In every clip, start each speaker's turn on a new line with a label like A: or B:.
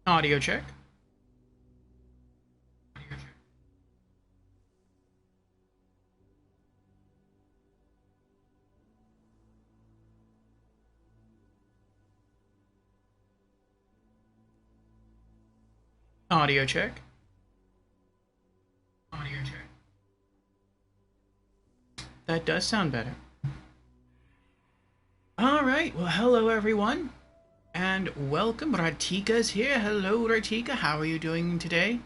A: Audio check. Audio check. Audio check. That does sound better. Alright, well, hello everyone, and welcome. Ratika's here. Hello, Ratika. How are you doing today?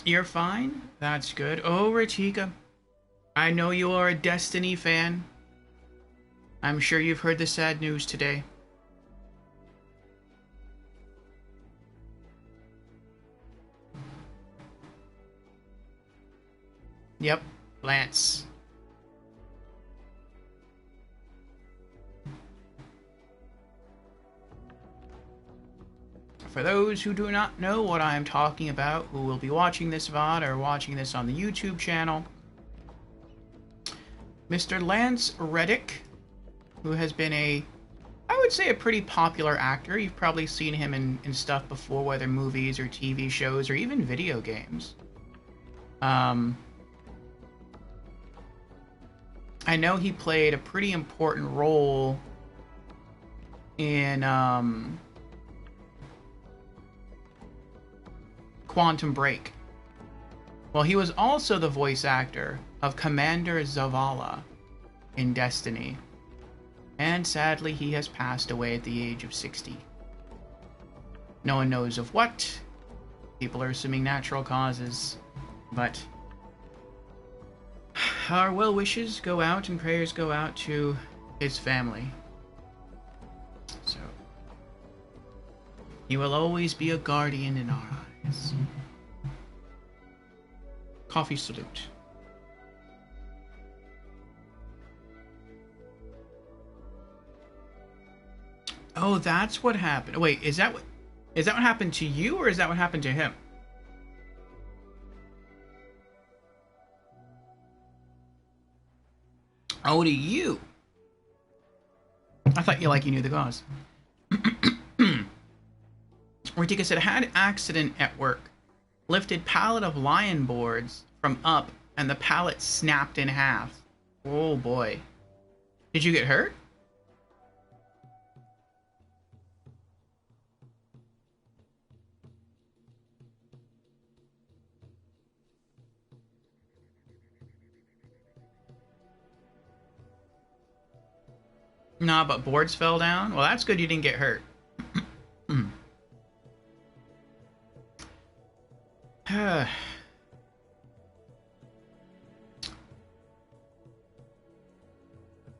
A: You're fine? That's good. Oh, Ratika, I know you are a Destiny fan. I'm sure you've heard the sad news today. Yep, Lance. For those who do not know what I am talking about, who will be watching this VOD or watching this on the YouTube channel, Mr. Lance Reddick, who has been I would say a pretty popular actor. You've probably seen him in stuff before, whether movies or TV shows or even video games. I know he played a pretty important role in Quantum Break. Well, he was also the voice actor of Commander Zavala in Destiny. And sadly, he has passed away at the age of 60. No one knows of what. People are assuming natural causes. But our well wishes go out and prayers go out to his family. So, he will always be a guardian in our eyes. Coffee salute. Oh, that's what happened. Wait, is that what happened to you, or is that what happened to him? Oh, to you. I thought you knew the cause. Ratika said, had accident at work. Lifted pallet of lion boards from up, and the pallet snapped in half. Oh boy. Did you get hurt? Nah, but boards fell down? Well, that's good you didn't get hurt.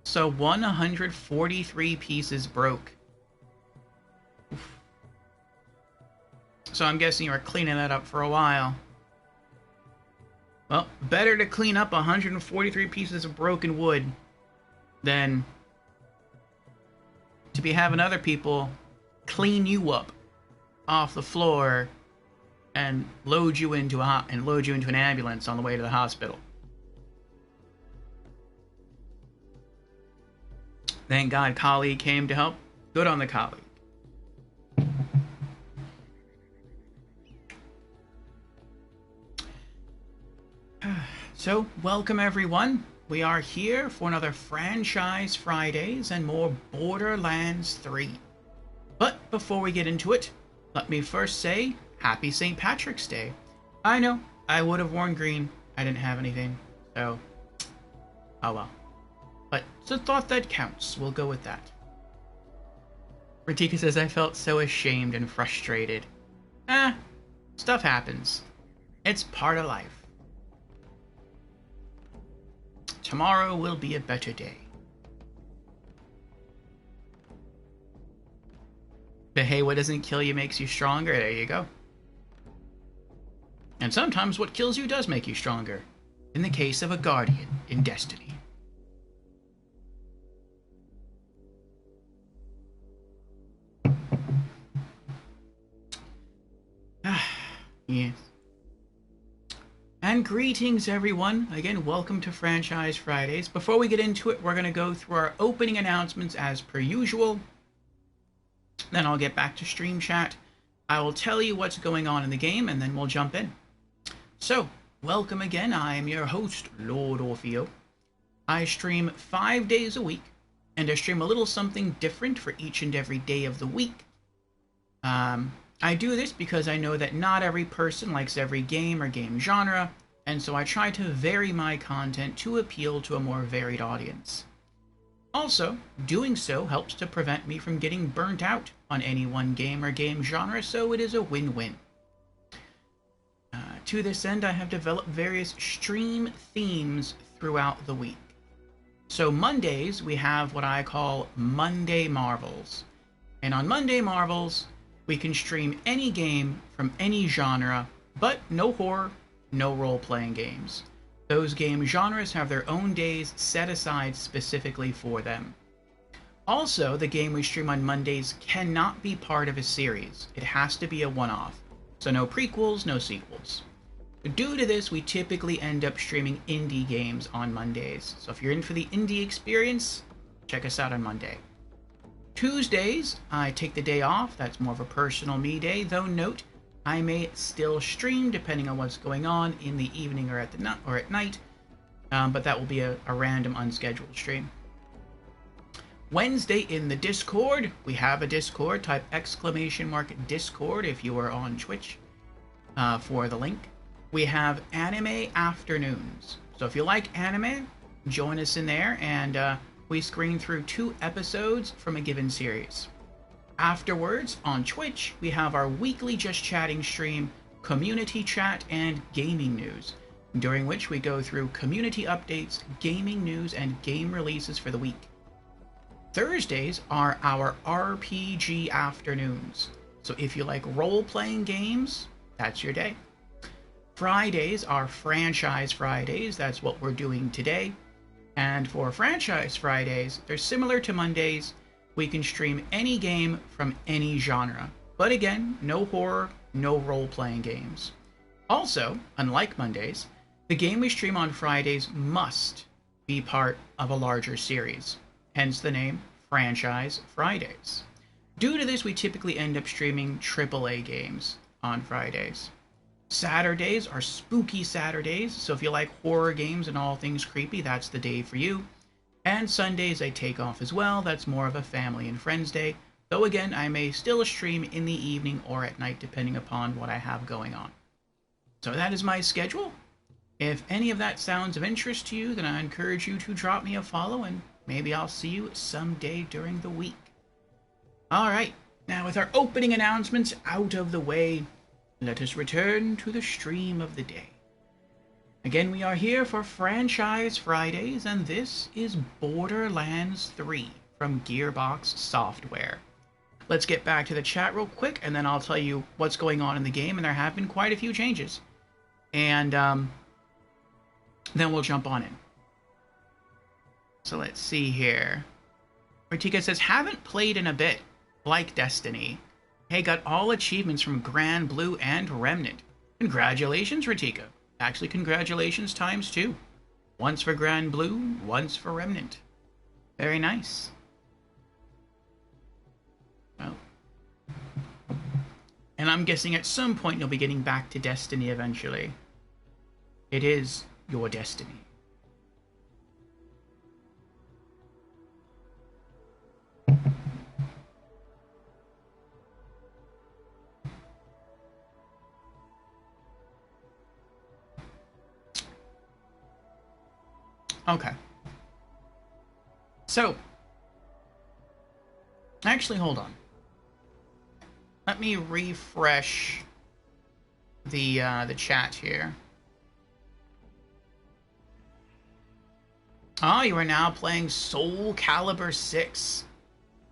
A: So 143 pieces broke. Oof. So I'm guessing you were cleaning that up for a while. Well, better to clean up 143 pieces of broken wood than to be having other people clean you up off the floor and load you into an ambulance on the way to the hospital. Thank God colleague came to help. Good on the colleague. So, welcome everyone. We are here for another Franchise Fridays and more Borderlands 3. But before we get into it, let me first say Happy St. Patrick's Day. I know, I would have worn green. I didn't have anything, so oh well. But it's a thought that counts. We'll go with that. Ratika says, I felt so ashamed and frustrated. Stuff happens. It's part of life. Tomorrow will be a better day. But hey, what doesn't kill you makes you stronger. There you go. And sometimes what kills you does make you stronger. In the case of a guardian in Destiny. Yes. And greetings, everyone. Again, welcome to Franchise Fridays. Before we get into it, we're going to go through our opening announcements as per usual. Then I'll get back to stream chat. I will tell you what's going on in the game, and then we'll jump in. So, welcome again. I am your host, Lord Orfeo. I stream 5 days a week, and I stream a little something different for each and every day of the week. I do this because I know that not every person likes every game or game genre, and so I try to vary my content to appeal to a more varied audience. Also, doing so helps to prevent me from getting burnt out on any one game or game genre, so it is a win-win. To this end, I have developed various stream themes throughout the week. So Mondays, we have what I call Monday Marvels. And on Monday Marvels, we can stream any game from any genre, but no horror, no role-playing games. Those game genres have their own days set aside specifically for them. Also, the game we stream on Mondays cannot be part of a series. It has to be a one-off. So no prequels, no sequels. Due to this, we typically end up streaming indie games on Mondays. So if you're in for the indie experience, check us out on Monday. Tuesdays, I take the day off. That's more of a personal me day, though note, I may still stream depending on what's going on in the evening or at night, but that will be a random unscheduled stream. Wednesday in the Discord, we have a Discord. Type !Discord if you are on Twitch for the link. We have Anime Afternoons. So if you like anime, join us in there, and we screen through 2 episodes from a given series. Afterwards, on Twitch, we have our weekly Just Chatting stream, community chat, and gaming news, during which we go through community updates, gaming news, and game releases for the week. Thursdays are our RPG afternoons. So if you like role-playing games, that's your day. Fridays are Franchise Fridays. That's what we're doing today. And for Franchise Fridays, they're similar to Mondays. We can stream any game from any genre. But again, no horror, no role-playing games. Also, unlike Mondays, the game we stream on Fridays must be part of a larger series. Hence the name Franchise Fridays. Due to this, we typically end up streaming AAA games on Fridays. Saturdays are Spooky Saturdays, so if you like horror games and all things creepy, that's the day for you. And Sundays I take off as well. That's more of a family and friends day, though again, I may still stream in the evening or at night depending upon what I have going on. So that is my schedule. If any of that sounds of interest to you, then I encourage you to drop me a follow, and maybe I'll see you someday during the week. Alright, now with our opening announcements out of the way, let us return to the stream of the day. Again, we are here for Franchise Fridays, and this is Borderlands 3 from Gearbox Software. Let's get back to the chat real quick, and then I'll tell you what's going on in the game, and there have been quite a few changes. And then we'll jump on in. So let's see here. Ratika says, haven't played in a bit, like Destiny. Hey, got all achievements from Grand Blue and Remnant. Congratulations, Ratika. Actually, congratulations times 2. Once for Grand Blue, once for Remnant. Very nice. Well, and I'm guessing at some point you'll be getting back to Destiny eventually. It is your destiny. Okay. So, actually, hold on. Let me refresh the chat here. Oh, you are now playing Soul Calibur 6.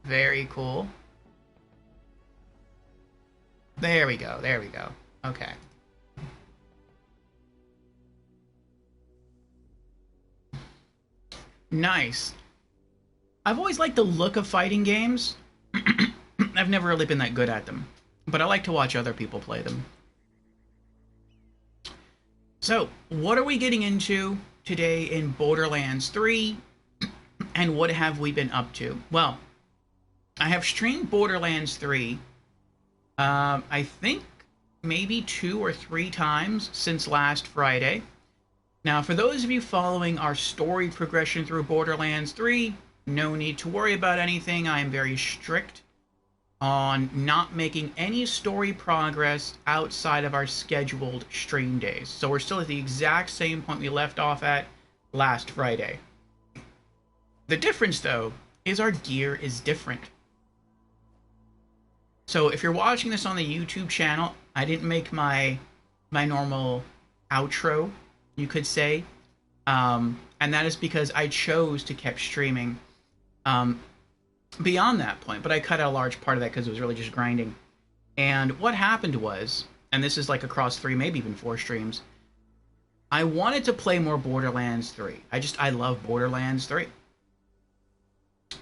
A: Very cool. There we go, there we go. Okay. Nice. I've always liked the look of fighting games. I've never really been that good at them, but I like to watch other people play them. So, what are we getting into today in Borderlands 3, and what have we been up to? Well, I have streamed Borderlands 3, I think maybe 2 or 3 times since last Friday. Now, for those of you following our story progression through Borderlands 3, no need to worry about anything. I am very strict on not making any story progress outside of our scheduled stream days. So we're still at the exact same point we left off at last Friday. The difference, though, is our gear is different. So if you're watching this on the YouTube channel, I didn't make my normal outro, you could say. And that is because I chose to keep streaming beyond that point. But I cut out a large part of that because it was really just grinding. And what happened was, and this is like across 3, maybe even 4 streams, I wanted to play more Borderlands 3. I love Borderlands 3.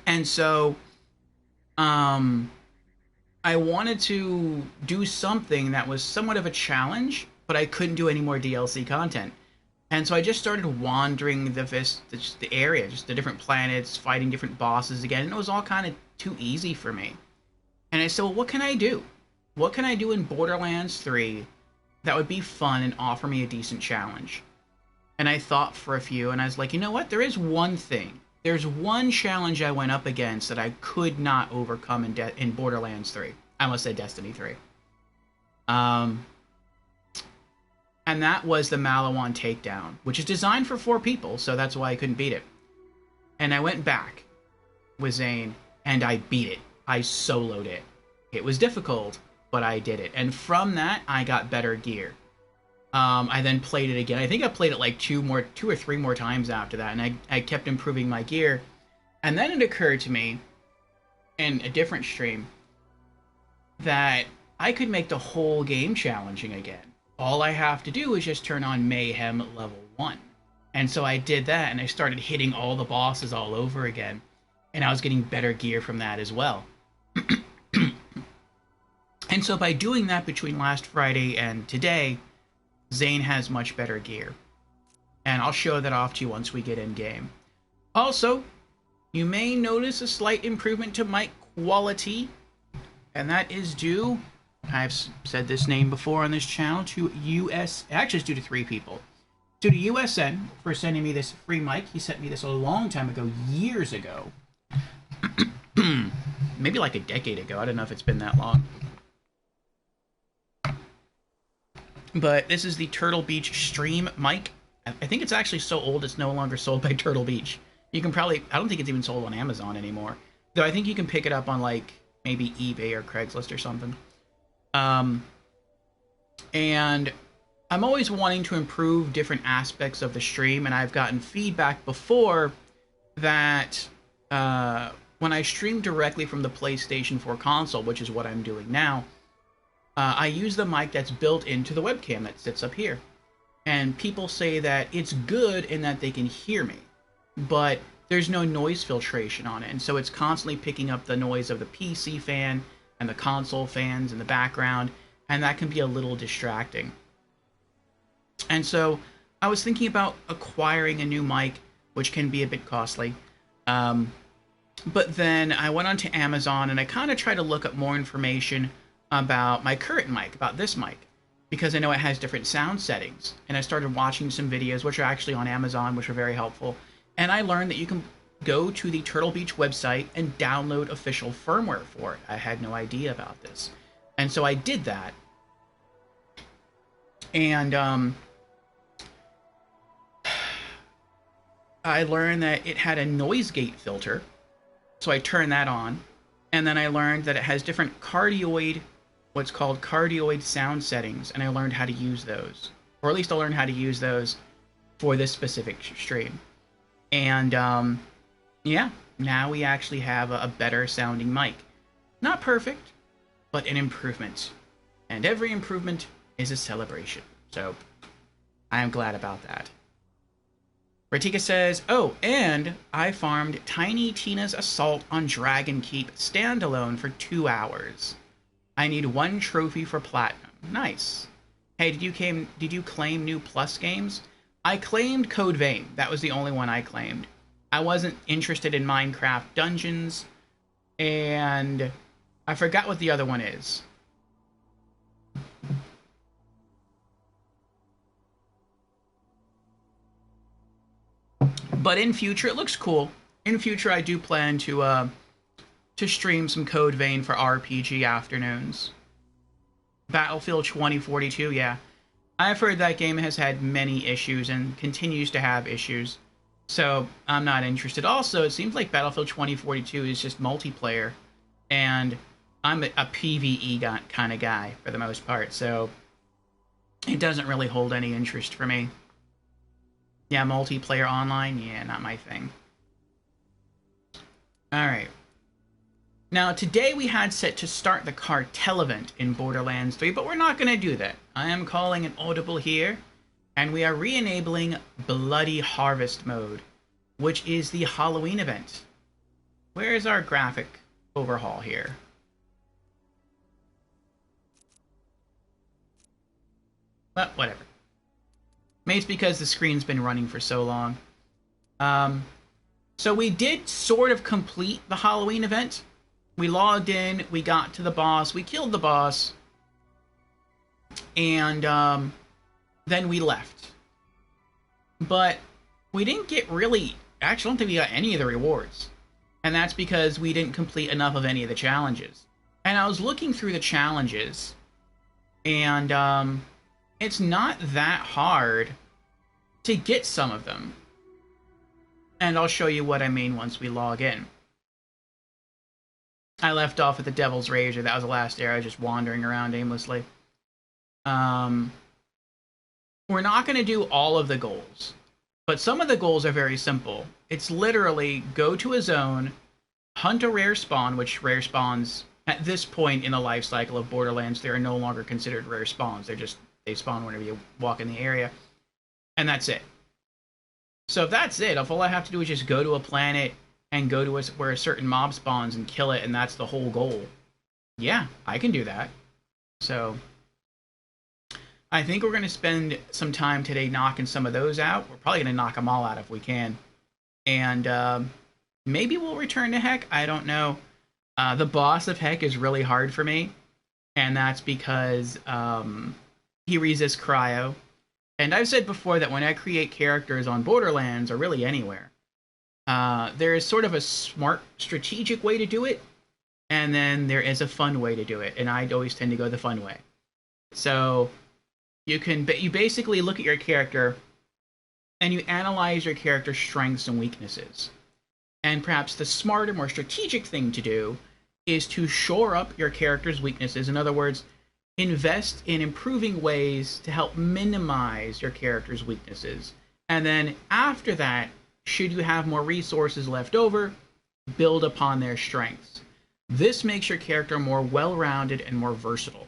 A: And so, I wanted to do something that was somewhat of a challenge, but I couldn't do any more DLC content. And so I just started wandering the area, just the different planets, fighting different bosses again, and it was all kind of too easy for me. And I said, well, what can I do? What can I do in Borderlands 3 that would be fun and offer me a decent challenge? And I thought for a few, and I was like, you know what? There is one thing. There's one challenge I went up against that I could not overcome in Borderlands 3. I almost said Destiny 3. And that was the Maliwan Takedown, which is designed for 4 people, so that's why I couldn't beat it. And I went back with Zane, and I beat it. I soloed it. It was difficult, but I did it. And from that, I got better gear. I then played it again. I think I played it like 2 or 3 more times after that, and I kept improving my gear. And then it occurred to me, in a different stream, that I could make the whole game challenging again. All I have to do is just turn on Mayhem level 1. And so I did that, and I started hitting all the bosses all over again. And I was getting better gear from that as well. And so by doing that between last Friday and today, Zane has much better gear. And I'll show that off to you once we get in game. Also, you may notice a slight improvement to mic quality, and that is due, I've said this name before on this channel, to actually it's due to 3 people. Due to USN for sending me this free mic. He sent me this a long time ago, years ago. Maybe like a decade ago. I don't know if it's been that long. But this is the Turtle Beach Stream mic. I think it's actually so old it's no longer sold by Turtle Beach. You can probably, I don't think it's even sold on Amazon anymore. Though I think you can pick it up on like maybe eBay or Craigslist or something. And I'm always wanting to improve different aspects of the stream, and I've gotten feedback before that when I stream directly from the PlayStation 4 console, which is what I'm doing now, I use the mic that's built into the webcam that sits up here. And people say that it's good in that they can hear me, but there's no noise filtration on it. And so it's constantly picking up the noise of the PC fan and the console fans in the background, and that can be a little distracting. And so I was thinking about acquiring a new mic, which can be a bit costly. But then I went onto Amazon and I kind of tried to look up more information about my current mic, about this mic, because I know it has different sound settings. And I started watching some videos, which are actually on Amazon, which are very helpful. And I learned that you can go to the Turtle Beach website and download official firmware for it. I had no idea about this. And so I did that. And I learned that it had a noise gate filter. So I turned that on. And then I learned that it has different cardioid, what's called cardioid sound settings, and I learned how to use those. Or at least I learned how to use those for this specific stream. And yeah, now we actually have a better sounding mic. Not perfect, but an improvement. And every improvement is a celebration. So I am glad about that. Ratika says, oh, and I farmed Tiny Tina's Assault on Dragon Keep standalone for 2 hours. I need 1 trophy for platinum. Nice. Hey, did you claim new Plus games? I claimed Code Vein. That was the only one I claimed. I wasn't interested in Minecraft Dungeons, and I forgot what the other one is. But in future, it looks cool. In future, I do plan to stream some Code Vein for RPG afternoons. Battlefield 2042, yeah. I've heard that game has had many issues and continues to have issues. So I'm not interested. Also, it seems like Battlefield 2042 is just multiplayer. And I'm a PvE kind of guy for the most part. So it doesn't really hold any interest for me. Yeah, multiplayer online? Yeah, not my thing. Alright. Now, today we had set to start the cartel event in Borderlands 3, but we're not going to do that. I am calling an audible here, and we are re-enabling Bloody Harvest mode, which is the Halloween event. Where is our graphic overhaul here? But whatever. Maybe it's because the screen's been running for so long. So we did sort of complete the Halloween event. We logged in, we got to the boss, we killed the boss, and then we left. But we didn't get really... Actually, I don't think we got any of the rewards. And that's because we didn't complete enough of any of the challenges. And I was looking through the challenges, and it's not that hard to get some of them. And I'll show you what I mean once we log in. I left off at the Devil's Rage, or that was the last area, just wandering around aimlessly. We're not going to do all of the goals, but some of the goals are very simple. It's literally go to a zone, hunt a rare spawn, which rare spawns, at this point in the life cycle of Borderlands, they are no longer considered rare spawns. They spawn whenever you walk in the area, and that's it. So if that's it, if all I have to do is just go to a planet and go to where a certain mob spawns and kill it, and that's the whole goal. Yeah, I can do that. So I think we're going to spend some time today knocking some of those out. We're probably going to knock them all out if we can. And maybe we'll return to Heck. I don't know. The boss of Heck is really hard for me, and that's because he resists cryo. And I've said before that when I create characters on Borderlands, or really anywhere, there is sort of a smart, strategic way to do it, and then there is a fun way to do it, and I always tend to go the fun way. So you basically look at your character, and you analyze your character's strengths and weaknesses. And perhaps the smarter, more strategic thing to do is to shore up your character's weaknesses. In other words, invest in improving ways to help minimize your character's weaknesses. And then after that, should you have more resources left over, build upon their strengths. This makes your character more well-rounded and more versatile.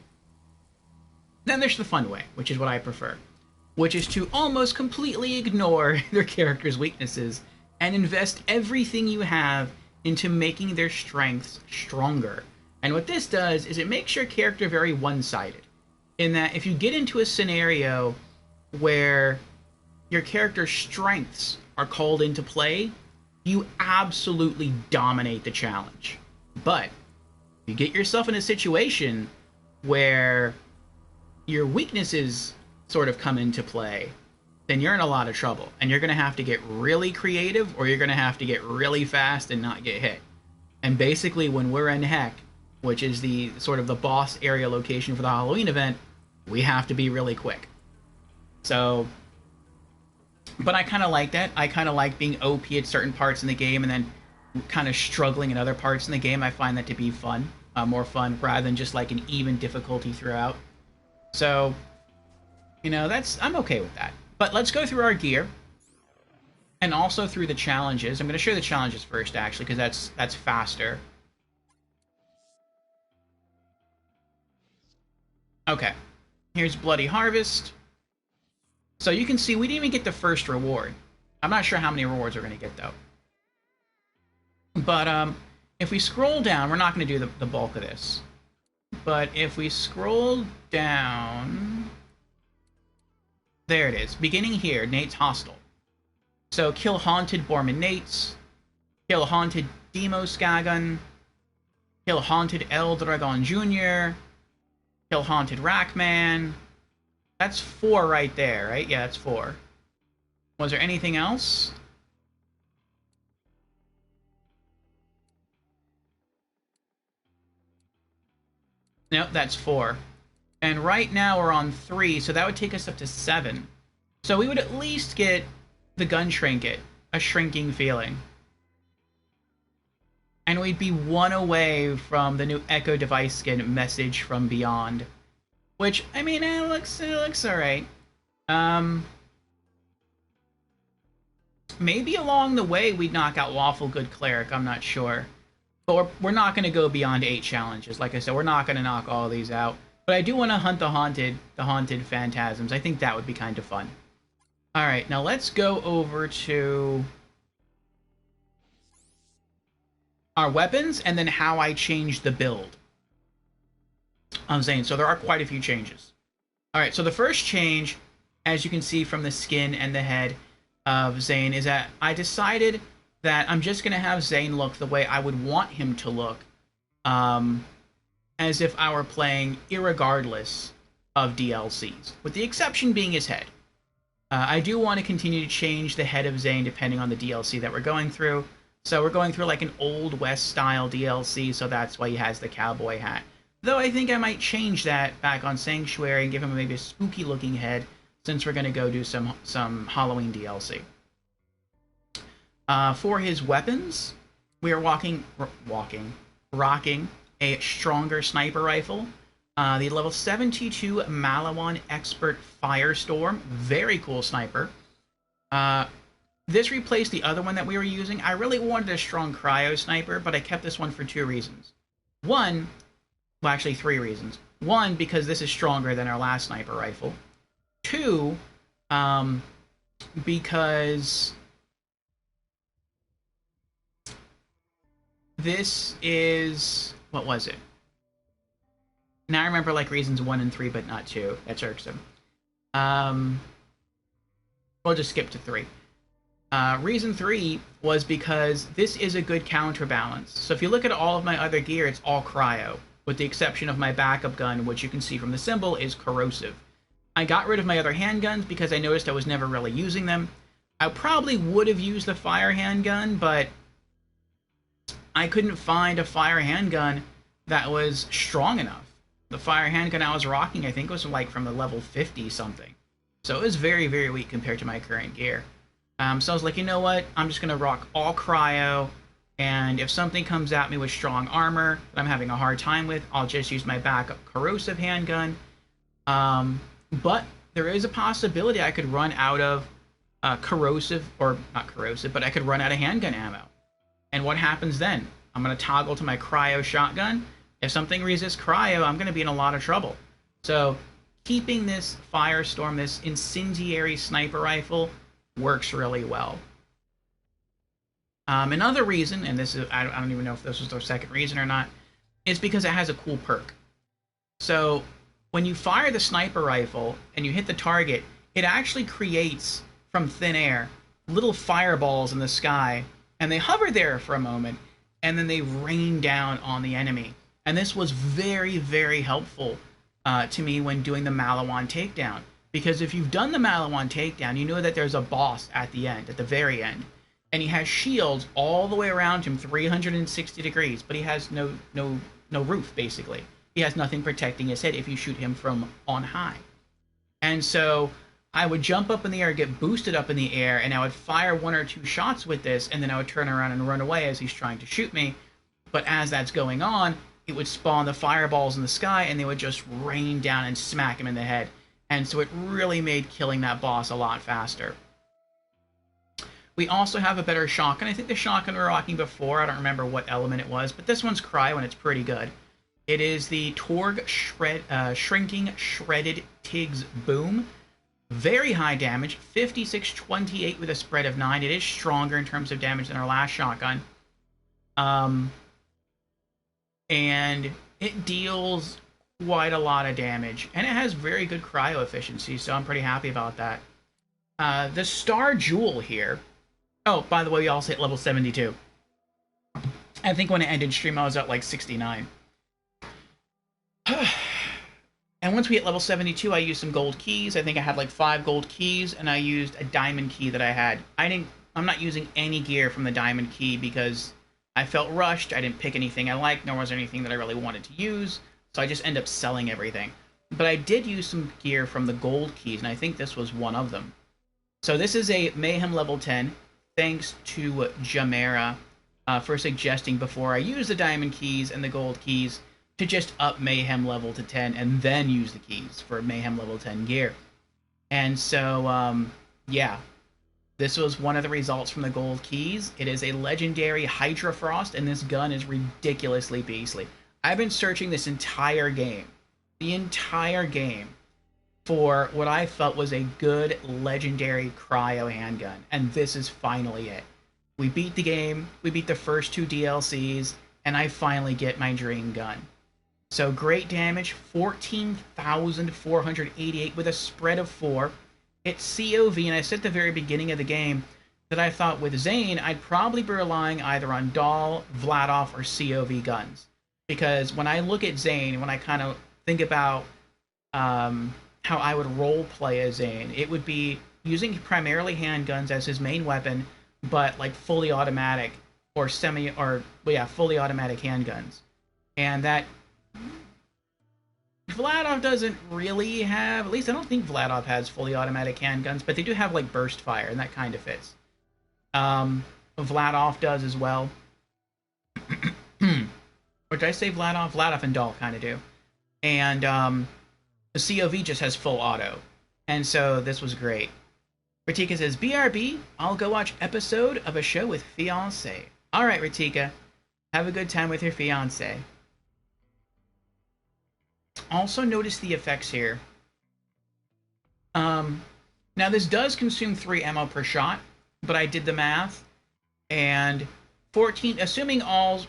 A: Then there's the fun way, which is what I prefer, which is to almost completely ignore their character's weaknesses and invest everything you have into making their strengths stronger. And what this does is it makes your character very one-sided, in that if you get into a scenario where your character's strengths are called into play, you absolutely dominate the challenge. But if you get yourself in a situation where your weaknesses sort of come into play, then you're in a lot of trouble. And you're going to have to get really creative, or you're going to have to get really fast and not get hit. And basically, when we're in Heck, which is the sort of the boss area location for the Halloween event, we have to be really quick. So... But I kind of like that. I kind of like being OP at certain parts in the game and then kind of struggling in other parts in the game. I find that to be fun, more fun, rather than just like an even difficulty throughout. So, you know, I'm okay with that. But let's go through our gear, and also through the challenges. I'm going to show the challenges first, actually, because that's faster. Okay, here's Bloody Harvest. So you can see we didn't even get the first reward. I'm not sure how many rewards we're going to get, though. But if we scroll down, we're not going to do the bulk of this. But if we scroll down... There it is. Beginning here, Nate's Hostel. So kill Haunted Borman Nates, kill Haunted Demo Skagun, kill Haunted Eldragon Jr., kill Haunted Rackman. That's 4 right there, right? Yeah, that's 4. Was there anything else? Nope, that's 4. And right now we're on 3, so that would take us up to 7. So we would at least get the Gun Trinket, a shrinking feeling. And we'd be 1 away from the new Echo Device skin, Message from Beyond. Which, I mean, it looks alright. Maybe along the way we'd knock out Lawful Good Cleric, I'm not sure. But we're not going to go beyond 8 challenges. Like I said, we're not going to knock all these out. But I do want to hunt the haunted phantasms. I think that would be kind of fun. Alright, now let's go over to our weapons and then how I changed the build. I'm saying, so there are quite a few changes. Alright, so the first change, as you can see from the skin and the head of Zane, is that I decided that I'm just going to have Zane look the way I would want him to look, as if I were playing irregardless of DLCs, with the exception being his head. I do want to continue to change the head of Zane depending on the DLC that we're going through. So we're going through like an Old West style DLC, so that's why he has the cowboy hat. Though I think I might change that back on Sanctuary and give him maybe a spooky looking head, since we're going to go do some Halloween DLC. For his weapons, we are rocking a stronger sniper rifle. The level 72 Malawan Expert Firestorm. Very cool sniper. This replaced the other one that we were using. I really wanted a strong cryo sniper, but I kept this one for 2 reasons. One, well, actually 3 reasons. One, because this is stronger than our last sniper rifle. 2, because this is... what was it? Now I remember like reasons 1 and 3, but not 2. That's irksome. We'll just skip to 3. Reason 3 was because this is a good counterbalance. So if you look at all of my other gear, it's all cryo, with the exception of my backup gun, which you can see from the symbol is corrosive. I got rid of my other handguns because I noticed I was never really using them. I probably would have used the fire handgun, but I couldn't find a fire handgun that was strong enough. The fire handgun I was rocking, I think, was like from the level 50 something. So it was very, very weak compared to my current gear. So I was like, you know what? I'm just going to rock all cryo, and if something comes at me with strong armor that I'm having a hard time with, I'll just use my backup corrosive handgun. But there is a possibility I could run out of corrosive, or not corrosive, but I could run out of handgun ammo. And what happens then? I'm going to toggle to my cryo shotgun. If something resists cryo, I'm going to be in a lot of trouble. So keeping this Firestorm, this incendiary sniper rifle, works really well. Another reason, and this is, I don't even know if this was their second reason or not, is because it has a cool perk. So when you fire the sniper rifle and you hit the target, it actually creates from thin air little fireballs in the sky, and they hover there for a moment, and then they rain down on the enemy. And this was very, very helpful to me when doing the Malawan takedown. Because if you've done the Malawan takedown, you know that there's a boss at the end, at the very end. And he has shields all the way around him, 360 degrees, but he has no roof, basically. He has nothing protecting his head if you shoot him from on high. And so I would jump up in the air, get boosted up in the air, and I would fire 1 or 2 shots with this, and then I would turn around and run away as he's trying to shoot me. But as that's going on, it would spawn the fireballs in the sky, and they would just rain down and smack him in the head. And so it really made killing that boss a lot faster. We also have a better shotgun. I think the shotgun we were rocking before, I don't remember what element it was, but this one's cryo and it's pretty good. It is the Torg Shrinking Shredded Tiggs Boom. Very high damage, 5628 with a spread of 9. It is stronger in terms of damage than our last shotgun. And it deals quite a lot of damage, and it has very good cryo efficiency, so I'm pretty happy about that. The Star Jewel here. Oh, by the way, we also hit level 72. I think when it ended stream, I was at like 69. And once we hit level 72, I used some gold keys. I think I had like 5 gold keys, and I used a diamond key that I had. I'm not using any gear from the diamond key because I felt rushed. I didn't pick anything I liked, nor was there anything that I really wanted to use. So I just end up selling everything. But I did use some gear from the gold keys, and I think this was one of them. So this is a Mayhem level 10. Thanks to Jamera for suggesting before I use the diamond keys and the gold keys to just up Mayhem level to 10 and then use the keys for Mayhem level 10 gear. And so, yeah, this was one of the results from the gold keys. It is a legendary Hydra Frost, and this gun is ridiculously beastly. I've been searching this entire game, for what I felt was a good legendary cryo handgun, and this is finally it. We beat the game, we beat the first 2 DLCs, and I finally get my dream gun. So great damage, 14,488 with a spread of 4. It's COV, and I said at the very beginning of the game that I thought with Zane, I'd probably be relying either on Dahl, Vladof, or COV guns. Because when I look at Zane, when I kind of think about how I would role play as Zane, it would be using primarily handguns as his main weapon, but like fully automatic or fully automatic handguns. And that Vladof doesn't really have, at least I don't think Vladof has fully automatic handguns, but they do have like burst fire, and that kind of fits. Vladof does as well. Or did I say Vladof? Vladof and Dahl kind of do. And the COV just has full auto. And so this was great. Ratika says, BRB, I'll go watch episode of a show with fiancé. Alright, Ratika. Have a good time with your fiancé. Also notice the effects here. Now this does consume 3 ammo per shot, but I did the math. And 14, assuming all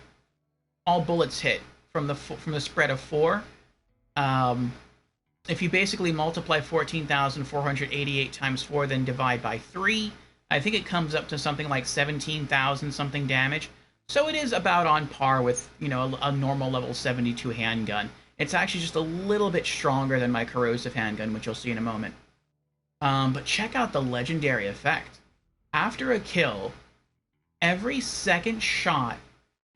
A: bullets hit from the spread of 4, if you basically multiply 14,488 times 4, then divide by 3, I think it comes up to something like 17,000 something damage. So it is about on par with, you know, a normal level 72 handgun. It's actually just a little bit stronger than my corrosive handgun, which you'll see in a moment. But check out the legendary effect. After a kill, every second shot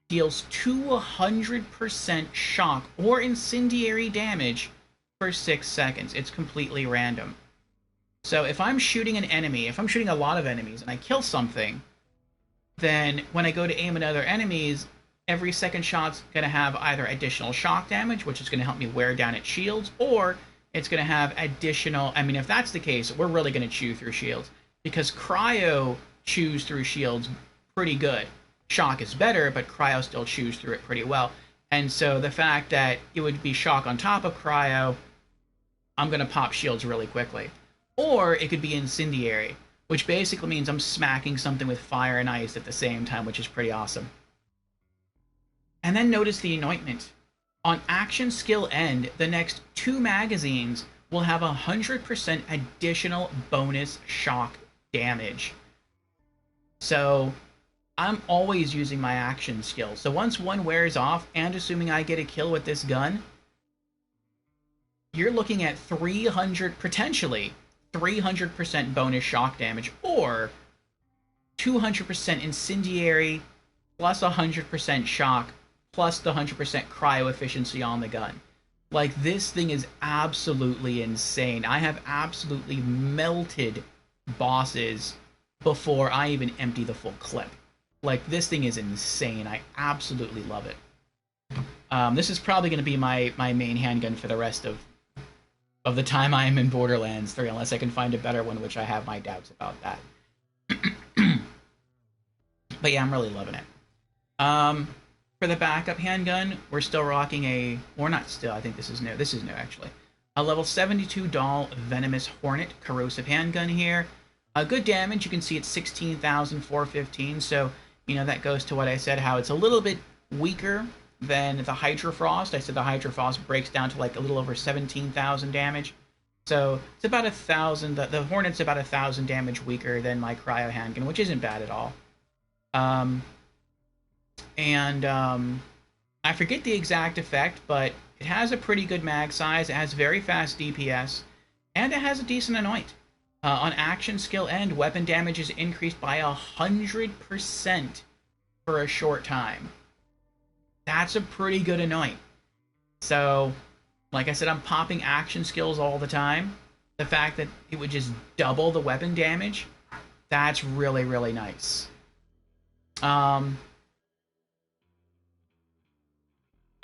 A: deals 200% shock or incendiary damage for 6 seconds. It's completely random. So if I'm shooting an enemy, if I'm shooting a lot of enemies and I kill something, then when I go to aim at other enemies, every second shot's going to have either additional shock damage, which is going to help me wear down its shields, or it's going to have additional... I mean, if that's the case, we're really going to chew through shields, because cryo chews through shields pretty good. Shock is better, but cryo still chews through it pretty well. And so the fact that it would be shock on top of cryo, I'm going to pop shields really quickly. Or it could be incendiary, which basically means I'm smacking something with fire and ice at the same time, which is pretty awesome. And then notice the anointment. On action skill end, the next 2 magazines will have 100% additional bonus shock damage. So I'm always using my action skill. So once one wears off, and assuming I get a kill with this gun, you're looking at potentially 300% bonus shock damage, or 200% incendiary, plus 100% shock, plus the 100% cryo efficiency on the gun. Like, this thing is absolutely insane. I have absolutely melted bosses before I even empty the full clip. Like, this thing is insane. I absolutely love it. This is probably going to be my main handgun for the rest of the time I am in Borderlands 3, unless I can find a better one, which I have my doubts about that. But yeah, I'm really loving it. For the backup handgun, we're still rocking a... Or not still, I think this is new. This is new, actually. A level 72 Dahl Venomous Hornet corrosive handgun here. Good damage. You can see it's 16,415, so, you know, that goes to what I said, how it's a little bit weaker than the Hydro Frost. I said the Hydro Frost breaks down to like a little over 17,000 damage. So it's about 1,000. The Hornet's about 1,000 damage weaker than my Cryo Handgun, which isn't bad at all. I forget the exact effect, but it has a pretty good mag size. It has very fast DPS, and it has a decent anoint. On action, skill, and weapon damage is increased by 100% for a short time. That's a pretty good anoint. So, like I said, I'm popping action skills all the time. The fact that it would just double the weapon damage, that's really, really nice. I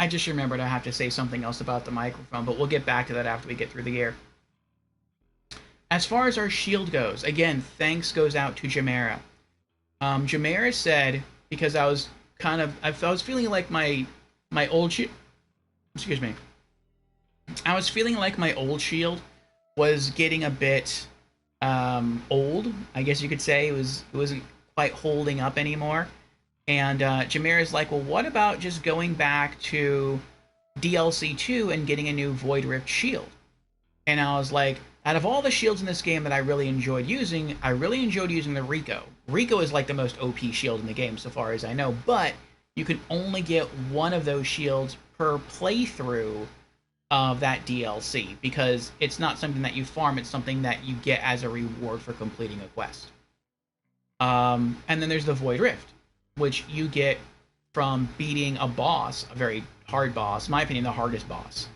A: just remembered I have to say something else about the microphone, but we'll get back to that after we get through the gear. As far as our shield goes, again, thanks goes out to Jamera. Jamera said, because I was feeling like my old shield, excuse me, I was feeling like my old shield was getting a bit old, I guess you could say. It wasn't quite holding up anymore. And Jamera's like, well, what about just going back to DLC 2 and getting a new Void Rift shield? And I was like, out of all the shields in this game that I really enjoyed using the Rico. Rico is like the most OP shield in the game so far as I know, but you can only get one of those shields per playthrough of that DLC, because it's not something that you farm, it's something that you get as a reward for completing a quest. And then there's the Void Rift, which you get from beating a boss, a very hard boss, in my opinion, the hardest boss,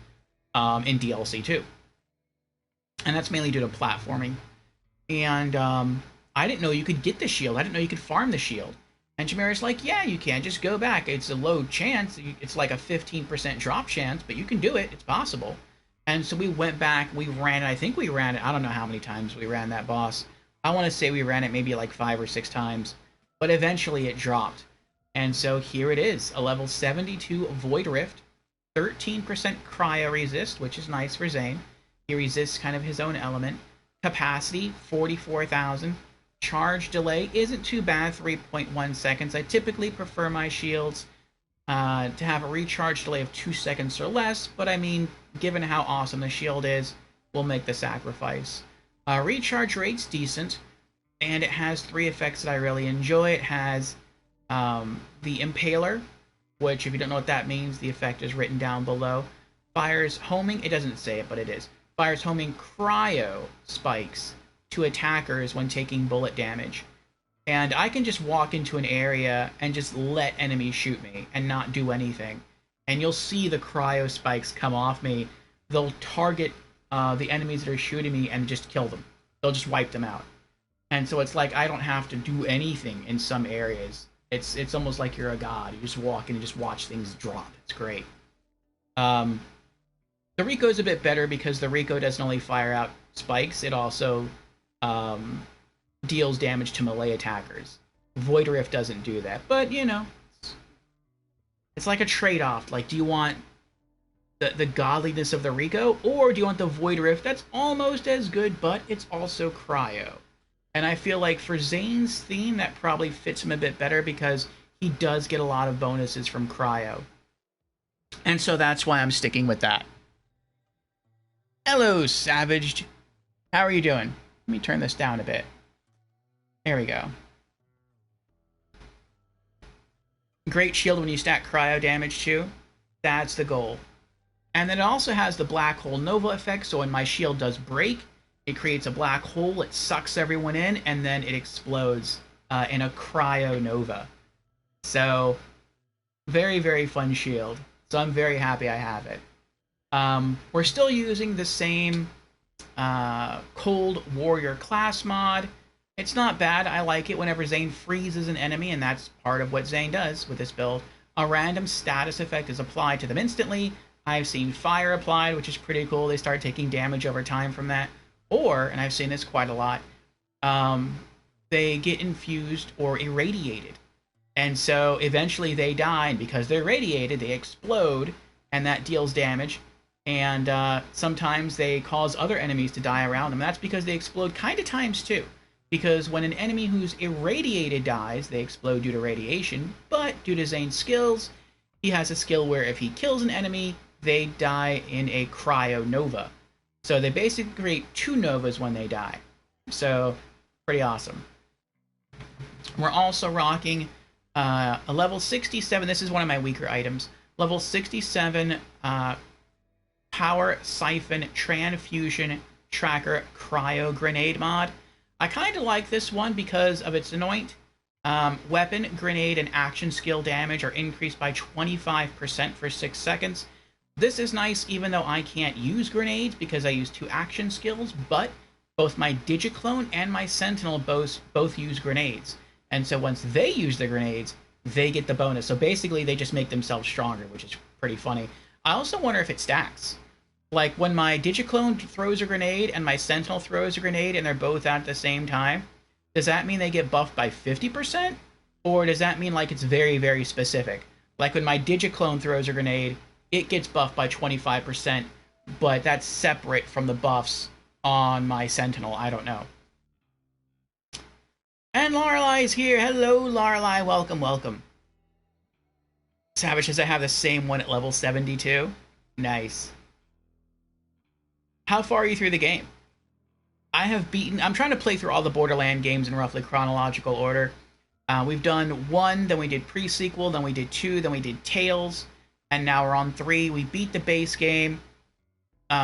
A: in DLC 2. And that's mainly due to platforming. And I didn't know you could get the shield. I didn't know you could farm the shield. And Jamera's like, yeah, you can. Just go back. It's a low chance. It's like a 15% drop chance, but you can do it. It's possible. And so we went back. We ran it. I think we ran it. I don't know how many times we ran that boss. I want to say we ran it maybe like 5 or 6 times. But eventually it dropped. And so here it is. A level 72 Void Rift. 13% Cryo Resist, which is nice for Zane. He resists kind of his own element. Capacity, 44,000. Charge delay isn't too bad, 3.1 seconds. I typically prefer my shields to have a recharge delay of 2 seconds or less, but I mean, given how awesome the shield is, we'll make the sacrifice. Recharge rate's decent, and it has 3 effects that I really enjoy. It has the Impaler, which, if you don't know what that means, the effect is written down below. Fires homing, it doesn't say it, but it is. Fires homing cryo spikes to attackers when taking bullet damage. And I can just walk into an area and just let enemies shoot me and not do anything. And you'll see the cryo spikes come off me. They'll target the enemies that are shooting me and just kill them. They'll just wipe them out. And so it's like I don't have to do anything in some areas. It's almost like you're a god. You just walk in and just watch things drop. It's great. The Rico's a bit better because the Rico doesn't only fire out spikes, it also deals damage to melee attackers. Void Rift doesn't do that, but you know, it's like a trade-off. Like, do you want the godliness of the Rico, or do you want the Void Rift that's almost as good, but it's also cryo? And I feel like for Zane's theme, that probably fits him a bit better because he does get a lot of bonuses from cryo. And so that's why I'm sticking with that. Hello, Savaged. How are you doing? Let me turn this down a bit. There we go. Great shield when you stack cryo damage too. That's the goal. And then it also has the Black Hole Nova effect, so when my shield does break, it creates a black hole, it sucks everyone in, and then it explodes in a cryo nova. So, very, very fun shield. So I'm very happy I have it. We're still using the same Cold Warrior class mod. It's not bad. I like it whenever Zane freezes an enemy, and that's part of what Zane does with this build. A random status effect is applied to them instantly. I've seen fire applied, which is pretty cool. They start taking damage over time from that. Or, and I've seen this quite a lot, they get infused or irradiated. And so eventually they die, and because they're irradiated, they explode, and that deals damage. And sometimes they cause other enemies to die around them. That's because they explode kind of times two. Because when an enemy who's irradiated dies, they explode due to radiation, but due to Zane's skills, he has a skill where if he kills an enemy, they die in a cryo nova. So they basically create 2 novas when they die. So, pretty awesome. We're also rocking a level 67. This is one of my weaker items. Level 67 Power Siphon Transfusion Tracker Cryo Grenade mod. I kind of like this one because of its anoint. Weapon, grenade, and action skill damage are increased by 25% for 6 seconds. This is nice even though I can't use grenades because I use 2 action skills, but both my Digiclone and my Sentinel both use grenades. And so once they use the grenades, they get the bonus. So basically they just make themselves stronger, which is pretty funny. I also wonder if it stacks. Like when my Digiclone throws a grenade and my Sentinel throws a grenade and they're both out at the same time, does that mean they get buffed by 50%? Or does that mean like it's very, very specific? Like when my Digiclone throws a grenade, it gets buffed by 25%, but that's separate from the buffs on my Sentinel. I don't know. And Lorelai's here. Hello, Lorelai. Welcome, welcome. Savage says I have the same one at level 72. Nice. How far are you through the game? I'm trying to play through all the Borderlands games in roughly chronological order. We've done 1, then we did pre-sequel, then we did 2, then we did Tales, and now we're on 3. We beat the base game.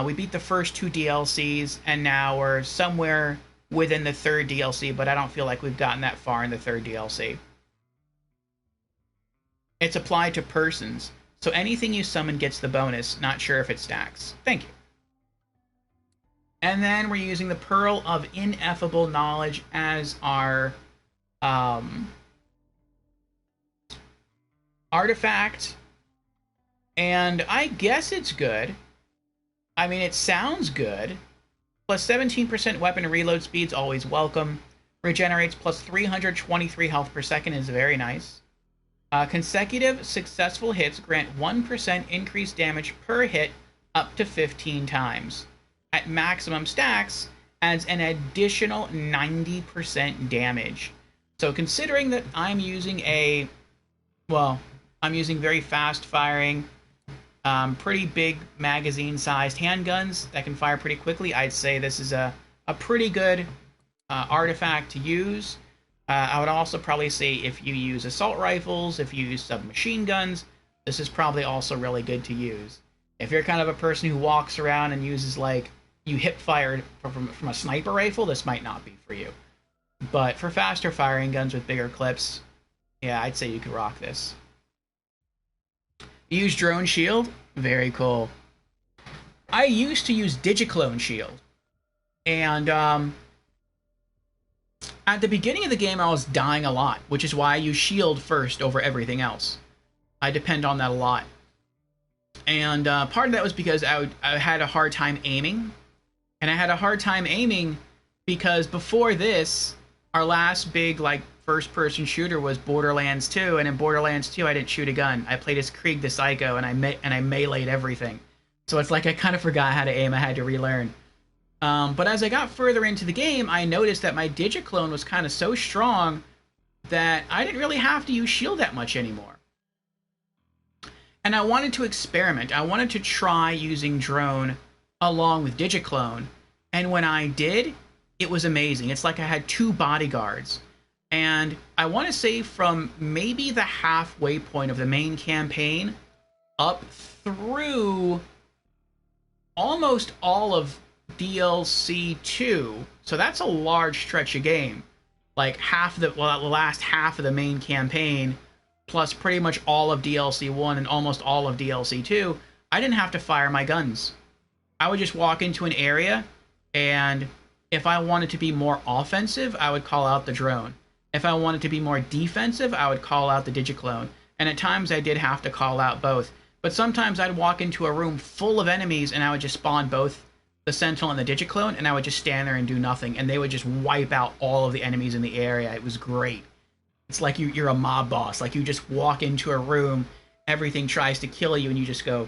A: We beat the first 2 DLCs, and now we're somewhere within the 3rd DLC, but I don't feel like we've gotten that far in the 3rd DLC. It's applied to persons, so anything you summon gets the bonus. Not sure if it stacks. Thank you. And then we're using the Pearl of Ineffable Knowledge as our artifact. And I guess it's good. I mean, it sounds good. Plus 17% weapon reload speed's always welcome. Regenerates plus 323 health per second is very nice. Consecutive successful hits grant 1% increased damage per hit up to 15 times. At maximum stacks, adds an additional 90% damage. So considering that I'm using I'm using very fast-firing, pretty big magazine-sized handguns that can fire pretty quickly, I'd say this is a pretty good artifact to use. I would also probably say if you use assault rifles, if you use submachine guns, this is probably also really good to use. If you're kind of a person who walks around and uses, like, you hip fired from a sniper rifle, this might not be for you. But for faster firing guns with bigger clips, yeah, I'd say you could rock this. Use drone shield? Very cool. I used to use Digiclone shield. And at the beginning of the game, I was dying a lot, which is why I use shield first over everything else. I depend on that a lot. And part of that was because I had a hard time aiming. And I had a hard time aiming because before this, our last big, like, first-person shooter was Borderlands 2, and in Borderlands 2, I didn't shoot a gun. I played as Krieg the Psycho, and I meleeed everything. So it's like I kind of forgot how to aim. I had to relearn. But as I got further into the game, I noticed that my Digiclone was kind of so strong that I didn't really have to use shield that much anymore. And I wanted to experiment. I wanted to try using drone along with Digiclone, and when I did, it was amazing. It's like I had 2 bodyguards, and I want to say from maybe the halfway point of the main campaign up through almost all of DLC 2, so that's a large stretch of game, like the last half of the main campaign, plus pretty much all of DLC 1 and almost all of DLC 2, I didn't have to fire my guns. I would just walk into an area, and if I wanted to be more offensive, I would call out the drone. If I wanted to be more defensive, I would call out the Digiclone. And at times I did have to call out both. But sometimes I'd walk into a room full of enemies, and I would just spawn both the Sentinel and the Digiclone, and I would just stand there and do nothing, and they would just wipe out all of the enemies in the area. It was great. It's like you're a mob boss. Like, you just walk into a room, everything tries to kill you, and you just go,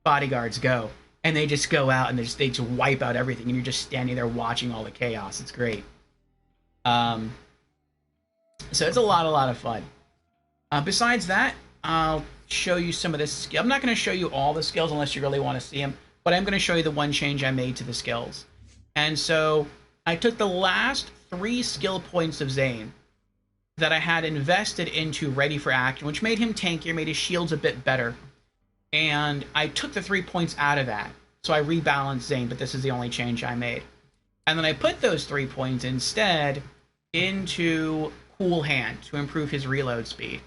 A: bodyguards, go. And they just go out and they just wipe out everything, and you're just standing there watching all the chaos. It's great. So it's a lot of fun. Besides that, I'll show you some of this skill. I'm not going to show you all the skills unless you really want to see them, but I'm going to show you the one change I made to the skills. And so I took the last 3 skill points of Zane that I had invested into Ready for Action, which made him tankier, made his shields a bit better. And I took the 3 points out of that. So I rebalanced Zane, but this is the only change I made. And then I put those 3 points instead into Cool Hand to improve his reload speed.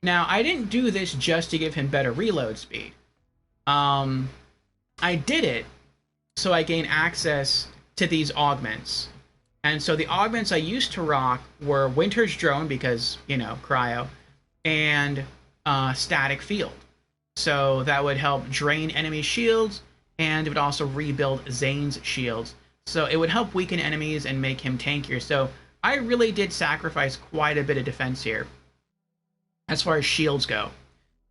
A: Now, I didn't do this just to give him better reload speed. I did it so I gain access to these augments. And so the augments I used to rock were Winter's Drone, because, you know, cryo, and Static Field. So that would help drain enemy shields, and it would also rebuild Zane's shields. So it would help weaken enemies and make him tankier. So I really did sacrifice quite a bit of defense here, as far as shields go.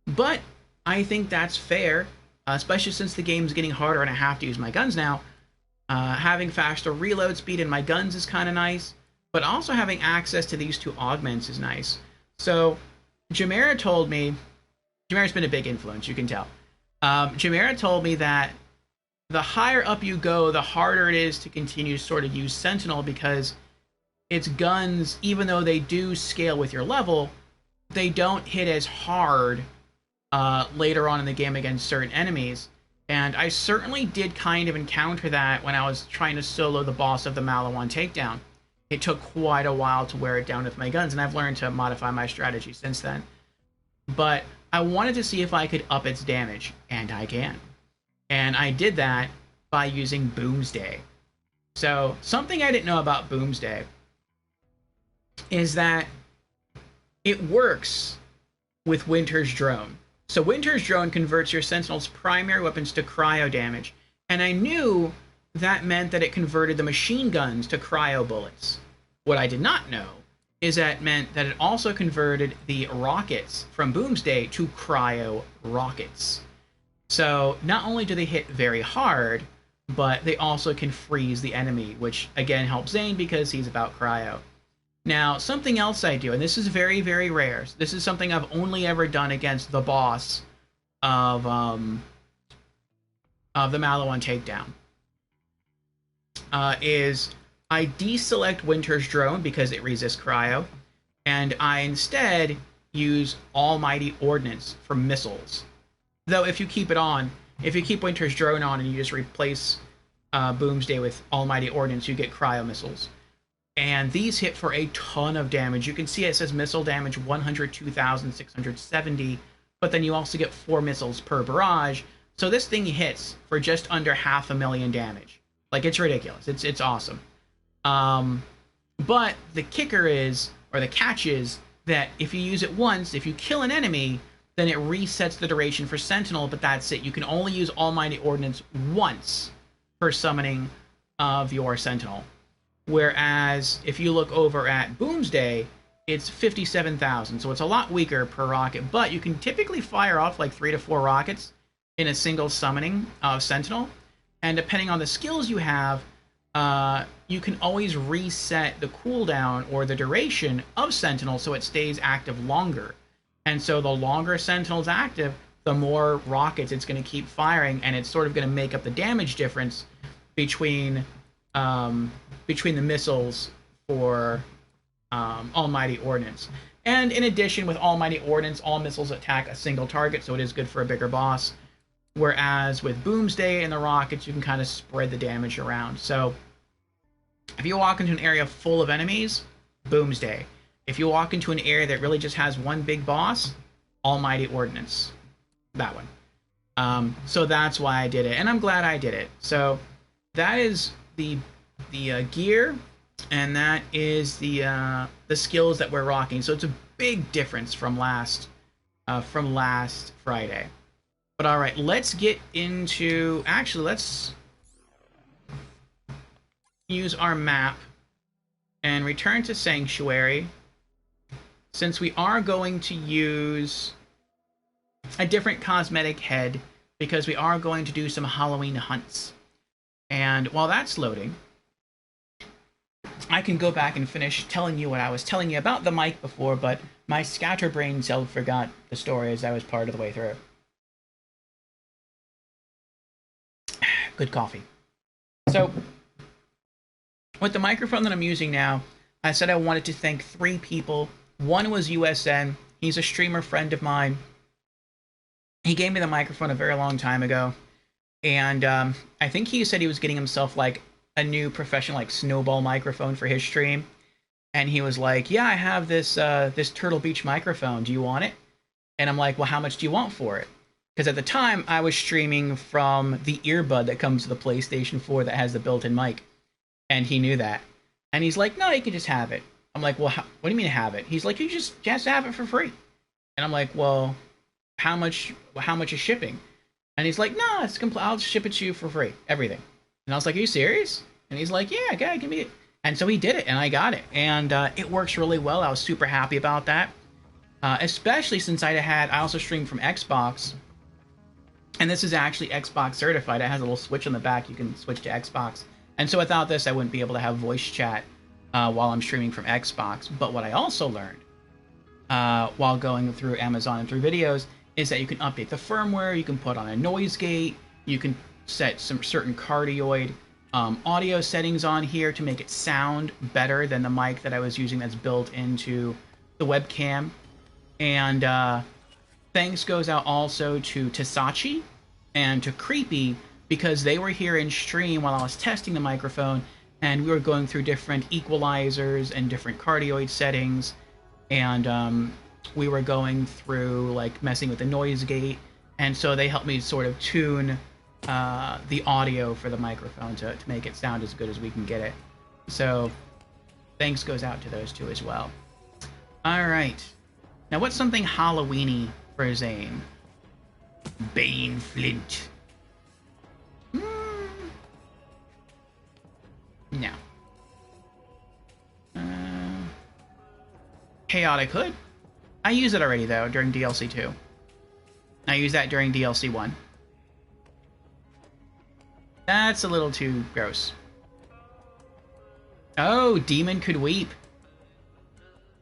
A: But I think that's fair, especially since the game's getting harder and I have to use my guns now. Having faster reload speed in my guns is kind of nice, but also having access to these 2 augments is nice. So Jamera told me, Jamera's been a big influence, you can tell. Jamera told me that the higher up you go, the harder it is to continue to sort of use Sentinel, because its guns, even though they do scale with your level, they don't hit as hard later on in the game against certain enemies. And I certainly did kind of encounter that when I was trying to solo the boss of the Maliwan takedown. It took quite a while to wear it down with my guns, and I've learned to modify my strategy since then. But I wanted to see if I could up its damage, and I can. And I did that by using Boomsday. So, something I didn't know about Boomsday is that it works with Winter's Drone. So Winter's Drone converts your Sentinel's primary weapons to cryo damage, and I knew that meant that it converted the machine guns to cryo bullets. What I did not know is that it meant that it also converted the rockets from Boomsday to cryo rockets. So not only do they hit very hard, but they also can freeze the enemy, which again helps Zane because he's about cryo. Now, something else I do, and this is very, very rare. This is something I've only ever done against the boss of the Maliwan takedown. Is I deselect Winter's Drone because it resists cryo, and I instead use Almighty Ordnance for missiles. Though if you keep it on, if you keep Winter's Drone on and you just replace Boomsday with Almighty Ordnance, you get cryo missiles. And these hit for a ton of damage. You can see it says missile damage 102,670, but then you also get 4 missiles per barrage. So this thing hits for just under 500,000 damage. Like, it's ridiculous. It's awesome. But the kicker is, or the catch is, that if you use it once, if you kill an enemy, then it resets the duration for Sentinel, but that's it. You can only use Almighty Ordnance once per summoning of your Sentinel. Whereas, if you look over at Boomsday, it's 57,000, so it's a lot weaker per rocket, but you can typically fire off like 3 to 4 rockets in a single summoning of Sentinel, and depending on the skills you have, you can always reset the cooldown or the duration of Sentinel so it stays active longer. And so the longer Sentinel's active, the more rockets it's going to keep firing, and it's sort of going to make up the damage difference between the missiles for Almighty Ordnance. And in addition, with Almighty Ordnance, all missiles attack a single target, so it is good for a bigger boss. Whereas with Boomsday and the rockets, you can kind of spread the damage around. So if you walk into an area full of enemies, Boomsday. If you walk into an area that really just has one big boss, Almighty Ordnance. That one. So that's why I did it, and I'm glad I did it. So that is the gear, and that is the skills that we're rocking. So it's a big difference from last Friday. But all right, let's get into. Actually, let's use our map and return to Sanctuary, since we are going to use a different cosmetic head because we are going to do some Halloween hunts. And while that's loading, I can go back and finish telling you what I was telling you about the mic before, but my scatterbrain self forgot the story as I was part of the way through. Good coffee. So, with the microphone that I'm using now, I said I wanted to thank 3 people. One was USN. He's a streamer friend of mine. He gave me the microphone a very long time ago. And I think he said he was getting himself like a new professional like snowball microphone for his stream. And he was like, yeah, I have this this Turtle Beach microphone. Do you want it? And I'm like, well, how much do you want for it? Because at the time, I was streaming from the earbud that comes with the PlayStation 4 that has the built-in mic. And he knew that. And he's like, no, you can just have it. I'm like, well, what do you mean have it? He's like, you just have it for free. And I'm like, well, how much is shipping? And he's like, no, it's complete. I'll ship it to you for free, everything. And I was like, are you serious? And he's like, yeah, okay, give me it. And so he did it, and I got it. And it works really well. I was super happy about that. Especially since I also streamed from Xbox. And this is actually Xbox certified. It has a little switch on the back. You can switch to Xbox. And so without this, I wouldn't be able to have voice chat while I'm streaming from Xbox. But what I also learned while going through Amazon and through videos is that you can update the firmware, you can put on a noise gate, you can set some certain cardioid audio settings on here to make it sound better than the mic that I was using that's built into the webcam. And thanks goes out also to Tasachi and to Creepy, because they were here in stream while I was testing the microphone, and we were going through different equalizers and different cardioid settings, and we were going through like messing with the noise gate, and so they helped me sort of tune the audio for the microphone to make it sound as good as we can get it. So thanks goes out to those two as well. All right, now what's something Halloween-y for Zane? Bane Flint. No. Chaotic Hood. I use it already, though, during DLC 2. I use that during DLC 1. That's a little too gross. Oh, Demon Could Weep.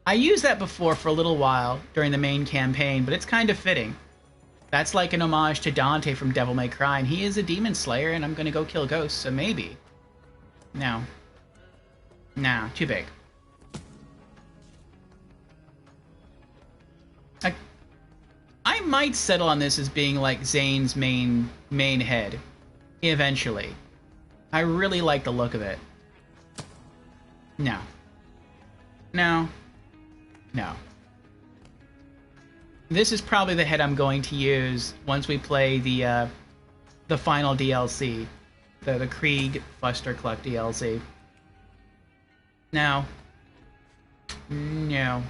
A: I used that before for a little while during the main campaign, but it's kind of fitting. That's like an homage to Dante from Devil May Cry, and he is a demon slayer, and I'm gonna go kill ghosts, so maybe. No. Nah, too big. I might settle on this as being like Zane's main head. Eventually. I really like the look of it. No. No. No. This is probably the head I'm going to use once we play the final DLC. The Krieg Fustercluck DLC. No. No.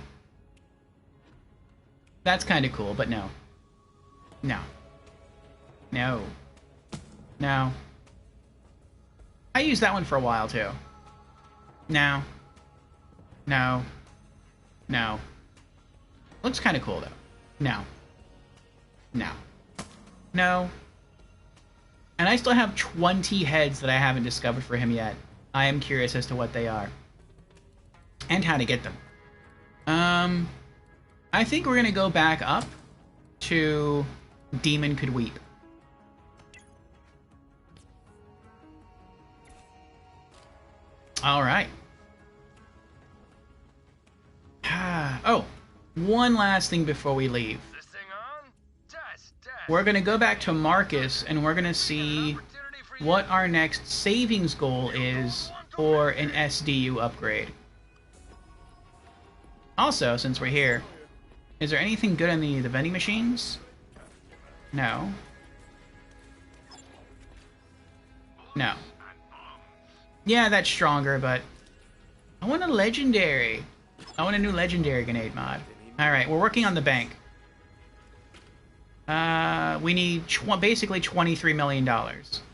A: That's kind of cool, but no. No. No. No. I used that one for a while, too. No. No. No. Looks kind of cool, though. No. No. No. And I still have 20 heads that I haven't discovered for him yet. I am curious as to what they are. And how to get them. I think we're gonna go back up to Demon Could Weep. Alright. Oh, one last thing before we leave. We're gonna go back to Marcus and we're gonna see what our next savings goal is for an SDU upgrade. Also, since we're here, is there anything good in the vending machines? No. No. Yeah, that's stronger, but I want a legendary. I want a new legendary grenade mod. Alright, we're working on the bank. We need basically $23 million.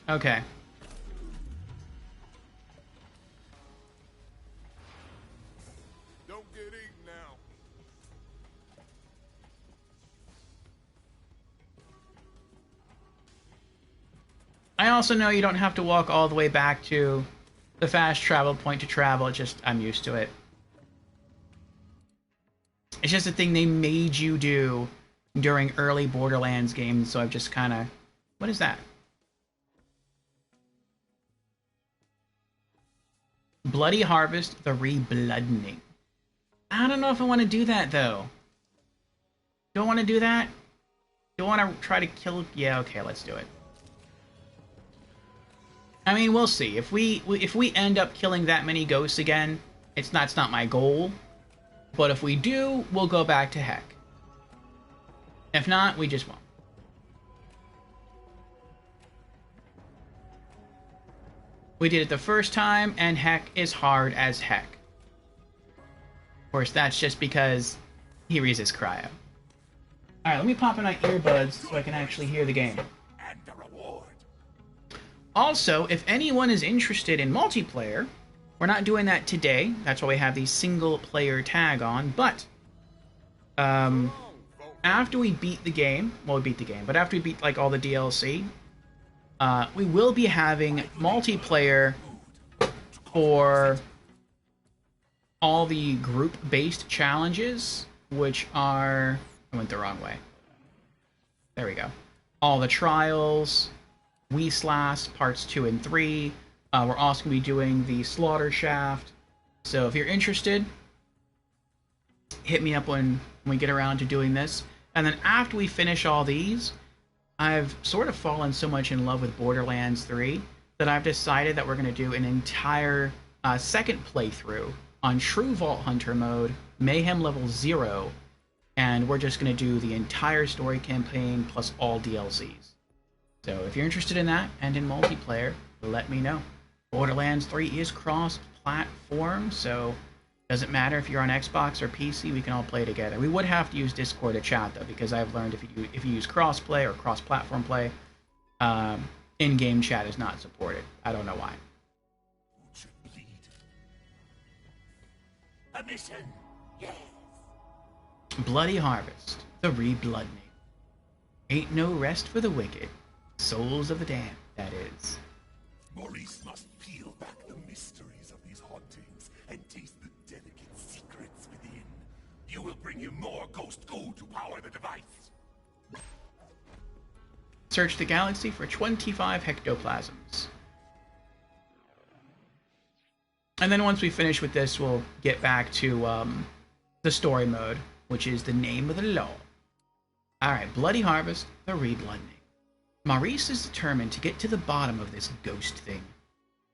A: Okay.
B: Don't get eaten now.
A: I also know you don't have to walk all the way back to the fast travel point to travel. It's just, I'm used to it. It's just a thing they made you do during early Borderlands games, so I've just kind of... What is that? Bloody Harvest, the Rebloodening. I don't know if I want to do that, though. Don't want to do that? Don't want to try to kill... Yeah, okay, let's do it. I mean, we'll see. If we end up killing that many ghosts again, it's not my goal. But if we do, we'll go back to Heck. If not, we just won't. We did it the first time, and Heck is hard as heck. Of course, that's just because he resists cryo. Alright, let me pop in my earbuds so I can actually hear the game. Also, if anyone is interested in multiplayer, we're not doing that today. That's why we have the single player tag on, but after we beat the game, well, we beat the game, but after we beat like all the DLC, we will be having multiplayer for all the group-based challenges, which are... I went the wrong way. There we go. All the trials, Weaslas, parts 2 and 3. We're also going to be doing the Slaughter Shaft. So if you're interested, hit me up when we get around to doing this. And then after we finish all these, I've sort of fallen so much in love with Borderlands 3 that I've decided that we're going to do an entire second playthrough on True Vault Hunter mode, Mayhem level 0, and we're just going to do the entire story campaign plus all DLCs. So if you're interested in that and in multiplayer, let me know. Borderlands 3 is cross-platform, so doesn't matter if you're on Xbox or PC, we can all play together. We would have to use Discord to chat, though, because I've learned if you use cross-play or cross-platform play, in-game chat is not supported. I don't know why. A mission, yes. Bloody Harvest, the Rebloodening. Ain't no rest for the wicked. Souls of the damned, that is.
B: Maurice must peel back the mysteries of these hauntings and taste the delicate secrets within. You will bring him more ghost gold to power the device.
A: Search the galaxy for 25 hectoplasms. And then once we finish with this, we'll get back to the story mode, which is the name of the law. Alright, Bloody Harvest, the Rebloodening. Maurice is determined to get to the bottom of this ghost thing.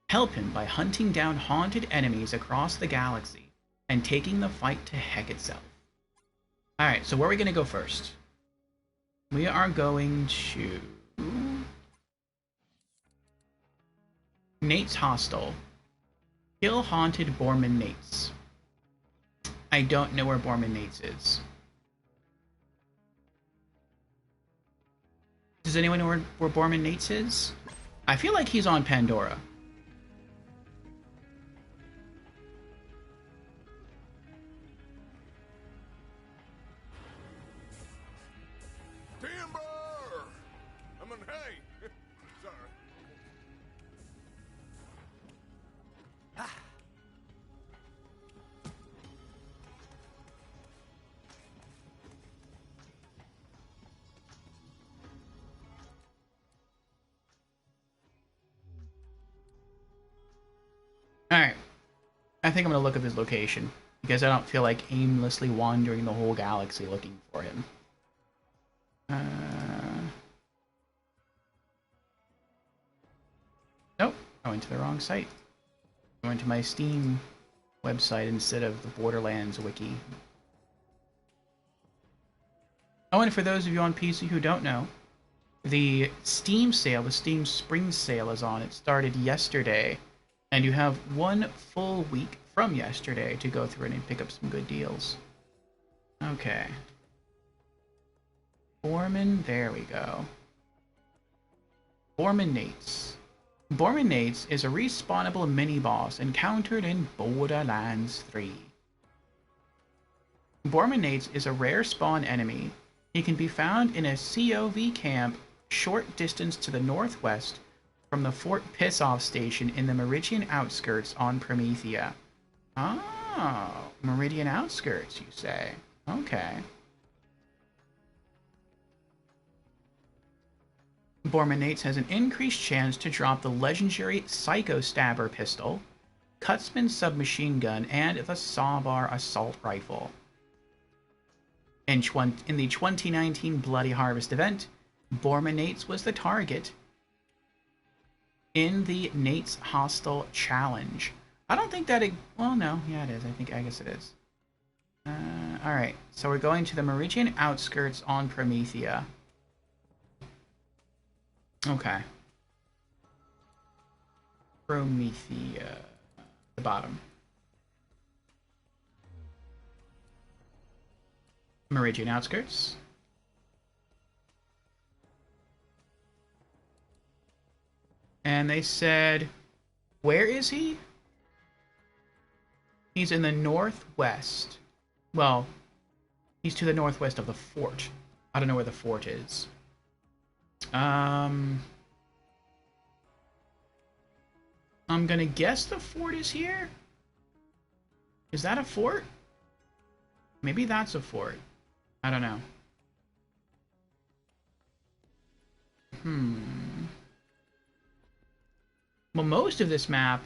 A: Help him by hunting down haunted enemies across the galaxy and taking the fight to Heck itself. Alright, so where are we going to go first? We are going to... Nate's Hostel. Kill haunted Borman Nates. I don't know where Borman Nates is. Does anyone know where Borman Nates is? I feel like he's on Pandora.
B: Timber! I mean, hey! Sorry.
A: Alright. I think I'm going to look at his location, because I don't feel like aimlessly wandering the whole galaxy looking for him. Nope, I went to the wrong site. I went to my Steam website instead of the Borderlands wiki. Oh, and for those of you on PC who don't know, the Steam sale, the Steam Spring Sale is on. It started yesterday, and you have 1 full week from yesterday to go through it and pick up some good deals. Okay. Borman, there we go. Borman Nates. Borman Nates is a respawnable mini-boss encountered in Borderlands 3. Borman Nates is a rare spawn enemy. He can be found in a COV camp short distance to the northwest from the Fort Pissoff station in the Meridian outskirts on Promethea. Oh, Meridian outskirts, you say? Okay. Bormanates has an increased chance to drop the legendary Psycho Stabber pistol, Kutzman submachine gun, and the Sawbar assault rifle. In the 2019 Bloody Harvest event, Bormanates was the target in the Nate's Hostile Challenge. I don't think that well, no, yeah, it is. I guess it is. Alright, so we're going to the Meridian outskirts on Promethea. Okay. Promethea. The bottom. Meridian outskirts. And they said, where is he? He's in the northwest. Well, he's to the northwest of the fort. I don't know where the fort is. I'm gonna guess the fort is here? Is that a fort? Maybe that's a fort. I don't know. Well, most of this map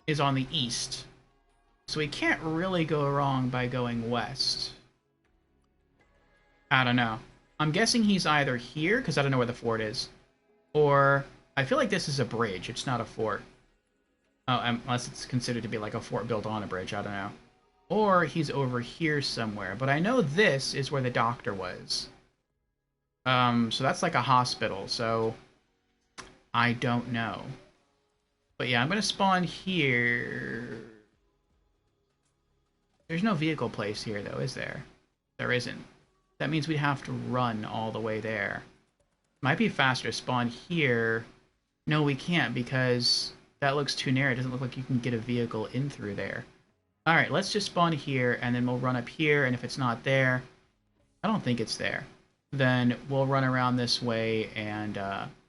A: is on the east, so we can't really go wrong by going west. I don't know. I'm guessing he's either here, because I don't know where the fort is, or I feel like this is a bridge. It's not a fort. Oh, unless it's considered to be like a fort built on a bridge. I don't know. Or he's over here somewhere. But I know this is where the doctor was. So that's like a hospital, so I don't know. But yeah, I'm going to spawn here. There's no vehicle place here, though, is there? There isn't. That means we'd have to run all the way there. Might be faster to spawn here. No, we can't, because that looks too narrow. It doesn't look like you can get a vehicle in through there. Alright, let's just spawn here, and then we'll run up here, and if it's not there, I don't think it's there, then we'll run around this way and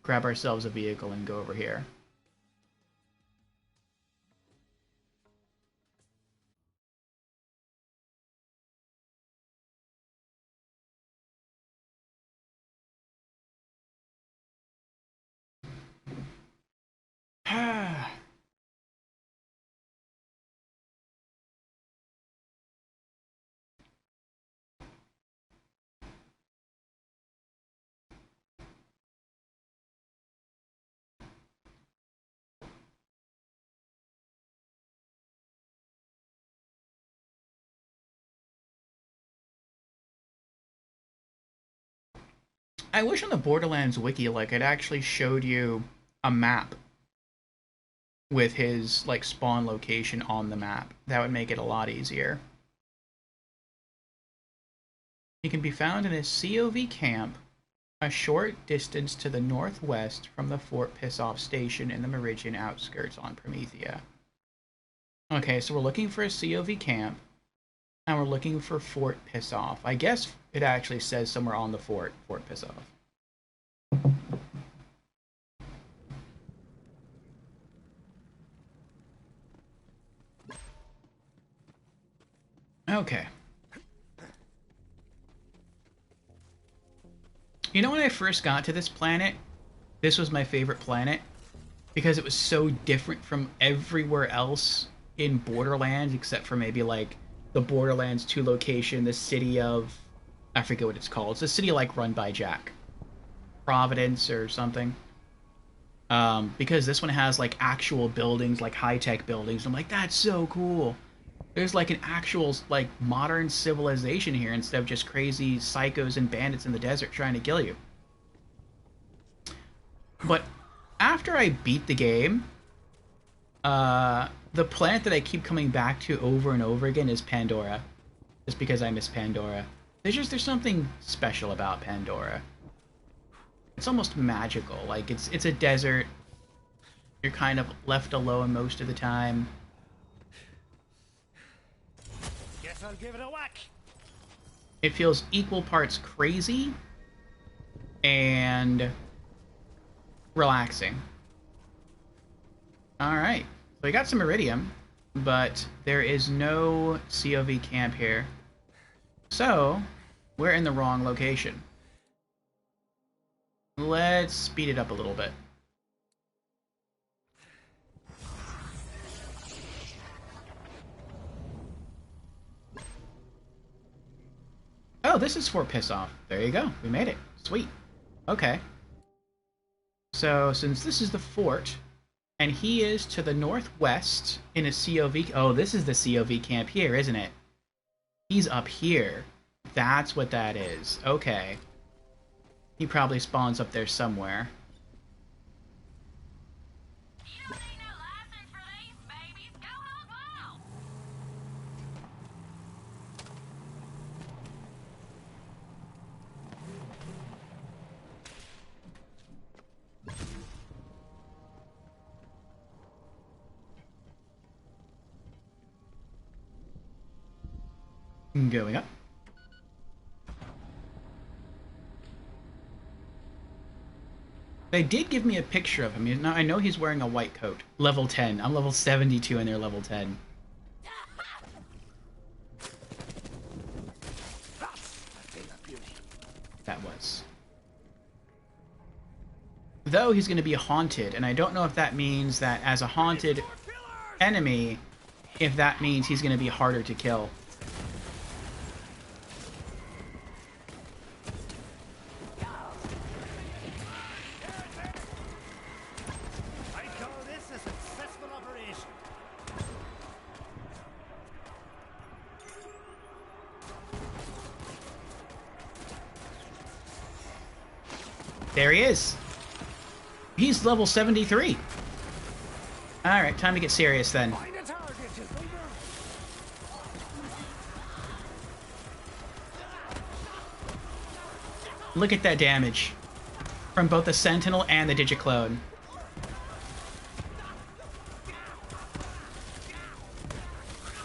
A: grab ourselves a vehicle and go over here. I wish on the Borderlands wiki, like, it actually showed you a map with his, like, spawn location on the map. That would make it a lot easier. He can be found in a COV camp a short distance to the northwest from the Fort Pissoff station in the Meridian outskirts on Promethea. Okay, so we're looking for a COV camp, and we're looking for Fort Pissoff. I guess it actually says somewhere on the Fort Pissoff. Okay. You know, when I first got to this planet, this was my favorite planet because it was so different from everywhere else in Borderlands, except for maybe like the Borderlands 2 location, the city of, I forget what it's called. It's a city like run by Jack. Providence or something. Because this one has like actual buildings, like high-tech buildings. I'm like, that's so cool. There's like an actual like modern civilization here instead of just crazy psychos and bandits in the desert trying to kill you. But after I beat the game, the planet that I keep coming back to over and over again is Pandora. Just because I miss Pandora. There's something special about Pandora. It's almost magical. Like it's a desert. You're kind of left alone most of the time.
C: Guess I'll give it a whack.
A: It feels equal parts crazy and relaxing. Alright. So we got some iridium, but there is no COV camp here. So, we're in the wrong location. Let's speed it up a little bit. Oh, this is Fort Piss Off. There you go. We made it. Sweet. Okay. So, since this is the fort, and he is to the northwest in a COV... Oh, this is the COV camp here, isn't it? He's up here. That's what that is. Okay. He probably spawns up there somewhere.
D: You don't need no license for these babies. Go hog wild.
A: Going up. They did give me a picture of him. I know he's wearing a white coat. Level 10. I'm level 72 and they're level 10. That was. Though he's going to be haunted, and I don't know if that means that as a haunted enemy, if that means he's going to be harder to kill.
C: I call this a successful operation.
A: There he is. He's level 73. Alright, time to get serious then.
C: Find a target, you leader.
A: Look at that damage. From both the Sentinel and the Digiclone.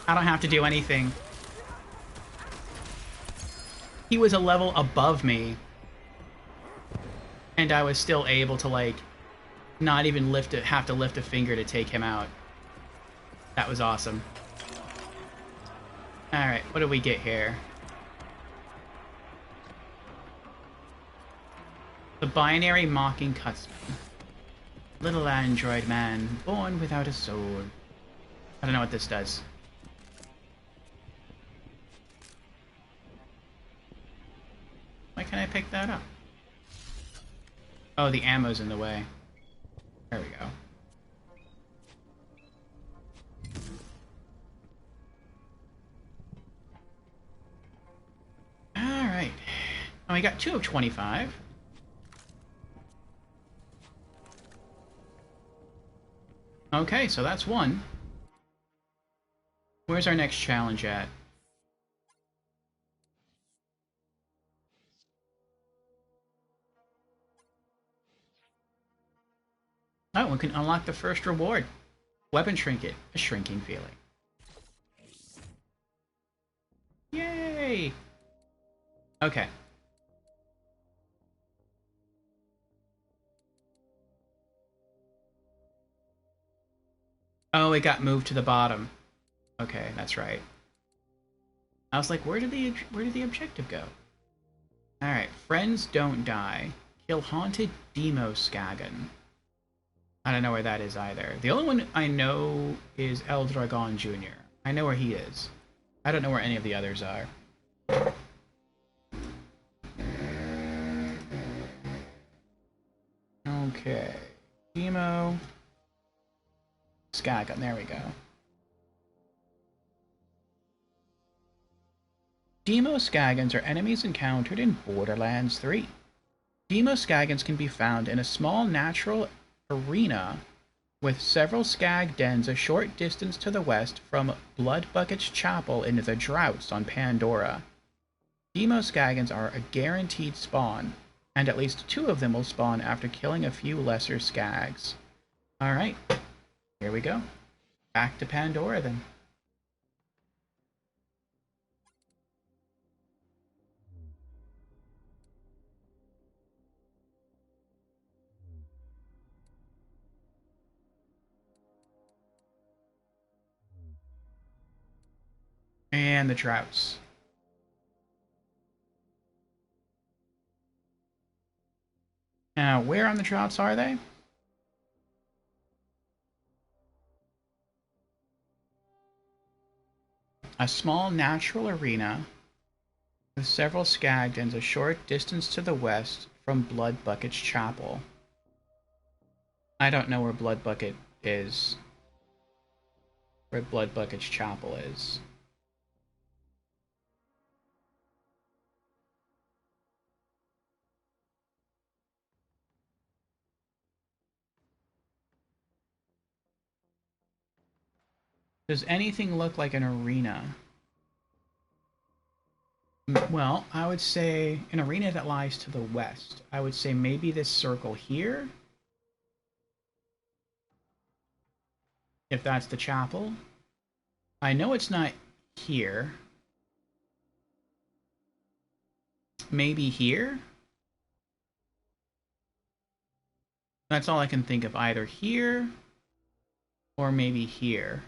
A: I don't have to do anything. He was a level above me. And I was still able to, like, not even have to lift a finger to take him out. That was awesome. Alright, what do we get here? The Binary Mocking Cutsman. Little android man, born without a soul. I don't know what this does. Why can't I pick that up? Oh, the ammo's in the way. There we go. Alright. Oh, we got 2 of 25. Okay, so that's one. Where's our next challenge at? Oh, we can unlock the first reward. Weapon Trinket, a shrinking feeling. Yay! Okay. Oh, it got moved to the bottom. Okay, that's right. I was like, where did the objective go? Alright, friends don't die. Kill haunted Demo Skagan. I don't know where that is either. The only one I know is El Dragon Jr. I know where he is. I don't know where any of the others are. Okay. Demo Skagan, there we go. Demo Skagans are enemies encountered in Borderlands 3. Demo Skagans can be found in a small natural arena with several skag dens a short distance to the west from Bloodbucket's Chapel in the Droughts on Pandora. Demo Skagans are a guaranteed spawn, and at least 2 of them will spawn after killing a few lesser skags. Alright, here we go. Back to Pandora then. And the droughts. Now, where on the droughts are they? A small natural arena with several skagdens a short distance to the west from Blood Bucket's chapel. I don't know where Blood Bucket is. Where Blood Bucket's chapel is. Does anything look like an arena? Well, I would say an arena that lies to the west. I would say maybe this circle here. If that's the chapel. I know it's not here. Maybe here? That's all I can think of. Either here or maybe here.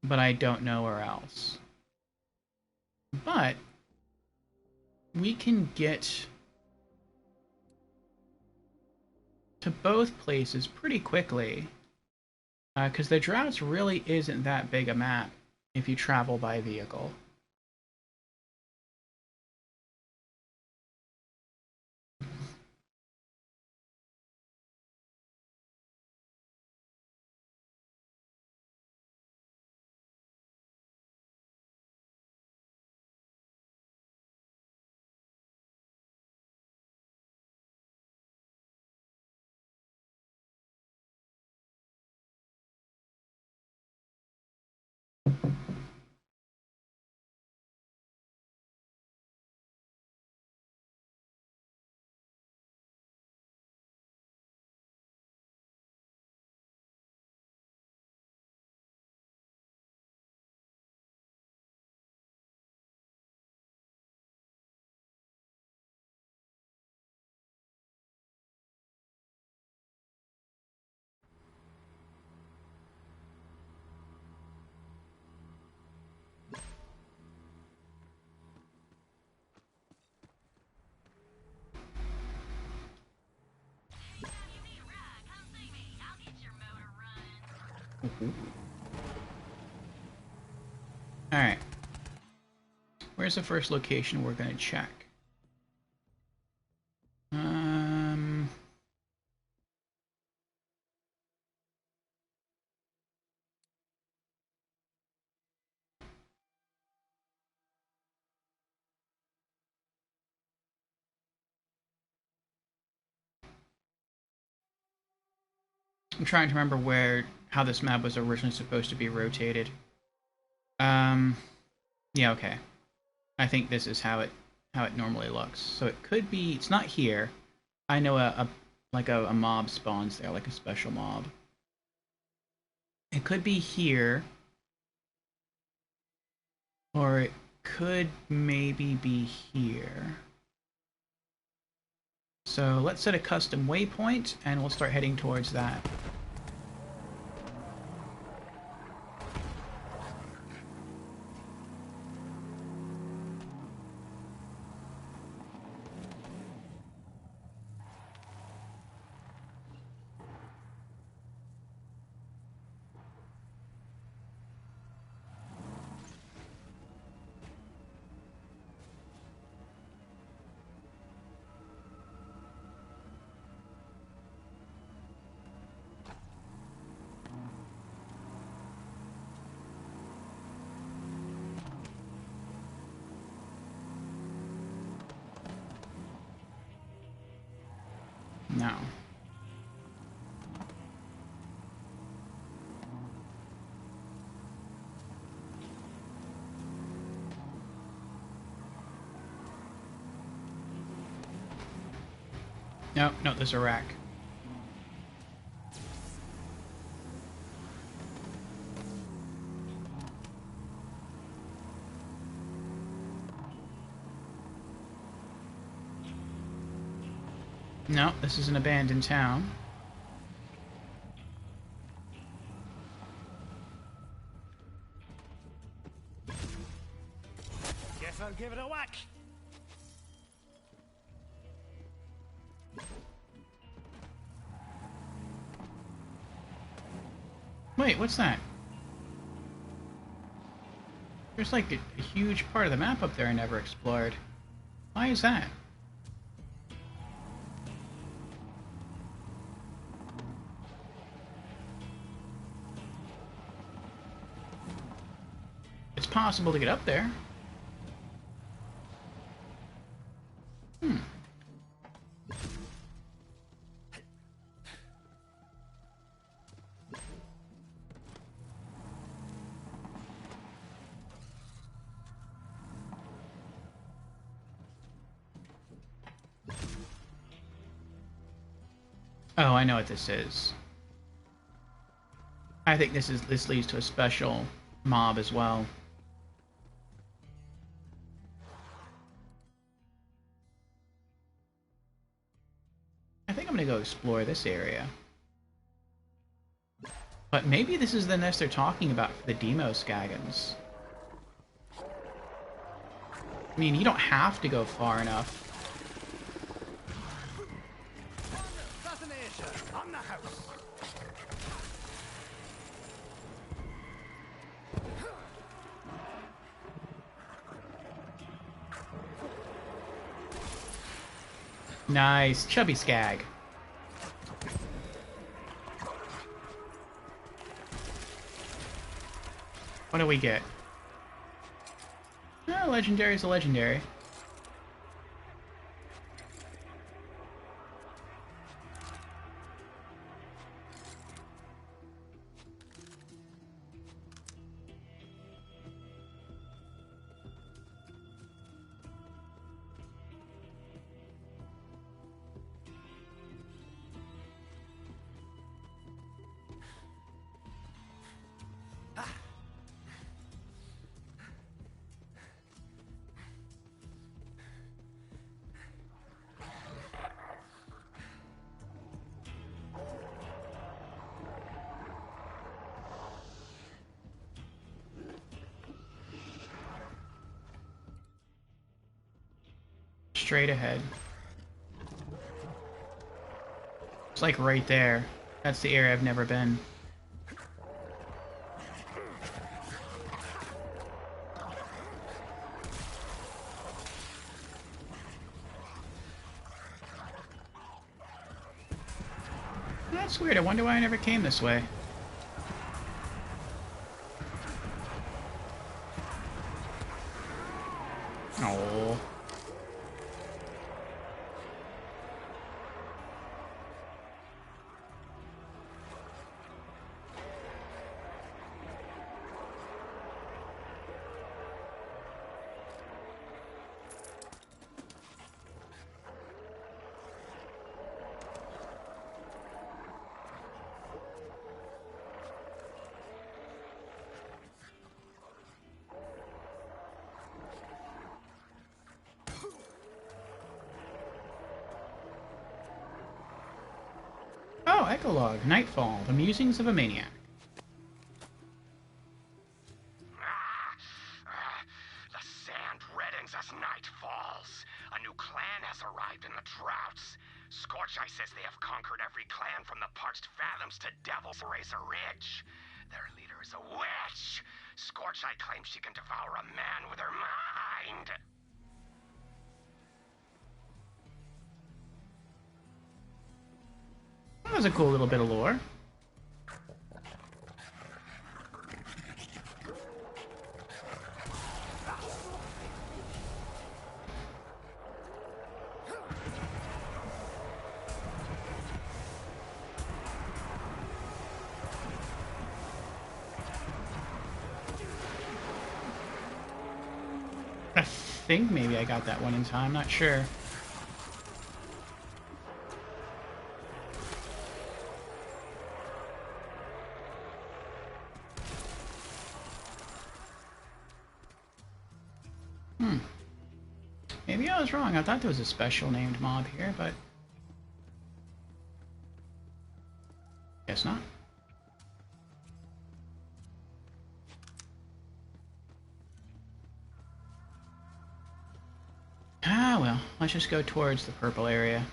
A: But I don't know where else. But we can get to both places pretty quickly. Because the Droughts really isn't that big a map if you travel by vehicle. Alright. Where's the first location we're going to check? I'm trying to remember how this map was originally supposed to be rotated. Yeah, okay. I think this is how it normally looks. So it could be, it's not here. I know a mob spawns there, like a special mob. It could be here. Or it could maybe be here. So let's set a custom waypoint and we'll start heading towards that. No. No, there's a rack. No, this is an abandoned town.
C: Guess I'll give it a whack.
A: Wait, what's that? There's like a huge part of the map up there I never explored. Why is that? It's possible to get up there. Oh, I know what this is. I think this leads to a special mob as well. I think I'm gonna go explore this area. But maybe this is the nest they're talking about for the Demo Skagans. I mean, you don't have to go far enough.
C: Assassination on the house.
A: Nice. Chubby Skag. What do we get? Oh, legendary is a legendary. Straight ahead. It's like right there. That's the area I've never been. That's weird. I wonder why I never came this way. Oh. Oh, Echolog, Nightfall, The Musings of a Maniac.
E: The sand reddens as night falls. A new clan has arrived in the droughts. Scorcheye says they have conquered every clan from the Parched Fathoms to Devil's Razor Ridge. Their leader is a witch. Scorcheye claims she can devour a man with her mind.
A: That was a cool little bit of lore. I think maybe I got that one in time, not sure. Maybe I was wrong. I thought there was a special named mob here, but guess not. let's just go towards the purple area.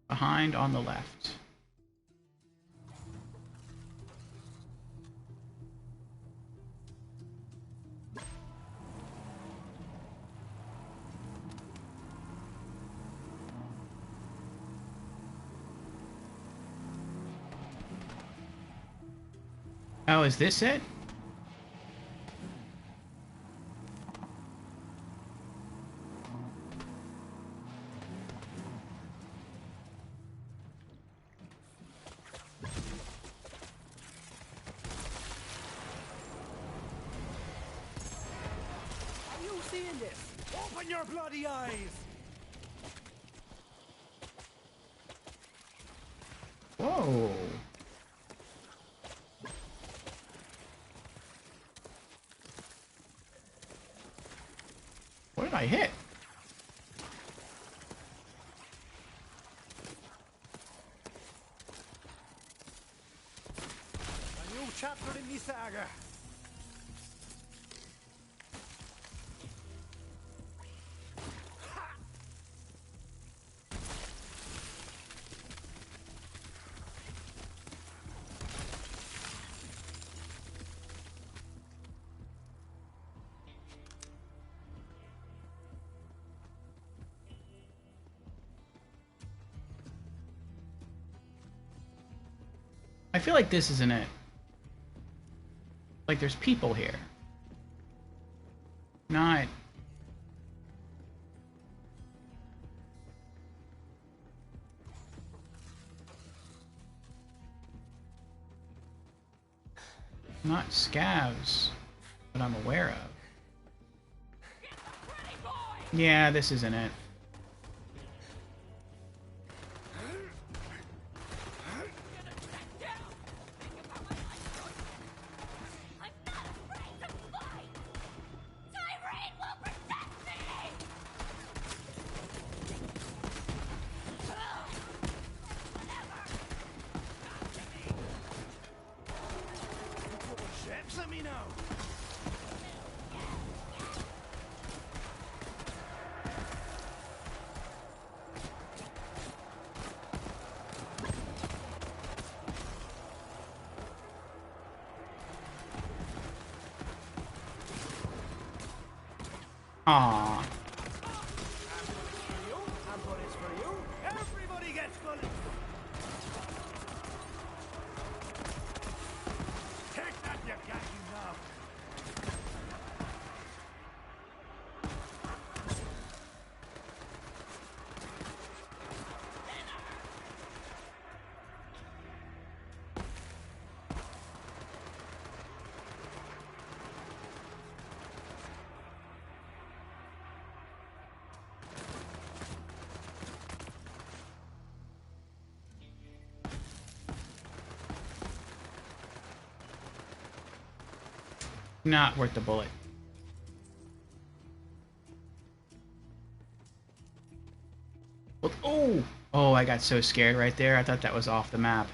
A: Behind on the left. Oh, is this it?
C: Are you seeing this? Open your bloody eyes!
A: Whoa. What did I hit?
C: A new chapter in the saga.
A: I feel like this isn't it. Like there's people here. Not... Not scavs that I'm aware of. Yeah, this isn't it.
C: Ships, let me know.
A: Aww.
C: For you, and bullets for you. Everybody gets bullets. Take that, you gagging knob.
A: Not worth the bullet. Oh! Oh, I got so scared right there. I thought that was off the map.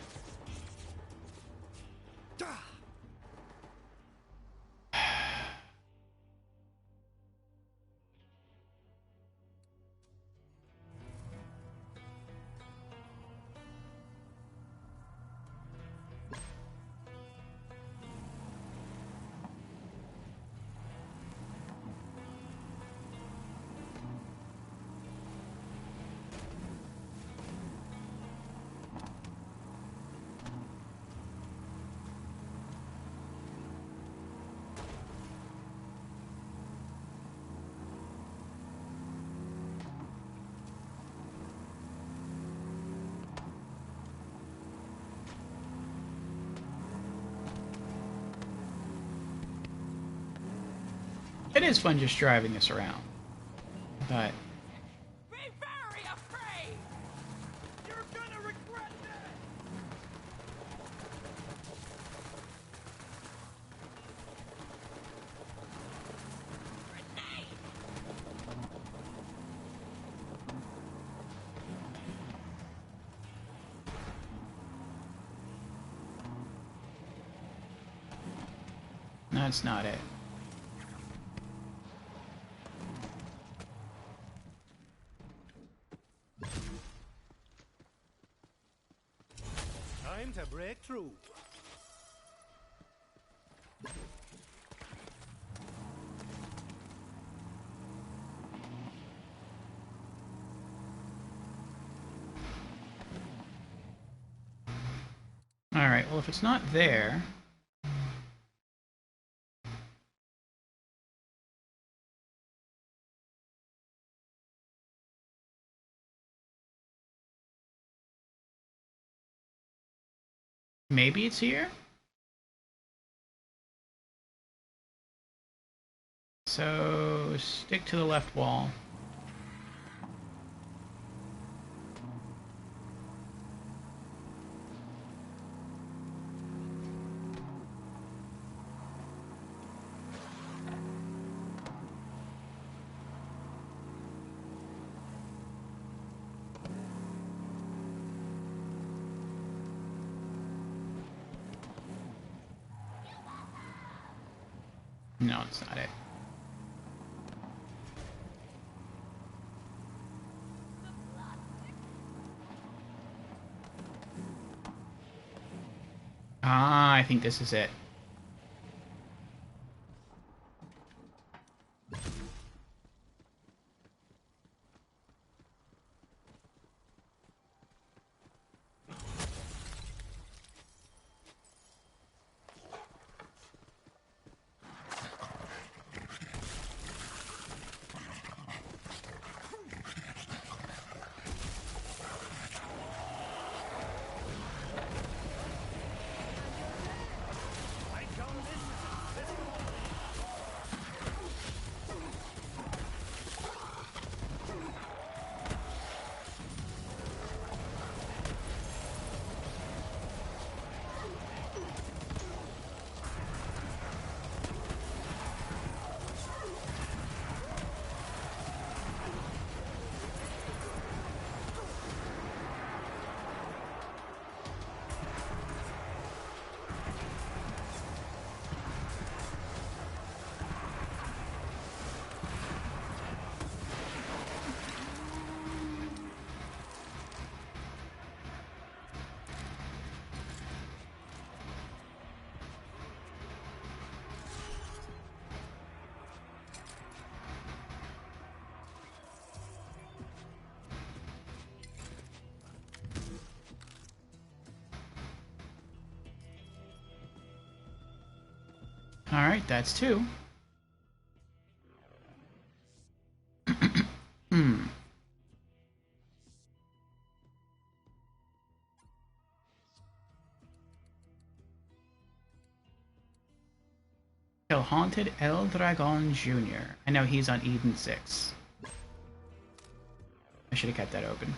A: It is fun just driving this around. But...
D: Be very afraid!
C: You're gonna regret that!
A: That's not it.
C: Time to break through.
A: Alright, well if it's not there... maybe it's here? So, stick to the left wall. No, it's not it. Ah, I think this is it.
C: I call this a successful.
A: Alright, that's two. Kill Haunted El Dragon Jr. I know he's on Eden 6. I should have kept that open.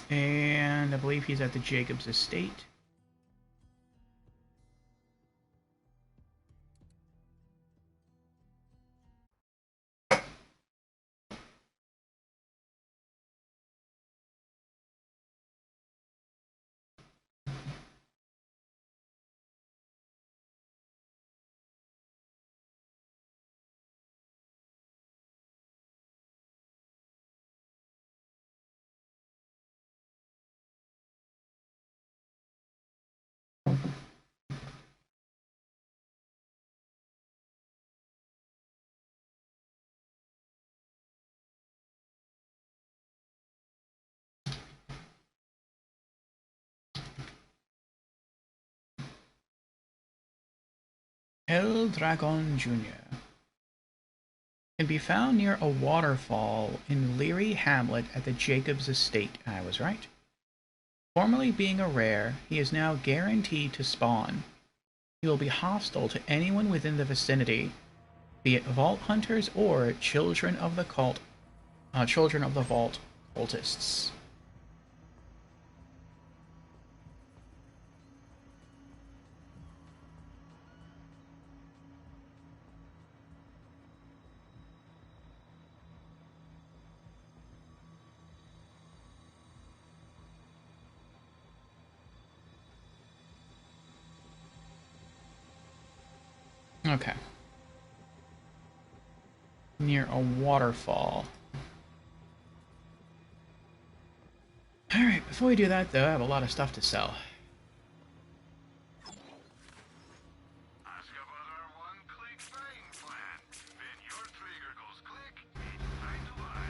A: And I believe he's at the Jacobs estate. El Dragon Jr. can be found near a waterfall in Leary Hamlet at the Jacobs estate. I was right. Formerly being a rare, he is now guaranteed to spawn. He will be hostile to anyone within the vicinity, be it Vault Hunters or Children of the Vault cultists. Okay. Near a waterfall. Alright, before we do that, though, I have a lot of stuff to sell.
B: Ask about our one-click buying plan. When your trigger goes click, it's time to buy.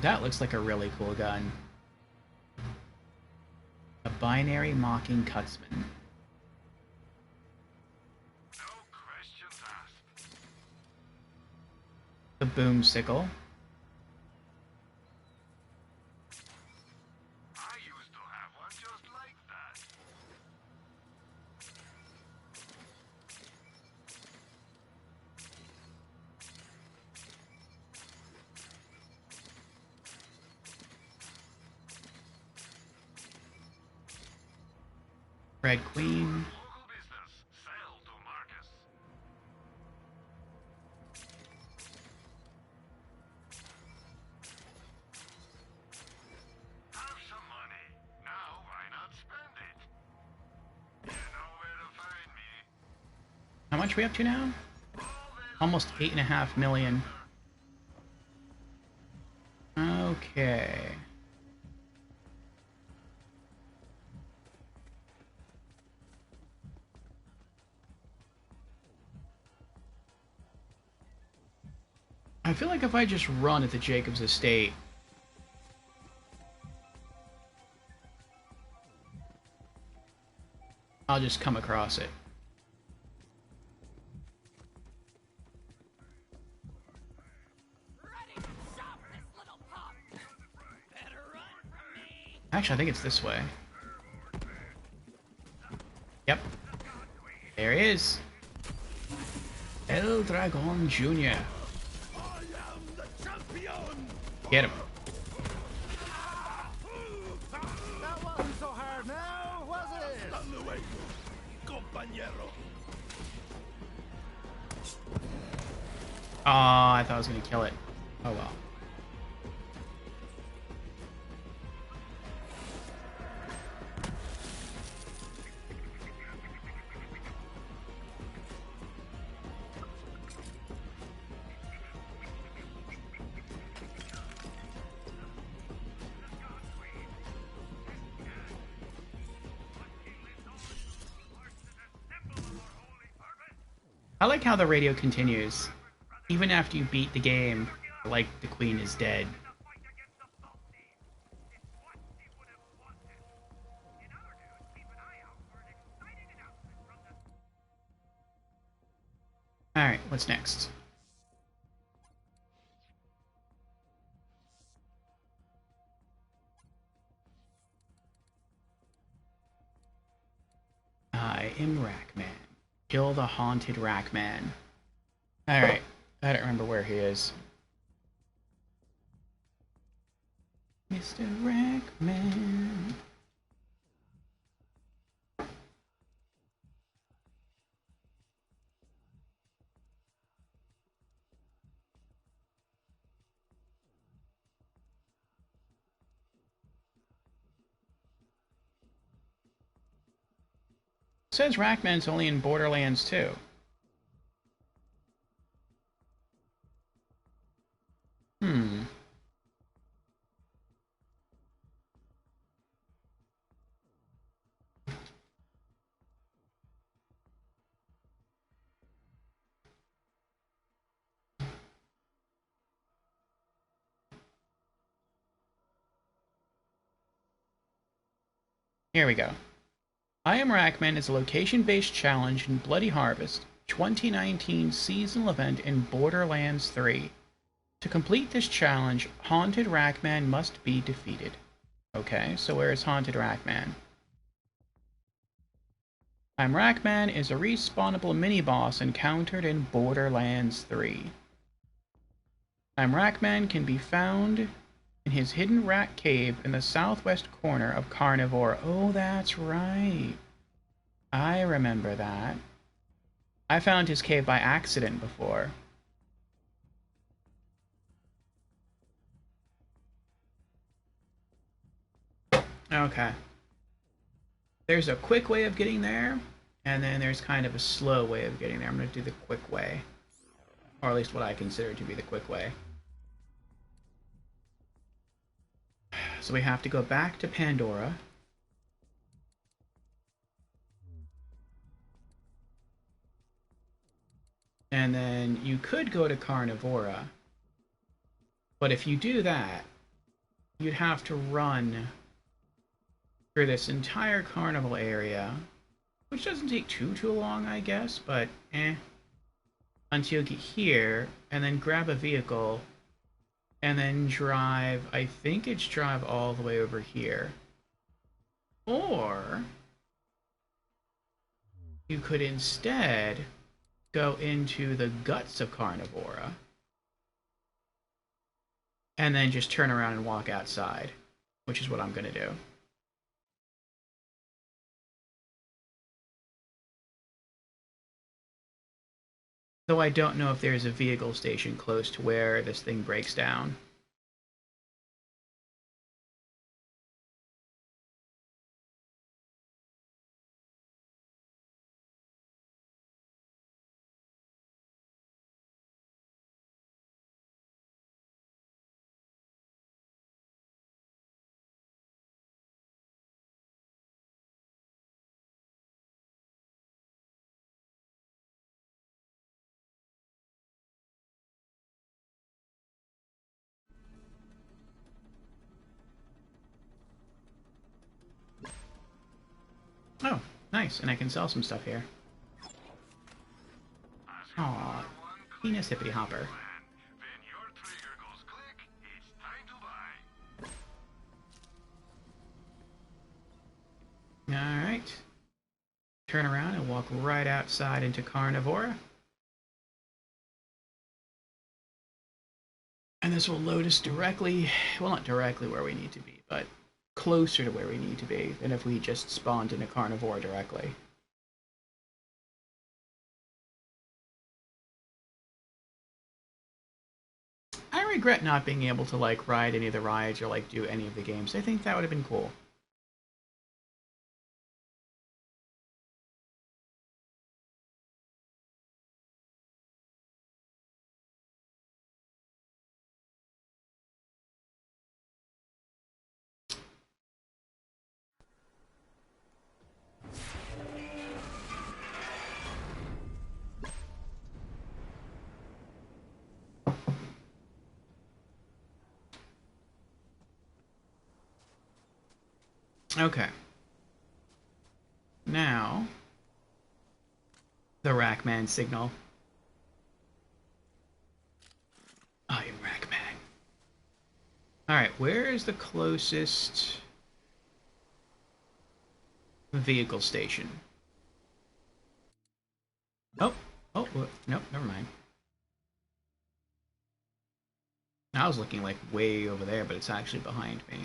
A: That looks like a really cool gun. A binary mocking cutsman.
B: No questions asked.
A: The boomsicle.
B: I used to have one just like that.
A: Red Queen.
B: Local business. Sell to Marcus. Have some money. Now why not spend it? You know where to find me.
A: How much are we up to now? Almost 8.5 million. Okay. I feel like if I just run at the Jacobs estate, I'll just come across it.
D: Ready to chop this little pup. Better run from me.
A: Actually, I think it's this way. Yep. There he is. El Dragon Jr. Get him.
C: That wasn't so hard now, was it?
A: Oh, I thought I was gonna kill it. Oh well. I like how the radio continues. Even after you beat the game, like the queen is dead. Alright, what's next? I am Rackman. Kill the haunted Rackman. Alright, I don't remember where he is. Mr. Rackman. It says Rackman's only in Borderlands 2. Here we go. I Am Rackman is a location-based challenge in Bloody Harvest 2019 seasonal event in Borderlands 3. To complete this challenge, Haunted Rackman must be defeated. Okay, so where is Haunted Rackman? I'm Rackman is a respawnable mini-boss encountered in Borderlands 3. I'm Rackman can be found in his hidden rat cave in the southwest corner of Carnivore. Oh, that's right. I remember that. I found his cave by accident before. Okay. There's a quick way of getting there, And then there's kind of a slow way of getting there. I'm going to do the quick way. Or at least what I consider to be the quick way. So we have to go back to Pandora. And then you could go to Carnivora. But if you do that, you'd have to run through this entire carnival area, which doesn't take too long, I guess, but until you get here, and then grab a vehicle, and then drive, I think it's drive all the way over here. Or you could instead go into the guts of Carnivora, and then just turn around and walk outside, which is what I'm going to do. Though I don't know if there's a vehicle station close to where this thing breaks down. Oh, nice, and I can sell some stuff here. Aw, penis hippity hopper. Alright. Turn around and walk right outside into Carnivora. And this will load us directly, well, not directly where we need to be, but closer to where we need to be than if we just spawned into Carnivora directly. I regret not being able to, like, ride any of the rides or, like, do any of the games. I think that would have been cool. Okay. Now, the Rackman signal. I am Rackman. Alright, where is the closest vehicle station? Oh, nope, never mind. I was looking like way over there, but it's actually behind me.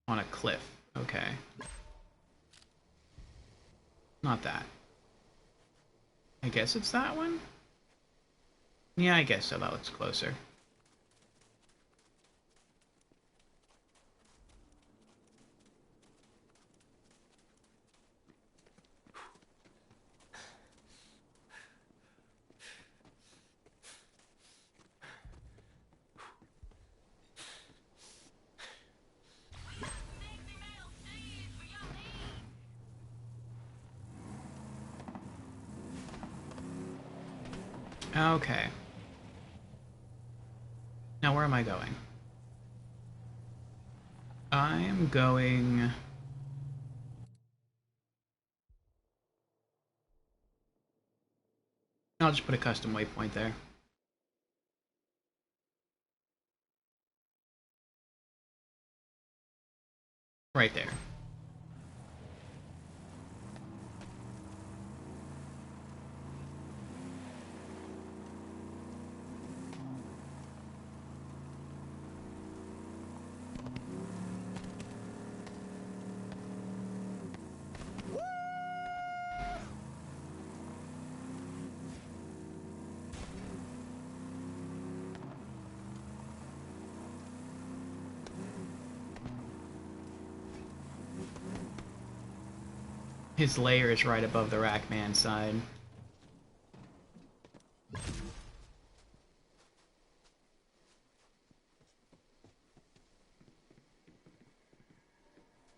A: On a cliff. Okay. Not that. I guess it's that one? Yeah, I guess so. That looks closer. Okay. Now where am I going? I am going... I'll just put a custom waypoint there. Right there. His lair is right above the Rackman side.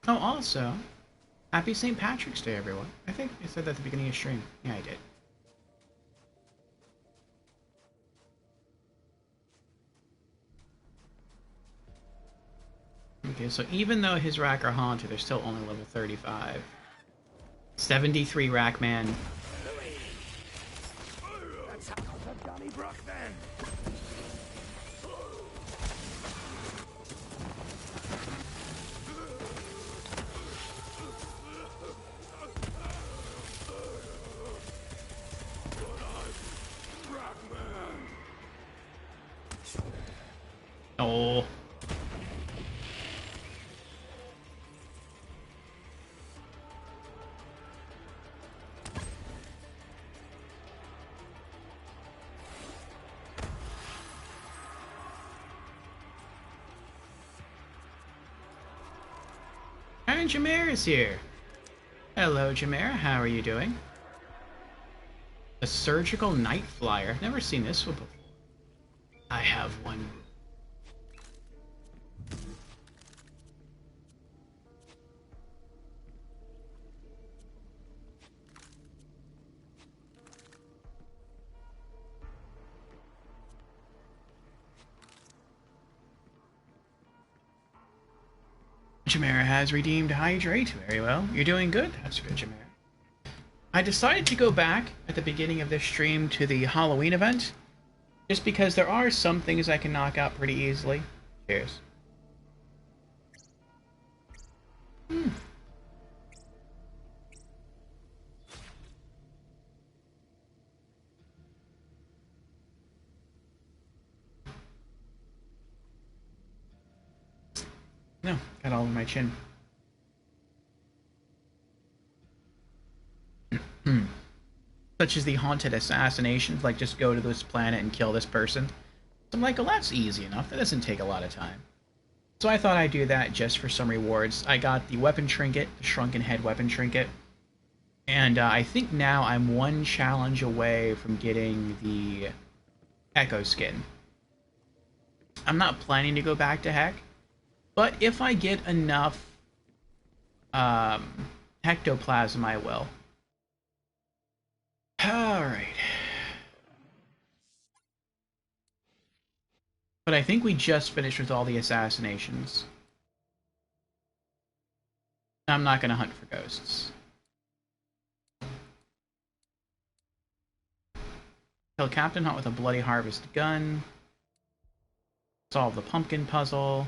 A: Oh, also, happy St. Patrick's Day, everyone. I think I said that at the beginning of stream. Yeah, I did. Okay, so even though his rack are haunted, they're still only level 35. 73 Rackman.
C: That's how Donnybrook then.
A: Oh. And Jameer is here. Hello, Jameer. How are you doing? A surgical night flyer. I've never seen this one before. I have one. Jameer has redeemed Hydrate. Very well. You're doing good. That's good, Jameer. I decided to go back at the beginning of this stream to the Halloween event, just because there are some things I can knock out pretty easily. Cheers. No, got all over my chin. Such as the haunted assassinations, like just go to this planet and kill this person. So I'm like, well, that's easy enough. That doesn't take a lot of time. So I thought I'd do that just for some rewards. I got the weapon trinket, the shrunken head weapon trinket. And I think now I'm one challenge away from getting the Echo skin. I'm not planning to go back to Heck, but if I get enough Hectoplasm, I will. Alright. But I think we just finished with all the assassinations. I'm not going to hunt for ghosts. Kill Captain Hunt with a Bloody Harvest gun. Solve the pumpkin puzzle.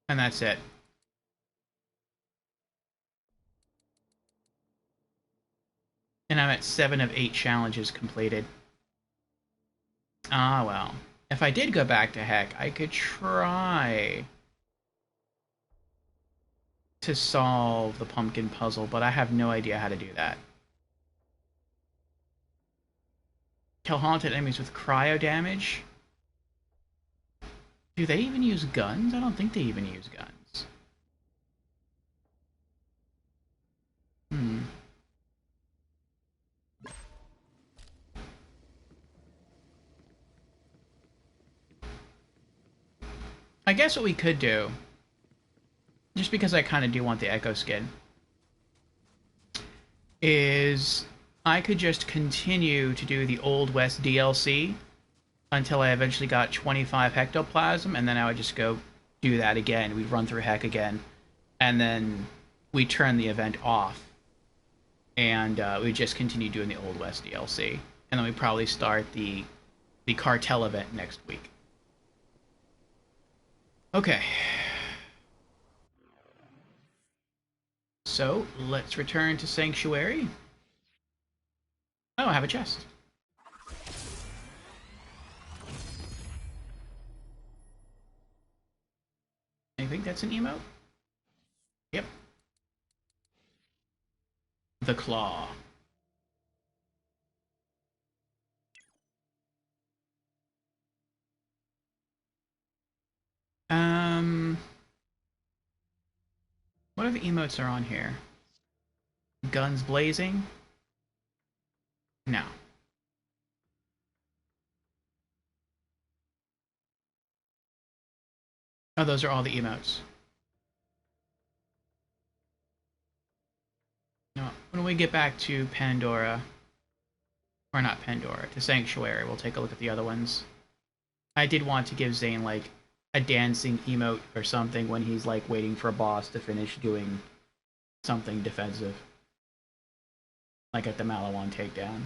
A: And that's it. And I'm at 7 of 8 challenges completed. Ah, well. If I did go back to Heck, I could try to solve the pumpkin puzzle, but I have no idea how to do that. Kill haunted enemies with cryo damage. Do they even use guns? I don't think they even use guns. I guess what we could do, just because I kind of do want the Echo skin, is I could just continue to do the Old West DLC until I eventually got 25 Hectoplasm, and then I would just go do that again. We'd run through Heck again, and then we turn the event off, and we just continue doing the Old West DLC, and then we probably start the cartel event next week. Okay. So, let's return to Sanctuary. Oh, I have a chest. I think that's an emote? Yep. The Claw. What other emotes are on here? Guns blazing? No. Oh, those are all the emotes. No, when we get back to Pandora, or not Pandora, to Sanctuary, we'll take a look at the other ones. I did want to give Zane, like, a dancing emote or something when he's, like, waiting for a boss to finish doing something defensive. Like at the Malawan takedown.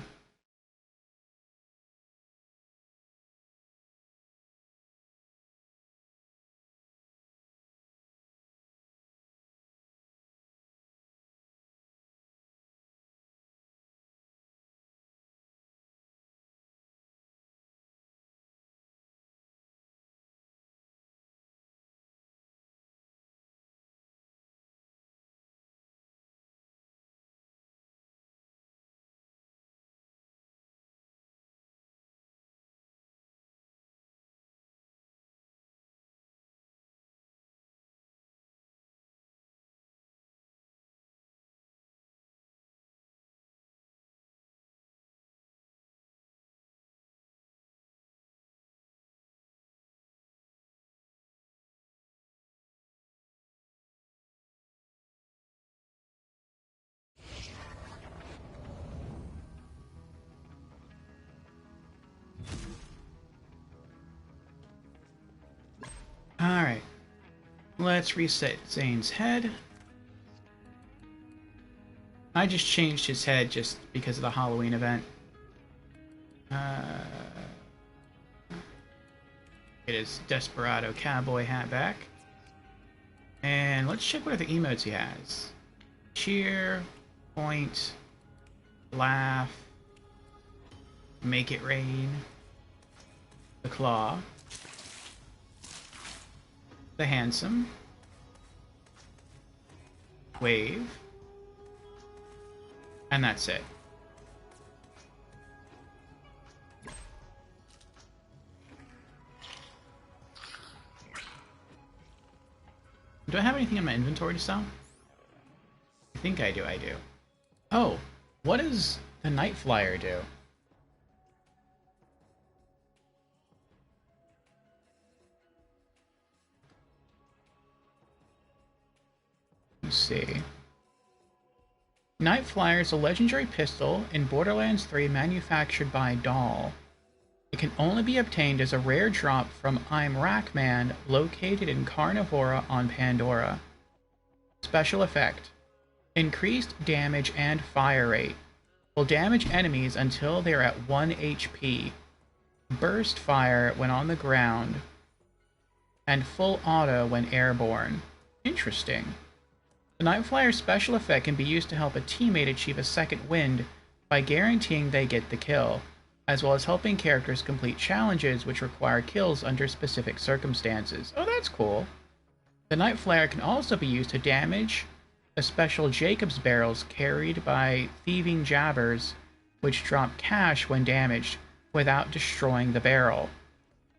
A: Alright. Let's reset Zane's head. I just changed his head just because of the Halloween event. Get his Desperado cowboy hat back. And let's check what other emotes he has. Cheer, point, laugh, make it rain, the claw, the handsome, wave, and that's it. Do I have anything in my inventory to sell? I think I do, Oh, what does the Night Flyer do? Let's see. Night Flyer is a legendary pistol in Borderlands 3 manufactured by Dahl. It can only be obtained as a rare drop from Imrakman, located in Carnivora on Pandora. Special effect. Increased damage and fire rate. Will damage enemies until they are at 1 HP. Burst fire when on the ground. And full auto when airborne. Interesting. The Night Flyer's special effect can be used to help a teammate achieve a second wind by guaranteeing they get the kill, as well as helping characters complete challenges which require kills under specific circumstances. Oh, that's cool. The Night Flyer can also be used to damage the special Jacob's barrels carried by thieving jabbers, which drop cash when damaged without destroying the barrel.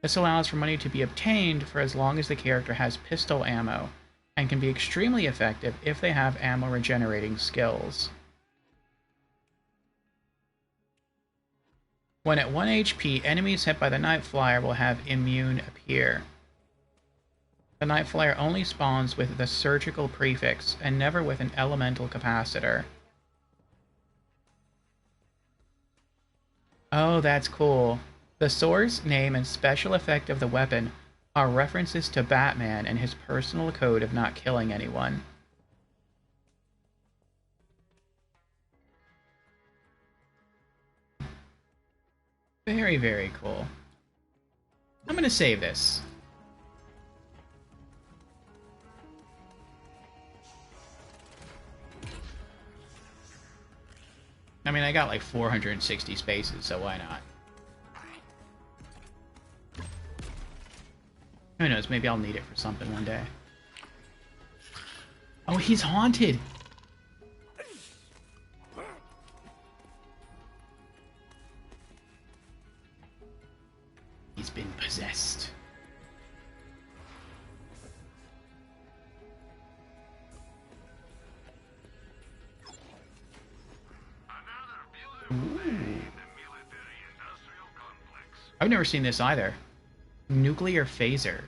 A: This allows for money to be obtained for as long as the character has pistol ammo, and can be extremely effective if they have ammo regenerating skills. When at 1 HP, enemies hit by the Night Flyer will have immune appear. The Night Flyer only spawns with the surgical prefix, and never with an elemental capacitor. Oh, that's cool. The source, name, and special effect of the weapon are references to Batman and his personal code of not killing anyone. Very, very cool. I'm gonna save this. I mean, I got like 460 spaces, so why not? Who knows, maybe I'll need it for something one day. Oh, he's haunted! He's been possessed. I've never seen this either. Nuclear phaser.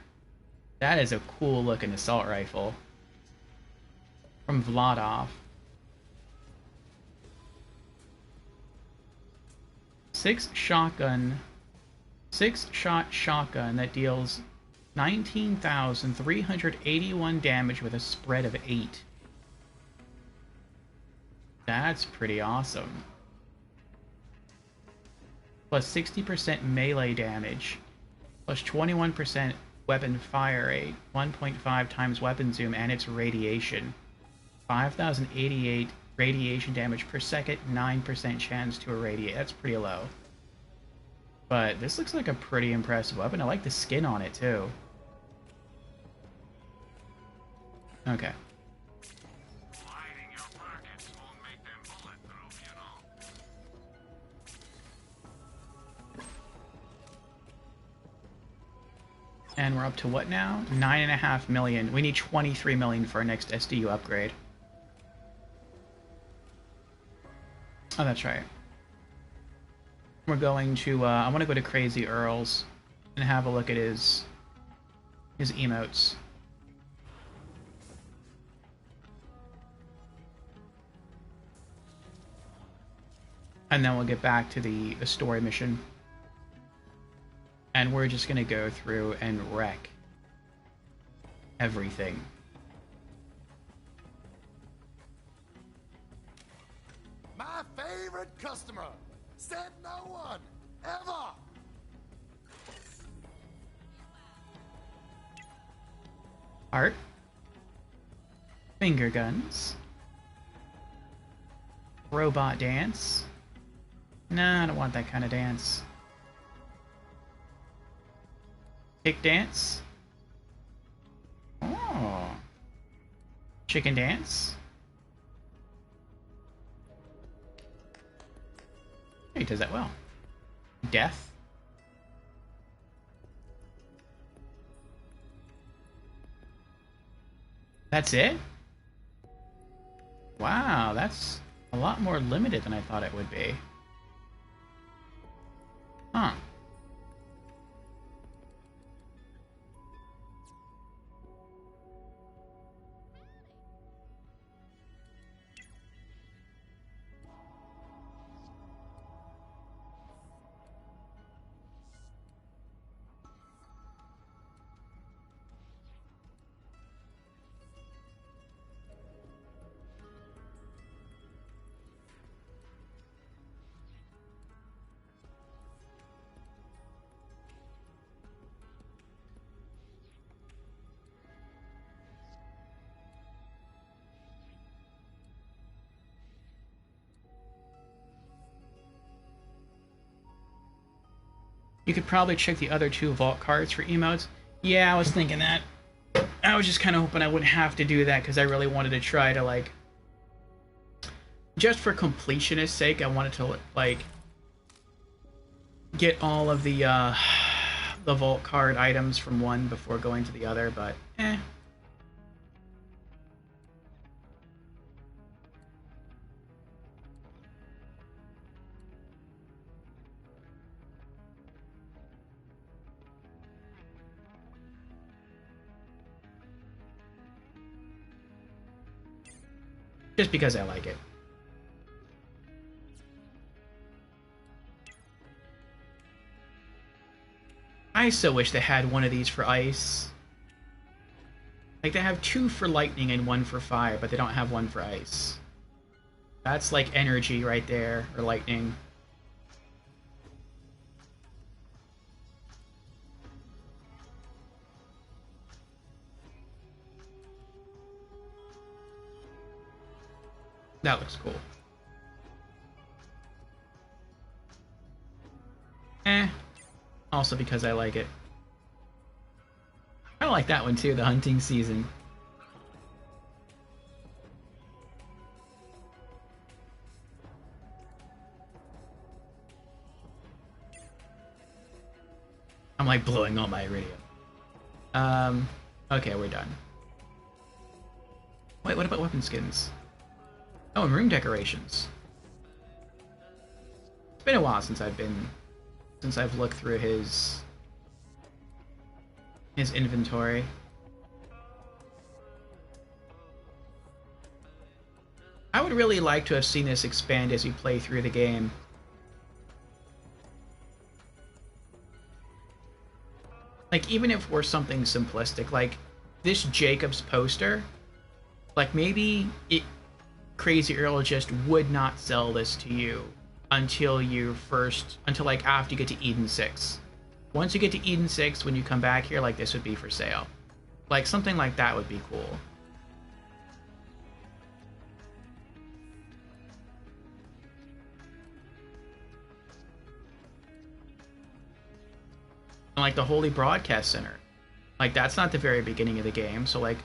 A: That is a cool looking assault rifle. From Vladov. 6-shot shotgun that deals 19,381 damage with a spread of 8. That's pretty awesome. Plus 60% melee damage. Plus 21% weapon fire rate. 1.5 times weapon zoom and its radiation. 5,088 radiation damage per second. 9% chance to irradiate. That's pretty low. But this looks like a pretty impressive weapon. I like the skin on it too. Okay. And we're up to what now? 9.5 million. We need 23 million for our next SDU upgrade. Oh, that's right. We're going to, I want to go to Crazy Earl's and have a look at his emotes. And then we'll get back to the story mission. And we're just gonna go through and wreck everything.
C: My favorite customer. Said no one. Ever.
A: Art. Finger guns. Robot dance. Nah, I don't want that kind of dance. Kick dance. Oh. Chicken dance. He does that well. Death. That's it? Wow, that's a lot more limited than I thought it would be. Huh. You could probably check the other 2 vault cards for emotes. Yeah, I was thinking that. I was just kind of hoping I wouldn't have to do that because I really wanted to try to, like... Just for completionist sake, I wanted to, like... get all of the vault card items from one before going to the other, but eh. Just because I like it. I so wish they had one of these for ice. Like, they have 2 for lightning and 1 for fire, but they don't have 1 for ice. That's like energy right there, or lightning. That looks cool. Eh. Also because I like it. I like that one too, the hunting season. I'm like blowing on my radio. Okay, we're done. Wait, what about weapon skins? Oh, and room decorations. It's been a while since I've looked through his inventory. I would really like to have seen this expand as you play through the game. Like, even if we're something simplistic, like this Jacobs poster, like maybe Crazy Earl just would not sell this to you until like after you get to Eden 6. Once you get to Eden 6, when you come back here, like this would be for sale. Like something like that would be cool. Like the Holy Broadcast Center, like that's not the very beginning of the game, so like,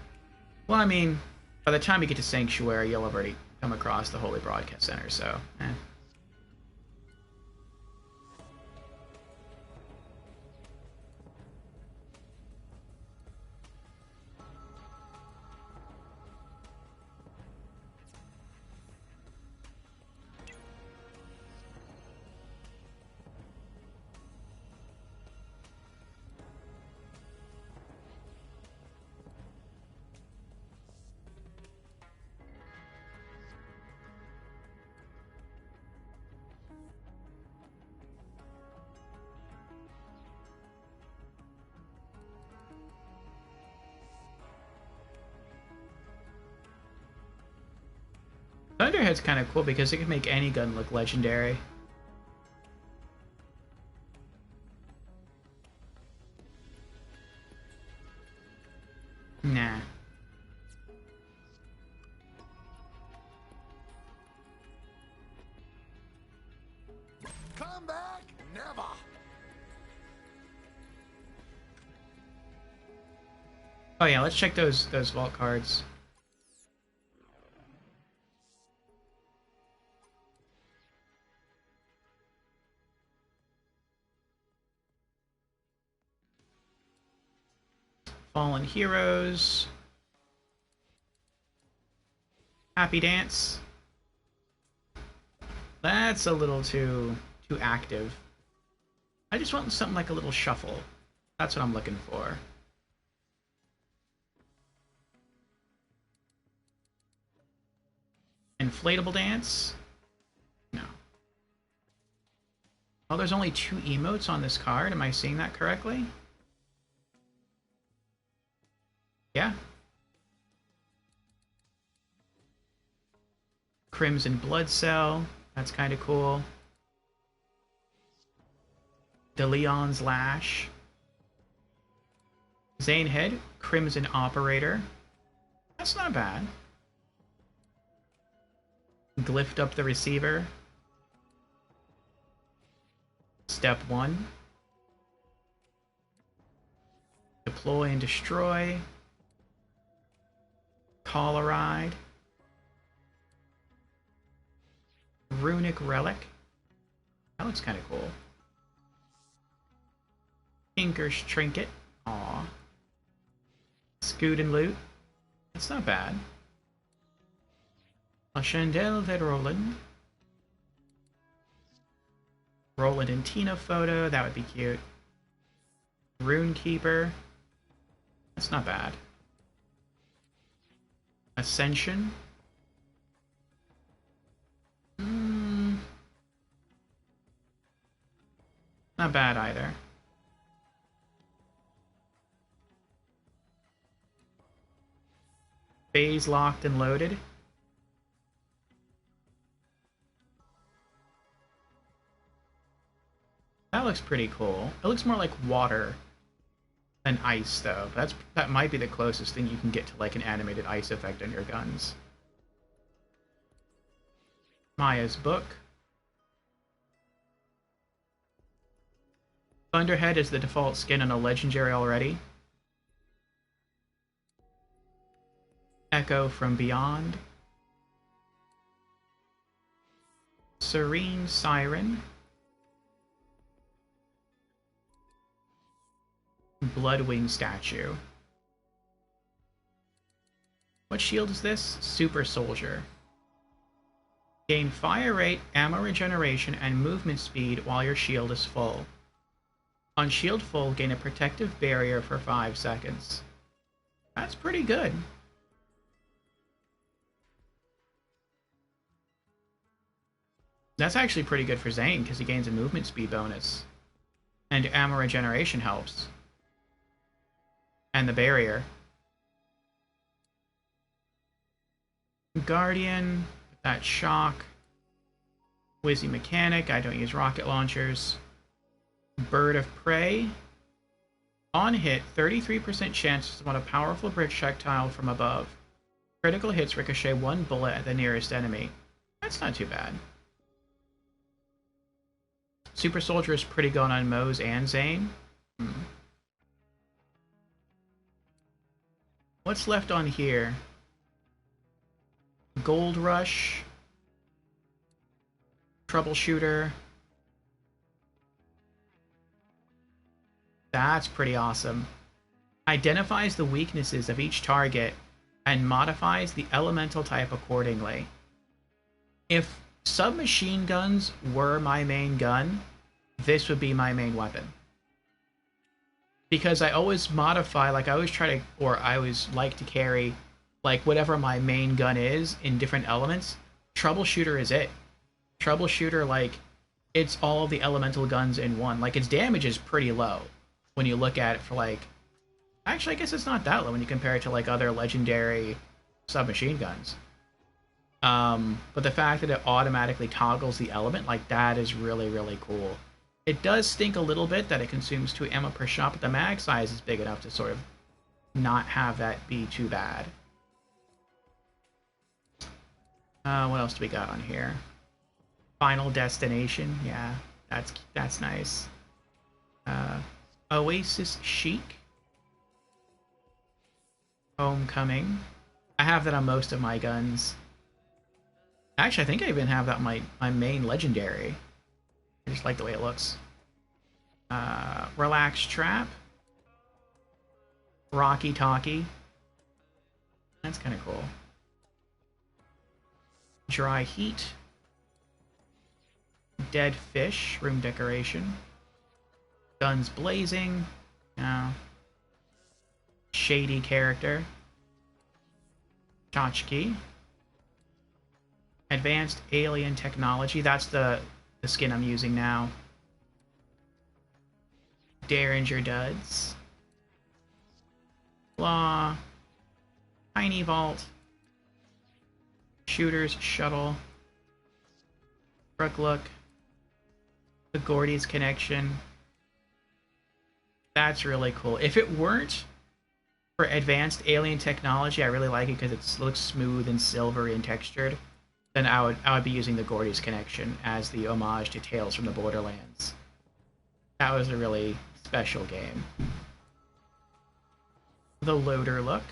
A: well, I mean, by the time you get to Sanctuary, you'll have already come across the Holy Broadcast Center, so Thunderhead's kind of cool because it can make any gun look legendary. Nah.
C: Come back? Never.
A: Oh yeah, let's check those vault cards. Fallen Heroes. Happy Dance. That's a little too active. I just want something like a little shuffle. That's what I'm looking for. Inflatable Dance? No. Oh, there's only 2 emotes on this card. Am I seeing that correctly? Yeah. Crimson Blood Cell. That's kind of cool. DeLeon's Lash. Zane Head. Crimson Operator. That's not bad. Glyphed up the receiver. Step 1. Deploy and destroy. Call a Ride. Runic Relic. That looks kind of cool. Tinker's Trinket. Aw. Scoot and Loot. That's not bad. La Chandelle de Roland. Roland and Tina photo. That would be cute. Runekeeper. That's not bad. Ascension. Not bad either. Phase Locked and Loaded. That looks pretty cool. It looks more like water than ice, though. That might be the closest thing you can get to like an animated ice effect on your guns. Maya's Book. Thunderhead is the default skin on a legendary already. Echo from Beyond. Serene Siren. Bloodwing Statue. What shield is this? Super Soldier. Gain fire rate, ammo regeneration, and movement speed while your shield is full. On shield full, gain a protective barrier for 5 seconds. That's pretty good. That's actually pretty good for Zane, because he gains a movement speed bonus. And ammo regeneration helps. And the barrier. Guardian, that shock. Whizzy Mechanic, I don't use rocket launchers. Bird of Prey. On hit, 33% chance to spawn a powerful projectile from above. Critical hits ricochet 1 bullet at the nearest enemy. That's not too bad. Super Soldier is pretty good on Moze and Zane. What's left on here? Gold Rush. Troubleshooter. That's pretty awesome. Identifies the weaknesses of each target and modifies the elemental type accordingly. If submachine guns were my main gun, this would be my main weapon. Because I always modify, like I always try to, or I always like to carry, like whatever my main gun is in different elements. Troubleshooter is it. Troubleshooter, like, it's all of the elemental guns in one. Like, its damage is pretty low when you look at it for, like... Actually, I guess it's not that low when you compare it to, like, other legendary submachine guns. But the fact that it automatically toggles the element, like, that is really, really cool. It does stink a little bit that it consumes 2 ammo per shot, but the mag size is big enough to sort of not have that be too bad. What else do we got on here? Final Destination, yeah, that's nice. Oasis Chic. Homecoming. I have that on most of my guns. Actually, I think I even have that on my main legendary. I just like the way it looks. Relax Trap. Rocky Talkie. That's kind of cool. Dry Heat. Dead Fish, room decoration. Guns Blazing. No. Shady Character. Tchotchke. Advanced Alien Technology. That's the skin I'm using now. Derringer Duds. Claw. Tiny Vault. Shooter's Shuttle. Look. The Gordy's Connection. That's really cool. If it weren't for advanced alien technology, I really like it because it looks smooth and silvery and textured. Then I would be using the Gordy's Connection as the homage to Tales from the Borderlands. That was a really special game. The Loader look.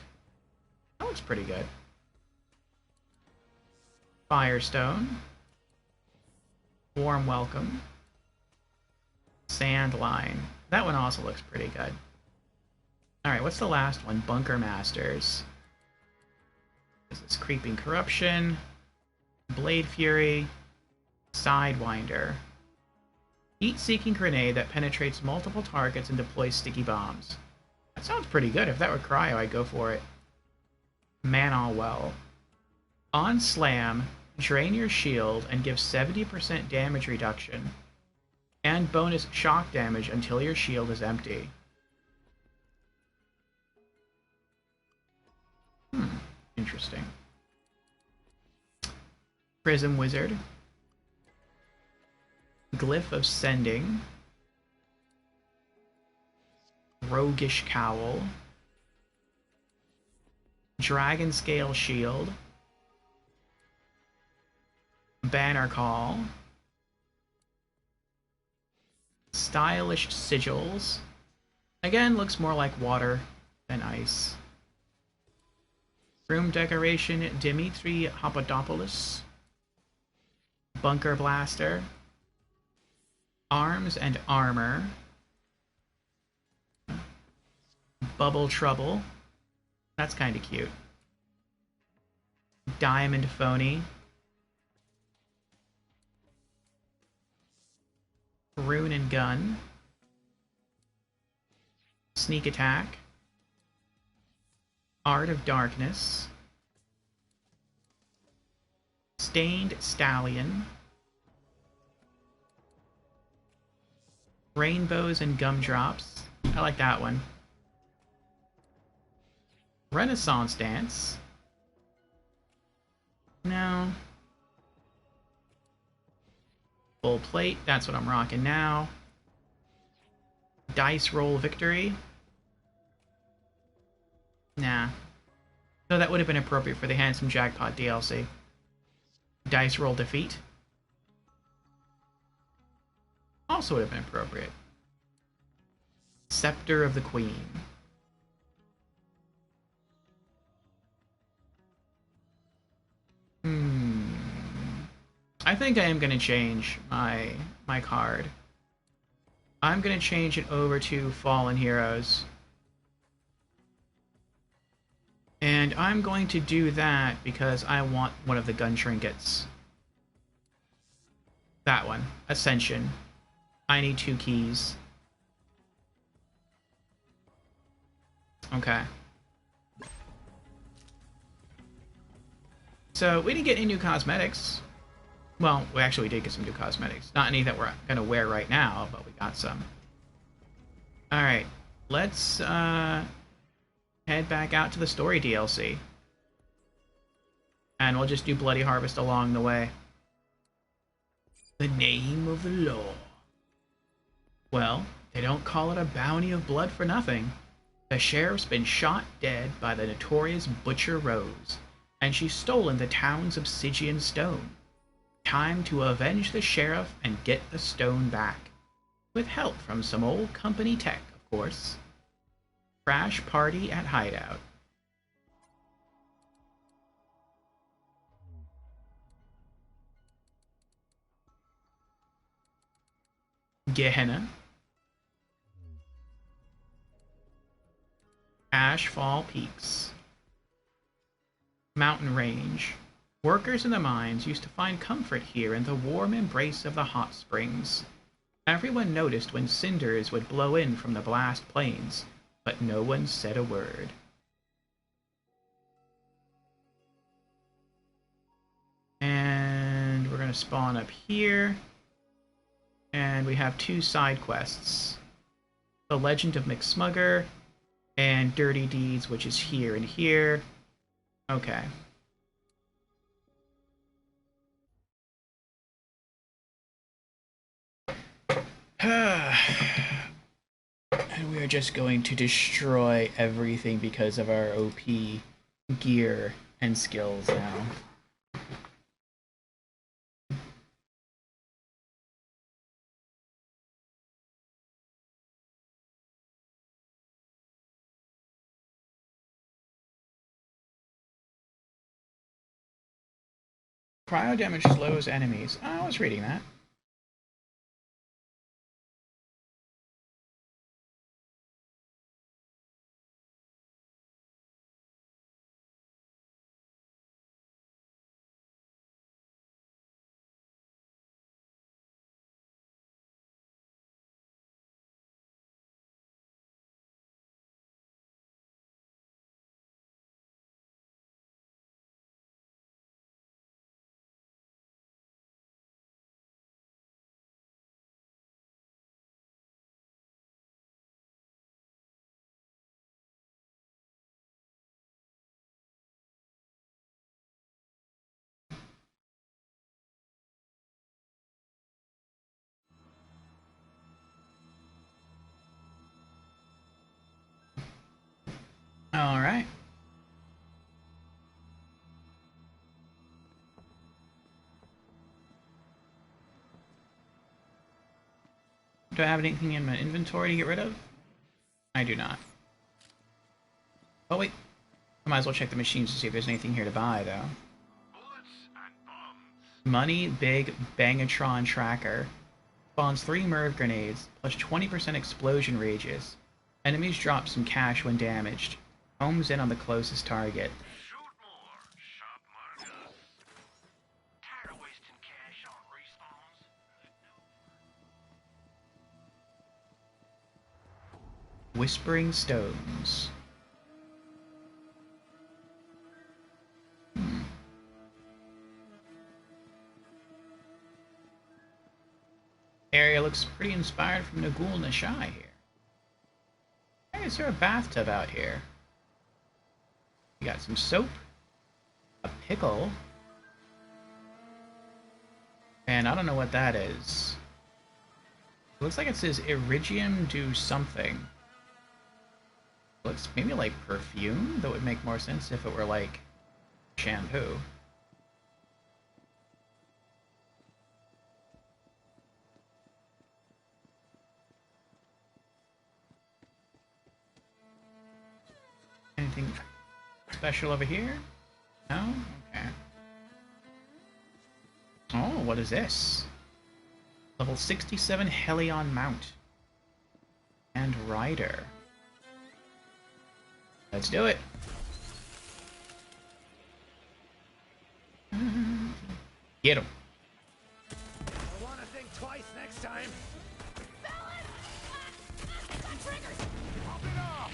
A: That looks pretty good. Firestone. Warm Welcome. Sandline. That one also looks pretty good. Alright, what's the last one? Bunker Masters. This is Creeping Corruption. Blade Fury. Sidewinder. Heat-seeking grenade that penetrates multiple targets and deploys sticky bombs. That sounds pretty good. If that were cryo, I'd go for it. Man-all well. On slam, drain your shield and give 70% damage reduction. And bonus shock damage until your shield is empty. Interesting. Prism Wizard. Glyph of Sending. Roguish Cowl. Dragon Scale Shield. Banner Call. Stylish Sigils. Again, looks more like water than ice. Room decoration, Dimitri Papadopoulos. Bunker Blaster. Arms and Armor. Bubble Trouble. That's kind of cute. Diamond Phony. Rune and Gun. Sneak Attack. Art of Darkness. Stained Stallion. Rainbows and Gumdrops. I like that one. Renaissance Dance. No. Full Plate, that's what I'm rocking now. Dice Roll Victory. Nah. So that would have been appropriate for the Handsome Jackpot DLC. Dice Roll Defeat. Also would have been appropriate. Scepter of the Queen. I think I am going to change my card. I'm going to change it over to Fallen Heroes. And I'm going to do that because I want one of the gun trinkets. That one. Ascension. I need 2 keys. Okay. So, we didn't get any new cosmetics. Well, we actually did get some new cosmetics. Not any that we're going to wear right now, but we got some. Alright. Let's, head back out to the story DLC. And we'll just do Bloody Harvest along the way. The name of the law. Well, they don't call it a bounty of blood for nothing. The sheriff's been shot dead by the notorious Butcher Rose, and she's stolen the town's obsidian stone. Time to avenge the sheriff and get the stone back. With help from some old company tech, of course. Crash Party at Hideout. Gehenna. Ashfall Peaks. Mountain Range. Workers in the mines used to find comfort here in the warm embrace of the hot springs. Everyone noticed when cinders would blow in from the blast plains, but no one said a word. And we're going to spawn up here. And we have 2 side quests. The Legend of McSmugger and Dirty Deeds, which is here and here. Okay. And we are just going to destroy everything because of our OP gear and skills now. Cryo damage slows enemies. Oh, I was reading that. All right. Do I have anything in my inventory to get rid of? I do not. Oh wait, I might as well check the machines to see if there's anything here to buy, though. Money Big Bangatron Tracker. Spawns 3 Merv grenades, plus 20% explosion rages. Enemies drop some cash when damaged. Homes in on the closest target.
E: Shoot more, shop Marcus. Tired of wasting cash on respawns?
A: Whispering Stones. Area looks pretty inspired from Nagul Nashai here. Hey, is there a bathtub out here? We got some soap, a pickle, and I don't know what that is. It looks like it says Iridium do something. Looks maybe like perfume? That would make more sense if it were like shampoo. Anything special over here? No? Okay. Oh, what is this? Level 67 Helion Mount. And Rider. Let's do it. Get him.
C: I want to think twice next time. Pop it off.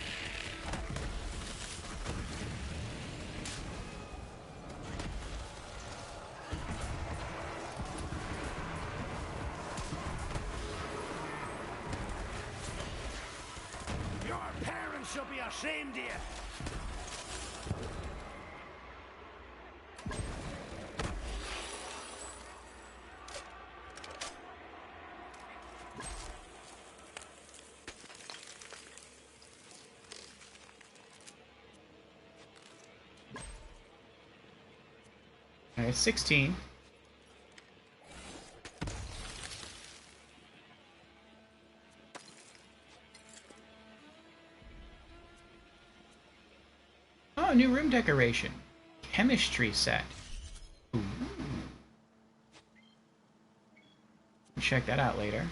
C: Your parents should be ashamed of you.
A: Alright, 16. Oh, new room decoration. Chemistry set. Ooh. Check that out later.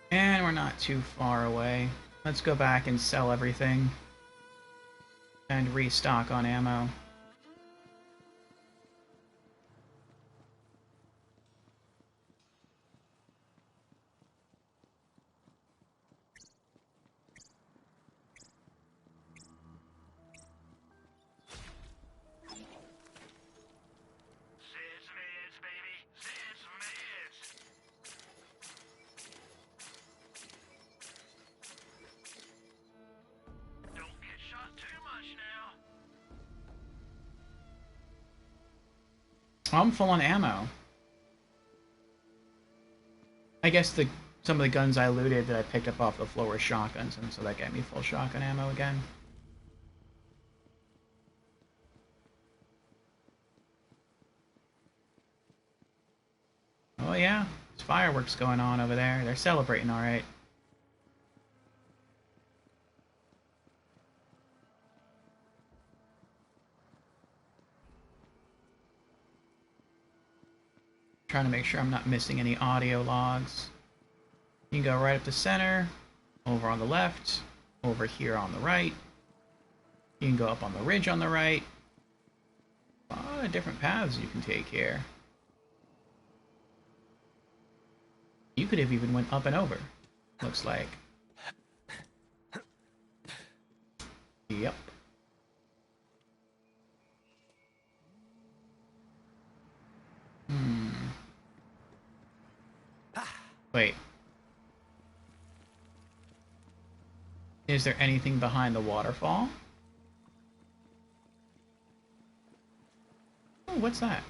A: And we're not too far away. Let's go back and sell everything. And restock on ammo.
C: Sid's mids, baby. Sid's mids. Don't get shot too much now.
A: I'm full on ammo. I guess some of the guns I looted that I picked up off the floor were shotguns, and so that got me full shotgun ammo again. Oh yeah, there's fireworks going on over there. They're celebrating alright. Trying to make sure I'm not missing any audio logs. You can go right up the center, over on the left, over here on the right. You can go up on the ridge on the right. A lot of different paths you can take here. You could have even went up and over, looks like. Yep. Wait. Is there anything behind the waterfall? Oh, what's that?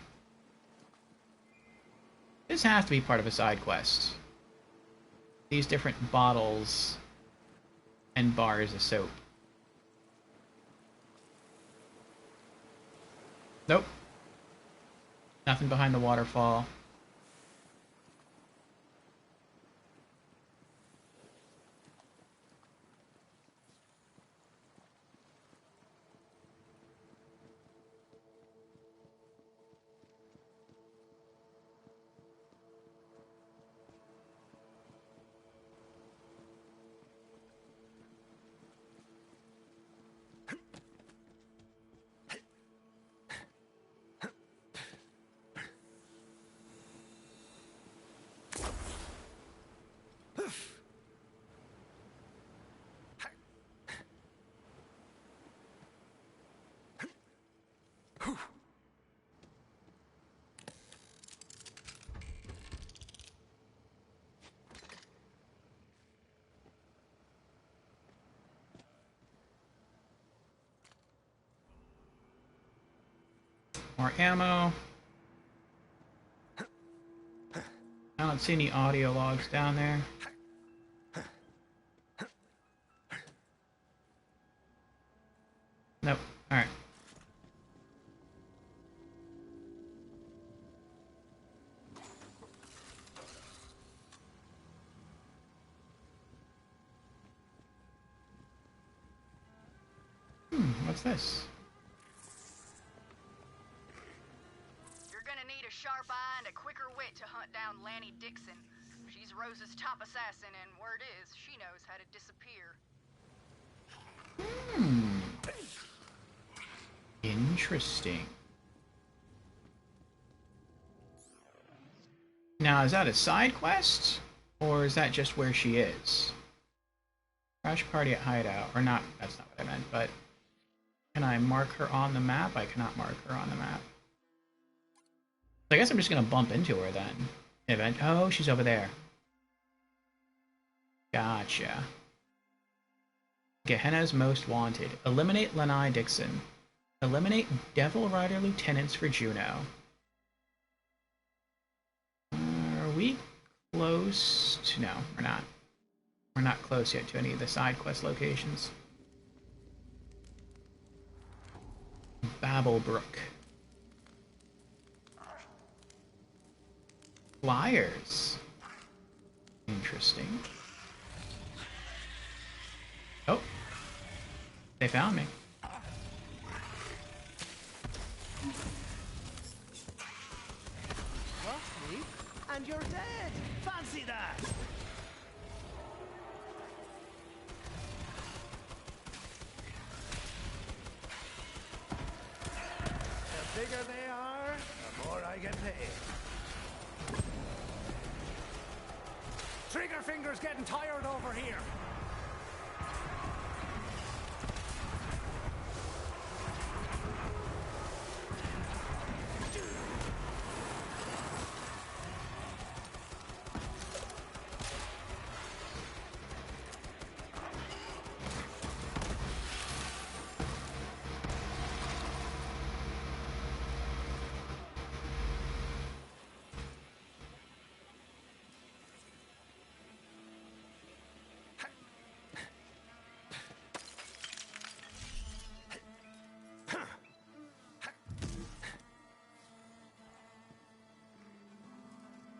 A: This has to be part of a side quest. These different bottles and bars of soap. Nope. Nothing behind the waterfall. More ammo. I don't see any audio logs down there. Nope. Alright. What's this?
F: You're gonna need a sharp eye and a quicker wit to hunt down Lanny Dixon. She's Rose's top assassin, and word is, she knows how to disappear.
A: Interesting. Now, is that a side quest? Or is that just where she is? Crash party at hideout. Or not, that's not what I meant, but... Can I mark her on the map? I cannot mark her on the map. I guess I'm just gonna bump into her then. Oh, she's over there. Gotcha. Gehenna's Most Wanted. Eliminate Lanny Dixon. Eliminate Devil Rider Lieutenants for Juno. Are we close to... No, we're not. We're not close yet to any of the side quest locations. Babblebrook. Flyers. Interesting. Oh. They found me.
C: What, me? And you're dead! Fancy that! The bigger they are, the more I get paid. Trigger finger's getting tired over here.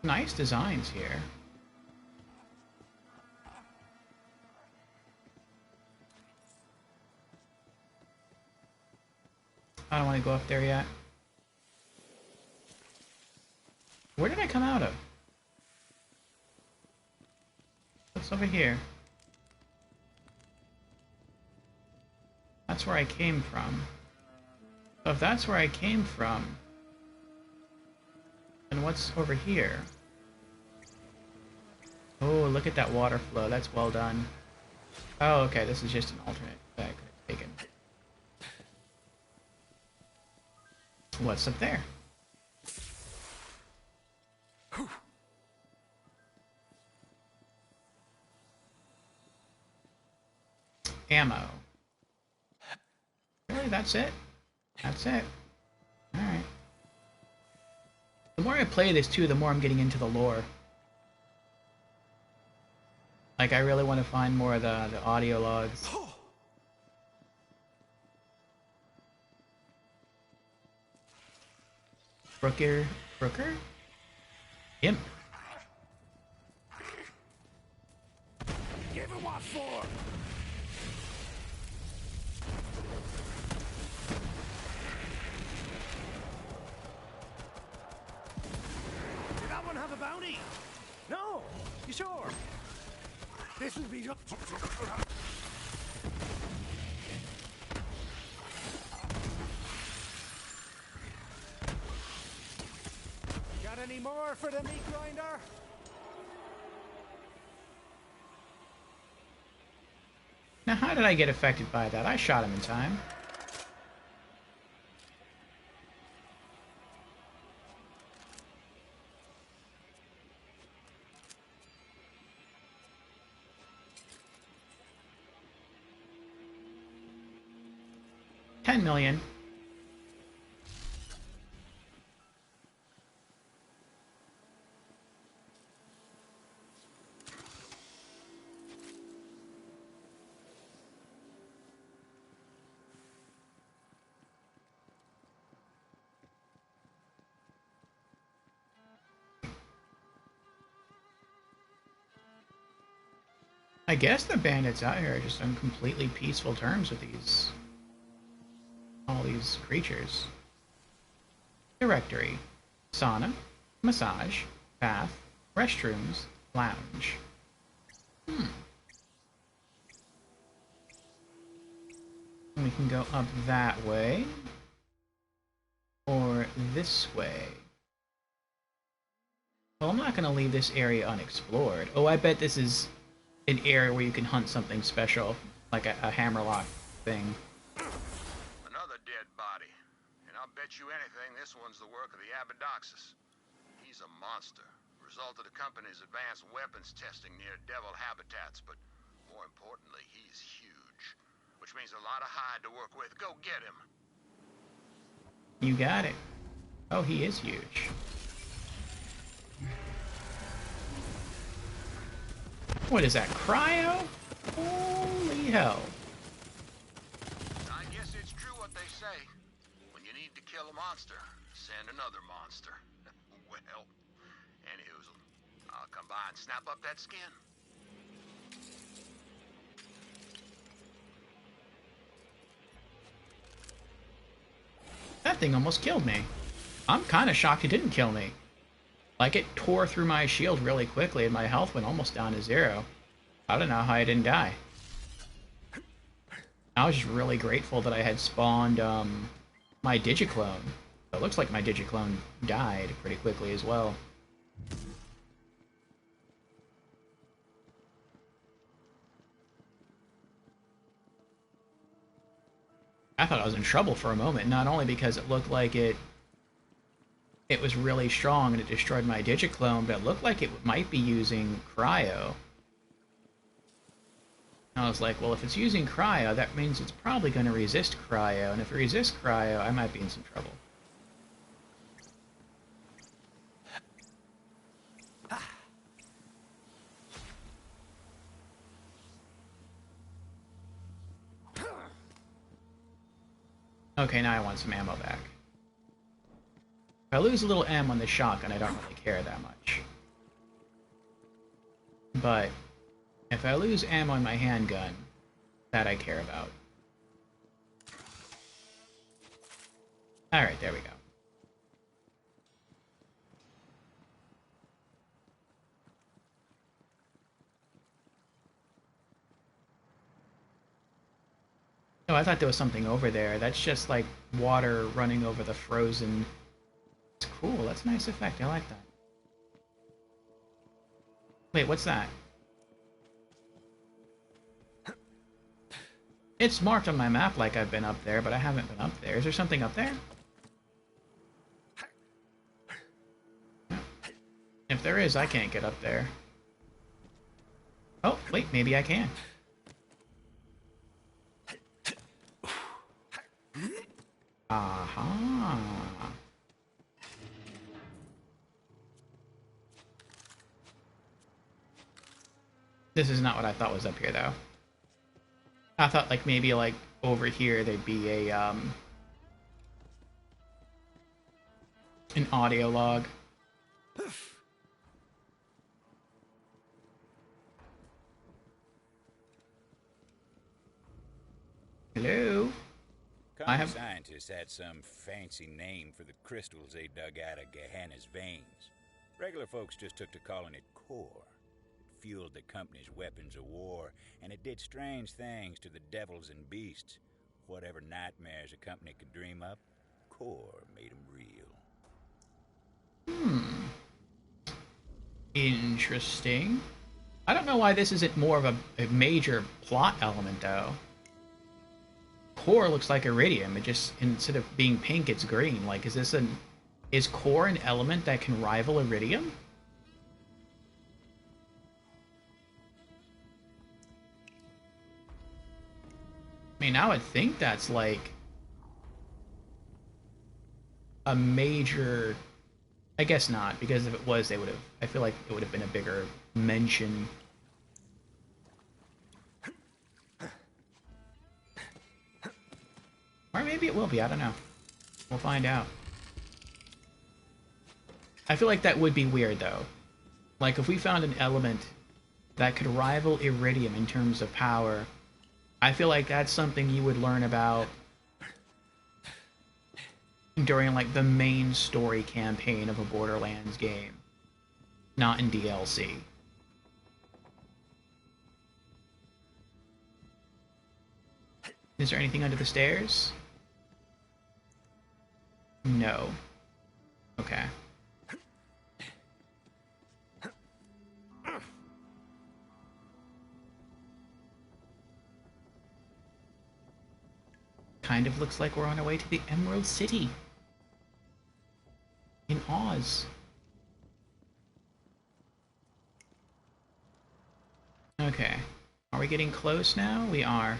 A: Nice designs here. I don't want to go up there yet. Where did I come out of? What's over here? That's where I came from. So if that's where I came from, then what's over here? Oh, look at that water flow. That's well done. Oh, okay. This is just an alternate that I could have taken. What's up there? Ammo. Really? That's it? That's it. Alright. The more I play this too, the more I'm getting into the lore. Like, I really want to find more of the audio logs. Brooker? Imp.
C: Give it what for? Did that one have a bounty? No. You sure? This will be... Got any more for the meat grinder?
A: Now, how did I get affected by that? I shot him in time. $10 million. I guess the bandits out here are just on completely peaceful terms with all these creatures. Directory. Sauna. Massage. Bath. Restrooms. Lounge. And we can go up that way. Or this way. Well, I'm not going to leave this area unexplored. Oh, I bet this is an area where you can hunt something special, like a hammerlock thing.
G: Another dead body. And I'll bet you anything this one's the work of the Abadoxus. He's a monster. Result of the company's advanced weapons testing near devil habitats, but more importantly, he's huge. Which means a lot of hide to work with. Go get him.
A: You got it. Oh, he is huge. What is that, cryo? Holy hell.
G: I guess it's true what they say. When you need to kill a monster, send another monster. Well, anywho, I'll come by and snap up that skin.
A: That thing almost killed me. I'm kind of shocked it didn't kill me. Like, it tore through my shield really quickly and my health went almost down to 0. I don't know how I didn't die. I was just really grateful that I had spawned my Digiclone. It looks like my Digiclone died pretty quickly as well. I thought I was in trouble for a moment, not only because it looked like it was really strong and it destroyed my Digiclone, but it looked like it might be using cryo. And I was like, well, if it's using cryo, that means it's probably going to resist cryo, and if it resists cryo, I might be in some trouble. Okay, now I want some ammo back. If I lose a little ammo on the shotgun, I don't really care that much. But if I lose ammo on my handgun, that I care about. Alright, there we go. Oh, I thought there was something over there. That's just like water running over the frozen... It's cool. That's a nice effect. I like that. Wait, what's that? It's marked on my map like I've been up there, but I haven't been up there. Is there something up there? If there is, I can't get up there. Oh, wait, maybe I can. Aha. This is not what I thought was up here, though. I thought, like, maybe, like, over here there'd be a, an audio log. Hello?
H: Common scientists had some fancy name for the crystals they dug out of Gehenna's veins. Regular folks just took to calling it core. It fueled the company's weapons of war, and it did strange things to the devils and beasts. Whatever nightmares a company could dream up, core made them real.
A: Interesting. I don't know why this isn't more of a major plot element, though. Core looks like iridium. It just, instead of being pink, it's green. Like, is core an element that can rival iridium? I mean, I would think that's like a major... I guess not, because if it was, they would have... I feel like it would have been a bigger mention. Or maybe it will be, I don't know. We'll find out. I feel like that would be weird, though. Like, if we found an element that could rival Iridium in terms of power. I feel like that's something you would learn about during like the main story campaign of a Borderlands game, not in DLC. Is there anything under the stairs? No. Okay. Kind of looks like we're on our way to the Emerald City in Oz. Okay. Are we getting close now? We are.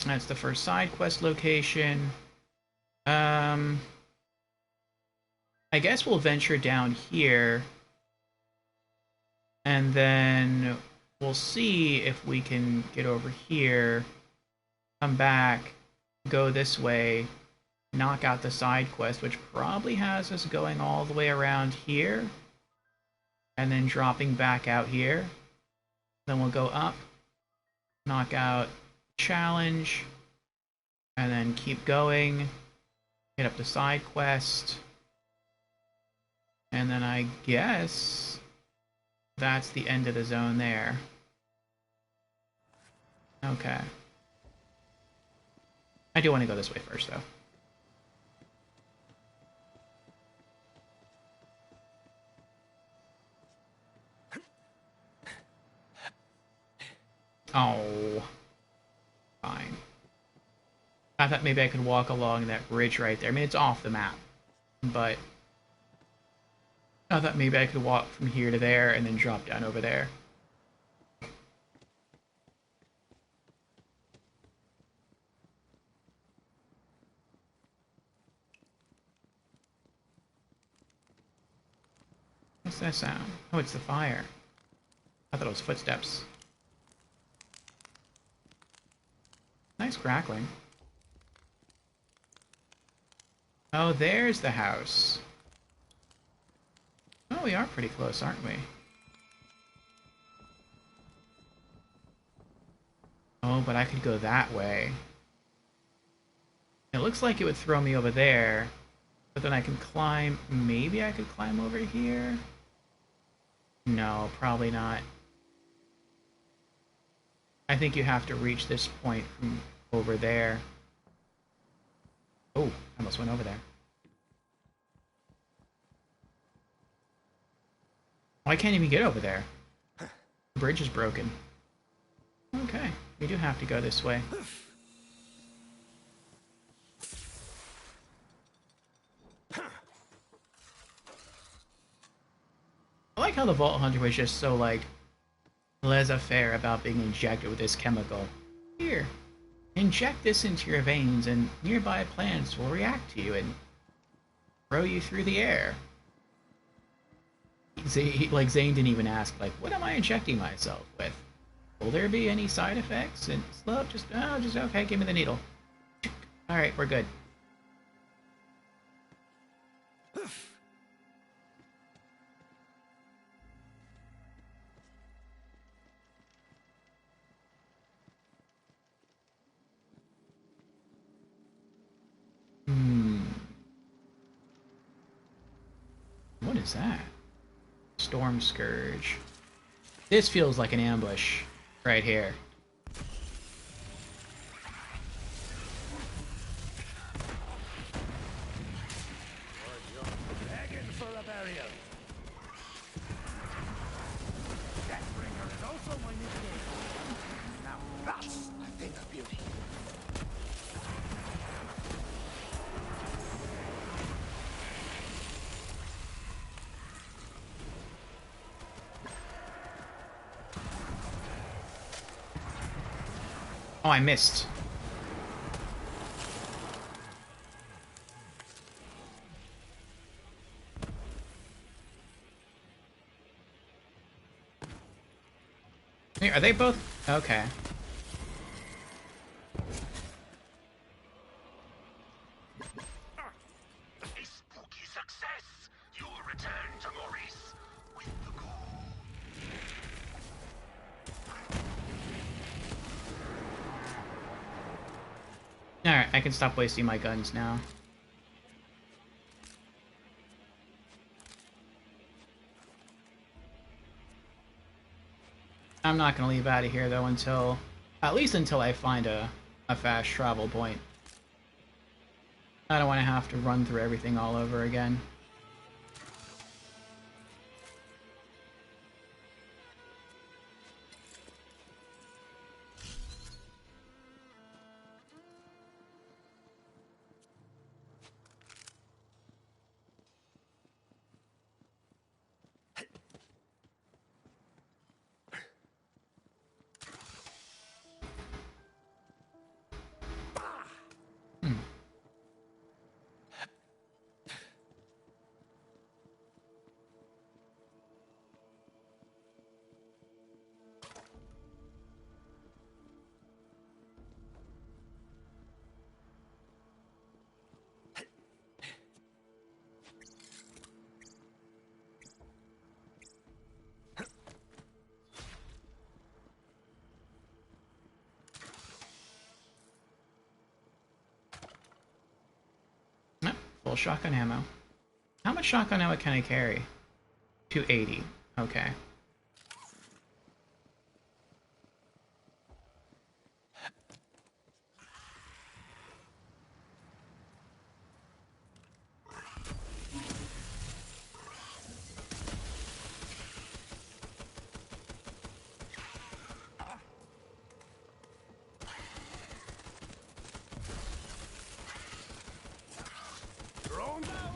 A: That's the first side quest location. I guess we'll venture down here. And then we'll see if we can get over here, come back, go this way, knock out the side quest, which probably has us going all the way around here, and then dropping back out here. Then we'll go up, knock out challenge, and then keep going, hit up the side quest, and then I guess that's the end of the zone there. Okay. I do want to go this way first, though. Oh. Fine. I thought maybe I could walk along that bridge right there. I mean, it's off the map, but I thought maybe I could walk from here to there and then drop down over there. What's that sound? Oh, it's the fire. I thought it was footsteps. Nice crackling. Oh, there's the house. Oh, we are pretty close, aren't we? Oh, but I could go that way. It looks like it would throw me over there, but then I can climb. Maybe I could climb over here? No, probably not. I think you have to reach this point from over there. Oh, I almost went over there. Oh, I can't even get over there. The bridge is broken. Okay, we do have to go this way. I like how the Vault Hunter was just so, like, laissez-faire about being injected with this chemical. Here, inject this into your veins and nearby plants will react to you and throw you through the air. Zane didn't even ask, like, what am I injecting myself with? Will there be any side effects? And Slope just okay, give me the needle. Alright, we're good. What is that? Storm Scourge. This feels like an ambush right here.
C: Begging for a burial. Deathbringer is also my nickname. Now that's a thing of beauty.
A: Oh, I missed. Are they both? Okay.
B: A spooky success! You'll return to Moria
A: Alright, I can stop wasting my guns now. I'm not going to leave out of here, though, until... At least until I find a fast travel point. I don't want to have to run through everything all over again. Yep, full shotgun ammo. How much shotgun ammo can I carry? 280. Okay.
C: Drone out!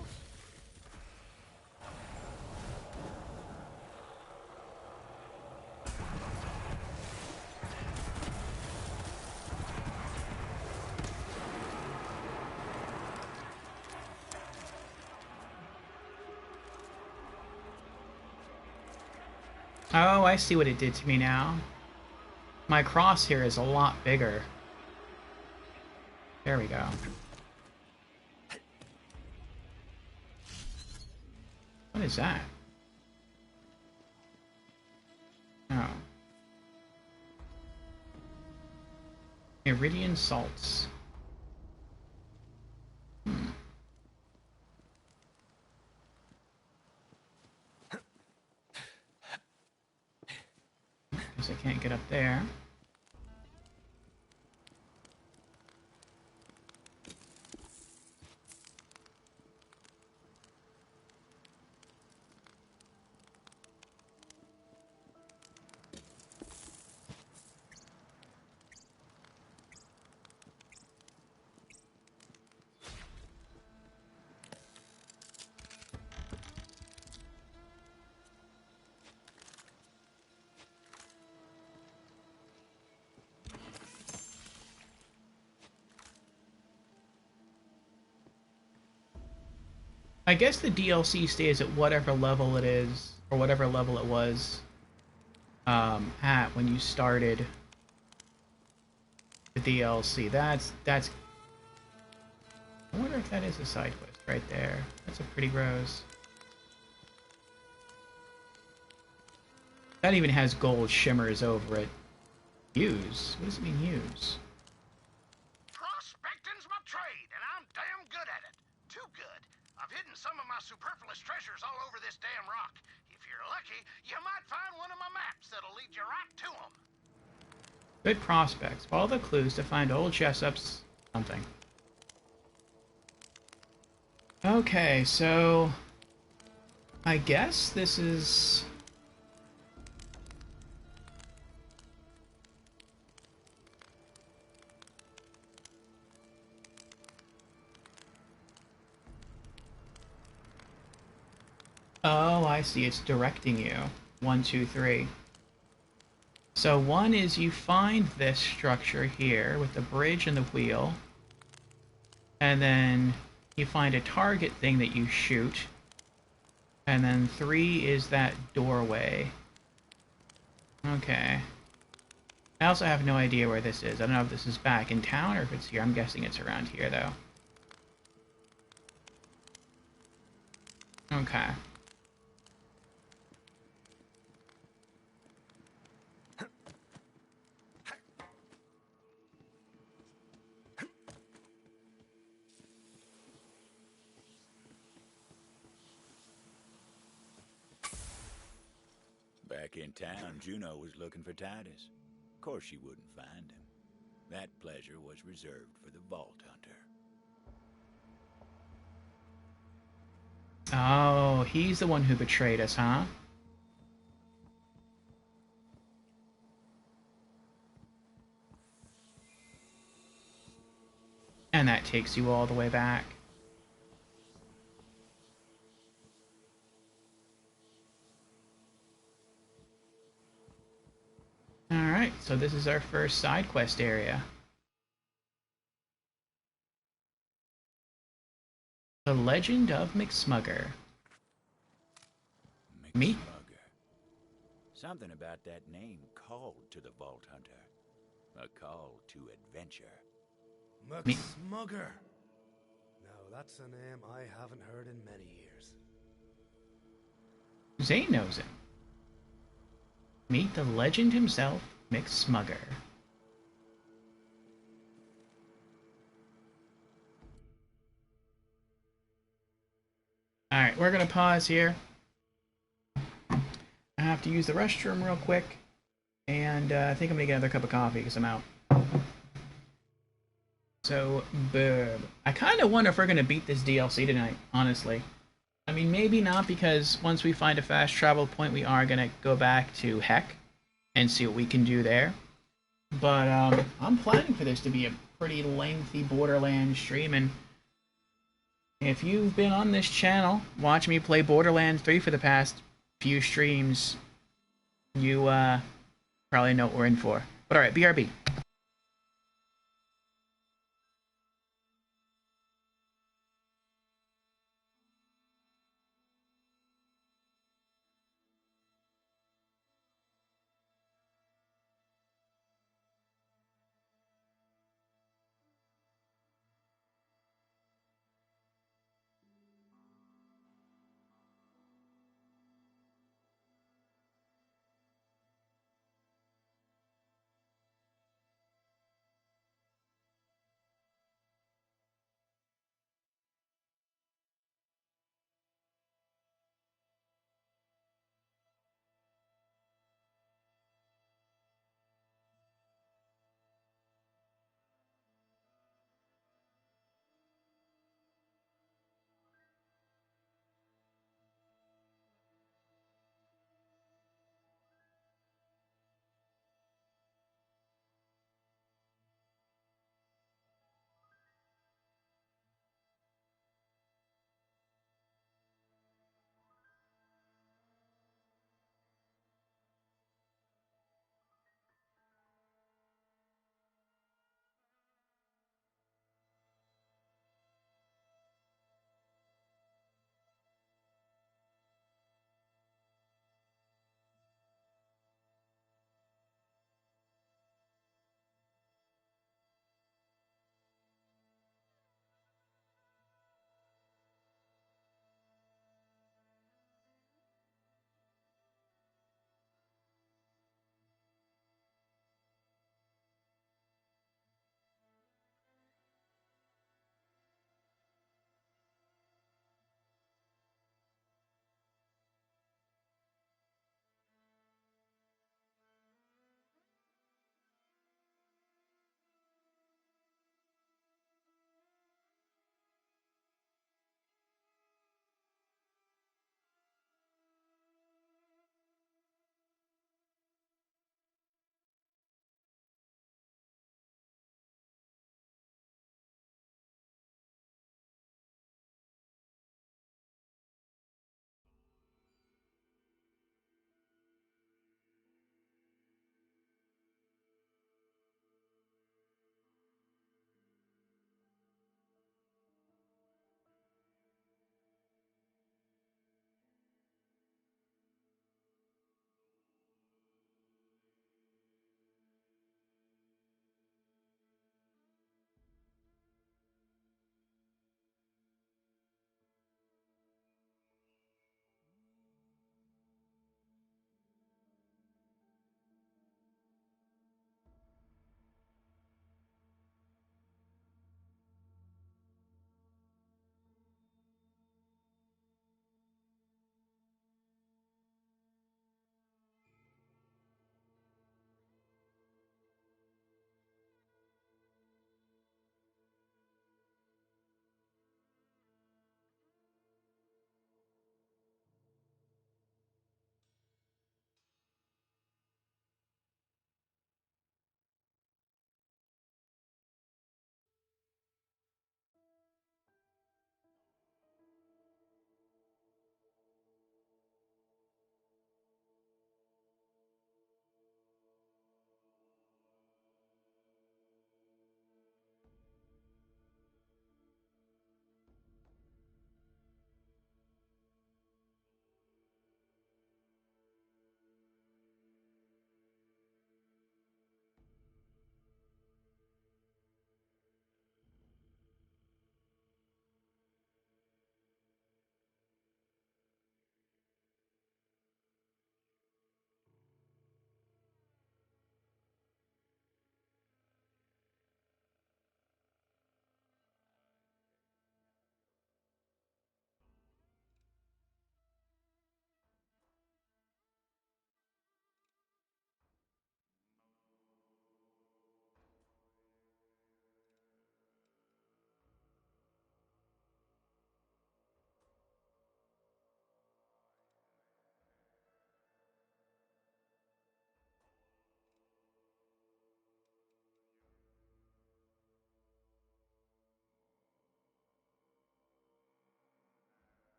A: Oh, I see what it did to me now. My crosshair is a lot bigger. There we go. What is that? Oh. Iridian salts. Guess I can't get up there. I guess the DLC stays at whatever level it is, or whatever level it was at when you started the DLC. That's. I wonder if that is a side quest right there. That's a pretty rose. That even has gold shimmers over it. Use? What does it mean, use?
E: Prospecting's my trade, and I'm damn good at it. Too good. I've hidden some of my superfluous treasures all over this damn rock. If you're lucky, you might find one of my maps that'll lead you right to them.
A: Good prospects. Follow the clues to find old Jessup's something. Okay, so I guess this is... Oh, I see. It's directing you. 1, 2, 3. So 1 is you find this structure here with the bridge and the wheel. And then you find a target thing that you shoot. And then 3 is that doorway. Okay. I also have no idea where this is. I don't know if this is back in town or if it's here. I'm guessing it's around here, though. Okay.
H: Back in town, Juno was looking for Titus. Of course she wouldn't find him. That pleasure was reserved for the Vault Hunter.
A: Oh, he's the one who betrayed us, huh? And that takes you all the way back. Alright, so this is our first side quest area. The Legend of McSmugger. Me?
H: Something about that name called to the Vault Hunter. A call to adventure.
C: McSmugger. Now that's a name I haven't heard in many years.
A: Zane knows it. Meet the legend himself, McSmugger. Alright, we're gonna pause here. I have to use the restroom real quick. And I think I'm gonna get another cup of coffee because I'm out. So, I kind of wonder if we're gonna beat this DLC tonight, honestly. I mean, maybe not, because once we find a fast travel point, we are gonna go back to Heck and see what we can do there. But I'm planning for this to be a pretty lengthy Borderlands stream, and if you've been on this channel watching me play Borderlands 3 for the past few streams, you probably know what we're in for. But alright, BRB.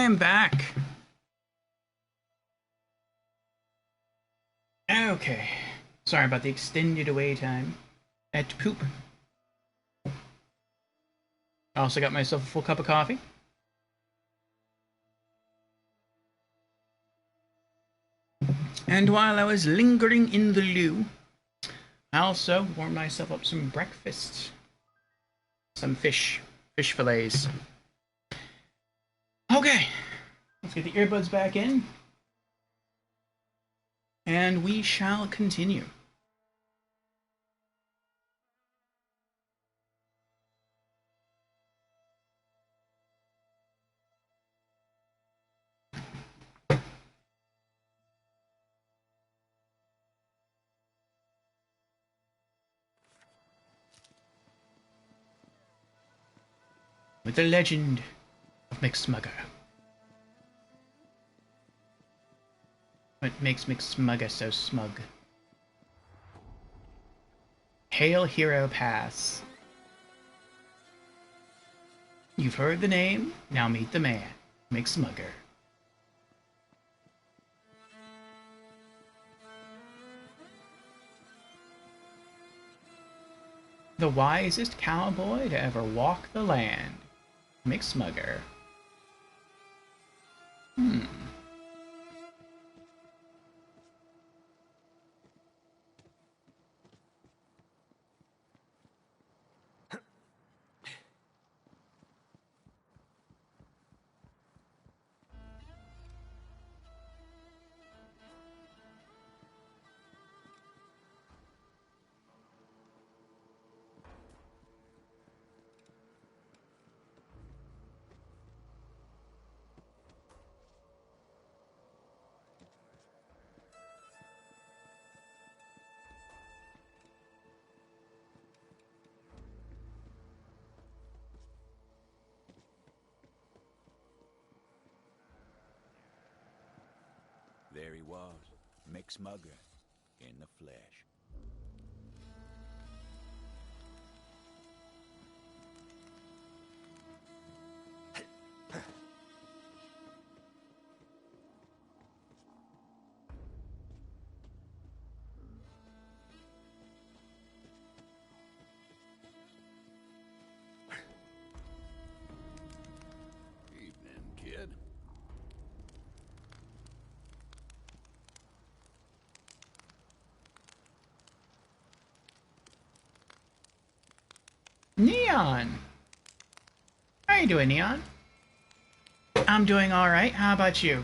A: am back. Okay. Sorry about the extended away time. I had to poop. I also got myself a full cup of coffee. And while I was lingering in the loo, I also warmed myself up some breakfast. Some fish fillets. Okay, let's get the earbuds back in. And we shall continue. With the legend of McSmugger. What makes McSmugger so smug? Hail Hero Pass. You've heard the name, now meet the man, McSmugger. The wisest cowboy to ever walk the land, McSmugger.
H: There he was, McSmugger, in the flesh.
I: Evening, kid.
A: Neon! How you doing, Neon? I'm doing alright. How about you?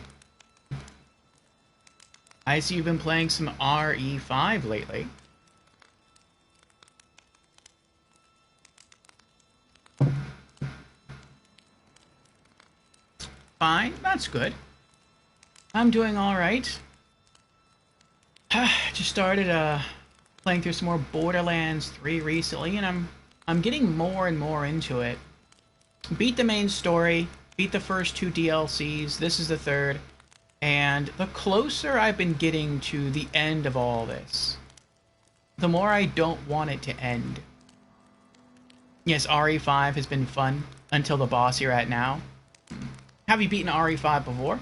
A: I see you've been playing some RE5 lately. Fine, that's good. I'm doing alright. Just started playing through some more Borderlands 3 recently, and I'm getting more and more into it. Beat the main story, beat the first 2 DLCs, this is the third, and the closer I've been getting to the end of all this, the more I don't want it to end. Yes, RE5 has been fun until the boss you're at now. Have you beaten RE5 before?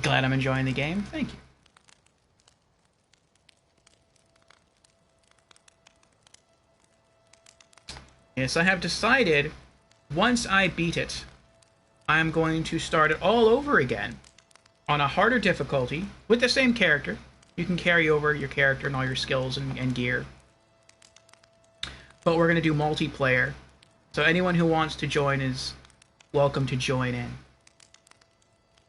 A: Glad I'm enjoying the game. Thank you. Yes, I have decided, once I beat it, I'm going to start it all over again on a harder difficulty with the same character. You can carry over your character and all your skills and gear. But we're going to do multiplayer. So anyone who wants to join is welcome to join in.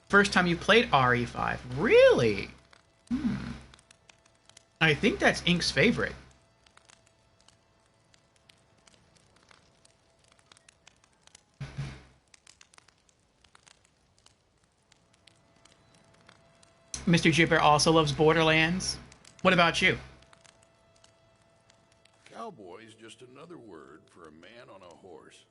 A: First time you played RE5. Really? I think that's Ink's favorite. Mr. Jibber also loves Borderlands. What about you?
I: Cowboy's just another word for a man on a horse.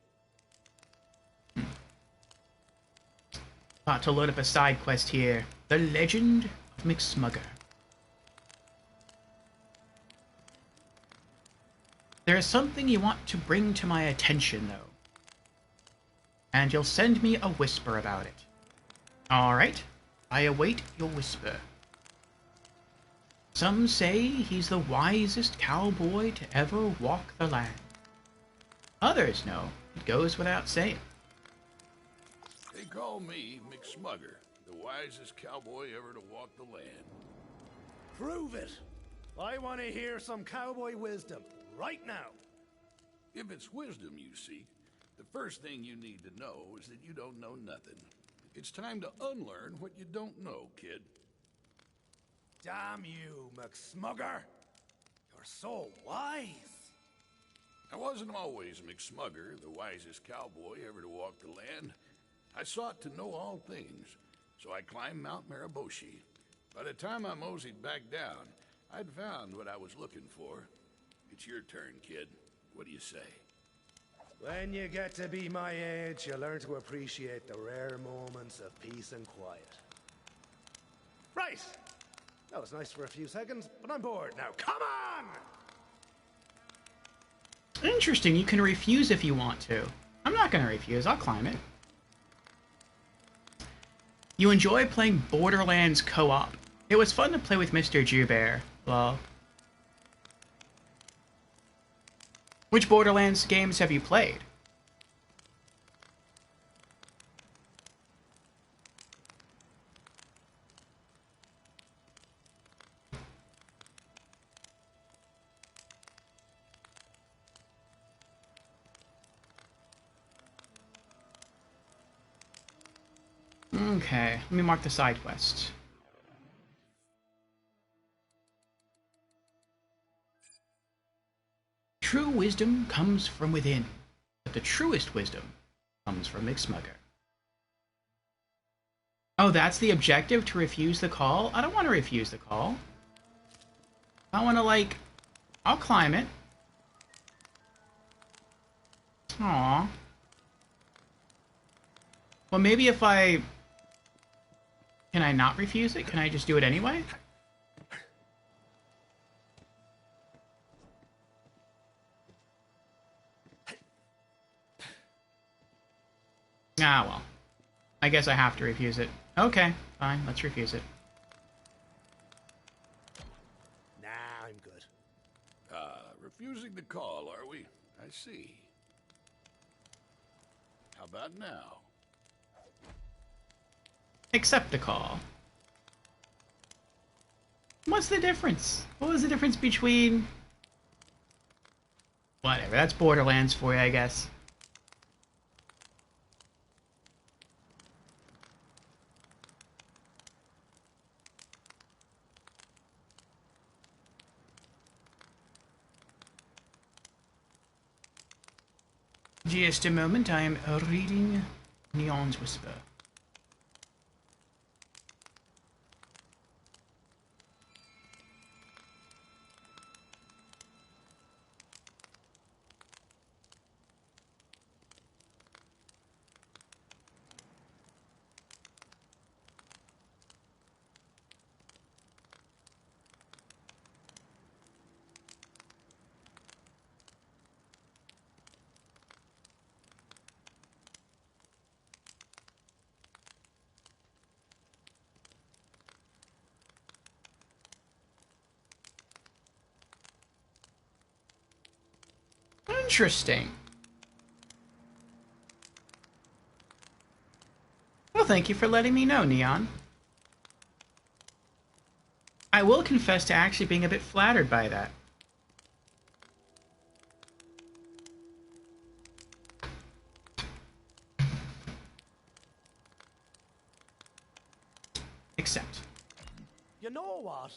A: About to load up a side quest here. The Legend of McSmugger. There is something you want to bring to my attention, though. and you'll send me a whisper about it. Alright, I await your whisper. Some say he's the wisest cowboy to ever walk the land. Others know it goes without saying.
I: They call me McSmugger, the wisest cowboy ever to walk the land.
C: Prove it. I want to hear some cowboy wisdom right now.
I: If it's wisdom you seek, the first thing you need to know is that you don't know nothing. It's time to unlearn what you don't know, kid.
C: Damn you, McSmugger. You're so wise.
I: I wasn't always McSmugger, the wisest cowboy ever to walk the land. I sought to know all things, so I climbed Mount Mariboshi. By the time I moseyed back down, I'd found what I was looking for. It's your turn, kid. What do you say?
C: When you get to be my age, you learn to appreciate the rare moments of peace and quiet. Right! That was nice for a few seconds, but I'm bored now. Come on!
A: Interesting, you can refuse if you want to. I'm not going to refuse, I'll climb it. You enjoy playing Borderlands co-op. It was fun to play with Mr. Joubert. Well, which Borderlands games have you played? Okay, let me mark the side quests. True wisdom comes from within, but the truest wisdom comes from McSmugger. Oh, that's the objective, to refuse the call? I don't want to refuse the call. I want to, like... I'll climb it. Aww. Well, maybe if I... Can I not refuse it? Can I just do it anyway? Ah, well. I guess I have to refuse it. Okay, fine, let's refuse it.
C: Nah, I'm good.
I: Refusing the call, are we? I see. How about now?
A: Accept the call. What's the difference? What was the difference between... Whatever, that's Borderlands for you, I guess. Just a moment, I am reading Neon's Whisper. Interesting. Well, thank you for letting me know, Neon. I will confess to actually being a bit flattered by that. Accept.
C: You know what?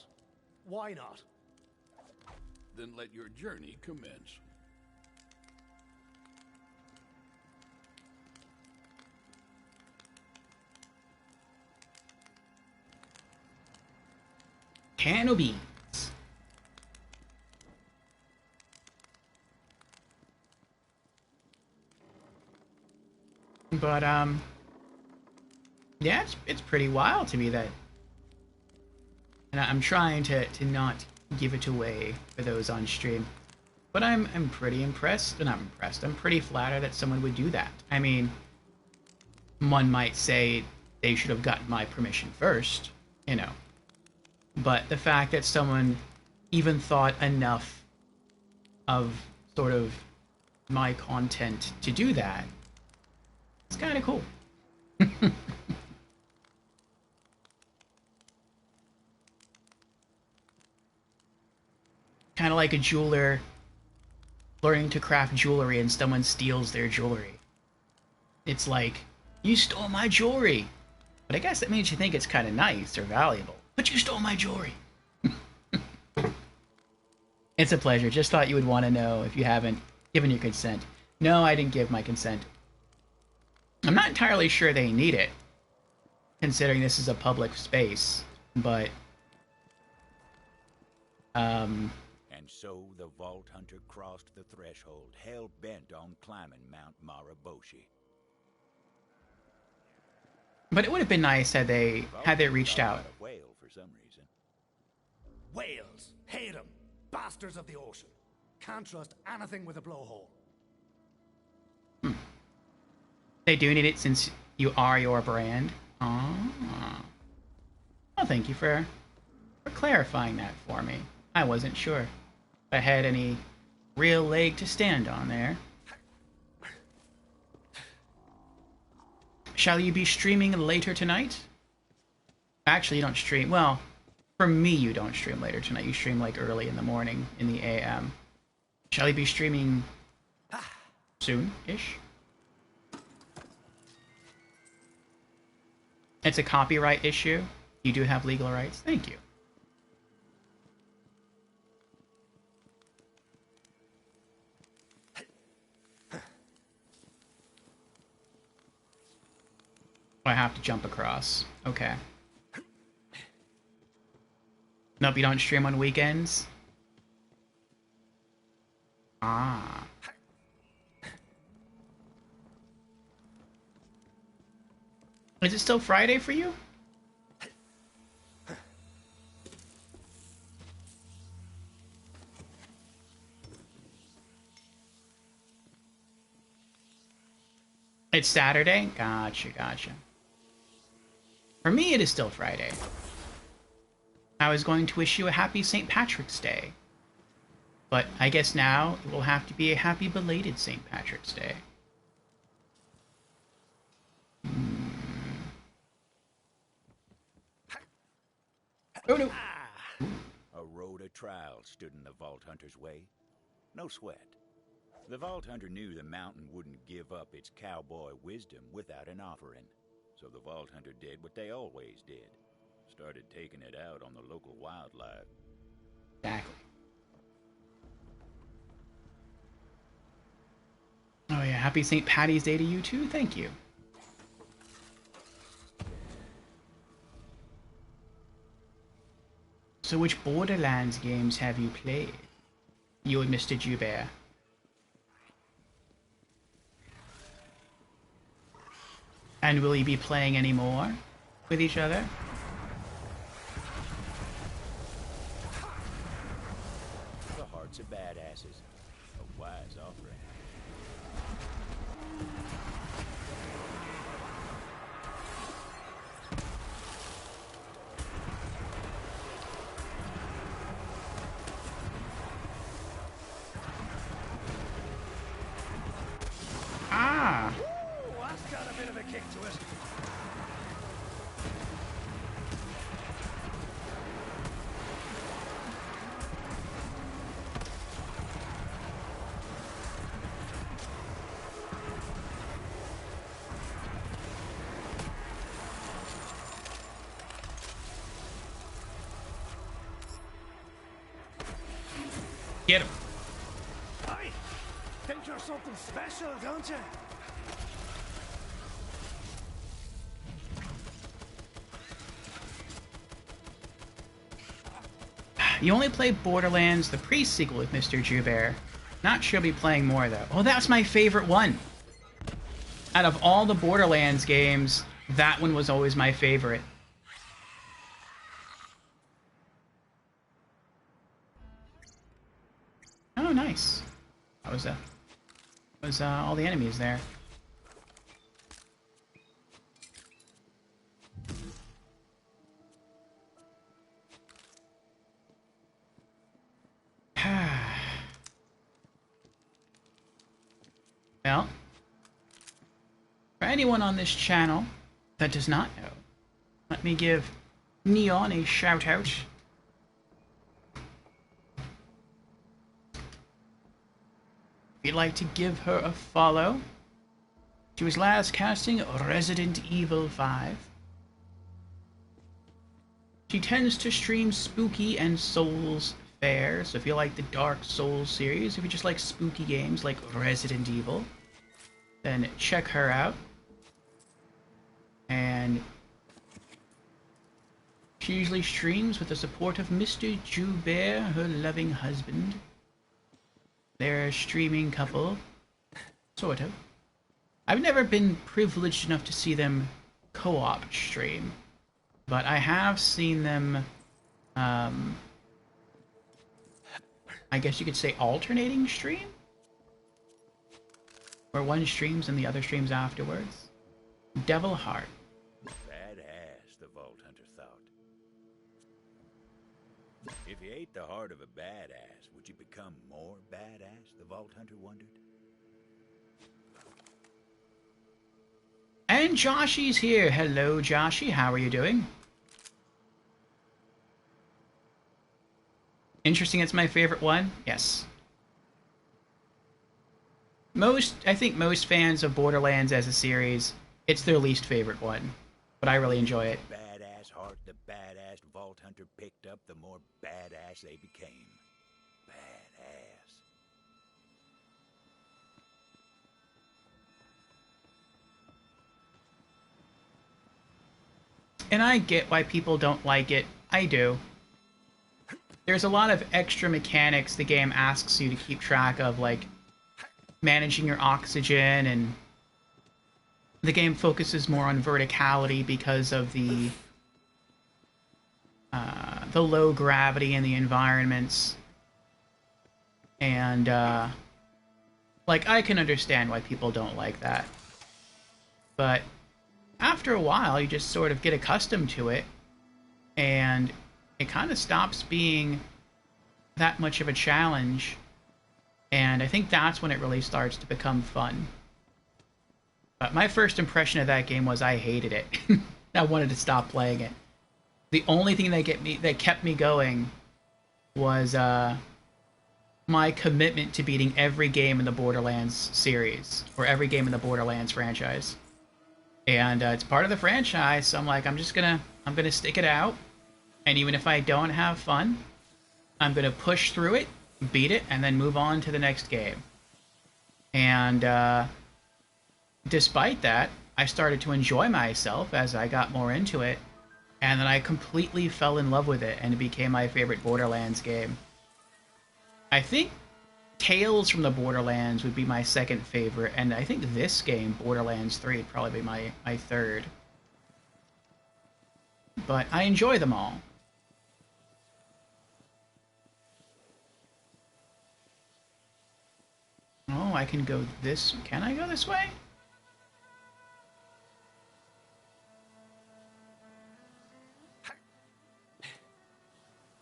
C: Why not?
I: Then let your journey commence.
A: Can of beans. But, yeah, it's pretty wild to me that... And I'm trying to not give it away for those on stream. But I'm pretty impressed, and I'm pretty flattered that someone would do that. I mean, one might say they should have gotten my permission first, you know. But the fact that someone even thought enough of sort of my content to do that, it's kind of cool. Kind of like a jeweler learning to craft jewelry and someone steals their jewelry. It's like, you stole my jewelry. But I guess that means you think it's kind of nice or valuable. But you stole my jewelry. It's a pleasure. Just thought you would want to know if you haven't given your consent. No, I didn't give my consent. I'm not entirely sure they need it, considering this is a public space, but...
H: And so the Vault Hunter crossed the threshold, hell-bent on climbing Mount Maraboshi.
A: But it would have been nice had they reached out.
H: A whale for some reason.
C: Whales. Hate them. Bastards of the ocean. Can't trust anything with a blowhole.
A: They do need it since you are your brand. Oh. Well, thank you for clarifying that for me. I wasn't sure if I had any real leg to stand on there. Shall you be streaming later tonight? Actually, you don't stream. Well, for me, you don't stream later tonight. You stream like early in the morning, in the AM. Shall you be streaming soon-ish? It's a copyright issue. You do have legal rights. Thank you. I have to jump across. Okay. Nope, you don't stream on weekends? Ah. Is it still Friday for you? It's Saturday? Gotcha, gotcha. For me, it is still Friday. I was going to wish you a happy St. Patrick's Day. But I guess now it will have to be a happy belated St. Patrick's Day. Oh no!
H: A road of trial stood in the Vault Hunter's way. No sweat. The Vault Hunter knew the mountain wouldn't give up its cowboy wisdom without an offering. So the Vault Hunter did what they always did. Started taking it out on the local wildlife.
A: Exactly. Oh yeah, happy St. Patty's Day to you too. Thank you. So which Borderlands games have you played? You and Mr. Joubert. And will you be playing any more with each other?
H: The hearts of badasses. A wise offering.
A: Ah!
C: Ooh, that's got a bit of a kick to it.
A: Get him.
C: Hey, think you're something special, don't you?
A: You only played Borderlands, the pre-sequel with Mr. Joubert. Not sure I'll be playing more, though. Oh, that's my favorite one! Out of all the Borderlands games, that one was always my favorite. Oh, nice. That was all the enemies there. Well, for anyone on this channel that does not know, let me give Neon a shout out. If you'd like to give her a follow, she was last casting Resident Evil 5. She tends to stream spooky and Souls fare, so if you like the Dark Souls series, if you just like spooky games like Resident Evil, then check her out. And she usually streams with the support of Mr. Joubert, her loving husband. They're a streaming couple, sort of. I've never been privileged enough to see them co-op stream, but I have seen them, I guess you could say alternating stream? Where one streams and the other streams afterwards. Devil Heart.
H: Badass, the Vault Hunter thought. If you ate the heart of a badass, would you become more badass, the Vault Hunter wondered?
A: And Joshy's here. Hello, Joshy. How are you doing? Interesting, it's my favorite one? Yes. I think most fans of Borderlands as a series, it's their least favorite one. But I really enjoy it.
H: Badass heart the badass Vault Hunter picked up, the more badass they became. Badass.
A: And I get why people don't like it. I do. There's a lot of extra mechanics the game asks you to keep track of, like managing your oxygen, and the game focuses more on verticality because of the low gravity in the environments. And like, I can understand why people don't like that. But after a while, you just sort of get accustomed to it, and it kind of stops being that much of a challenge, and I think that's when it really starts to become fun. But my first impression of that game was I hated it. I wanted to stop playing it. The only thing that kept me going was my commitment to beating every game in the Borderlands series, or every game in the Borderlands franchise. And it's part of the franchise, so I'm like, I'm gonna stick it out. And even if I don't have fun, I'm gonna push through it, beat it, and then move on to the next game. And despite that, I started to enjoy myself as I got more into it, and then I completely fell in love with it, and it became my favorite Borderlands game. I think Tales from the Borderlands would be my second favorite, and I think this game, Borderlands 3, would probably be my third. But I enjoy them all. Oh, I can go this... Can I go this way?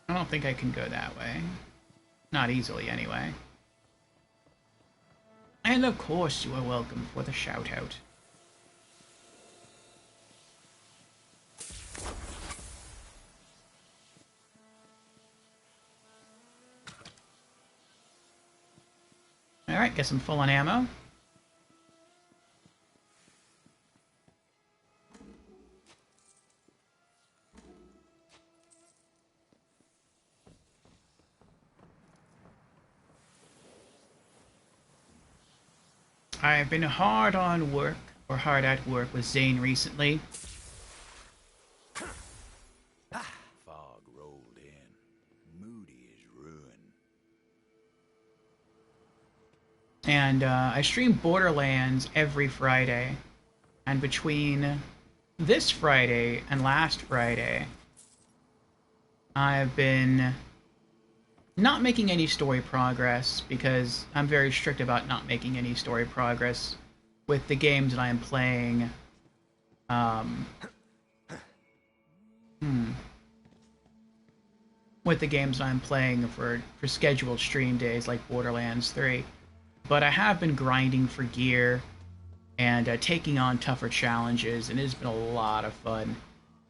A: I don't think I can go that way. Not easily, anyway. And of course you are welcome for the shout-out. Alright, guess I'm full on ammo. I've been hard at work with Zane recently.
H: Fog rolled in. Moody is ruined.
A: And I stream Borderlands every Friday. And between this Friday and last Friday, I've been not making any story progress, because I'm very strict about not making any story progress with the games that I am playing. With the games I'm playing for scheduled stream days like Borderlands 3. but I have been grinding for gear and taking on tougher challenges, and it's been a lot of fun.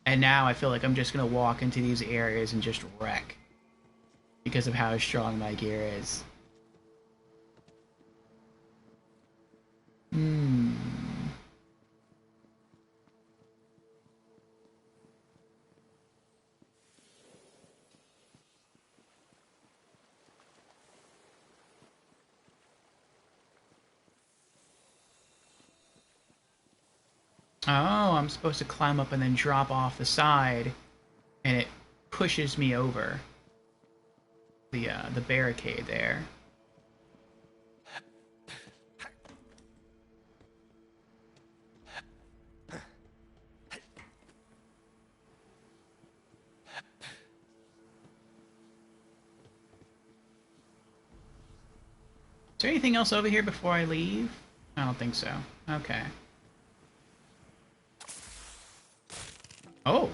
A: And now I feel like I'm just going to walk into these areas and just wreck because of how strong my gear is. Oh, I'm supposed to climb up and then drop off the side, and it pushes me over the barricade there. Is there anything else over here before I leave? I don't think so. Okay. Oh.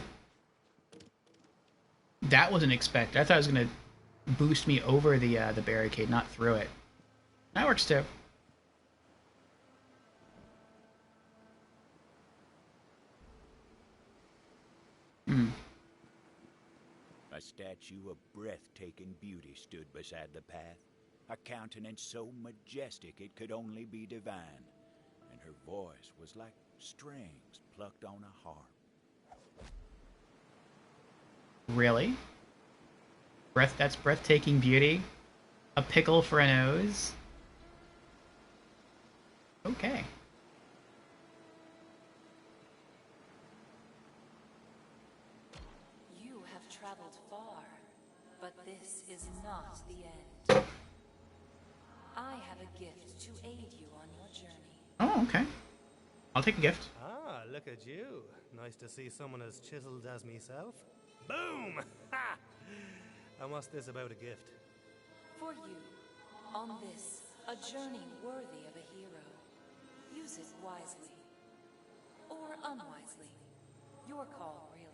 A: That wasn't expected. I thought it was going to boost me over the barricade, not through it. That works too.
H: A statue of breathtaking beauty stood beside the path, a countenance so majestic it could only be divine, and her voice was like strings plucked on a harp.
A: Really? That's breathtaking beauty? A pickle for a nose? Okay.
J: You have traveled far, but this is not the end. I have a gift to aid you on your journey.
A: Oh, okay. I'll take a gift.
C: Ah, look at you. Nice to see someone as chiseled as myself. Boom! Ha! And what's this about a gift?
J: For you, on this, a journey worthy of a hero. Use it wisely. Or unwisely. Your call, really.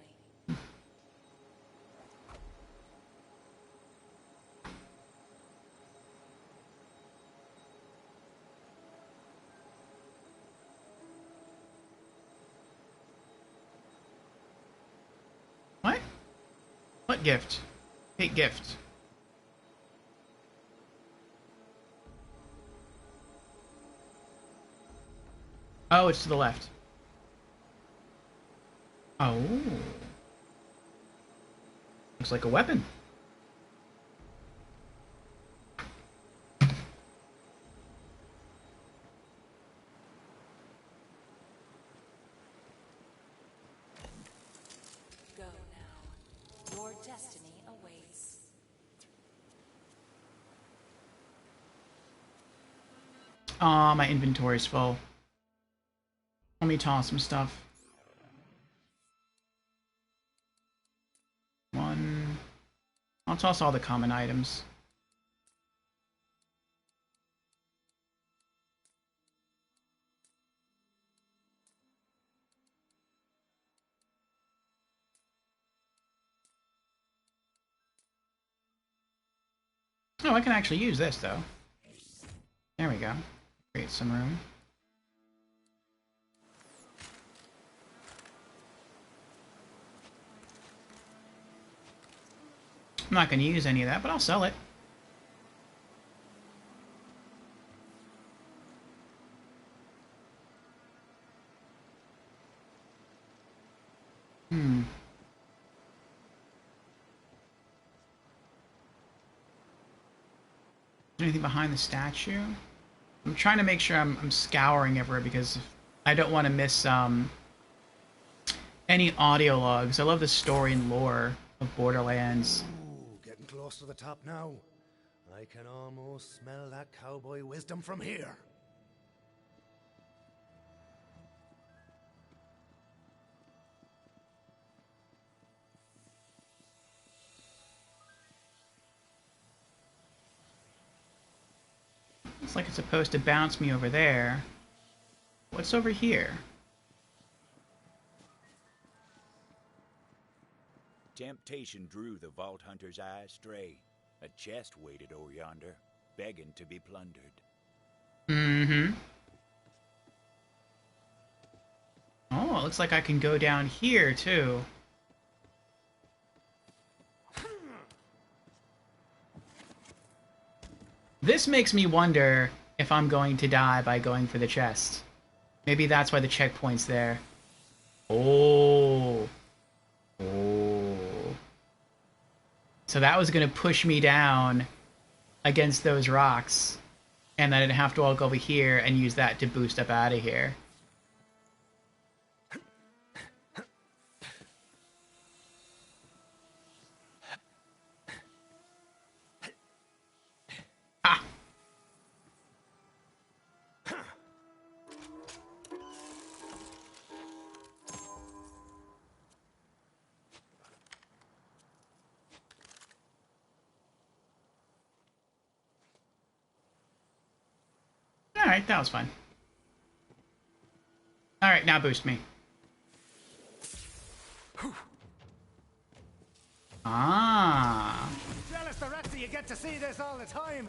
A: What? What gift? Take gift. Oh, it's to the left. Oh. Looks like a weapon.
J: Go now. Your destiny awaits.
A: Aw, my inventory's full. Let me toss some stuff. One. I'll toss all the common items. Oh, I can actually use this, though. There we go. Create some room. I'm not going to use any of that, but I'll sell it. Is there anything behind the statue? I'm trying to make sure I'm scouring everywhere because I don't want to miss any audio logs. I love the story and lore of Borderlands.
C: Ooh, getting close to the top now. I can almost smell that cowboy wisdom from here.
A: Looks like it's supposed to bounce me over there. What's over here?
H: Temptation drew the Vault Hunter's eye astray. A chest waited o'er yonder, begging to be plundered.
A: Mm-hmm. Oh, it looks like I can go down here, too. This makes me wonder if I'm going to die by going for the chest. Maybe that's why the checkpoint's there. Oh. Oh. So that was going to push me down against those rocks. And then I'd have to walk over here and use that to boost up out of here. Ah! Alright, that was fun. Alright, now boost me. Ah.
C: Jealous the rest of you get to see this all the time.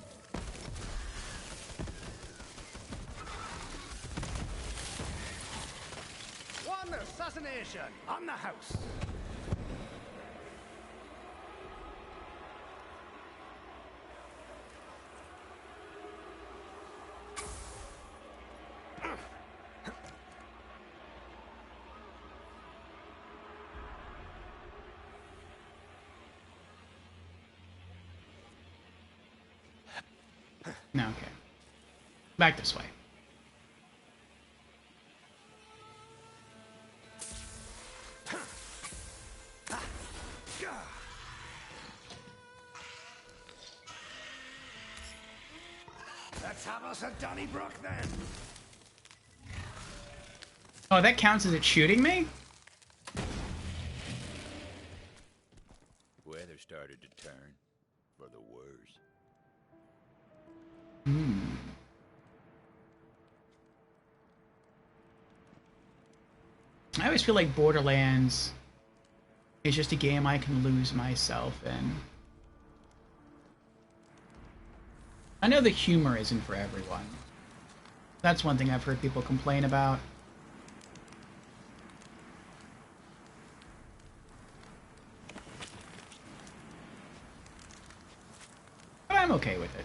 C: One assassination on the house.
A: No, okay. Back this way.
C: Let's have us a Donnybrook then.
A: Oh, that counts as it shooting me?
H: Weather started to turn for the worse.
A: I always feel like Borderlands is just a game I can lose myself in. I know the humor isn't for everyone. That's one thing I've heard people complain about. But I'm okay with it.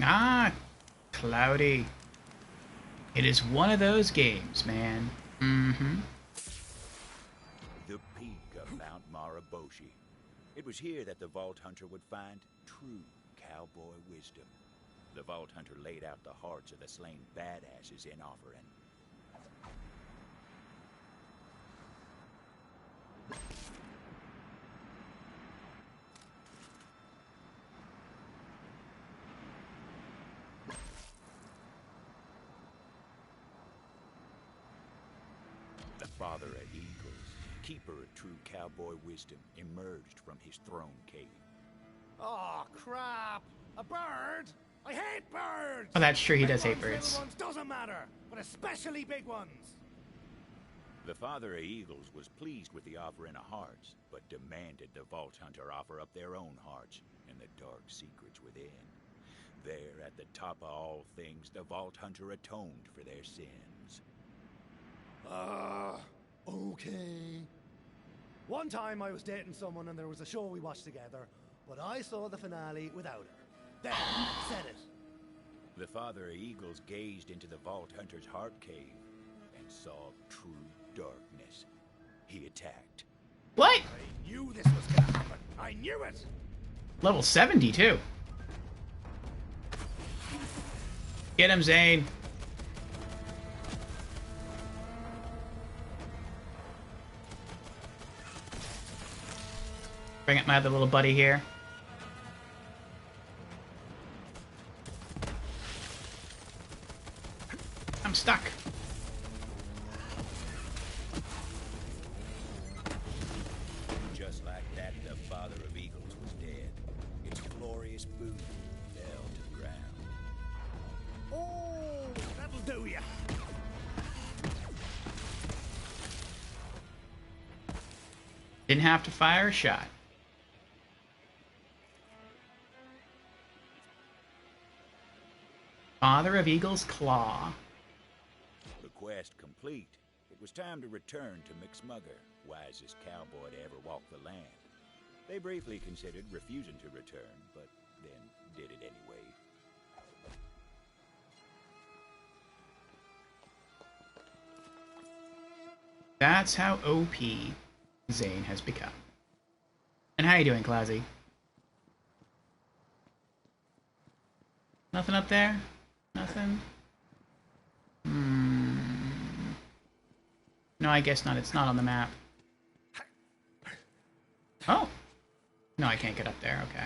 A: Ah, cloudy. It is one of those games, man. Mm-hmm.
H: The peak of Mount Maraboshi. It was here that the Vault Hunter would find true cowboy wisdom. The Vault Hunter laid out the hearts of the slain badasses in offering. The Father of Eagles, keeper of true cowboy wisdom, emerged from his throne cave.
C: Oh, crap! A bird? I hate birds!
A: Oh, that's true, he
C: Big
A: does hate
C: ones, little
A: birds.
C: ones, doesn't matter, but especially big ones.
H: The Father of Eagles was pleased with the offering of hearts, but demanded the Vault Hunter offer up their own hearts and the dark secrets within. There, at the top of all things, the Vault Hunter atoned for their sins.
C: Okay. One time I was dating someone and there was a show we watched together, but I saw the finale without her. Then, said it.
H: The Father of Eagles gazed into the Vault Hunter's heart cave and saw true darkness. He attacked.
A: What?
C: I knew this was gonna happen. I knew it!
A: Level 70, too. Get him, Zane. Bring up my other little buddy here. I'm stuck.
H: Just like that, the Father of Eagles was dead. Its glorious boot fell to the ground.
C: Oh, that'll do ya.
A: Didn't have to fire a shot. Father of Eagle's Claw.
H: The quest complete. It was time to return to McSmugger, wisest cowboy to ever walk the land. They briefly considered refusing to return, but then did it anyway.
A: That's how OP Zane has become. And how you doing, Clausy? Nothing up there? Nothing? No, I guess not. It's not on the map. Oh! No, I can't get up there. Okay.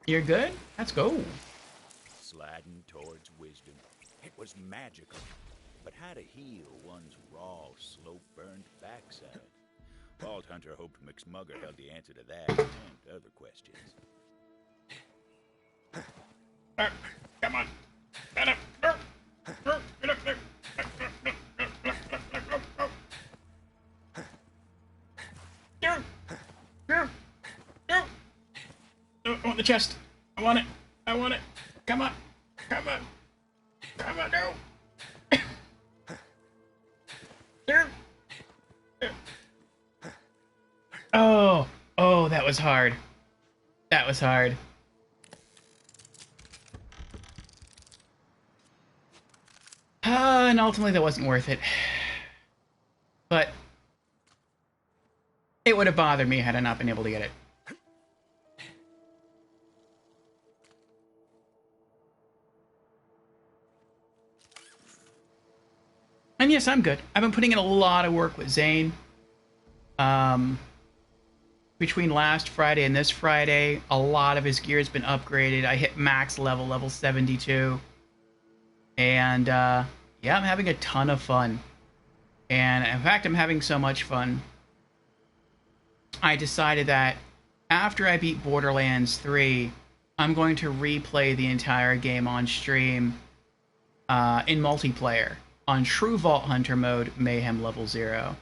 A: You're good? Let's go.
H: Sliding towards wisdom. It was magical. But how to heal one's raw, slow-burned backside? Vault Hunter hoped McSmugger held the answer to that and other questions.
A: Come on. Get up. Get up there. I want the chest. I want it. I want it. Come on. Come on. Come on, no. Oh, that was hard. That was hard. And ultimately that wasn't worth it. But it would have bothered me had I not been able to get it. And yes, I'm good. I've been putting in a lot of work with Zane. Between last Friday and this Friday, a lot of his gear has been upgraded. I hit max level 72. And, yeah, I'm having a ton of fun. And, in fact, I'm having so much fun, I decided that after I beat Borderlands 3, I'm going to replay the entire game on stream in multiplayer on True Vault Hunter mode, Mayhem Level 0.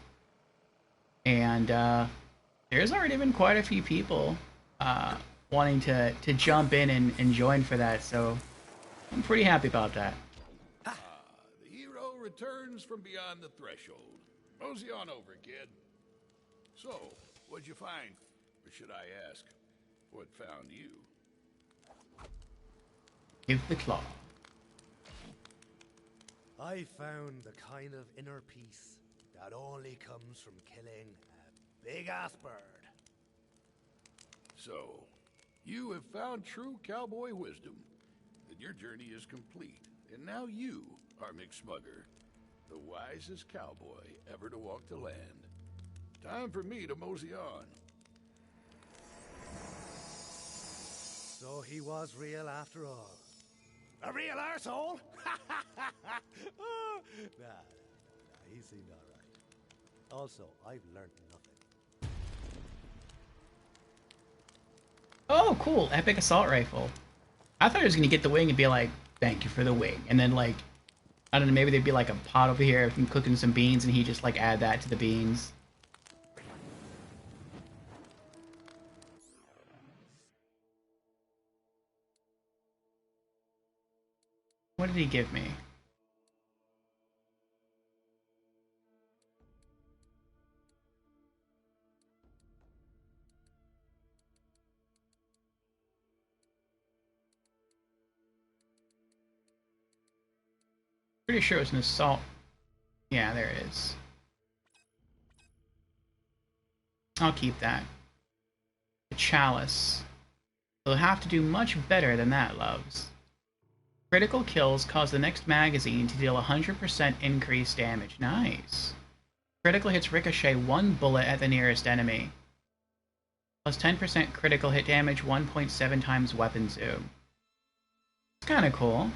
A: And, there's already been quite a few people wanting to jump in and join for that, so I'm pretty happy about that.
I: The hero returns from beyond the threshold. Mosey on over, kid. So, what'd you find? Or should I ask, what found you?
A: Give the claw.
C: I found the kind of inner peace that only comes from killing big-ass bird.
I: So, you have found true cowboy wisdom. Then your journey is complete. And now you are McSmugger, the wisest cowboy ever to walk the land. Time for me to mosey on.
C: So he was real after all. A real arsehole? Nah, he seemed alright. Also, I've learned nothing.
A: Oh, cool. Epic assault rifle. I thought I was going to get the wing and be like, thank you for the wing. And then, like, I don't know, maybe there'd be like a pot over here from cooking some beans and he just, like, add that to the beans. What did he give me? Pretty sure it was an assault. Yeah, there it is. I'll keep that. The chalice. You'll have to do much better than that, loves. Critical kills cause the next magazine to deal 100% increased damage. Nice. Critical hits ricochet 1 bullet at the nearest enemy. Plus 10% critical hit damage, 1.7 times weapon zoom. It's kind of cool.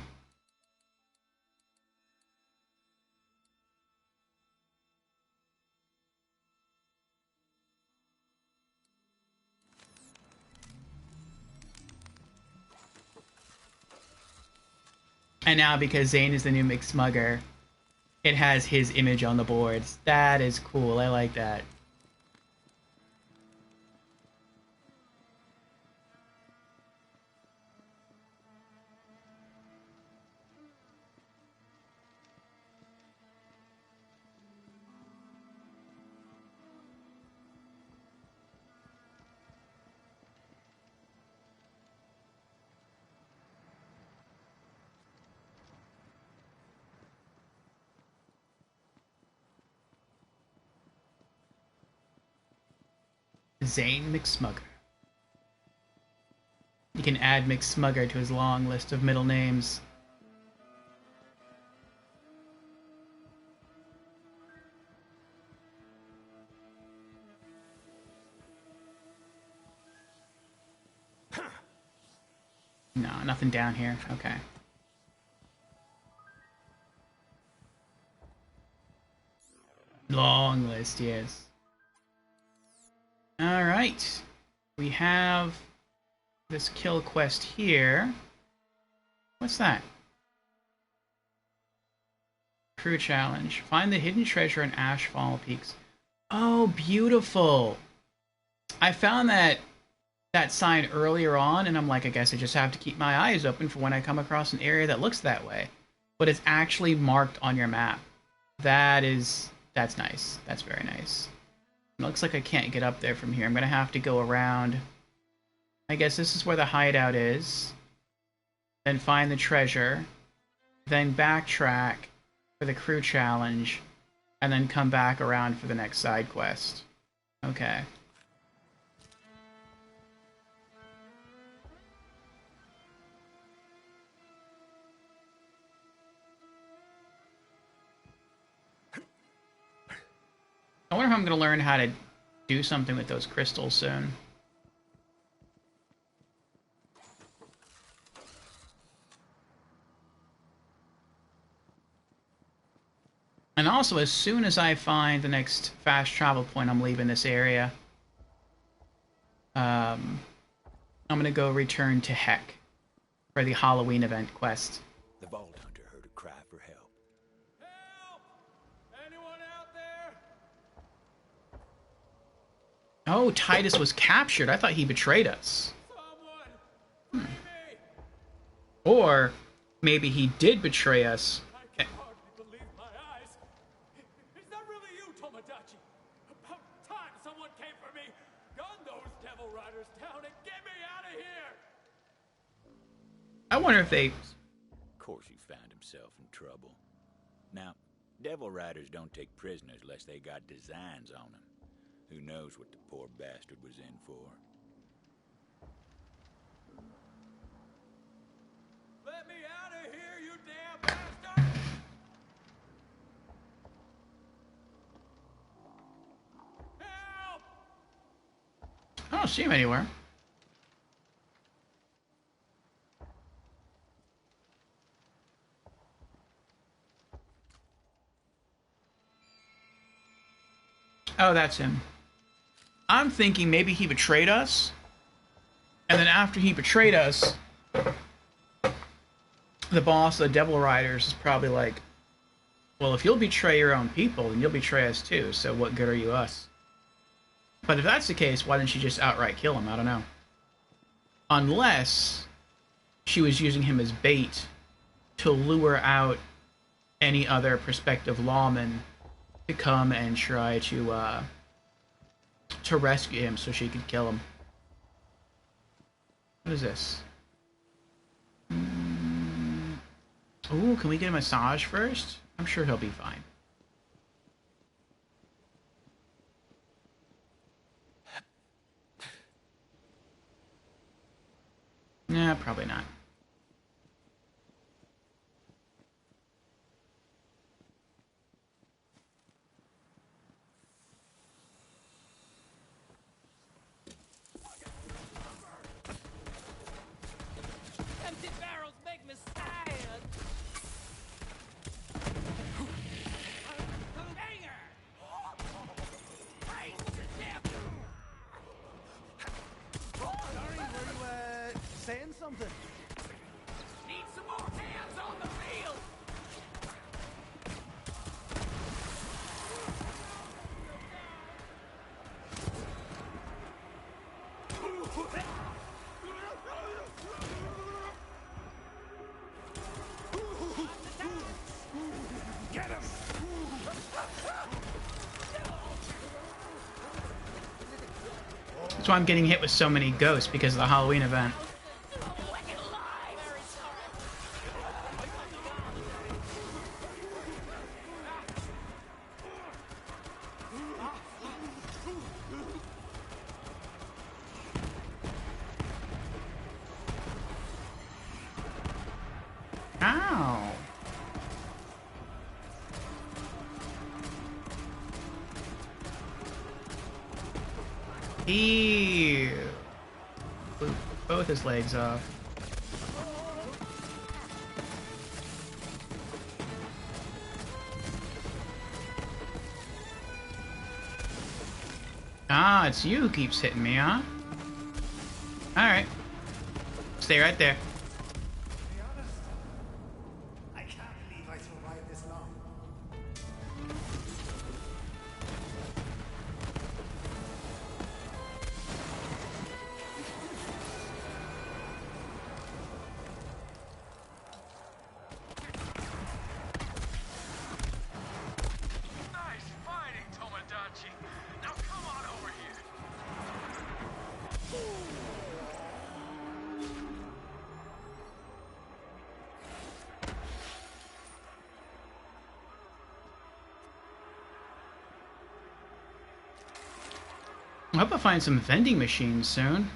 A: And now, because Zane is the new McSmugger, it has his image on the boards. That is cool. I like that. Zane McSmugger. You can add McSmugger to his long list of middle names. No, nothing down here. Okay. Long list, yes. Alright. We have this kill quest here. What's that? Crew challenge. Find the hidden treasure in Ashfall Peaks. Oh, beautiful! I found that sign earlier on, and I'm like, I guess I just have to keep my eyes open for when I come across an area that looks that way. But it's actually marked on your map. That's nice. That's very nice. It looks like I can't get up there from here. I'm going to have to go around. I guess this is where the hideout is. Then find the treasure. Then backtrack for the crew challenge. And then come back around for the next side quest. Okay. I wonder if I'm going to learn how to do something with those crystals soon. And also, as soon as I find the next fast travel point, I'm leaving this area. I'm going to go return to Heck for the Halloween event quest.
H: The Vault Hunter heard a cry for help.
K: Help! Anyone out there?
A: Oh, Titus was captured. I thought he betrayed us.
K: Someone! Me!
A: Or maybe he did betray us.
K: I can hardly believe my eyes. Is that really you, Tomodachi? About time someone came for me. Gun those devil riders down and get me out of here!
A: I wonder if they...
H: Of course he found himself in trouble. Now, devil riders don't take prisoners unless they got designs on them. Who knows what the poor bastard was in for?
K: Let me out of here, you damn bastard! Help!
A: I don't see him anywhere. Oh, that's him. I'm thinking maybe he betrayed us. And then after he betrayed us, the boss of the Devil Riders is probably like, well, if you'll betray your own people, then you'll betray us too, so what good are you us? But if that's the case, why didn't she just outright kill him? I don't know. Unless she was using him as bait to lure out any other prospective lawmen to come and try to rescue him so she could kill him. What is this? Ooh, can we get a massage first? I'm sure he'll be fine. Nah, probably not.
K: Empty barrels make me sad! Banger! Right to death!
C: Sorry, were you, saying something?
K: Need some more hands on the field!
C: Get him!
A: That's why I'm getting hit with so many ghosts, because of the Halloween event. Ow. Ew. Blew both his legs off. Ah, it's you who keeps hitting me, huh? Alright. Stay right there.
C: I can't believe I survived this long.
K: Nice fighting, Tomodachi. Now come on over here.
A: I hope I find some vending machines soon.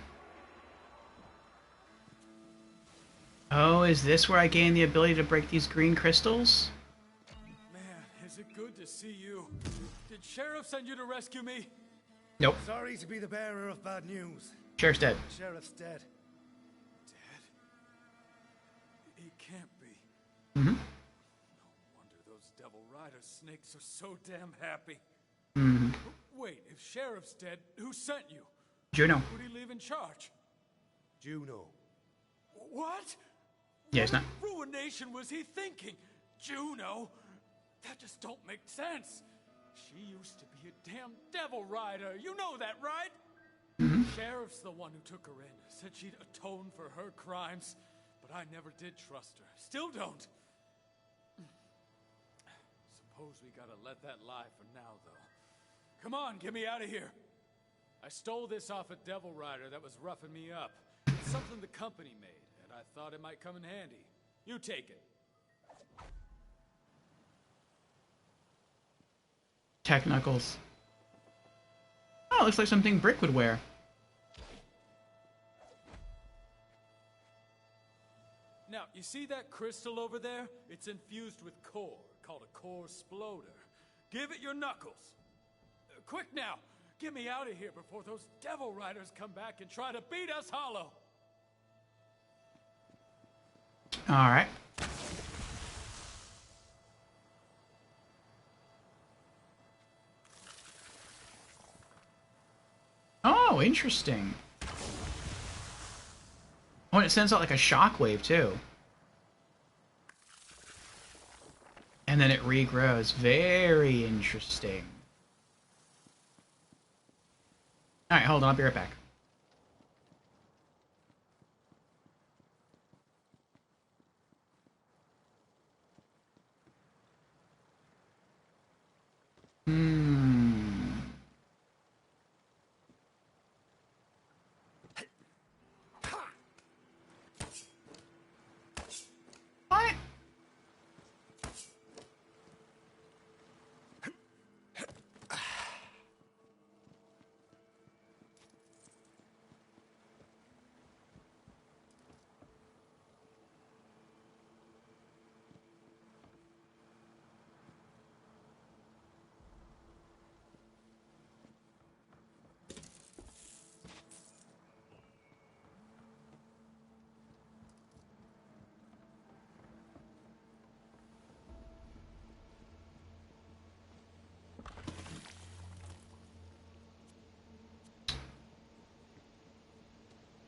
A: Oh, is this where I gain the ability to break these green crystals?
K: Man, is it good to see you. Did Sheriff send you to rescue me?
A: Nope.
C: Sorry to be the bearer of bad news.
A: Sheriff's dead.
C: Sheriff's dead.
K: Dead? He can't be.
A: Mm-hmm.
K: No wonder those Devil Rider snakes are so damn happy.
A: Mm-hmm.
K: Wait, if Sheriff's dead, who sent you?
A: Juno.
K: Who'd he leave in charge?
C: Juno.
K: What?
A: Yeah, it's not.
K: What ruination was he thinking? Juno? That just don't make sense. She used to be a damn Devil Rider. You know that, right?
A: Mm-hmm.
K: Sheriff's the one who took her in. Said she'd atone for her crimes. But I never did trust her. Still don't. Suppose we gotta let that lie for now, though. Come on, get me out of here. I stole this off a Devil Rider that was roughing me up. It's something the company made, and I thought it might come in handy. You take it.
A: Tech Knuckles. Oh, looks like something Brick would wear.
K: Now, you see that crystal over there? It's infused with core, called a core sploder. Give it your knuckles. Quick now! Get me out of here before those Devil Riders come back and try to beat us hollow!
A: Alright. Oh, interesting. Oh, and it sends out like a shockwave, too. And then it regrows. Very interesting. Alright, hold on. I'll be right back. What?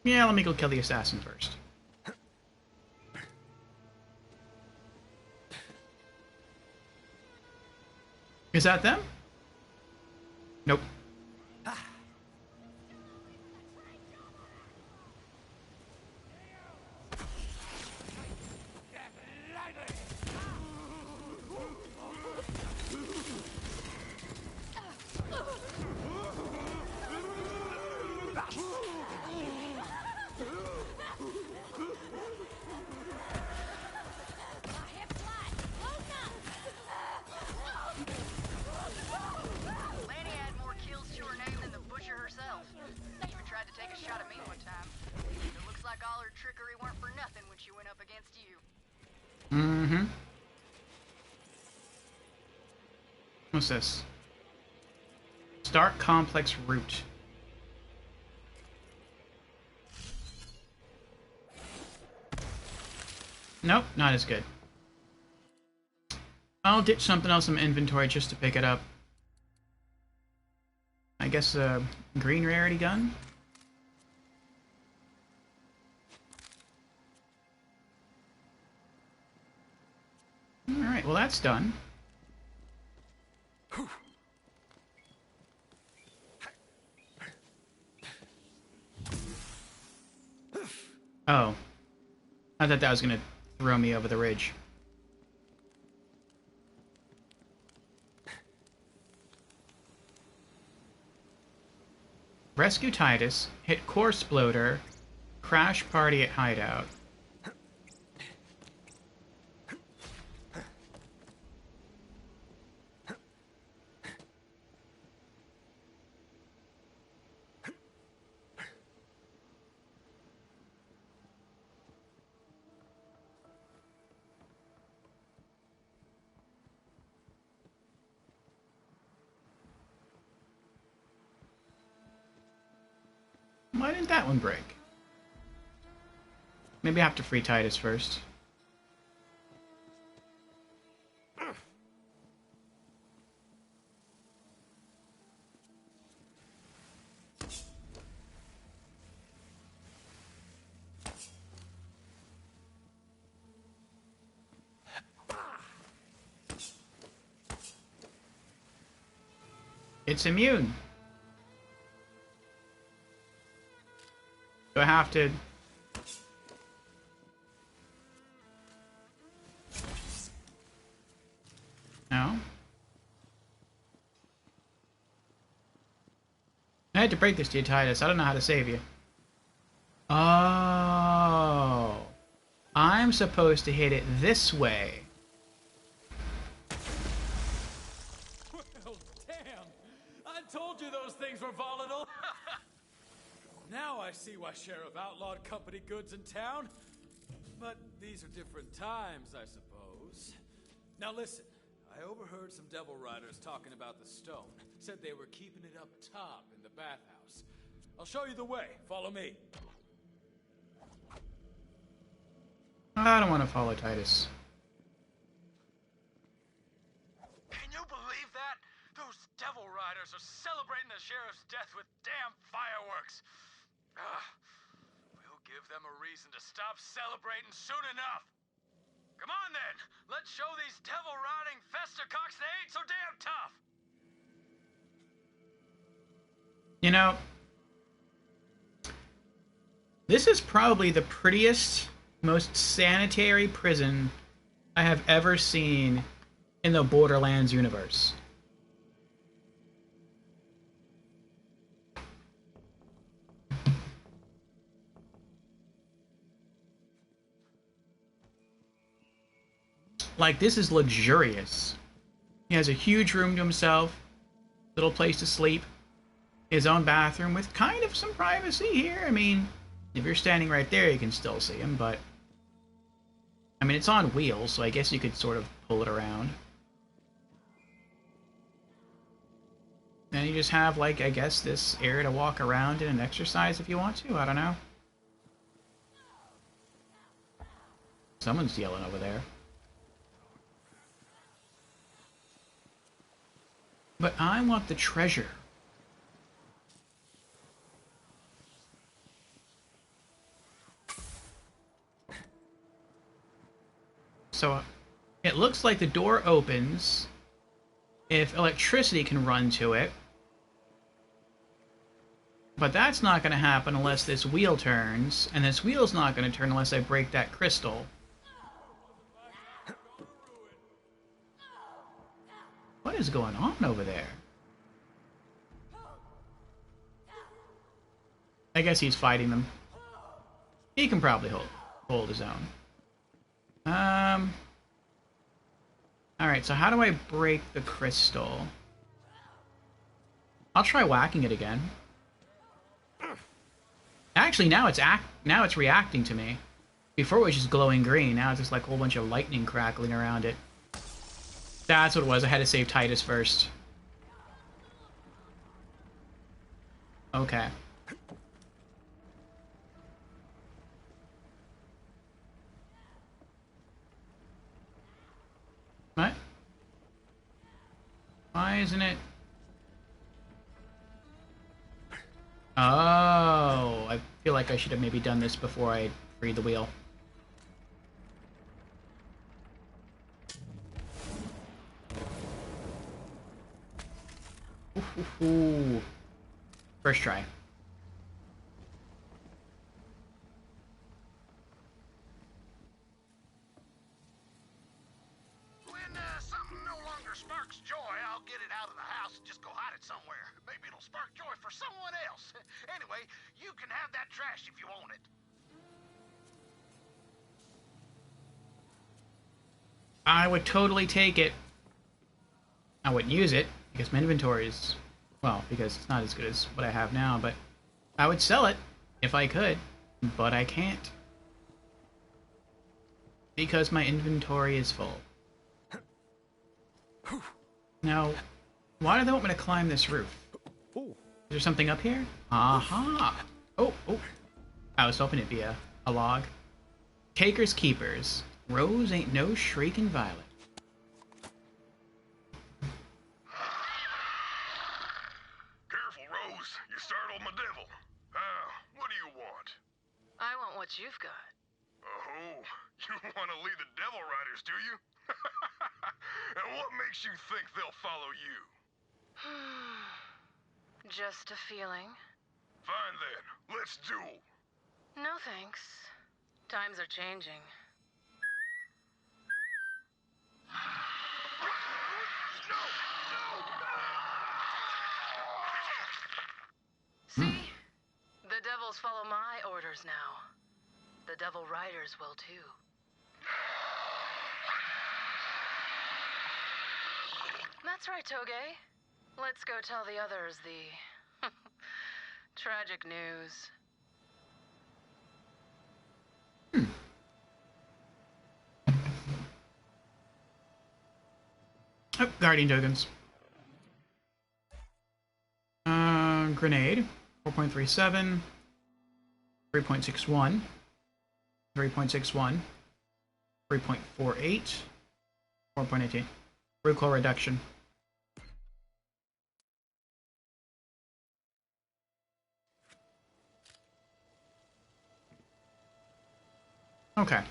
A: Yeah, let me go kill the assassin first. Is that them? Nope.
F: tried to take a shot at me one time. It looks like all her trickery weren't for nothing when she went up against you.
A: Mm-hmm. What's this? Start complex route. Nope, not as good. I'll ditch something else in my inventory just to pick it up. I guess a green rarity gun? Alright, well that's done. Oh. I thought that was gonna throw me over the ridge. Rescue Titus, hit Core Sploder, crash party at hideout. Why didn't that one break? Maybe I have to free Titus first. It's immune. Do I have to... No? I had to break this to you, Titus. I don't know how to save you. Oh. I'm supposed to hit it this way.
K: Well, damn! I told you those things were volatile! Now I see why Sheriff outlawed company goods in town. But these are different times, I suppose. Now listen, I overheard some Devil Riders talking about the stone. Said they were keeping it up top in the bathhouse. I'll show you the way. Follow me.
A: I don't want to follow Titus.
K: Can you believe that? Those Devil Riders are celebrating the Sheriff's death with damn fireworks. We'll give them a reason to stop celebrating soon enough. Come on then, let's show these devil-riding festercocks they ain't so damn tough.
A: You know, this is probably the prettiest, most sanitary prison I have ever seen in the Borderlands universe. Like, this is luxurious. He has a huge room to himself, little place to sleep, his own bathroom with kind of some privacy here. I mean, if you're standing right there, you can still see him, but... I mean, it's on wheels, so I guess you could sort of pull it around. And you just have, like, I guess this area to walk around in and exercise if you want to. I don't know. Someone's yelling over there. But I want the treasure. So, it looks like the door opens if electricity can run to it. But that's not going to happen unless this wheel turns, and this wheel's not going to turn unless I break that crystal. What is going on over there? I guess he's fighting them. He can probably hold his own. Alright, so how do I break the crystal? I'll try whacking it again. Actually, now it's reacting to me. Before it was just glowing green. Now it's just like a whole bunch of lightning crackling around it. That's what it was. I had to save Titus first. Okay. What? Why isn't it? Oh, I feel like I should have maybe done this before I freed the wheel. Ooh. First try.
G: When something no longer sparks joy, I'll get it out of the house and just go hide it somewhere. Maybe it'll spark joy for someone else. Anyway, you can have that trash if you want it.
A: I would totally take it. I wouldn't use it because my inventory is, well, because it's not as good as what I have now, but I would sell it if I could, but I can't. Because my inventory is full. Now, why do they want me to climb this roof? Is there something up here? Aha! Oh. I was hoping it'd be a log. Takers Keepers. Rose ain't no shrieking violet.
G: Careful, Rose. You startled my devil. What do you want?
F: I want what you've got.
G: Oh, you want to lead the Devil Riders, do you? And what makes you think they'll follow you?
F: Just a feeling.
G: Fine then, let's duel.
F: No thanks. Times are changing. See? The devils follow my orders now. The Devil Riders will too. That's right, Toge. Let's go tell the others the tragic news.
A: Oh, Guardian tokens. Grenade. 4.37. 3.61. 3.61. 3.48. 4.18. Recoil reduction. Okay.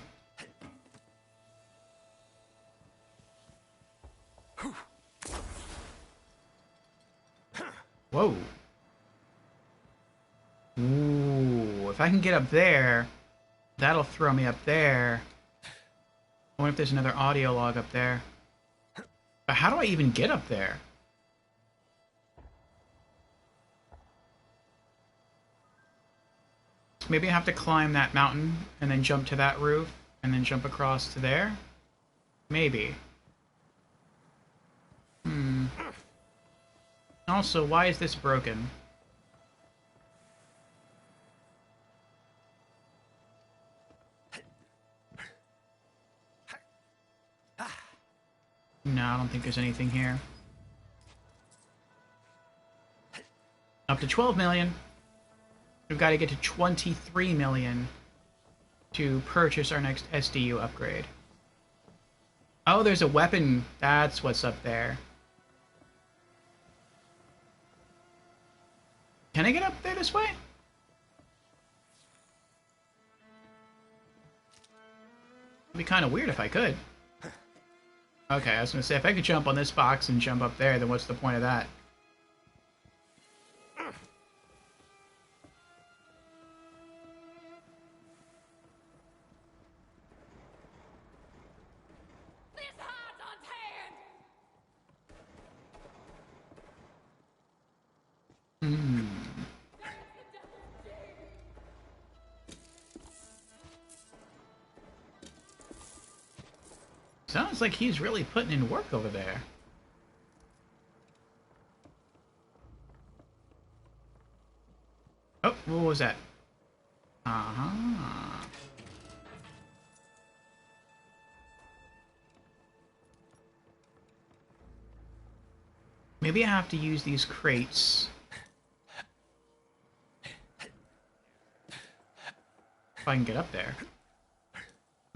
A: Whoa. Ooh, if I can get up there, that'll throw me up there. I wonder if there's another audio log up there. But how do I even get up there? Maybe I have to climb that mountain and then jump to that roof and then jump across to there? Maybe. Also, why is this broken? No, I don't think there's anything here. Up to 12 million. We've got to get to 23 million to purchase our next SDU upgrade. Oh, there's a weapon. That's what's up there. Can I get up there this way? It'd be kind of weird if I could. Okay, I was gonna say, if I could jump on this box and jump up there, then what's the point of that? Sounds like he's really putting in work over there. Oh, what was that? Uh-huh. Maybe I have to use these crates. If I can get up there.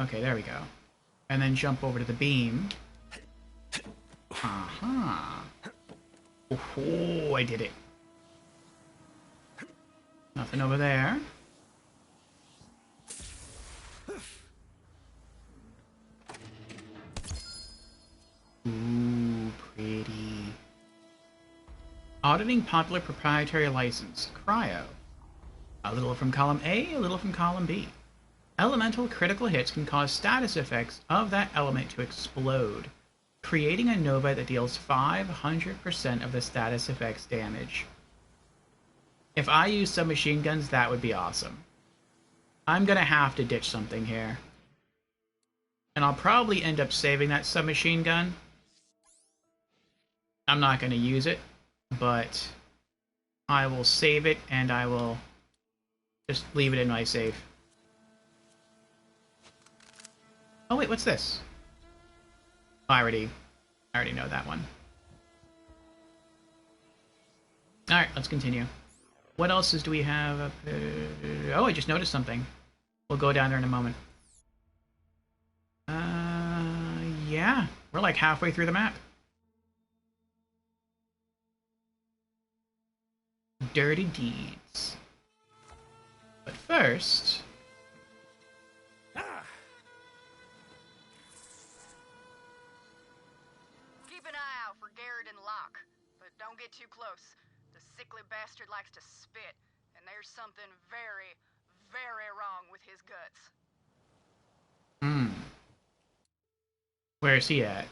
A: Okay, there we go. And then jump over to the beam. Uh-huh. Oh, I did it. Nothing over there. Ooh, pretty. Auditing popular proprietary license. Cryo. A little from column A, a little from column B. Elemental critical hits can cause status effects of that element to explode, creating a nova that deals 500% of the status effect's damage. If I use some machine guns, that would be awesome. I'm gonna have to ditch something here. And I'll probably end up saving that submachine gun. I'm not gonna use it, but I will save it and I will just leave it in my safe. Oh wait, what's this? Oh, I already know that one. Alright, let's continue. What else do we have up there? Oh, I just noticed something. We'll go down there in a moment. Yeah. We're like halfway through the map. Dirty deeds. But first...
F: Keep an eye out for Garrett and Locke, but don't get too close. The sickly bastard likes to spit, and there's something very, very wrong with his guts.
A: Where's he at?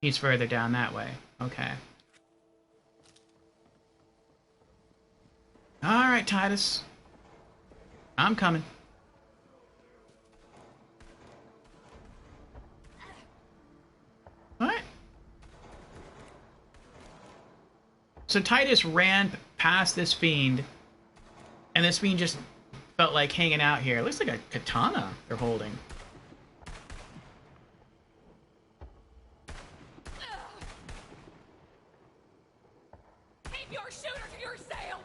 A: He's further down that way. Okay. Alright, Titus. I'm coming. What? So Titus ran past this fiend, and this fiend just felt like hanging out here. It looks like a katana they're holding.
D: Keep your shooter to yourself!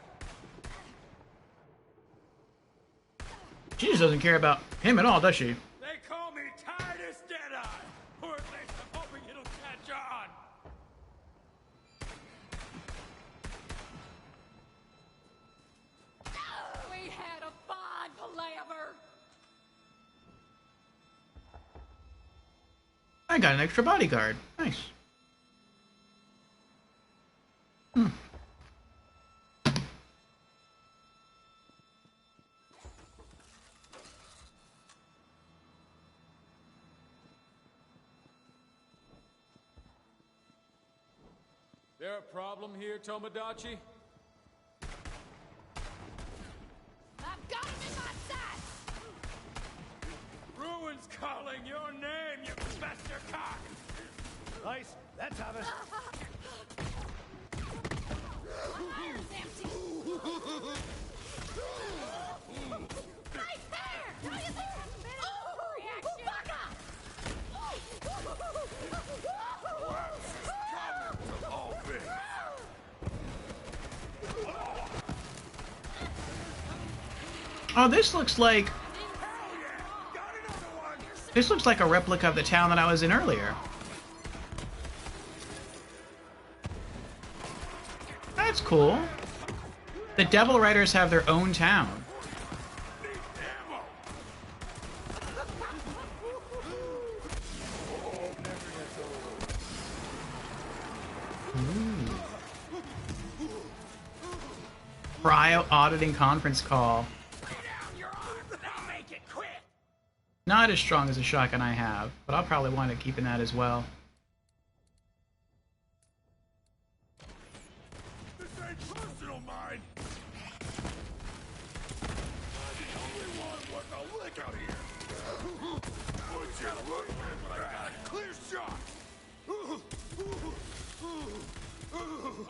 A: She just doesn't care about him at all, does she?
K: They call me Titus Deadeye, or at least I'm hoping it'll catch on.
D: We had a fine palaver.
A: I got an extra bodyguard. Nice.
K: There a problem here, Tomodachi?
D: I've got him in my sights!
K: Ruin's calling your name, you bastard cock!
C: Right, let's have it.
D: My iron's empty! Right there! Now you there! Reaction!
A: Oh, this looks like... This looks like a replica of the town that I was in earlier. That's cool. The Devil Riders have their own town. Cryo auditing conference call. Not as strong as the shotgun I have, but I'll probably wind up keeping that as well.
B: This ain't personal, mine. I'm the only one worth a lick out here. Would you look at what I got? Clear shot.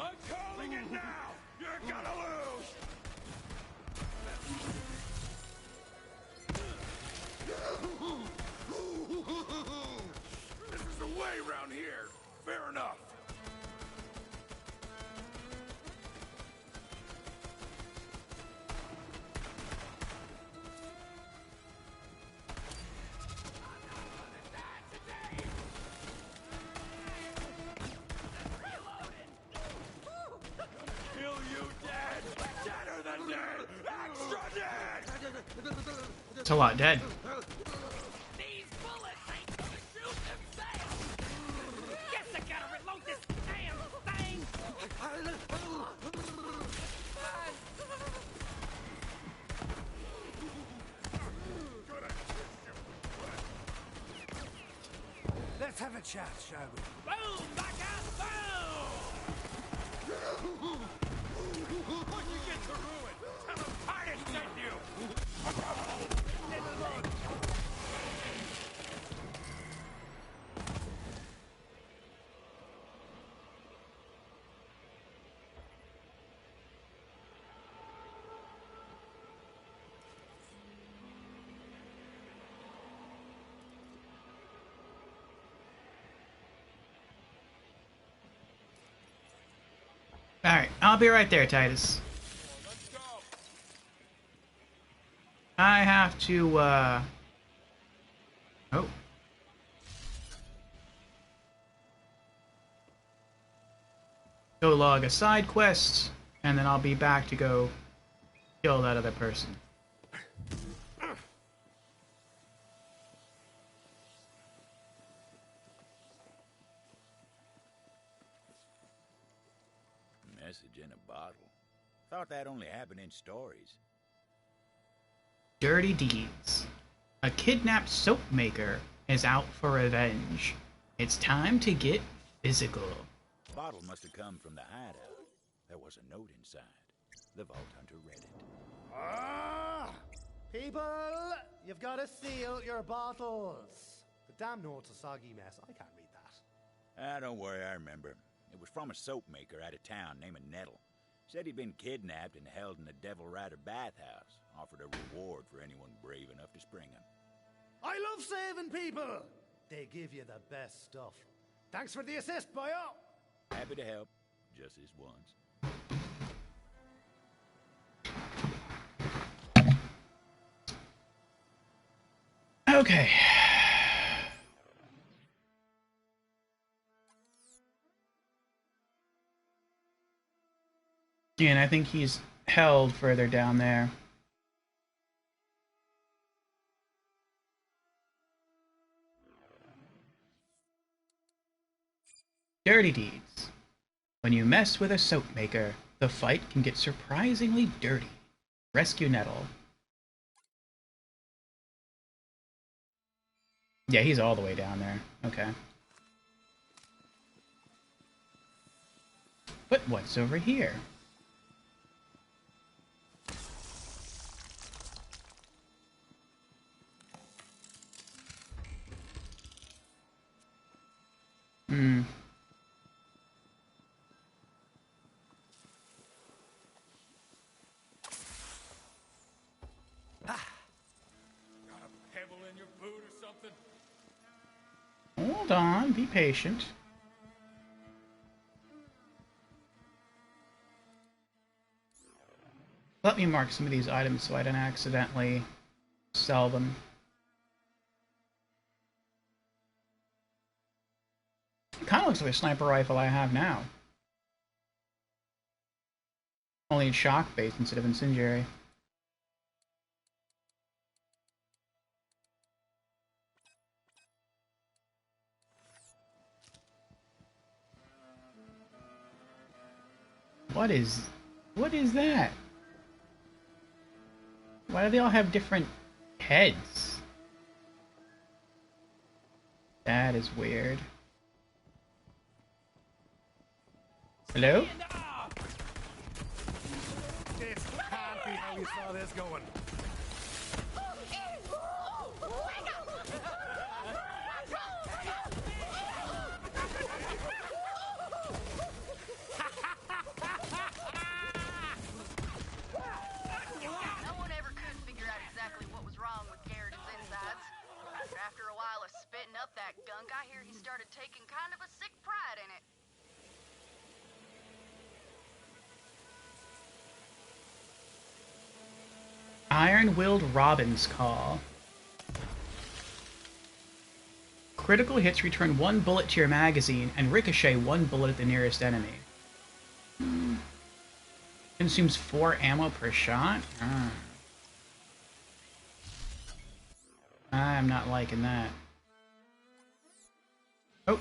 K: I'm calling it now! You're gonna lose!
A: It's a lot dead.
L: These bullets ain't gonna shoot themselves. Guess I gotta reload this damn thing.
C: Let's have a chat, shall we?
L: Boom! Back out! Boom! What you get to ruin? Tell them Titus sent you! Little mug!
A: Alright, I'll be right there, Titus. I have to, Oh. Go log a side quest, and then I'll be back to go kill that other person.
H: Message in a bottle. Thought that only happened in stories.
A: Dirty deeds. A kidnapped soap maker is out for revenge. It's time to get physical.
H: Bottle must have come from the hideout. There was a note inside. The Vault Hunter read it.
C: Ah! People, you've got to seal your bottles. The damn note's a soggy mess. I can't read that.
H: Don't worry, I remember. It was from a soap maker out of town named Nettle. Said he'd been kidnapped and held in the Devil Rider bathhouse. Offered a reward for anyone brave enough to spring him.
C: I love saving people. They give you the best stuff. Thanks for the assist, boyo.
H: Happy to help. Just this once.
A: Okay. And I think he's held further down there. Dirty deeds. When you mess with a soap maker, the fight can get surprisingly dirty. Rescue Nettle. Yeah, he's all the way down there. Okay. But what's over here? Hmm.
K: Got a pebble in your boot or something?
A: Hold on, be patient. Let me mark some of these items so I don't accidentally sell them. It kind of looks like a sniper rifle I have now. Only in shock-based instead of incendiary. What is that? Why do they all have different heads? That is weird. Hello?
C: This can't be how we saw this going.
F: No one ever could figure out exactly what was wrong with Garrett's insides. But after a while of spitting up that gunk, I hear he started taking kind of a sick pride in it.
A: Iron-Willed Robin's Call. Critical hits return 1 bullet to your magazine and ricochet 1 bullet at the nearest enemy. Consumes 4 ammo per shot? I'm not liking that. Oh.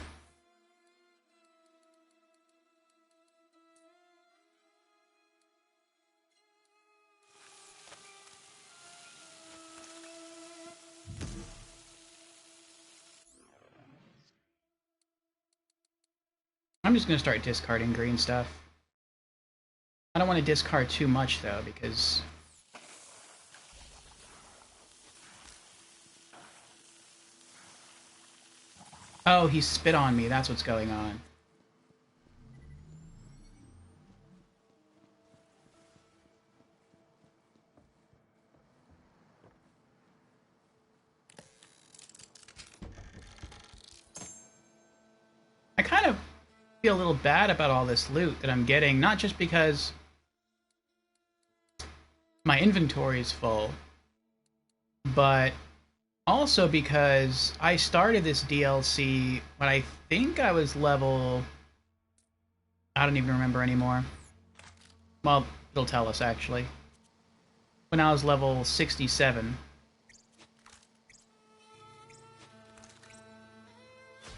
A: I'm just going to start discarding green stuff. I don't want to discard too much, though, because... Oh, he spit on me. That's what's going on. I kind of feel a little bad about all this loot that I'm getting, not just because my inventory is full, but also because I started this DLC when I think I was level... I don't even remember anymore. Well, it'll tell us, actually. When I was level 67.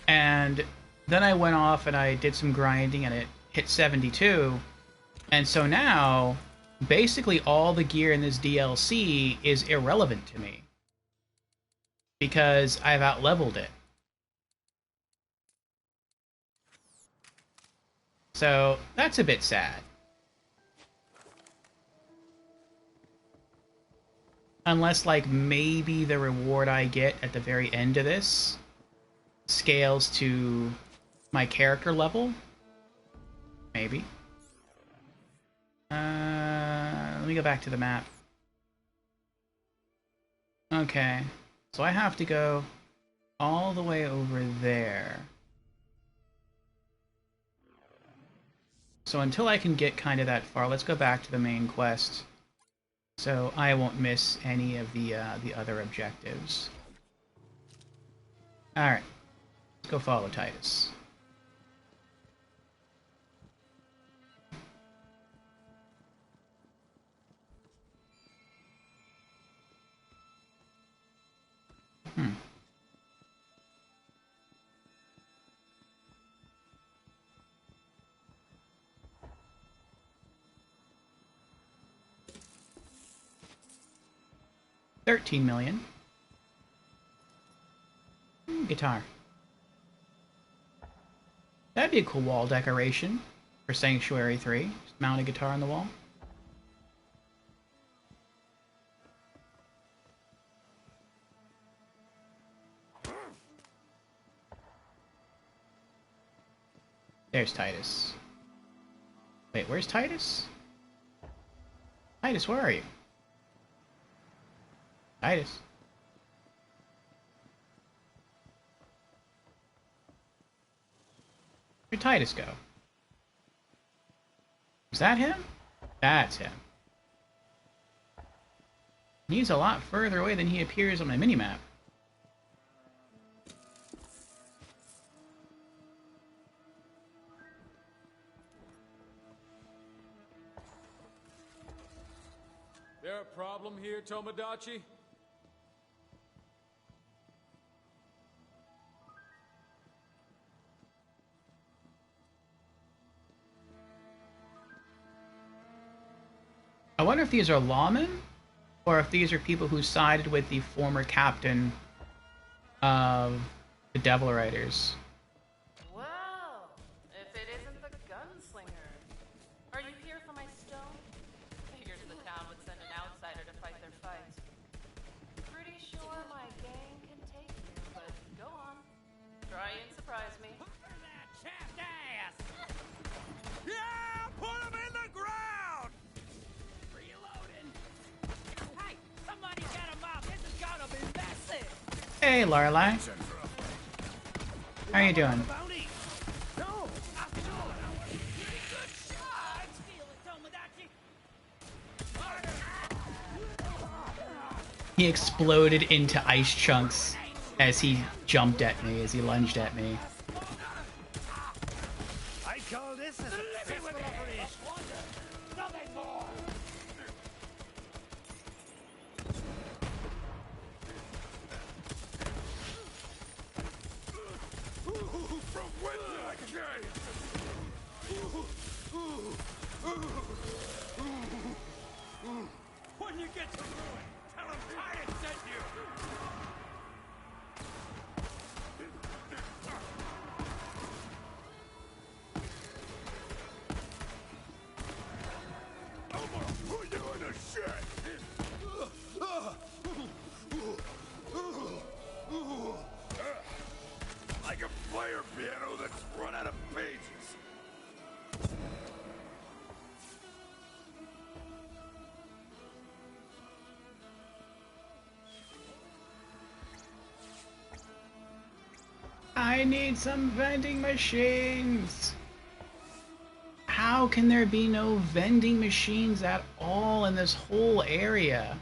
A: And then I went off and I did some grinding and it hit 72. And so now, basically all the gear in this DLC is irrelevant to me. Because I've out-leveled it. So, that's a bit sad. Unless, like, maybe the reward I get at the very end of this scales to my character level. Maybe. Let me go back to the map. Okay. So I have to go all the way over there. So until I can get kind of that far, let's go back to the main quest. So I won't miss any of the other objectives. Alright. Let's go follow Titus. Hmm. $13 million. Guitar. That'd be a cool wall decoration for Sanctuary 3. Just mount a guitar on the wall. There's Titus. Wait, where's Titus? Titus, where are you? Titus. Where'd Titus go? Is that him? That's him. He's a lot further away than he appears on my minimap.
K: There a problem here, Tomodachi?
A: I wonder if these are lawmen, or if these are people who sided with the former captain of the Devil Riders.
M: Well, if it isn't the gunslinger. Are you here for my stone? Figures the town would send an outsider to fight their fight. Pretty sure my gang can take you, but go on. Try and surprise me.
L: That chapped ass! Yeah! Put him in the ground! Reloading! Hey! Somebody get him out! This is gonna be messy!
A: Hey, Lorelei. How you doing? He exploded into ice chunks as he jumped at me, as he lunged at me.
C: I call this a successful operation.
L: Nothing more! it to ruin. Tell him Titus sent you.
B: I'm gonna put you in the shit! Like a player piano that's run out of pages.
A: I need some vending machines! How can there be no vending machines at all in this whole area?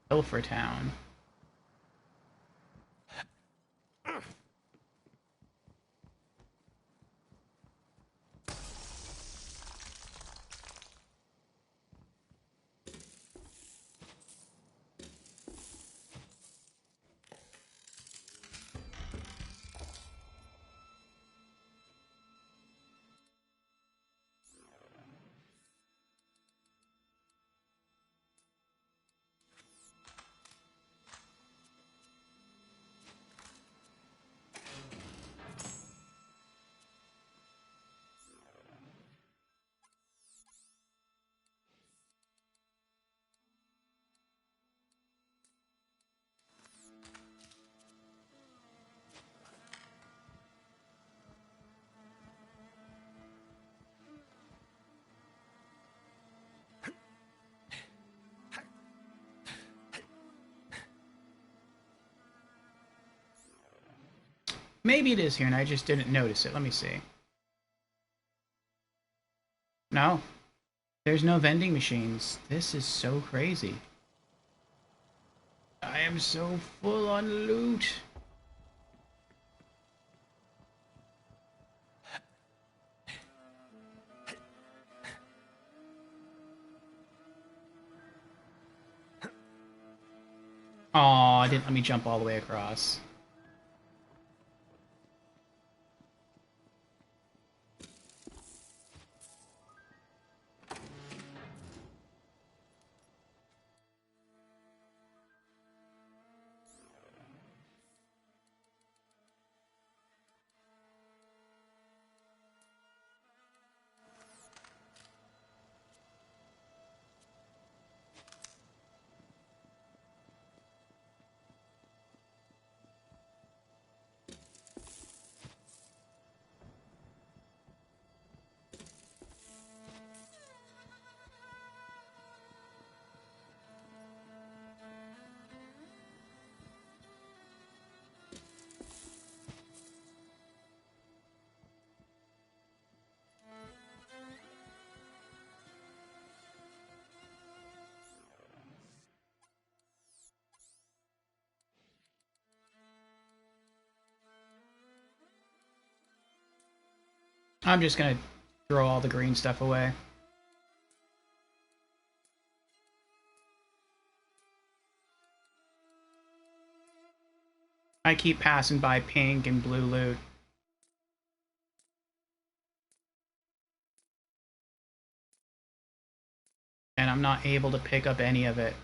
A: Pilfer Town. Maybe it is here and I just didn't notice it. Let me see. No. There's no vending machines. This is so crazy. I am so full on loot. Aw, it didn't let me jump all the way across. I'm just gonna throw all the green stuff away. I keep passing by pink and blue loot. And I'm not able to pick up any of it.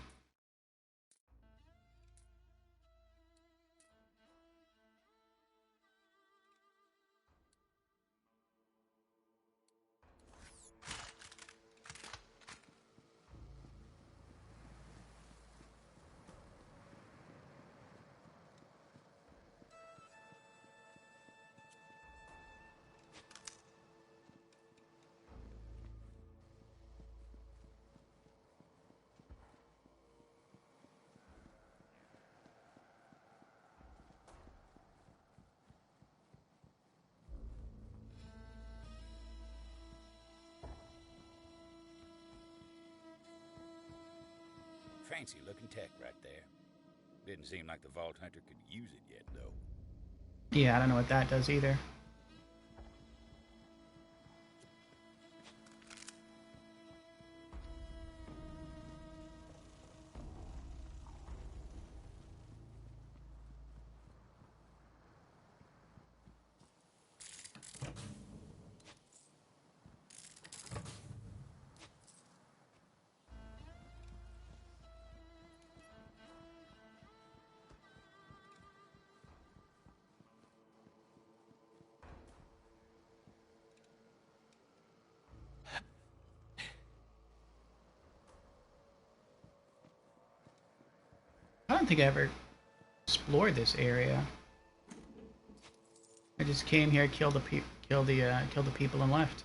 H: Fancy looking tech right there. Didn't seem like the Vault Hunter could use it yet, though.
A: Yeah, I don't know what that does either. don't think I ever explored this area. I just came here, killed the people, and left.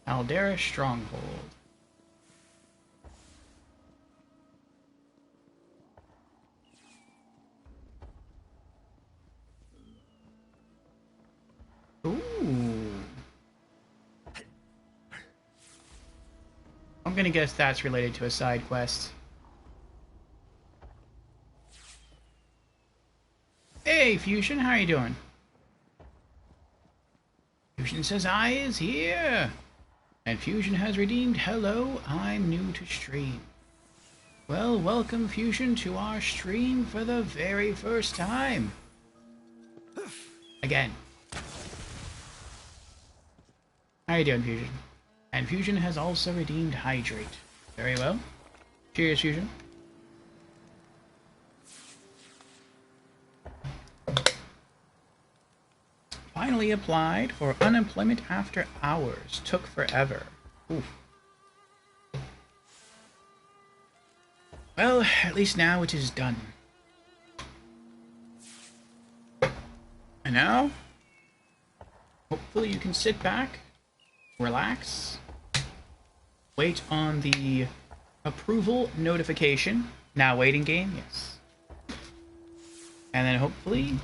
A: Aldera Stronghold. Ooh. I'm gonna guess that's related to a side quest. Hey, Fusion, how are you doing? Fusion says I is here. And Fusion has redeemed, hello, I'm new to stream. Well, welcome Fusion to our stream for the very first time. Again. How you doing, Fusion? And Fusion has also redeemed Hydrate. Very well. Cheers, Fusion. Finally applied for unemployment after hours. Took forever. Oof. Well, at least now it is done. And now, hopefully you can sit back, relax, wait on the approval notification. Now waiting game, yes. And then hopefully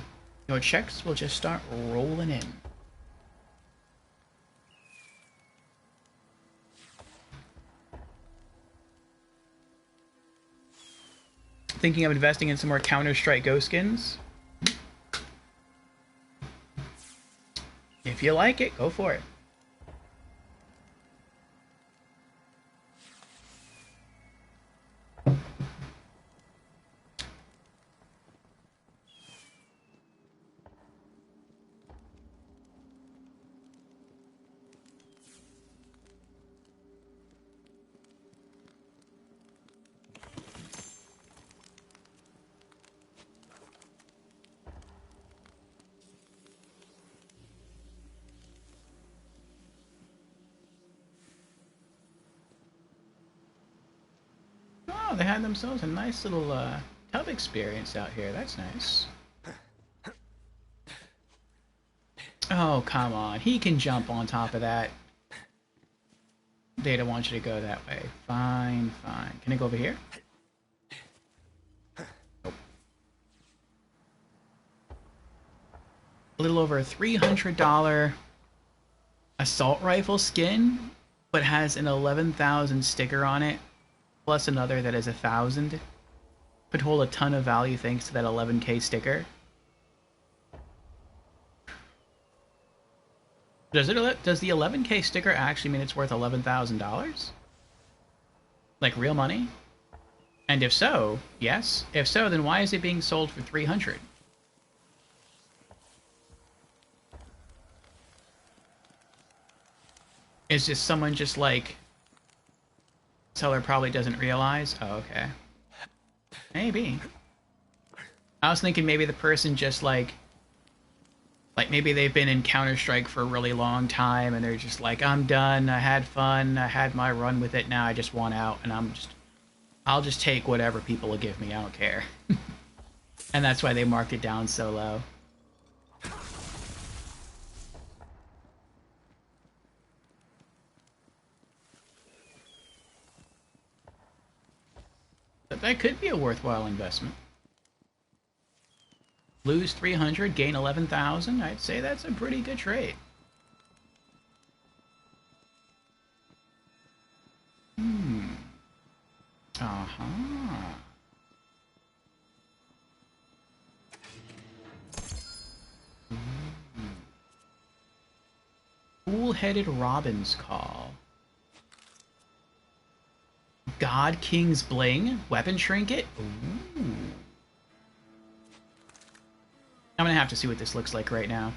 A: your checks will just start rolling in. Thinking of investing in some more Counter-Strike Go skins? If you like it, go for it. Oh, they had themselves a nice little tub experience out here. That's nice. Oh, come on. He can jump on top of that. They don't want you to go that way. Fine, fine. Can I go over here? Nope. A little over a $300 assault rifle skin, but has an 11,000 sticker on it, plus another that is 1,000. Could hold a ton of value thanks to that 11K sticker. Does the 11K sticker actually mean it's worth $11,000? Like real money? And if so, yes. If so, then why is it being sold for 300? Is this someone just like seller probably doesn't realize? Oh, okay. Maybe. I was thinking maybe the person just like Like maybe they've been in Counter-Strike for a really long time and they're just like, I'm done, I had fun, I had my run with it, now I just want out, and I'll just take whatever people will give me, I don't care. And that's why they marked it down so low. But that could be a worthwhile investment. Lose 300, gain 11,000. I'd say that's a pretty good trade. Uh-huh. Cool-headed Robin's Call. God King's Bling? Weapon Trinket? Ooh. I'm gonna have to see what this looks like right now.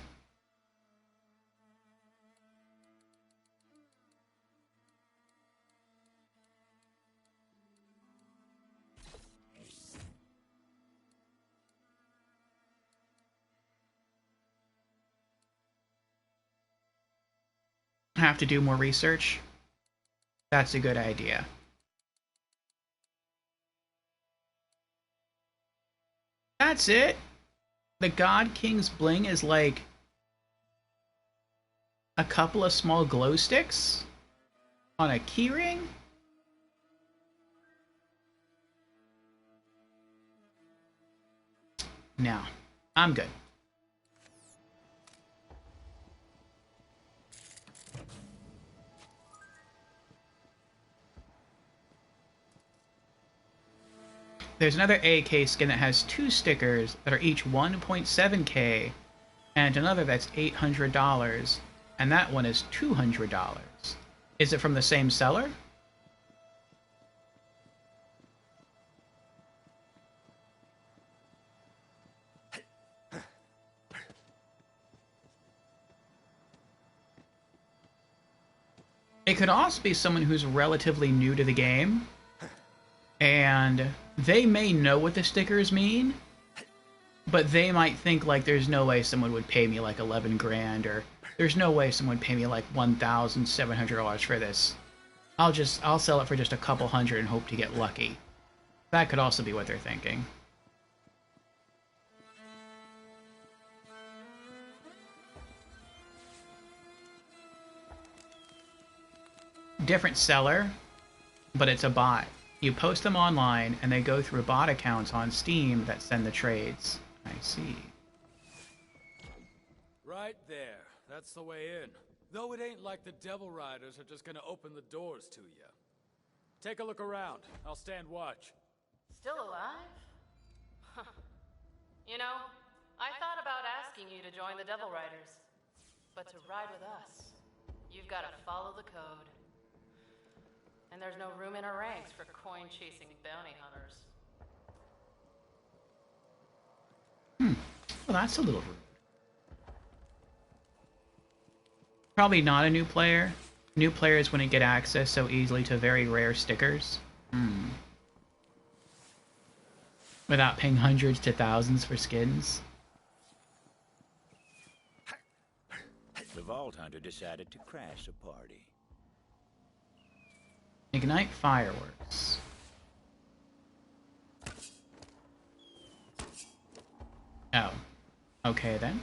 A: Have to do more research. That's a good idea. That's it. The God King's Bling is like a couple of small glow sticks on a keyring. No, I'm good. There's another AK skin that has 2 stickers that are each 1.7k, and another that's $800, and that one is $200. Is it from the same seller? It could also be someone who's relatively new to the game, and they may know what the stickers mean, but they might think like there's no way someone would pay me like 11 grand, or there's no way someone would pay me like $1,700 for this. I'll sell it for just a couple hundred and hope to get lucky. That could also be what they're thinking. Different seller, but it's a bot. You post them online, and they go through bot accounts on Steam that send the trades. I see.
K: Right there. That's the way in. Though it ain't like the Devil Riders are just gonna open the doors to you. Take a look around. I'll stand watch.
M: Still alive? You know, I thought about asking you to join the Devil Riders. But to ride with us, you've got to follow the code. And there's no room in our ranks for coin-chasing bounty hunters.
A: Well, that's a little rude. Probably not a new player. New players wouldn't get access so easily to very rare stickers. Without paying hundreds to thousands for skins.
H: The Vault Hunter decided to crash the party.
A: Ignite fireworks. Oh. Okay then.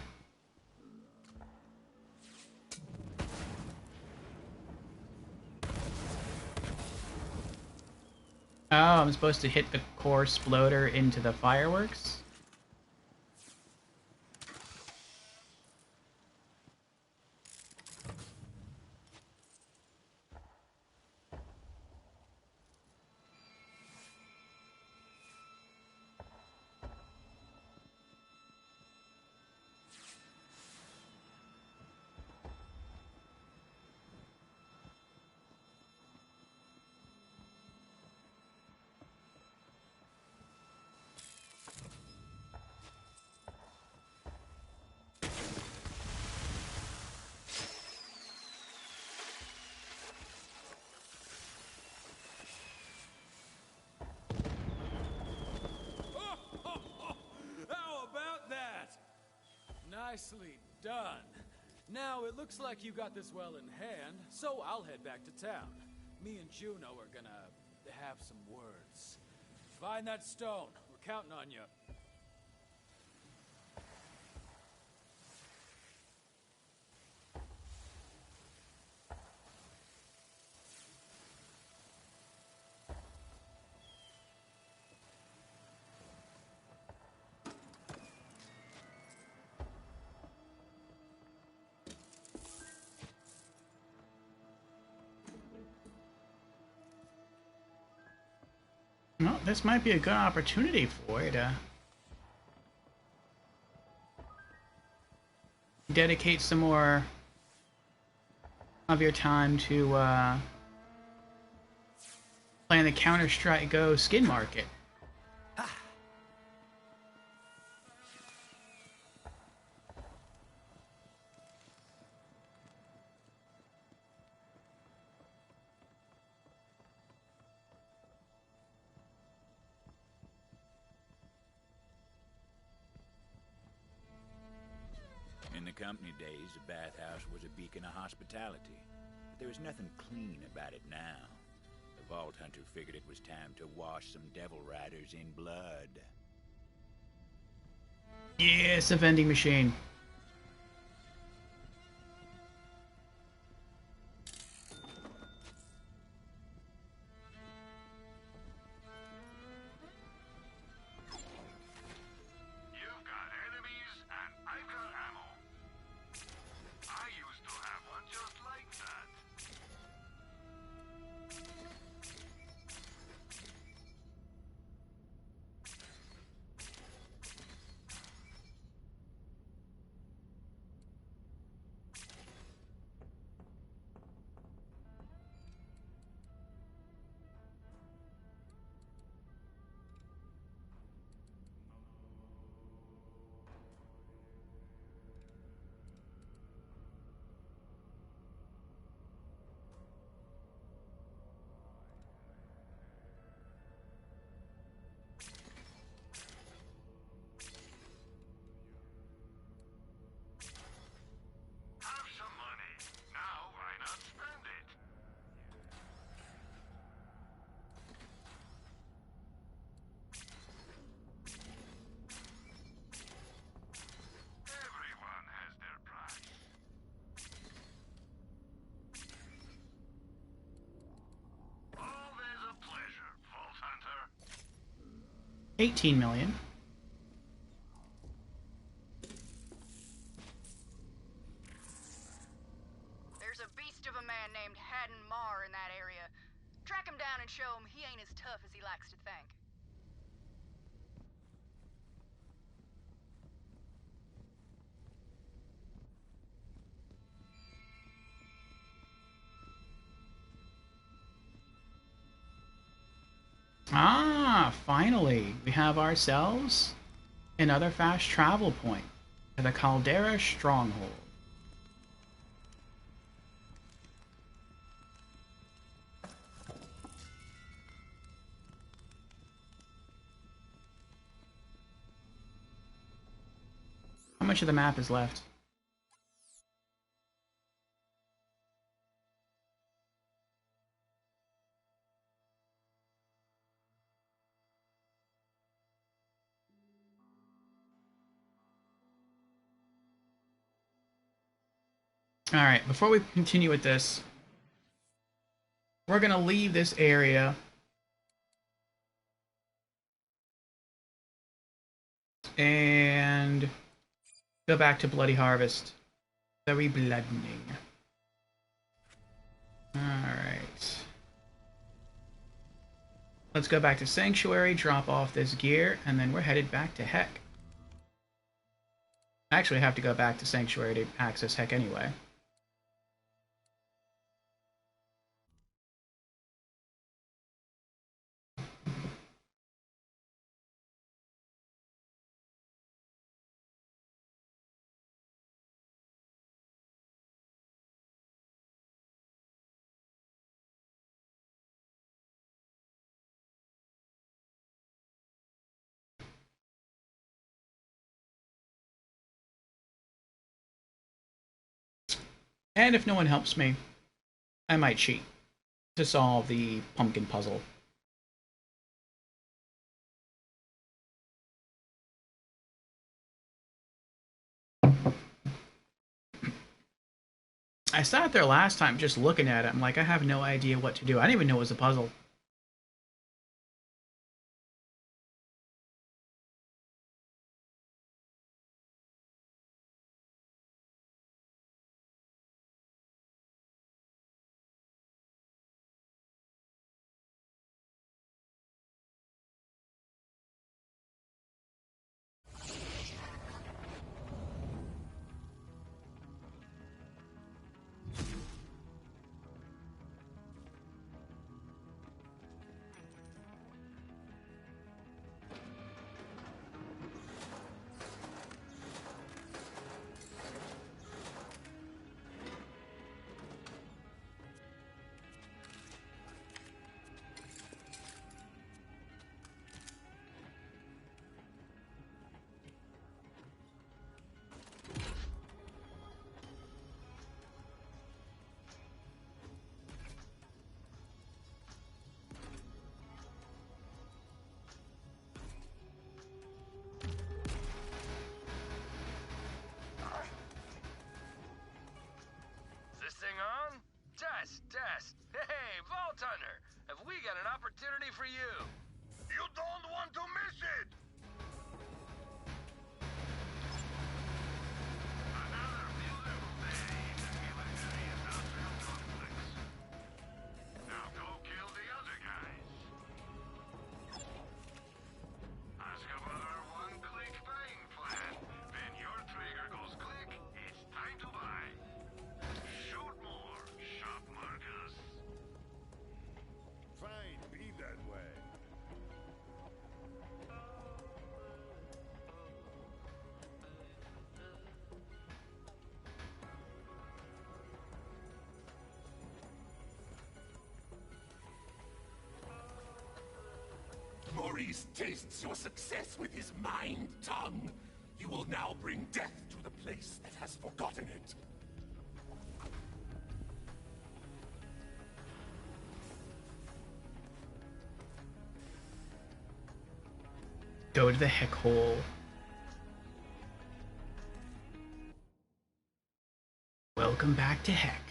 A: Oh, I'm supposed to hit the core exploder into the fireworks?
K: Nicely done. Now, it looks like you got this well in hand, so I'll head back to town. Me and Juno are gonna have some words. Find that stone. We're counting on you.
A: Well, this might be a good opportunity for you to dedicate some more of your time to playing the Counter-Strike Go skin market.
H: In the company days, the bathhouse was a beacon of hospitality. But there was nothing clean about it now. The Vault Hunter figured it was time to wash some Devil Riders in blood.
A: Yes, a vending machine.
B: You've got enemies, and I've got ammo. I used to have one just like that. Have some money. Now, why not spend it? Everyone has their price. Always a pleasure, Vault Hunter.
A: 18 million.
F: There's a beast of a man named Haddon Marr in that area. Track him down and show him he ain't as tough as he likes to think.
A: Ah, finally, we have ourselves another fast travel point to the Caldera Stronghold. How much of the map is left? Alright, before we continue with this, we're gonna leave this area and go back to Bloody Harvest. Very bloodening. Alright. Let's go back to Sanctuary, drop off this gear, and then we're headed back to Heck. Actually, I have to go back to Sanctuary to access Heck anyway. And if no one helps me, I might cheat to solve the pumpkin puzzle. I sat there last time just looking at it. I'm like, I have no idea what to do. I didn't even know it was a puzzle.
N: Test. Hey, Vault Hunter, have we got an opportunity for you?
B: You don't want to miss it! Another beautiful day in the military industrial complex. Now go kill the other guys. Ask about our one-click buying plan. When your trigger goes click, it's time to buy. Shoot more, shop Marcus.
O: Fine, be that way.
B: Maurice tastes your success with his mind tongue. You will now bring death to the place that has forgotten it.
A: Go to the heck hole. Welcome back to heck.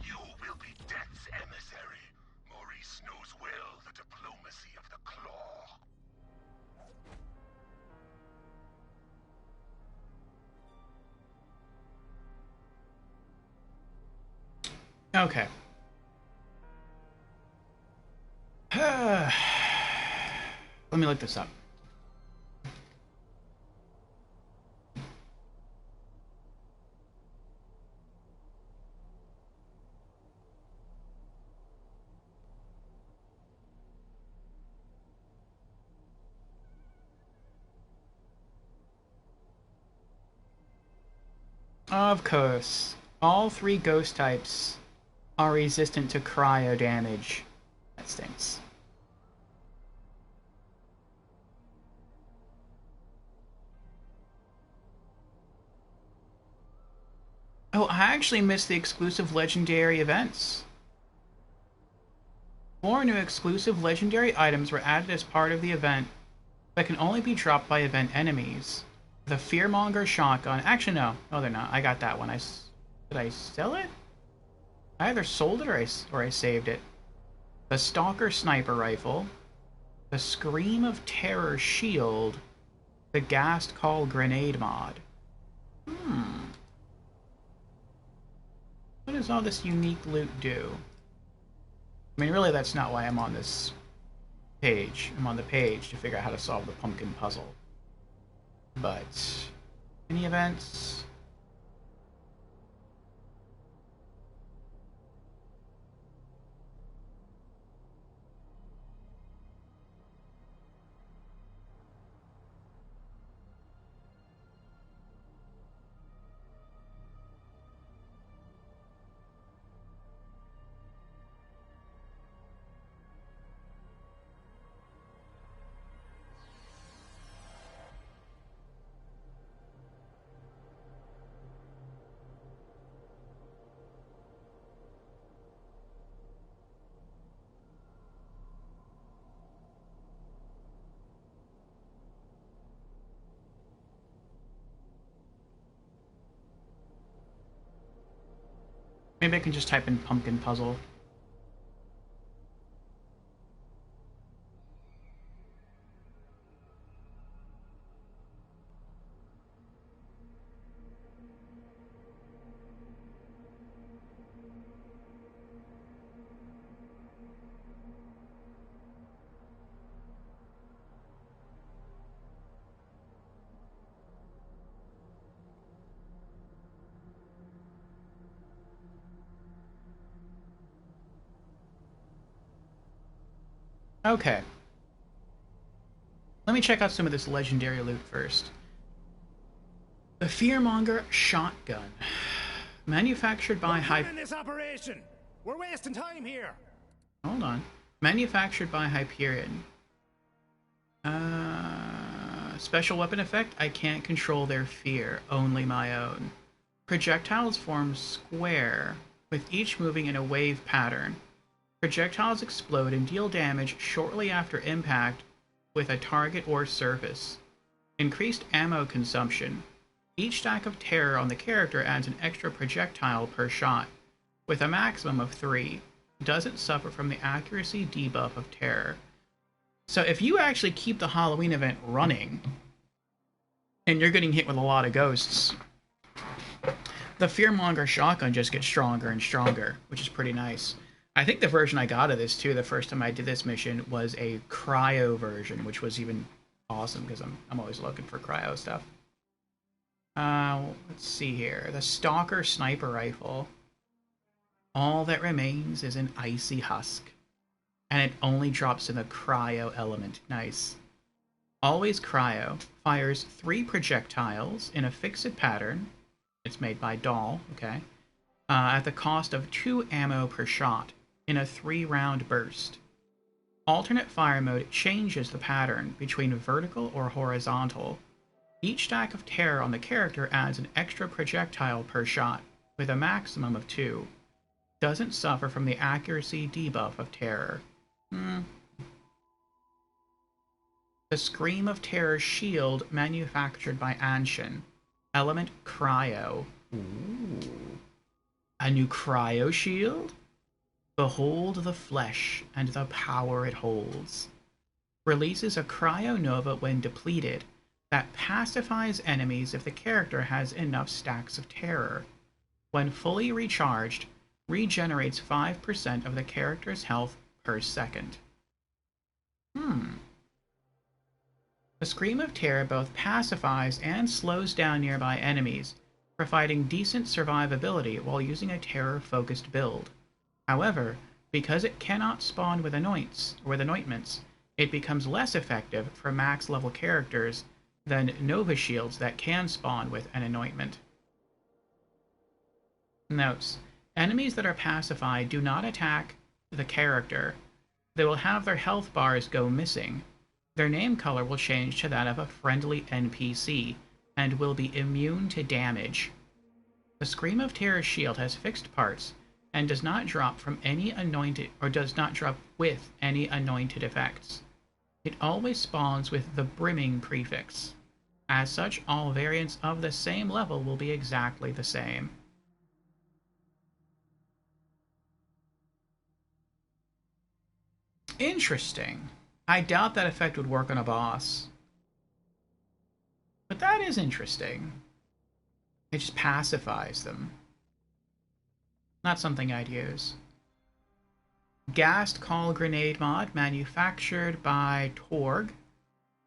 B: You will be Death's emissary. Maurice knows well the diplomacy of the Claw.
A: Okay. Let me look this up. Of course, all three ghost types are resistant to cryo damage. That stinks. Oh, I actually missed the exclusive legendary events. 4 new exclusive legendary items were added as part of the event, but can only be dropped by event enemies. The Fearmonger shotgun. Actually, no. No, they're not. I got that one. Did I sell it? I either sold it or I saved it. The Stalker sniper rifle. The Scream of Terror shield. The Ghast Call grenade mod. What does all this unique loot do? I mean, really, that's not why I'm on this page. I'm on the page to figure out how to solve the pumpkin puzzle. But any events? Maybe I can just type in pumpkin puzzle. Okay. Let me check out some of this legendary loot first. The Fearmonger shotgun. Manufactured by
C: this operation. We're wasting time here.
A: Hold on. Manufactured by Hyperion. Special weapon effect. I can't control their fear. Only my own. Projectiles form square, with each moving in a wave pattern. Projectiles explode and deal damage shortly after impact with a target or surface. Increased ammo consumption. Each stack of terror on the character adds an extra projectile per shot, with a maximum of 3. Doesn't suffer from the accuracy debuff of terror. So if you actually keep the Halloween event running, and you're getting hit with a lot of ghosts, the Fearmonger shotgun just gets stronger and stronger, which is pretty nice. I think the version I got of this, too, the first time I did this mission, was a cryo version, which was even awesome, because I'm always looking for cryo stuff. Let's see here. The Stalker Sniper Rifle. All that remains is an icy husk. And it only drops in the cryo element. Nice. Always cryo. Fires 3 projectiles in a fixed pattern. It's made by Doll, okay. At the cost of 2 ammo per shot, in a 3-round burst. Alternate fire mode changes the pattern between vertical or horizontal. Each stack of terror on the character adds an extra projectile per shot, with a maximum of 2. Doesn't suffer from the accuracy debuff of terror. The Scream of Terror shield manufactured by Anshin. Element cryo. Ooh. A new cryo shield? Behold the flesh and the power it holds. Releases a cryo nova when depleted that pacifies enemies if the character has enough stacks of terror. When fully recharged, regenerates 5% of the character's health per second. The Scream of Terror both pacifies and slows down nearby enemies, providing decent survivability while using a terror-focused build. However, because it cannot spawn with anointments, it becomes less effective for max-level characters than Nova Shields that can spawn with an anointment. Notes: enemies that are pacified do not attack the character. They will have their health bars go missing. Their name color will change to that of a friendly NPC, and will be immune to damage. The Scream of Terror shield has fixed parts, and does not drop from any anointed, or does not drop with any anointed effects. It always spawns with the Brimming prefix. As such, all variants of the same level will be exactly the same. Interesting. I doubt that effect would work on a boss. But that is interesting. It just pacifies them. Not something I'd use. Ghast Call Grenade mod manufactured by Torg.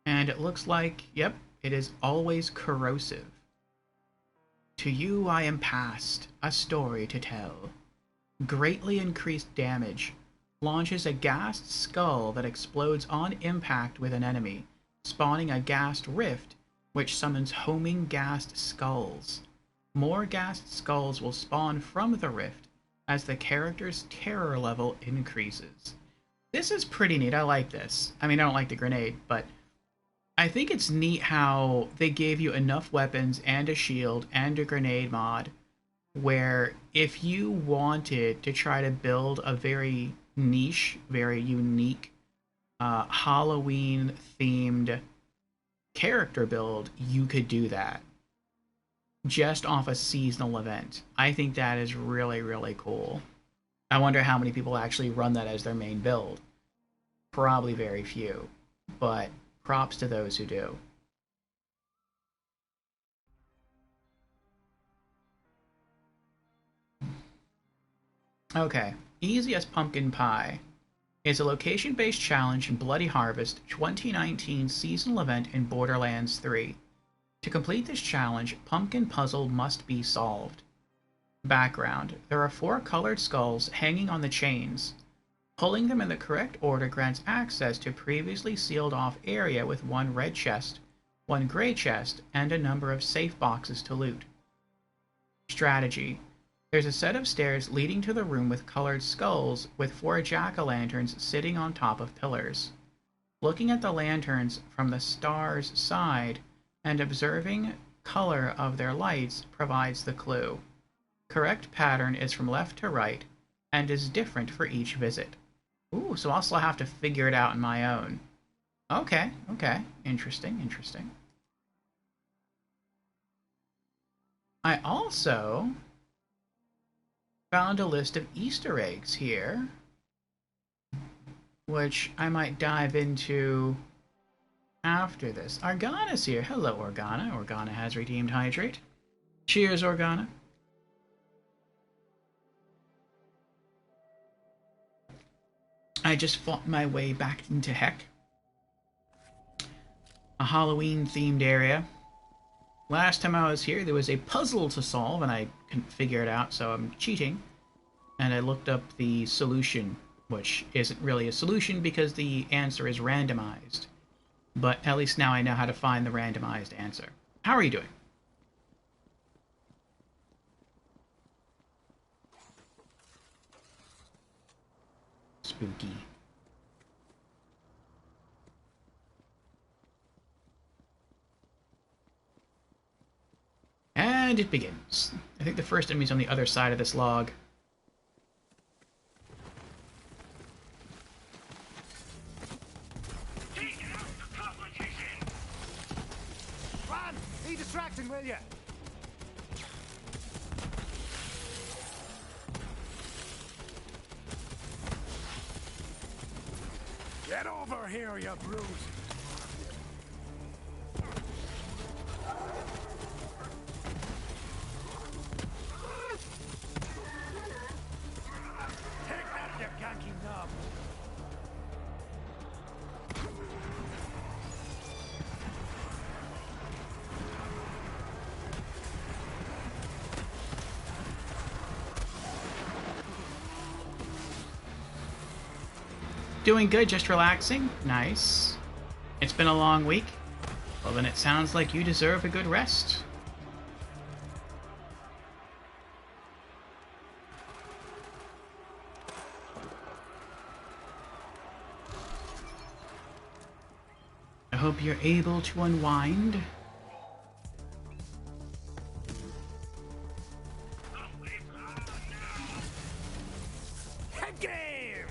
A: And it looks like, yep, it is always corrosive. To you I am past, a story to tell. Greatly increased damage. Launches a Ghast skull that explodes on impact with an enemy, spawning a Ghast rift, which summons homing Ghast skulls. More Ghast skulls will spawn from the rift as the character's terror level increases. This is pretty neat. I like this. I mean, I don't like the grenade, but I think it's neat how they gave you enough weapons and a shield and a grenade mod where if you wanted to try to build a very niche, very unique Halloween themed character build, you could do that. just off a seasonal event. I think that is really, really cool. I wonder how many people actually run that as their main build. Probably very few, but props to those who do. Okay, Easy as Pumpkin Pie is a location-based challenge in Bloody Harvest 2019 seasonal event in Borderlands 3. To complete this challenge, pumpkin puzzle must be solved. Background: there are 4 colored skulls hanging on the chains. Pulling them in the correct order grants access to previously sealed off area with 1 red chest, 1 gray chest, and a number of safe boxes to loot. Strategy: there's a set of stairs leading to the room with colored skulls with 4 jack-o'-lanterns sitting on top of pillars. Looking at the lanterns from the star's side and observing color of their lights provides the clue. Correct pattern is from left to right and is different for each visit. Ooh, so I'll still have to figure it out on my own. Okay, okay. Interesting, interesting. I also found a list of Easter eggs here, which I might dive into after this. Organa's here. Hello, Organa. Organa has redeemed Hydrate. Cheers, Organa. I just fought my way back into Heck, a Halloween-themed area. Last time I was here, there was a puzzle to solve, and I couldn't figure it out, so I'm cheating. And I looked up the solution, which isn't really a solution because the answer is randomized. But at least now I know how to find the randomized answer. How are you doing? Spooky. And it begins. I think the first enemy's on the other side of this log.
C: Run! Be distracting, will ya? Get over here, you brute! Take that, you ganky knob!
A: Doing good, just relaxing. Nice. It's been a long week. Well, then it sounds like you deserve a good rest. I hope you're able to unwind.
C: Head games!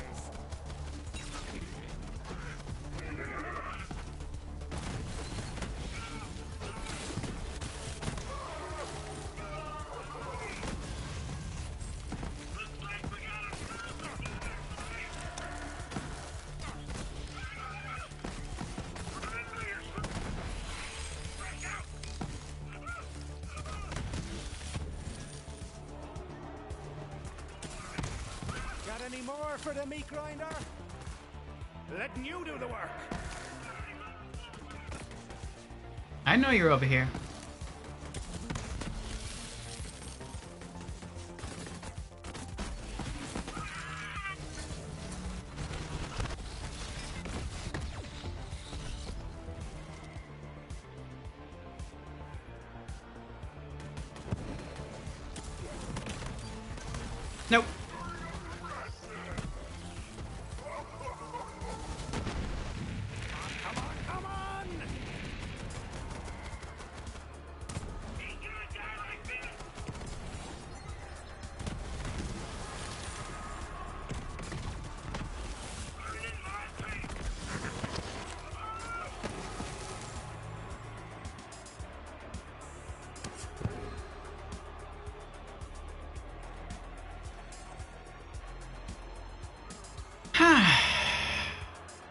C: Got any more for the meat grinder? Letting you do the work.
A: I know you're over here. Nope.
C: Come on, come on!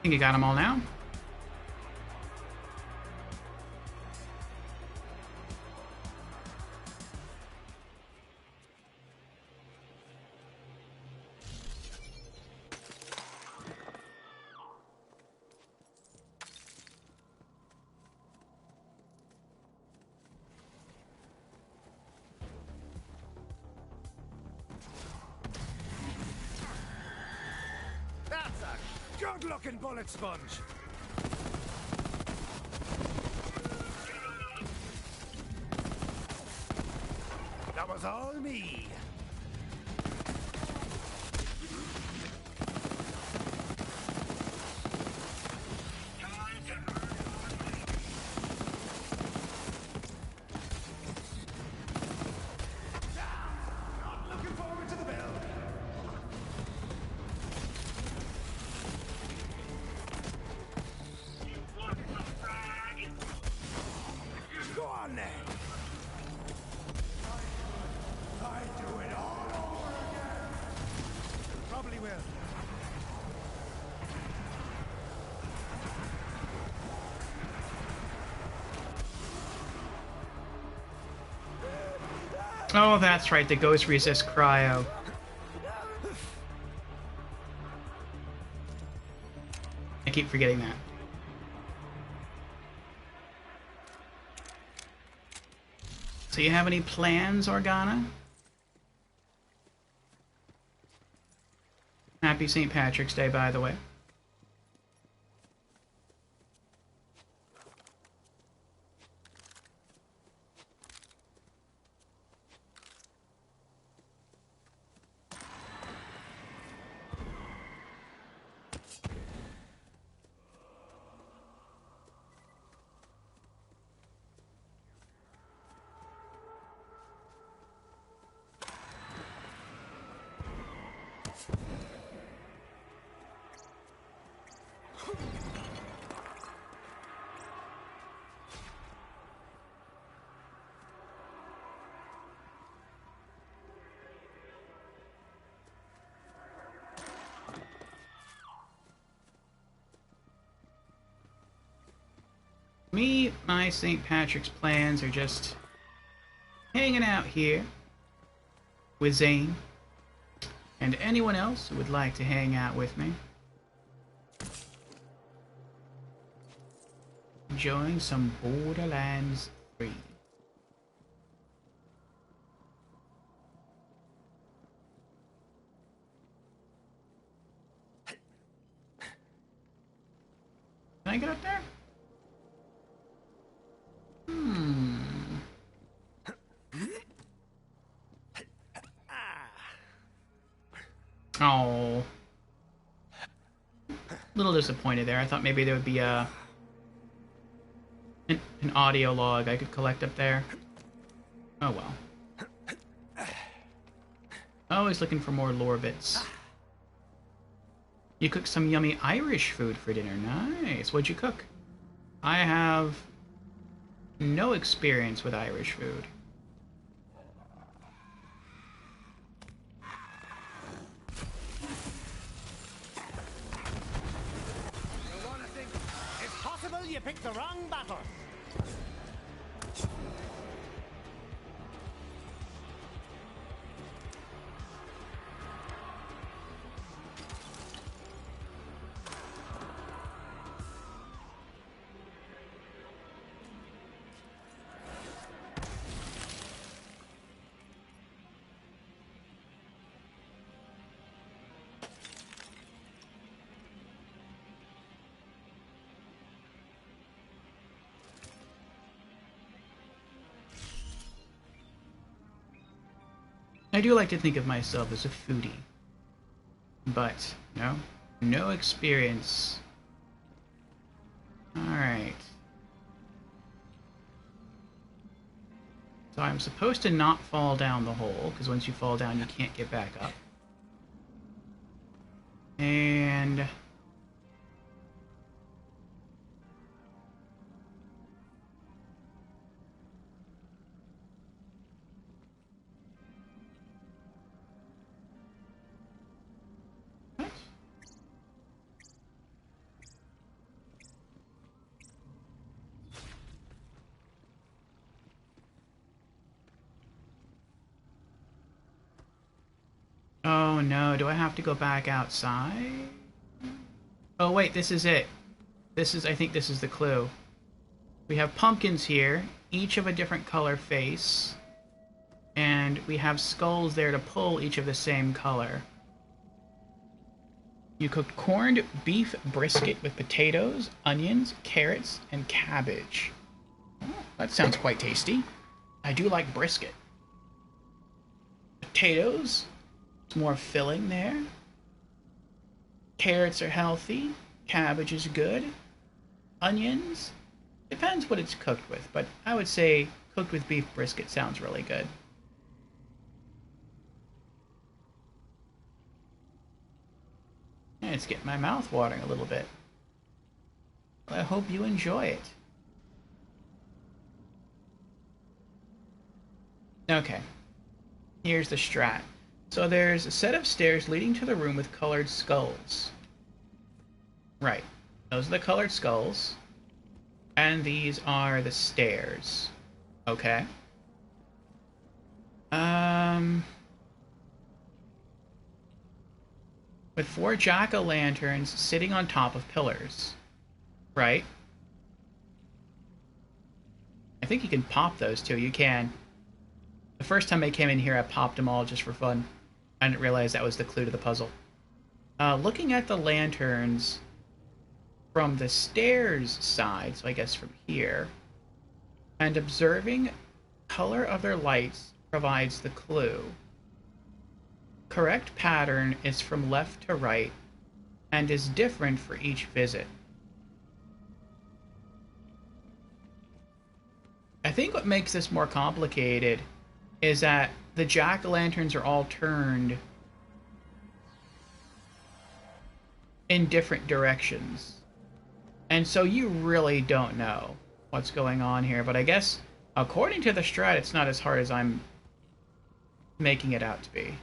A: think you got them all now.
C: That's a good-looking bullet sponge. That was all me. Not looking forward to the bell. Go on then. I do it all over again. Probably will.
A: Oh, that's right. The ghost resists cryo. I keep forgetting that. So you have any plans, Organa? Happy St. Patrick's Day, by the way. Me, my St. Patrick's plans are just hanging out here with Zane and anyone else who would like to hang out with me. Enjoying some Borderlands 3. Can I get up there? Oh. Little disappointed there. I thought maybe there would be an audio log I could collect up there. Oh well. Always looking for more lore bits. You cooked some yummy Irish food for dinner. Nice. What'd you cook? I have no experience with Irish food.
C: You wanna think it's possible you picked the wrong battle?
A: I do like to think of myself as a foodie, but no experience. Alright. So I'm supposed to not fall down the hole, because once you fall down you can't get back up. And Oh no, do I have to go back outside? Oh wait, this is it. I think this is the clue. We have pumpkins here, each of a different color face. And we have skulls there to pull, each of the same color. You cooked corned beef brisket with potatoes, onions, carrots, and cabbage. Oh, that sounds quite tasty. I do like brisket. Potatoes. It's more filling there. Carrots are healthy. Cabbage is good. Onions. Depends what it's cooked with, but I would say cooked with beef brisket sounds really good. And it's getting my mouth watering a little bit. Well, I hope you enjoy it. Okay. Here's the strat. So there's a set of stairs leading to the room with colored skulls. Right. Those are the colored skulls. And these are the stairs. Okay. With 4 jack-o'-lanterns sitting on top of pillars. Right? I think you can pop those too. You can. The first time I came in here, I popped them all just for fun. I didn't realize that was the clue to the puzzle. Looking at the lanterns from the stairs side, so I guess from here, and observing color of their lights provides the clue. Correct pattern is from left to right and is different for each visit. I think what makes this more complicated is that the jack-o'-lanterns are all turned in different directions. And so you really don't know what's going on here. But I guess, according to the strat, it's not as hard as I'm making it out to be.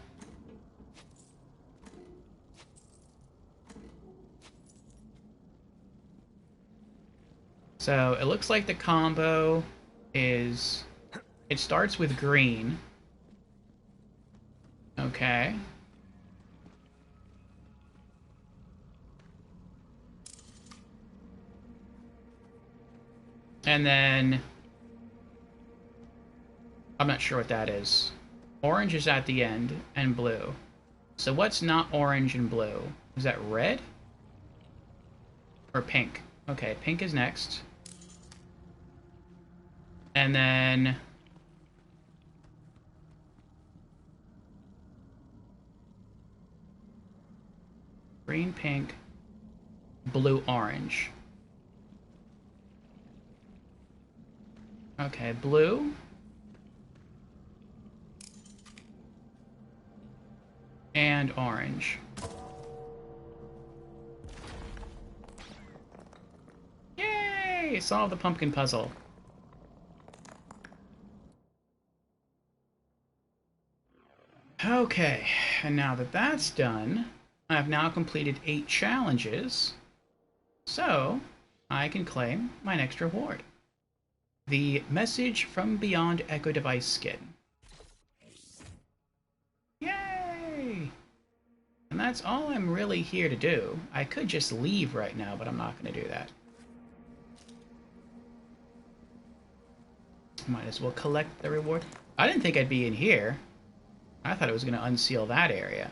A: So it looks like the combo is... It starts with green. Okay. And then... I'm not sure what that is. Orange is at the end, and blue. So what's not orange and blue? Is that red? Or pink? Okay, pink is next. And then... green, pink, blue, orange. Okay, blue. And orange. Yay! Solve the pumpkin puzzle. Okay, and now that that's done, I've now completed 8 challenges, so I can claim my next reward. The Message from Beyond Echo Device skin. Yay! And that's all I'm really here to do. I could just leave right now, but I'm not going to do that. Might as well collect the reward. I didn't think I'd be in here. I thought it was going to unseal that area.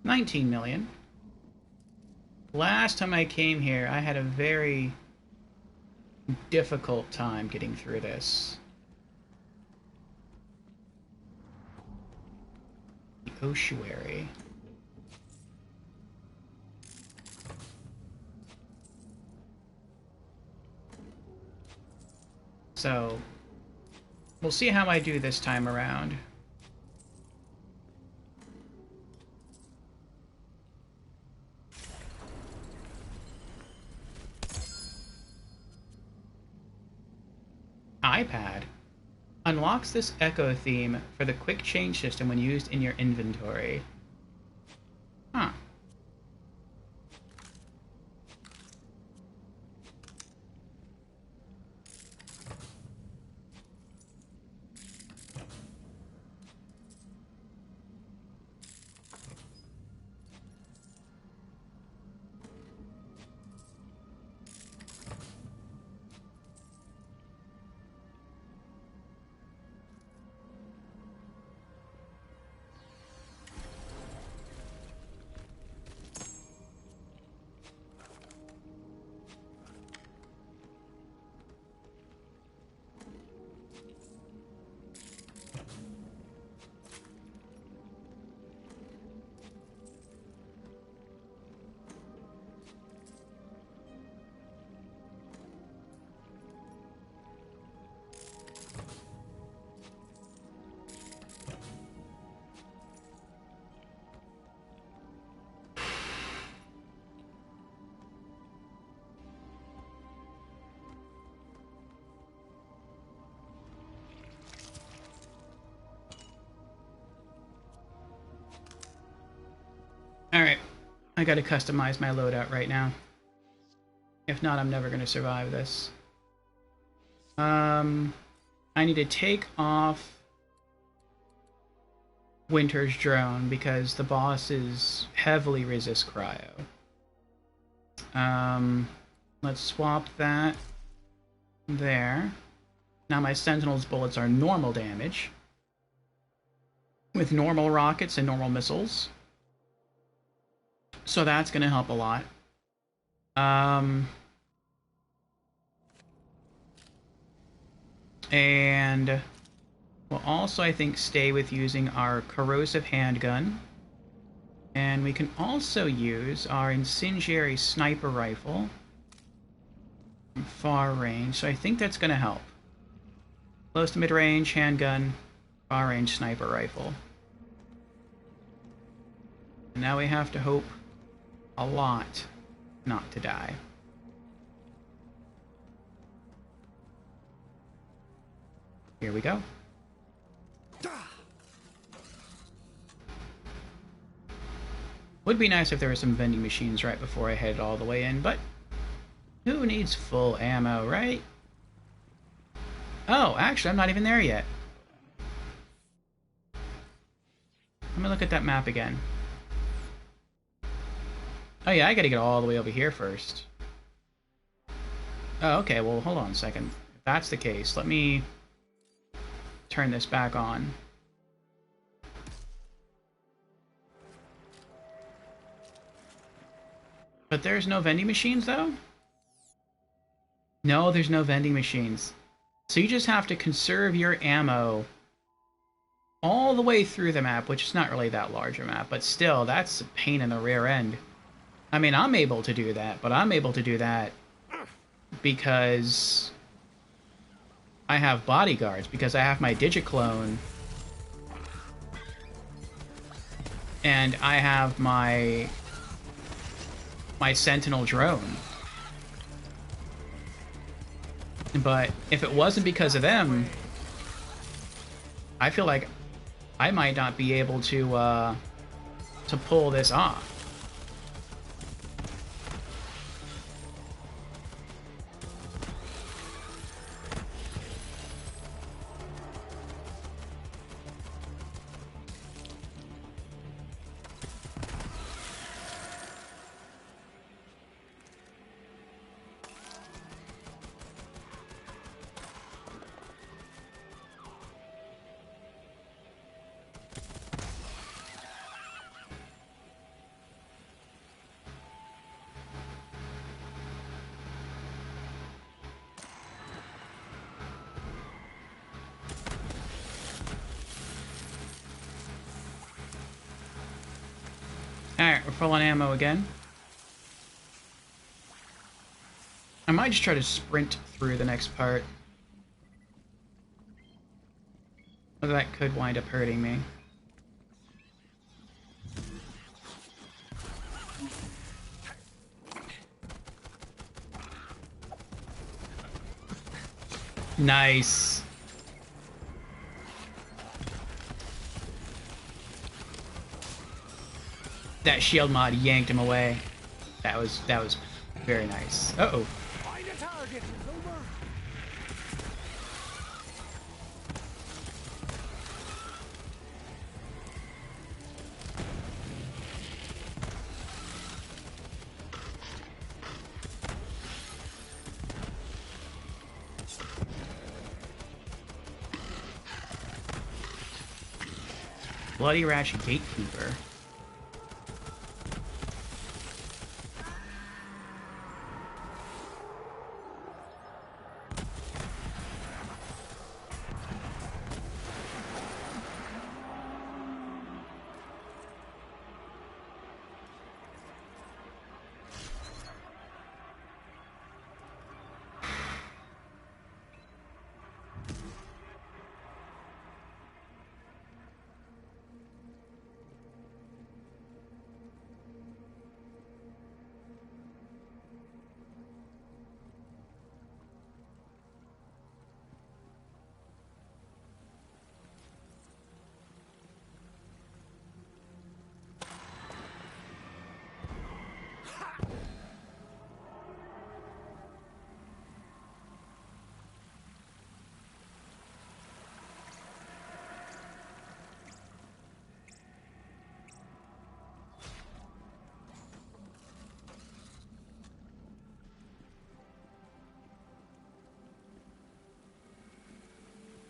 A: $19 million. Last time I came here, I had a very difficult time getting through this. The ossuary. So, we'll see how I do this time around. iPad. Unlocks this echo theme for the quick change system when used in your inventory. Huh. Alright, I gotta customize my loadout right now. If not, I'm never gonna survive this. I need to take off Winter's drone because the bosses heavily resist cryo. Let's swap that there. Now my Sentinel's bullets are normal damage with normal rockets and normal missiles. So that's going to help a lot. And we'll also, I think, stay with using our corrosive handgun. And we can also use our incendiary sniper rifle from far range. So I think that's going to help. Close to mid-range handgun, far range sniper rifle. And now we have to hope a lot not to die. Here we go. Would be nice if there were some vending machines right before I headed all the way in, but who needs full ammo, right? Oh, actually, I'm not even there yet. Let me look at that map again. Oh yeah, I gotta get all the way over here first. Oh, okay, well, hold on a second. If that's the case, let me turn this back on. But there's no vending machines, though? No, there's no vending machines. So you just have to conserve your ammo all the way through the map, which is not really that large a map, but still, that's a pain in the rear end. I mean, I'm able to do that, but I'm able to do that because I have bodyguards, because I have my Digiclone, and I have my Sentinel drone. But if it wasn't because of them, I feel like I might not be able to pull this off. Alright, we're full on ammo again. I might just try to sprint through the next part. But that could wind up hurting me. Nice. that shield mod yanked him away. That was very nice. Uh-oh.
C: Find a target, Zoomer.
A: Bloody Ratchet Gatekeeper.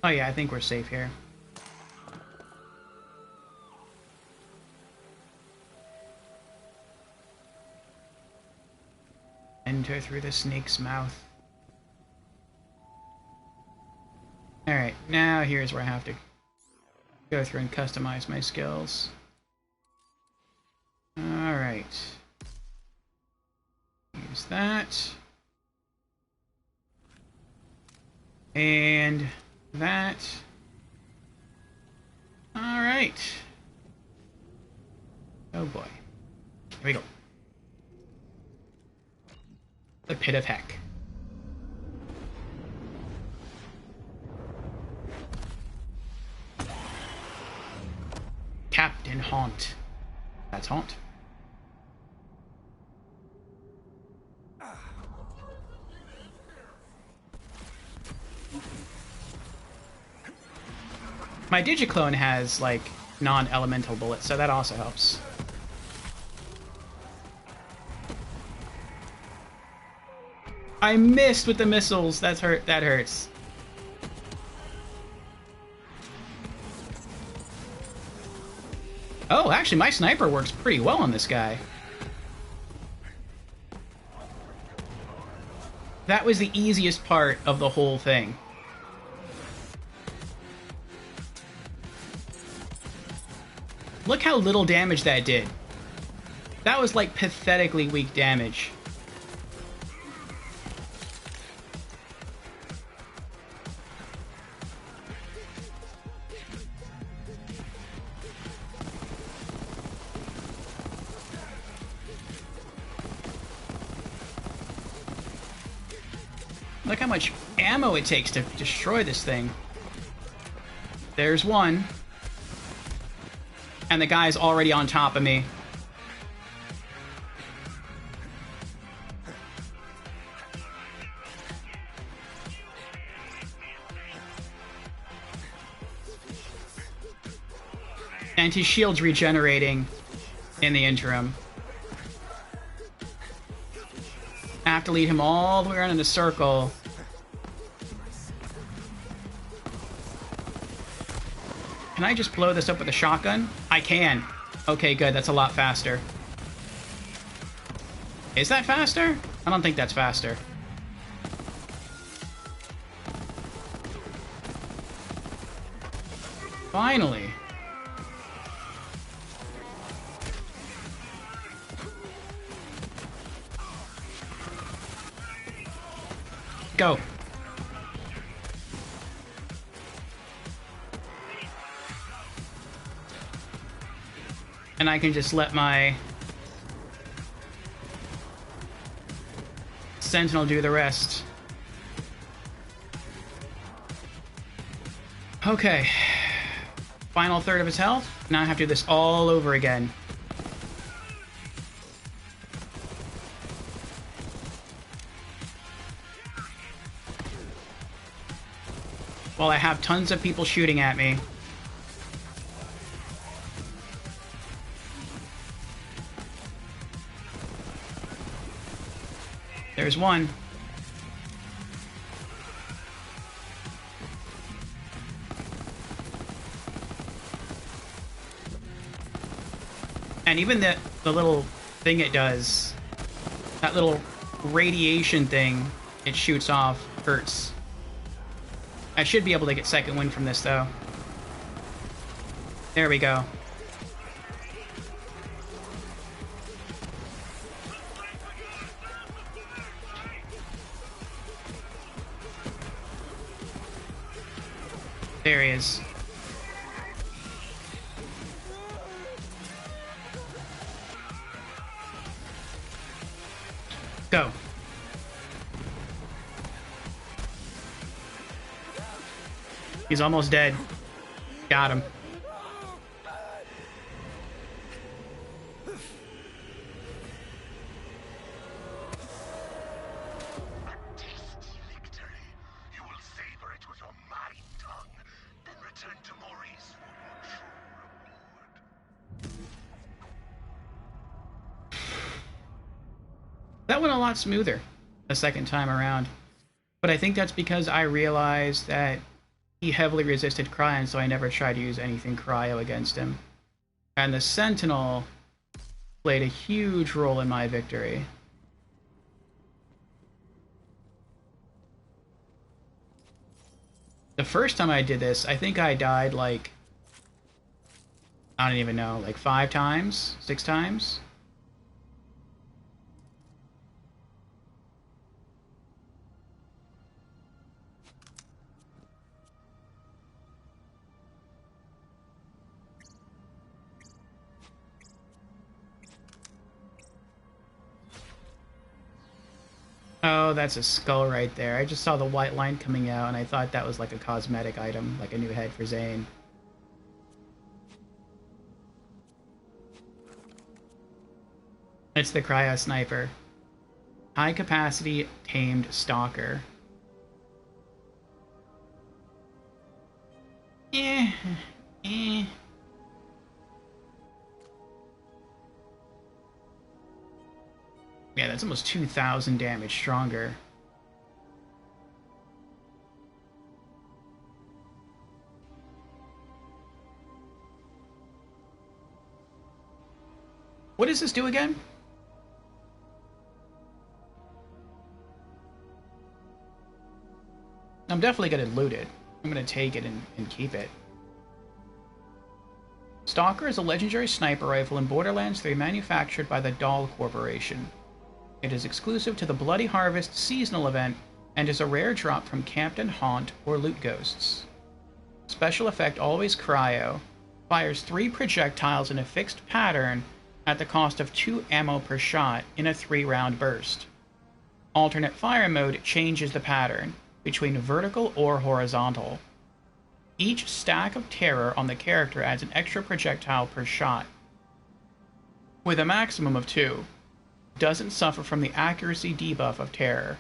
A: Oh yeah, I think we're safe here. Enter through the snake's mouth. Alright, now here's where I have to go through and customize my skills. Alright. Use that. And that. Alright. Oh boy. Here we go. The Pit of Heck. Captain Haunt. That's Haunt. My Digiclone has, like, non-elemental bullets, so that also helps. I missed with the missiles. That hurts. Oh, actually, my sniper works pretty well on this guy. That was the easiest part of the whole thing. Look how little damage that did. That was like pathetically weak damage. Look how much ammo it takes to destroy this thing. There's one. And the guy's already on top of me. And his shield's regenerating in the interim. I have to lead him all the way around in a circle. Can I just blow this up with a shotgun? I can. Okay, good. That's a lot faster. Is that faster? I don't think that's faster. Finally. Go. And I can just let my Sentinel do the rest. Okay. Final third of his health. Now I have to do this all over again. while I have tons of people shooting at me. There's one. And even the little thing it does, that little radiation thing it shoots off, hurts. I should be able to get second wind from this, though. There we go. There he is. Go. He's almost dead. Got him. That went a lot smoother the second time around. But I think that's because I realized that he heavily resisted cryo, so I never tried to use anything cryo against him. And the Sentinel played a huge role in my victory. The first time I did this, I think I died like, I don't even know, like 5 times? 6 times? Oh, that's a skull right there. I just saw the white line coming out, and I thought that was like a cosmetic item, like a new head for Zane. It's the Cryo Sniper. High capacity tamed stalker. Eh. Yeah, that's almost 2,000 damage stronger. What does this do again? I'm definitely going to loot it. I'm going to take it and keep it. Stalker is a legendary sniper rifle in Borderlands 3 manufactured by the Dahl Corporation. It is exclusive to the Bloody Harvest seasonal event and is a rare drop from Campton Haunt or Loot Ghosts. Special effect Always Cryo fires 3 projectiles in a fixed pattern at the cost of 2 ammo per shot in a 3-round burst. Alternate fire mode changes the pattern between vertical or horizontal. Each stack of terror on the character adds an extra projectile per shot, with a maximum of 2. Doesn't suffer from the accuracy debuff of terror.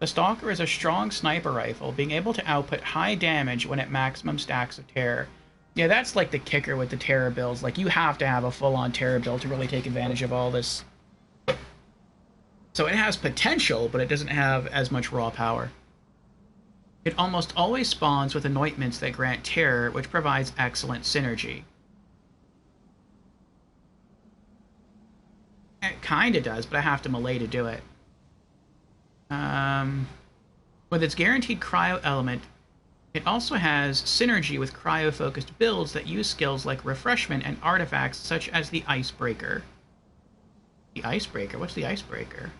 A: The Stalker is a strong sniper rifle, being able to output high damage when at maximum stacks of terror. Yeah, that's like the kicker with the terror builds. Like, you have to have a full-on terror build to really take advantage of all this. So it has potential, but it doesn't have as much raw power. It almost always spawns with anointments that grant terror, which provides excellent synergy. It kinda does, but I have to melee to do it. With its guaranteed cryo element, it also has synergy with cryo-focused builds that use skills like Refreshment and artifacts such as the Icebreaker. The Icebreaker? What's the Icebreaker?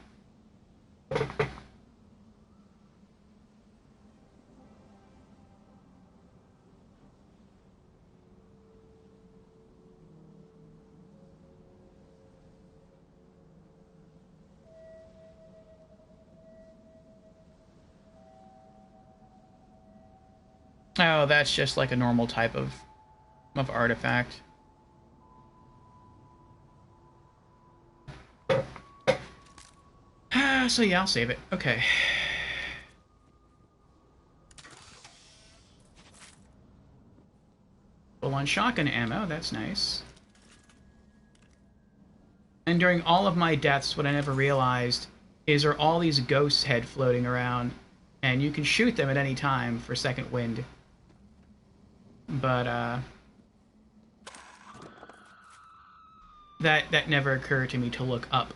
A: Oh, that's just like a normal type of artifact. So yeah, I'll save it. Okay. full on shotgun ammo. That's nice. And during all of my deaths, what I never realized is there are all these ghosts head floating around, and you can shoot them at any time for second wind. But that never occurred to me to look up,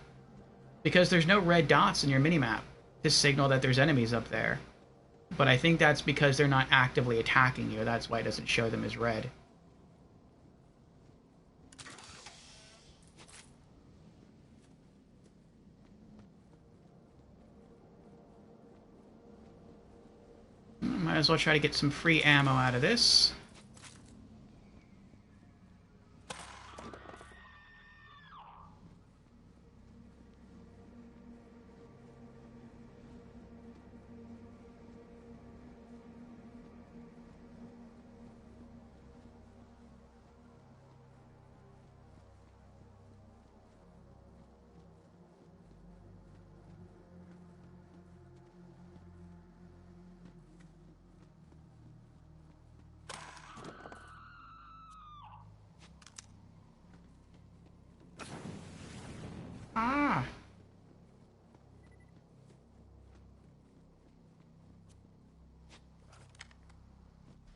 A: because there's no red dots in your minimap to signal that there's enemies up there. But I think that's because they're not actively attacking you. That's why it doesn't show them as red. Might as well try to get some free ammo out of this. Ah.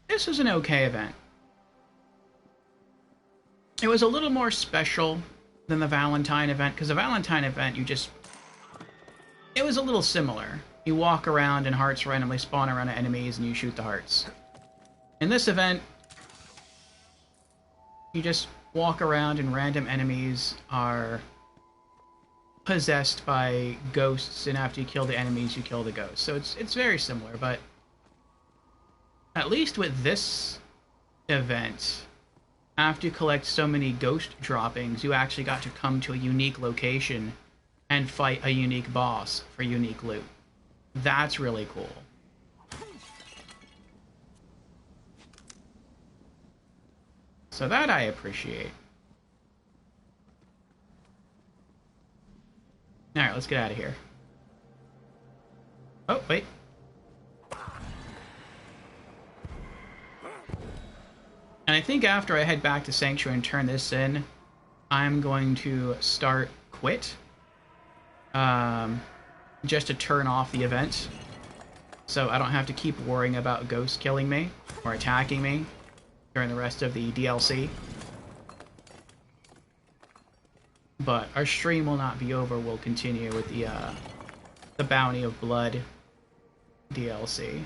A: This was an okay event. It was a little more special than the Valentine event, because the Valentine event, it was a little similar. You walk around and hearts randomly spawn around enemies and you shoot the hearts. In this event, you just walk around and random enemies are possessed by ghosts, and after you kill the enemies, you kill the ghosts. So it's very similar, but at least with this event, after you collect so many ghost droppings, you actually got to come to a unique location and fight a unique boss for unique loot. That's really cool. So that I appreciate. Alright, let's get out of here. Oh, wait. And I think after I head back to Sanctuary and turn this in, I'm going to start Quit. Just to turn off the event. So I don't have to keep worrying about ghosts killing me or attacking me during the rest of the DLC. But our stream will not be over. We'll continue with the Bounty of Blood DLC.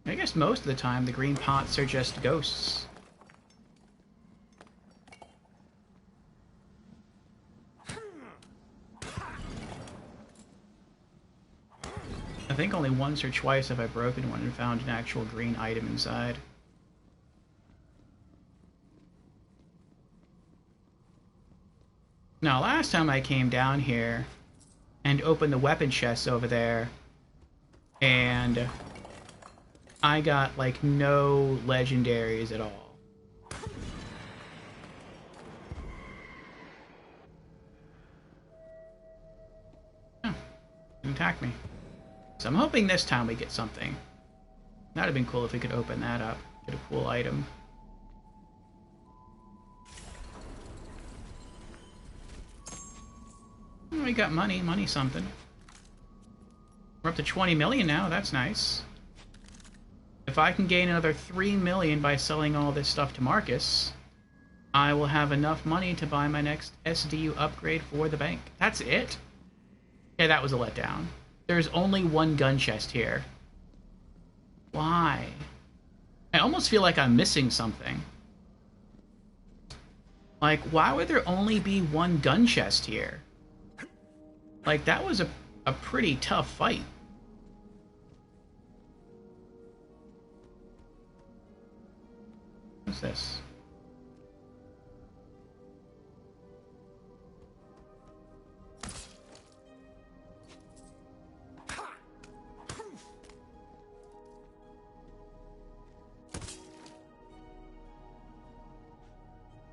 A: I guess most of the time the green pots are just ghosts. I think only once or twice have I broken one and found an actual green item inside. Now, last time I came down here and opened the weapon chests over there, and I got, like, no legendaries at all. Oh, didn't attack me. So I'm hoping this time we get something. That'd have been cool if we could open that up. Get a cool item. Oh, we got money. Money something. We're up to 20 million now. That's nice. If I can gain another 3 million by selling all this stuff to Marcus, I will have enough money to buy my next SDU upgrade for the bank. That's it? Yeah, that was a letdown. There's only one gun chest here. Why? I almost feel like I'm missing something. Like, why would there only be one gun chest here? Like, that was a pretty tough fight. What's this?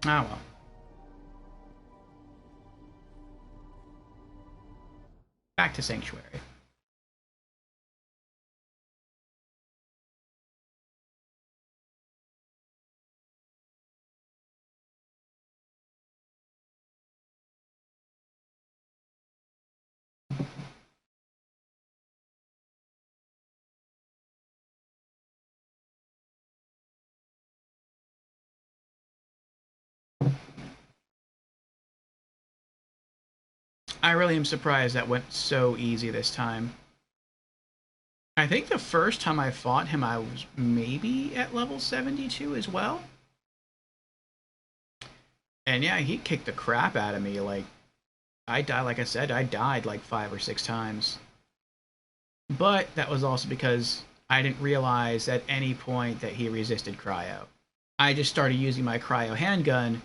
A: Ah, well. Back to Sanctuary. I really am surprised that went so easy this time. I think the first time I fought him, I was maybe at level 72 as well. And yeah, he kicked the crap out of me. Like, I died, like I said, I died like 5 or 6 times. But that was also because I didn't realize at any point that he resisted cryo. I just started using my cryo handgun,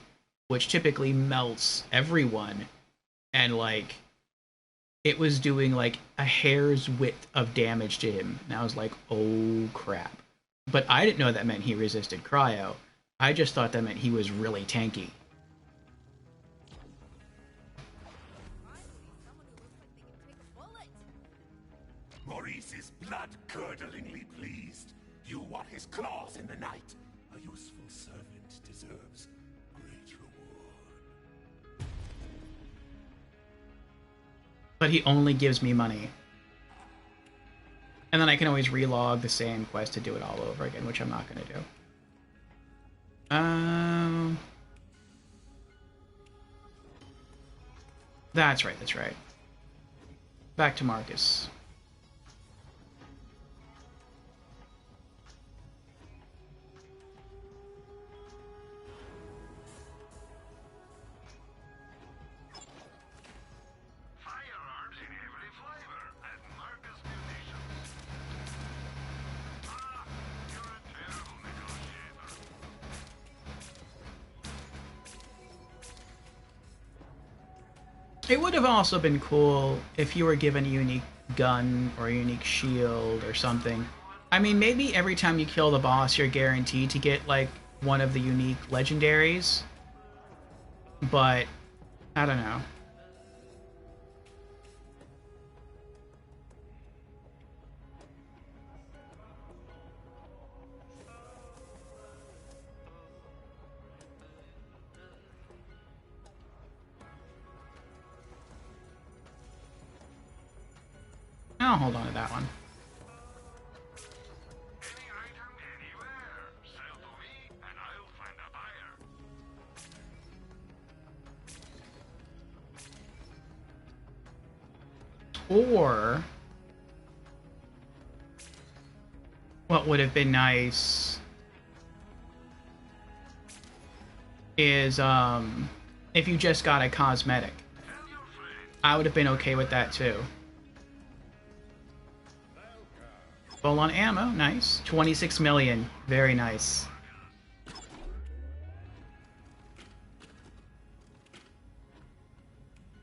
A: which typically melts everyone. And like, it was doing like a hair's width of damage to him. And I was like, oh crap. But I didn't know that meant he resisted cryo. I just thought that meant he was really tanky.
O: Maurice is blood-curdlingly pleased. You want his claws in the night. A useful servant deserves great reward.
A: But he only gives me money. And then I can always relog the same quest to do it all over again, which I'm not going to do. That's right, that's right. Back to Marcus.
B: Firearms in every flavor at Marcus Munitions. Ah, you're a terrible negotiator.
A: It would have also been cool if you were given a unique gun or a unique shield or something. I mean, maybe every time you kill the boss, you're guaranteed to get, like, one of the unique legendaries. But, I don't know. I'll hold on to that one.
B: Any item anywhere. Sell to me and I'll find a buyer.
A: Or what would have been nice is if you just got a cosmetic. I would have been okay with that too. Full on ammo, nice. 26 million, very nice.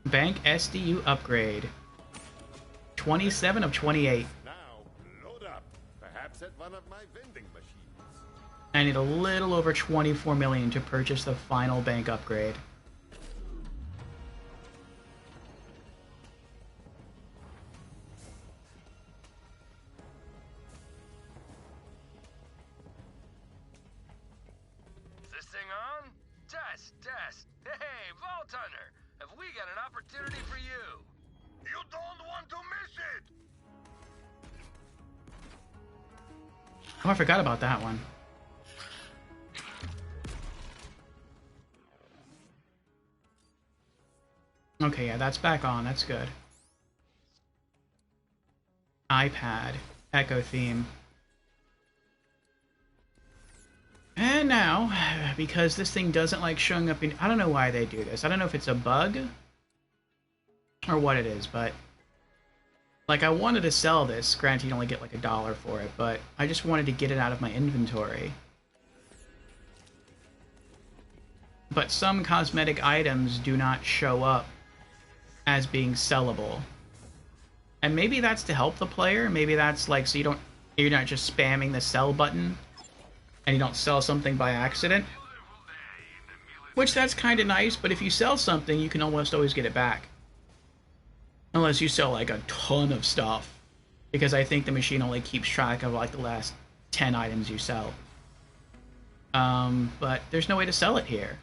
A: Bank SDU upgrade. 27 of 28.
O: Now, load up. Perhaps at one of my vending machines.
A: I need a little over 24 million to purchase the final bank upgrade.
N: Is this thing on? Test, test. Hey, Vault Hunter, have we got an opportunity for you?
B: You don't want to miss it!
A: Oh, I forgot about that one. Okay, yeah, that's back on. That's good. iPad. Echo theme. And now, because this thing doesn't like showing up in... I don't know why they do this. I don't know if it's a bug or what it is, but... Like, I wanted to sell this. Granted, you only get like $1 for it, but I just wanted to get it out of my inventory. But some cosmetic items do not show up as being sellable. And maybe that's to help the player. Maybe that's like so you're not just spamming the sell button and you don't sell something by accident. Which that's kind of nice, but if you sell something, you can almost always get it back. Unless you sell like a ton of stuff. Because I think the machine only keeps track of like the last 10 items you sell. But there's no way to sell it here.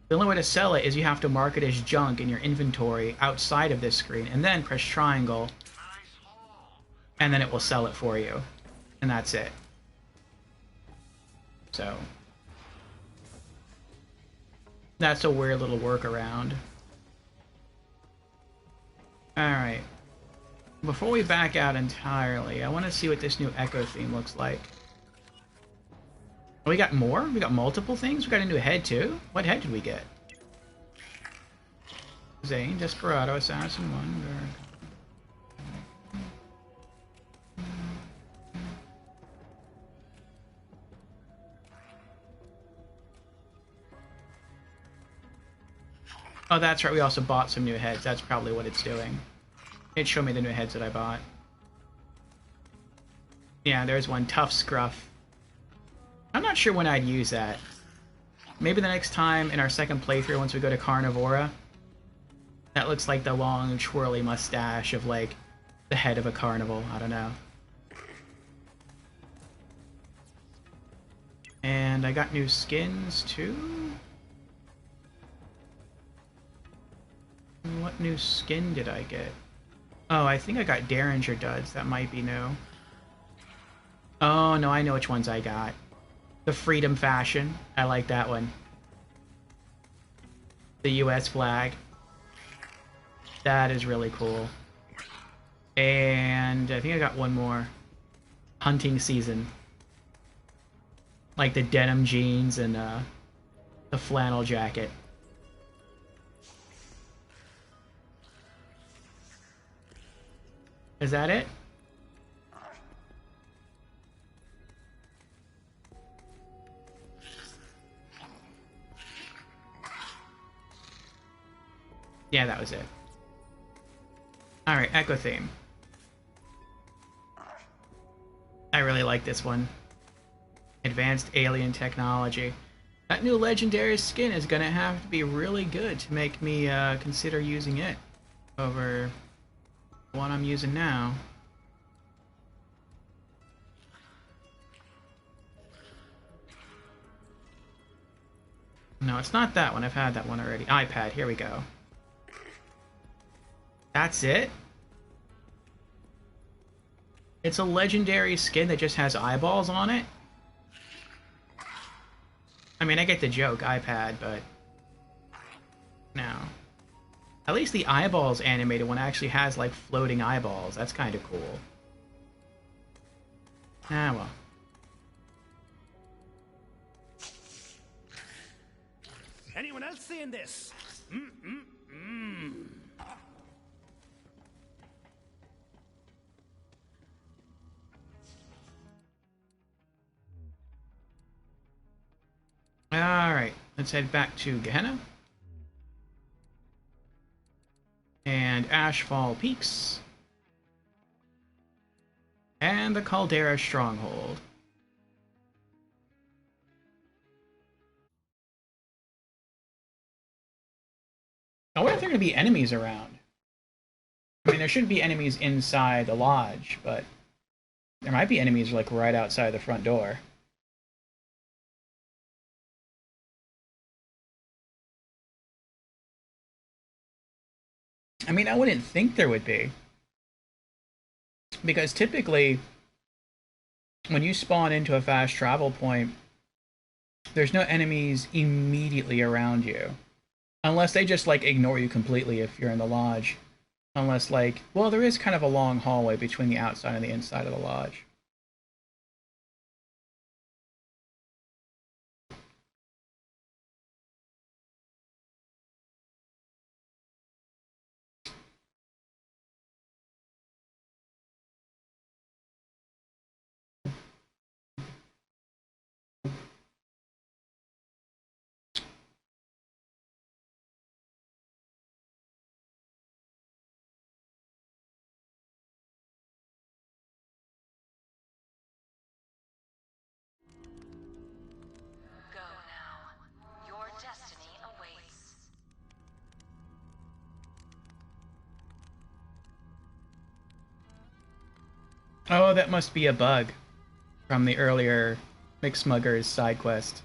A: The only way to sell it is you have to mark it as junk in your inventory outside of this screen, and then press triangle, and then it will sell it for you. And that's it. So, that's a weird little workaround. Alright. Before we back out entirely, I want to see what this new Echo theme looks like. Oh, we got more? We got multiple things? We got a new head too? What head did we get? Zane, Desperado, Assassin, Wonder. Oh, that's right. We also bought some new heads. That's probably what it's doing. It showed me the new heads that I bought. Yeah, there's one. Tough Scruff. I'm not sure when I'd use that. Maybe the next time in our second playthrough once we go to Carnivora. That looks like the long, twirly mustache of, like, the head of a carnival. I don't know. And I got new skins, too? What new skin did I get? Oh, I think I got Derringer Duds. That might be new. Oh, no, I know which ones I got. The Freedom Fashion. I like that one. The US flag. That is really cool. And I think I got one more. Hunting Season. Like the denim jeans and the flannel jacket. Is that it? Yeah, that was it. Alright, Echo theme. I really like this one. Advanced alien technology. That new legendary skin is gonna have to be really good to make me consider using it over the one I'm using now. No, it's not that one. I've had that one already. iPad, here we go. That's it? It's a legendary skin that just has eyeballs on it? I mean, I get the joke, iPad, but... No. At least the eyeballs animated one actually has, like, floating eyeballs. That's kind of cool. Ah, well.
C: Anyone else seeing this?
A: Alright, let's head back to Gehenna. And Ashfall Peaks. And the Caldera Stronghold. I wonder if there are going to be enemies around. I mean, there shouldn't be enemies inside the lodge, but there might be enemies, like, right outside the front door. I mean, I wouldn't think there would be. Because typically, when you spawn into a fast travel point, there's no enemies immediately around you. Unless they just, like, ignore you completely if you're in the lodge. Unless, like... Well, there is kind of a long hallway between the outside and the inside of the lodge.
J: Go now. Your destiny awaits.
A: Oh, that must be a bug from the earlier McSmugger's side quest.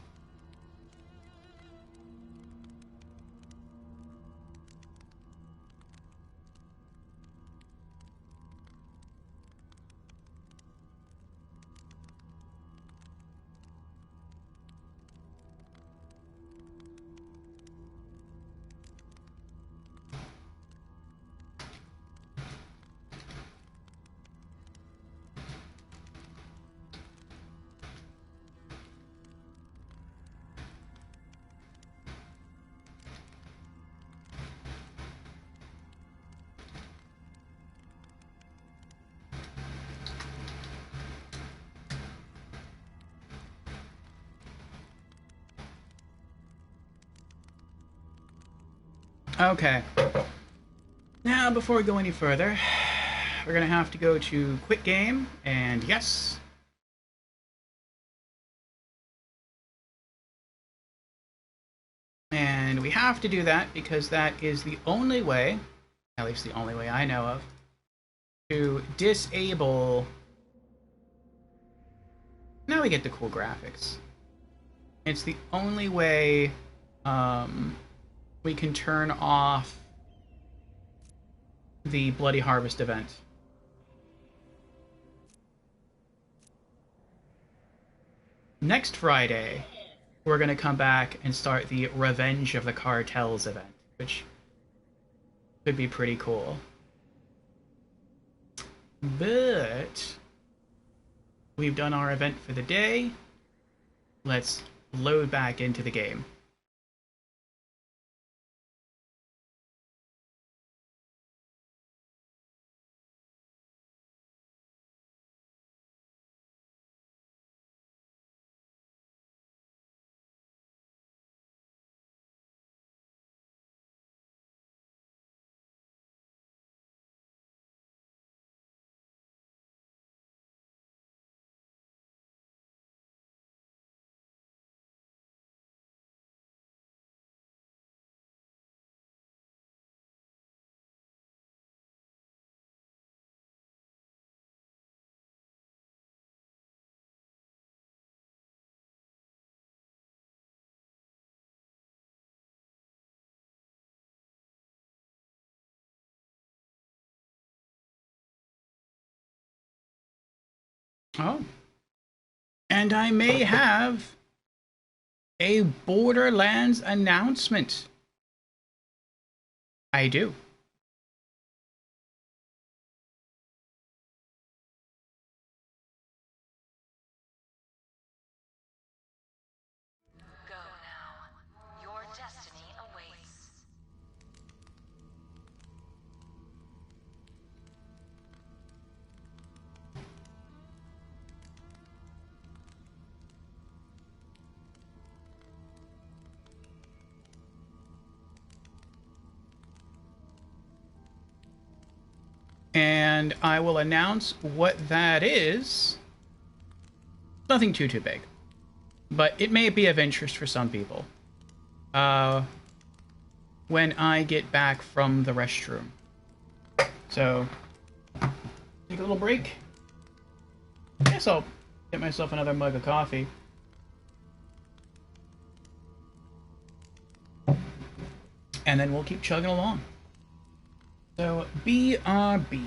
A: Okay. Now, before we go any further, we're gonna have to go to Quit Game, and yes. And we have to do that because that is the only way, at least the only way I know of, to disable... Now we get the cool graphics. It's the only way we can turn off the Bloody Harvest event. Next Friday, we're going to come back and start the Revenge of the Cartels event, which could be pretty cool. But we've done our event for the day. Let's load back into the game. Oh. And I may have a Borderlands announcement. I do.
J: Go now. Your destiny awaits.
A: And I will announce what that is. Nothing too big. But it may be of interest for some people. When I get back from the restroom. So, take a little break. Guess I'll get myself another mug of coffee. And then we'll keep chugging along. So, BRB.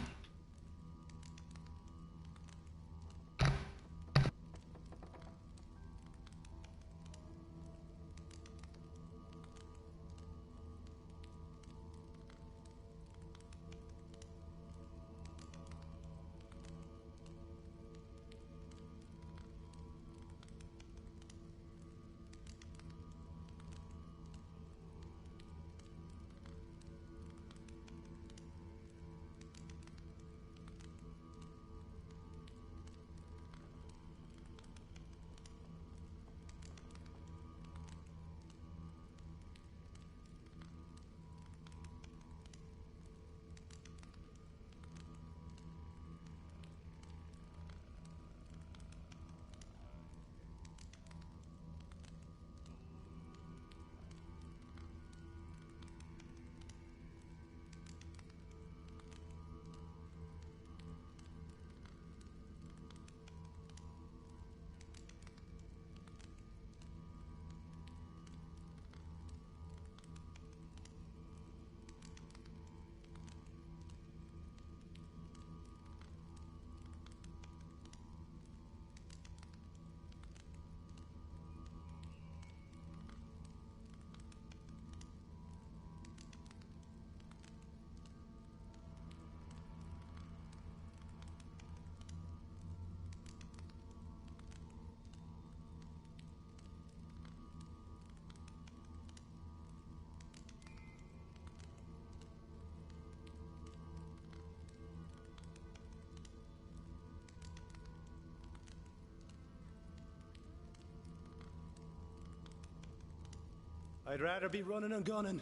C: I'd rather be running and gunning.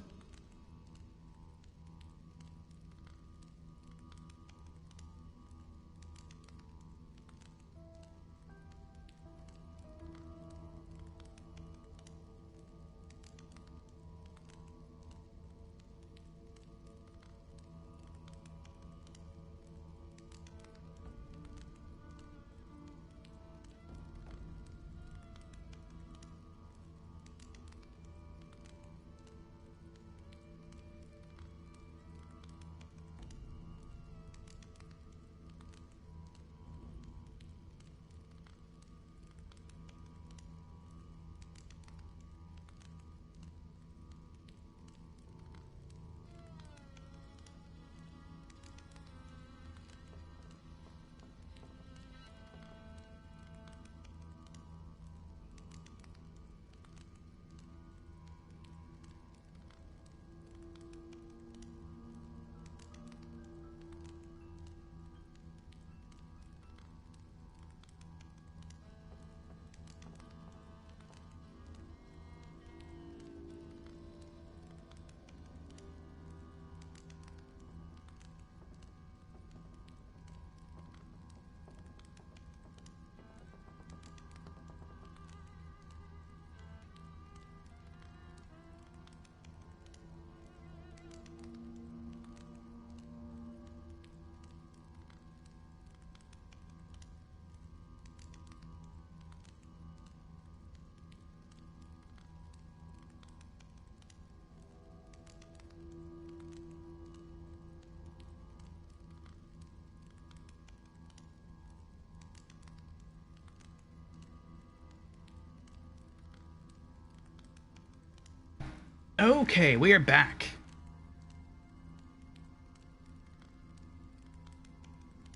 A: Okay, we are back.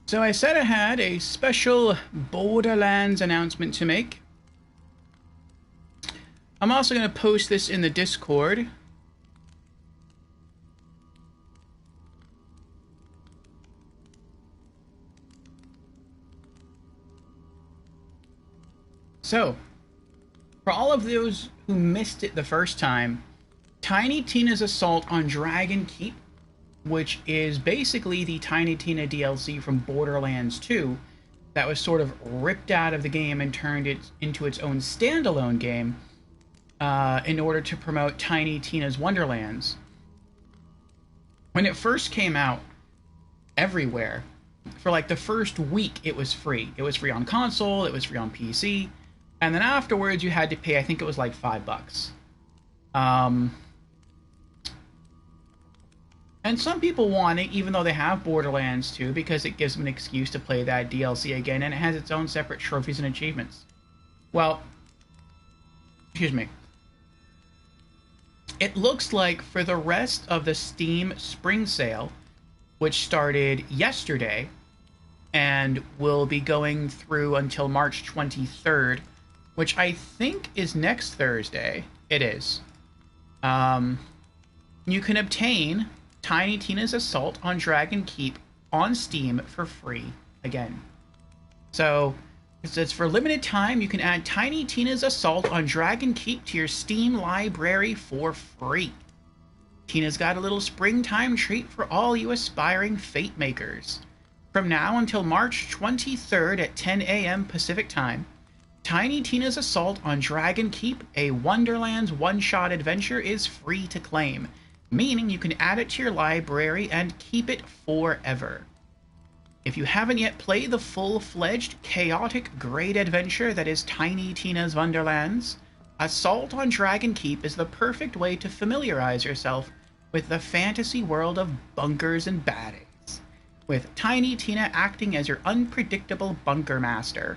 A: So I said I had a special Borderlands announcement to make. I'm also going to post this in the Discord. So, for all of those who missed it the first time, Tiny Tina's Assault on Dragon Keep, which is basically the Tiny Tina DLC from Borderlands 2, that was sort of ripped out of the game and turned it into its own standalone game in order to promote Tiny Tina's Wonderlands. When it first came out everywhere, for like the first week it was free. It was free on console, it was free on PC, and then afterwards you had to pay, I think it was like $5. And some people want it, even though they have Borderlands 2, because it gives them an excuse to play that DLC again, and it has its own separate trophies and achievements. Well, excuse me. It looks like for the rest of the Steam Spring Sale, which started yesterday, and will be going through until March 23rd, which I think is next Thursday. It is. You can obtain Tiny Tina's Assault on Dragon Keep on Steam for free again. So, it's for limited time. You can add Tiny Tina's Assault on Dragon Keep to your Steam library for free. Tina's got a little springtime treat for all you aspiring Fate makers. From now until March 23rd at 10 a.m. Pacific Time, Tiny Tina's Assault on Dragon Keep, a Wonderlands one-shot adventure, is free to claim, meaning you can add it to your library and keep it forever. If you haven't yet played the full-fledged, chaotic, great adventure that is Tiny Tina's Wonderlands, Assault on Dragon Keep is the perfect way to familiarize yourself with the fantasy world of bunkers and baddies, with Tiny Tina acting as your unpredictable bunker master.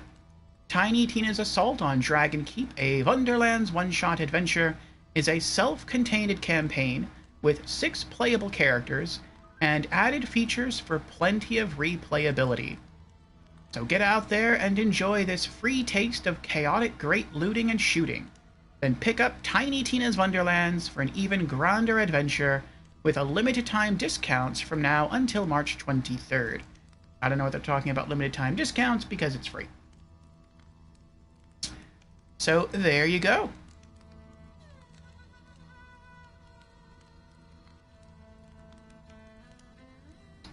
A: Tiny Tina's Assault on Dragon Keep, a Wonderlands one-shot adventure, is a self-contained campaign with 6 playable characters and added features for plenty of replayability. So get out there and enjoy this free taste of chaotic great looting and shooting. Then pick up Tiny Tina's Wonderlands for an even grander adventure with a limited time discounts from now until March 23rd. I don't know what they're talking about limited time discounts because it's free. So there you go.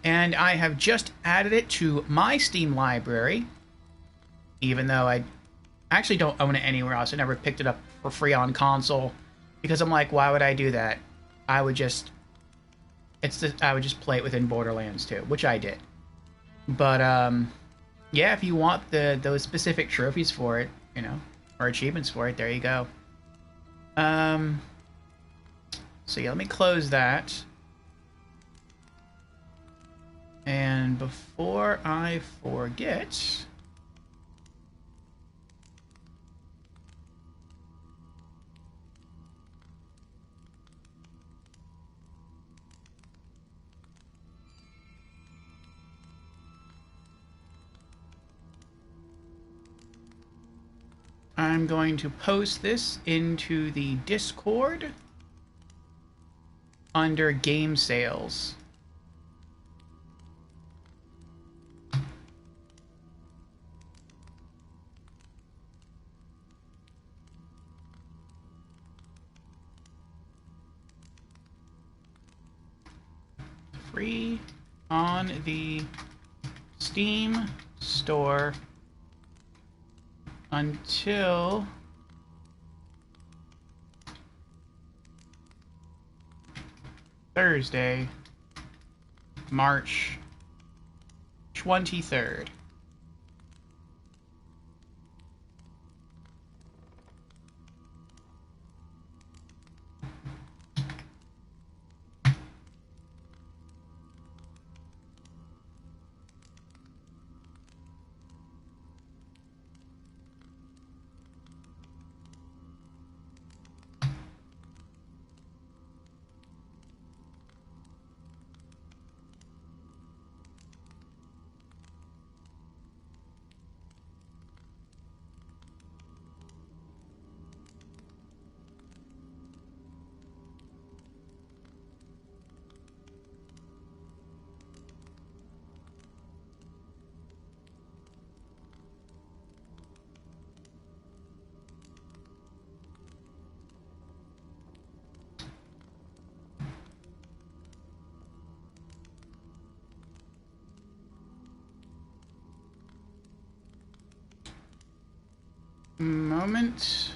A: And I have just added it to my Steam library, even though I actually don't own it anywhere else. I never picked it up for free on console, because I'm like, why would I do that? I would just play it within Borderlands 2, which I did. But yeah, if you want those specific trophies for it, you know, or achievements for it, there you go. So yeah, let me close that. And before I forget, I'm going to post this into the Discord under game sales. Free on the Steam store until Thursday, March 23rd. moment.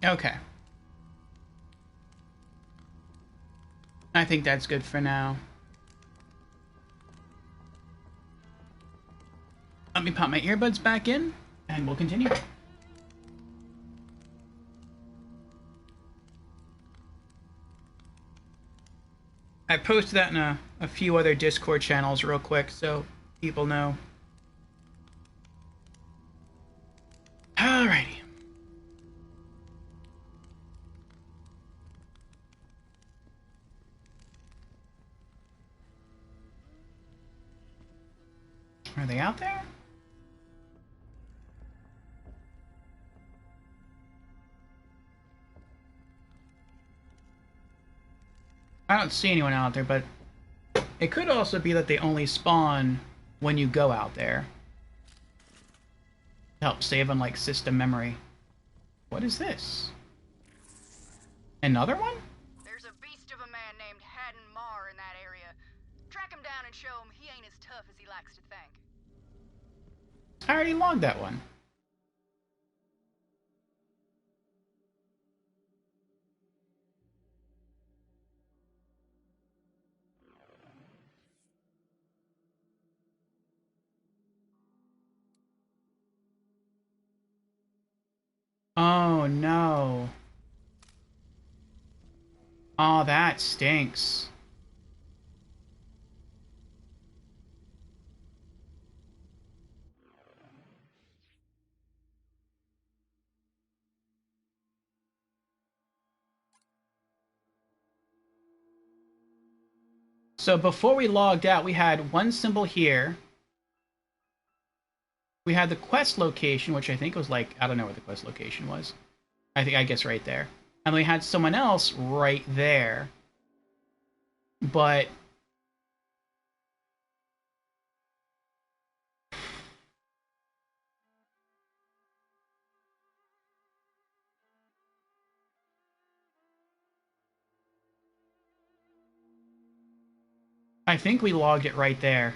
A: Okay. I think that's good for now. Let me pop my earbuds back in, and we'll continue. I posted that in a few other Discord channels real quick, so people know. Alrighty. Are they out there? I don't see anyone out there, but it could also be that they only spawn when you go out there. Help save on, like, system memory. What is this? Another one?
F: There's a beast of a man named Haddon Marr in that area. Track him down and show him he ain't as tough as he likes to think.
A: I already logged that one. Oh no. Oh, that stinks. So before we logged out, we had one symbol here. We had the quest location, which I think was like, I don't know where the quest location was. I guess right there. And we had someone else right there. But I think we logged it right there.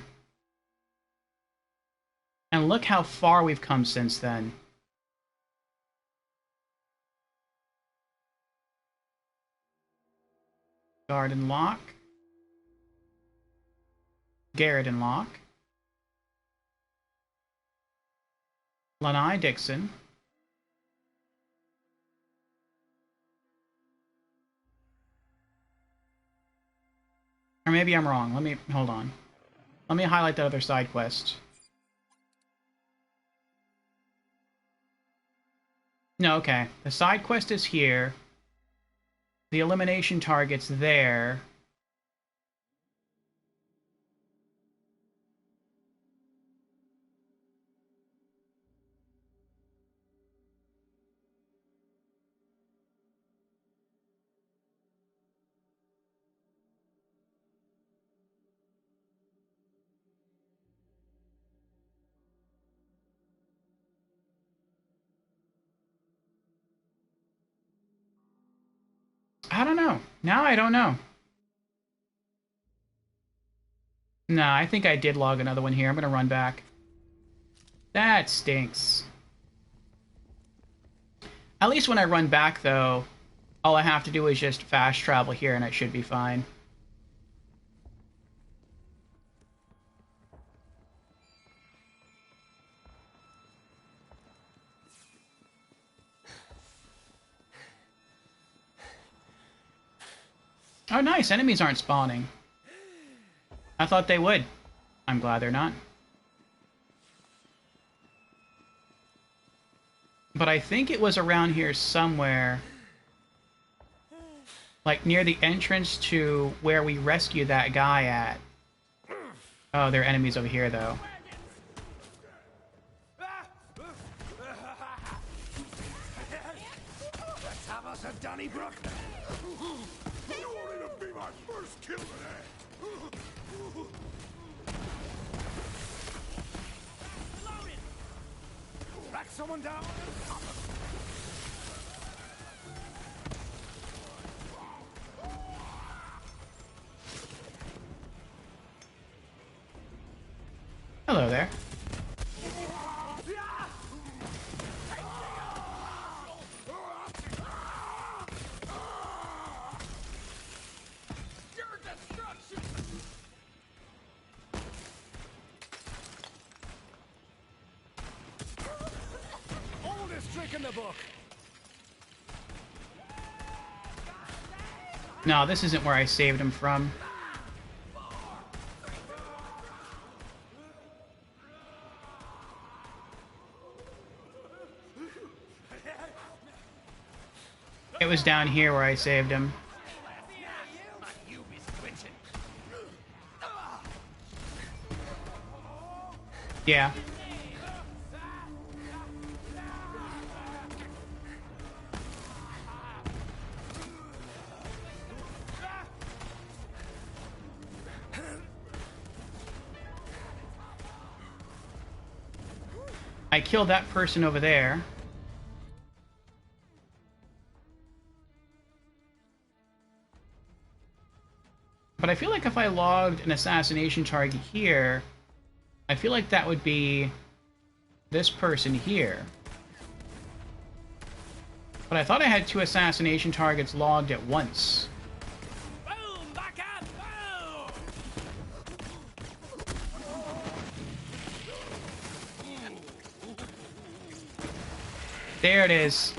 A: And look how far we've come since then. Garden Lock. Garrison Lock. Lanai Dixon. Or maybe I'm wrong. Let me, hold on. Let me highlight that other side quest. No, okay. The side quest is here. The elimination target's there. I don't know. Now I don't know. Nah, I think I did log another one here. I'm gonna run back. That stinks. At least when I run back, though, all I have to do is just fast travel here and it should be fine. Oh, nice. Enemies aren't spawning. I thought they would. I'm glad they're not. But I think it was around here somewhere. Like near the entrance to where we rescued that guy at. Oh, there are enemies over here, though.
C: Let's have us a Donnybrook.
O: You wanted to be my first kill today.
C: Track someone down.
A: Hello there.
C: Oldest trick in the book.
A: No, this isn't where I saved him from. It was down here where I saved him. Yeah. I killed that person over there. But I feel like if I logged an assassination target here, I feel like that would be this person here. But I thought I had 2 assassination targets logged at once.
L: Boom! Back up!
A: There it is.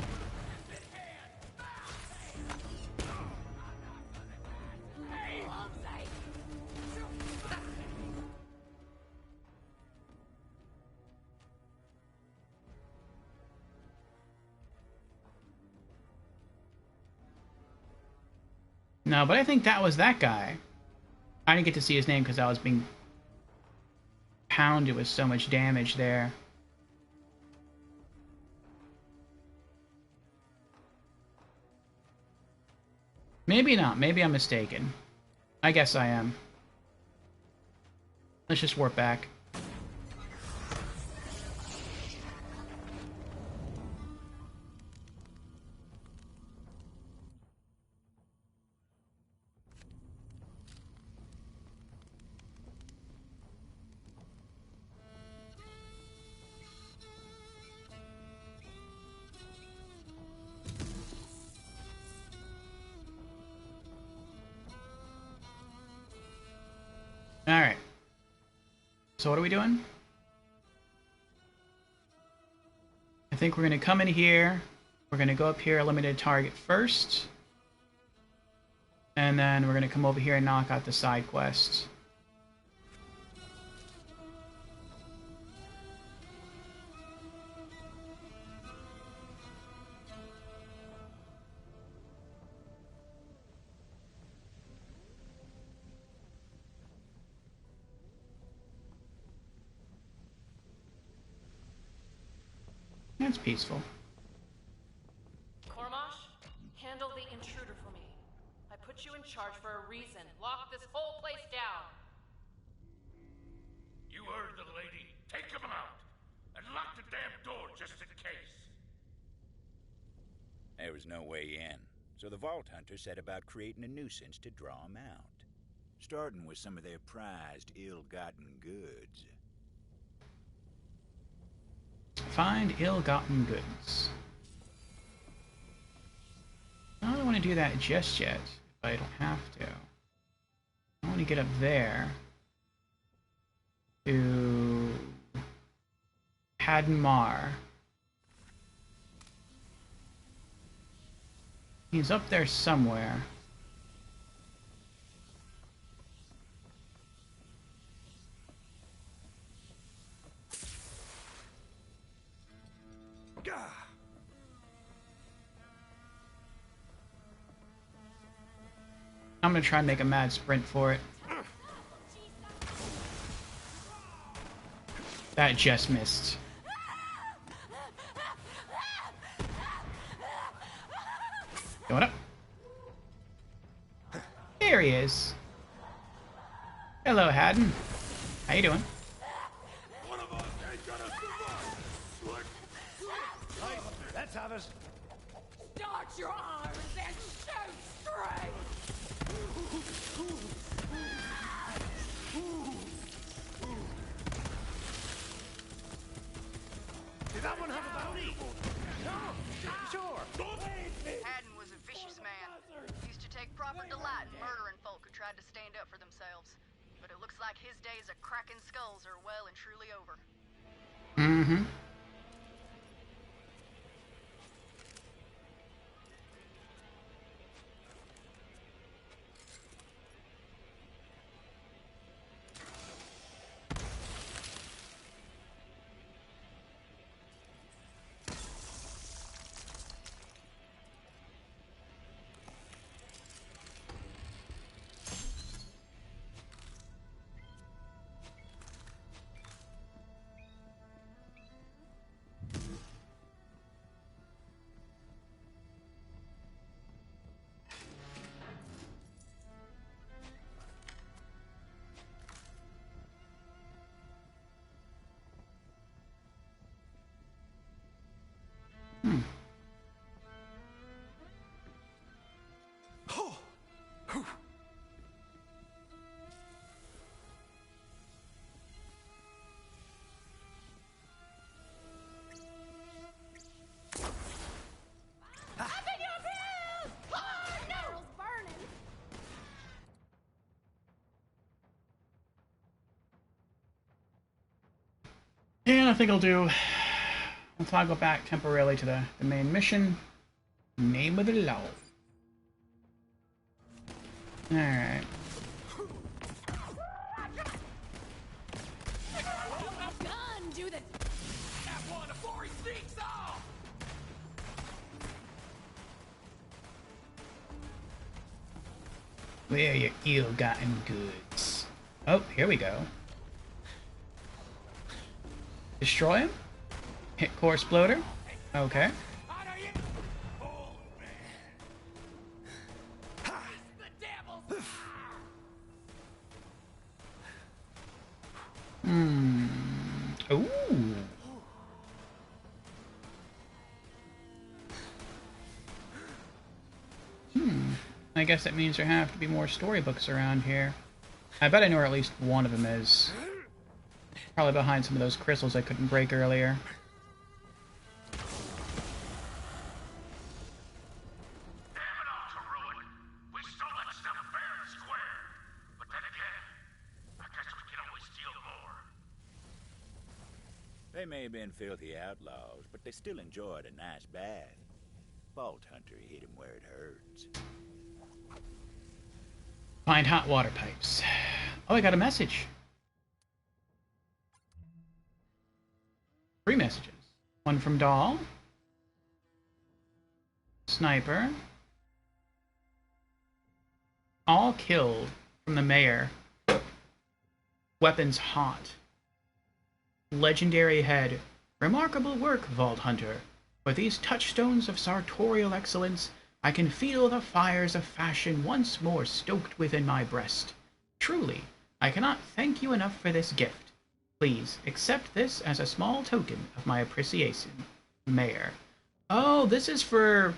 A: No, but I think that was that guy. I didn't get to see his name because I was being pounded with so much damage there. Maybe not. Maybe I'm mistaken. I guess I am. Let's just warp back. Alright. So what are we doing? I think we're going to come in here. We're going to go up here, limited target first. And then we're going to come over here and knock out the side quests. That's peaceful.
M: Cormash, handle the intruder for me. I put you in charge for a reason. Lock this whole place down.
O: You heard the lady. Take him out. And lock the damn door just in case.
H: There was no way in, so the Vault Hunter set about creating a nuisance to draw him out. Starting with some of their prized, ill-gotten goods.
A: Find ill-gotten goods. I don't want to do that just yet, but I don't have to. I want to get up there to Hadmar. He's up there somewhere. I'm gonna try and make a mad sprint for it. That just missed. Going up. There he is. Hello, Haddon. How you doing?
C: Right, let's have it.
L: Start your arms and shoot straight!
C: Did that one have a bounty? No, sure.
F: Haddon was a vicious man. He used to take proper delight in murdering folk who tried to stand up for themselves. But it looks like his days of cracking skulls are well and truly over.
A: Mm-hmm. And I think I'll do... I'll toggle back temporarily to the main mission. Name of the law. Alright.
L: Gun, do the... That one before he sneaks off!
A: Where are your ill-gotten goods? Oh, here we go. Destroy him? Hit core exploder? Okay. Ooh. I guess that means there have to be more storybooks around here. I bet I know where at least one of them is. Probably behind some of those crystals I couldn't break earlier.
H: They may have been filthy outlaws, but they still enjoyed a nice bath. Vault Hunter hit him where it hurts.
A: Find hot water pipes. Oh, I got a message. 3 messages. One from Dahl. Sniper. All killed from the mayor. Weapons hot. Legendary head. Remarkable work, Vault Hunter. With these touchstones of sartorial excellence, I can feel the fires of fashion once more stoked within my breast. Truly, I cannot thank you enough for this gift. Please accept this as a small token of my appreciation. Mayor. Oh, this is for...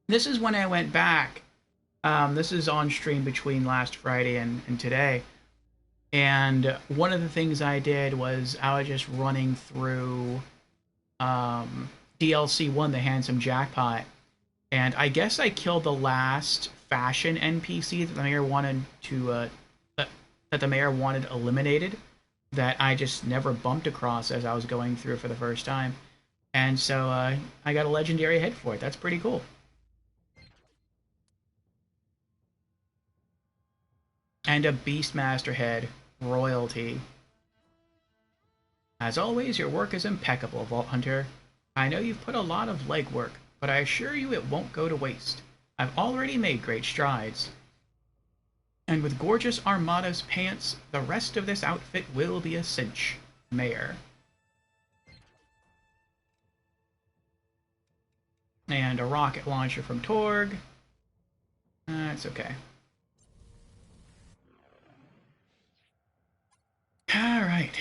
A: This is when I went back. This is on stream between last Friday and today. And one of the things I did was I was just running through DLC 1, the Handsome Jackpot. And I guess I killed the last fashion NPC that the mayor wanted to that the mayor wanted eliminated, that I just never bumped across as I was going through for the first time. And so I got a legendary head for it. That's pretty cool. And a Beastmaster head. Royalty. As always, your work is impeccable, Vault Hunter. I know you've put a lot of legwork, but I assure you it won't go to waste. I've already made great strides. And with gorgeous Armada's pants, the rest of this outfit will be a cinch. Mayor. And a rocket launcher from Torg. It's okay. All right.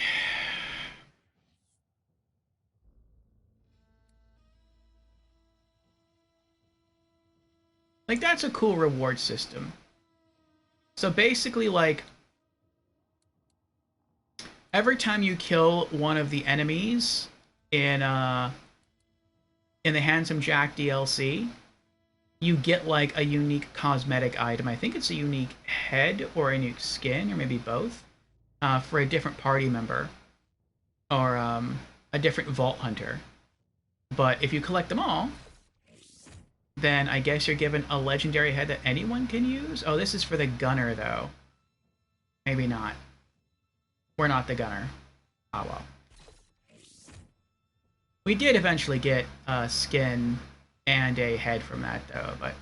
A: Like, that's a cool reward system. So basically, like, every time you kill one of the enemies in the Handsome Jack DLC, you get, like, a unique cosmetic item. I think it's a unique head or a unique skin, or maybe both, for a different party member. Or a different Vault Hunter. But if you collect them all, then I guess you're given a legendary head that anyone can use? Oh, this is for the gunner, though. Maybe not. We're not the gunner. Ah, well. We did eventually get a skin and a head from that, though, but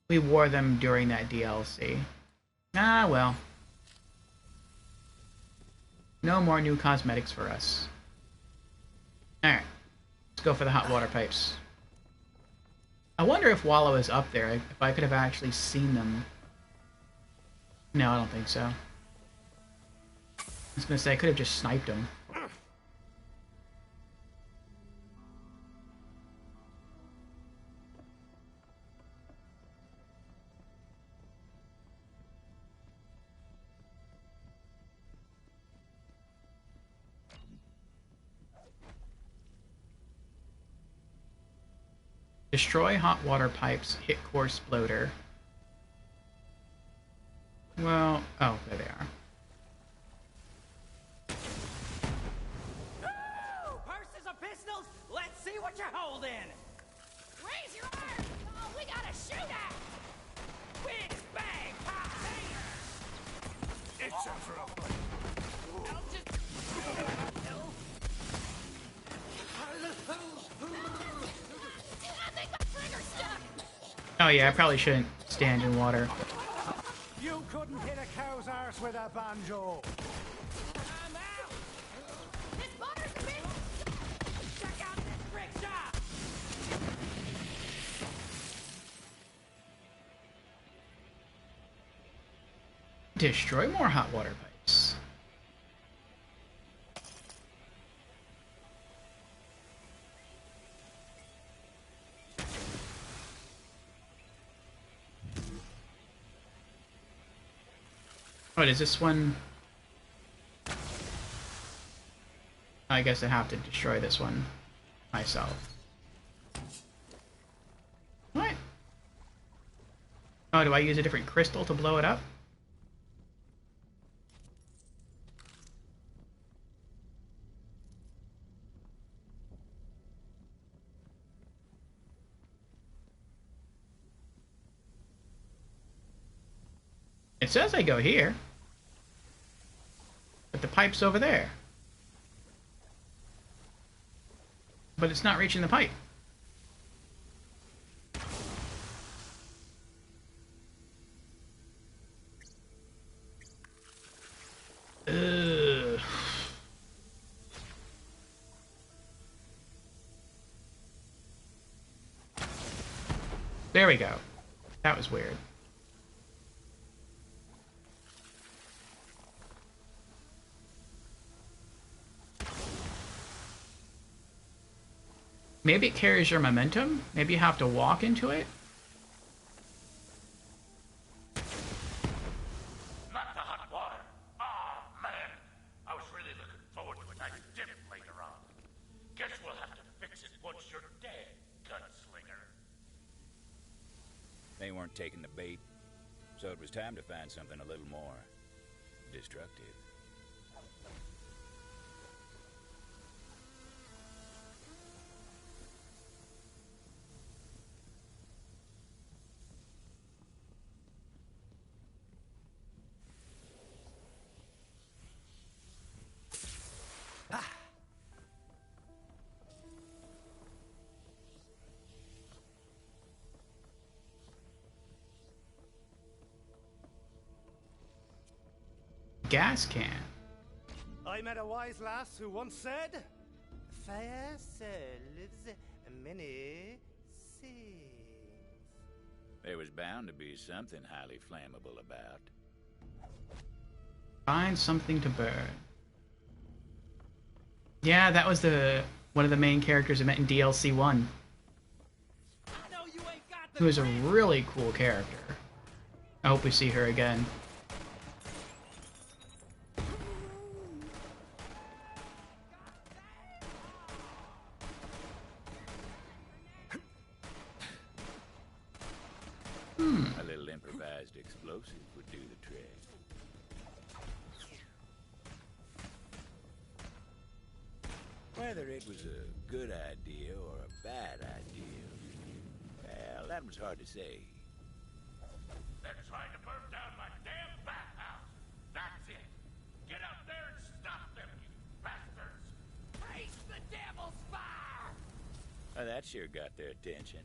A: we wore them during that DLC. Ah, well. No more new cosmetics for us. Alright. Let's go for the hot water pipes. I wonder if Wallow is up there, if I could have actually seen them. No, I don't think so. I was gonna say, I could have just sniped him. Destroy hot water pipes, hit core exploder. Well, oh, there they are.
L: Ooh, purses or pistols? Let's see what you're holding.
D: Raise your arms! Oh, we got a shootout!
L: Big bang, pop,
O: It's time for a fight.
A: Oh yeah, I probably shouldn't stand in water.
C: You couldn't hit a cow's arse with a banjo.
L: I'm out. This butter's a bit. Check out this brick job.
A: Destroy more hot water pipes. What is this one? I guess I have to destroy this one myself. What? Oh, do I use a different crystal to blow it up? It says I go here. But the pipe's over there. But it's not reaching the pipe. Ugh. There we go. That was weird. Maybe it carries your momentum? Maybe you have to walk into it?
O: Not the hot water. Oh, man. I was really looking forward to a nice dip later on. Guess we'll have to fix it once you're dead, gunslinger.
H: They weren't taking the bait, so it was time to find something a little more destructive.
A: Gas can.
C: I met a wise lass who once said, "Fire solves many things."
H: There was bound to be something highly flammable about.
A: Find something to burn. Yeah, that was one of the main characters I met in DLC 1. Who was a really cool character. I hope we see her again.
H: A little improvised explosive would do the trick. Whether it was a good idea or a bad idea, well, that was hard to say.
O: They're trying to burn down my damn bathhouse. That's it. Get up there and stop them, you bastards.
L: Face the devil's fire!
H: Well, that sure got their attention.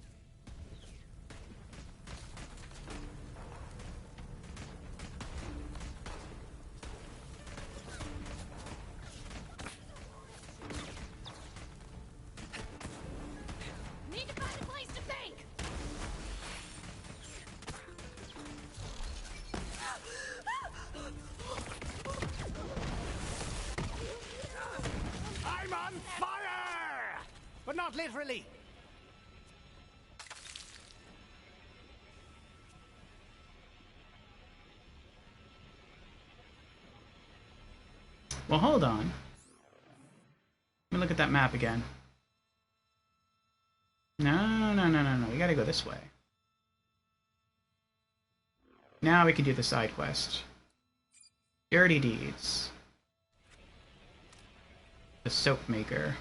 L: Need to find a place to think!
C: I'm on fire! But not literally.
A: Well, hold on. Let me look at that map again. No. We gotta go this way. Now we can do the side quest. Dirty Deeds. The Soap Maker.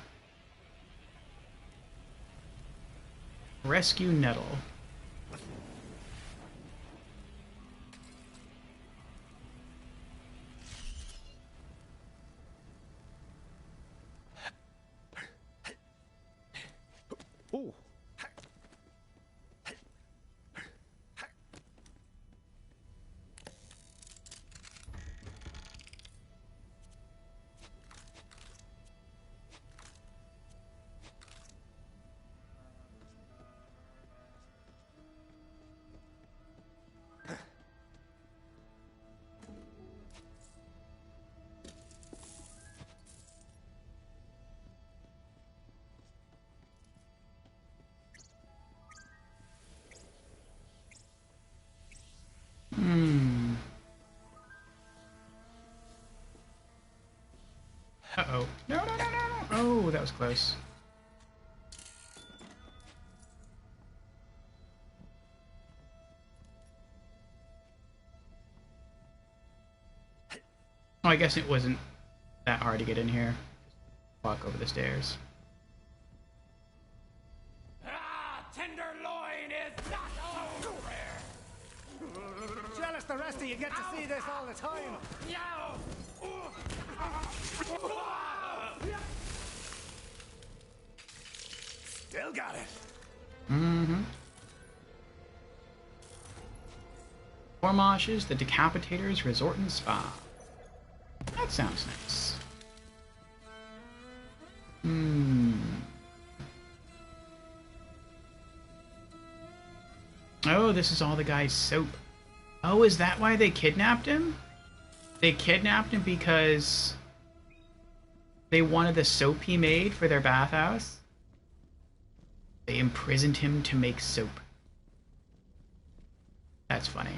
A: Rescue Nettle.
C: Ooh.
A: Uh-oh. No. Oh, that was close. Oh, I guess it wasn't that hard to get in here. Walk over the stairs.
L: Tenderloin is not over!
C: Jealous the rest of you get to see this all the time. Still got it.
A: Mm-hmm. Formosh's The Decapitator's Resort and Spa. That sounds nice. Oh, this is all the guy's soap. Oh, is that why they kidnapped him? They kidnapped him because they wanted the soap he made for their bathhouse? They imprisoned him to make soap. That's funny.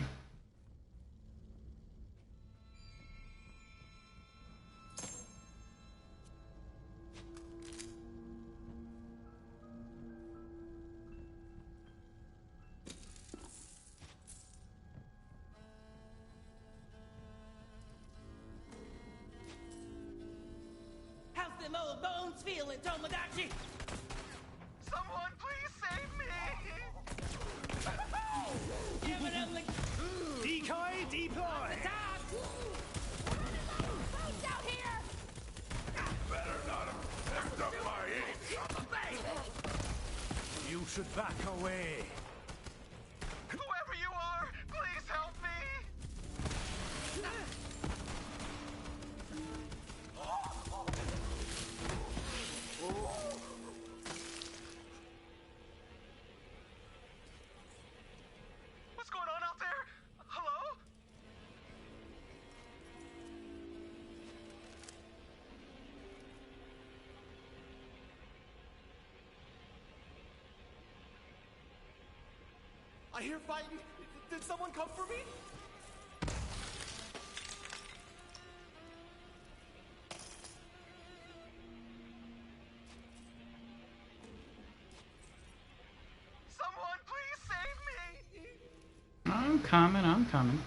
L: How's them old bones feeling, Tomodachi?
N: Someone please save me!
L: Giving them the
C: Decoy deploy.
L: boats out here!
O: Better not have messed up my ink.
C: You should back away.
N: Whoever you are, please help me!
P: I hear fighting. Did someone come for me?
E: Someone please save me!
A: I'm coming, I'm coming.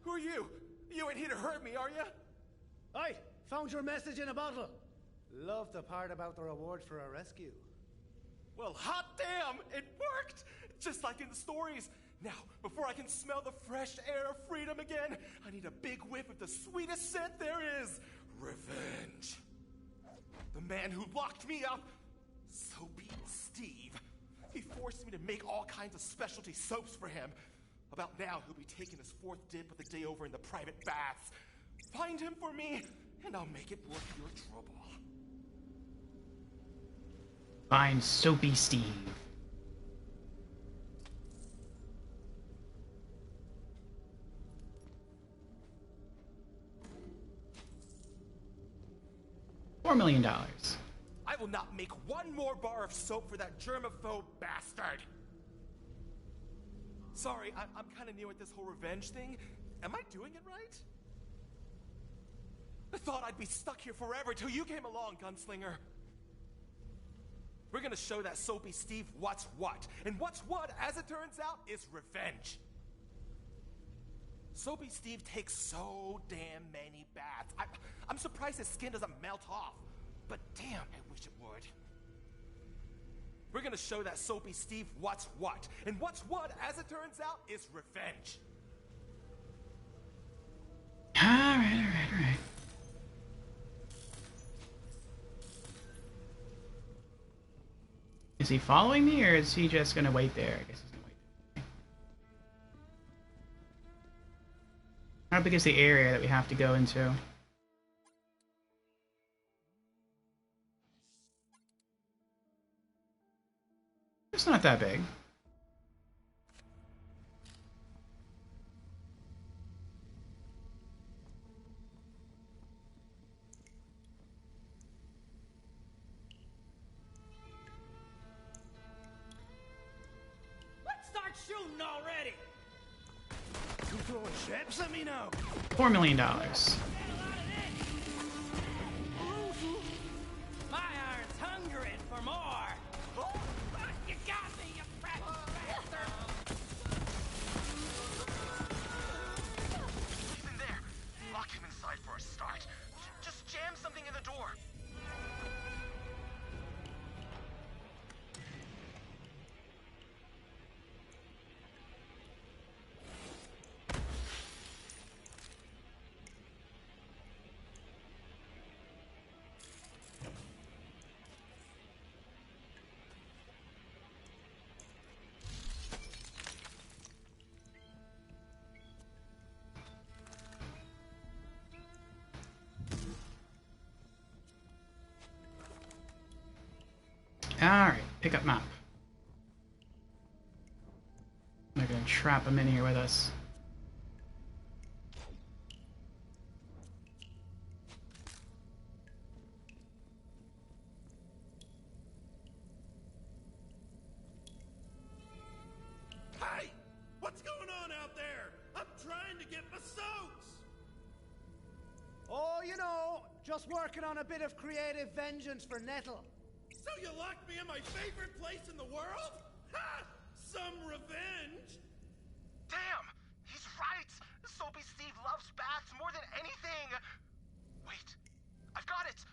P: Who are you? You ain't here to hurt me, are you?
C: I found your message in a bottle. Love the part about the reward for a rescue.
P: Well, hot damn, it worked! Just like in the stories. Now, before I can smell the fresh air of freedom again, I need a big whiff of the sweetest scent there is. Revenge. The man who locked me up, Soapy Steve, he forced me to make all kinds of specialty soaps for him. About now, he'll be taking his 4th dip of the day over in the private baths. Find him for me, and I'll make it worth your trouble.
A: Find Soapy Steve. $4 million.
P: I will not make one more bar of soap for that germaphobe bastard. Sorry, I'm kind of new at this whole revenge thing. Am I doing it right? I thought I'd be stuck here forever till you came along, Gunslinger. We're gonna show that Soapy Steve what's what. And what's what, as it turns out, is revenge. Soapy Steve takes so damn many baths. I'm surprised his skin doesn't melt off. But damn, I wish it would. We're gonna show that Soapy Steve what's what. And what's what, as it turns out, is revenge.
A: Alright. Is he following me, or is he just gonna wait there? I guess he's gonna wait there. How big is the area that we have to go into? It's not that big.
L: Let's start shooting already.
C: You throwing ships at me now?
A: $4 million.
L: My iron's hungering for more. Oh, you got me, you fat bastard.
E: He's in there. Lock him inside for a start. Just jam something in the door.
A: Alright, pick up map. They're gonna trap him in here with us.
O: Hey! What's going on out there? I'm trying to get my soaps!
C: Oh, you know, just working on a bit of creative vengeance for Nettle.
O: So you locked me in my favorite place in the world? Ha! Some revenge!
E: Damn! He's right! Soapy Steve loves baths more than anything! Wait, I've got it!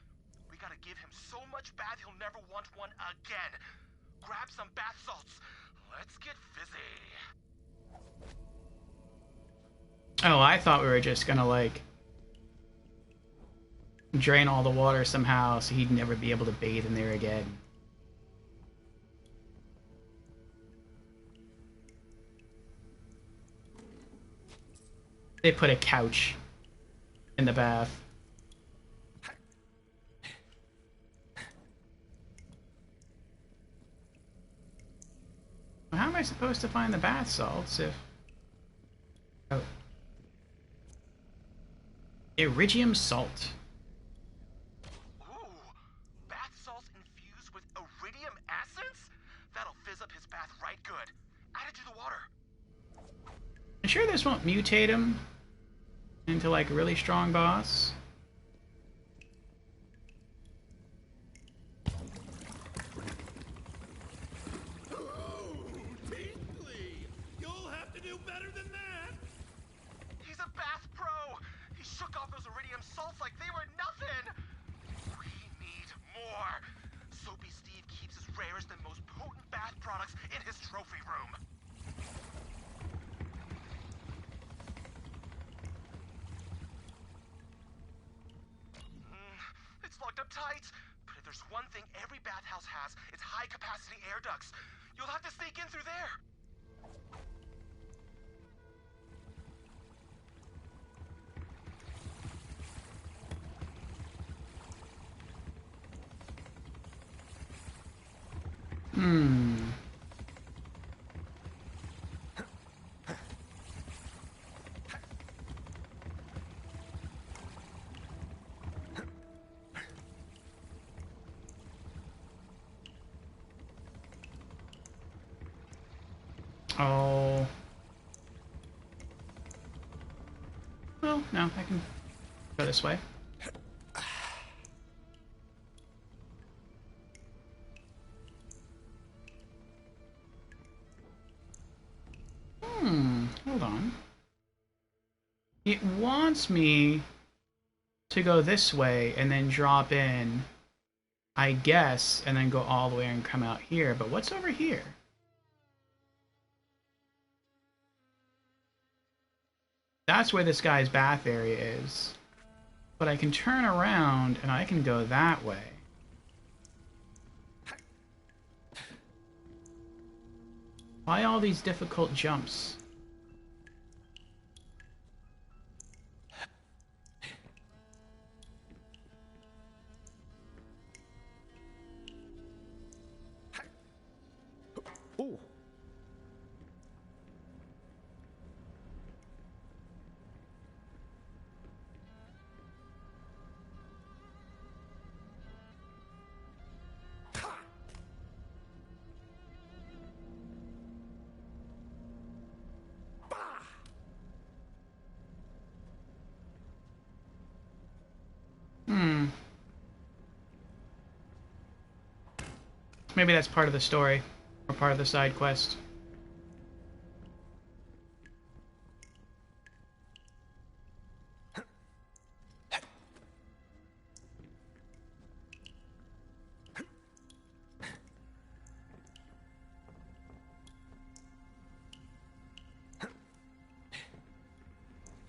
E: We gotta give him so much bath he'll never want one again. Grab some bath salts. Let's get fizzy.
A: Oh, I thought we were just gonna, like, drain all the water somehow so he'd never be able to bathe in there again. They put a couch in the bath. Well, how am I supposed to find the bath salts if... Oh. Iridium salt.
E: Ooh, bath salts infused with
A: sure this won't mutate him into like a really strong boss?
P: You'll have to do better than that.
E: He's a bath pro. He shook off those iridium salts like they were nothing. We need more. Soapy Steve keeps his rarest and most potent bath products in his trophy room. It's locked up tight. But if there's one thing every bathhouse has, it's high-capacity air ducts. You'll have to sneak in through there.
A: Oh. Well, no, I can go this way. Hold on. It wants me to go this way and then drop in, I guess, and then go all the way and come out here. But what's over here? That's where this guy's bath area is. But I can turn around and I can go that way. Why all these difficult jumps?
P: Ooh.
A: Maybe that's part of the story, or part of the side quest.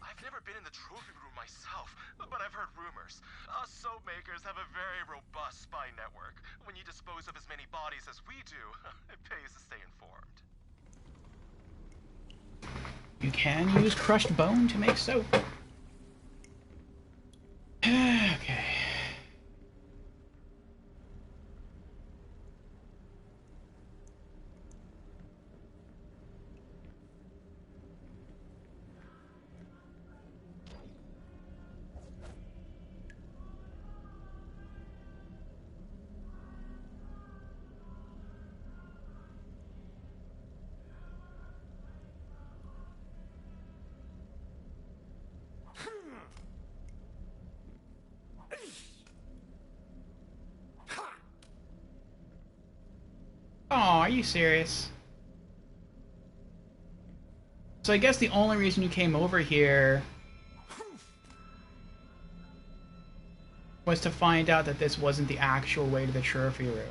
E: I've never been in the trophy room myself, but I've heard rumors. Us soap makers have a very robust spy network. When you dispose of as many bodies as we do, it pays to stay informed.
A: You can use crushed bone to make soap. Okay. Oh, are you serious? So I guess the only reason you came over here was to find out that this wasn't the actual way to the trophy room.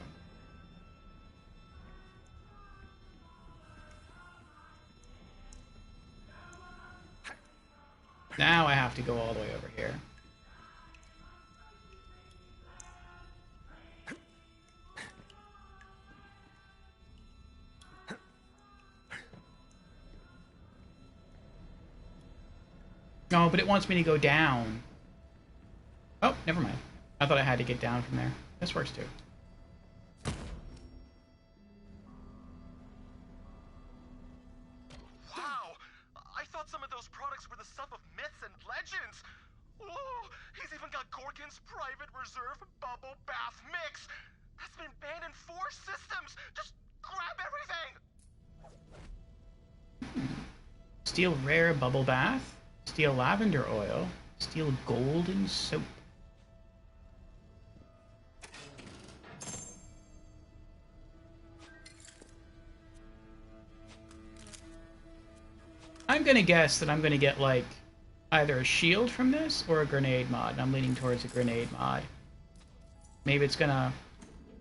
A: Now I have to go all the way over here. No, but it wants me to go down. Oh, never mind. I thought I had to get down from there. This works too.
E: Wow! I thought some of those products were the stuff of myths and legends. Oh, he's even got Gorkin's private reserve bubble bath mix. That's been banned in 4 systems. Just grab everything.
A: Steal rare bubble bath. Steal lavender oil. Steal golden soap. I'm gonna guess that I'm gonna get, like, either a shield from this or a grenade mod. And I'm leaning towards a grenade mod. Maybe it's gonna...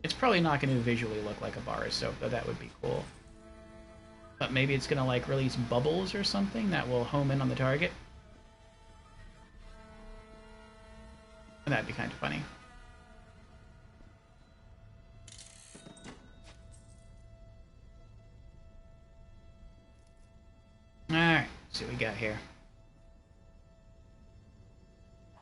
A: It's probably not gonna visually look like a bar of soap, though that would be cool. But maybe it's gonna, like, release bubbles or something that will home in on the target. And that'd be kind of funny. Alright, see what we got here.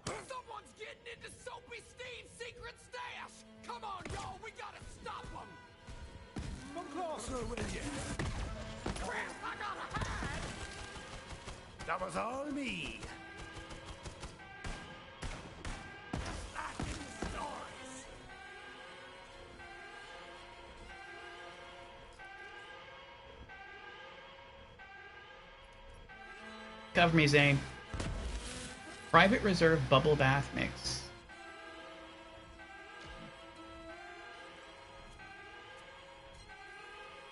L: Someone's getting into Soapy Steve's secret stash! Come on, y'all, we gotta stop them!
C: Come closer, will you?
L: Chris, I gotta hide!
C: That was all me.
A: Cover me, Zane. Private Reserve Bubble Bath Mix.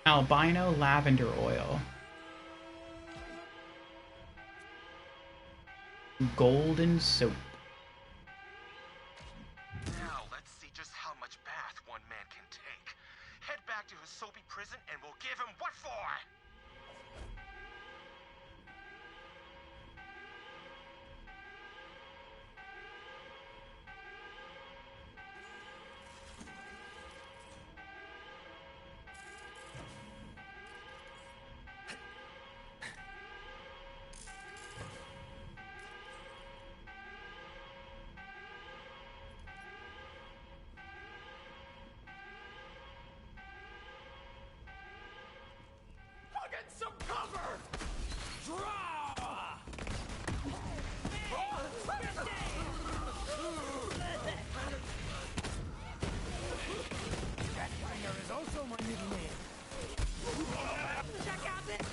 A: Albino Lavender Oil. Golden Soap.
E: Now, let's see just how much bath one man can take. Head back to his soapy prison and we'll give him what for!
L: Get some cover! Draw!
C: Deathbringer is also my nickname.
L: Check out this!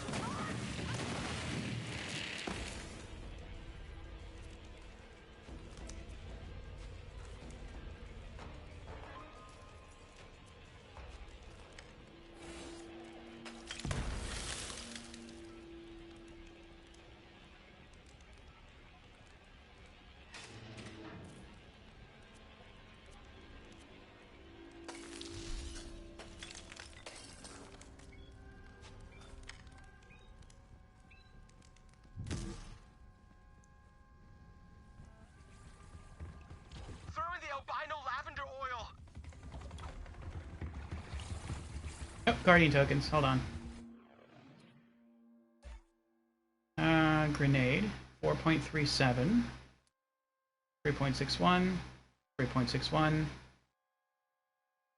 E: Albino lavender oil.
A: Oh, Guardian tokens. Hold on. Grenade. 4.37. 3.61. 3.61.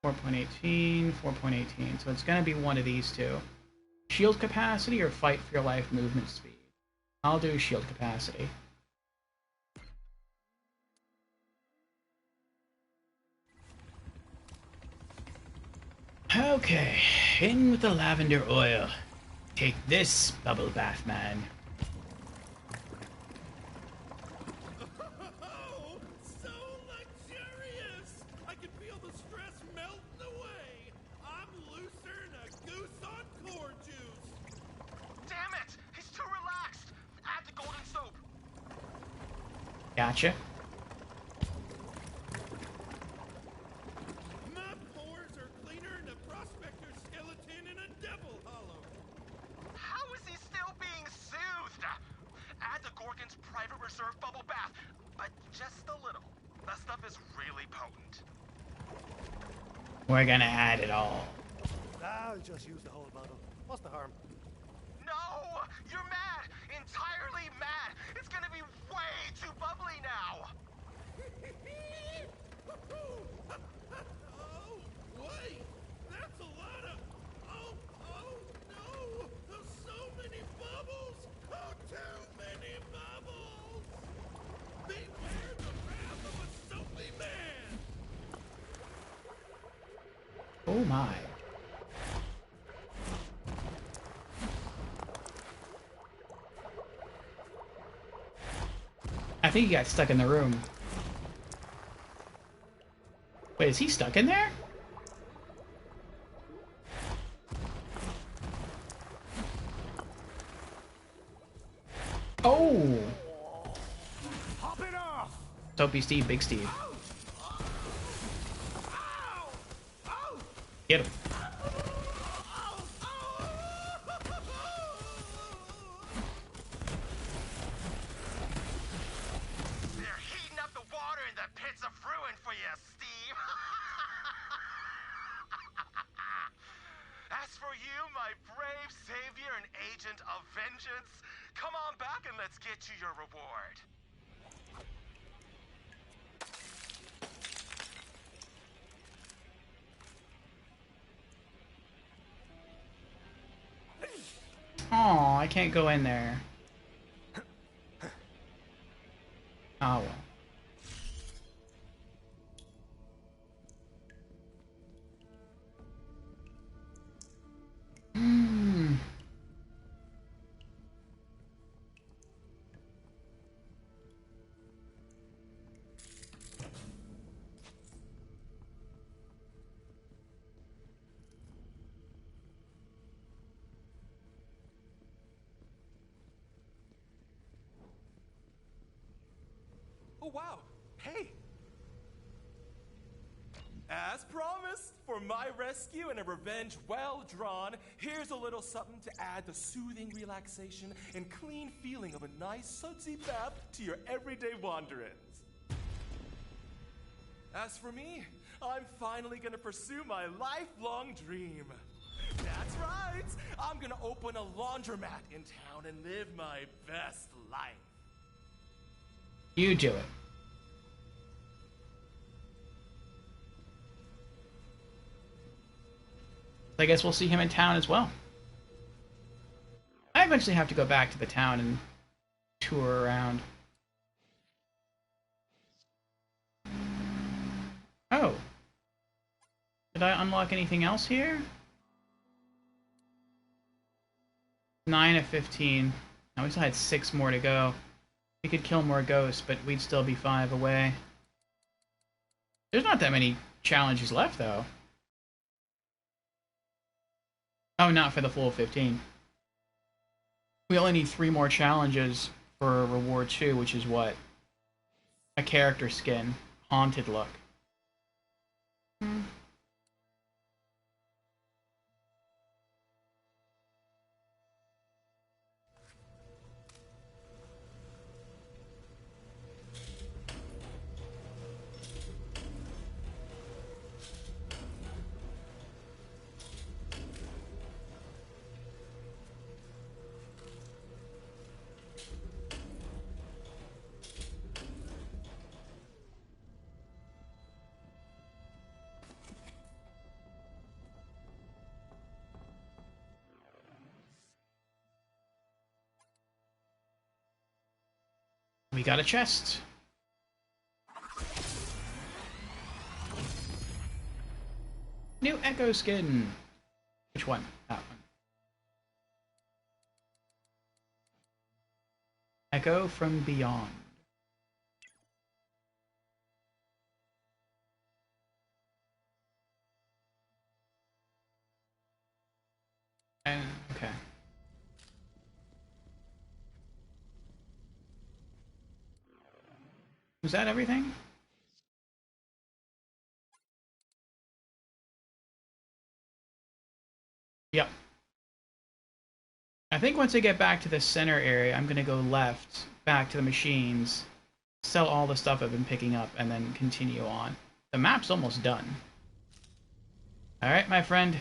A: 4.18. 4.18. So it's going to be one of these two. Shield capacity or fight for your life movement speed? I'll do shield capacity. Okay, in with the lavender oil. Take this, Bubble Bath Man.
L: Oh, so luxurious! I can feel the stress melting away. I'm looser than a goose on corn juice.
E: Damn it! He's too relaxed. Add the golden soap.
A: Gotcha.
E: Reserve bubble bath, but just a little. That stuff is really potent.
A: We're gonna add it all.
C: I'll just use the whole bottle. What's the harm?
E: No! You're mad! Entirely mad! It's gonna be way too bubbly now!
L: Oh, wait! That's a lot of... Oh no! There's so many bubbles! Oh, too many bubbles! Beware the wrath of a soapy man!
A: Oh my. think he got stuck in the room. Wait, is he stuck in there? Oh!
C: Hop it off!
A: Dopey Steve, Big Steve. Get him.
E: They're heating up the water in the pits of ruin for you, Steve. As for you, my brave savior and agent of vengeance, come on back and let's get you your reward.
A: Oh, I can't go in there. Oh well. Hmm.
P: Oh, wow. Hey. As promised, for my rescue and a revenge well drawn, here's a little something to add the soothing relaxation and clean feeling of a nice sudsy bath to your everyday wanderings. As for me, I'm finally gonna pursue my lifelong dream. That's right. I'm gonna open a laundromat in town and live my best life.
A: You do it. I guess we'll see him in town as well. I eventually have to go back to the town and tour around. Oh. Did I unlock anything else here? 9 of 15. Now we still had 6 more to go. We could kill more ghosts, but we'd still be 5 away. There's not that many challenges left, though. Oh, not for the full 15. We only need 3 more challenges for reward 2, which is what? A character skin. Haunted look. We got a chest. New Echo skin. Which one? That one. Echo from Beyond. And okay. Was that everything? Yep. I think once I get back to the center area, I'm gonna go left, back to the machines, sell all the stuff I've been picking up, and then continue on. The map's almost done. Alright, my friend.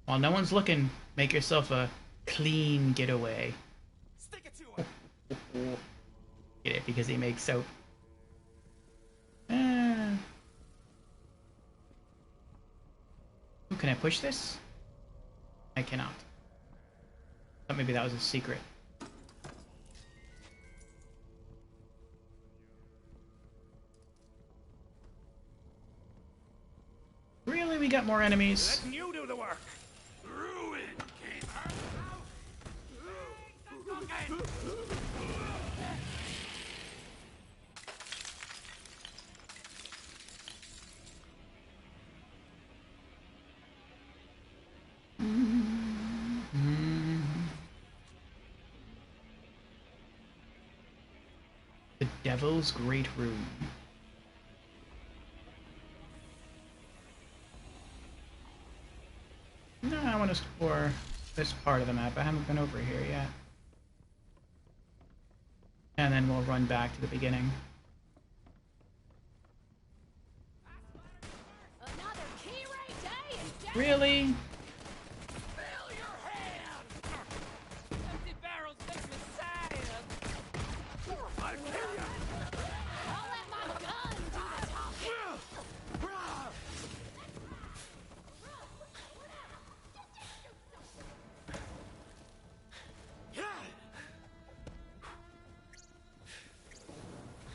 A: While no one's looking, make yourself a clean getaway.
P: Stick it to him.
A: Get it because he makes soap. Ooh, can I push this? I cannot. Thought maybe that was a secret. Really? We got more enemies?
C: Letting you do the work.
A: The Devil's Great Room. No, I want to explore this part of the map. I haven't been over here yet. And then we'll run back to the beginning. Really?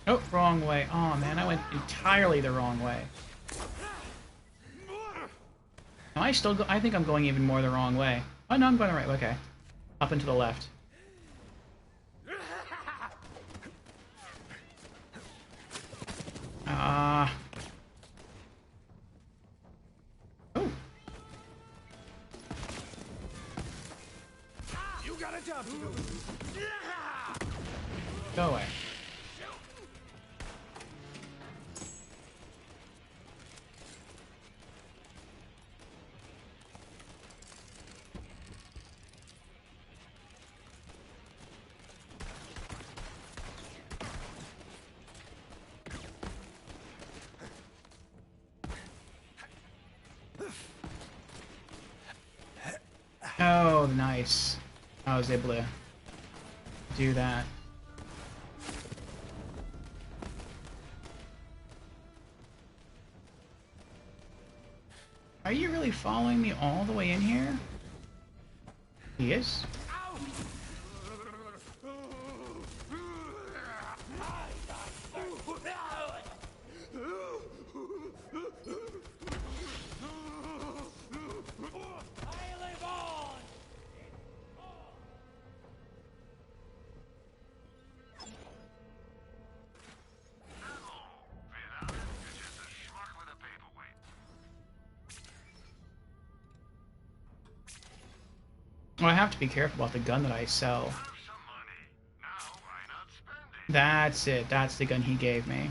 A: Oh, wrong way. Oh man, I went entirely the wrong way. Am I still I think I'm going even more the wrong way. Oh no, I'm going the right way. Okay. Up and to the left. Ah. Oh.
C: You got a job to do.
A: Go away. Oh, nice. I was able to do that. Are you really following me all the way in here? He is? Well, I have to be careful about the gun that I sell. That's it. That's the gun he gave me.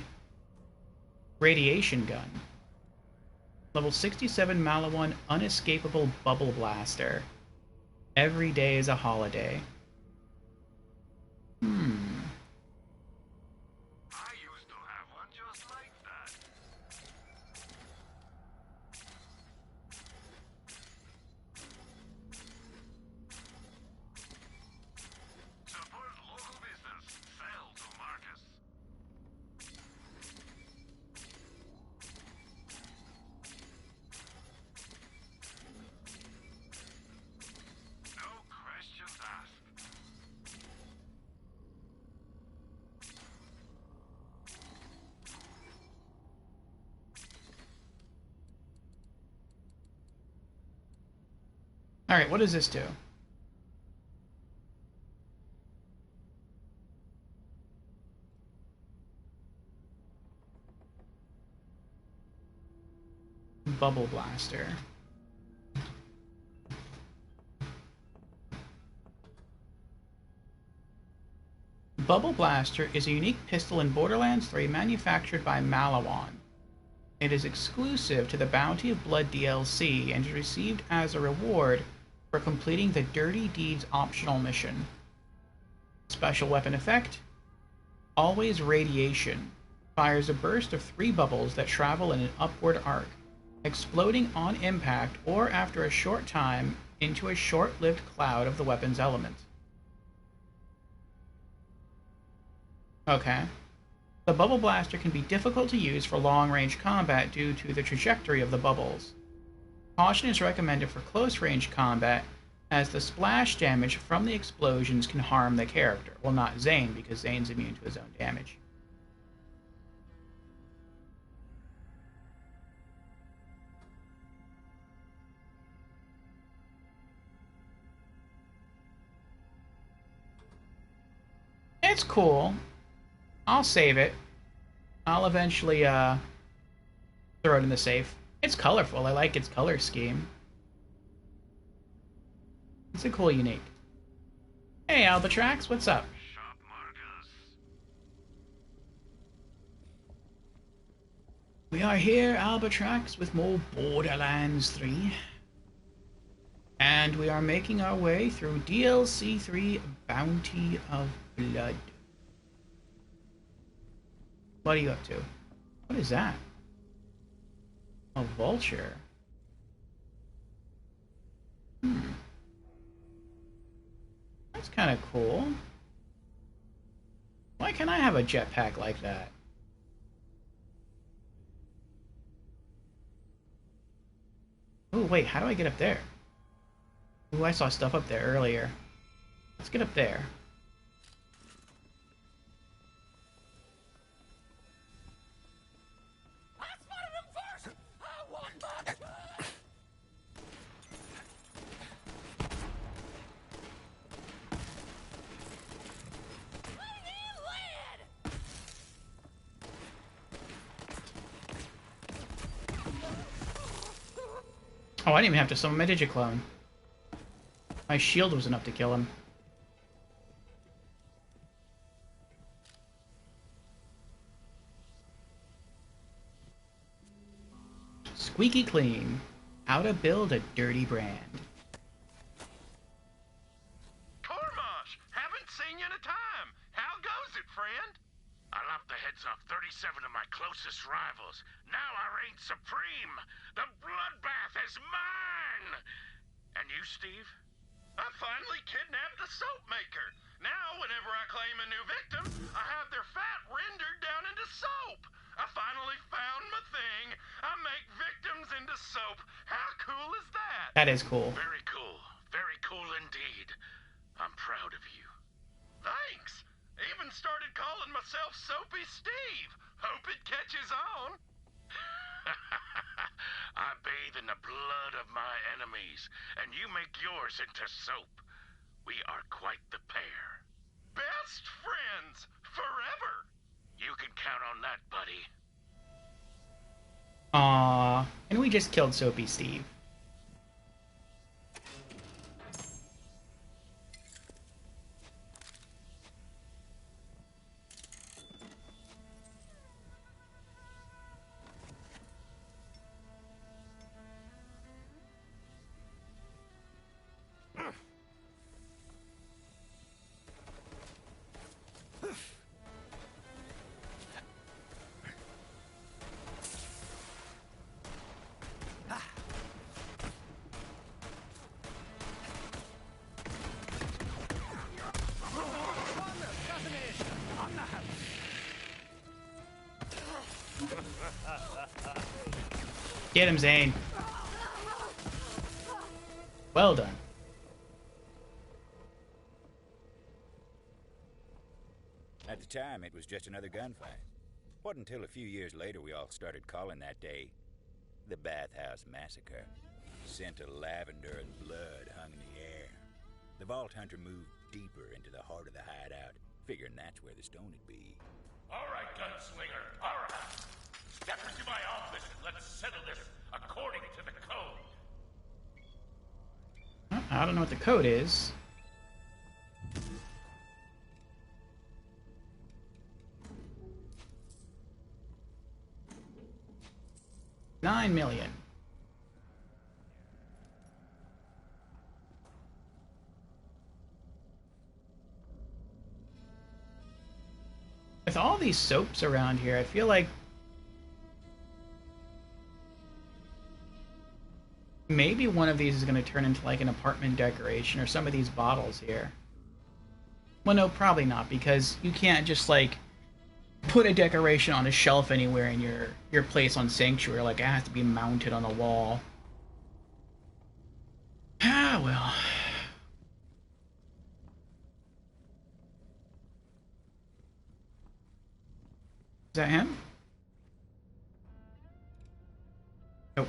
A: Radiation gun. Level 67 Maliwan Unescapable Bubble Blaster. Every day is a holiday. Alright, what does this do? Bubble Blaster. Bubble Blaster is a unique pistol in Borderlands 3 manufactured by Maliwan. It is exclusive to the Bounty of Blood DLC and is received as a reward for completing the Dirty Deeds optional mission. Special weapon effect: Always Radiation. Fires a burst of 3 bubbles that travel in an upward arc, exploding on impact or after a short time into a short-lived cloud of the weapon's element. Okay. The Bubble Blaster can be difficult to use for long-range combat due to the trajectory of the bubbles. Caution is recommended for close-range combat, as the splash damage from the explosions can harm the character. Well, not Zane, because Zane's immune to his own damage. It's cool. I'll save it. I'll eventually throw it in the safe. It's colorful. I like its color scheme. It's a cool unique. Hey, Albatrax, what's up? We are here, Albatrax, with more Borderlands 3. And we are making our way through DLC 3 Bounty of Blood. What are you up to? What is that? A vulture. That's kind of cool. Why can't I have a jetpack like that? Oh, wait, how do I get up there? Ooh, I saw stuff up there earlier. Let's get up there. Oh, I didn't even have to summon my Digiclone. My shield was enough to kill him. Squeaky clean. How to build a dirty brand.
E: Cormosh, haven't seen you in a time. How goes it, friend? I lopped the heads off 37 of my closest rivals. Now I reign supreme. The bloodbath is mine. And you, Steve? I finally kidnapped the soap maker. Now, whenever I claim a new victim, I have their fat rendered down into soap. I finally found my thing. I make victims into soap. How cool is that?
A: That is cool.
E: Very cool. Very cool indeed. I'm proud of you. Thanks. Even started calling myself Soapy Steve. Hope it catches on. I bathe in the blood of my enemies, and you make yours into soap. We are quite the pair. Best friends forever. You can count on that, buddy.
A: Aww. And we just killed Soapy Steve. Get him, Zane. Well done.
H: At the time, it was just another gunfight. Wasn't until a few years later we all started calling that day the Bathhouse Massacre. Scent of lavender and blood hung in the air. The Vault Hunter moved deeper into the heart of the hideout, figuring that's where the stone would be.
B: All right, gunslinger, all right. Step into my office and let's settle this according to the code.
A: I don't know what the code is. $9 million. With all these soaps around here, I feel like maybe one of these is going to turn into like an apartment decoration, or some of these bottles here. Well, no, probably not, because you can't just like put a decoration on a shelf anywhere in your place on Sanctuary. Like, it has to be mounted on the wall. Ah, well. Is that him? Nope.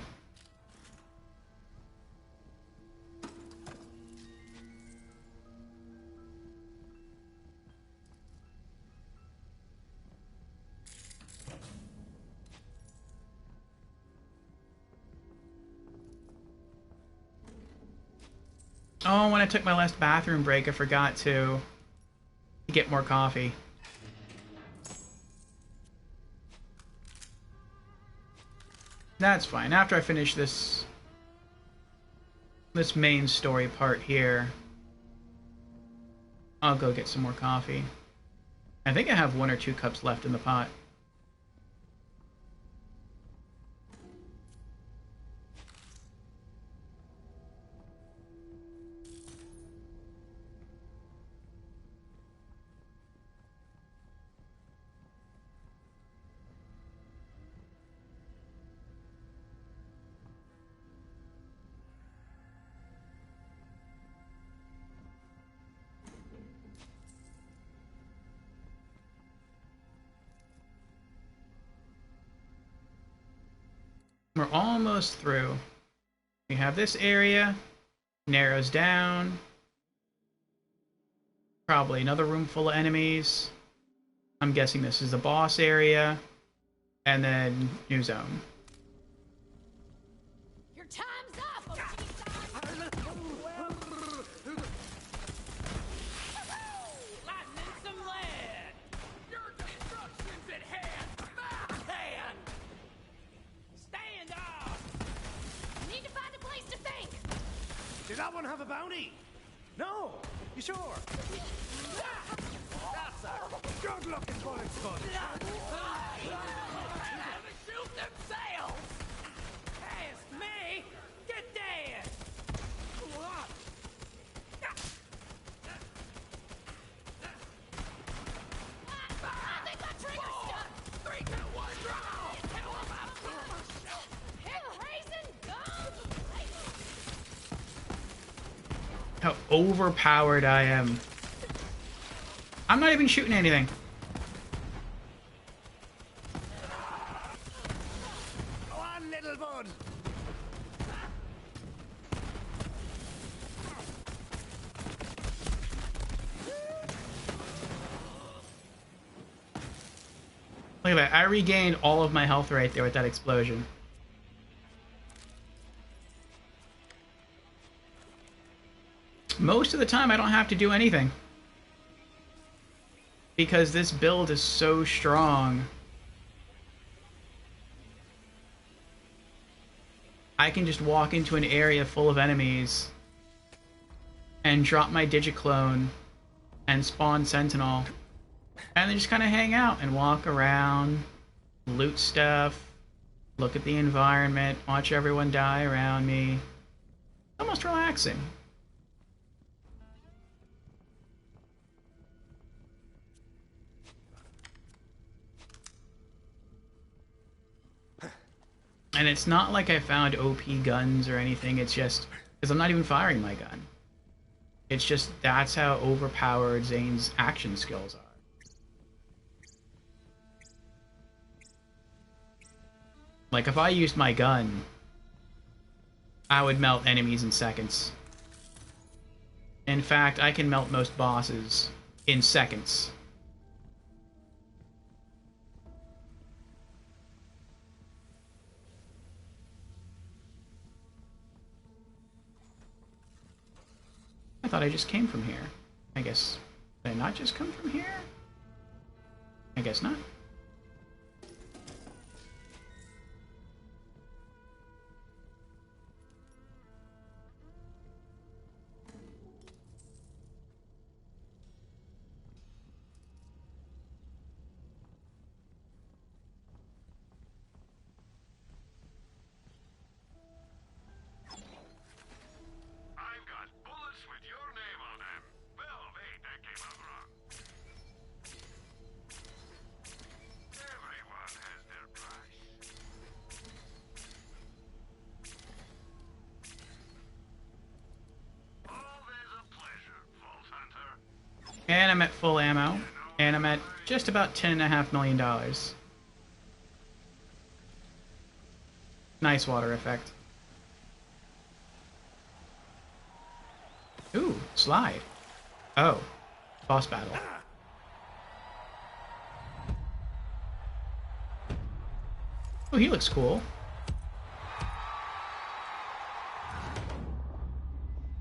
A: Oh, when I took my last bathroom break, I forgot to get more coffee. That's fine. After I finish this main story part here, I'll go get some more coffee. I think I have 1 or 2 cups left in the pot. We're almost through. We have this area, narrows down. Probably another room full of enemies. I'm guessing this is the boss area. And then new zone.
D: Your time's up,
L: Lightning some lead! Your destruction's at hand! My hand! Stand off!
D: Need to find a place to think.
C: Did that one have a bounty? No. You sure? That's a good-looking bullet sponge.
L: Shoot themselves! Past me! Get dead!
D: I think my trigger's stuck.
L: 3, 2, 1, draw!
D: Raisin gum.
A: How overpowered I am. I'm not even shooting anything.
C: Go on, little bud.
A: Look at that. I regained all of my health right there with that explosion. Most of the time, I don't have to do anything. Because this build is so strong. I can just walk into an area full of enemies and drop my Digiclone and spawn Sentinel. And then just kind of hang out and walk around, loot stuff, look at the environment, watch everyone die around me. Almost relaxing. And it's not like I found OP guns or anything, it's just because I'm not even firing my gun. It's just that's how overpowered Zane's action skills are. Like, if I used my gun, I would melt enemies in seconds. In fact, I can melt most bosses in seconds. I thought I just came from here. I guess... Did I not just come from here? I guess not.
B: I've got bullets with your name on them. Well, wait, that came out wrong. Everyone has their price. Always a pleasure, Vault Hunter.
A: And I'm at full ammo. And I'm at just about $10.5 million. Nice water effect. Ooh, slide. Oh, boss battle. Oh, he looks cool.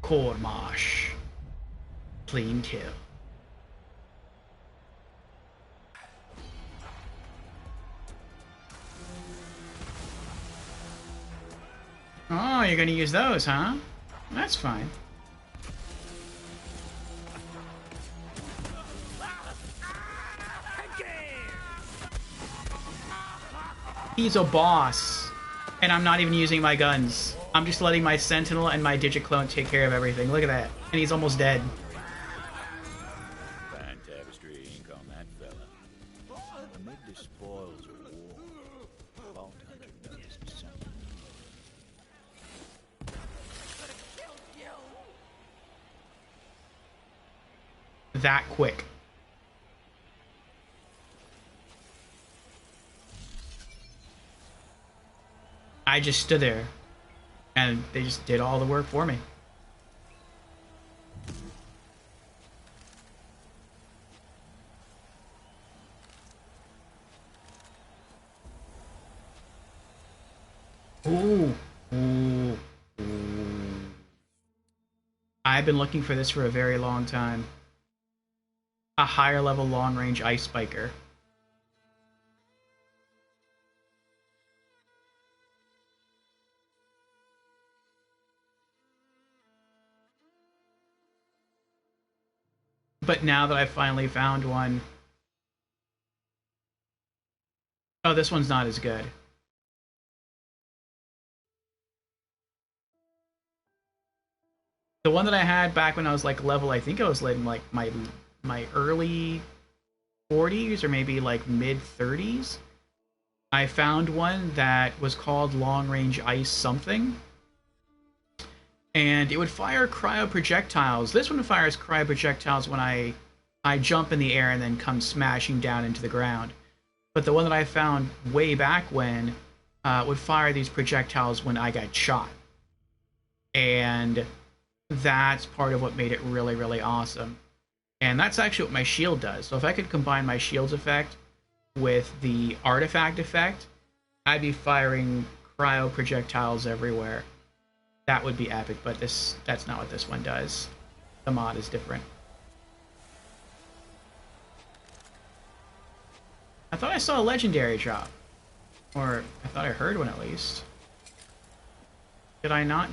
A: Cormash. Clean kill. Oh, you're gonna use those, huh? That's fine. He's a boss. And I'm not even using my guns. I'm just letting my Sentinel and my Digiclone take care of everything. Look at that. And he's almost dead.
H: Fine tapestry ink on that fella. Amid the spoils of war, Vault Hunter noticed something.
A: That quick. I just stood there, and they just did all the work for me. Ooh. Ooh. Ooh. I've been looking for this for a very long time. A higher level long range ice spiker. But now that I finally found one... Oh, this one's not as good. The one that I had back when I was like level, I think I was in like my early 40s or maybe like mid 30s. I found one that was called Long Range Ice something. And it would fire cryo projectiles. This one fires cryo projectiles when I jump in the air and then come smashing down into the ground. But the one that I found way back when would fire these projectiles when I got shot. And that's part of what made it really, really awesome. And that's actually what my shield does. So if I could combine my shield's effect with the artifact effect, I'd be firing cryo projectiles everywhere. That would be epic, but that's not what this one does. The mod is different. I thought I saw a legendary drop. Or I thought I heard one at least. Did I not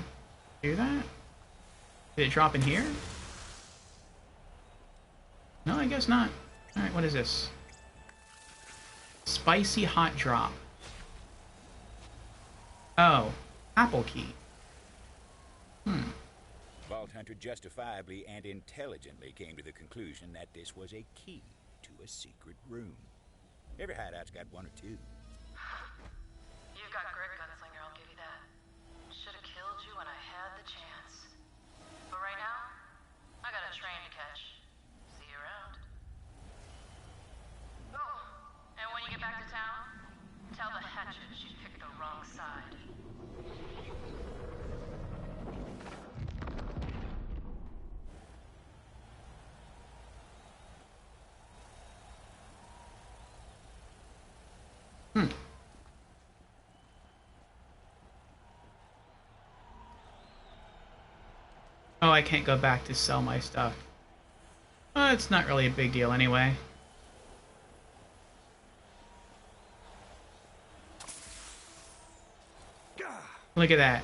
A: do that? Did it drop in here? No, I guess not. Alright, what is this? Spicy hot drop. Oh, apple key.
H: Vault Hunter justifiably and intelligently came to the conclusion that this was a key to a secret room. Every hideout's got one or two.
F: You've got grit, Gunslinger, I'll give you that. Should have killed you when I had the chance. But right now, I got a train to catch. See you around. Oh, and when you get back to town, tell the hatches you picked the wrong side.
A: Oh, I can't go back to sell my stuff. Well, it's not really a big deal anyway. Look at that.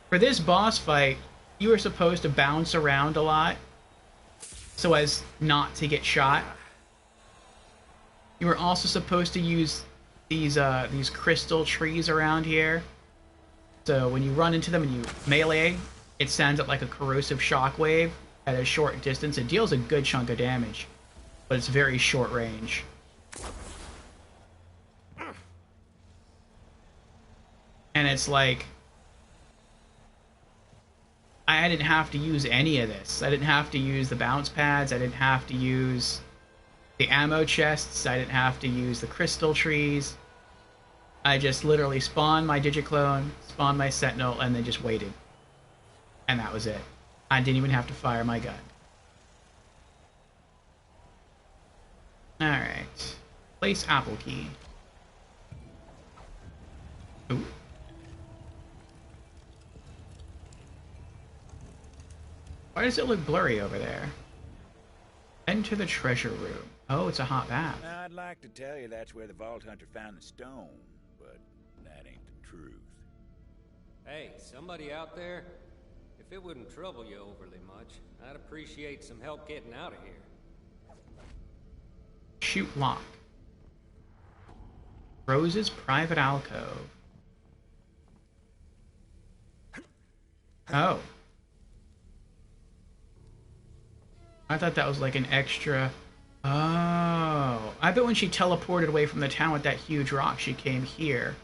A: For this boss fight, you were supposed to bounce around a lot so as not to get shot. You were also supposed to use these crystal trees around here. So when you run into them and you melee, it sends up like a corrosive shockwave at a short distance. It deals a good chunk of damage, but it's very short range. And it's like, I didn't have to use any of this. I didn't have to use the bounce pads. I didn't have to use the ammo chests. I didn't have to use the crystal trees. I just literally spawned my Digiclone, spawned my Sentinel, and then just waited. And that was it. I didn't even have to fire my gun. Alright. Place apple key. Ooh. Why does it look blurry over there? Enter the treasure room. Oh, it's a hot bath.
H: Now, I'd like to tell you that's where the Vault Hunter found the stone, but that ain't the truth.
Q: Hey, somebody out there? If it wouldn't trouble you overly much, I'd appreciate some help getting out of here.
A: Shoot lock. Rose's private alcove. Oh. I thought that was like an extra... Oh. I bet when she teleported away from the town with that huge rock, she came here.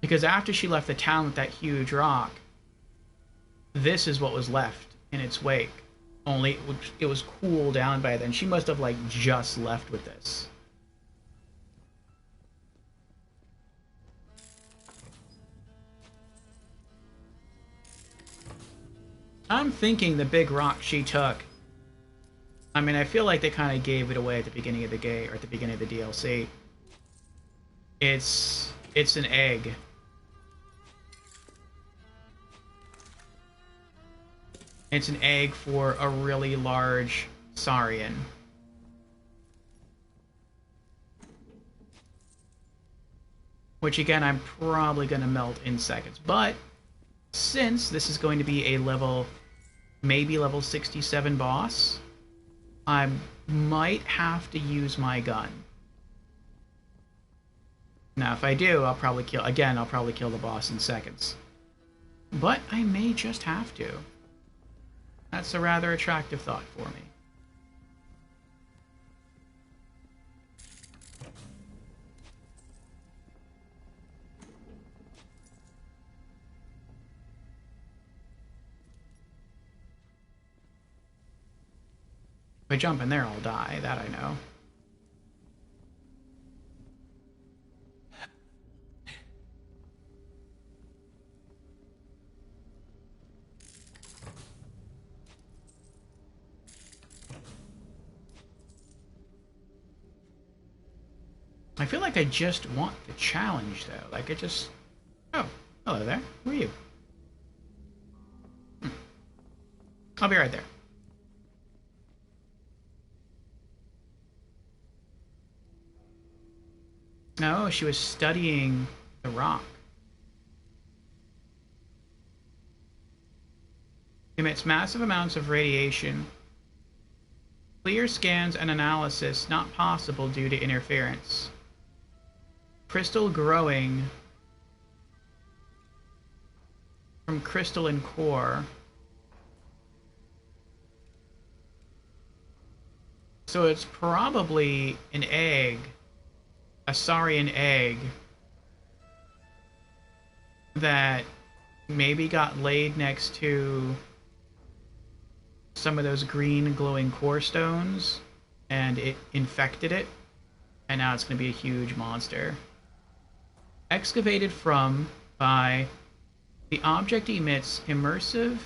A: Because after she left the town with that huge rock, this is what was left in its wake. Only it was cooled down by then. She must have, like, just left with this. I'm thinking the big rock she took. I mean, I feel like they kind of gave it away at the beginning of the game, or at the beginning of the DLC. It's an egg. It's an egg for a really large Saurian. Which, again, I'm probably going to melt in seconds. But, since this is going to be a level, maybe level 67 boss, I might have to use my gun. Now, if I do, I'll probably kill the boss in seconds. But I may just have to. That's a rather attractive thought for me. If I jump in there, I'll die. That I know. I feel like I just want the challenge, though. Like, it just... Oh, hello there. Who are you? I'll be right there. No, she was studying the rock. Emits massive amounts of radiation. Clear scans and analysis not possible due to interference. Crystal growing from crystalline core. So it's probably an egg, a saurian egg, that maybe got laid next to some of those green glowing core stones, and it infected it, and now it's going to be a huge monster. Excavated from by the object emits immense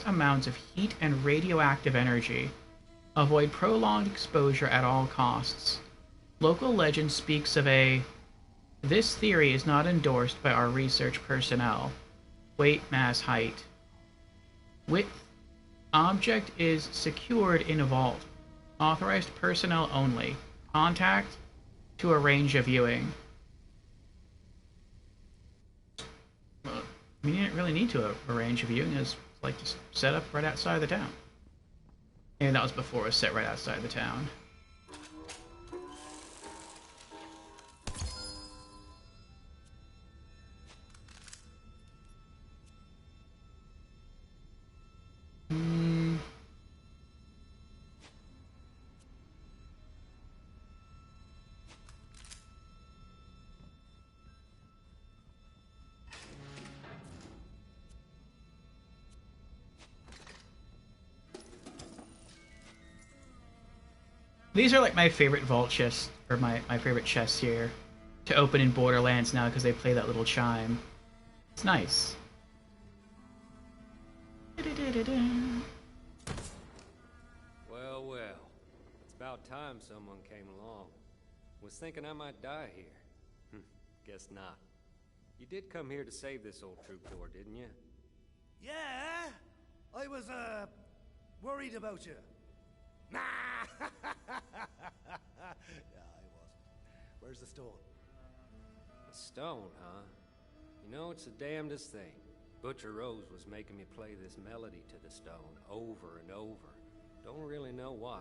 A: amounts of heat and radioactive energy. Avoid prolonged exposure at all costs. Local legend speaks of this theory is not endorsed by our research personnel. Weight, mass, height. Width. Object is secured in a vault. Authorized personnel only. Contact to arrange a viewing. Well, I mean, you didn't really need to arrange a viewing. It was like just set up right outside the town. And that was before it was set right outside the town. These are like my favorite vault chests, or my favorite chests here to open in Borderlands now because they play that little chime. It's nice.
Q: Well, well. It's about time someone came along. Was thinking I might die here. Guess not. You did come here to save this old troubadour, didn't you?
C: Yeah, I was, worried about you. Nah! Yeah, I wasn't. Where's the stone?
Q: A stone, huh? You know, it's the damnedest thing. Butcher Rose was making me play this melody to the stone over and over. Don't really know why.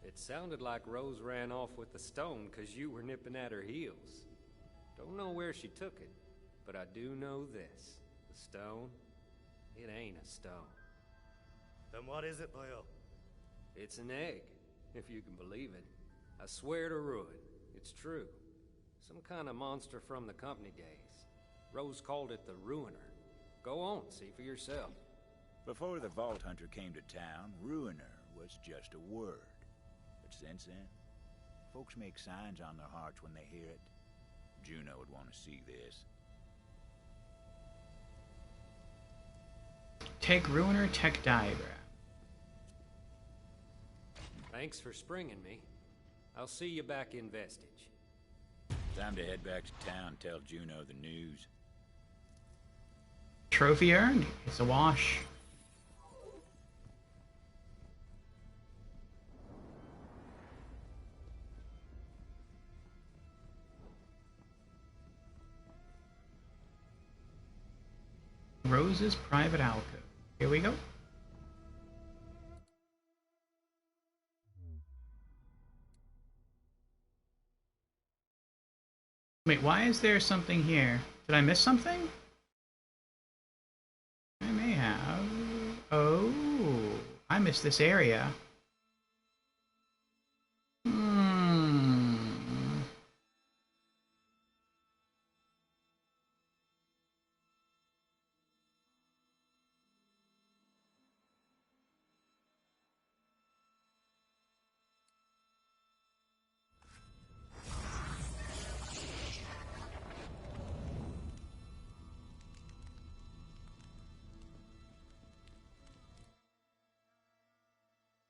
Q: It sounded like Rose ran off with the stone because you were nipping at her heels. Don't know where she took it, but I do know this. The stone, it ain't a stone.
C: Then what is it, boyo?
Q: It's an egg, if you can believe it. I swear to ruin, it's true. Some kind of monster from the company days. Rose called it the Ruiner. Go on, see for yourself.
H: Before the Vault Hunter came to town, Ruiner was just a word. But since then, folks make signs on their hearts when they hear it. Juno would want to see this.
A: Take Ruiner Tech Diagram.
Q: Thanks for springing me. I'll see you back in Vestige.
H: Time to head back to town and tell Juno the news.
A: Trophy earned. It's a wash. Rose's private alcove. Here we go. Wait, why is there something here? Did I miss something? I may have. Oh, I missed this area.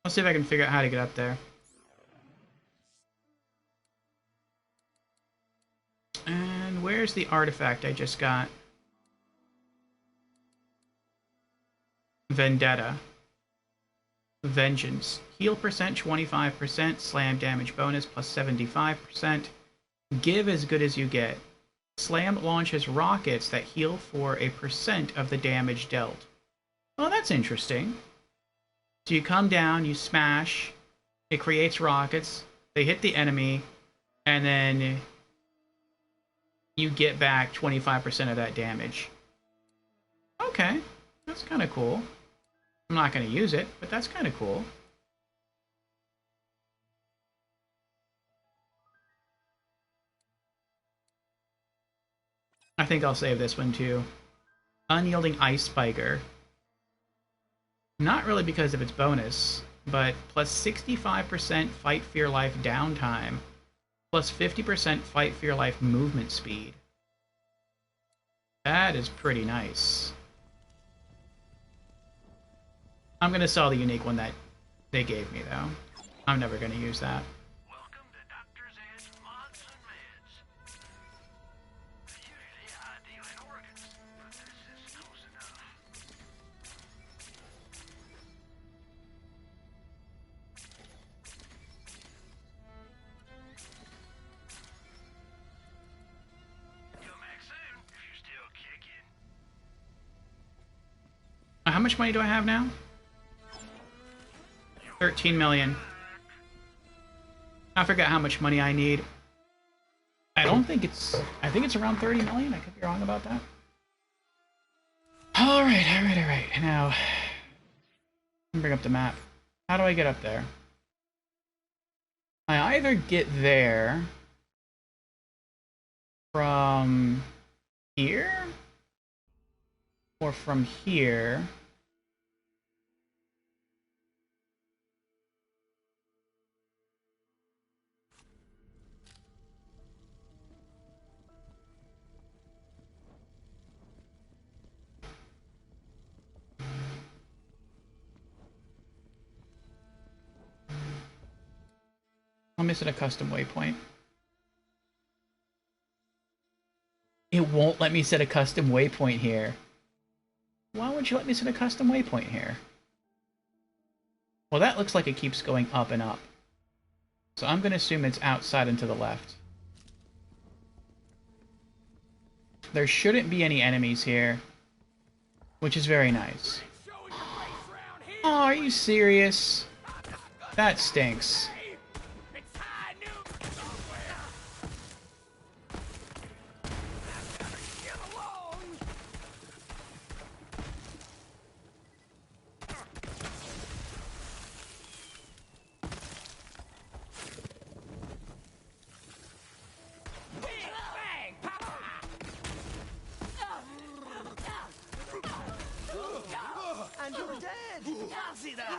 A: Let's see if I can figure out how to get up there. And where's the artifact I just got? Vendetta. Vengeance. Heal percent 25%, slam damage bonus plus 75%. Give as good as you get. Slam launches rockets that heal for a % of the damage dealt. Oh, that's interesting. So you come down, you smash, it creates rockets, they hit the enemy, and then you get back 25% of that damage. Okay, that's kind of cool. I'm not going to use it, but that's kind of cool. I think I'll save this one too. Unyielding Ice Spiker. Not really because of its bonus, but plus 65% Fight Fear Life downtime, plus 50% Fight Fear Life movement speed. That is pretty nice. I'm going to sell the unique one that they gave me, though. I'm never going to use that.
B: Welcome to Dr. Zed's Mods and Meds. Usually I deal in organs, but this is close enough. Come back soon if you're still kicking.
A: How much money do I have now? 13 million. I forgot how much money I need. I don't think it's... I think it's around 30 million. I could be wrong about that. Alright. Now, let me bring up the map. How do I get up there? I either get there from here or from here. Let me set a custom waypoint. It won't let me set a custom waypoint here. Why would you let me set a custom waypoint here? Well, that looks like it keeps going up and up. So I'm going to assume it's outside and to the left. there shouldn't be any enemies here, which is very nice. Oh, are you serious? That stinks.
L: And you're dead! I'll see that!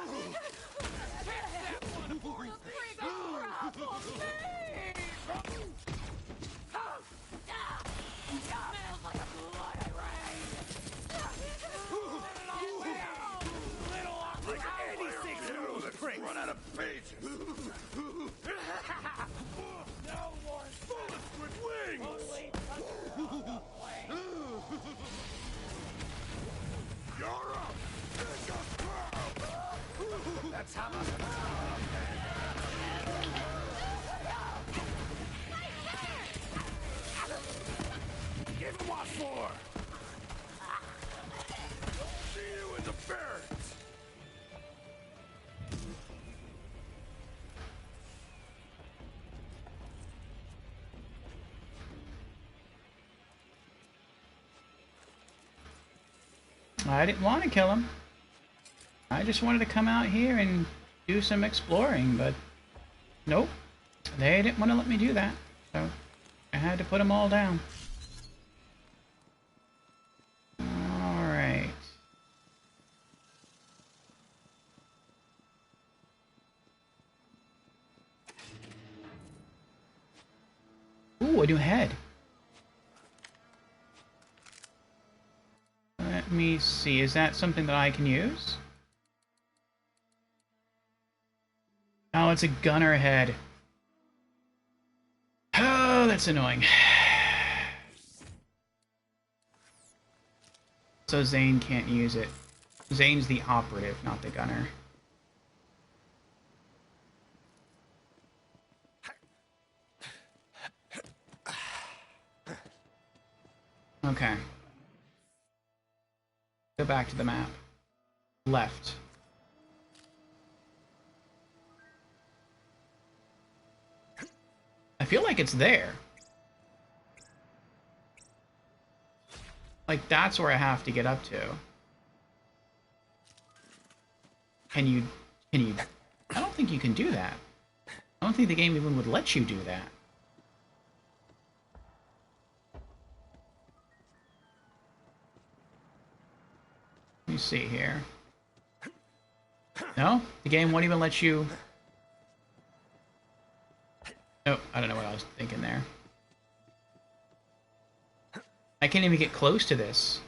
O: Run out of pages! No more bullets with wings! You're up! That's how much. Give him what for! See you in the barracks!
A: I didn't want to kill him. I just wanted to come out here and do some exploring, but nope. They didn't want to let me do that, so I had to put them all down. Alright. Ooh, a new head. Let me see, is that something that I can use? Oh, it's a gunner head. Oh, that's annoying. So Zane can't use it. Zane's the operative, not the gunner. Okay. Go back to the map. Left. I feel like it's there. Like, that's where I have to get up to. Can you... I don't think you can do that. I don't think the game even would let you do that. Let me see here. No? The game won't even let you... Nope, I don't know what I was thinking there. I can't even get close to this.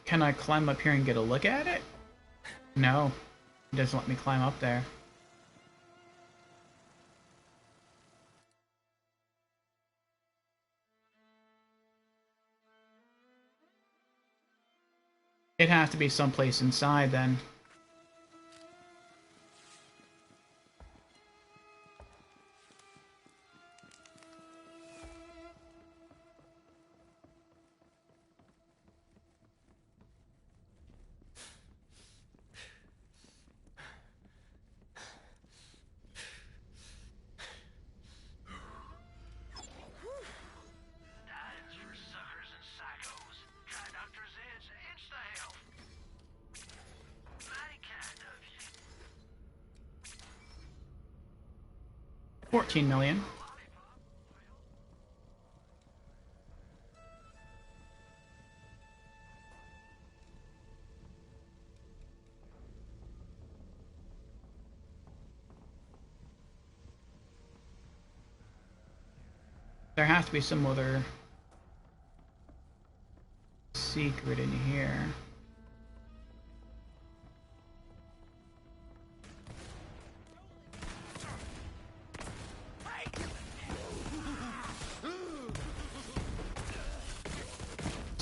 A: Can I climb up here and get a look at it? No, it doesn't let me climb up there. It'd have to be someplace inside then. $14 million. There has to be some other secret in here.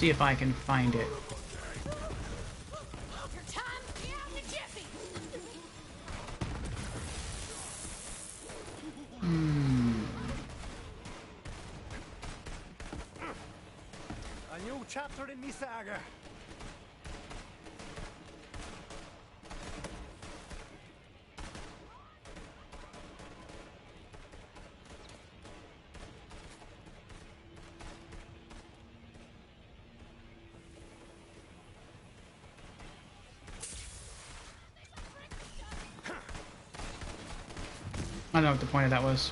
A: See if I can find it.
L: Your time here in the jiffy.
C: A new chapter in me saga.
A: I don't know what the point of that was.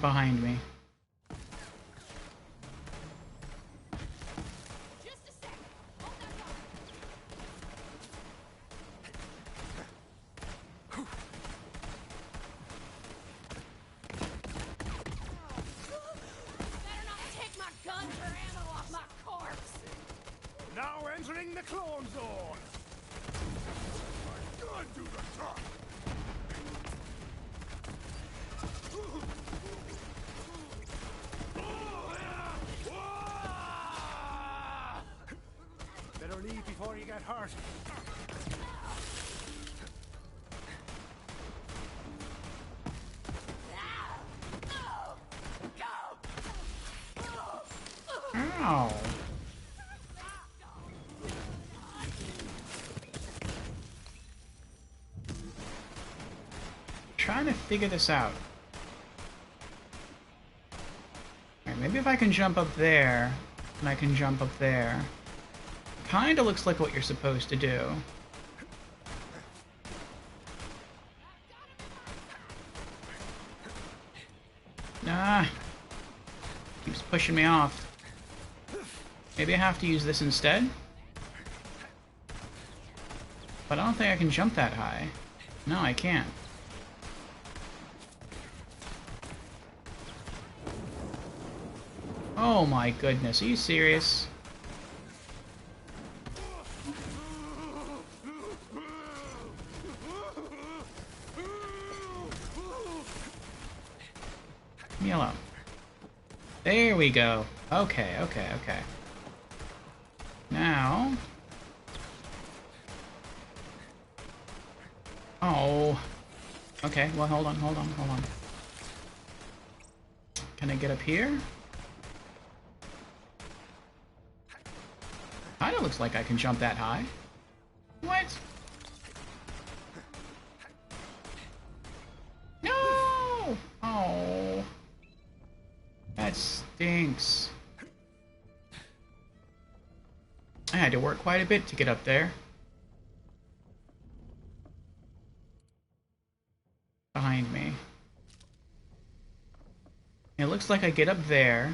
A: Behind me.
L: Better not take my guns or ammo off my corpse.
C: Now entering the clone zone.
O: Gun do the talk.
C: Better leave before you get hurt.
A: Ow. Trying to figure this out. Alright, maybe if I can jump up there, and I can jump up there. Kinda looks like what you're supposed to do. Ah! Keeps pushing me off. Maybe I have to use this instead? But I don't think I can jump that high. No, I can't. Oh my goodness, are you serious? Leave me alone. There we go. Okay, okay, okay. Now... Oh. Okay, well, hold on. Can I get up here? Kinda looks like I can jump that high. What? No! Oh. That stinks. I had to work quite a bit to get up there. Behind me. It looks like I get up there,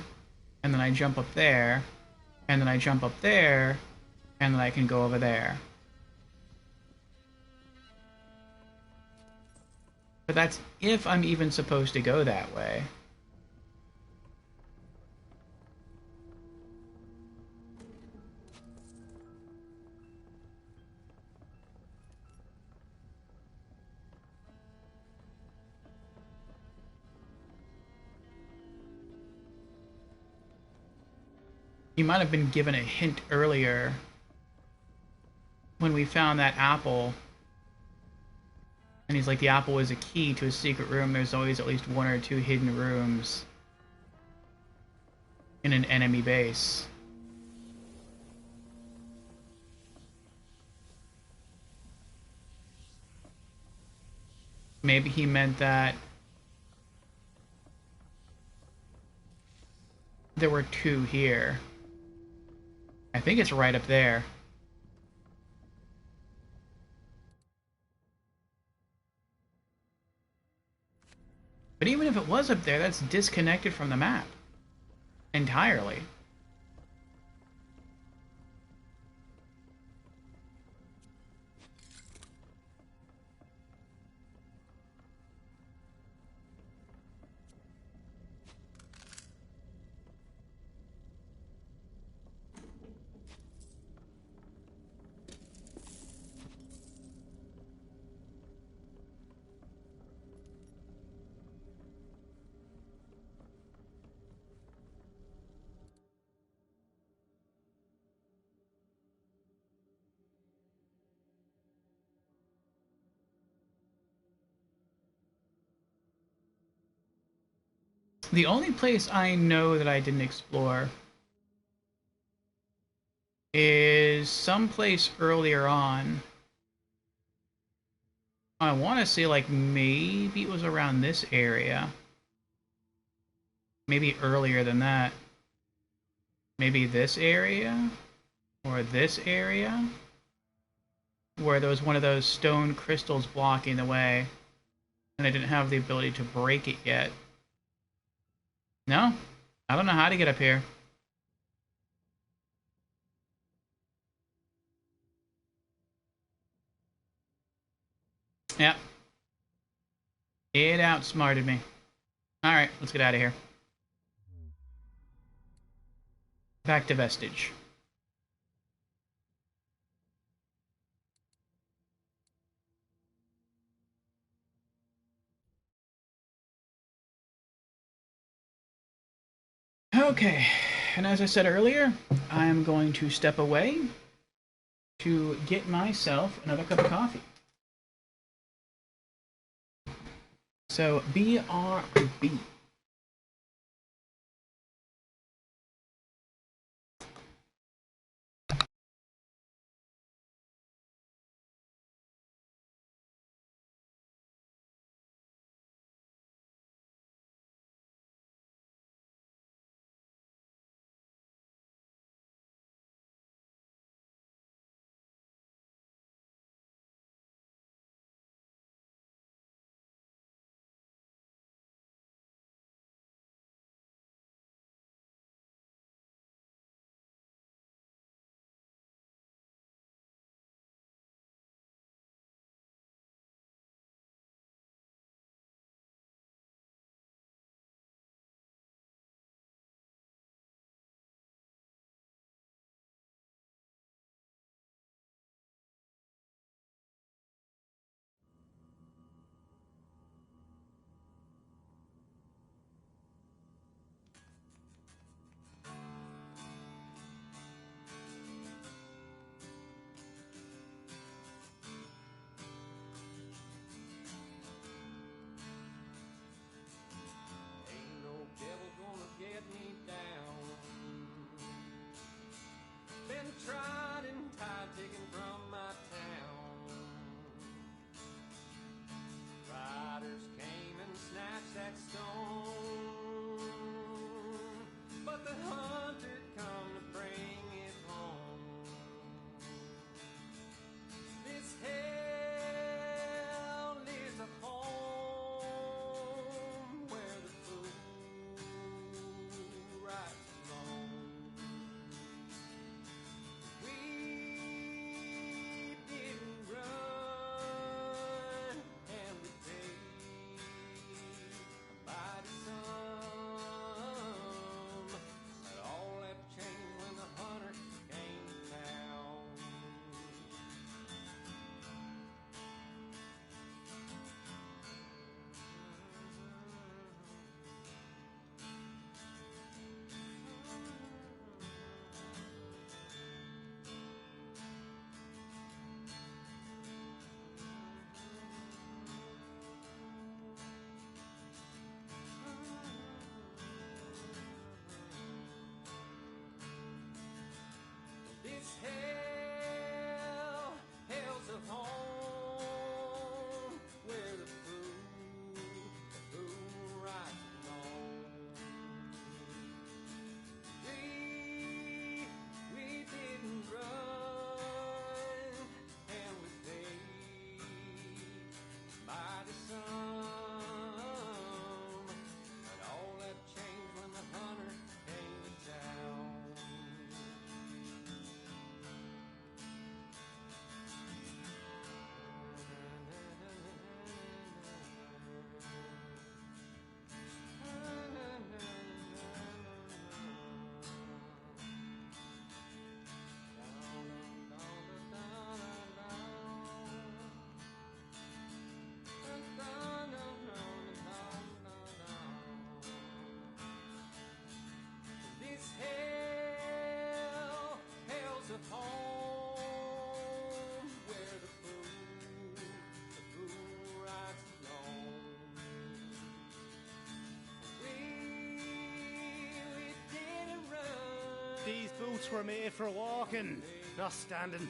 A: and then I jump up there, and then I jump up there, and then I can go over there. But that's if I'm even supposed to go that way. You might have been given a hint earlier when we found that apple. And he's like, the apple was a key to a secret room. There's always at least one or two hidden rooms in an enemy base. Maybe he meant that there were two here. I think it's right up there. But even if it was up there, that's disconnected from the map entirely. The only place I know that I didn't explore is someplace earlier on. I want to say, like, maybe it was around this area. Maybe earlier than that. Maybe this area? Or this area? Where there was one of those stone crystals blocking the way. And I didn't have the ability to break it yet. No? I don't know how to get up here. Yep. It outsmarted me. Alright, let's get out of here. Back to Vestige. Okay, and as I said earlier, I'm going to step away to get myself another cup of coffee. So, BRB.
Q: Tried and tied, taken from my town. Riders came and snatched that stone, but the hunter come to bring it home. This hell is a home where the fool rides alone. Hell's a home where the fool rides alone. We didn't run, and we paid by the sun. But all that changed when the hunter came to town.
C: Boots were made for walking, not standing.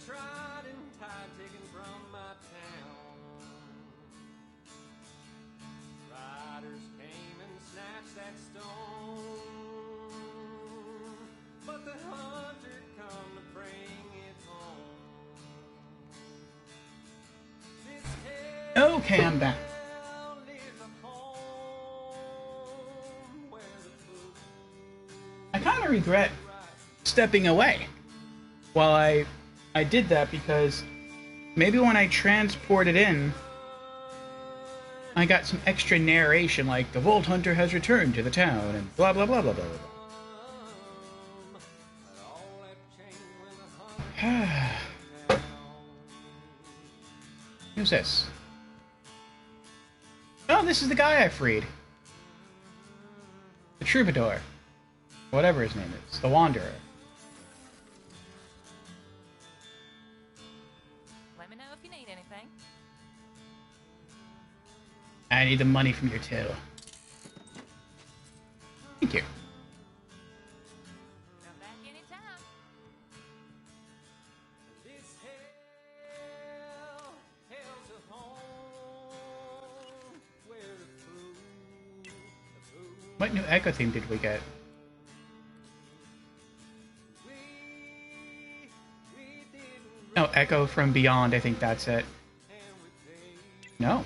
Q: Tried and tied, taken from my town. Riders came and snatched that stone, but the hunter come to bring it home. This
A: Okay, I'm back. I kind of regret stepping away while I did that, because maybe when I transported in, I got some extra narration, like the Vault Hunter has returned to the town, and blah blah blah blah blah blah. Who's this? Oh, this is the guy I freed. The Troubadour. Whatever his name is. The Wanderer. I need the money from your till. Thank you.
D: Come back anytime.
A: What new Echo theme did we get? No, Echo from Beyond, I think that's it. No.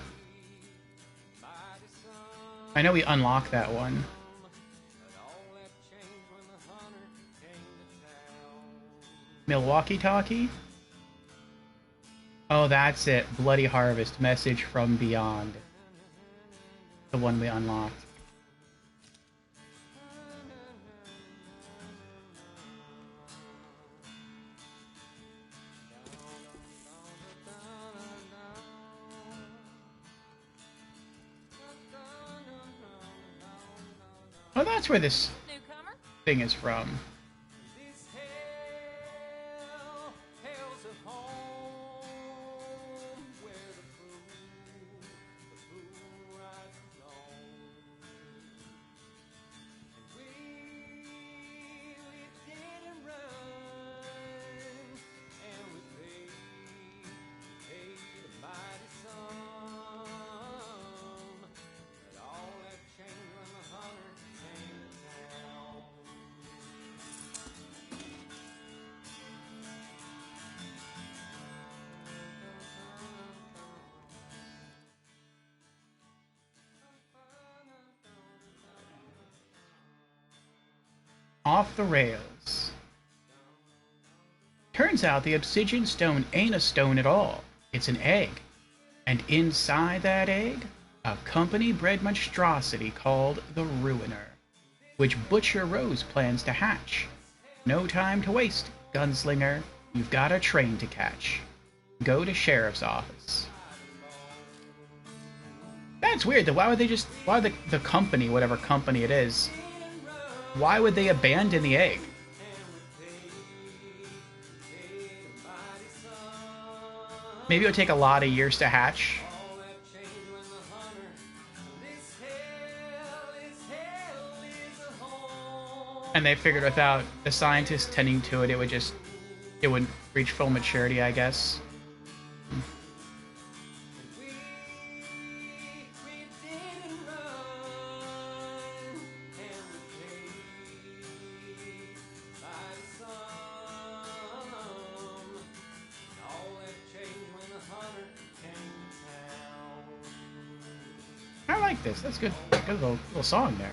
A: I know we unlocked that one. Milwaukee Talkie? Oh, that's it. Bloody Harvest. Message from Beyond. The one we unlocked. Oh, that's where this thing is from. off the rails. Turns out the obsidian stone ain't a stone at all. It's an egg. And inside that egg, a company-bred monstrosity called the Ruiner, which Butcher Rose plans to hatch. No time to waste, gunslinger. You've got a train to catch. Go to sheriff's office. That's weird, though. Why would they just... Why would the company, whatever company it is, why would they abandon the egg? Maybe it would take a lot of years to hatch. And they figured without the scientists tending to it, it wouldn't reach full maturity, I guess. I like this. That's good. Good little song there.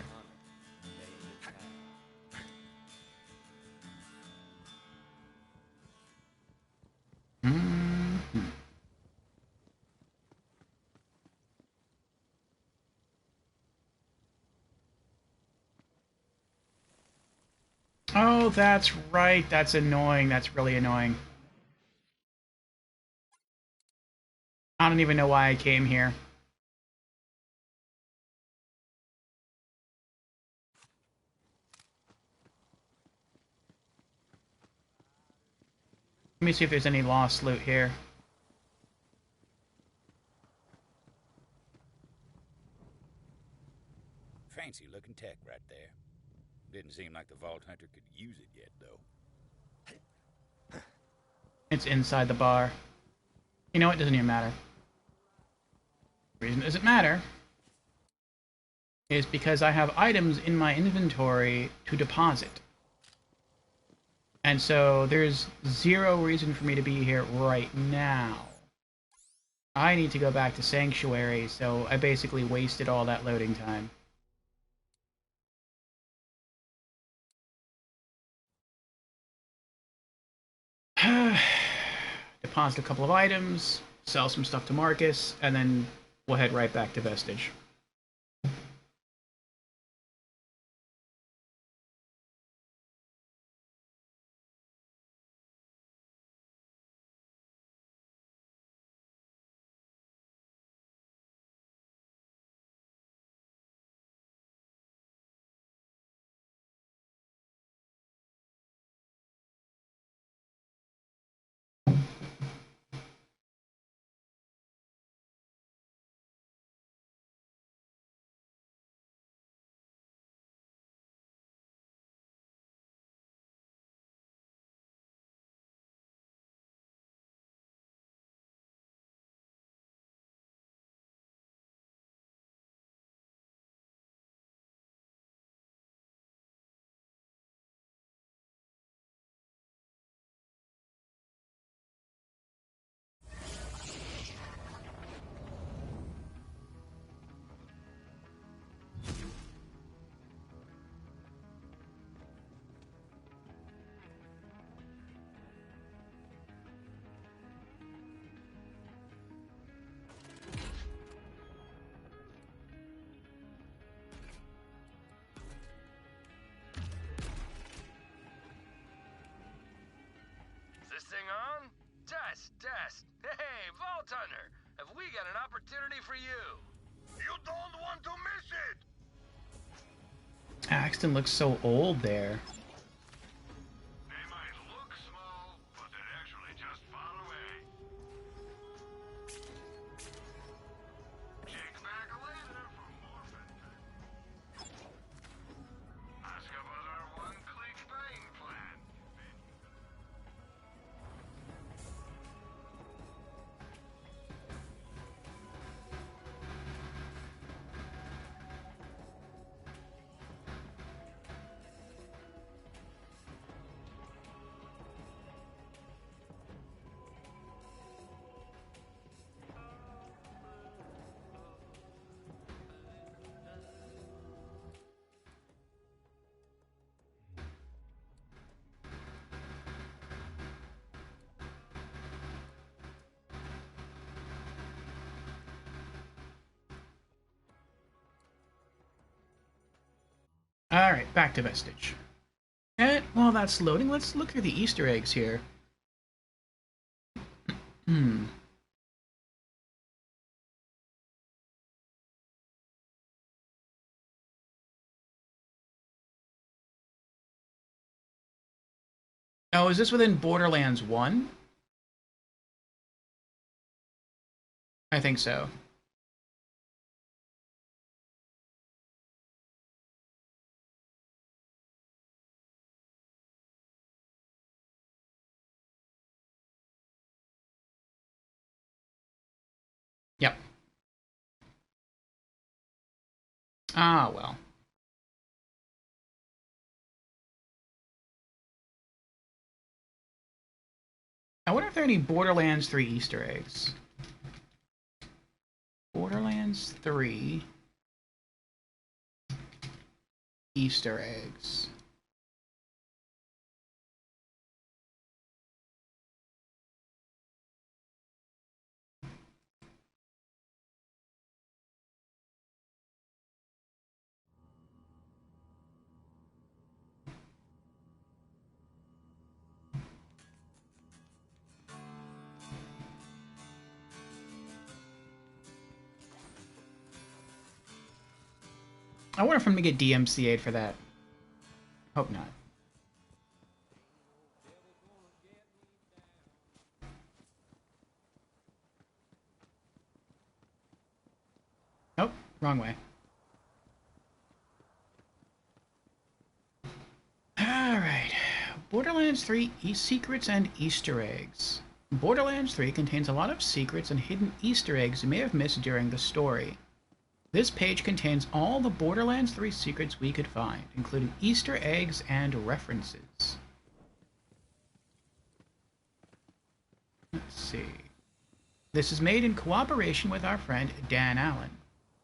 A: Oh, that's right. That's annoying. That's really annoying. I don't even know why I came here. Let me see if there's any lost loot here.
H: Fancy looking tech right there. Didn't seem like the Vault Hunter could use it yet, though.
A: It's inside the bar. You know what? Doesn't even matter. The reason it doesn't matter is because I have items in my inventory to deposit. And so there's zero reason for me to be here right now. I need to go back to Sanctuary, so I basically wasted all that loading time. Deposit a couple of items, sell some stuff to Marcus, and then we'll head right back to Vestige.
N: Thing on? Test. Hey, Vault Hunter, have we got an opportunity for you?
B: You don't want to miss it!
A: Axton looks so old there.
B: They might look small, but they're actually just far away. Check back later for more fantastic. Ask about our one-click buying plan.
A: Alright, back to Vestige. And while that's loading, let's look through the Easter eggs here. Oh, is this within Borderlands 1? I think so. Yep. Ah, well. I wonder if there are any Borderlands 3 Easter eggs. Borderlands 3 Easter eggs. I wonder if I'm gonna get DMCA'd for that. Hope not. Nope, wrong way. Alright. Borderlands 3 Secrets and Easter Eggs. Borderlands 3 contains a lot of secrets and hidden Easter eggs you may have missed during the story. This page contains all the Borderlands 3 secrets we could find, including Easter eggs and references. Let's see. This is made in cooperation with our friend Dan Allen.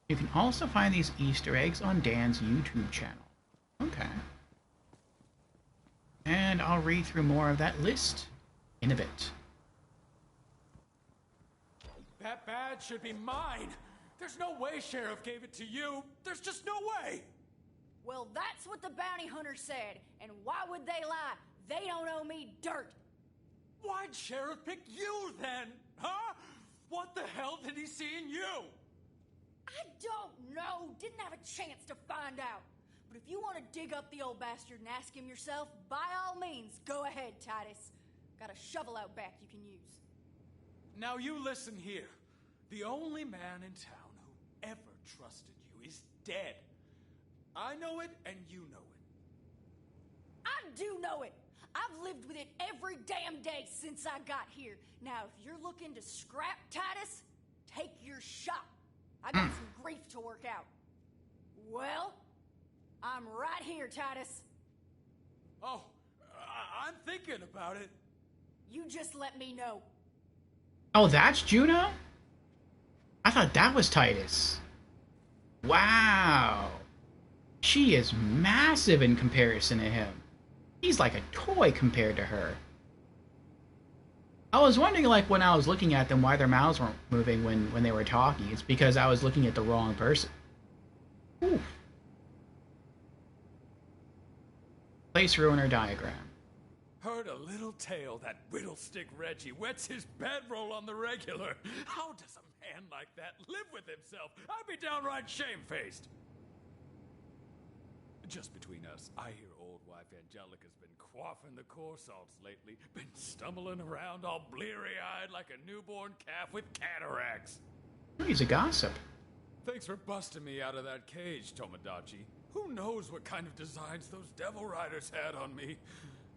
A: You can also find these Easter eggs on Dan's YouTube channel. Okay. And I'll read through more of that list in a bit.
K: That badge should be mine! There's no way Sheriff gave it to you! There's just no way!
F: Well, that's what the bounty hunter said, and why would they lie? They don't owe me dirt!
K: Why'd Sheriff pick you then? Huh? What the hell did he see in you?
F: I don't know! Didn't have a chance to find out! But if you want to dig up the old bastard and ask him yourself, by all means, go ahead, Titus. Got a shovel out back you can use.
K: Now you listen here. The only man in town who ever trusted you is dead. I know it, and you know it.
F: I do know it! I've lived with it every damn day since I got here. Now, if you're looking to scrap Titus, take your shot. I got some grief to work out. Well, I'm right here, Titus.
K: Oh, I'm thinking about it.
F: You just let me know.
A: Oh, that's Juno? I thought that was Titus. Wow. She is massive in comparison to him. He's like a toy compared to her. I was wondering, like, when I was looking at them, why their mouths weren't moving when they were talking. It's because I was looking at the wrong person. Oof. Place ruiner diagram.
K: Heard a little tale that Whittlestick Reggie wets his bedroll on the regular. How does a man like that live with himself? I'd be downright shamefaced. Just between us, I hear old wife Angelica's been quaffing the core salts lately. Been stumbling around all bleary-eyed like a newborn calf with cataracts.
A: He's a gossip.
K: Thanks for busting me out of that cage, Tomodachi. Who knows what kind of designs those Devil Riders had on me?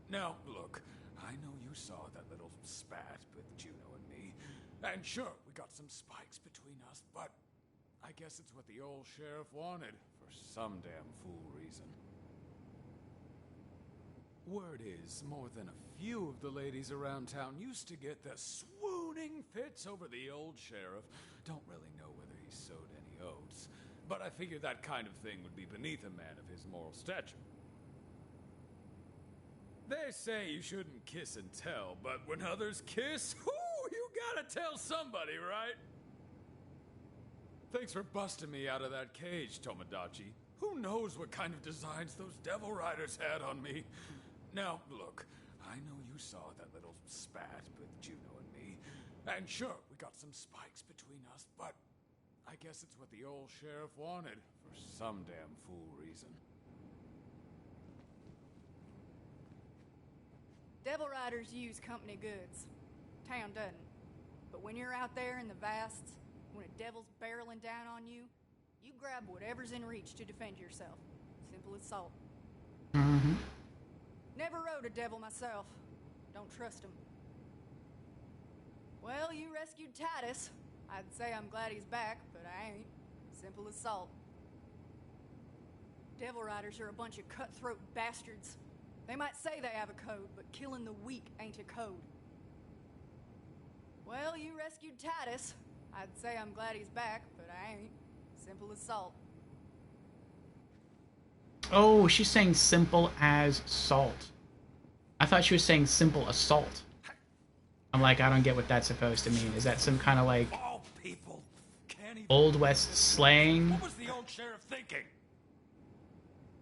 K: Now, look, I know you saw that little spat with Juno and me. And sure, we got some spikes between us, but I guess it's what the old sheriff wanted, for some damn fool reason. Word is, more than a few of the ladies around town used to get the swooning fits over the old sheriff. Don't really know whether he sowed any oats, but I figured that kind of thing would be beneath a man of his moral stature. They say you shouldn't kiss and tell, but when others kiss, whoo, you gotta tell somebody, right? Thanks for busting me out of that cage, Tomodachi. Who knows what kind of designs those Devil Riders had on me? Now, look, I know you saw that little spat with Juno and me. And sure, we got some spikes between us, but I guess it's what the old sheriff wanted for some damn fool reason.
F: Devil Riders use company goods. Town doesn't. But when you're out there in the vasts, when a devil's barreling down on you, you grab whatever's in reach to defend yourself. Simple as salt.
A: Mm-hmm.
F: Never rode a devil myself. Don't trust him. Well, you rescued Titus. I'd say I'm glad he's back, but I ain't. Simple as salt. Devil Riders are a bunch of cutthroat bastards. They might say they have a code, but killing the weak ain't a code. Well, you rescued Titus. I'd say I'm glad he's back, but I ain't. Simple as salt.
A: Oh, she's saying simple as salt. I thought she was saying simple assault. I'm like, I don't get what that's supposed to mean. Is that some kind of like Old West slang
K: What was the old sheriff thinking?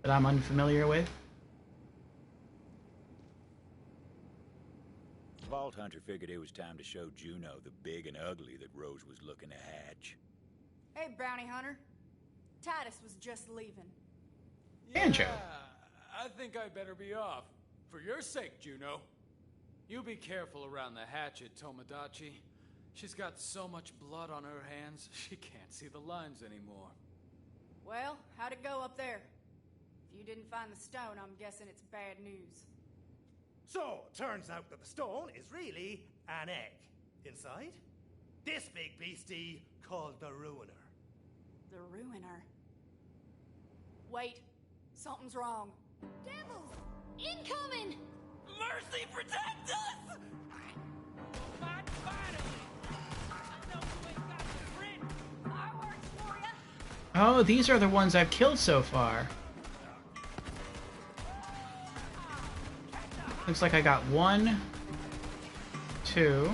A: that I'm unfamiliar with?
H: Vault Hunter figured it was time to show Juno the big and ugly that Rose was looking to hatch.
F: Hey, Bounty Hunter. Titus was just leaving.
A: Banjo.
K: I think I better be off. For your sake, Juno. You be careful around the hatchet, Tomodachi. She's got so much blood on her hands, she can't see the lines anymore.
F: Well, how'd it go up there? If you didn't find the stone, I'm guessing it's bad news.
C: So, turns out that the stone is really an egg. Inside, this big beastie called the Ruiner.
F: The Ruiner. Wait, something's wrong.
D: Devils! Incoming!
L: Mercy, protect us! Finally! I know you ain't got the grit.
F: Fireworks for ya!
A: Oh, these are the ones I've killed so far. Looks like I got 1, 2,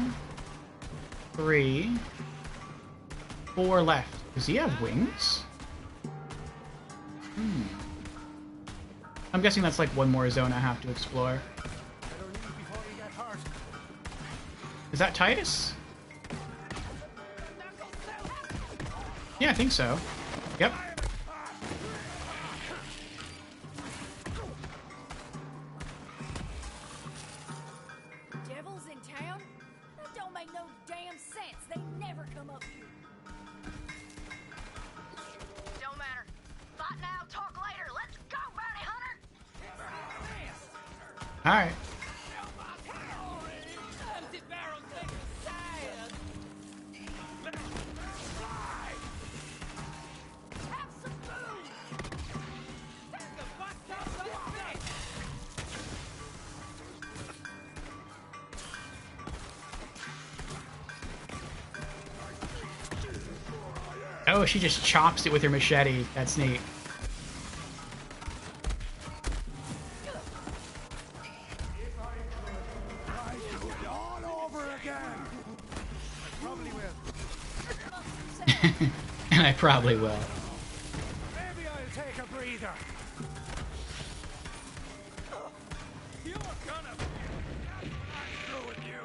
A: 3, 4 left. Does he have wings? I'm guessing that's like one more zone I have to explore. Is that Titus? Yeah, I think so. Yep.
F: Devils in town? That don't make no damn sense. They never come up here.
D: Don't matter. Thought now, talk later. Let's go, Bounty Hunter!
A: Alright.
L: Empty barrels make me sad.
F: Have some food!
L: Take the butt up this thing!
A: Oh, she just chops it with her machete. That's neat.
C: All over again! I probably will.
A: And I probably will.
C: Maybe I'll take a breather.
L: You're gonna... I'm through with you.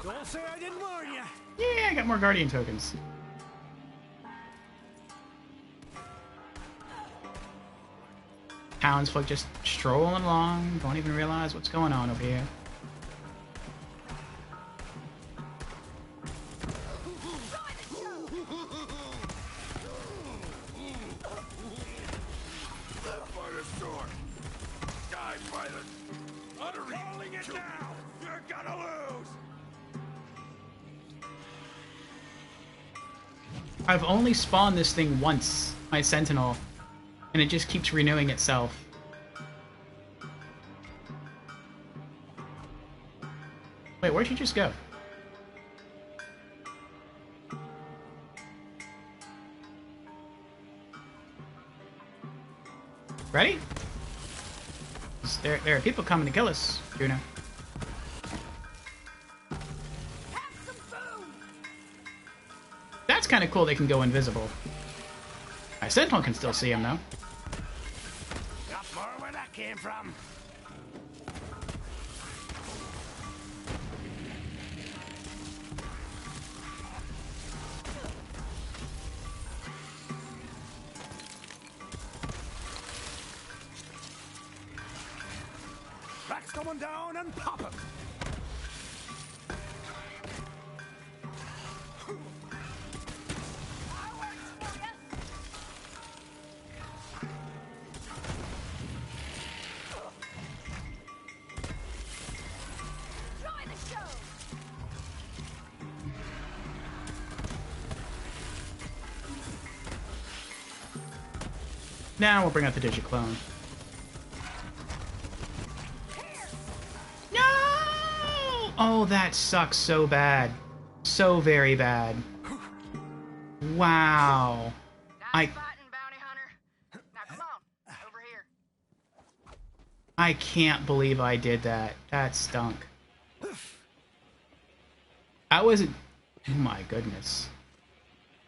C: Don't say I didn't warn you.
A: Yeah, I got more Guardian tokens. Townsfolk just strolling along, don't even realize what's going on over here.
I: Live by the sword. Die by the uttering. Calling it down. You're gonna lose.
A: I've only spawned this thing once, my Sentinel, and it just keeps renewing itself. Wait, where'd you just go? Ready? There are people coming to kill us, Juno. That's kind of cool. They can go invisible. My Sentinel can still see him though.
C: Got more where that came from. Rack's coming down and pop him.
A: Now we'll bring out the Digiclone. No! Oh, that sucks so bad. So very bad. Wow. I can't believe I did that. That stunk. I wasn't... Oh my goodness.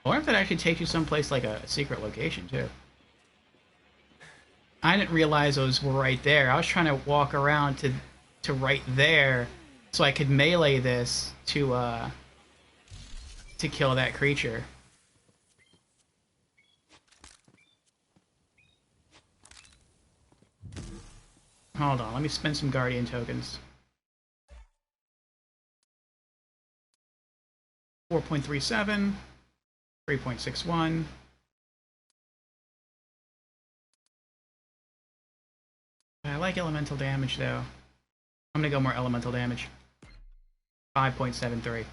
A: I wonder if that actually takes you someplace like a secret location, too. I didn't realize those were right there. I was trying to walk around to right there so I could melee this to kill that creature. Hold on, let me spend some Guardian tokens. 4.37, 3.61. I like elemental damage though. I'm gonna go more elemental damage. 5.73.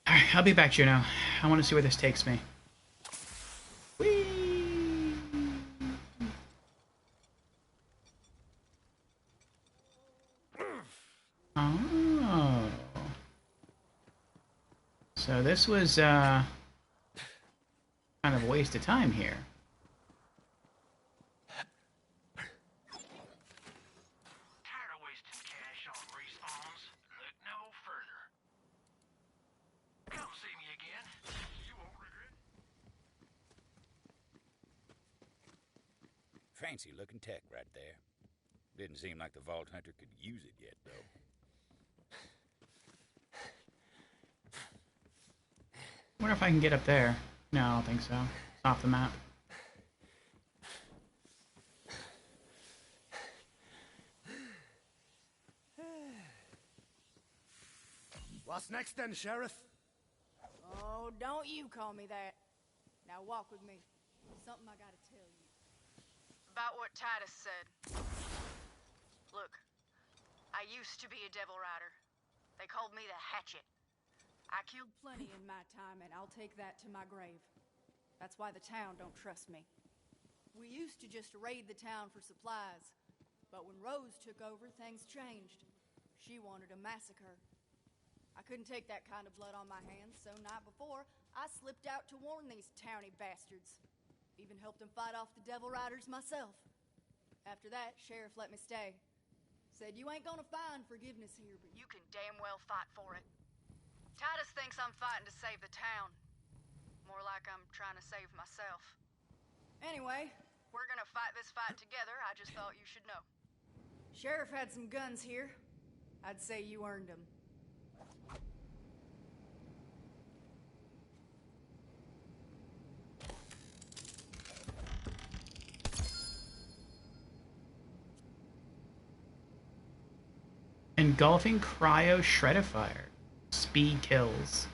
A: Alright, I'll be back, Juno. I want to see where this takes me. Whee! Oh. So this was kind of a waste of time here.
H: Fancy looking tech right there. Didn't seem like the Vault Hunter could use it yet, though.
A: Wonder if I can get up there. No, I don't think so. It's off the map.
C: What's next then, Sheriff?
F: Oh, don't you call me that. Now walk with me. There's something I gotta tell you.
R: About what Titus said. Look, I used to be a Devil Rider. They called me the Hatchet.
F: I killed plenty in my time, and I'll take that to my grave. That's why the town don't trust me. We used to just raid the town for supplies, but when Rose took over, things changed. She wanted a massacre. I couldn't take that kind of blood on my hands, so night before, I slipped out to warn these towny bastards. Even helped them fight off the Devil Riders myself. After that, Sheriff let me stay. Said, you ain't gonna find forgiveness here, but
R: you can damn well fight for it. Titus thinks I'm fighting to save the town. More like I'm trying to save myself.
F: Anyway,
R: we're gonna fight this fight together. I just thought you should know.
F: Sheriff had some guns here. I'd say you earned them.
A: Engulfing Cryo Shredifier. Speed kills.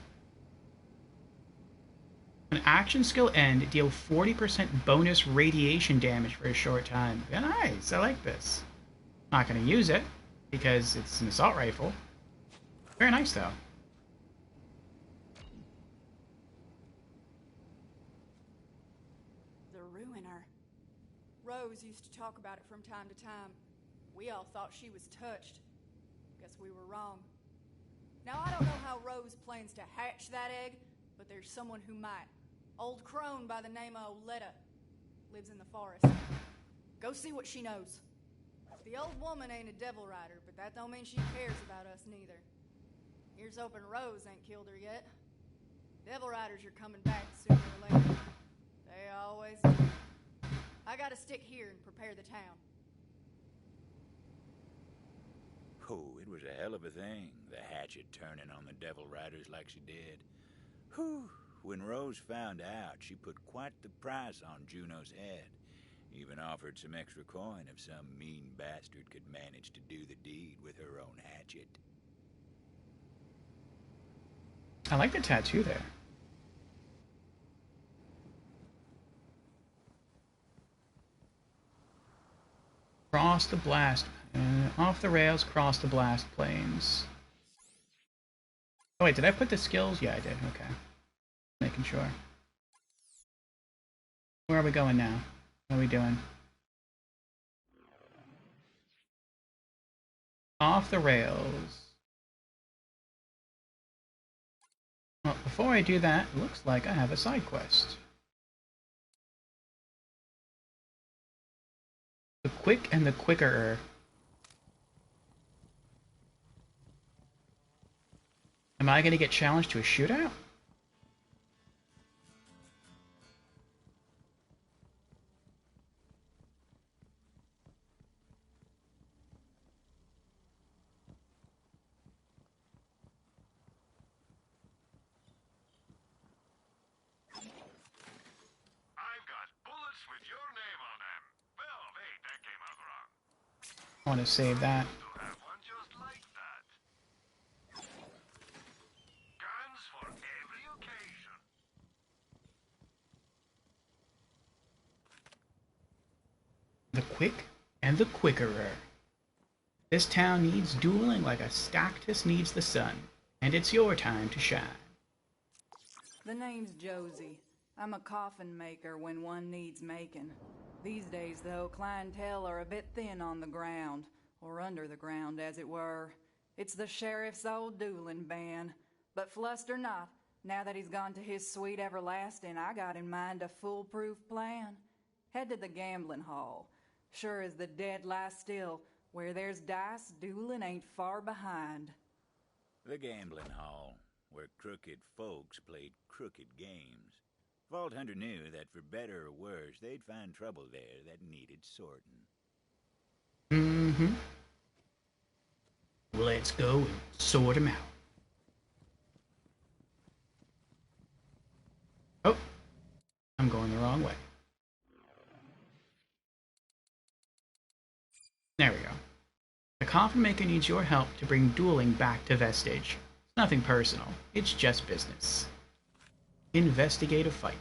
A: An action skill end, deal 40% bonus radiation damage for a short time. Yeah, nice, I like this. Not going to use it, because it's an assault rifle. Very nice, though.
F: The Ruiner. Rose used to talk about it from time to time. We all thought she was touched. Guess we were wrong. Now, I don't know how Rose plans to hatch that egg, but there's someone who might. Old crone by the name of Oletta. Lives in the forest. Go see what she knows. The old woman ain't a Devil Rider, but that don't mean she cares about us neither. Here's hoping Rose ain't killed her yet. Devil Riders are coming back sooner or later. They always do. I gotta stick here and prepare the town.
H: Oh, it was a hell of a thing, the hatchet turning on the Devil Riders like she did. Whew. When Rose found out, she put quite the price on Juno's head. Even offered some extra coin if some mean bastard could manage to do the deed with her own hatchet.
A: I like the tattoo there. Cross the blast. Off the rails, cross the blast plains. Oh wait, did I put the skills? Yeah, I did. Okay. Making sure. Where are we going now? What are we doing? Off the rails. Well, before I do that, it looks like I have a side quest. The Quick and the Quickerer. Am I going to get challenged to a shootout? I want to save that. The Quick and the Quickerer. This town needs dueling like a Stactus needs the sun, and it's your time to shine.
S: The name's Josie. I'm a coffin maker when one needs making. These days, though, clientele are a bit thin on the ground, or under the ground, as it were. It's the sheriff's old dueling band. But fluster not, now that he's gone to his sweet everlasting, I got in mind a foolproof plan. Head to the gambling hall. Sure as the dead lie still, where there's dice, dueling ain't far behind.
H: The gambling hall, where crooked folks played crooked games. Vault Hunter knew that for better or worse, they'd find trouble there that needed sorting.
A: Mm-hmm. Let's go and sort them out. Oh, I'm going the wrong way. There we go. The coffin maker needs your help to bring dueling back to Vestige. It's nothing personal, it's just business. Investigate a fight.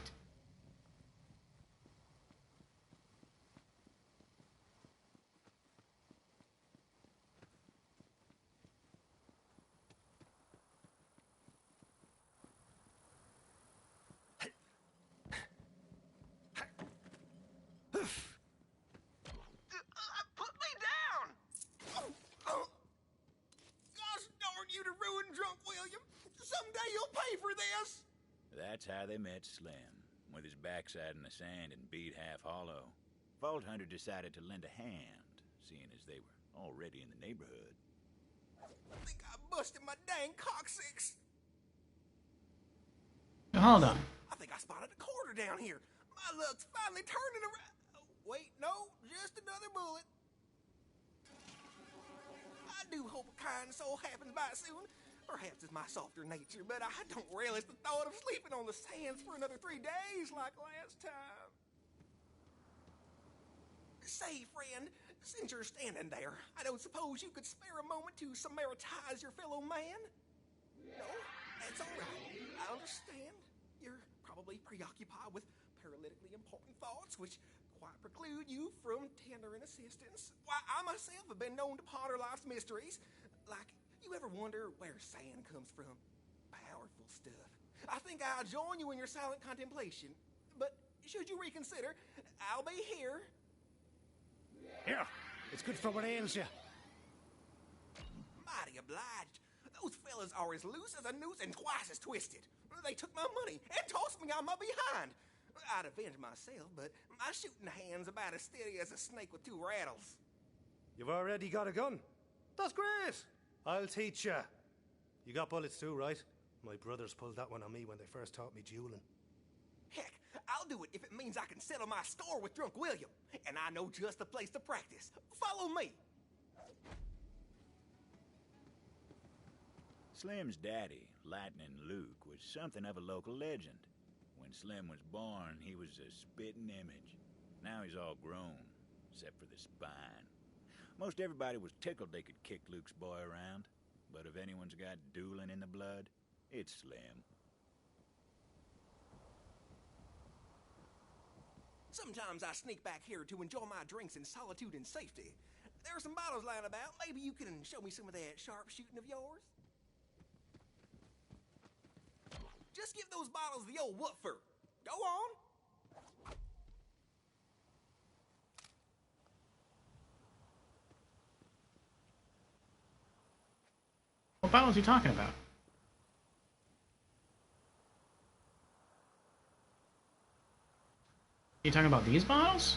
E: Put me down! Gosh darn you to ruin Drunk William! Someday you'll pay for this!
H: That's how they met Slim, with his backside in the sand and beat half hollow. Vault Hunter decided to lend a hand, seeing as they were already in the neighborhood.
E: I think I busted my dang coccyx.
A: Hold on.
E: I think I spotted a quarter down here. My luck's finally turning around. Wait, no, just another bullet. I do hope a kind soul happens by soon. Perhaps it's my softer nature, but I don't relish the thought of sleeping on the sands for another 3 days like last time. Say, friend, since you're standing there, I don't suppose you could spare a moment to Samaritize your fellow man? No, that's all right. I understand. You're probably preoccupied with paralytically important thoughts, which quite preclude you from tendering assistance. Why, I myself have been known to ponder life's mysteries, like... You ever wonder where sand comes from? Powerful stuff. I think I'll join you in your silent contemplation. But should you reconsider, I'll be here.
C: Here, it's good for what ails you.
E: Mighty obliged. Those fellas are as loose as a noose and twice as twisted. They took my money and tossed me on my behind. I'd avenge myself, but my shooting hand's about as steady as a snake with 2 rattles.
C: You've already got a gun. That's great. I'll teach you. You got bullets too, right? My brothers pulled that one on me when they first taught me dueling.
P: Heck, I'll do it if it means I can settle my score with Drunk William. And I know just the place to practice. Follow me.
H: Slim's daddy, Lightning Luke, was something of a local legend. When Slim was born, he was a spitting image. Now he's all grown, except for the spine. Most everybody was tickled they could kick Luke's boy around. But if anyone's got dueling in the blood, it's Slim.
P: Sometimes I sneak back here to enjoy my drinks in solitude and safety. There are some bottles lying about. Maybe you can show me some of that sharpshooting of yours? Just give those bottles the old woofer. Go on.
A: What bottles are you talking about? You talking about these bottles?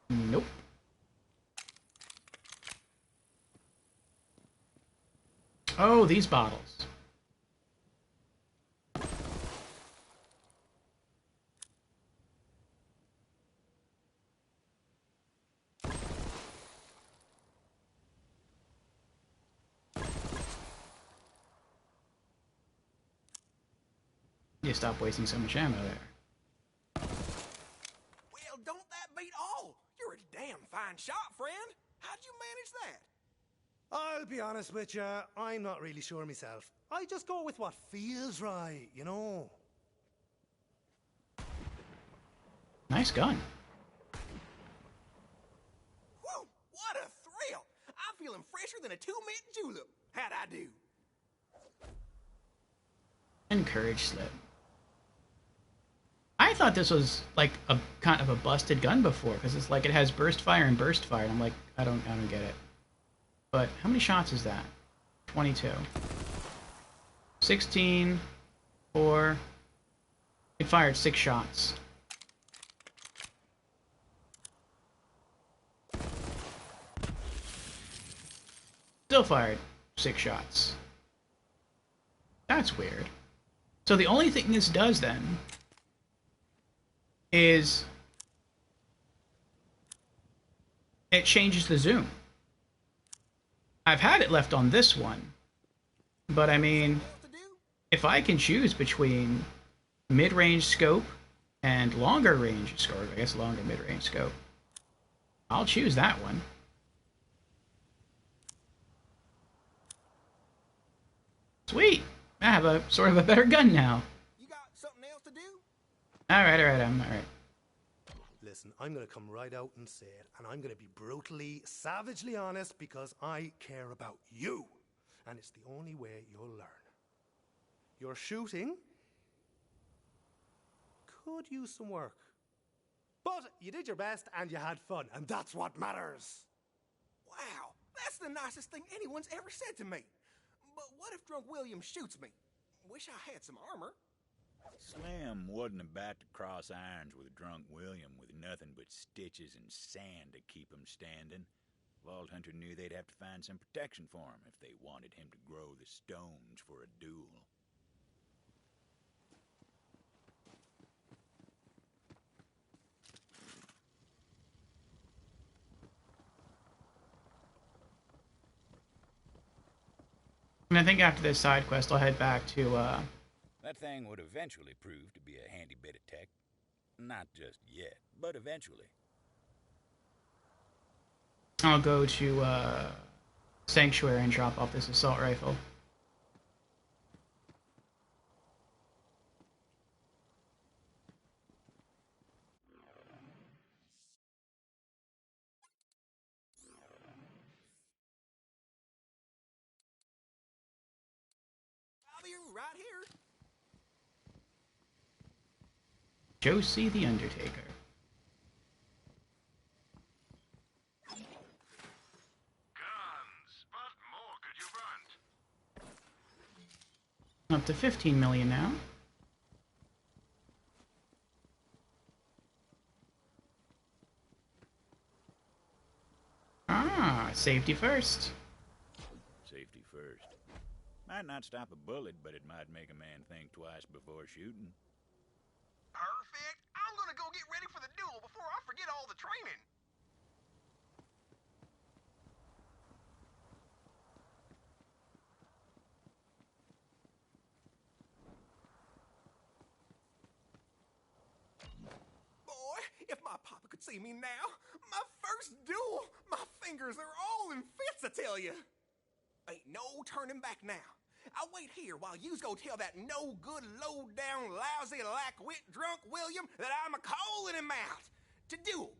A: Nope. Oh, these bottles. You stop wasting so much ammo there.
P: Well, don't that beat all? You're a damn fine shot, friend. How'd you manage that?
C: I'll be honest with you, I'm not really sure myself. I just go with what feels right, you know.
A: Nice gun.
P: Whew, what a thrill! I'm feeling fresher than a two-mint julep. How'd I do?
A: Encourage Slim. I thought this was like a kind of a busted gun before, because it's like it has burst fire and burst fire, and I'm like, I don't get it. But how many shots is that? 22. 16, 4. It fired 6 shots. Still fired 6 shots. That's weird. So the only thing this does then is it changes the zoom. I've had it left on this one, but I mean, if I can choose between mid-range scope and longer range scope, I guess longer mid-range scope, I'll choose that one. Sweet! I have a sort of a better gun now.
P: You got something else to do?
A: Alright, I'm alright.
C: Listen, I'm going to come right out and say it, and I'm going to be brutally, savagely honest because I care about you. And it's the only way you'll learn. Your shooting could use some work. But you did your best and you had fun, and that's what matters.
P: Wow, that's the nicest thing anyone's ever said to me. But what if Drunk William shoots me? Wish I had some armor.
H: Slim wasn't about to cross irons with Drunk William with nothing but stitches and sand to keep him standing. Vault Hunter knew they'd have to find some protection for him if they wanted him to grow the stones for a duel.
A: And I think after this side quest, I'll head back to,
H: That thing would eventually prove to be a handy bit of tech. Not just yet, but eventually.
A: I'll go to, Sanctuary and drop off this assault rifle.
P: I'll be right here.
A: Josie the Undertaker. Up to 15 million now. Ah, safety first.
H: Safety first. Might not stop a bullet, but it might make a man think twice before shooting.
E: Perfect. I'm gonna go get ready for the duel before I forget all the training.
P: Boy, if my papa could see me now, my first duel, my fingers are all in fits, I tell you. Ain't no turning back now. I'll wait here while yous go tell that no-good, low-down, lousy, lack-wit drunk William that I'm a-calling him out to duel.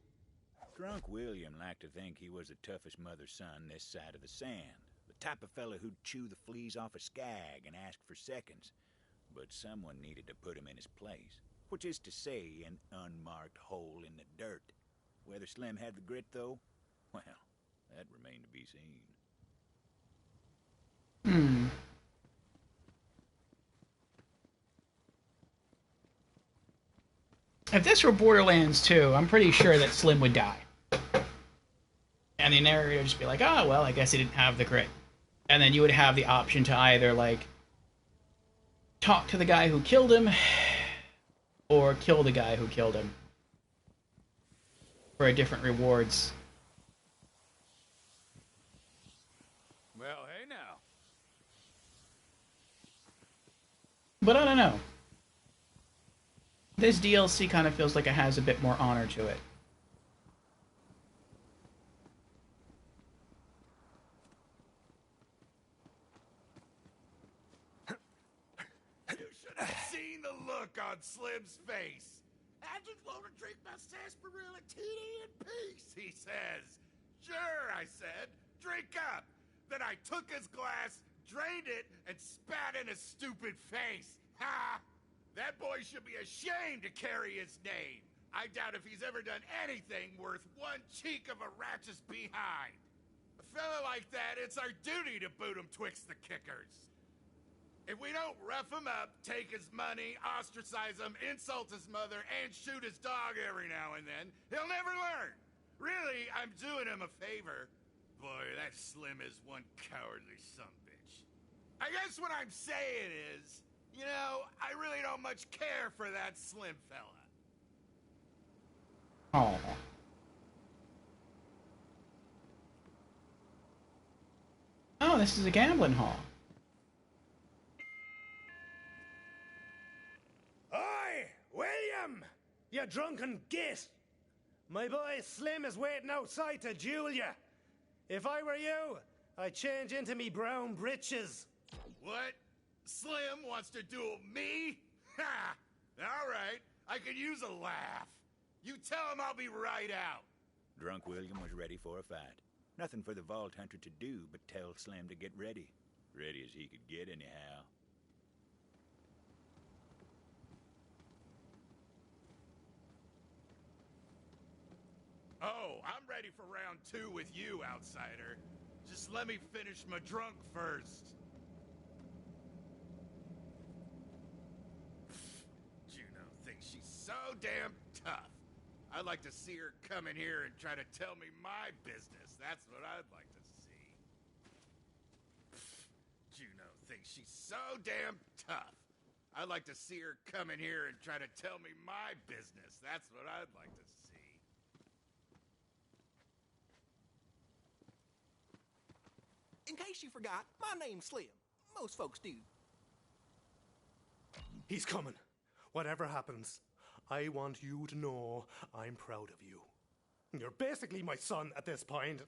H: Drunk William liked to think he was the toughest mother's son this side of the sand. The type of fella who'd chew the fleas off a skag and ask for seconds. But someone needed to put him in his place. Which is to say, an unmarked hole in the dirt. Whether Slim had the grit, though, well, that remained to be seen.
A: If this were Borderlands 2, I'm pretty sure that Slim would die. And the narrator would just be like, oh, well, I guess he didn't have the grit. And then you would have the option to either, like, talk to the guy who killed him, or kill the guy who killed him. For different rewards.
K: Well, hey now.
A: But I don't know. This DLC kind of feels like it has a bit more honor to it.
G: You should have seen the look on Slim's face. I just want to drink my sarsaparilla tea in peace, he says. Sure, I said. Drink up. Then I took his glass, drained it, and spat in his stupid face. Ha! That boy should be ashamed to carry his name. I doubt if he's ever done anything worth one cheek of a rat's behind. A fella like that, it's our duty to boot him twixt the kickers. If we don't rough him up, take his money, ostracize him, insult his mother, and shoot his dog every now and then, he'll never learn. Really, I'm doing him a favor. Boy, that Slim is one cowardly sumbitch. I guess what I'm saying is, you know, I really don't much care for that Slim fella.
A: Oh. Oh, this is a gambling hall.
C: Oi, William! You drunken git! My boy Slim is waiting outside to duel you. If I were you, I'd change into me brown britches.
G: What? Slim wants to duel me? Ha! All right, I could use a laugh. You tell him I'll be right out.
H: Drunk William was ready for a fight. Nothing for the Vault Hunter to do but tell Slim to get ready. Ready as he could get, anyhow.
G: Oh, I'm ready for round 2 with you, outsider. Just let me finish my drunk first. Juno thinks she's so damn tough. I'd like to see her come in here and try to tell me my business. That's what I'd like to see. Juno thinks she's so damn tough. I'd like to see her come in here and try to tell me my business. That's what I'd like to see.
P: In case you forgot, my name's Slim. Most folks do.
C: He's coming. Whatever happens, I want you to know I'm proud of you. You're basically my son at this point,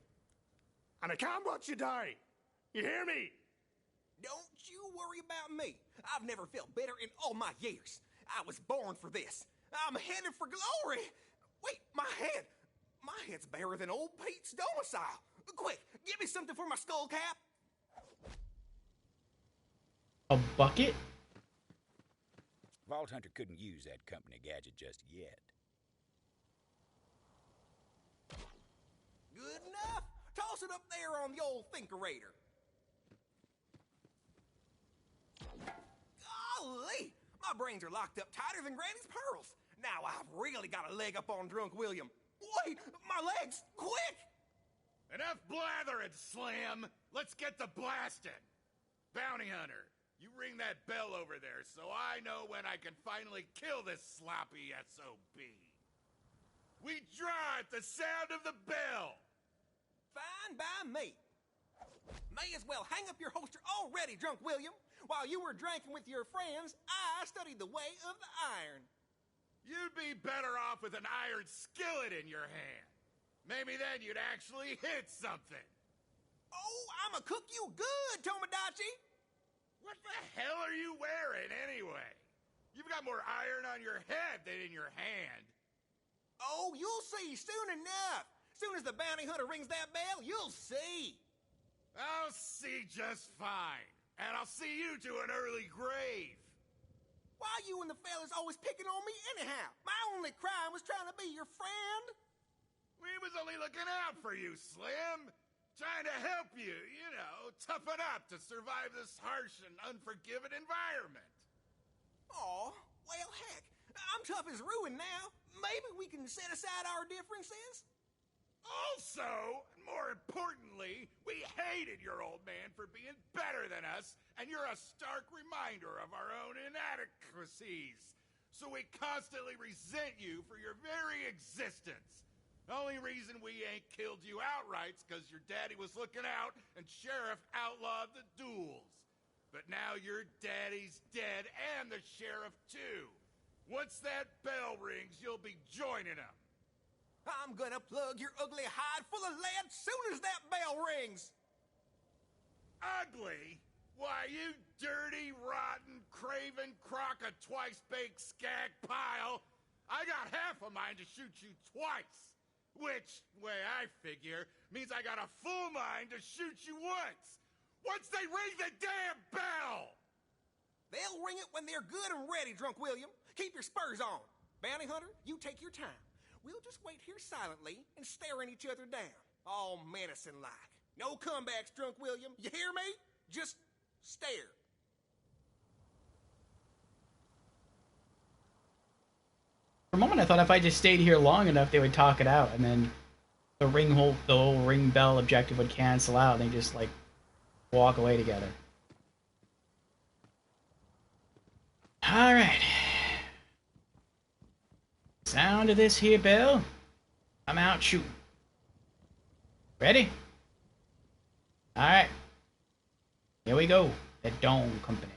C: and I can't watch you die. You hear me?
P: Don't you worry about me. I've never felt better in all my years. I was born for this. I'm headed for glory. Wait, my head. My head's barer than old Pete's domicile. Quick, give me something for my skull cap.
A: A bucket?
H: Vault Hunter couldn't use that company gadget just yet.
P: Good enough. Toss it up there on the old thinkerator. Golly! My brains are locked up tighter than Granny's pearls. Now I've really got a leg up on Drunk William. Wait, my legs! Quick!
G: Enough blathering, Slim! Let's get to blasting! Bounty hunter, you ring that bell over there so I know when I can finally kill this sloppy SOB. We draw at the sound of the bell.
T: Fine by me. May as well hang up your holster already, Drunk William. While you were drinking with your friends, I studied the way of the iron.
G: You'd be better off with an iron skillet in your hand. Maybe then you'd actually hit something.
T: Oh, I'ma cook you good, Tomodachi.
G: What the hell are you wearing anyway? You've got more iron on your head than in your hand.
T: Oh, you'll see soon enough. Soon as the bounty hunter rings that bell, you'll see.
G: I'll see just fine. And I'll see you to an early grave.
T: Why you and the fellas always picking on me anyhow? My only crime was trying to be your friend.
G: We was only looking out for you, Slim. Trying to help you, toughen up to survive this harsh and unforgiving environment.
T: Aw, well, heck, I'm tough as ruin now. Maybe we can set aside our differences?
G: Also, and more importantly, we hated your old man for being better than us, and you're a stark reminder of our own inadequacies. So we constantly resent you for your very existence. The only reason we ain't killed you outright's because your daddy was looking out and Sheriff outlawed the duels. But now your daddy's dead and the sheriff too. Once that bell rings, you'll be joining him.
T: I'm gonna plug your ugly hide full of lead soon as that bell rings.
G: Ugly? Why, you dirty, rotten, craven crock of twice-baked skag pile. I got half a mind to shoot you twice. Which, way I figure, means I got a full mind to shoot you once they ring the damn bell!
T: They'll ring it when they're good and ready, Drunk William. Keep your spurs on. Bounty hunter, you take your time. We'll just wait here silently and staring each other down. All menacing-like. No comebacks, Drunk William. You hear me? Just stare.
A: For a moment, I thought if I just stayed here long enough, they would talk it out, and then the whole ring bell objective would cancel out, and they just like walk away together. All right. Sound of this here bell. I'm out shooting. Ready? All right. Here we go. The Dome Company.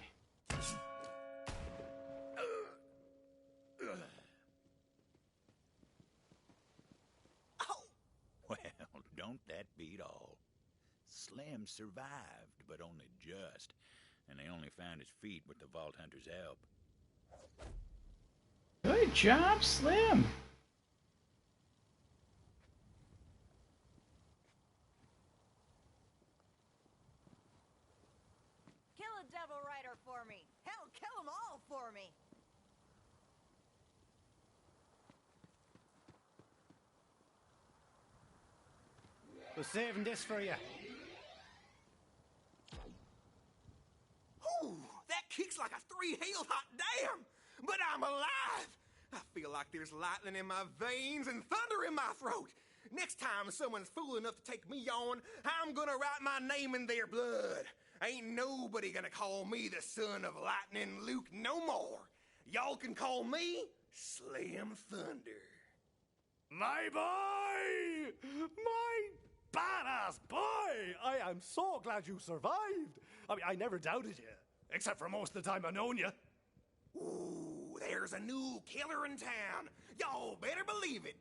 H: Well, don't that beat all? Slim survived, but only just, and they only found his feet with the Vault Hunter's help.
A: Good job, Slim.
F: Kill a Devil Rider for me. Hell, kill them all for me.
C: We're saving this for you.
T: Ooh, that kicks like a 3-hail hot damn! But I'm alive! I feel like there's lightning in my veins and thunder in my throat. Next time someone's fool enough to take me on, I'm gonna write my name in their blood. Ain't nobody gonna call me the son of Lightning Luke no more. Y'all can call me Slim Thunder.
C: My boy! My badass boy! I am so glad you survived. I mean, I never doubted you. Except for most of the time I've known you.
T: Ooh, there's a new killer in town. Y'all better believe it.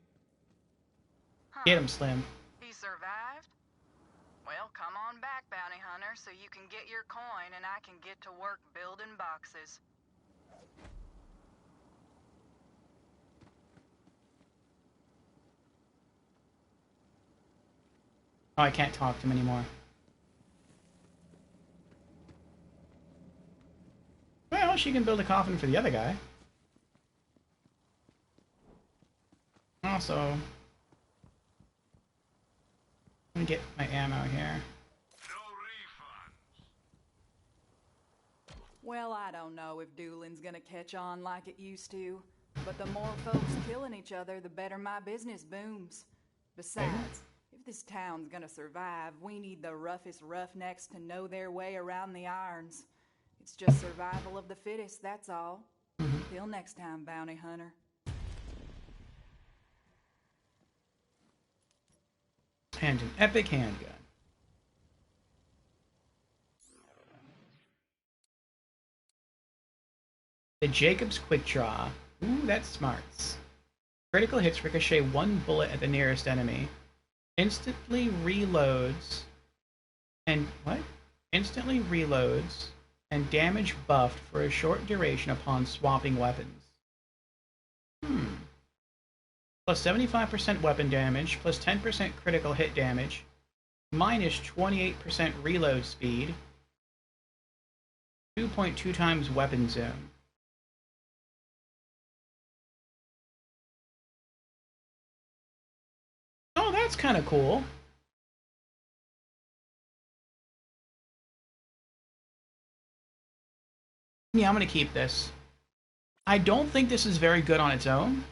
A: Get him, Slim.
R: He survived? Well, come on back, Bounty Hunter, so you can get your coin and I can get to work building boxes.
A: Oh, I can't talk to him anymore. Well, she can build a coffin for the other guy. Also, I'm gonna get my ammo here.
S: Well, I don't know if dueling's gonna catch on like it used to, but the more folks killing each other, the better my business booms. Besides, If this town's gonna survive, we need the roughest roughnecks to know their way around the irons. It's just survival of the fittest, that's all. Till next time, bounty hunter.
A: And an epic handgun. The Jacobs Quick Draw. Ooh, that's smarts. Critical hits ricochet one bullet at the nearest enemy. Instantly reloads. And what? Instantly reloads and damage buffed for a short duration upon swapping weapons. Plus 75% weapon damage, plus 10% critical hit damage, minus 28% reload speed, 2.2 times weapon zone. Oh, that's kind of cool. Yeah, I'm going to keep this. I don't think this is very good on its own.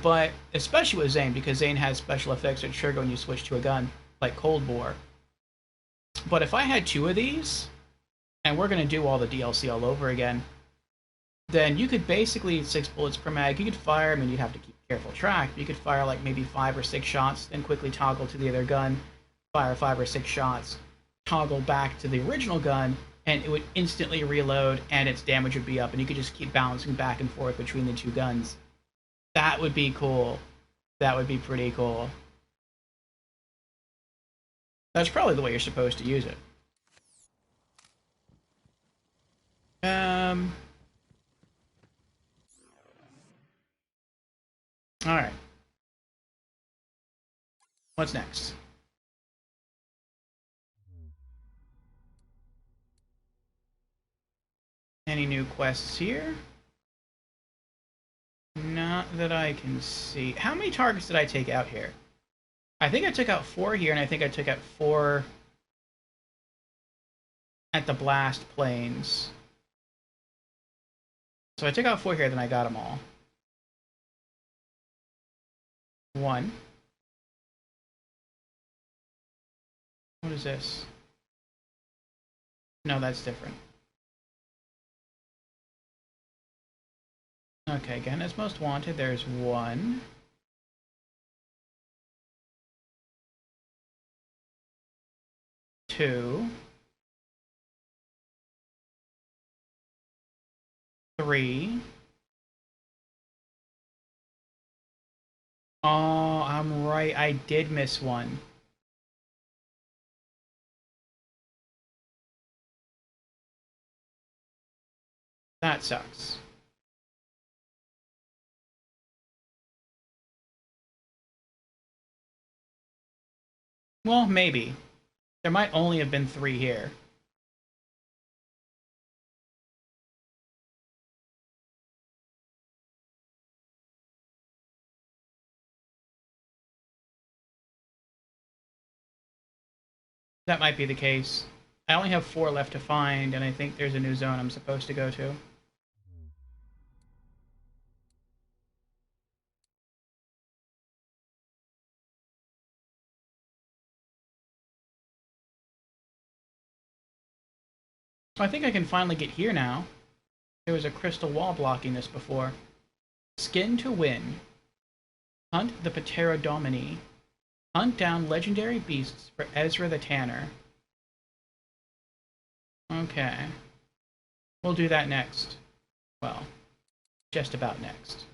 A: But, especially with Zane, because Zane has special effects that trigger when you switch to a gun, like Cold War. But if I had two of these, and we're going to do all the DLC all over again, then you could basically, 6 bullets per mag, you could fire, I mean, you'd have to keep careful track, but you could fire like maybe 5 or 6 shots, then quickly toggle to the other gun, fire 5 or 6 shots, toggle back to the original gun, and it would instantly reload, and its damage would be up, and you could just keep bouncing back and forth between the two guns. That would be cool. That would be pretty cool. That's probably the way you're supposed to use it. Alright. What's next? Any new quests here? Not that I can see. How many targets did I take out here? I think I took out 4 here, and I think I took out 4 at the Blast Plains. So I took out 4 here, then I got them all. 1. What is this? No, that's different. Okay, again, as most wanted, there's 1. 2. 3. Oh, I'm right. I did miss 1. That sucks. Well, maybe. There might only have been 3 here. That might be the case. I only have 4 left to find, and I think there's a new zone I'm supposed to go to. I think I can finally get here now. There was a crystal wall blocking this before. Skin to win. Hunt the Pterodomini. Hunt down legendary beasts for Ezra the Tanner. Okay. We'll do that next. Well, just about next.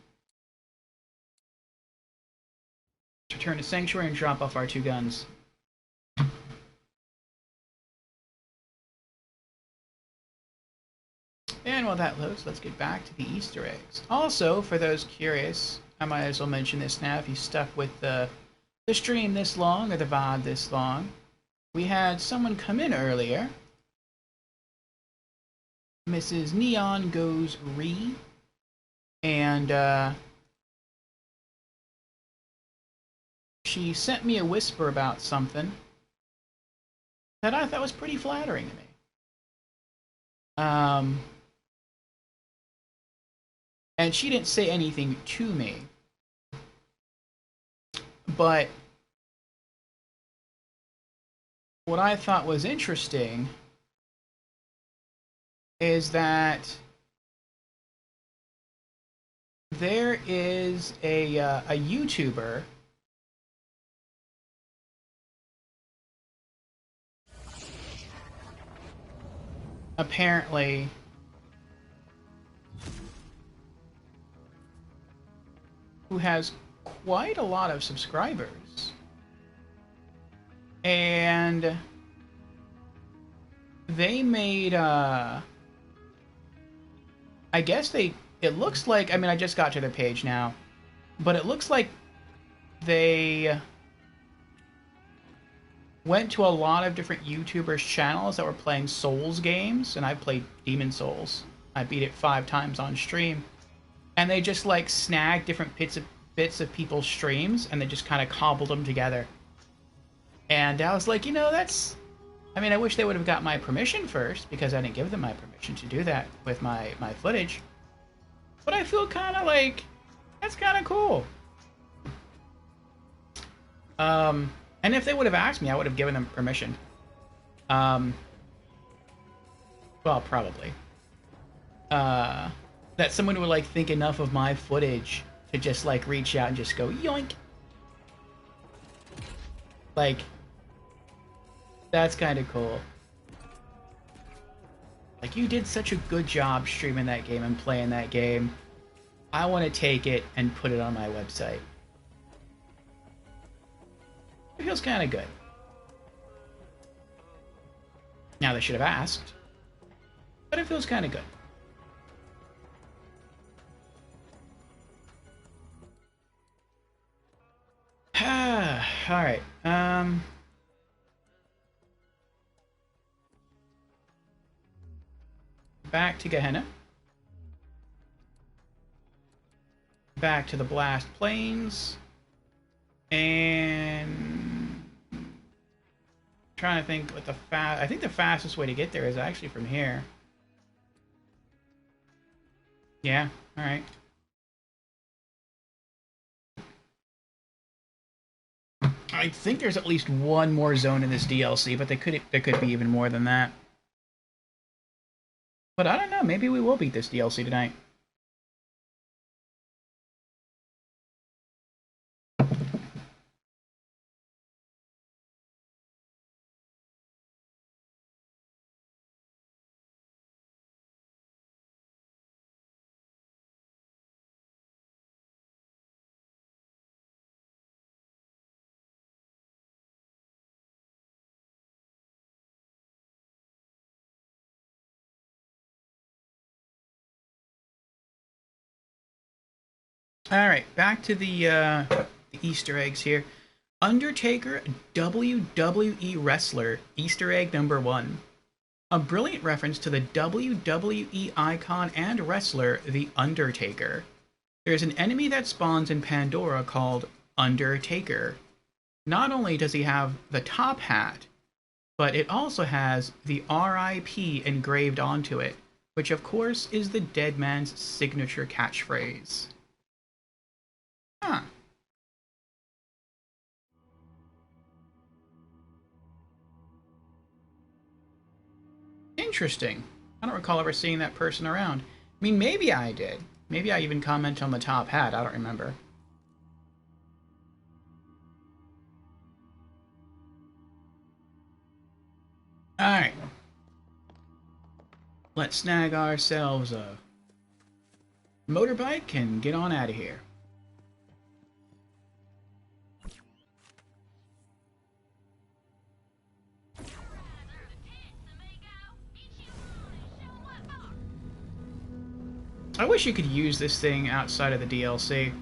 A: Let's return to Sanctuary and drop off our 2 guns. And while that loads, let's get back to the Easter eggs. Also, for those curious, I might as well mention this now if you stuck with the stream this long or the VOD this long. We had someone come in earlier. Mrs. Neon Goes Re. And she sent me a whisper about something that I thought was pretty flattering to me. And she didn't say anything to me. But what I thought was interesting is that there is a YouTuber apparently who has quite a lot of subscribers, and they made I guess it looks like, I mean, I just got to their page now, but it looks like they went to a lot of different YouTubers' channels that were playing Souls games, and I played Demon Souls. I beat it 5 times on stream. And they just, like, snagged different bits of people's streams, and they just kind of cobbled them together. And I was like, you know, that's... I mean, I wish they would have got my permission first, because I didn't give them my permission to do that with my footage. But I feel kind of like, that's kind of cool. And if they would have asked me, I would have given them permission. Well, probably. That someone would, like, think enough of my footage to just, like, reach out and just go, yoink! Like, that's kind of cool. Like, you did such a good job streaming that game and playing that game. I want to take it and put it on my website. It feels kind of good. Now, they should have asked, but it feels kind of good. Alright, back to Gehenna. Back to the Blast Plains. And... trying to think what I think the fastest way to get there is actually from here. Yeah, alright. I think there's at least one more zone in this DLC, but there could be even more than that. But I don't know, maybe we will beat this DLC tonight. Alright, back to the Easter eggs here. Undertaker WWE Wrestler Easter egg number 1. A brilliant reference to the WWE icon and wrestler, The Undertaker. There's an enemy that spawns in Pandora called Undertaker. Not only does he have the top hat, but it also has the RIP engraved onto it, which of course is the dead man's signature catchphrase. Huh. Interesting. I don't recall ever seeing that person around. I mean, maybe I did. Maybe I even commented on the top hat. I don't remember. Alright. Let's snag ourselves a motorbike and get on out of here. I wish you could use this thing outside of the DLC.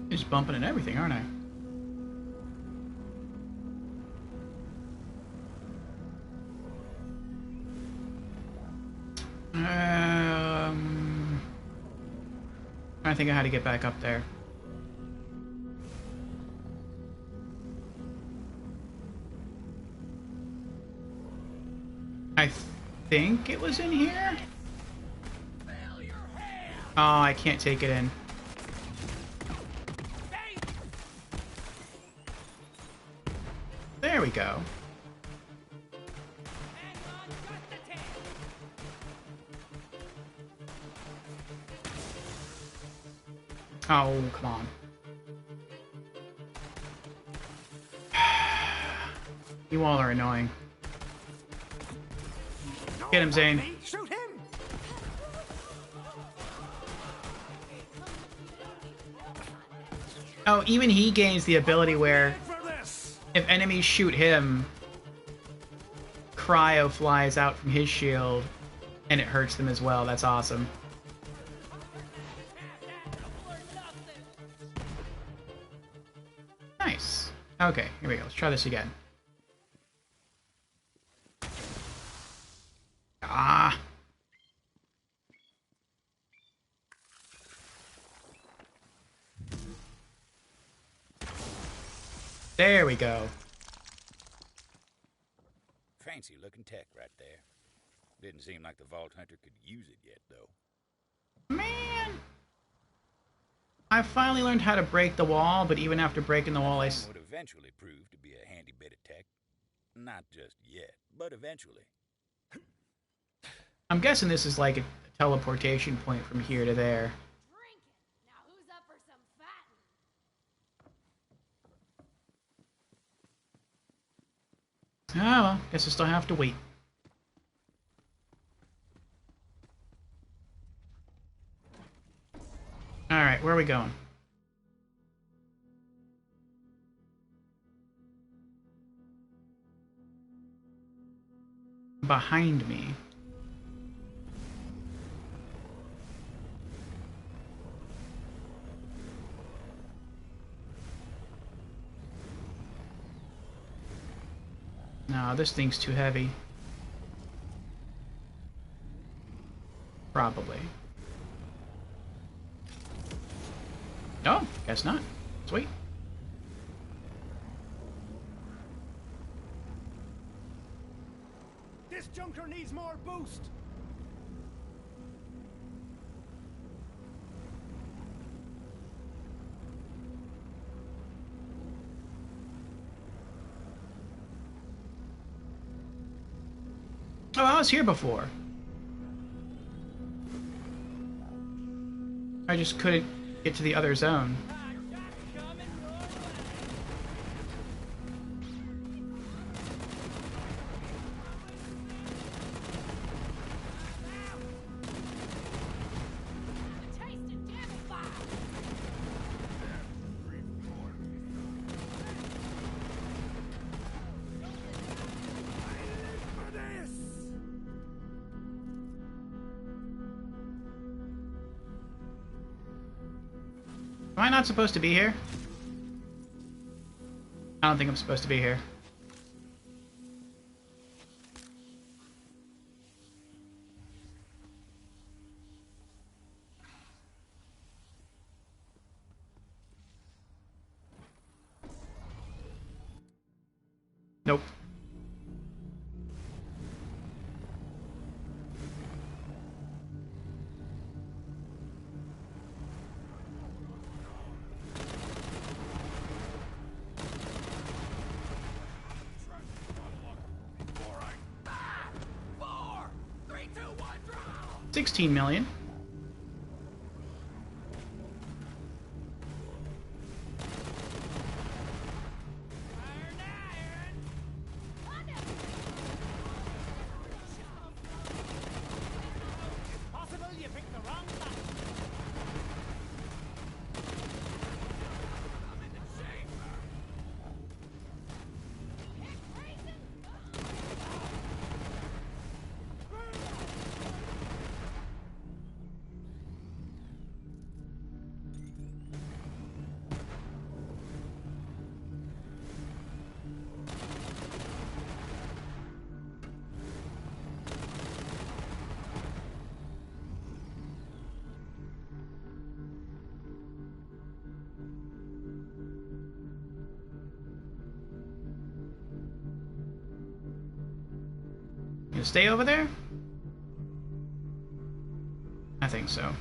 A: Just bumping and everything, aren't I? I think I had to get back up there. I think it was in here? Oh, I can't take it in. There we go. Oh, come on. You all are annoying. Get him, Zane.
C: Shoot him!
A: Oh, even he gains the ability where if enemies shoot him, cryo flies out from his shield and it hurts them as well. That's awesome. Nice. Okay, here we go. Let's try this again. Ah. There we go.
H: Fancy looking tech right there. Didn't seem like the Vault Hunter could use it yet, though.
A: Man! I finally learned how to break the wall, but even after breaking the wall, I...
H: Would eventually prove to be a handy bit of tech. Not just yet, but eventually.
A: I'm guessing this is like a teleportation point from here to there.
F: Now who's up for some fatting?
A: Ah, well, guess I still have to wait. Alright, where are we going? Behind me. No, this thing's too heavy. Probably. No, guess not. Sweet.
C: This junker needs more boost.
A: Oh, I was here before. I just couldn't get to the other zone. Am I not supposed to be here? I don't think I'm supposed to be here. Nope. $16 million.
C: Possible you picked the wrong button.
A: You stay over there? I think so.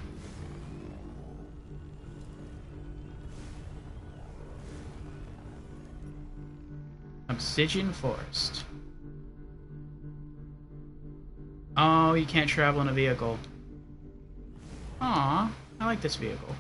A: Obsidian Forest. Oh, you can't travel in a vehicle. Aw, I like this vehicle.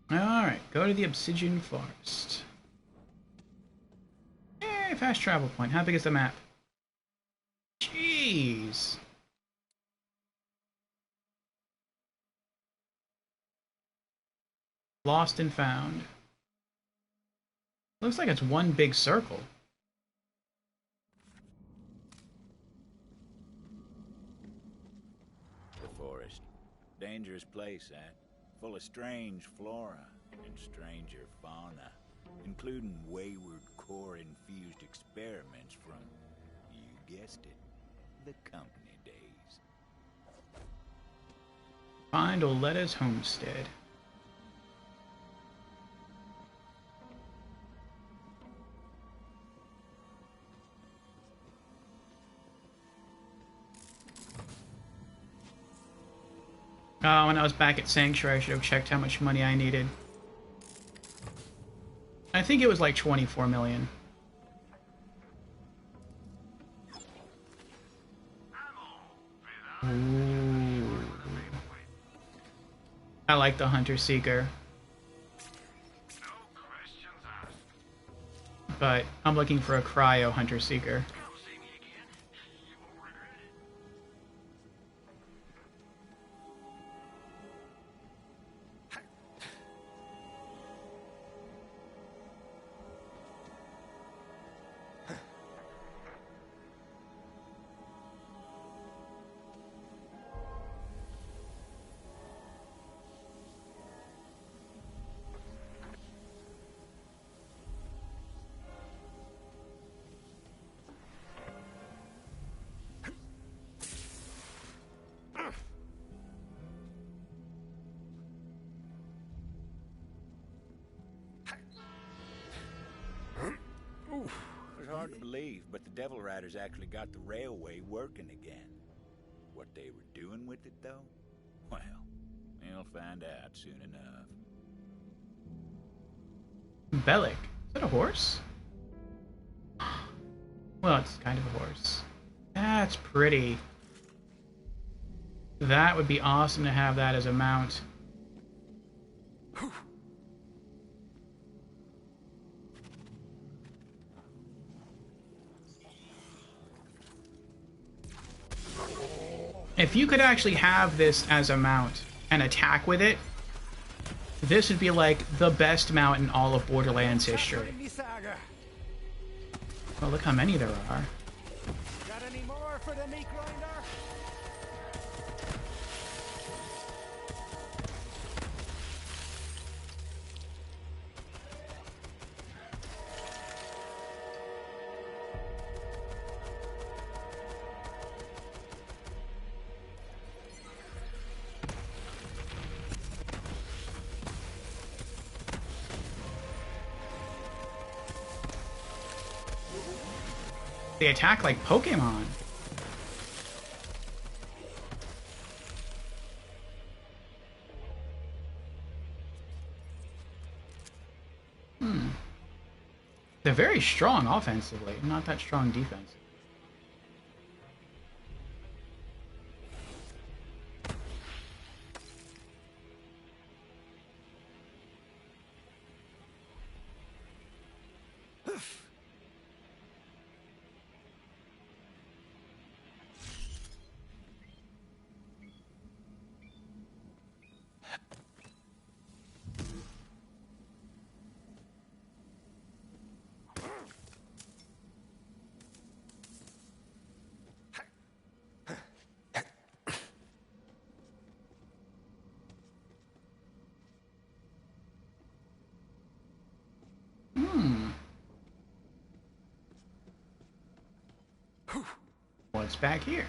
A: Alright, go to the Obsidian Forest. Yay, fast travel point. How big is the map? Jeez. Lost and found. Looks like it's one big circle.
H: The forest. Dangerous place, that. Full of strange flora and stranger fauna, including wayward core-infused experiments from, you guessed it, the company days.
A: Find Oletta's homestead. Oh, when I was back at Sanctuary, I should have checked how much money I needed. I think it was like 24 million. Ooh. I like the Hunter Seeker. But I'm looking for a Cryo Hunter Seeker.
H: It's hard to believe, but the Devil Riders actually got the railway working again. What they were doing with it, though? Well, you'll find out soon enough.
A: Bellic. Is that a horse? Well, it's kind of a horse. That's pretty. That would be awesome to have that as a mount. If you could actually have this as a mount and attack with it, this would be like the best mount in all of Borderlands history. Well, look how many there are.
C: Got any more for the meat grinder?
A: They attack like Pokemon. They're very strong offensively, not that strong defensively. What's back here?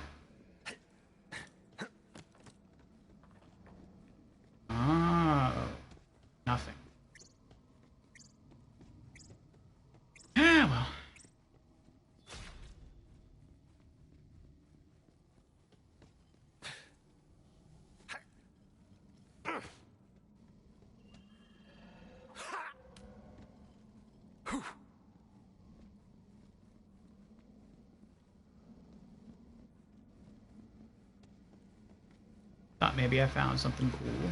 A: Oh, nothing. Ah, well. Thought maybe I found something cool.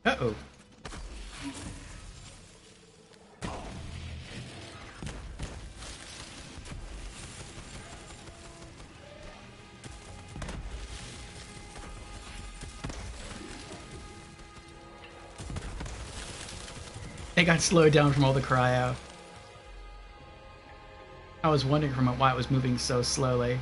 A: Uh-oh. It got slowed down from all the cryo. I was wondering from why it was moving so slowly.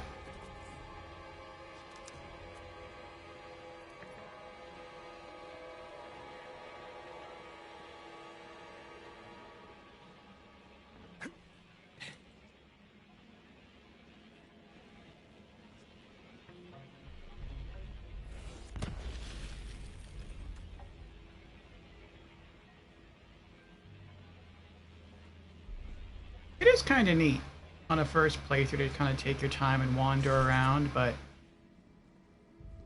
A: It is kind of neat on a first playthrough to kind of take your time and wander around, but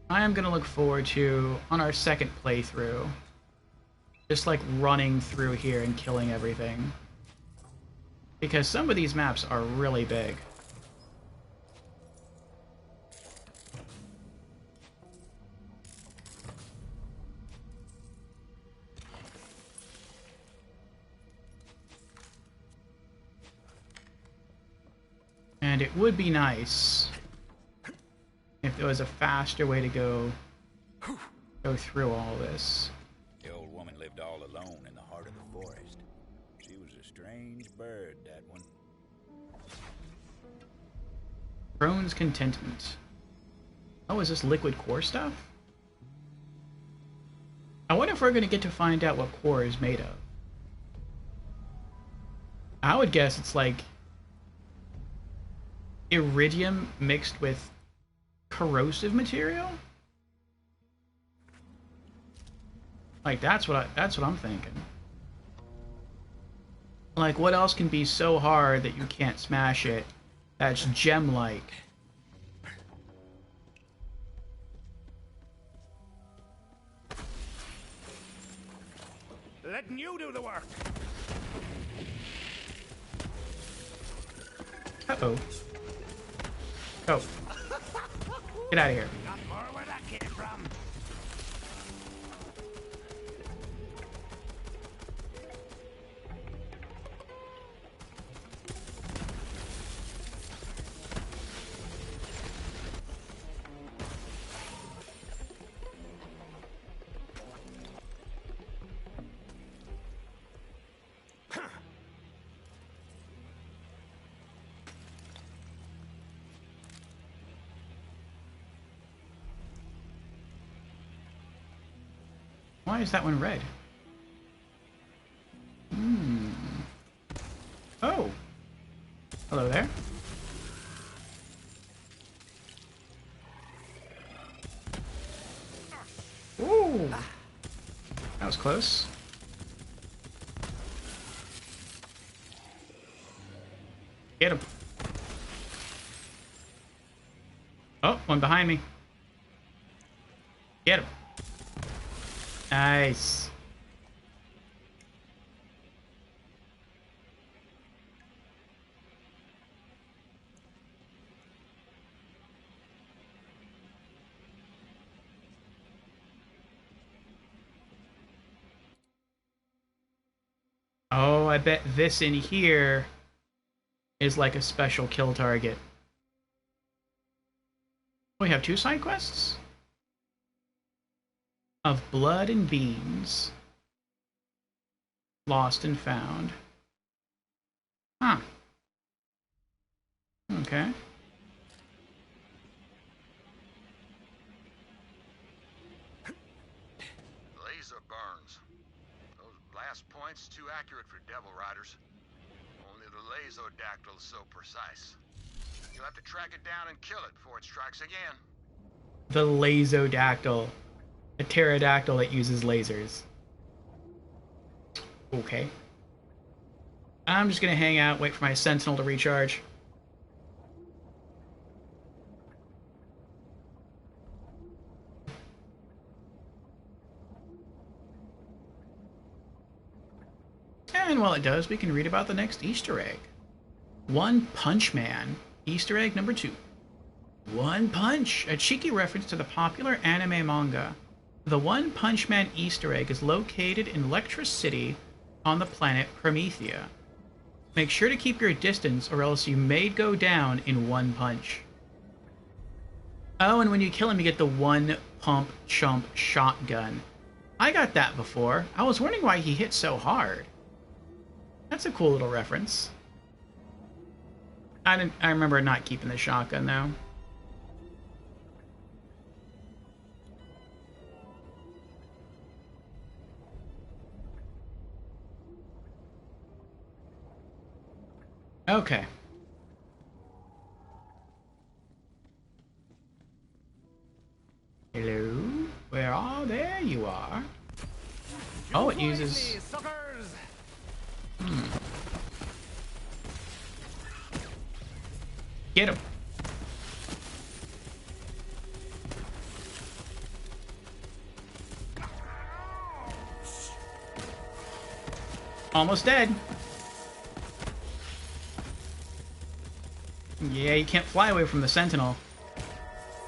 A: I am going to look forward to, on our second playthrough, just like running through here and killing everything. Because some of these maps are really big. And it would be nice if there was a faster way to go through all this.
H: The old woman lived all alone in the heart of the forest. She was a strange bird, that one.
A: Crone's Contentment. Oh, is this liquid core stuff? I wonder if we're going to get to find out what core is made of. I would guess it's like iridium mixed with corrosive material? Like that's what I'm thinking. Like what else can be so hard that you can't smash it? That's gem-like.
C: Letting you do the work.
A: Uh-oh. Oh. Get out of here.
C: Got more where that came from.
A: Why is that one red? Hmm. Oh. Hello there. Ooh. That was close. Get him. Oh, one behind me. Get him. Nice. Oh, I bet this in here is like a special kill target. We have 2 side quests? Of Blood and Beans. Lost and Found. Huh. Okay.
G: Laser burns. Those blast points too accurate for Devil Riders. Only the Lasodactyl is so precise. You'll have to track it down and kill it before it strikes again.
A: The Lasodactyl. A pterodactyl that uses lasers. Okay. I'm just gonna hang out, wait for my sentinel to recharge. And while it does, we can read about the next Easter egg. One Punch Man, Easter egg number 2. One Punch, a cheeky reference to the popular anime manga. The One Punch Man Easter egg is located in Electra City on the planet Promethea. Make sure to keep your distance or else you may go down in one punch. Oh, and when you kill him you get the one pump chump shotgun. I got that before. I was wondering why he hit so hard. That's a cool little reference. I remember not keeping the shotgun though. Okay. Hello? Where are? There you are. Oh, it uses... Get him. Almost dead. Yeah, you can't fly away from the Sentinel.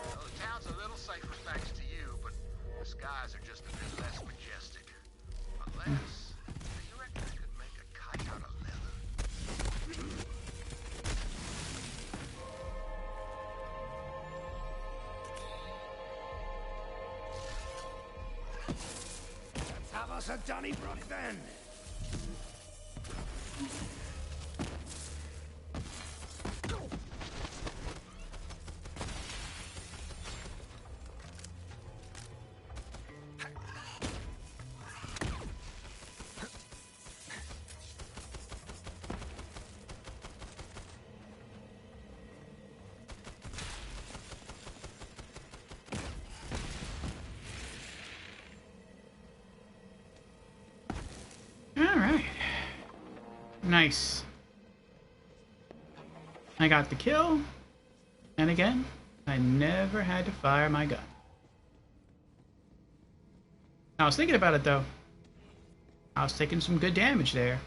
G: Well, the town's a little safer thanks to you, but the skies are just a bit less majestic. Unless, you reckon I could make a kite out of leather?
C: Let's have us a Donnybrook then.
A: Alright. Nice. I got the kill. And again, I never had to fire my gun. I was thinking about it though. I was taking some good damage there.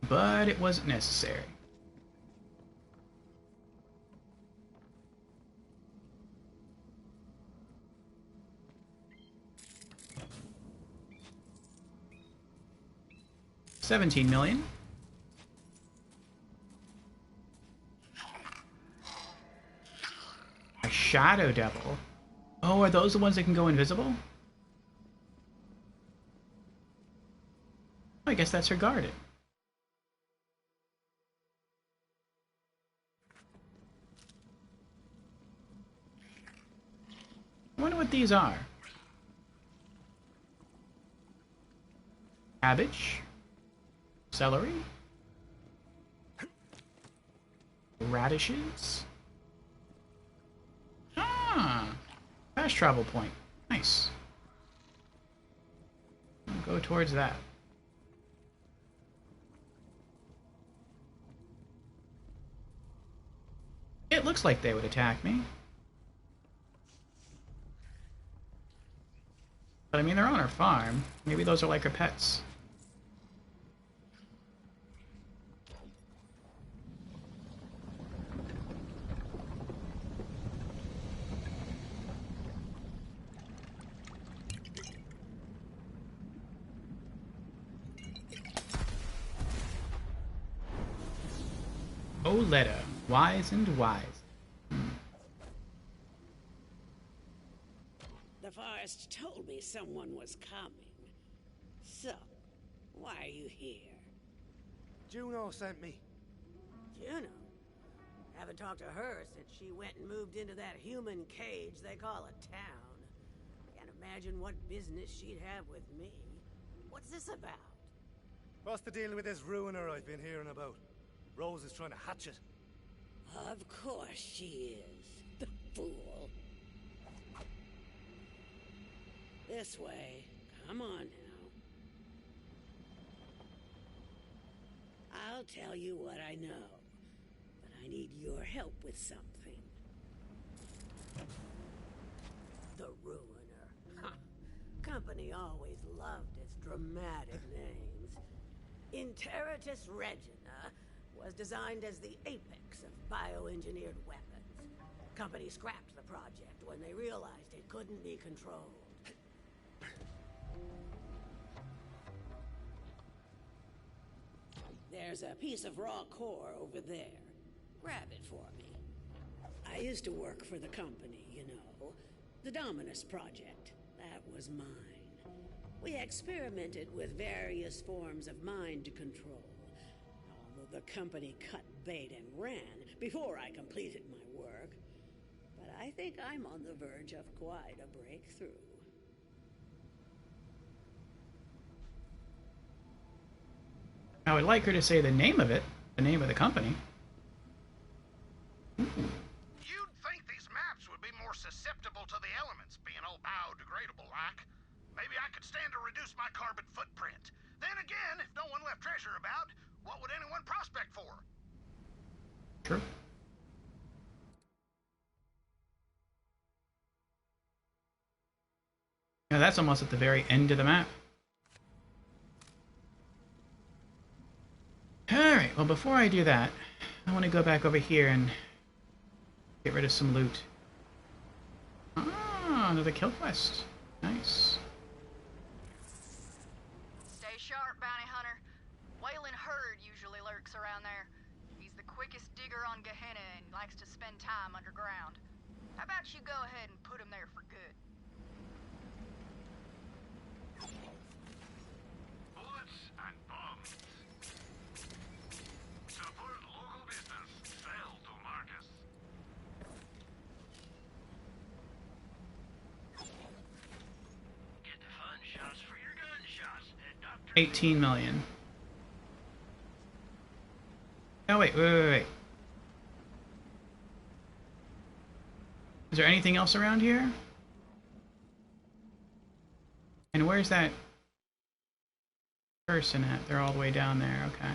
A: But it wasn't necessary. $17 million. A Shadow Devil. Oh, are those the ones that can go invisible? I guess that's her guarded. I wonder what what these are. Cabbage. Celery. Radishes. Ah! Fast travel point. Nice. I'll go towards that. It looks like they would attack me. But I mean, they're on our farm. Maybe those are like our pets. Oletta, wise and wise.
U: The forest told me someone was coming. So, why are you here?
C: Juno sent me.
U: Juno? Haven't talked to her since she went and moved into that human cage they call a town. Can't imagine what business she'd have with me. What's this about?
C: What's the deal with this ruiner I've been hearing about? Rose is trying to hatch it.
U: Of course she is. The fool. This way. Come on now. I'll tell you what I know, but I need your help with something. The Ruiner. Ha! Company always loved its dramatic names. Interitus Regina was designed as the apex of bioengineered weapons. Company scrapped the project when they realized it couldn't be controlled. There's a piece of raw core over there. Grab it for me. I used to work for the company, you know. The Dominus Project. That was mine. We experimented with various forms of mind control. Although the company cut bait and ran before I completed my work. But I think I'm on the verge of quite a breakthrough.
A: I would like her to say the name of it, the name of the company.
G: You'd think these maps would be more susceptible to the elements, being all biodegradable like. Maybe I could stand to reduce my carbon footprint. Then again, if no one left treasure about, what would anyone prospect for?
A: True. Now that's almost at the very end of the map. Alright, well before I do that, I want to go back over here and get rid of some loot. Ah, another kill quest. Nice.
R: Stay sharp, bounty hunter. Waylon Hurd usually lurks around there. He's the quickest digger on Gehenna and likes to spend time underground. How about you go ahead and put him there for good?
B: Bullets and bombs. Support local business. Sell to Marcus. Get the fun shots for your gunshots at Dr.
A: 18 million. Oh, wait. Is there anything else around here? And where's that person at? They're all the way down there, okay.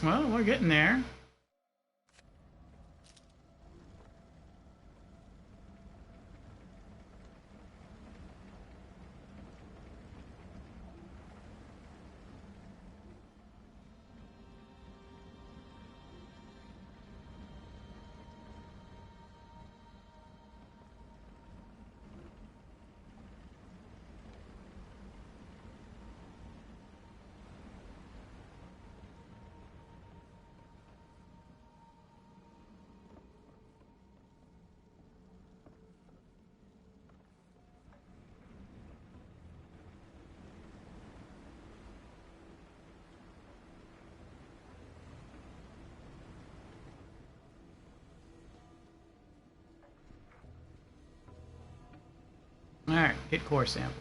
A: Well, we're getting there. Alright, get core sample.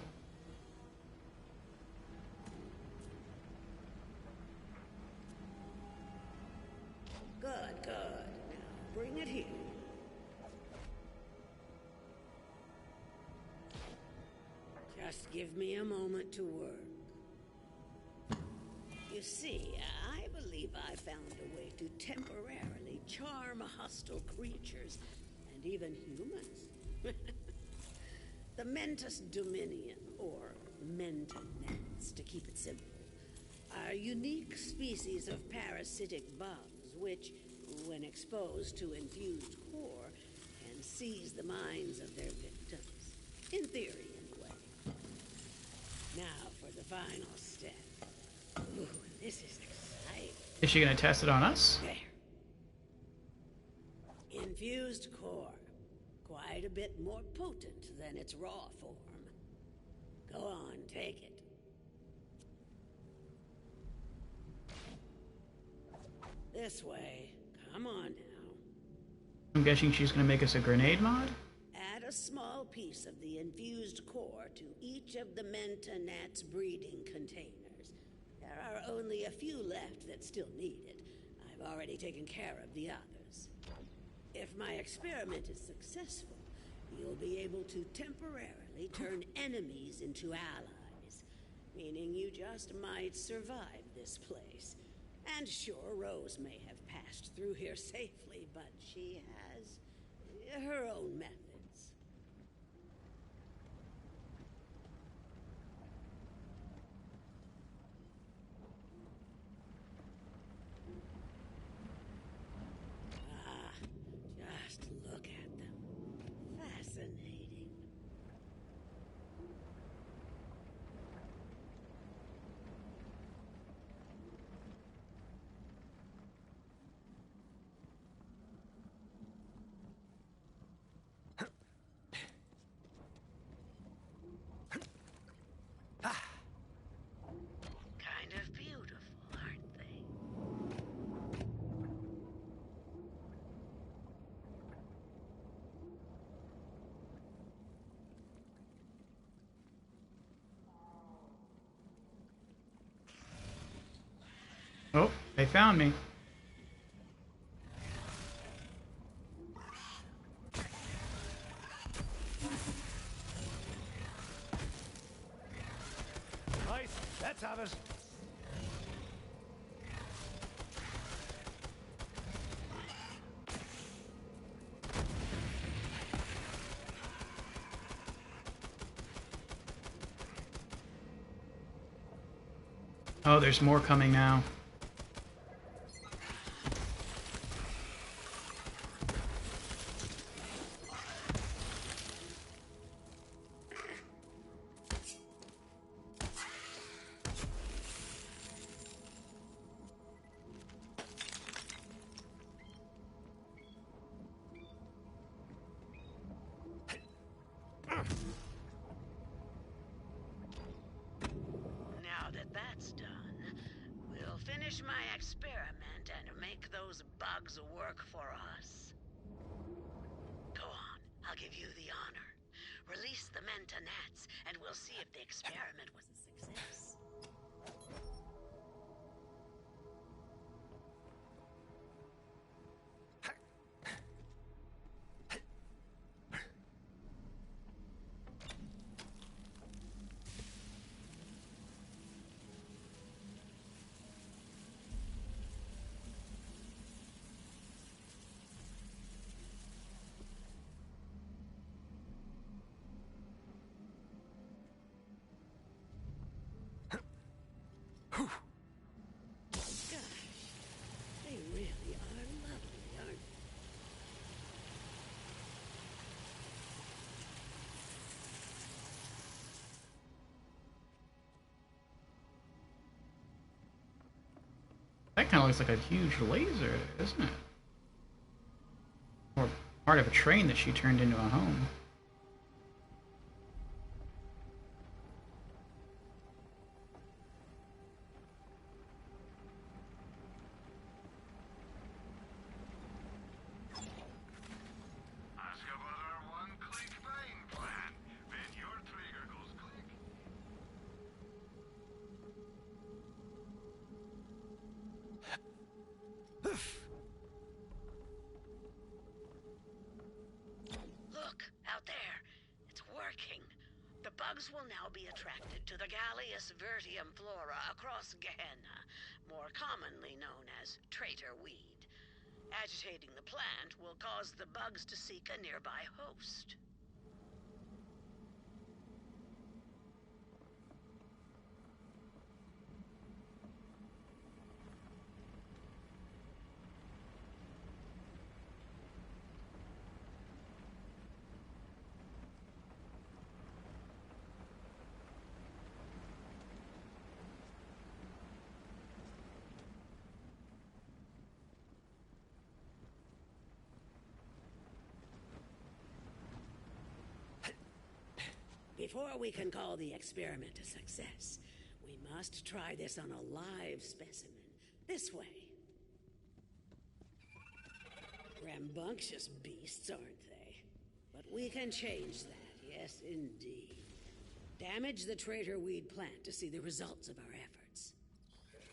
U: Good, good. Now bring it here. Just give me a moment to work. You see, I believe I found a way to temporarily charm hostile creatures and even humans. The Mentus Dominion, or Mentonets, to keep it simple, are unique species of parasitic bugs which, when exposed to infused core, can seize the minds of their victims. In theory, anyway. Now for the final step. Ooh, this is exciting.
A: Is she going to test it on us?
U: There. Infused core. Quite a bit more potent than its raw form. Go on, take it. This way. Come on now.
A: I'm guessing she's going to make us a grenade mod?
U: Add a small piece of the infused core to each of the Mentonats breeding containers. There are only a few left that still need it. I've already taken care of the others. If my experiment is successful, you'll be able to temporarily turn enemies into allies, meaning you just might survive this place. And sure, Rose may have passed through here safely, but she has her own methods. Just look at them. Fascinating. Kind of beautiful, aren't they?
A: Oh, they found me.
C: Right, let's have it.
A: Oh, there's more coming now.
U: Now that that's done, we'll finish my experiment and make those bugs work for us. Go on, I'll give you the honor. Release the Mentonats, and we'll see if the experiment was a success.
A: That kind of looks like a huge laser, isn't it? Or part of a train that she turned into a home.
U: Look, out there. It's working. The bugs will now be attracted to the Gallius vertium flora across Gehenna, more commonly known as traitor weed. Agitating the plant will cause the bugs to seek a nearby host. Before we can call the experiment a success, we must try this on a live specimen. This way. Rambunctious beasts, aren't they? But we can change that, yes indeed. Damage the traitor weed plant to see the results of our efforts.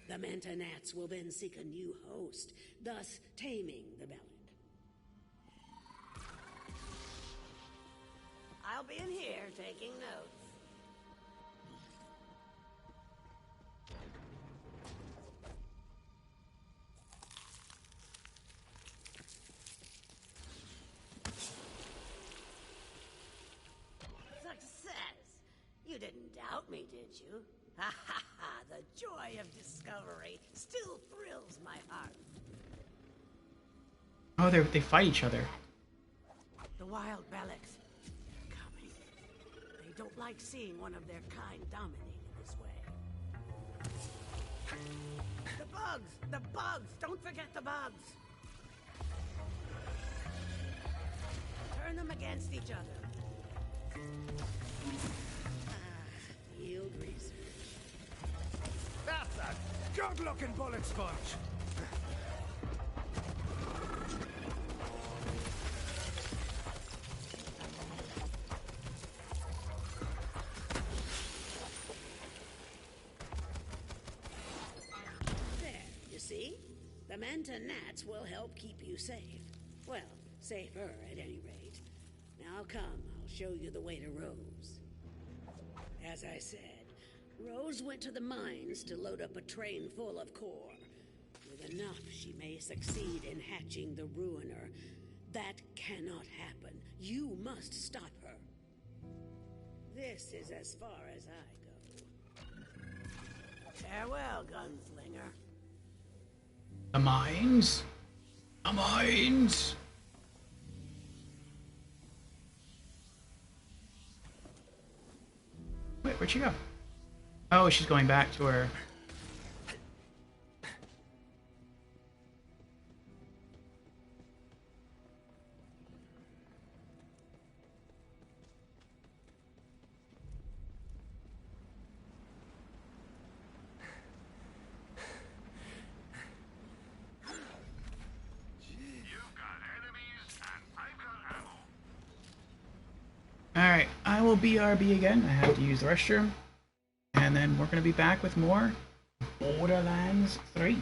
U: The Mentonats will then seek a new host, thus taming the Bellic. I'll be in here taking notes. Success! You didn't doubt me, did you? Ha ha ha! The joy of discovery still thrills my heart.
A: Oh, they fight each other.
U: The wild Bellics. They're coming. They don't like seeing one of their kind dominated this way. The bugs! The bugs! Don't forget the bugs! Turn them against each other. Yield research.
C: That's a good-looking bullet sponge.
U: There, you see? The Mentonats will help keep you safe. Well, safer at any rate. Now come, I'll show you the way to Rose. As I said, Rose went to the mines to load up a train full of core. With enough, she may succeed in hatching the Ruiner. That cannot happen. You must stop her. This is as far as I go. Farewell, gunslinger.
A: The mines? The mines! Wait, where'd she go? Oh, she's going back to her. Alright, I will BRB again. I have to use the restroom. And then we're going to be back with more Borderlands 3.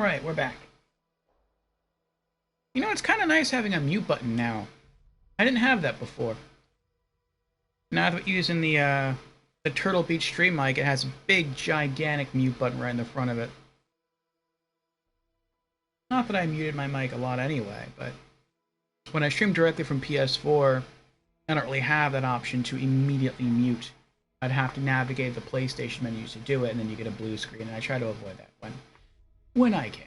A: Alright, we're back. You know, it's kind of nice having a mute button now. I didn't have that before. Now that we're using the Turtle Beach stream mic, it has a big, gigantic mute button right in the front of it. Not that I muted my mic a lot anyway, but when I stream directly from PS4, I don't really have that option to immediately mute. I'd have to navigate the PlayStation menus to do it, and then you get a blue screen, and I try to avoid that when I can.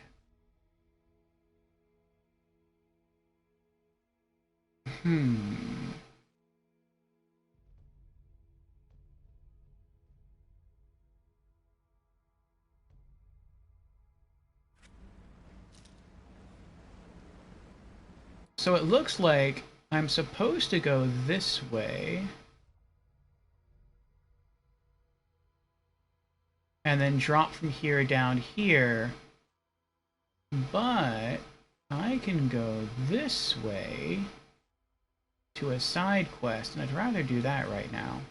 A: So it looks like I'm supposed to go this way. And then drop from here down here. But I can go this way to a side quest, and I'd rather do that right now.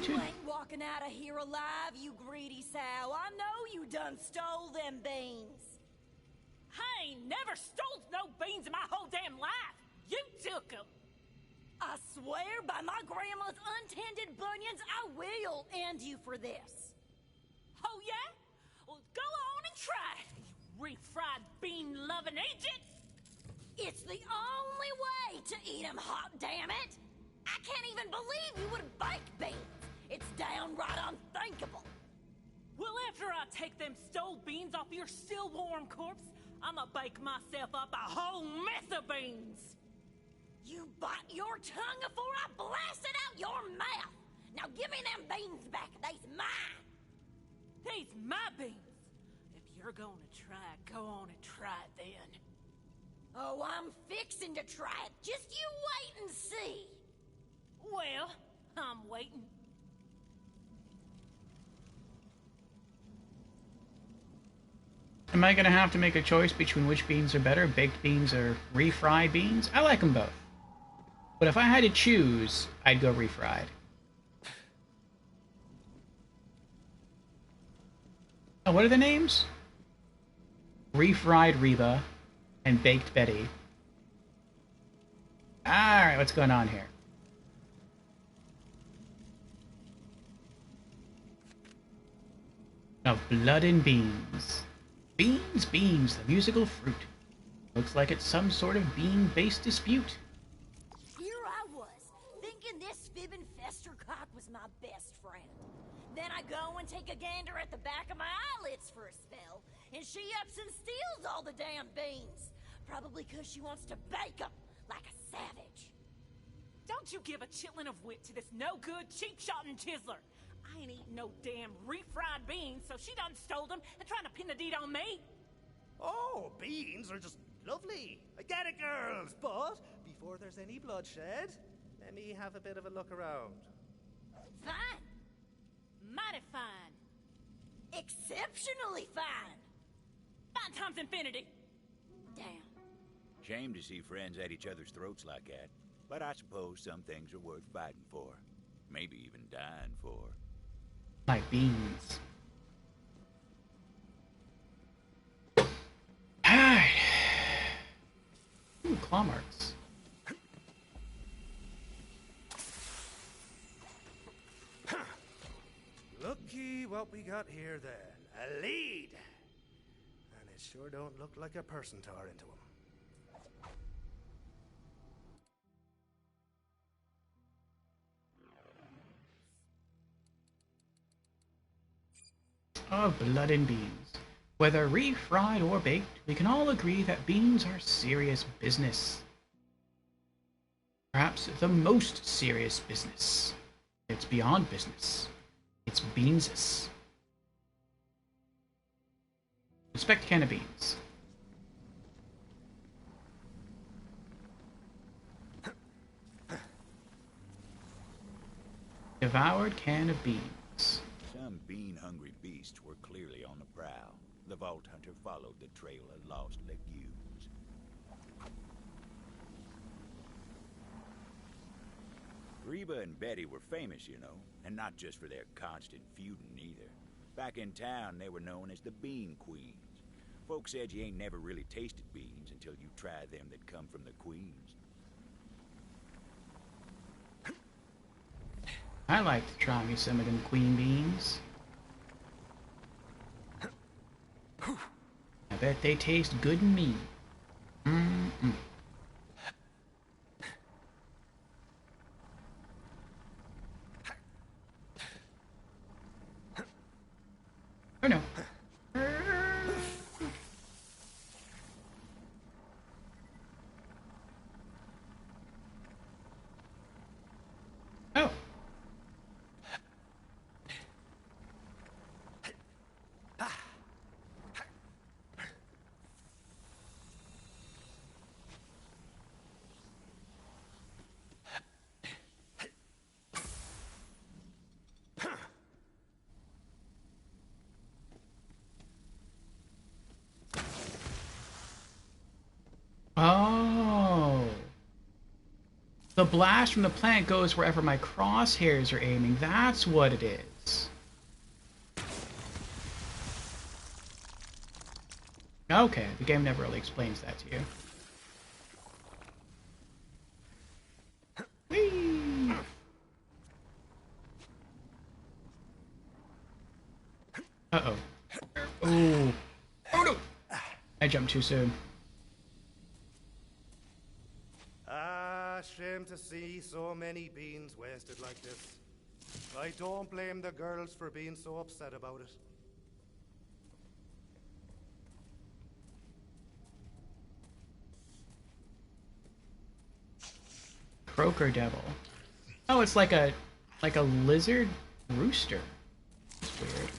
F: You ain't walking out of here alive, you greedy sow. I know you done stole them beans.
L: I ain't never stole no beans in my whole damn life. You took them.
F: I swear by my grandma's untended bunions, I will end you for this.
L: Oh, yeah? Well, go on and try it, you refried bean-loving agent.
F: It's the only way to eat 'em hot, damn it. I can't even believe you would bake beans. It's downright unthinkable.
L: Well, after I take them stole beans off your still warm corpse, I'ma bake myself up a whole mess of beans.
F: You bite your tongue before I blast it out your mouth. Now give me them beans back. They's mine.
L: They's my beans. If you're gonna try it, go on and try it then.
F: Oh, I'm fixing to try it. Just you wait and see.
L: Well, I'm waiting.
A: Am I going to have to make a choice between which beans are better, baked beans or refried beans? I like them both. But if I had to choose, I'd go refried. Oh, what are the names? Refried Reba and Baked Betty. Alright, what's going on here? Of blood and beans. Beans, beans, the musical fruit. Looks like it's some sort of bean-based dispute.
F: Here I was, thinking this fibbing Festercock was my best friend. Then I go and take a gander at the back of my eyelids for a spell, and she ups and steals all the damn beans. Probably because she wants to bake 'em like a savage.
L: Don't you give a chitlin of wit to this no-good, cheap-shotting chiseler. I ain't eating no damn refried beans, so she done stole them and trying to pin the deed on me.
C: Oh, beans are just lovely. I get it, girls. But before there's any bloodshed, let me have a bit of a look around.
F: Fine.
L: Mighty fine.
F: Exceptionally fine.
L: Fine times infinity.
F: Damn.
H: Shame to see friends at each other's throats like that. But I suppose some things are worth fighting for. Maybe even dying for.
A: My beans. Alright. Ooh, claw marks.
C: Looky what we got here then. A lead. And it sure don't look like a person tore into him.
A: Of blood and beans. Whether refried or baked, we can all agree that beans are serious business. Perhaps the most serious business. It's beyond business. It's beanses. Inspect can of beans. Devoured can of beans.
H: Some bean-hungry beasts were clearly on the prowl. The Vault Hunter followed the trail of lost legumes. Reba and Betty were famous, you know, and not just for their constant feuding either. Back in town, they were known as the Bean Queens. Folks said you ain't never really tasted beans until you try them that come from the Queens.
A: I like to try me some of them queen beans. I bet they taste good in me. Mm-mm. Oh no. Oh. Oh. The blast from the plant goes wherever my crosshairs are aiming. That's what it is. Okay, the game never really explains that to you. Whee! Uh-oh. Ooh. Oh no! I jumped too soon.
C: Shame to see so many beans wasted like this. I don't blame the girls for being so upset about it.
A: Croaker Devil. Oh, it's like a lizard rooster. It's weird.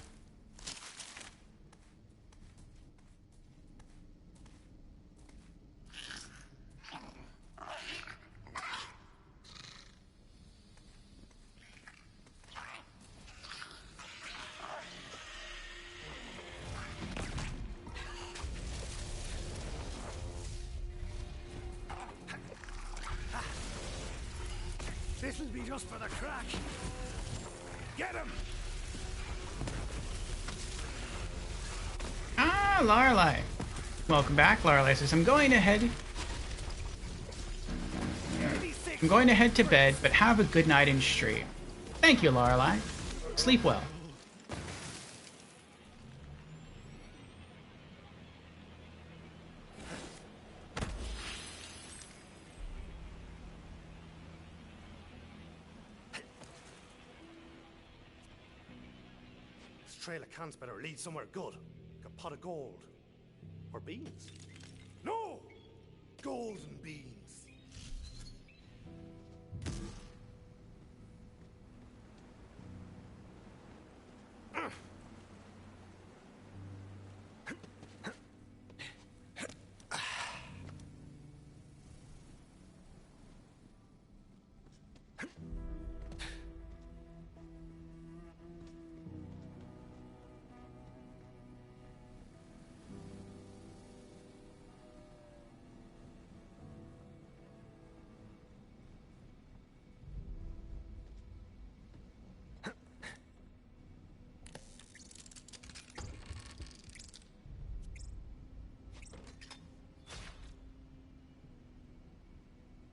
C: This'll be just for the crack. Get him!
A: Ah, Lorelei. Welcome back, Lorelei says, I'm going to head to bed, but have a good night in stream. Thank you, Lorelei. Sleep well.
C: This trail of cans better lead somewhere good. Like a pot of gold. Or beans. No! Golden beans.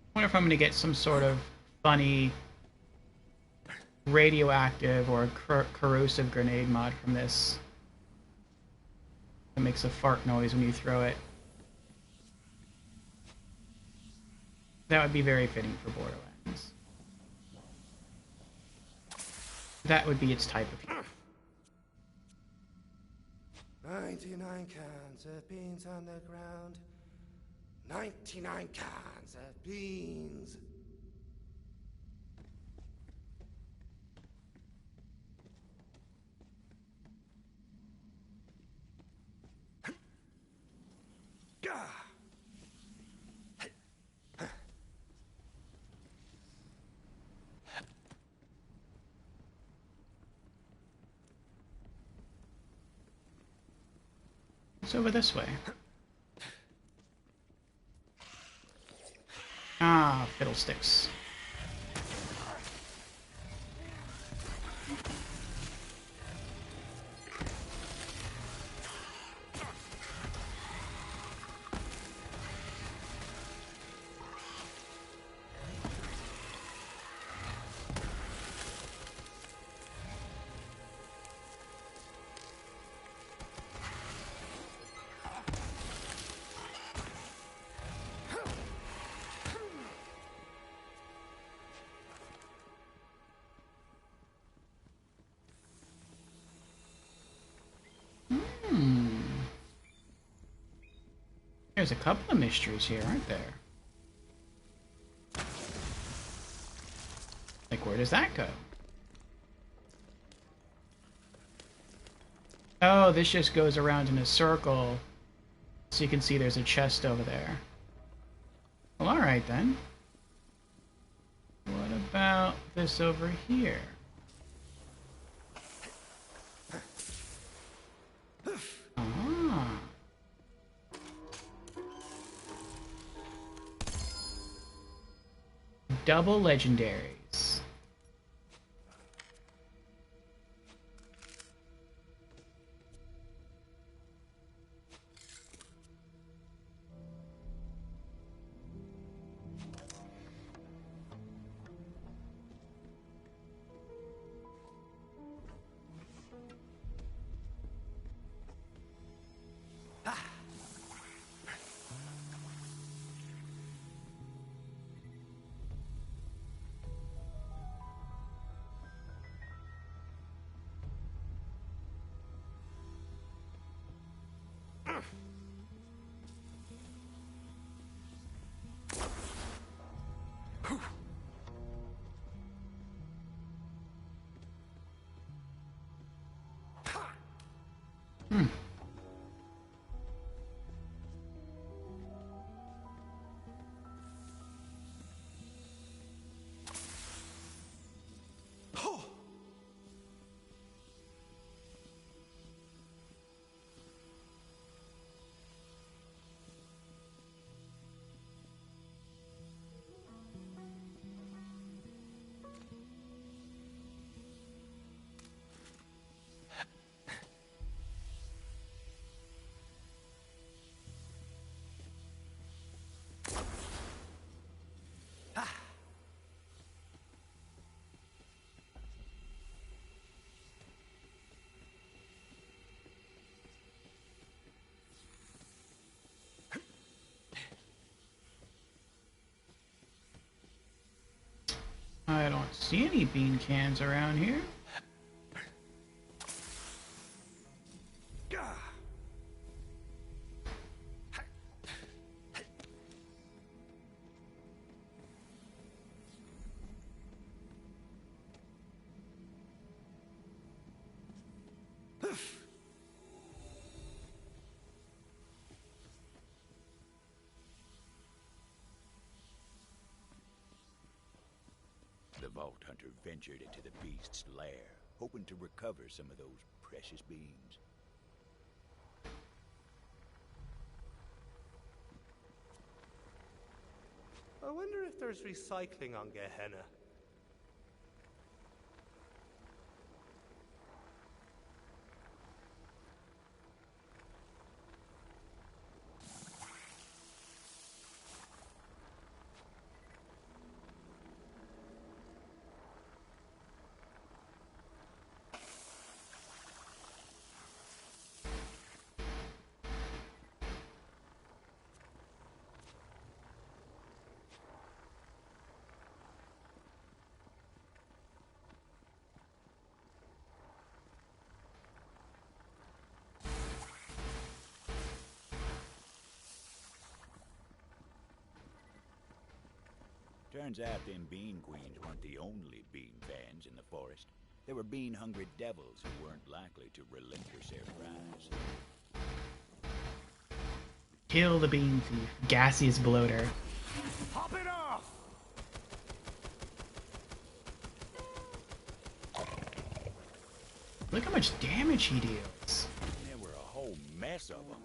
A: I wonder if I'm going to get some sort of funny radioactive or corrosive grenade mod from this. It makes a fart noise when you throw it. That would be very fitting for Borderlands. That would be its type of humor.
C: 99 cans of beans on the ground. 99 cans of beans.
A: It's over this way. Ah, fiddlesticks. There's a couple of mysteries here, aren't there? Like, where does that go? Oh, this just goes around in a circle. So you can see there's a chest over there. Well, alright then. What about this over here? Ah. Double legendaries. I don't see any bean cans around here.
H: The Vault Hunter ventured into the beast's lair, hoping to recover some of those precious beans.
C: I wonder if there's recycling on Gehenna.
H: Turns out them bean queens weren't the only bean fans in the forest. There were bean-hungry devils who weren't likely to relinquish their prize.
A: Kill the bean thief, gaseous bloater.
C: Pop it off!
A: Look how much damage he deals.
H: There were a whole mess of them.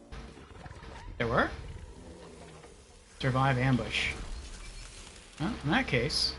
A: There were? Survive ambush. Well, in that case...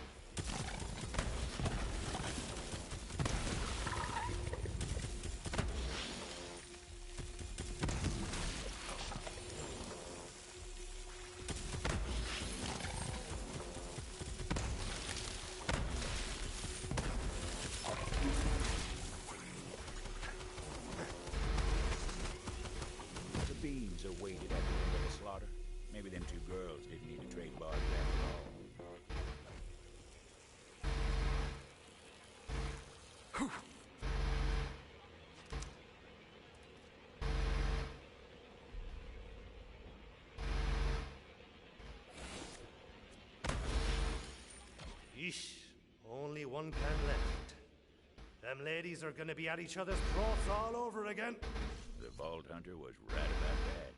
H: The beans are weighted at the end of the slaughter. Maybe them two girls didn't need to trade bars after all.
C: Yeesh, only one can left. Them ladies are gonna be at each other's throats all over again.
H: The Vault Hunter was right about that.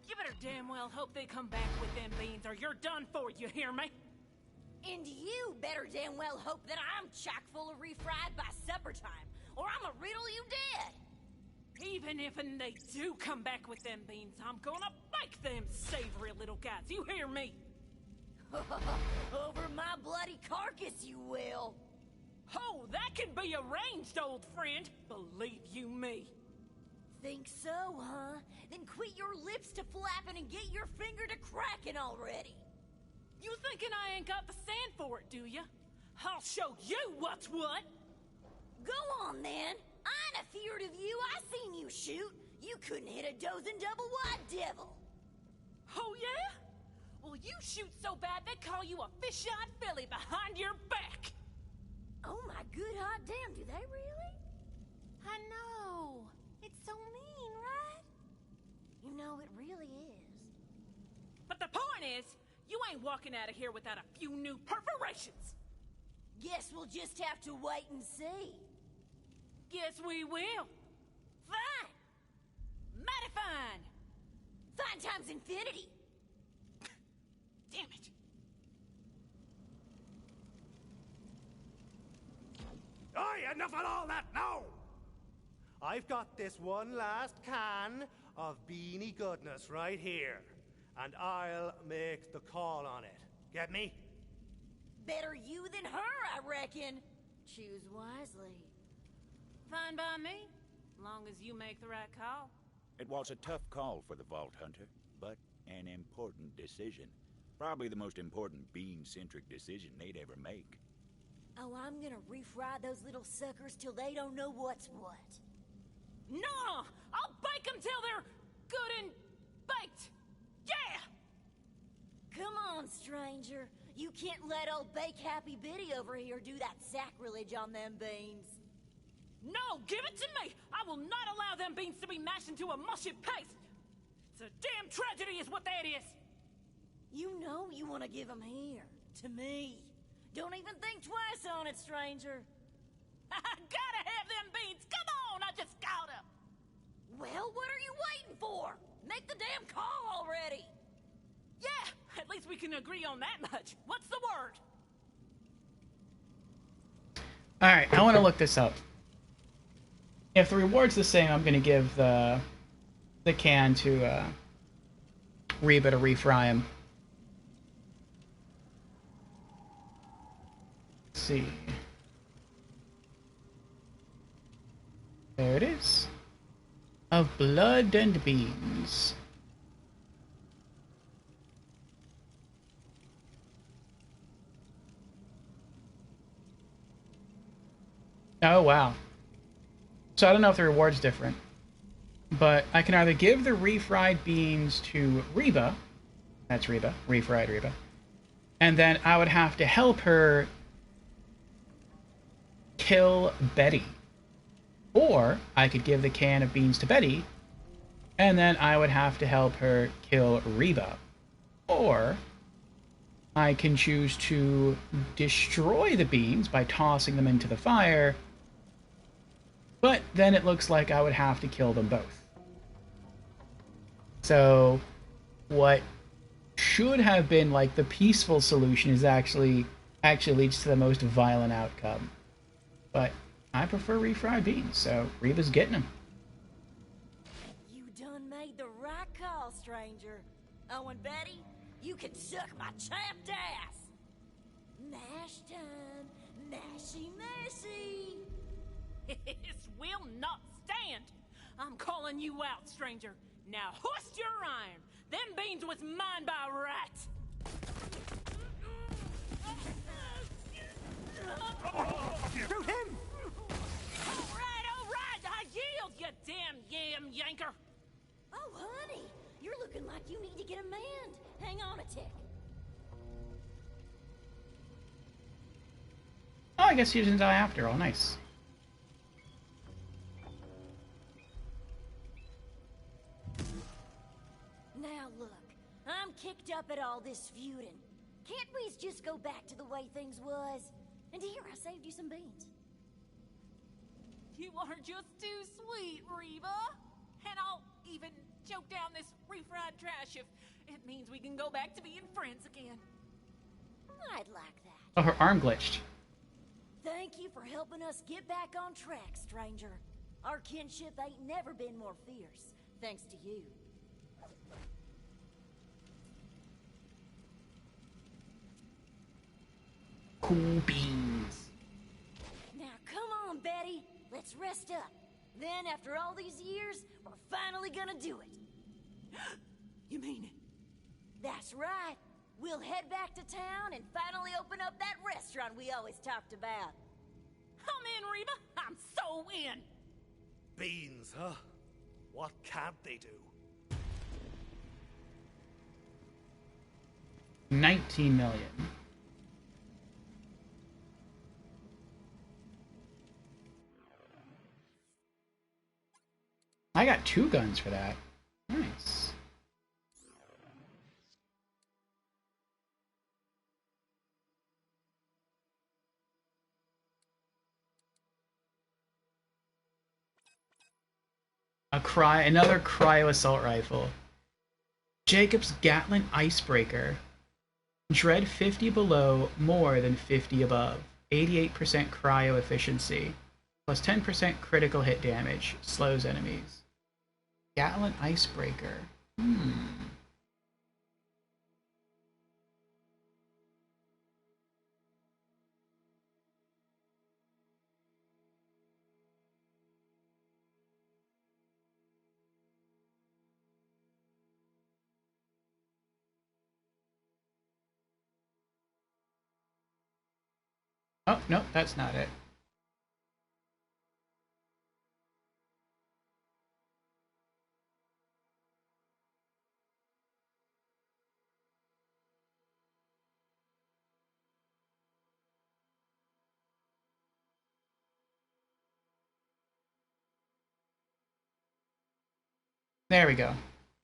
L: You better damn well hope they come back with them beans or you're done for, you hear me?
F: And you better damn well hope that I'm chock full of refried by supper time, or I'ma riddle you dead.
L: Even if and they do come back with them beans, I'm gonna bake them savory little guys, you hear me?
F: Over my bloody carcass, you will.
L: Oh, that can be arranged, old friend. Believe you me.
F: Think so, huh? Then quit your lips to flapping and get your finger to cracking already.
L: You thinking I ain't got the sand for it, do ya? I'll show you what's what.
F: Go on, then. I ain't afeard of you. I seen you shoot. You couldn't hit a dozing double-wide devil.
L: Oh, yeah? Well, you shoot so bad they call you a fish-eyed filly behind your back.
F: Oh, my good hot damn, do they really?
L: I know. It's so mean, right?
F: You know, it really is.
L: But the point is, you ain't walking out of here without a few new perforations.
F: Guess we'll just have to wait and see.
L: Guess we will.
F: Fine.
L: Mighty fine.
F: Fine times infinity.
L: Damn it.
C: Aye, enough of all that now! I've got this one last can of beanie goodness right here, and I'll make the call on it. Get me?
F: Better you than her, I reckon. Choose wisely.
L: Fine by me, long as you make the right call.
H: It was a tough call for the Vault Hunter, but an important decision. Probably the most important bean-centric decision they'd ever make.
F: Oh, I'm gonna refry those little suckers till they don't know what's what.
L: No! I'll bake them till they're good and baked! Yeah!
F: Come on, stranger. You can't let old Bake Happy Biddy over here do that sacrilege on them beans.
L: No, give it to me! I will not allow them beans to be mashed into a mushy paste! It's a damn tragedy is what that is!
F: You know you want to give them here, to me. Don't even think twice on it, stranger.
L: I gotta have them beans! Come on, I just gotta!
F: Well, what are you waiting for? Make the damn call already!
L: Yeah, at least we can agree on that much. What's the word?
A: Alright, I want to look this up. If the reward's the same, I'm going to give the can to Reba to refry him. Let's see. There it is. Of blood and beans. Oh, wow. So I don't know if the reward's different. But I can either give the refried beans to Reba. That's Reba. Refried Reba. And then I would have to help her kill Betty. Or I could give the can of beans to Betty, and then I would have to help her kill Reba. Or I can choose to destroy the beans by tossing them into the fire, but then it looks like I would have to kill them both. So what should have been like the peaceful solution is actually leads to the most violent outcome. But I prefer refried beans, so Reva's getting them.
F: You done made the right call, stranger. Oh, and Betty, you can suck my chapped ass. Mash time, mashy mashy.
L: This will not stand. I'm calling you out, stranger. Now hoist your iron. Them beans was mine by right.
P: Shoot him!
L: All right, I yield, you damn yam yanker.
F: Oh, honey, you're looking like you need to get a manned. Hang on a tick.
A: Oh, I guess he doesn't die after all. Nice.
F: Now look, I'm kicked up at all this feuding. Can't we just go back to the way things was? And here, I saved you some beans.
L: You are just too sweet, Reva. And I'll even choke down this refried trash if it means we can go back to being friends again.
F: I'd like that.
A: Oh, her arm glitched.
F: Thank you for helping us get back on track, stranger. Our kinship ain't never been more fierce, thanks to you.
A: Cool beans.
F: Now come on, Betty. Let's rest up. Then, after all these years, we're finally gonna do it.
L: You mean it?
F: That's right. We'll head back to town and finally open up that restaurant we always talked about.
L: I'm in, Reba. I'm so in.
C: Beans, huh? What can't they do?
A: 19 million. I got 2 guns for that. Nice. Another cryo assault rifle. Jacob's Gatlin Icebreaker. Dread 50 below, more than 50 above. 88% cryo efficiency. Plus 10% critical hit damage. Slows enemies. Gatlin Icebreaker. Oh, no, that's not it. There we go.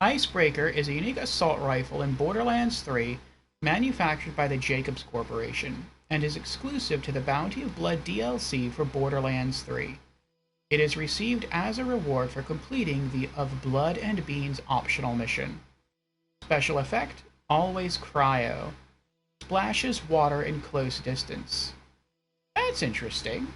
A: Icebreaker is a unique assault rifle in Borderlands 3 manufactured by the Jacobs Corporation and is exclusive to the Bounty of Blood DLC for Borderlands 3. It is received as a reward for completing the Of Blood and Beans optional mission. Special effect, always cryo. Splashes water in close distance. That's interesting.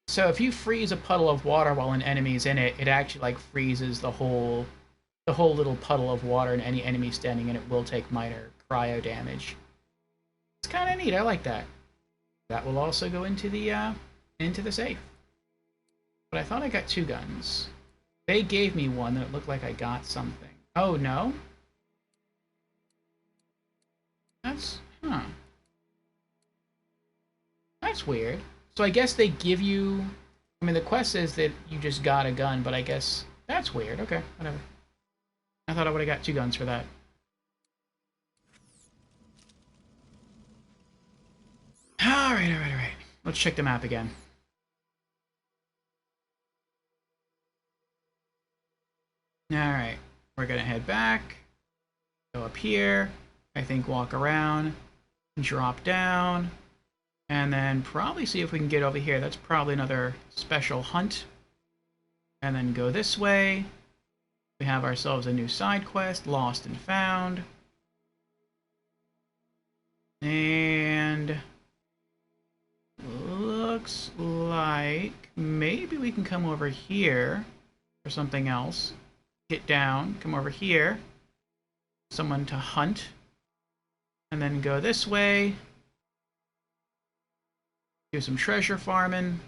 A: So if you freeze a puddle of water while an enemy's in it, it actually like freezes the whole little puddle of water, and any enemy standing in it will take minor cryo damage. It's kind of neat. I like that. That will also go into the safe. But I thought I got 2 guns. They gave me one that looked like I got something. Oh no. That's That's weird. So I guess they give you... I mean, the quest says that you just got a gun, but I guess... That's weird. Okay, whatever. I thought I would have got 2 guns for that. Alright. Let's check the map again. Alright. We're gonna head back. Go up here. I think walk around. Drop down. And then probably see if we can get over here. That's probably another special hunt. And then go this way. We have ourselves a new side quest, Lost and Found. And looks like maybe we can come over here for something else. Get down, come over here. Someone to hunt. And then go this way. Do some treasure farming.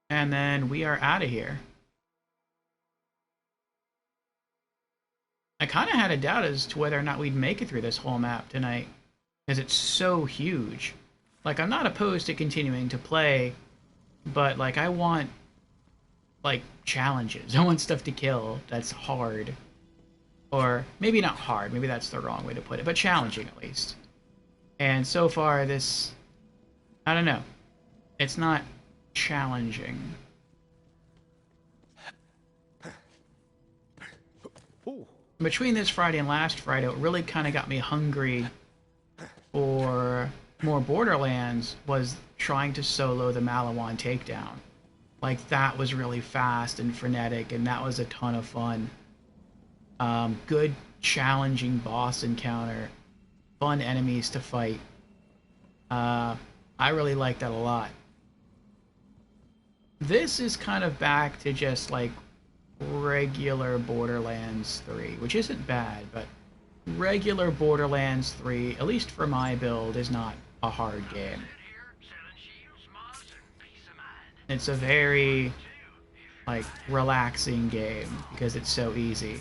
A: And then we are out of here. I kind of had a doubt as to whether or not we'd make it through this whole map tonight. Because it's so huge. Like, I'm not opposed to continuing to play. But, like, I want, like, challenges. I want stuff to kill that's hard. Or, maybe not hard. Maybe that's the wrong way to put it. But challenging, at least. And so far, this... I don't know. It's not challenging. Between this Friday and last Friday, what really kind of got me hungry for more Borderlands was trying to solo the Malawan takedown. Like, that was really fast and frenetic, and that was a ton of fun. Good, challenging boss encounter. Fun enemies to fight. I really like that a lot. This is kind of back to just, like, regular Borderlands 3, which isn't bad, but regular Borderlands 3, at least for my build, is not a hard game. It's a very, like, relaxing game because it's so easy.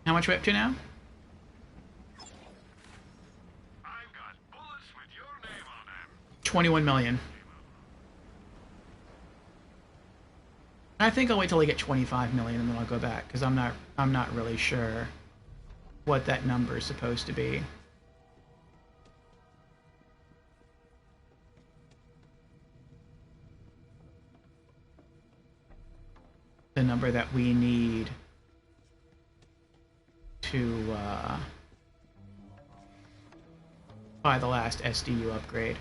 A: How much are we up to now? 21 million. I think I'll wait till I get 25 million and then I'll go back, because I'm not really sure what that number is supposed to be. The number that we need to buy the last SDU upgrade.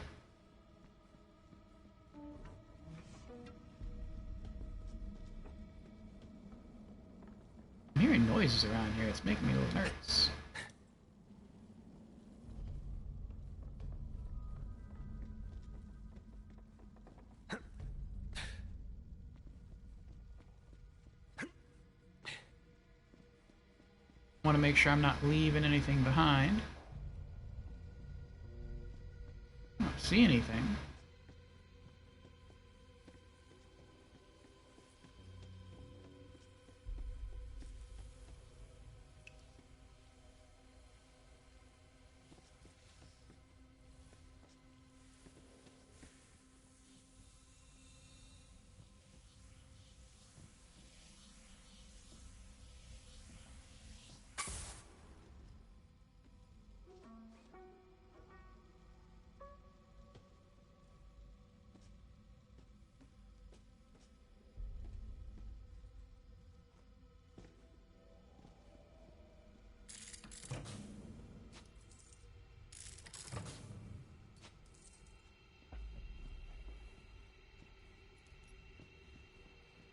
A: I'm hearing noises around here. It's making me a little nervous. I want to make sure I'm not leaving anything behind. I don't see anything.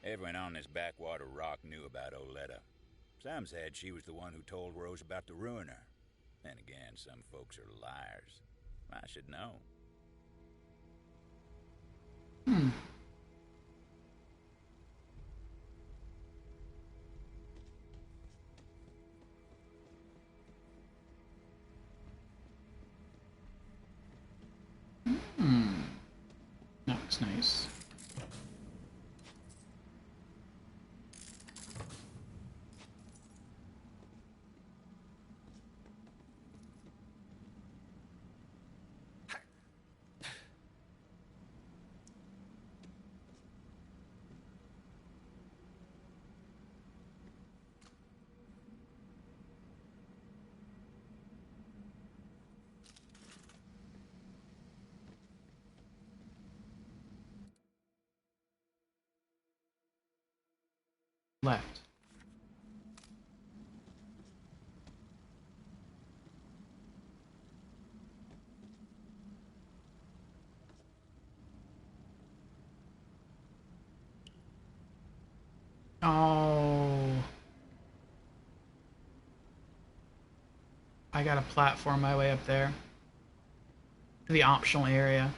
H: Everyone on this backwater rock knew about Oletta. Some said she was the one who told Rose about the ruiner. Then again, some folks are liars. I should know.
A: That looks nice. Left. Oh. I gotta platform my way up there. To the optional area.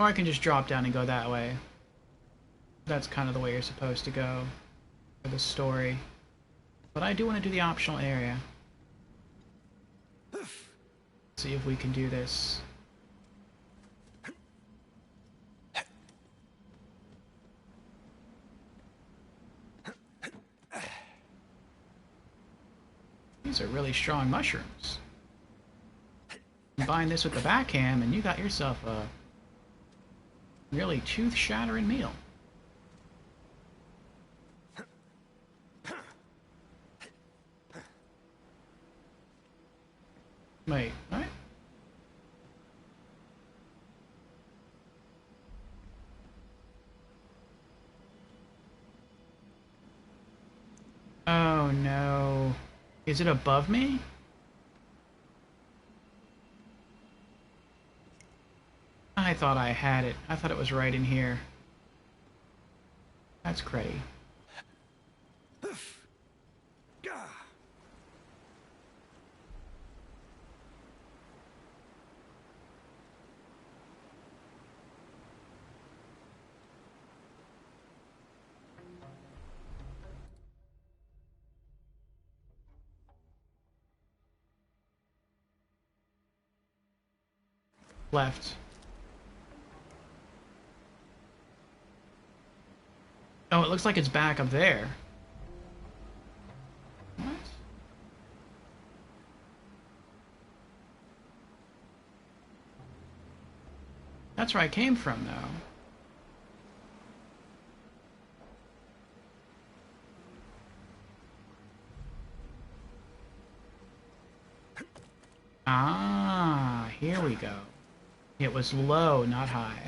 A: Or I can just drop down and go that way. That's kind of the way you're supposed to go for the story. But I do want to do the optional area. See if we can do this. These are really strong mushrooms. Combine this with the backham and you got yourself a really tooth-shattering meal. Wait, what? Oh no. Is it above me? I thought I had it. I thought it was right in here. That's cruddy. Left. Oh, it looks like it's back up there. What? That's where I came from, though. Ah, here we go. It was low, not high.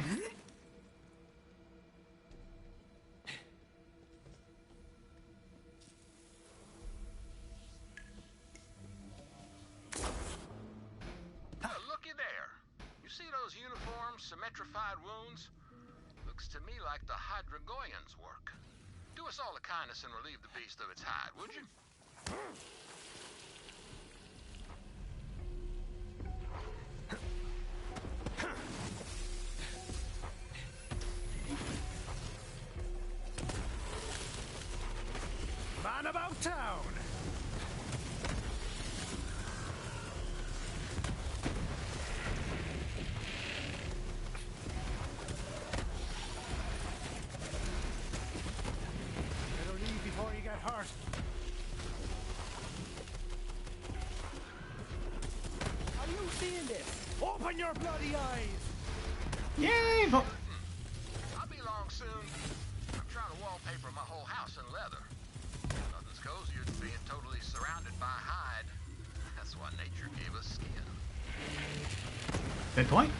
G: Looky there. You see those uniform, symmetrified wounds? Looks to me like the Hydragoyans' work. Do us all a kindness and relieve the beast of its hide, would you?
C: Man about town! Better leave before you get hurt. Are you seeing this? Open your bloody eyes!
A: Yay!
G: I'll be along soon. I'm trying to wallpaper my whole house in leather. Nothing's cozier than being totally surrounded by hide. That's why nature gave us skin.
A: Good point.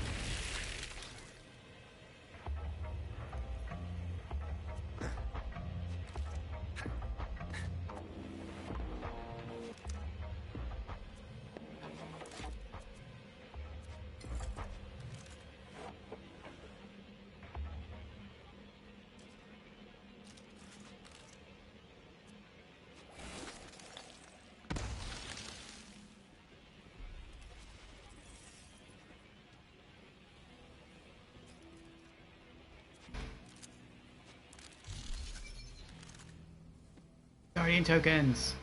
A: Guardian tokens.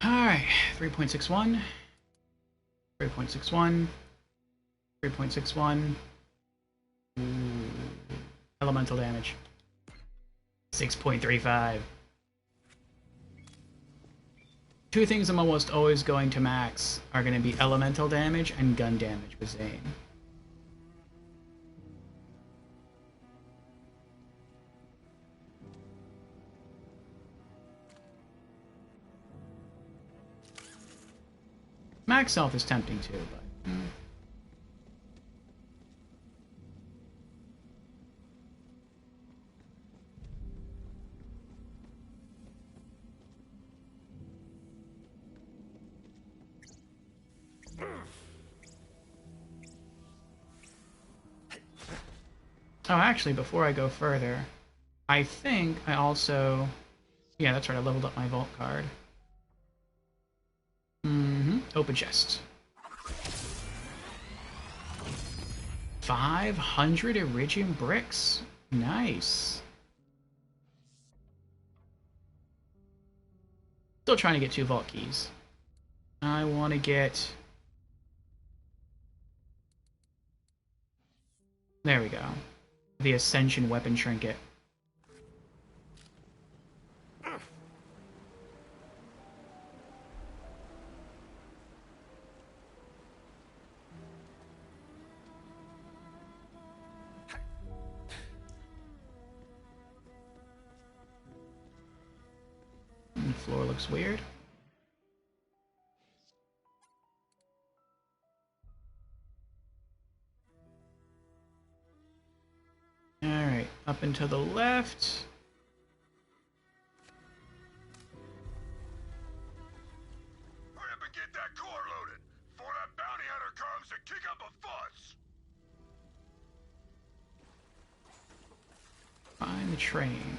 A: Alright, 3.61. 3.61. 3.61. Elemental damage. 6.35. Two things I'm almost always going to max are going to be elemental damage and gun damage with Zane. Max health is tempting too, but... Oh, actually, before I go further, I think I also... Yeah, that's right, I leveled up my vault card. Open chest. 500 Iridium bricks. Nice. Still trying to get 2 vault keys. I want to get... There we go. The Ascension Weapon Trinket. The floor looks weird. Alright, up and to the left.
B: Hurry up and get that core loaded before that bounty hunter comes to kick up a fuss.
A: Find the train.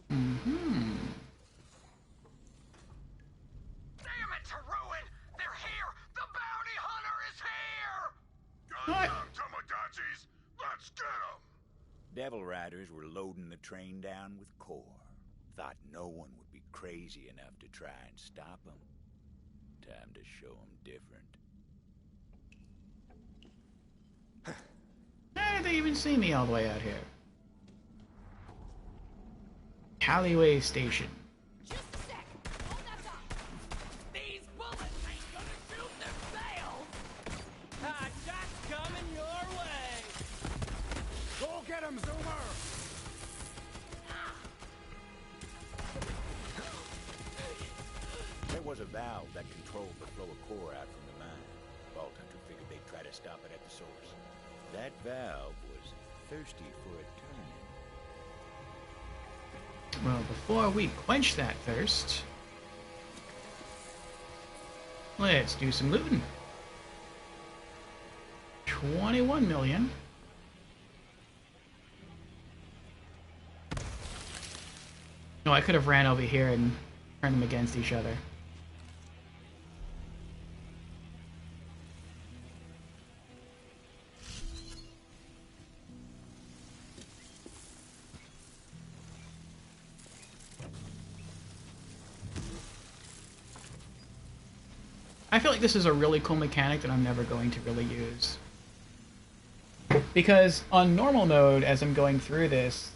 E: Damn it, Taruin! They're here! The bounty hunter is here!
B: Gun down, Tomodachi's! Let's get him!
H: Devil Riders were loading the train down with core. Thought no one would be crazy enough to try and stop them. Time to show them different.
A: How did they even see me all the way out here? Callaway Station.
L: Just a sec. Hold that thought. These bullets ain't gonna shoot themselves. I got coming your way.
C: Go get him, Zoomer!
H: There was a valve that controlled the flow of core out from the mine. Vault Hunter figured they'd try to stop it at the source. That valve was thirsty for a turn.
A: Well, before we quench that thirst, let's do some looting. 21 million. No, I could have ran over here and turned them against each other. I feel like this is a really cool mechanic that I'm never going to really use. Because on normal mode, as I'm going through this,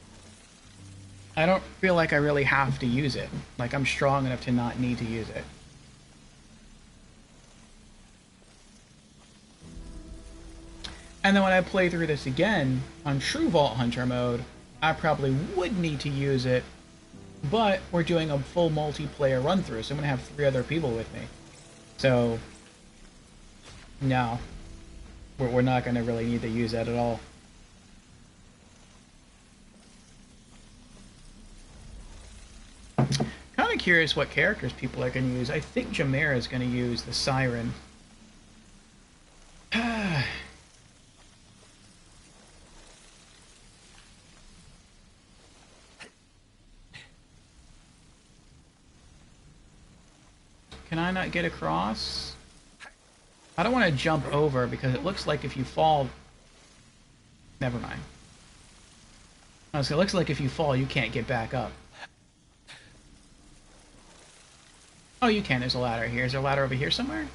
A: I don't feel like I really have to use it. Like, I'm strong enough to not need to use it. And then when I play through this again, on true Vault Hunter mode, I probably would need to use it, but we're doing a full multiplayer run-through, so I'm going to have 3 other people with me. So, no. We're not going to really need to use that at all. Kind of curious what characters people are going to use. I think Jameer is going to use the Siren. Can I not get across? I don't want to jump over because it looks like if you fall... Never mind. So it looks like if you fall, you can't get back up. Oh, you can. There's a ladder here. Is there a ladder over here somewhere?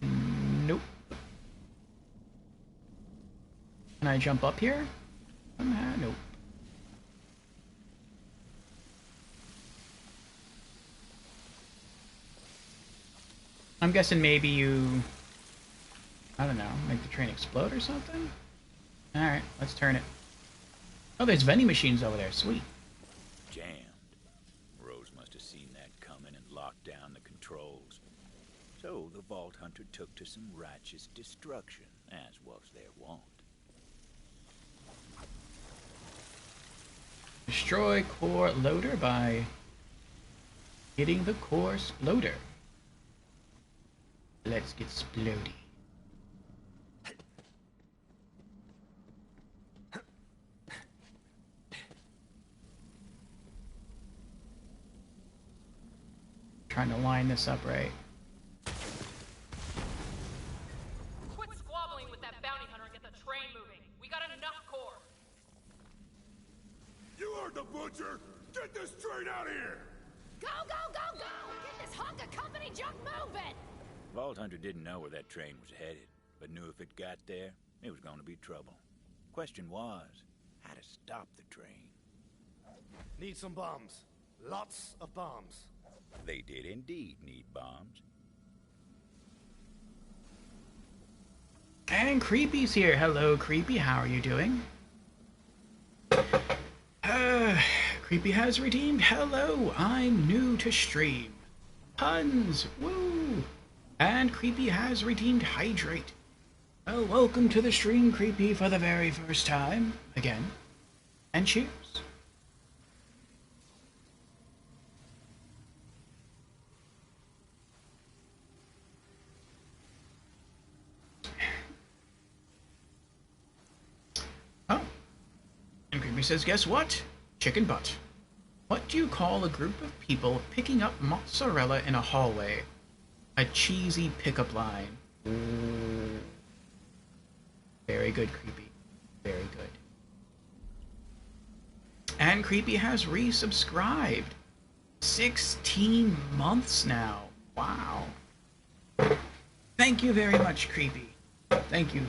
A: Nope. Can I jump up here? Nope. I'm guessing maybe you... I don't know, make the train explode or something? Alright, let's turn it. Oh, there's vending machines over there. Sweet.
H: Jammed. Rose must have seen that coming and locked down the controls. So the Vault Hunter took to some righteous destruction, as was their wont.
A: Destroy core loader by hitting the core loader. Let's get splody. Trying to line this up right.
M: Quit squabbling with that bounty hunter and get the train moving. We got enough core.
O: You heard the butcher! Get this train out of here!
F: Go, go, go, go! Get this hunk of company junk moving!
H: Vault Hunter didn't know where that train was headed, but knew if it got there, it was going to be trouble. Question was, how to stop the train.
C: Need some bombs. Lots of bombs.
H: They did indeed need bombs.
A: And Creepy's here. Hello, Creepy. How are you doing? Creepy has redeemed. Hello, I'm new to stream. Puns. Woo. And Creepy has redeemed Hydrate. Well, welcome to the stream, Creepy, for the very first time. Again. And cheers. Oh. And Creepy says, guess what? Chicken butt. What do you call a group of people picking up mozzarella in a hallway? A cheesy pickup line. Ooh. Very good, Creepy. Very good. And Creepy has resubscribed. 16 months now. Wow. Thank you very much, Creepy. Thank you.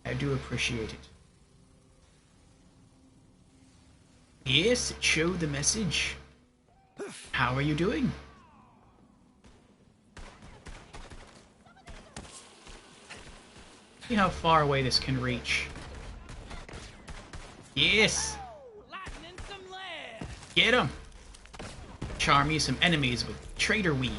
A: I do appreciate it. Yes, it showed the message. How are you doing? See how far away this can reach. Yes! Get him! Charm me some enemies with traitor weed.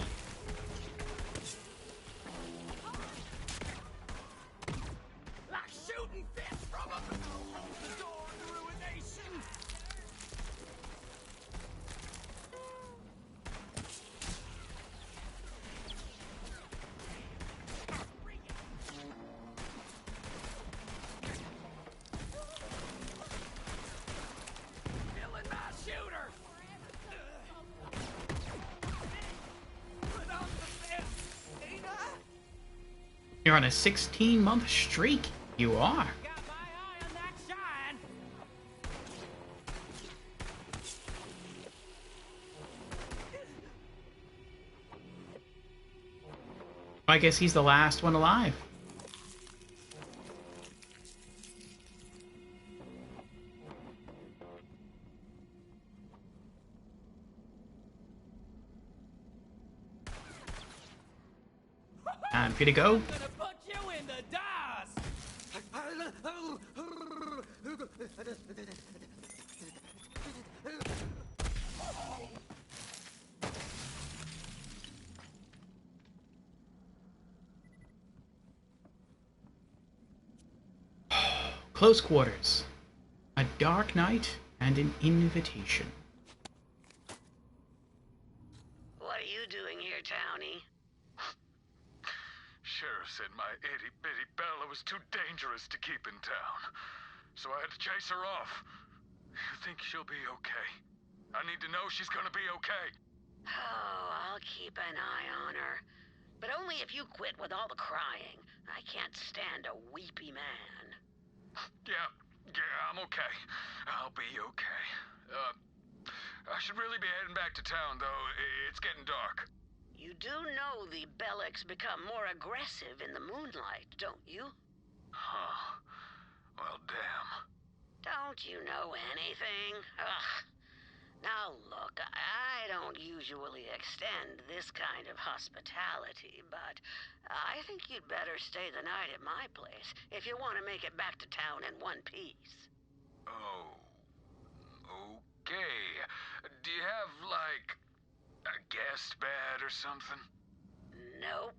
L: Like shooting fists from a hold the door to ruination. Killing my shooter. Put on the fence, ain't I?
A: You're on a 16-month streak. You are. I guess he's the last one alive. Time for you to go.
L: Gonna put you in the dust.
A: Close quarters. A dark night and an invitation.
U: What are you doing here, Townie?
B: Sheriff said my itty-bitty Bella was too dangerous to keep in town, so I had to chase her off. You think she'll be okay? I need to know she's gonna be okay.
U: Oh, I'll keep an eye on her. But only if you quit with all the crying. I can't stand a weepy man.
B: Yeah, I'm okay. I'll be okay. I should really be heading back to town, though. It's getting dark.
U: You do know the Bellics become more aggressive in the moonlight, don't you?
B: Huh. Well, damn.
U: Don't you know anything? Ugh. Now look, I don't usually extend this kind of hospitality, but I think you'd better stay the night at my place if you want to make it back to town in one piece.
B: Oh. Okay. Do you have, like, a guest bed or something?
U: Nope.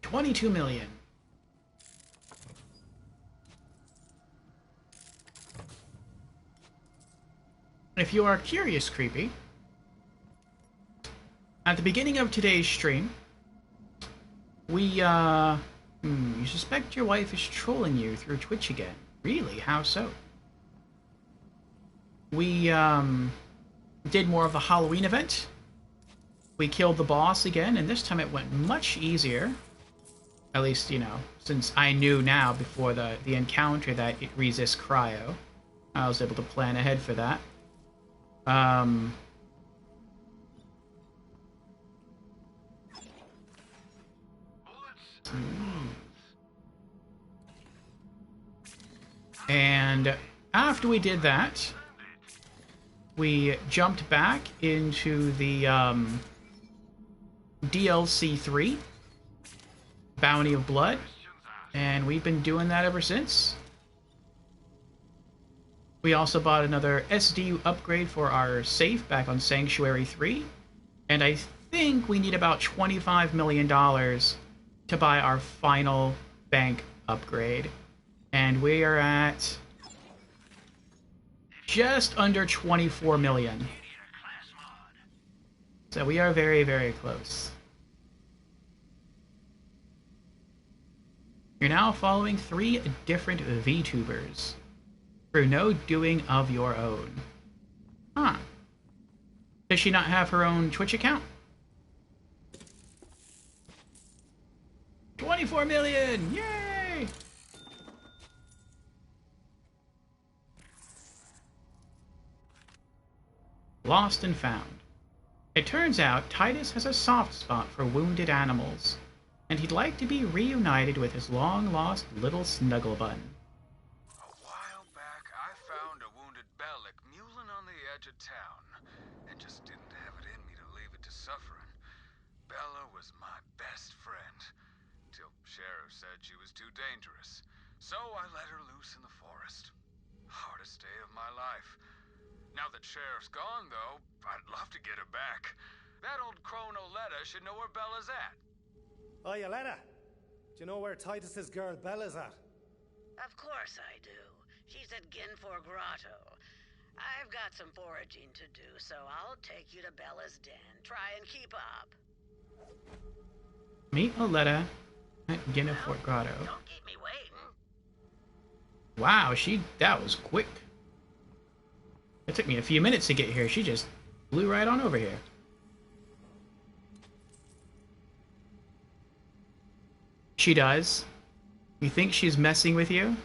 A: 22 million. If you are curious, Creepy, at the beginning of today's stream, we, you suspect your wife is trolling you through Twitch again. Really? How so? We, did more of the Halloween event. We killed the boss again, and this time it went much easier. At least, you know, since I knew now before the encounter that it resists cryo. I was able to plan ahead for that. And after we did that, we jumped back into the DLC 3, Bounty of Blood, and we've been doing that ever since. We also bought another SD upgrade for our safe back on Sanctuary 3, and I think we need about $25 million to buy our final bank upgrade. And we are at just under 24 million. So we are very, very close. You're now following 3 different VTubers through no doing of your own. Huh. Does she not have her own Twitch account? 24 million! Yay! Lost and Found. It turns out Titus has a soft spot for wounded animals, and he'd like to be reunited with his long-lost little Snugglebun.
B: A while back, I found a wounded Bellic mewling on the edge of town, and just didn't have it in me to leave it to suffering. Bella was my best friend, till Sheriff said she was too dangerous, so I let her loose in the forest. Hardest day of my life. Now that Sheriff's gone, though, I'd love to get her back. That old crone Oletta should know where Bella's at.
C: Oh, Oletta, do you know where Titus's girl Bella's at?
U: Of course I do. She's at Ginfor Grotto. I've got some foraging to do, so I'll take you to Bella's den. Try and keep up.
A: Meet Oletta at Ginfor Grotto.
U: Don't keep me waiting.
A: Wow, that was quick. It took me a few minutes to get here. She just flew right on over here. She does. You think she's messing with you?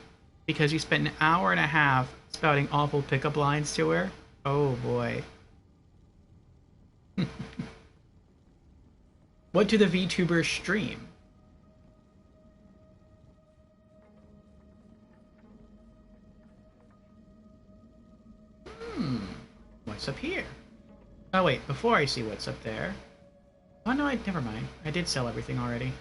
A: Because you spent an hour and a half spouting awful pickup lines to her? Oh boy. What do the VTubers stream? What's up here? Oh wait, before I see what's up there... Oh no, never mind. I did sell everything already.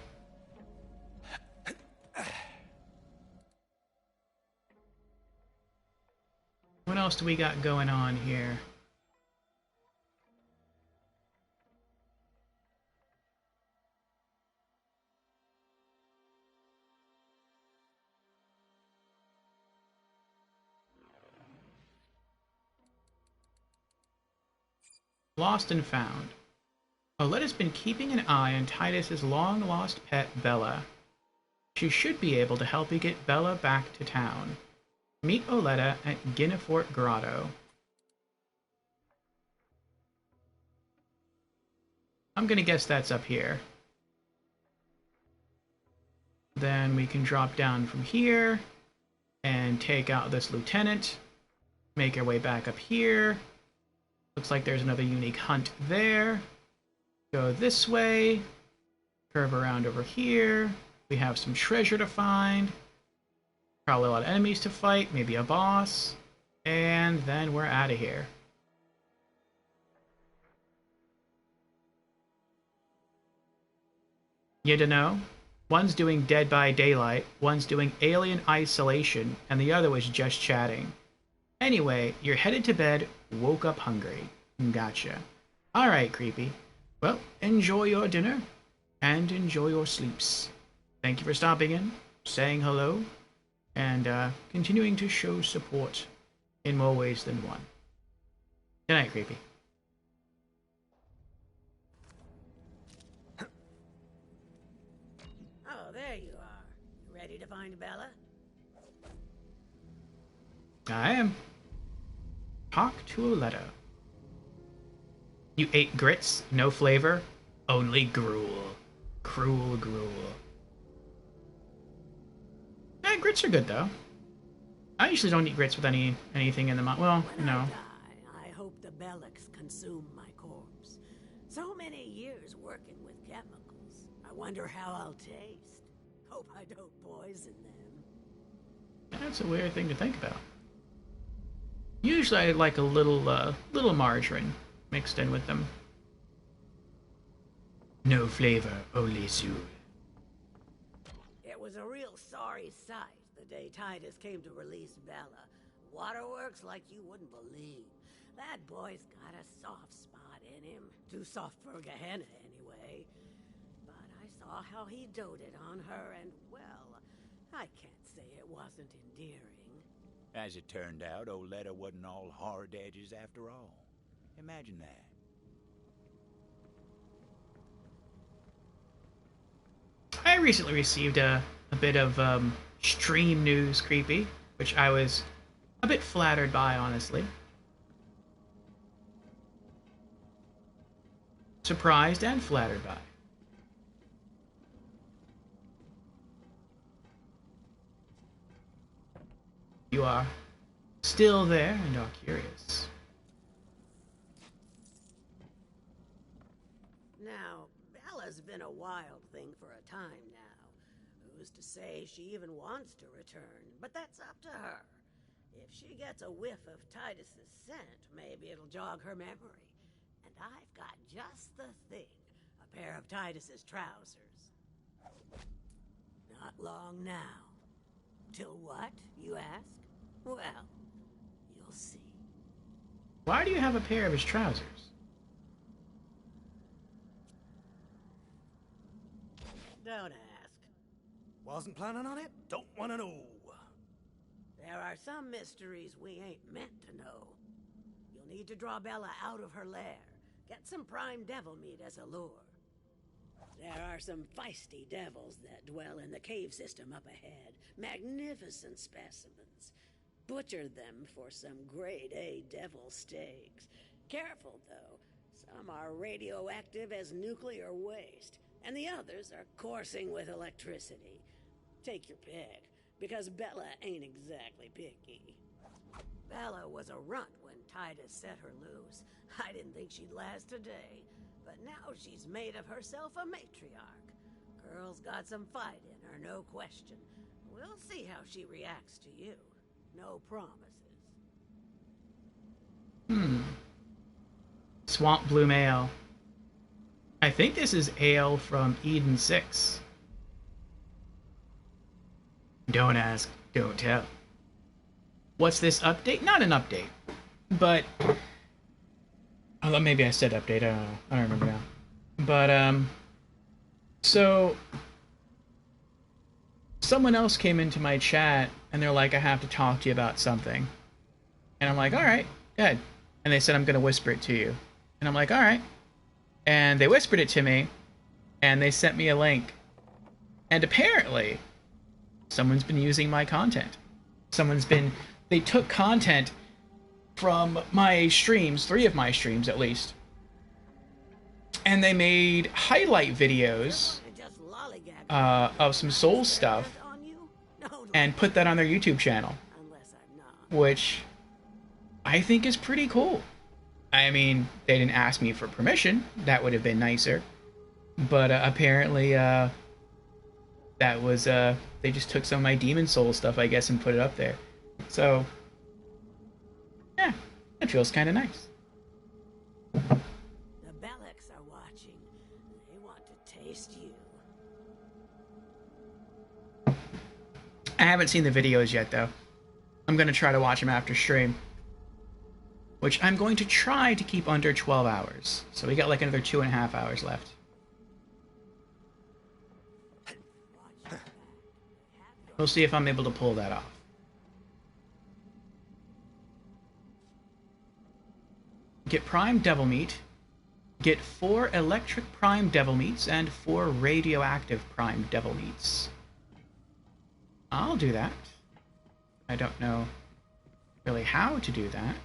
A: What else do we got going on here? Lost and Found. Oletta's been keeping an eye on Titus's long-lost pet, Bella. She should be able to help you get Bella back to town. Meet Oletta at Ginfor Grotto. I'm gonna guess that's up here. Then we can drop down from here and take out this lieutenant. Make our way back up here. Looks like there's another unique hunt there. Go this way. Curve around over here. We have some treasure to find. Probably a lot of enemies to fight. Maybe a boss. And then we're out of here. You don't know? One's doing Dead by Daylight, one's doing Alien Isolation, and the other was just chatting. Anyway, you're headed to bed, woke up hungry. Gotcha. Alright, Creepy. Well, enjoy your dinner, and enjoy your sleeps. thank you for stopping in, saying hello, and continuing to show support in more ways than one. Good night, Creepy.
U: Oh, there you are. Ready to find Bella?
A: I am. Talk to a letter. You ate grits, no flavor, only gruel. Cruel gruel. Grits are good though. I usually don't eat grits with anything in them. Well, no.
U: I hope the Bellics consume my corpse. So many years working with chemicals. I wonder how I'll taste. Hope I don't poison them.
A: That's a weird thing to think about. Usually I like a little margarine mixed in with them. No flavor, only soul.
U: It was a real sorry sight the day Titus came to release Bella. Waterworks like you wouldn't believe. That boy's got a soft spot in him. Too soft for Gehenna, anyway. But I saw how he doted on her, and, well, I can't say it wasn't endearing.
H: As it turned out, Oletta wasn't all hard edges after all. Imagine that.
A: I recently received a bit of stream news, Creepy, which I was a bit flattered by, honestly. Surprised and flattered by. You are still there and are curious.
U: Now, Bella's been a wild thing for a time now. Who's to say she even wants to return? But that's up to her. If she gets a whiff of Titus's scent, maybe it'll jog her memory. And I've got just the thing. A pair of Titus's trousers. Not long now. Till what, you ask? Well, you'll see.
A: Why do you have a pair of his trousers?
U: Don't ask.
C: Wasn't planning on it? Don't want to know.
U: There are some mysteries we ain't meant to know. You'll need to draw Bella out of her lair. Get some prime devil meat as a lure. There are some feisty devils that dwell in the cave system up ahead. Magnificent specimens. Butcher them for some grade A devil steaks. Careful, though. Some are radioactive as nuclear waste, and the others are coursing with electricity. Take your pick, because Bella ain't exactly picky. Bella was a runt when Titus set her loose. I didn't think she'd last a day, but now she's made of herself a matriarch. Girl's got some fight in her, no question. We'll see how she reacts to you. No promises.
A: Swamp Bloom Ale. I think this is ale from Eden 6. Don't ask, don't tell. What's this update? Not an update, but maybe I said update. I don't know. I don't remember now. But so someone else came into my chat and they're like, I have to talk to you about something. And I'm like, all right, good. And they said, I'm going to whisper it to you. And I'm like, all right. And they whispered it to me and they sent me a link. And apparently someone's been using my content. They took content from my streams, 3 of my streams at least. And they made highlight videos of some Soul stuff and put that on their YouTube channel, which I think is pretty cool. I mean, they didn't ask me for permission. That would have been nicer. But apparently, that was, they just took some of my Demon Soul stuff, I guess, and put it up there. So, yeah, it feels kind of nice.
U: The Bellics are watching. They want to taste you.
A: I haven't seen the videos yet, though. I'm going to try to watch them after stream. Which I'm going to try to keep under 12 hours. So we got like another 2.5 hours left. We'll see if I'm able to pull that off. Get prime devil meat. Get 4 electric prime devil meats and 4 radioactive prime devil meats. I'll do that. I don't know really how to do that.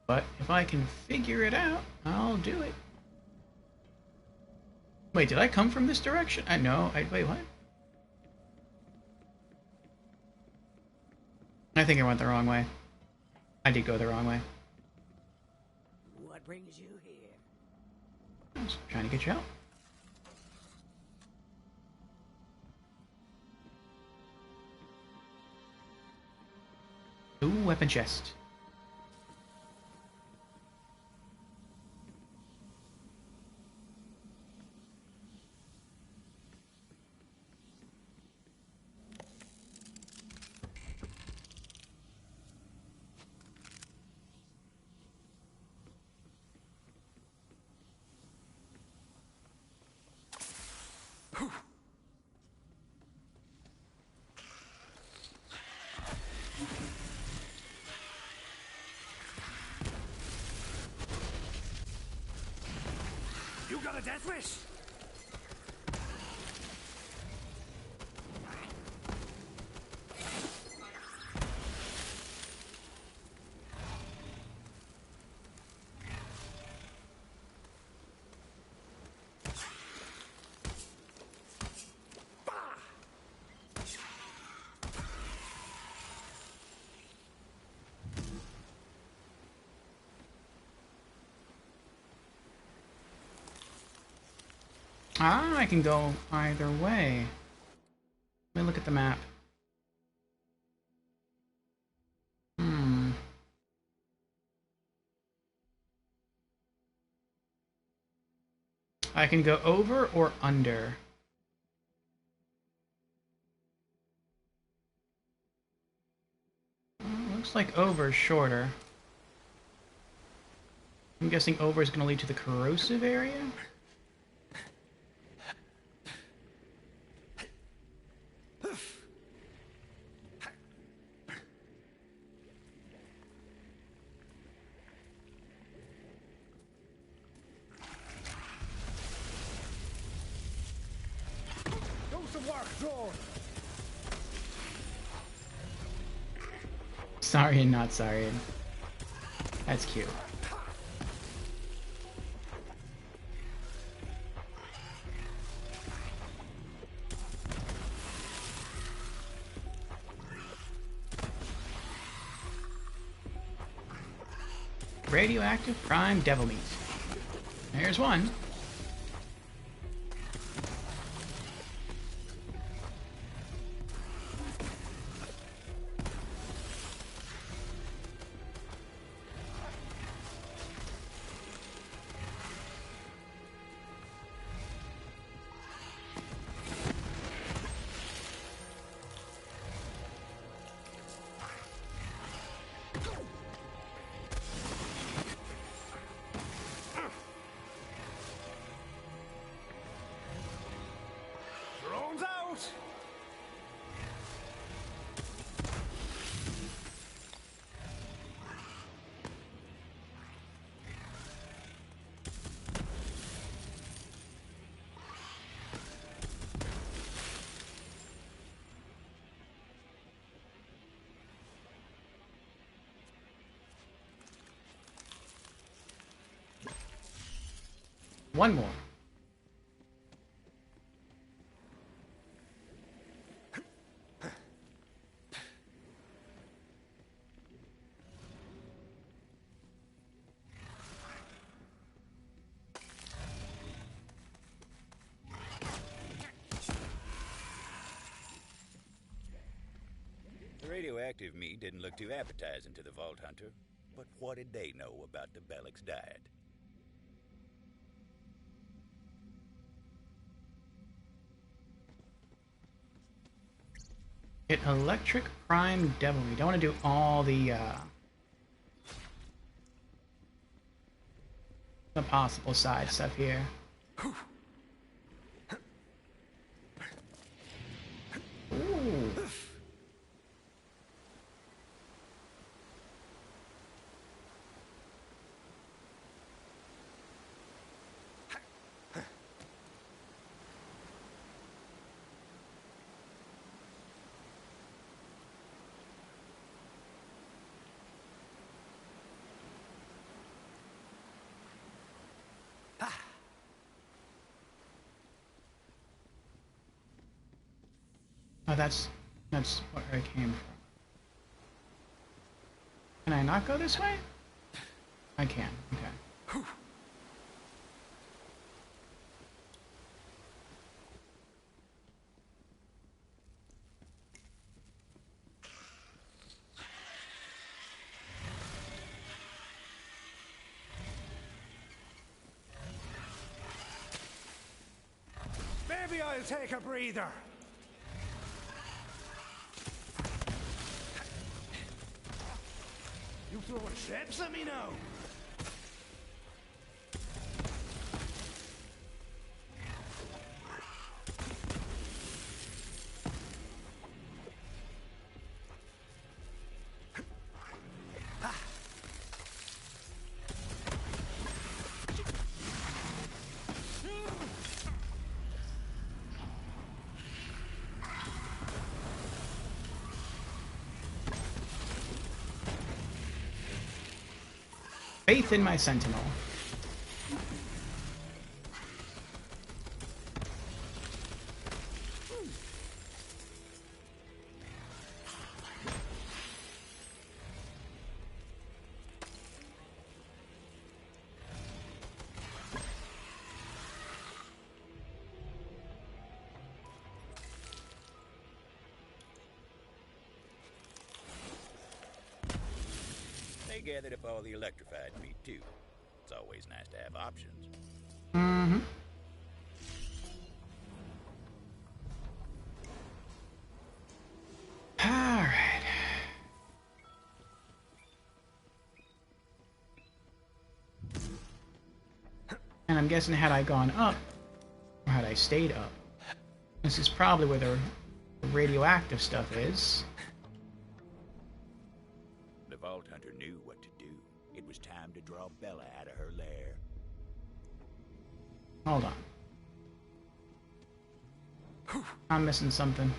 A: But if I can figure it out, I'll do it. Wait, did I come from this direction? I know. Wait, what? I think I went the wrong way. I did go the wrong way.
U: What brings you here?
A: I was trying to get you out. Ooh, weapon chest.
C: You got a death wish?
A: Ah, I can go either way. Let me look at the map. I can go over or under. Looks like over is shorter. I'm guessing over is going to lead to the corrosive area? Sorry and not sorry. That's cute. Radioactive prime devil meat. There's one. One more.
H: The radioactive meat didn't look too appetizing to the Vault Hunter, but what did they know about the Bellic's diet?
A: Get electric prime devil meat. I want to do all the possible side stuff here. Oh, that's where I came from. Can I not go this way? I can. Okay.
C: Maybe I'll take a breather. You throwing traps at me now?
A: Faith in my sentinel.
H: They gathered up all the electrified meat, too. It's always nice to have options.
A: Mm-hmm. All right. And I'm guessing had I gone up, or had I stayed up, this is probably where the radioactive stuff is.
H: The Vault Hunter knew what to do. It was time to draw Bella out of her lair.
A: Hold on. I'm missing something.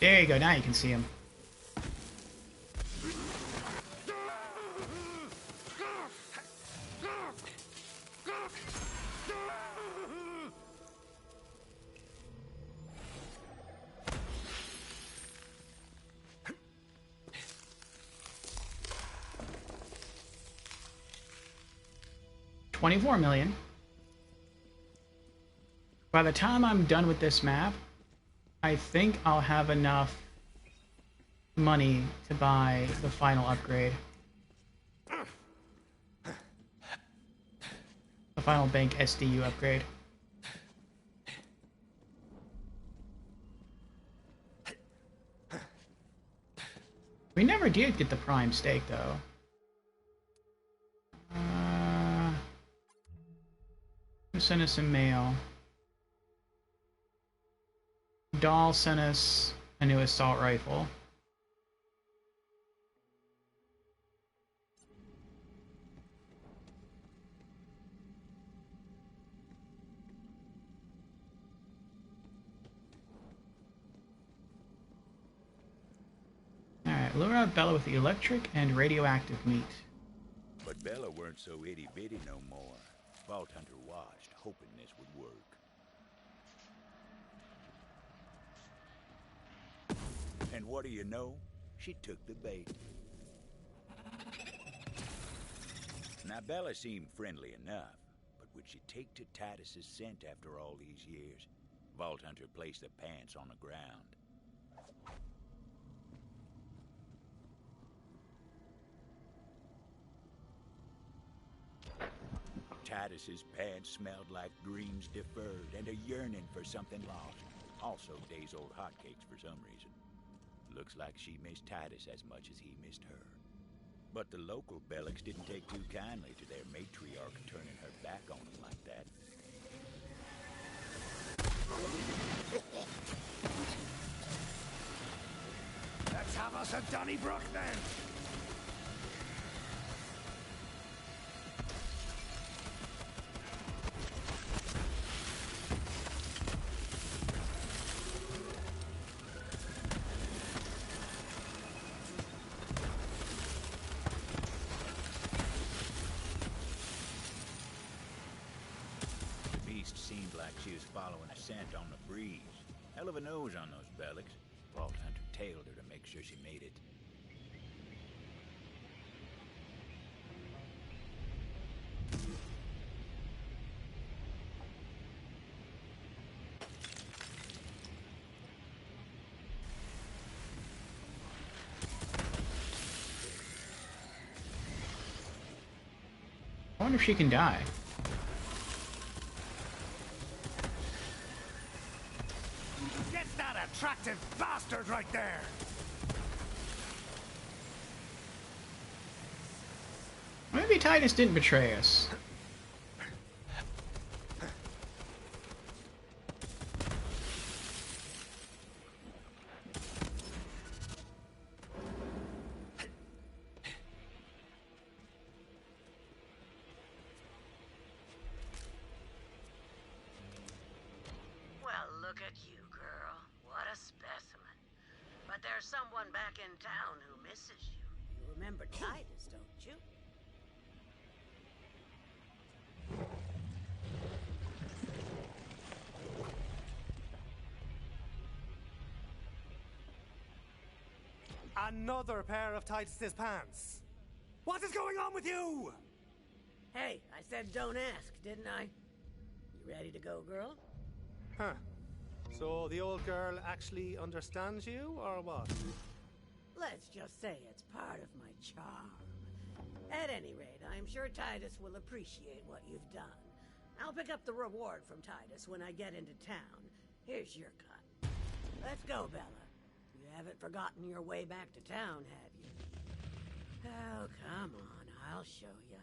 A: There you go, now you can see him. $24 million. By the time I'm done with this map, I think I'll have enough money to buy the final upgrade. The final bank SDU upgrade. We never did get the prime steak though. Send us some mail. Dahl sent us a new assault rifle. Alright, lure out Bella with the electric and radioactive meat.
H: But Bella weren't so itty-bitty no more. Vault Hunter watched, hoping this would work. And what do you know? She took the bait. Now, Bella seemed friendly enough, but would she take to Titus's scent after all these years? Vault Hunter placed the pants on the ground. Titus's pants smelled like dreams deferred and a yearning for something lost. Also, days-old hotcakes for some reason. Looks like she missed Titus as much as he missed her. But the local Bellics didn't take too kindly to their matriarch turning her back on him like that.
C: Let's have us a Donnybrook then.
H: The beast seemed like she was following a scent on the breeze. Hell of a nose on those Bellics. Vault Hunter tailed her to make sure she made it.
A: I wonder if she can die.
C: Get that attractive bastard right there!
A: Maybe Titus didn't betray us.
U: Well, look at you, girl. What a specimen. But there's someone back in town who misses you. You remember Titus, don't you?
C: Another pair of Titus's pants. What is going on with you?
U: Hey, I said don't ask, didn't I? You ready to go, girl?
C: Huh. So the old girl actually understands you, or what?
U: Let's just say it's part of my charm. At any rate, I'm sure Titus will appreciate what you've done. I'll pick up the reward from Titus when I get into town. Here's your cut. Let's go, Bella. You haven't forgotten your way back to town, have you? Oh, come on, I'll show you.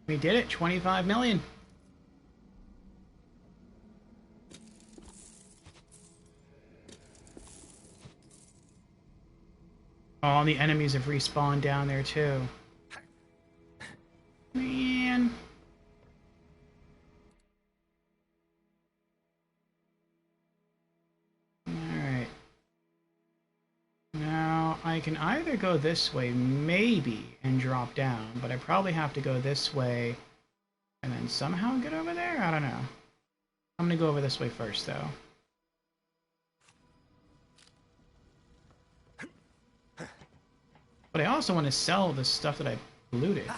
A: We did it, 25 million. All the enemies have respawned down there too. Man. Alright. Now, I can either go this way, maybe, and drop down, but I probably have to go this way and then somehow get over there? I don't know. I'm gonna go over this way first, though. But I also want to sell the stuff that I looted.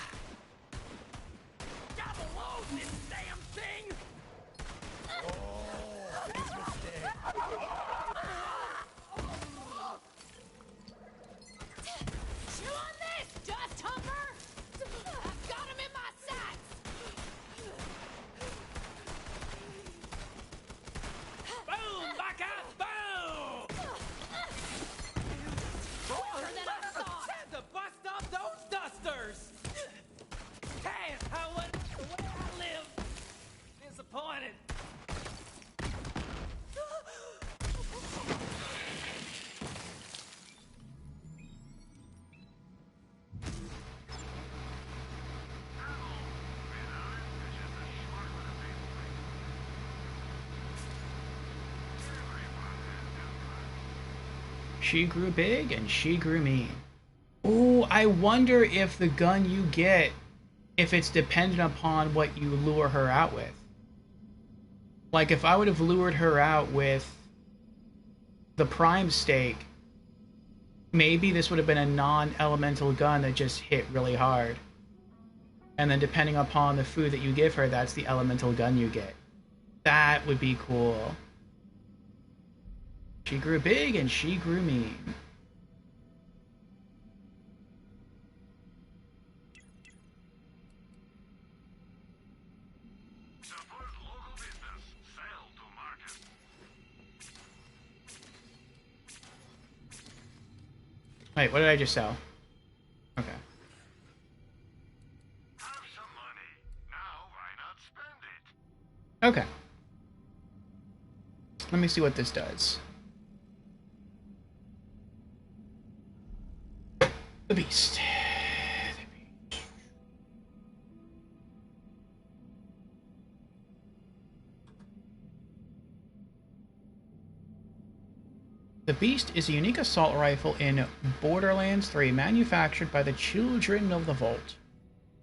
F: Chew on this, Dust Humper! I've got him in my sights!
L: Boom! Back out! Boom!
F: Quicker than I thought!
L: Time to bust up those dusters! Can't how what the way I live. Disappointed.
A: She grew big and she grew mean. Ooh, I wonder if the gun you get, if it's dependent upon what you lure her out with. Like, if I would have lured her out with the prime stake, maybe this would have been a non-elemental gun that just hit really hard. And then depending upon the food that you give her, that's the elemental gun you get. That would be cool. She grew big and she grew mean. Wait, what did I just sell? Okay. Okay. Let me see what this does. The beast. The Beast is a unique assault rifle in Borderlands 3 manufactured by the Children of the Vault.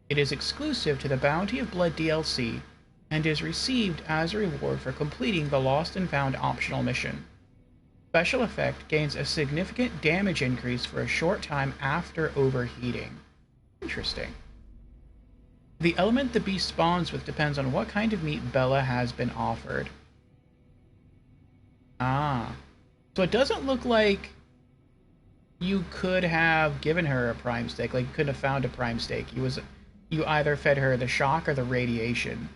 A: It is exclusive to the Bounty of Blood DLC and is received as a reward for completing the Lost and Found optional mission. Special effect gains a significant damage increase for a short time after overheating. Interesting. The element the beast spawns with depends on what kind of meat Bella has been offered. Ah. So it doesn't look like you could have given her a prime steak. Like, you couldn't have found a prime steak. You either fed her the shock or the radiation.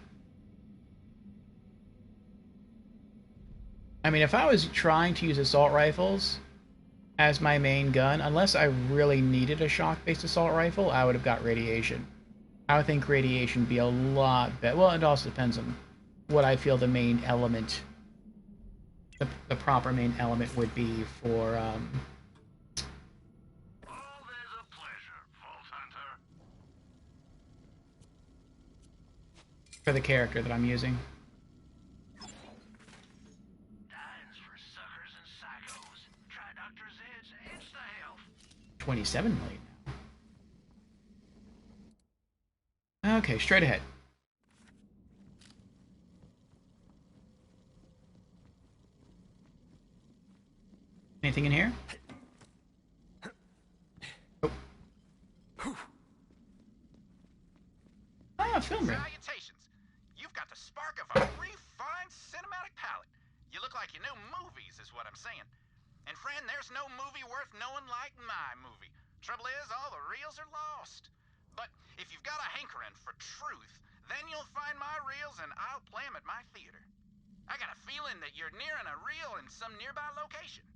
A: I mean, if I was trying to use assault rifles as my main gun, unless I really needed a shock-based assault rifle, I would have got radiation. I would think radiation would be a lot better. Well, it also depends on what I feel the main element, the proper main element would be for, for the character that I'm using. 27 million now. Okay, straight ahead. Anything in here? Oh. Ah, film room.
E: Salutations. You've got the spark of a refined cinematic palette. You look like you know movies, is what I'm saying. And friend, there's no movie worth knowing like my movie. Trouble is, all the reels are lost. But if you've got a hankering for truth, then you'll find my reels and I'll play them at my theater. I got a feeling that you're nearing a reel in some nearby location.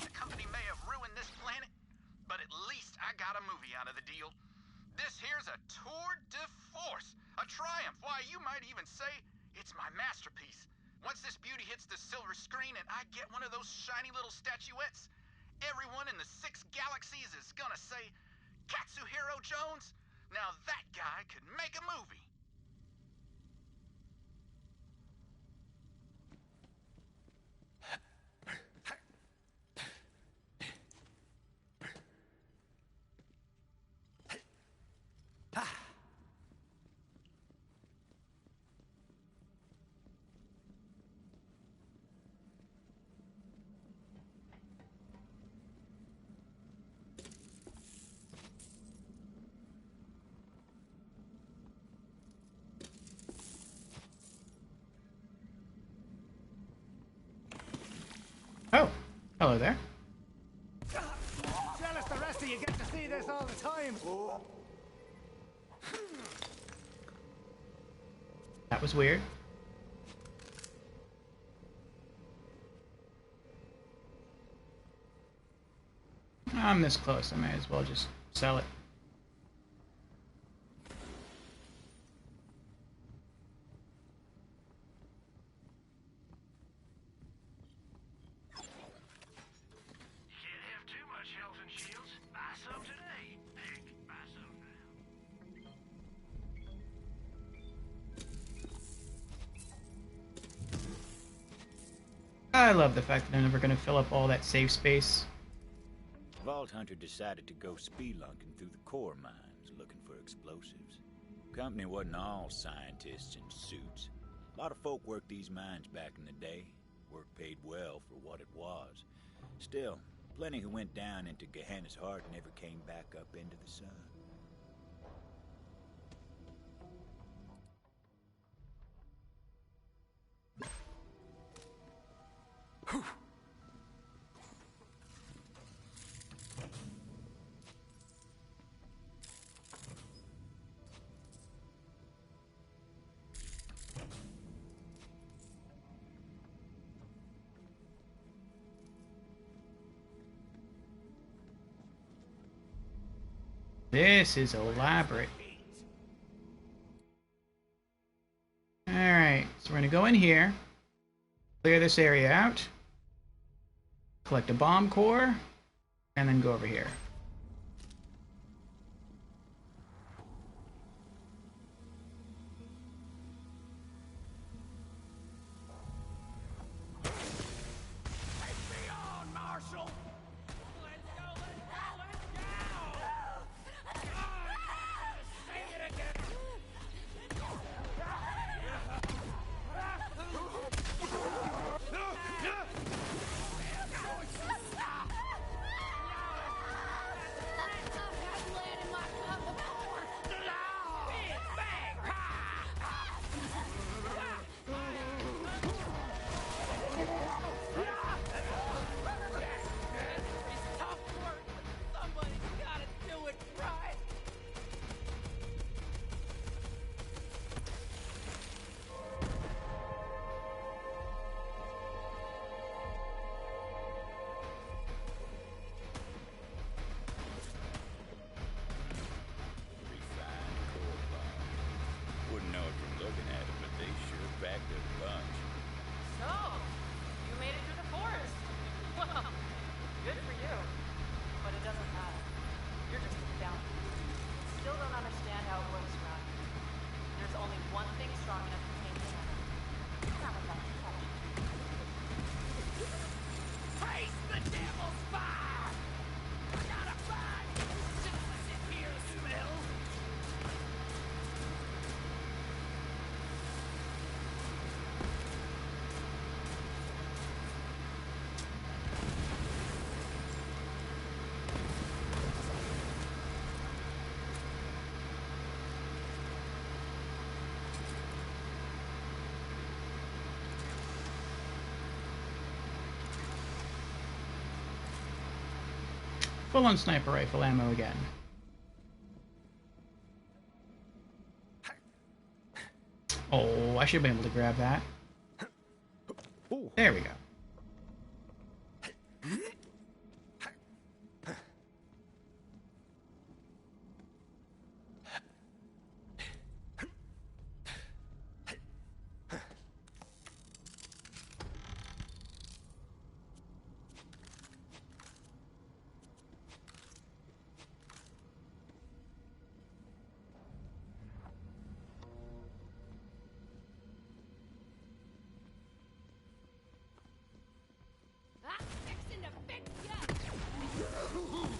E: The company may have ruined this planet, but at least I got a movie out of the deal. This here's a tour de force, a triumph. Why, you might even say it's my masterpiece. Once this beauty hits the silver screen and I get one of those shiny little statuettes, everyone in the 6 galaxies is gonna say, Katsuhiro Jones, now that guy could make a movie.
A: Oh, hello there.
C: Jealous the rest of you get to see this all the time.
A: That was weird. I'm this close, I may as well just sell it. I love the fact that I'm never going to fill up all that safe space.
H: Vault Hunter decided to go spelunking through the core mines looking for explosives. Company wasn't all scientists in suits. A lot of folk worked these mines back in the day. Work paid well for what it was. Still, plenty who went down into Gehenna's heart never came back up into the sun.
A: This is elaborate. Alright, so we're gonna go in here, clear this area out, collect a bomb core, and then go over here.
H: Wouldn't know it from looking at it, but they sure packed a bunch.
M: So, you made it through the forest. Well, good for you. But it doesn't matter. You're just down. Still don't understand how it works around here. There's only one thing strong enough to tame the other. Not without you touch.
L: Taste the devil's fire! I got a bad sit here smell.
A: Full-on sniper rifle ammo again. Oh, I should be able to grab that. There we go.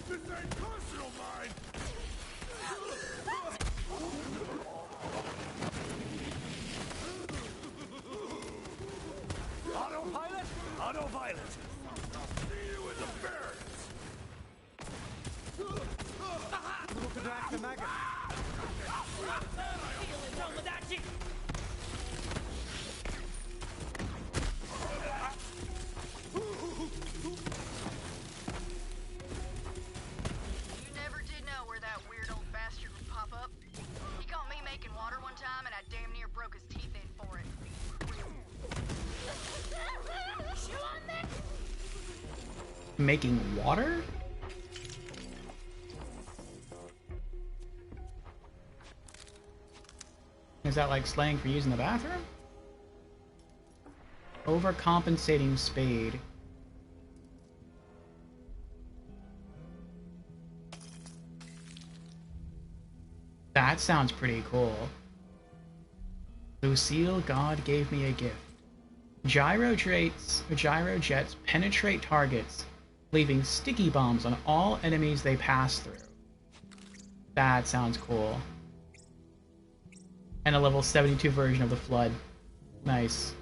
O: This ain't personal, mine!
C: Autopilot? Autopilot!
O: See you in the barracks!
C: Look at that, the maggot!
L: Feeling done without you.
R: You never did know where that weird old bastard would pop up. He caught me making water one time, and I damn near broke his teeth in for it.
A: Making water? Is that like slang for using the bathroom? Overcompensating spade. That sounds pretty cool. Lucille, God gave me a gift. Gyro jets penetrate targets, leaving sticky bombs on all enemies they pass through. That sounds cool. And a level 72 version of the Flood. Nice.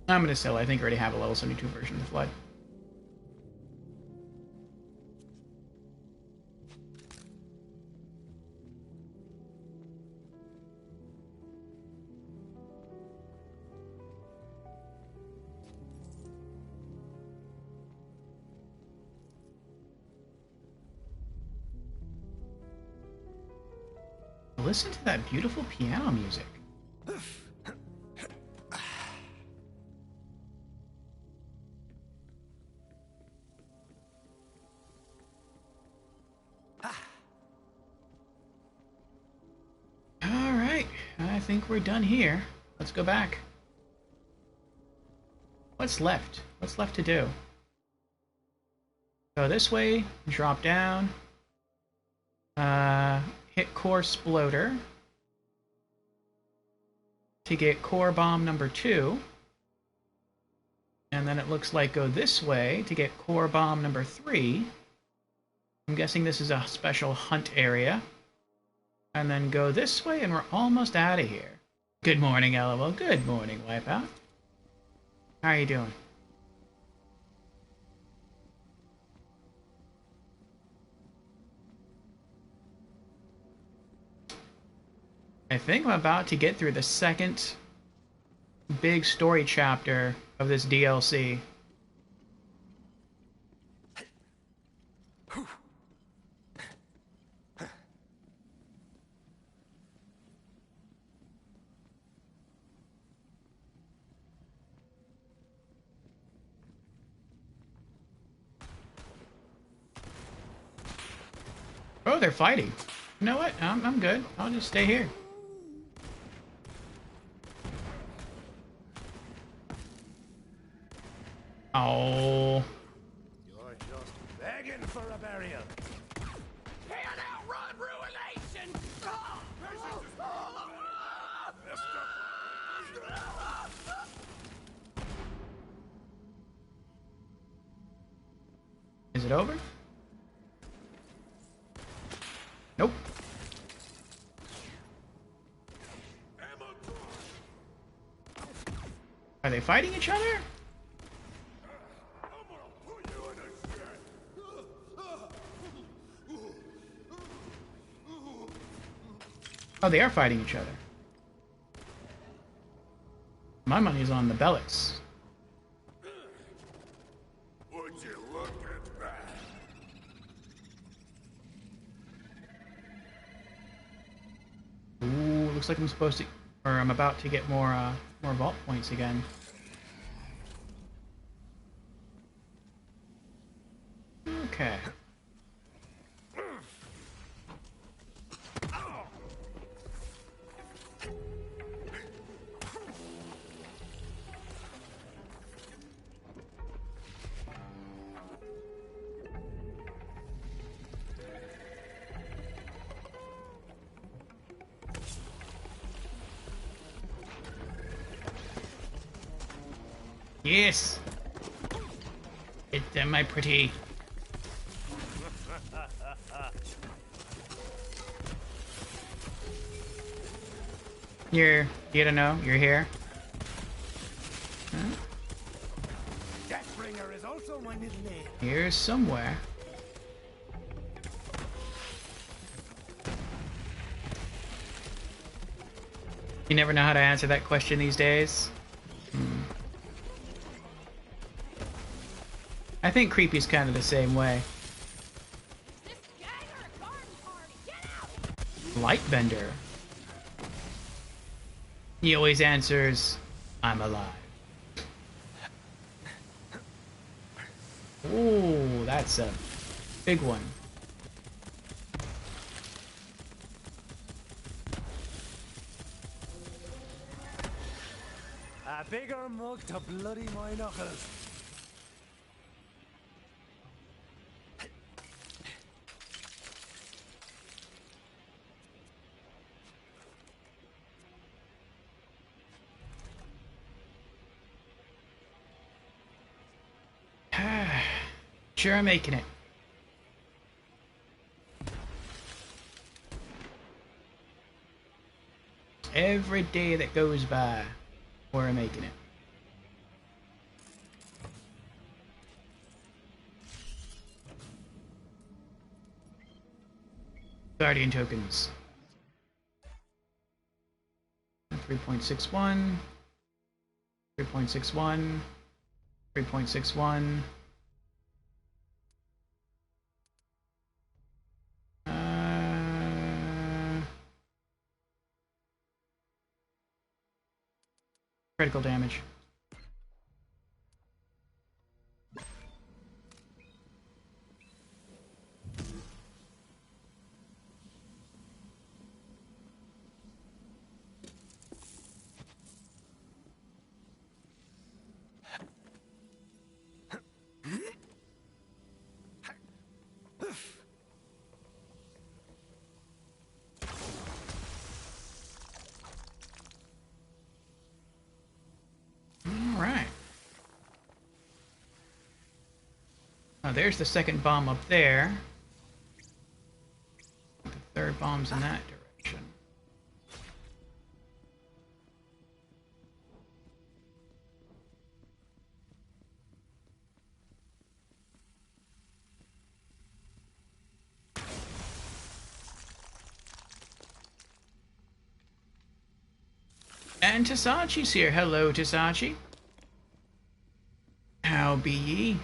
A: I'm gonna sell. I think I already have a level 72 version of the Flood. Listen to that beautiful piano music. I think we're done here. Let's go back. What's left? What's left to do? Go this way, drop down, hit Core Sploder to get Core Bomb number 2. And then it looks like go this way to get Core Bomb number 3. I'm guessing this is a special hunt area. And then go this way and we're almost out of here. Good morning, LOL. Good morning, Wipeout. How are you doing? I think I'm about to get through the second big story chapter of this DLC. Oh, they're fighting. You know what? I'm good. I'll just stay here. Oh.
C: You're just begging for a burial.
L: Can't outrun ruination!
A: Is it over? Nope. Are they fighting each other? Oh, they are fighting each other. My money's on the Bellics.
O: Would you look at that?
A: Ooh, looks like I'm supposed to, or I'm about to get more vault points again. Okay. Yes! Hit them, my pretty. You don't know, you're here. Huh?
C: Deathbringer is also my middle name.
A: Here's somewhere. You never know how to answer that question these days. I think Creepy's kind of the same way. Lightbender. He always answers, I'm alive. Ooh, that's a big one.
C: A bigger mug to bloody my knuckles.
A: Sure, I'm making it. Every day that goes by, we're making it. Guardian tokens. 3.61. 3.61. 3.61. Critical damage. Oh, there's the second bomb up there. The third bomb's in that direction. And Tasachi's here. Hello, Tasachi. How be ye?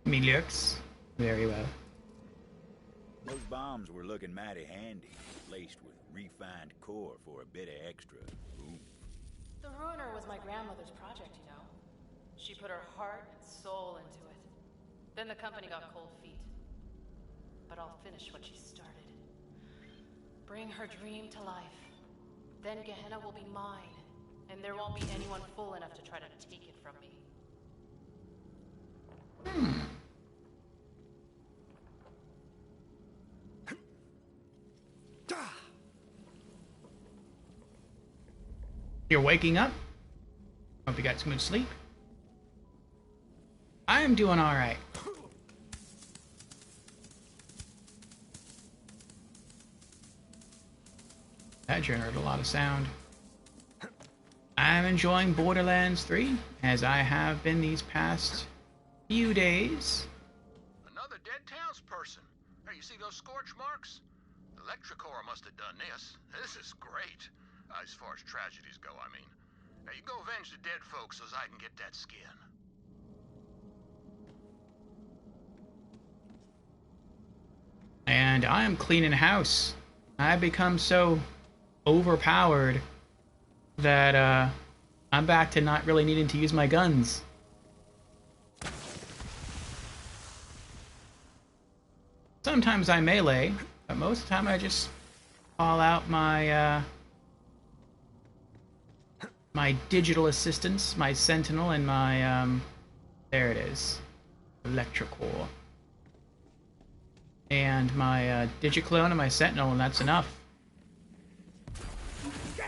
A: Me looks very well.
H: Those bombs were looking mighty handy, laced with refined core for a bit of extra oomph.
M: The Ruiner was my grandmother's project, you know. She put her heart and soul into it. Then the company got cold feet. But I'll finish what she started. Bring her dream to life. Then Gehenna will be mine, and there won't be anyone fool enough to try to take it from me.
A: You're waking up? Hope you got some good sleep. I am doing alright. That generated a lot of sound. I'm enjoying Borderlands 3, as I have been these past few days.
G: Another dead townsperson. Hey, you see those scorch marks? Electrocore must have done this. This is great. As far as tragedies go, I mean. Now you go avenge the dead folks so I can get that skin.
A: And I am cleaning house. I've become so overpowered that I'm back to not really needing to use my guns. Sometimes I melee, but most of the time I just call out my my digital assistants, my Sentinel, and my there it is, Electrocore, and my Digiclone and my Sentinel, and that's enough.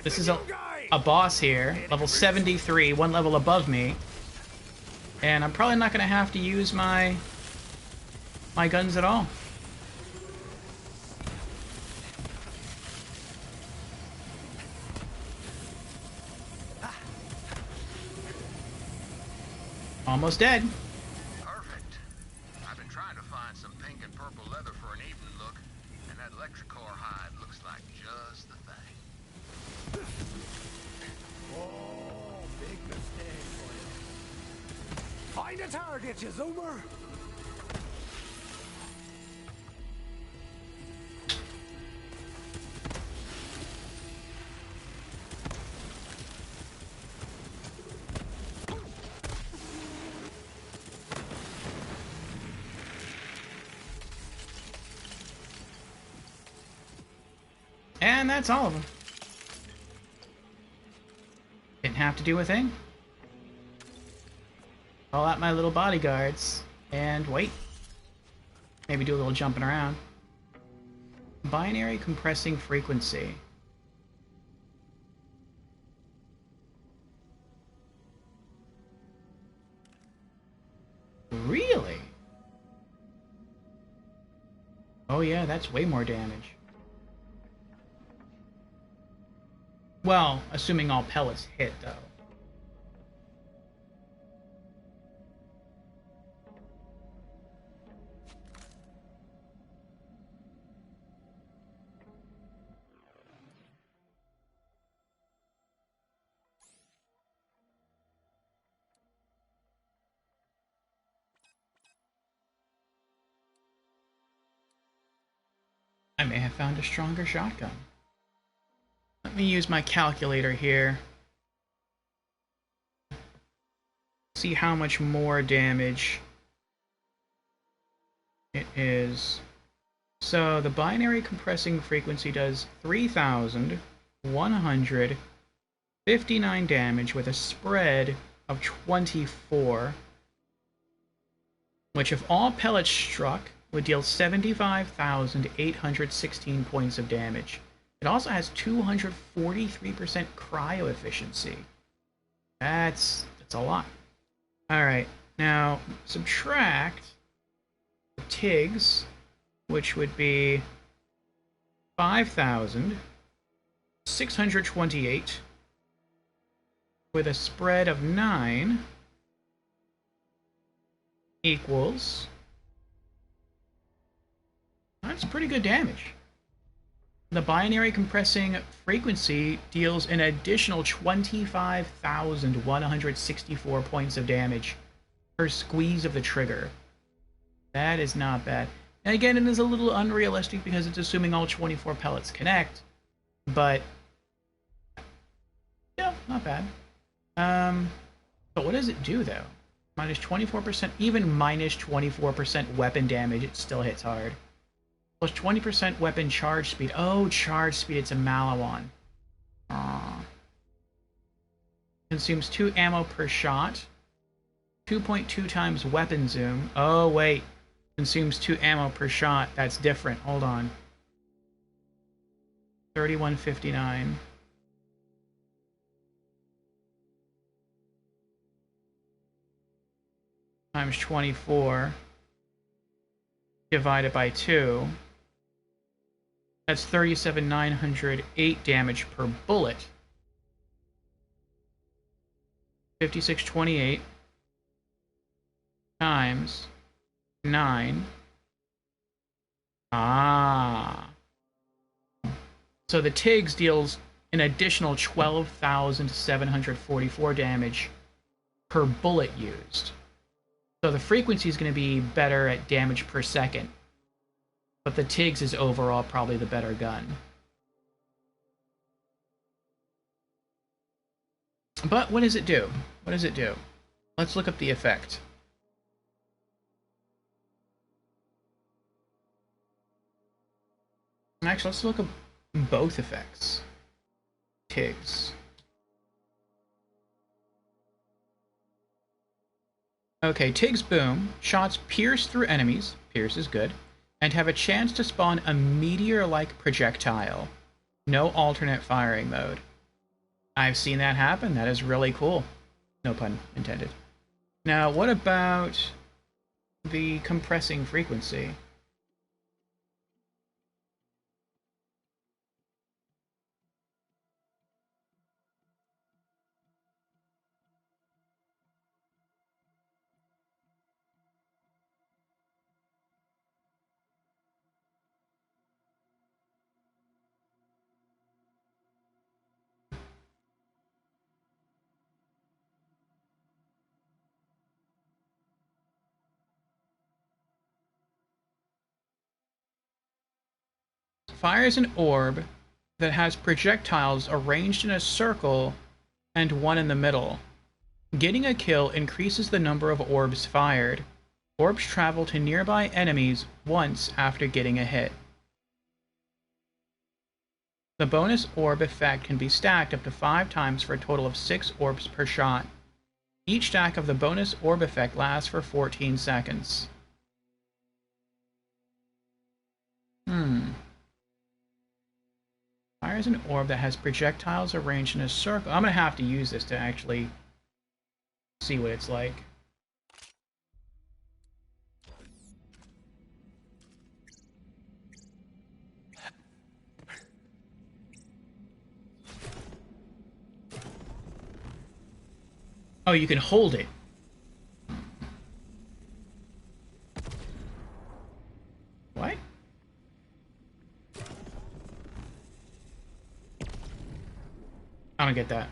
A: This is a boss here, level 73, one level above me, and I'm probably not going to have to use my guns at all. Almost dead.
G: Perfect. I've been trying to find some pink and purple leather for an evening look, and that Electrocore hide looks like just the thing.
C: Oh, big mistake for you. Find a target, you zoomer!
A: And that's all of them. Didn't have to do a thing. Call out my little bodyguards and wait. Maybe do a little jumping around. Binary compressing frequency. Really? Oh yeah, that's way more damage. Well, assuming all pellets hit, though. I may have found a stronger shotgun. Let me use my calculator here. See how much more damage it is. So the binary compressing frequency does 3,000 159 damage with a spread of 24, which if all pellets struck would deal 75,816 points of damage. It also has 243% cryo efficiency. That's a lot. Alright, now subtract the TIGs, which would be 5,628 with a spread of 9 equals... That's pretty good damage. The binary compressing frequency deals an additional 25,164 points of damage per squeeze of the trigger. That is not bad. And again, it is a little unrealistic because it's assuming all 24 pellets connect, but yeah, not bad. But what does it do though? Minus 24%, even minus 24% weapon damage, it still hits hard. Plus 20% weapon charge speed. Oh, charge speed, it's a Malawan. Aww. Consumes 2 ammo per shot. 2.2 times weapon zoom. Oh, wait. Consumes 2 ammo per shot. That's different. Hold on. 3159. Times 24. Divided by 2. That's 37,908 damage per bullet. 5628 times 9. Ah. So the TIGs deals an additional 12,744 damage per bullet used. So the frequency is going to be better at damage per second. But the TIGs is overall probably the better gun. But what does it do? What does it do? Let's look up the effect. Actually, let's look up both effects. TIGs. Okay, TIG's boom. Shots pierce through enemies. Pierce is good. And have a chance to spawn a meteor-like projectile. No alternate firing mode. I've seen that happen. That is really cool. No pun intended. Now, what about the compressing frequency? Fires an orb that has projectiles arranged in a circle and one in the middle. Getting a kill increases the number of orbs fired. Orbs travel to nearby enemies once after getting a hit. The bonus orb effect can be stacked up to 5 times for a total of 6 orbs per shot. Each stack of the bonus orb effect lasts for 14 seconds. Fires an orb that has projectiles arranged in a circle. I'm going to have to use this to actually see what it's like. Oh, you can hold it. What? I don't get that.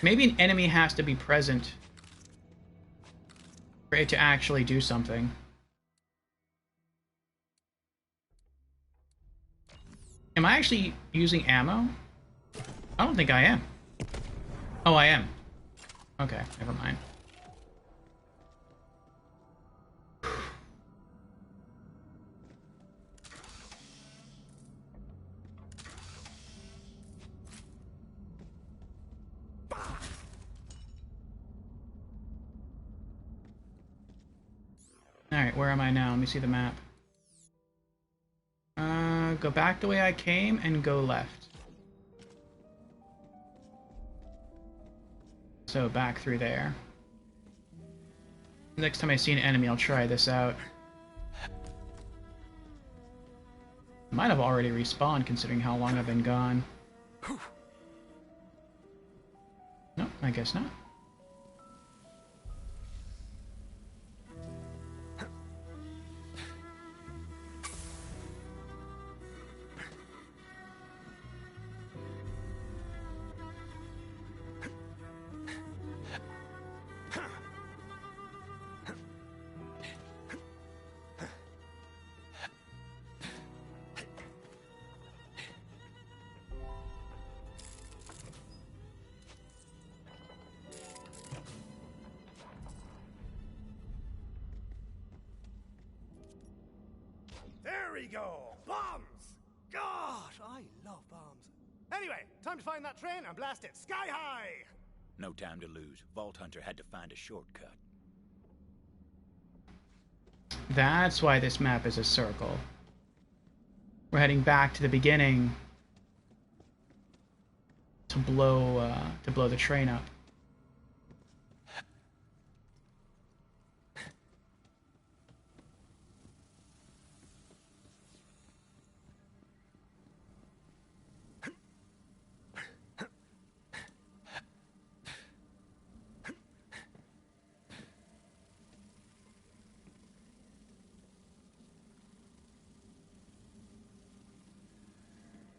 A: Maybe an enemy has to be present for it to actually do something. Am I actually using ammo? I don't think I am. Oh, I am. Okay, never mind. Alright, where am I now? Let me see the map. Go back the way I came and go left. So back through there. Next time I see an enemy, I'll try this out. Might have already respawned considering how long I've been gone. No, I guess not.
C: There we go! Bombs! God, I love bombs. Anyway, time to find that train and blast it sky high!
H: No time to lose. Vault Hunter had to find a shortcut.
A: That's why this map is a circle. We're heading back to the beginning to blow the train up.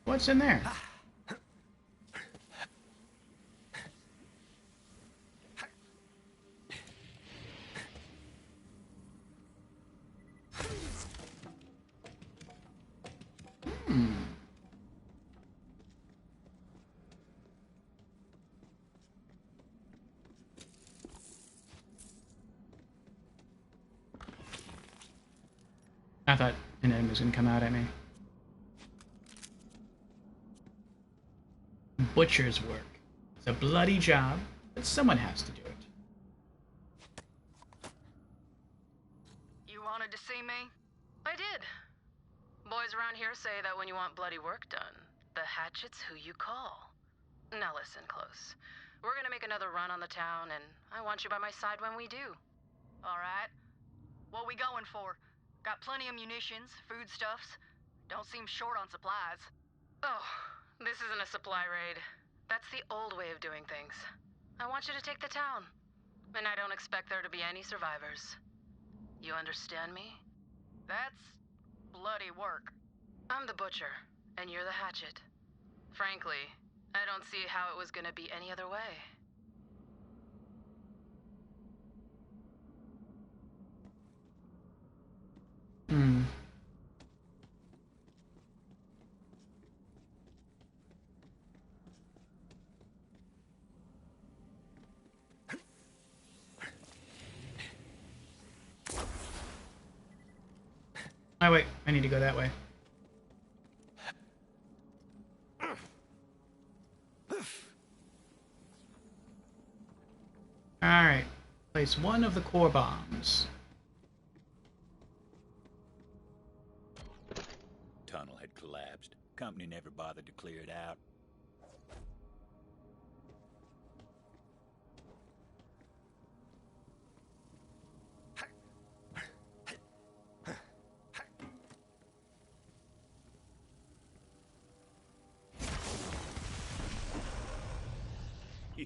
A: What's in there? I thought an enemy was gonna come out at me. Butcher's work. It's a bloody job, but someone has to do it.
M: You wanted to see me? I did. Boys around here say that when you want bloody work done, the hatchet's who you call. Now listen close. We're gonna make another run on the town, and I want you by my side when we do.
R: Alright. What we going for? Got plenty of munitions, foodstuffs. Don't seem short on supplies.
M: Oh, this isn't a supply raid. That's the old way of doing things. I want you to take the town. And I don't expect there to be any survivors. You understand me?
R: That's bloody work.
M: I'm the butcher, and you're the hatchet. Frankly, I don't see how it was gonna be any other way.
A: Oh wait, I need to go that way. Alright. Place one of the core bombs.
H: Tunnel had collapsed. Company never bothered to clear it out.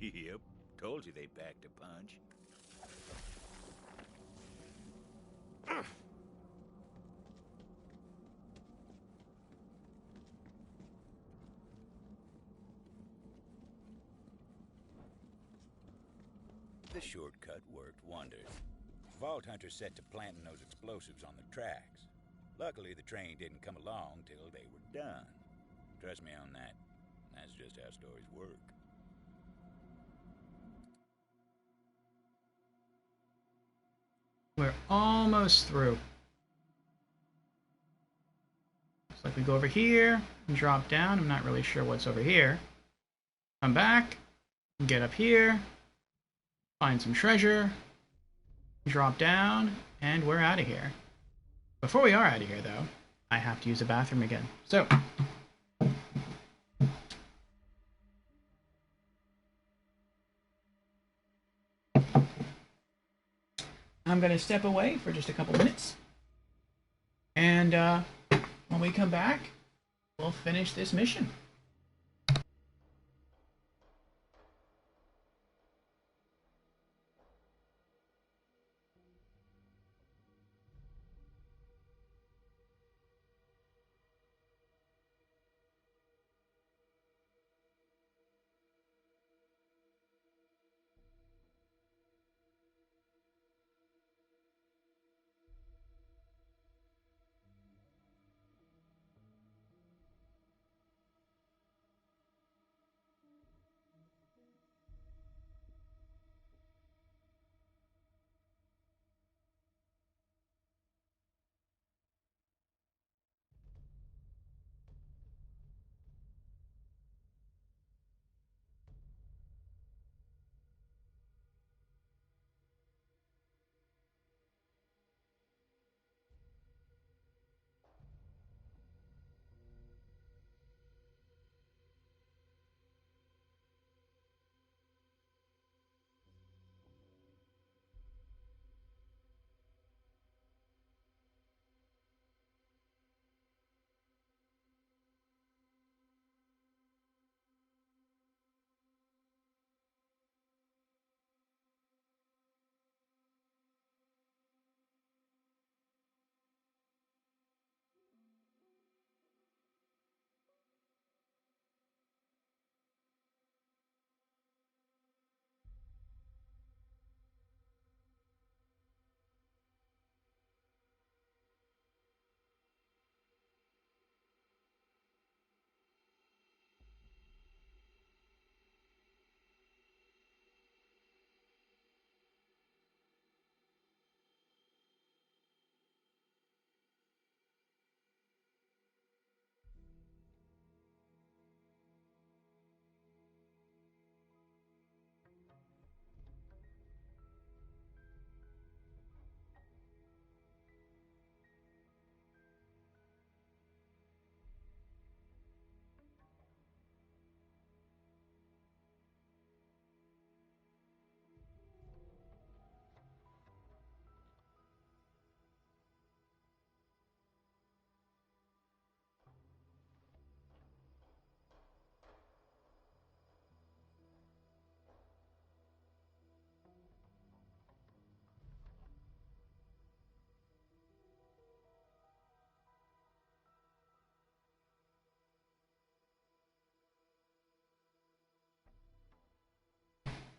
H: Yep, told you they packed a punch. The shortcut worked wonders. Vault Hunter set to planting those explosives on the tracks. Luckily, the train didn't come along till they were done. Trust me on that. That's just how stories work.
A: We're almost through. Looks like we go over here and drop down. I'm not really sure what's over here. Come back, get up here, find some treasure, drop down, And we're out of here. Before we are out of here, though, I have to use the bathroom again. So, I'm going to step away for just a couple minutes. And when we come back, we'll finish this mission.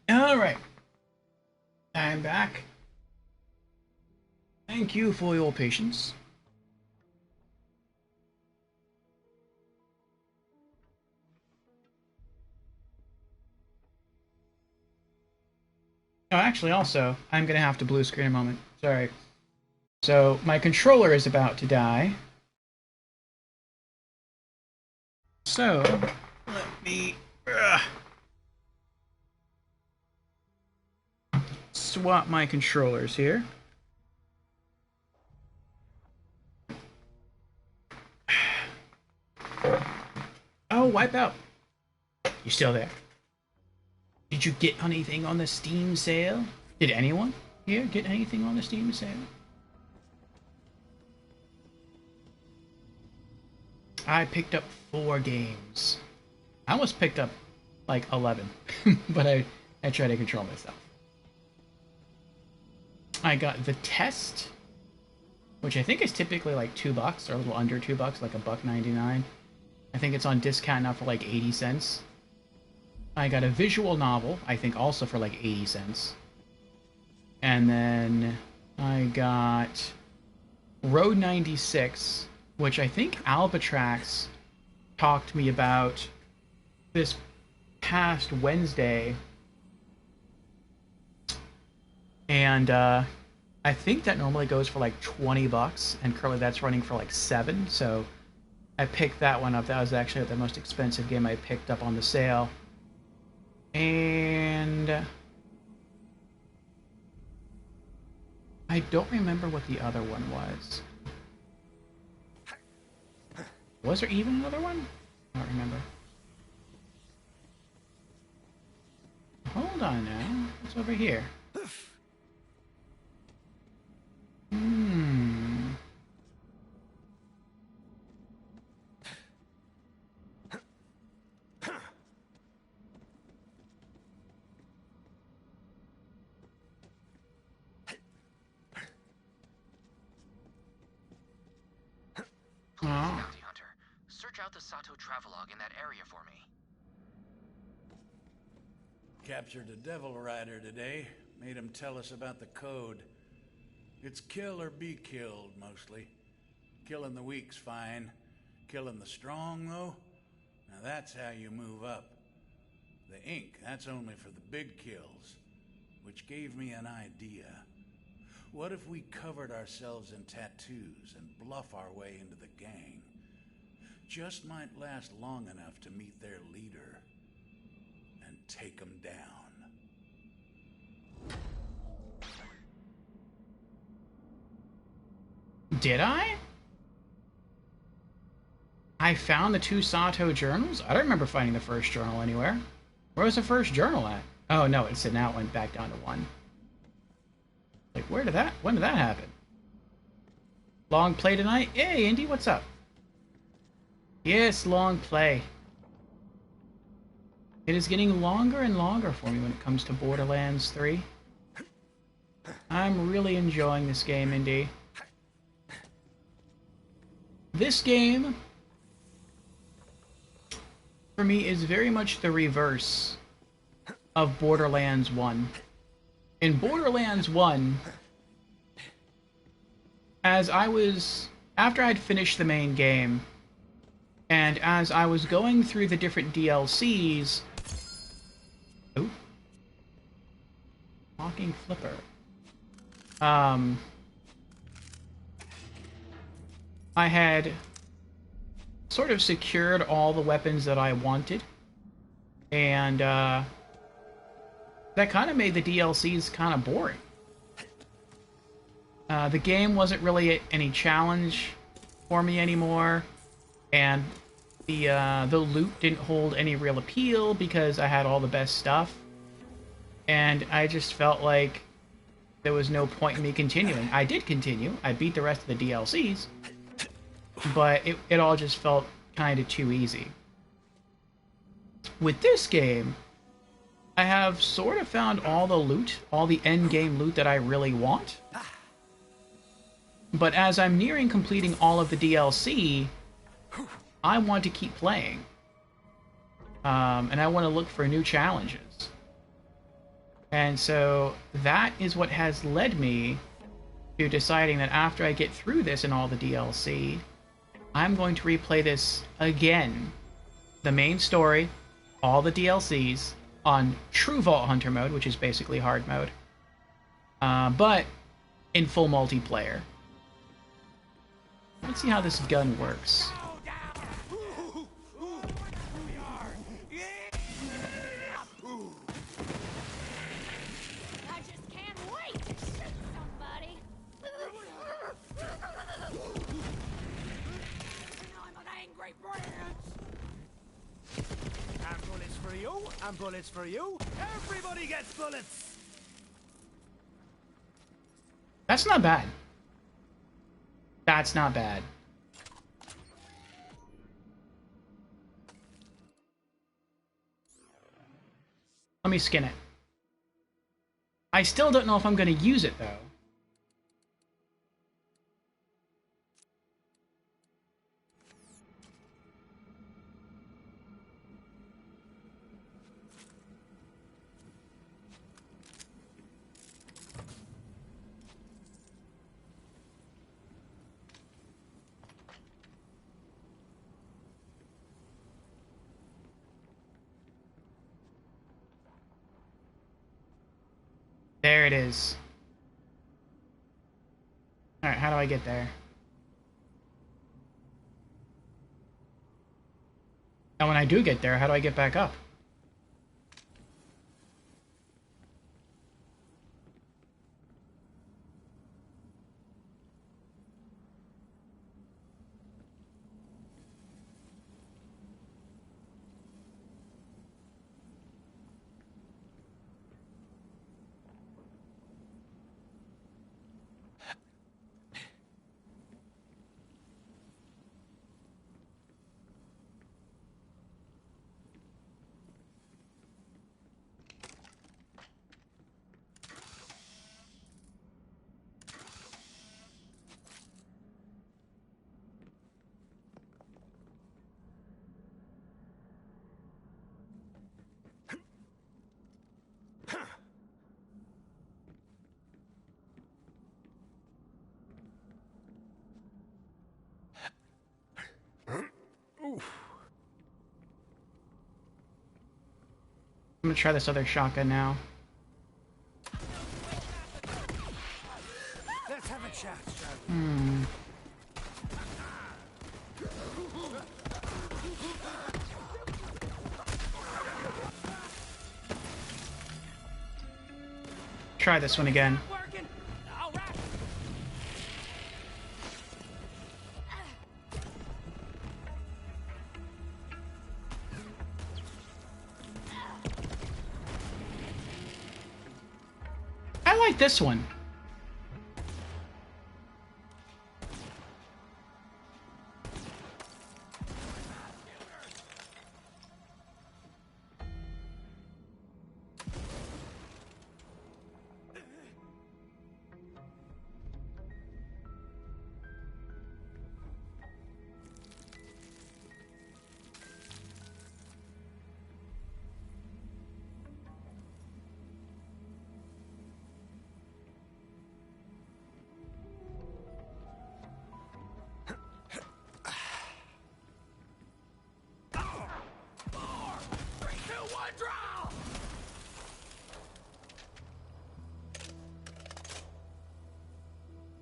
A: All right. I'm back. Thank you for your patience. Oh, actually, also, I'm going to have to blue screen a moment. Sorry. So, my controller is about to die. So, let me swap my controllers here. Oh, Wipeout. You still there? Did you get anything on the Steam sale? Did anyone here get anything on the Steam sale? I picked up 4 games. I almost picked up like 11, but I tried to control myself. I got The Test, which I think is typically like $2 or a little under $2, like $1.99. I think it's on discount now for like 80 cents. I got a visual novel, I think also for like 80 cents. And then I got Road 96, which I think Albatrax talked to me about this past Wednesday. And I think that normally goes for like $20, and currently that's running for like $7. So I picked that one up. That was actually the most expensive game I picked up on the sale. And I don't remember what the other one was. Was there even another one? I don't remember. Hold on now. What's over here?
J: Bounty Hunter, search out the Sato travelogue in that area for me.
V: Captured a Devil Rider today. Made him tell us about the code. It's kill or be killed, mostly. Killing the weak's fine. Killing the strong, though? Now that's how you move up. The ink, that's only for the big kills. Which gave me an idea. What if we covered ourselves in tattoos and bluff our way into the gang? Just might last long enough to meet their leader and take them down.
A: Did I? I found the 2 Sato journals? I don't remember finding the first journal anywhere. Where was the first journal at? Oh no, it said now it went back down to 1. Like, when did that happen? Long play tonight? Hey, Indy, what's up? Yes, long play. It is getting longer and longer for me when it comes to Borderlands 3. I'm really enjoying this game, Indy. This game, for me, is very much the reverse of Borderlands 1. In Borderlands 1, after I'd finished the main game, and as I was going through the different DLCs... Ooh. Walking flipper. I had sort of secured all the weapons that I wanted, and that kind of made the DLCs kind of boring. The game wasn't really any challenge for me anymore, and the loot didn't hold any real appeal because I had all the best stuff, and I just felt like there was no point in me continuing. I did continue. I beat the rest of the DLCs, but it all just felt kind of too easy. With this game, I have sort of found all the loot, all the end-game loot that I really want. But as I'm nearing completing all of the DLC, I want to keep playing. And I want to look for new challenges. And so that is what has led me to deciding that after I get through this and all the DLC, I'm going to replay this again. The main story, all the DLCs, on true Vault Hunter mode, which is basically hard mode. But in full multiplayer. Let's see how this gun works.
D: I just can't wait to shoot somebody. I'm an angry prince.
C: And bullets for you, and bullets for you. Everybody gets bullets.
A: That's not bad. That's not bad. Let me skin it. I still don't know if I'm going to use it, though. There it is. Alright, how do I get there? And when I do get there, how do I get back up? gonna try this other shotgun now.
C: Let's have a chat, shall we?
A: Try this one again. I like this one.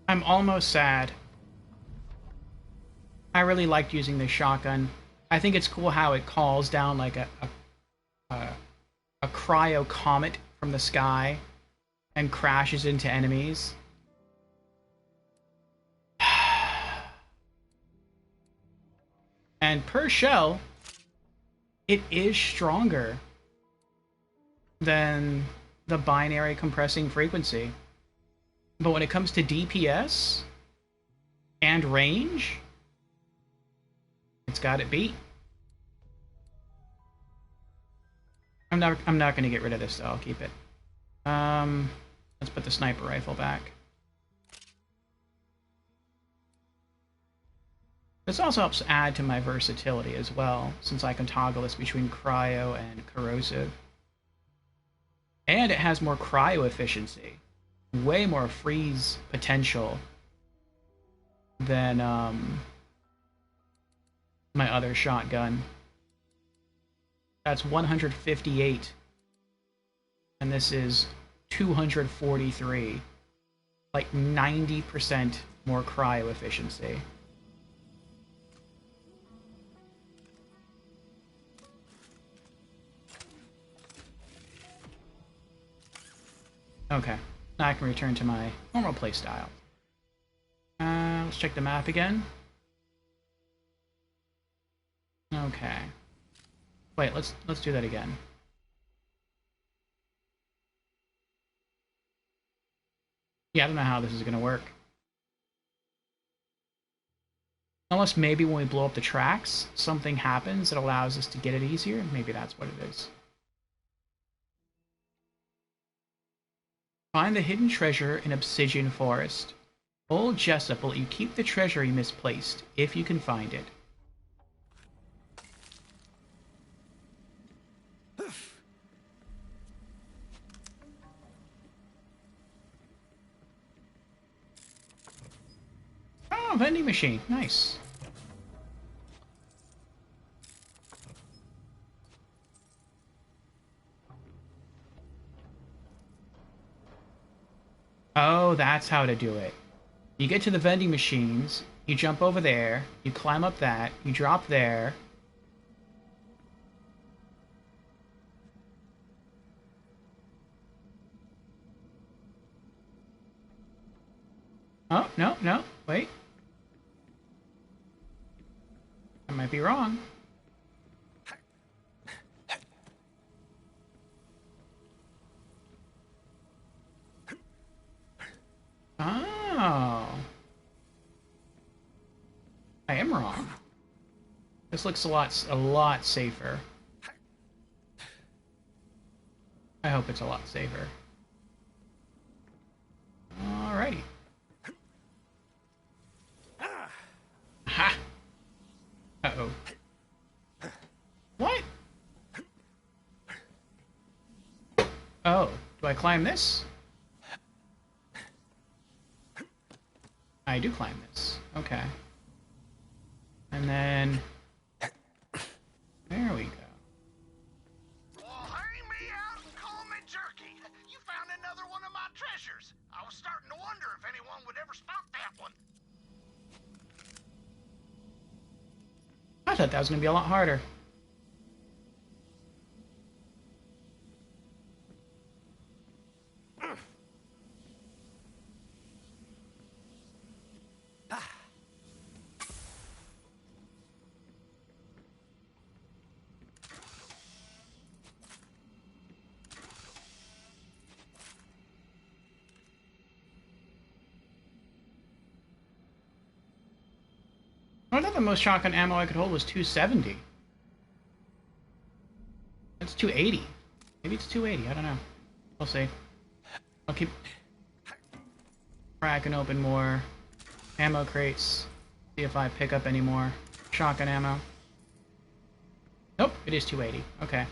A: I'm almost sad. I really liked using this shotgun. I think it's cool how it calls down like a cryo comet from the sky and crashes into enemies. And per shell, it is stronger than the binary compressing frequency. But when it comes to DPS and range, it's got it beat. I'm not going to get rid of this though. I'll keep it. Let's put the sniper rifle back. This also helps add to my versatility as well, since I can toggle this between cryo and corrosive. And it has more cryo efficiency. Way more freeze potential than my other shotgun. That's 158. And this is 243. Like 90% more cryo efficiency. Okay. Now I can return to my normal playstyle. Let's check the map again. Okay. Wait, let's do that again. Yeah, I don't know how this is gonna work. Unless maybe when we blow up the tracks, something happens that allows us to get it easier. Maybe that's what it is. Find the hidden treasure in Obsidian Forest. Old Jessup will let you keep the treasure he misplaced, if you can find it. Oh, vending machine. Nice. Oh, that's how to do it. You get to the vending machines, you jump over there, you climb up that, you drop there. Oh, no, no, wait. I might be wrong. Oh. I am wrong. This looks a lot safer. I hope it's a lot safer. Alrighty. Ha! Uh-oh. What? Oh, do I climb this? I do climb this. Okay. And then... There we go.
G: Hang me
A: thought that was going to be a lot harder. I thought the most shotgun ammo I could hold was 270. That's 280. Maybe it's 280. I don't know. We'll see. I'll keep cracking open more ammo crates. See if I pick up any more shotgun ammo. Nope, it is 280. Okay.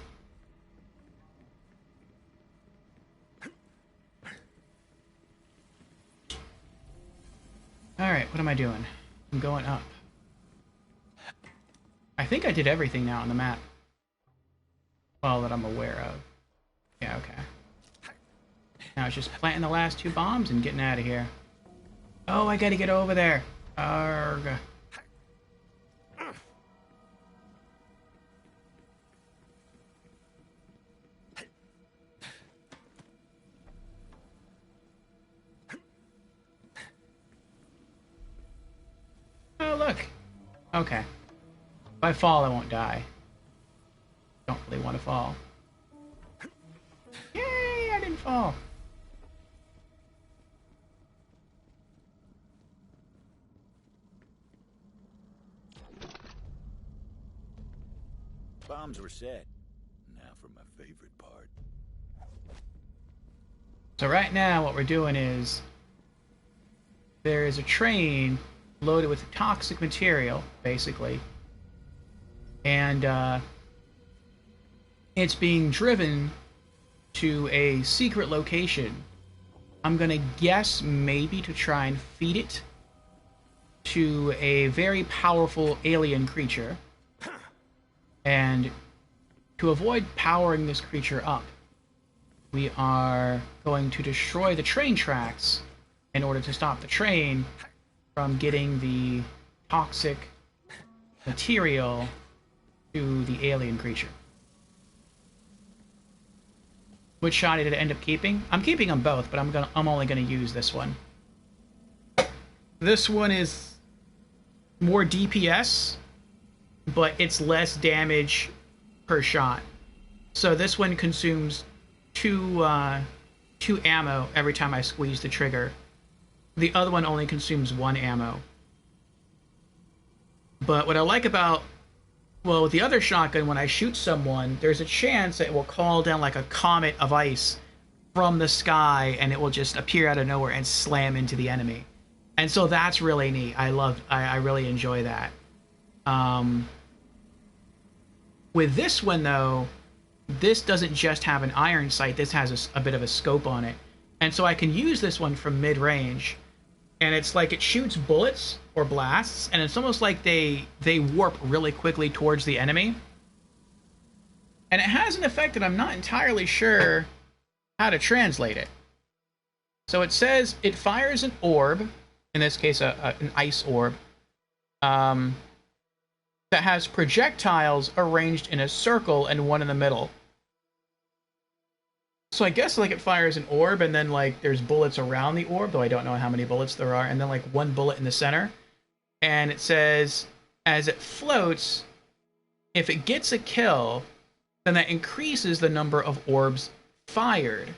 A: Alright, what am I doing? I'm going up. I think I did everything now on the map. Well, that I'm aware of. Yeah, okay. Now it's just planting the last 2 bombs and getting out of here. Oh, I gotta get over there. Arg. Oh, look. Okay. If I fall, I won't die. Don't really want to fall. Yay, I didn't fall.
H: Bombs were set. Now for my favorite part.
A: So right now, what we're doing is there is a train loaded with toxic material, basically. And it's being driven to a secret location. I'm gonna guess maybe to try and feed it to a very powerful alien creature. And to avoid powering this creature up, we are going to destroy the train tracks in order to stop the train from getting the toxic material to the alien creature. Which shot did I end up keeping? I'm keeping them both, but I'm only gonna use this one. This one is more DPS, but it's less damage per shot. So this one consumes two ammo every time I squeeze the trigger. The other one only consumes 1 ammo. But what I like about, well, with the other shotgun, when I shoot someone, there's a chance that it will call down like a comet of ice from the sky, and it will just appear out of nowhere and slam into the enemy. And so that's really neat. I really enjoy that. With this one, though, this doesn't just have an iron sight. This has a bit of a scope on it. And so I can use this one from mid-range. And it's like it shoots bullets or blasts, and it's almost like they warp really quickly towards the enemy. And it has an effect that I'm not entirely sure how to translate it. So it says it fires an orb, in this case an ice orb, that has projectiles arranged in a circle and one in the middle. So I guess like it fires an orb, and then like there's bullets around the orb, though I don't know how many bullets there are, and then like 1 bullet in the center. And it says, as it floats, if it gets a kill, then that increases the number of orbs fired.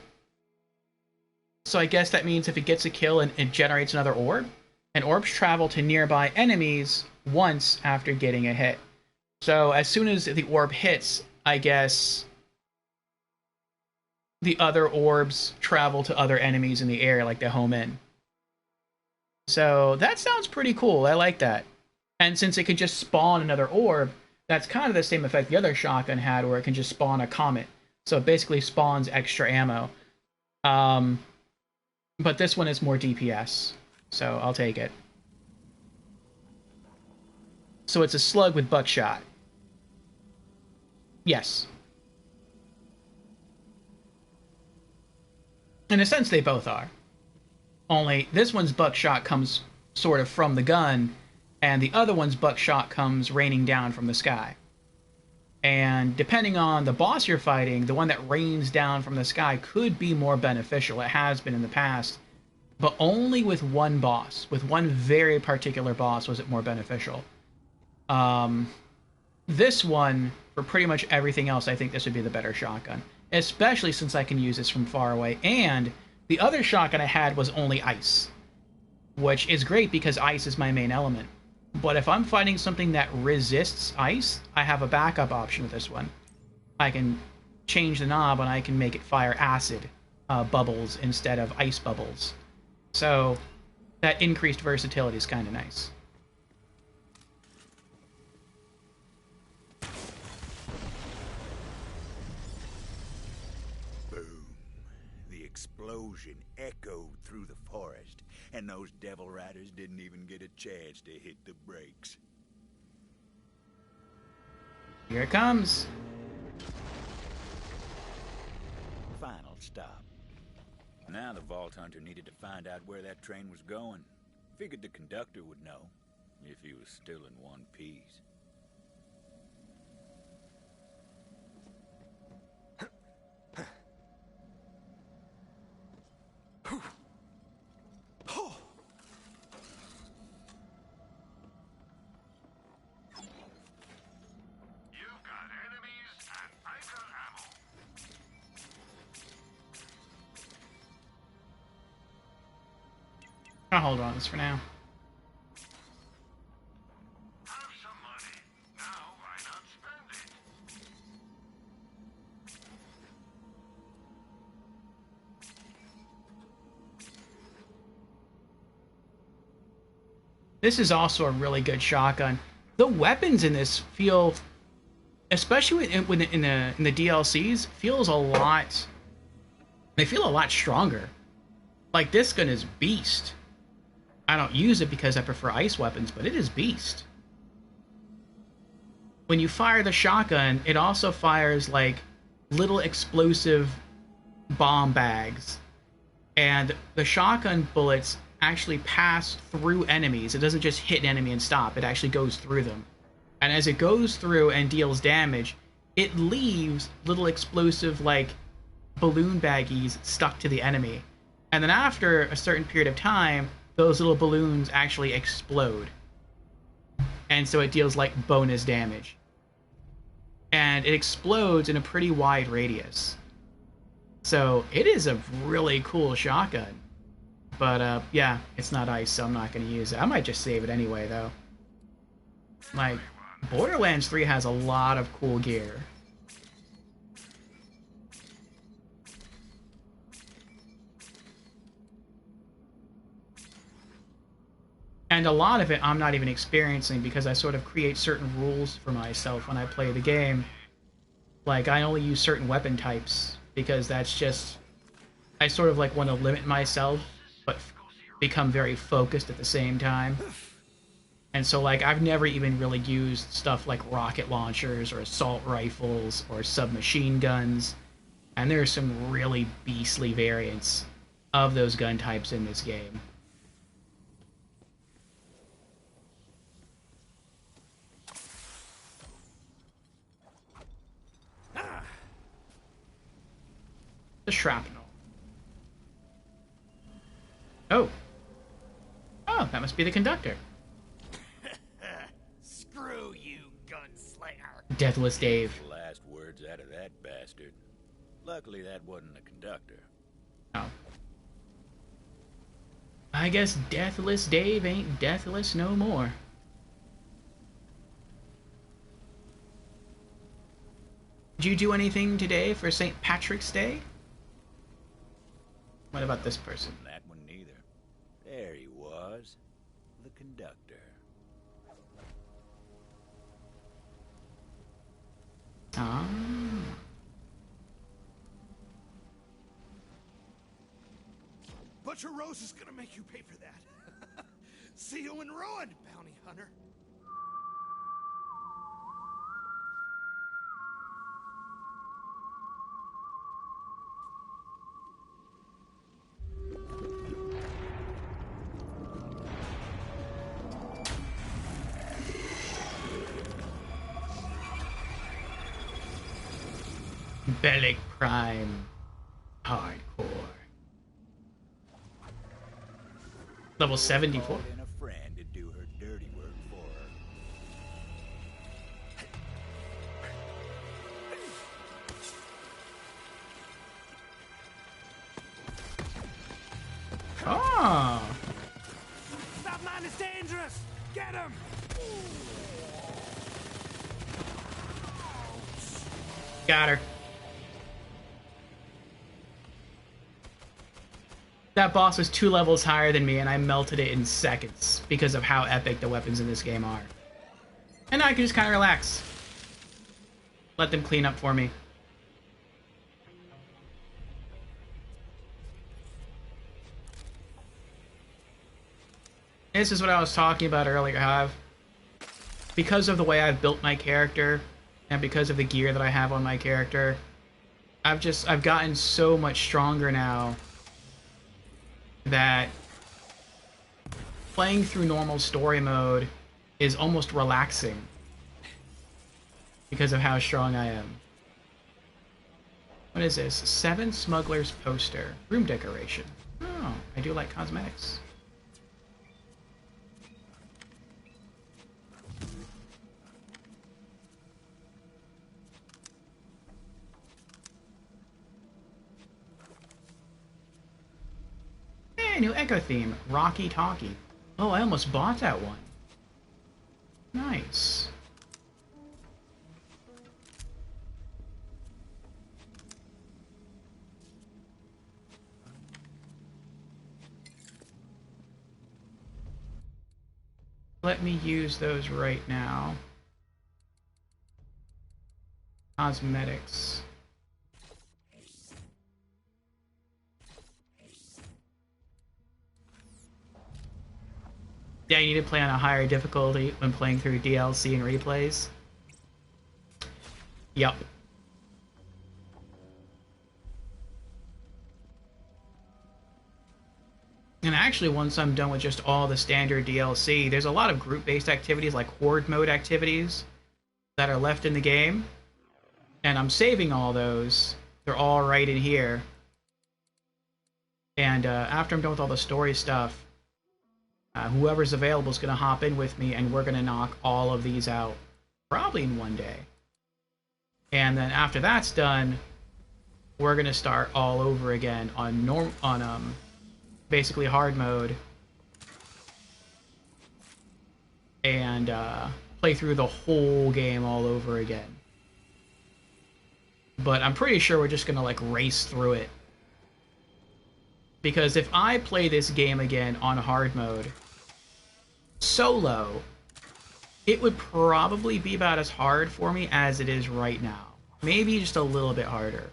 A: So I guess that means if it gets a kill and it generates another orb, and orbs travel to nearby enemies once after getting a hit. So as soon as the orb hits, I guess the other orbs travel to other enemies in the air, like they home in. So that sounds pretty cool. I like that. And since it could just spawn another orb, that's kind of the same effect the other shotgun had, where it can just spawn a comet. So it basically spawns extra ammo. But this one is more DPS, so I'll take it. So it's a slug with buckshot. Yes. In a sense, they both are. Only this one's buckshot comes sort of from the gun, and the other one's buckshot comes raining down from the sky. And depending on the boss you're fighting, the one that rains down from the sky could be more beneficial. It has been in the past, but only with one boss. With one very particular boss was it more beneficial. This one, for pretty much everything else, I think this would be the better shotgun. Especially since I can use this from far away. And the other shotgun I had was only ice, which is great because ice is my main element. But if I'm fighting something that resists ice, I have a backup option with this one. I can change the knob and I can make it fire acid bubbles instead of ice bubbles. So that increased versatility is kind of nice.
H: Boom. The explosion echoed through the forest, and those Devil Riders didn't even get a chance to hit the brakes.
A: Here it comes.
H: Final stop. Now the Vault Hunter needed to find out where that train was going. Figured the conductor would know, if he was still in one piece.
A: I'll hold on to this for now. This is also a really good shotgun. The weapons in this feel, especially in the DLCs, feels a lot. They feel a lot stronger. Like this gun is beast. I don't use it because I prefer ice weapons, but it is beast. When you fire the shotgun, it also fires like little explosive bomb bags. And the shotgun bullets actually pass through enemies. It doesn't just hit an enemy and stop. It actually goes through them. And as it goes through and deals damage, it leaves little explosive like balloon baggies stuck to the enemy. And then after a certain period of time, those little balloons actually explode. And so it deals like bonus damage. And it explodes in a pretty wide radius. So it is a really cool shotgun. But yeah, it's not ice, so I'm not going to use it. I might just save it anyway, though. Like, Borderlands 3 has a lot of cool gear. And a lot of it I'm not even experiencing because I sort of create certain rules for myself when I play the game. Like, I only use certain weapon types because that's just... I sort of like want to limit myself, but become very focused at the same time. And so, like, I've never even really used stuff like rocket launchers or assault rifles or submachine guns. And there are some really beastly variants of those gun types in this game. The shrapnel. Oh. Oh, that must be the conductor.
E: Screw you, gunslinger.
A: Deathless Dave.
H: Last words out of that bastard. Luckily, that wasn't the conductor.
A: Oh. I guess Deathless Dave ain't deathless no more. Did you do anything today for St. Patrick's Day? What about this person?
H: That one neither. There he was. The conductor.
A: Ah.
C: Butcher Rose is gonna make you pay for that. See you in ruin, bounty hunter.
A: Bellic Prime Hardcore. Level 74.
H: And a friend to do her dirty work for her.
A: Oh.
C: That man is dangerous! Get him!
A: Got her. That boss was 2 levels higher than me, and I melted it in seconds because of how epic the weapons in this game are. And now I can just kind of relax. Let them clean up for me. This is what I was talking about earlier, how because of the way I've built my character, and because of the gear that I have on my character, I've gotten so much stronger now that playing through normal story mode is almost relaxing because of how strong I am. What is this? 7 Smugglers poster. Room decoration. Oh, I do like cosmetics. Hey, new Echo theme. Rocky Talkie. Oh, I almost bought that one. Nice. Let me use those right now. Cosmetics. Yeah, you need to play on a higher difficulty when playing through DLC and replays. Yep. And actually, once I'm done with just all the standard DLC, there's a lot of group-based activities like Horde mode activities that are left in the game. And I'm saving all those. They're all right in here. And after I'm done with all the story stuff, whoever's available is going to hop in with me, and we're going to knock all of these out, probably in one day. And then after that's done, we're going to start all over again on basically hard mode, and play through the whole game all over again. But I'm pretty sure we're just going to like race through it. Because if I play this game again on hard mode, solo, it would probably be about as hard for me as it is right now. Maybe just a little bit harder.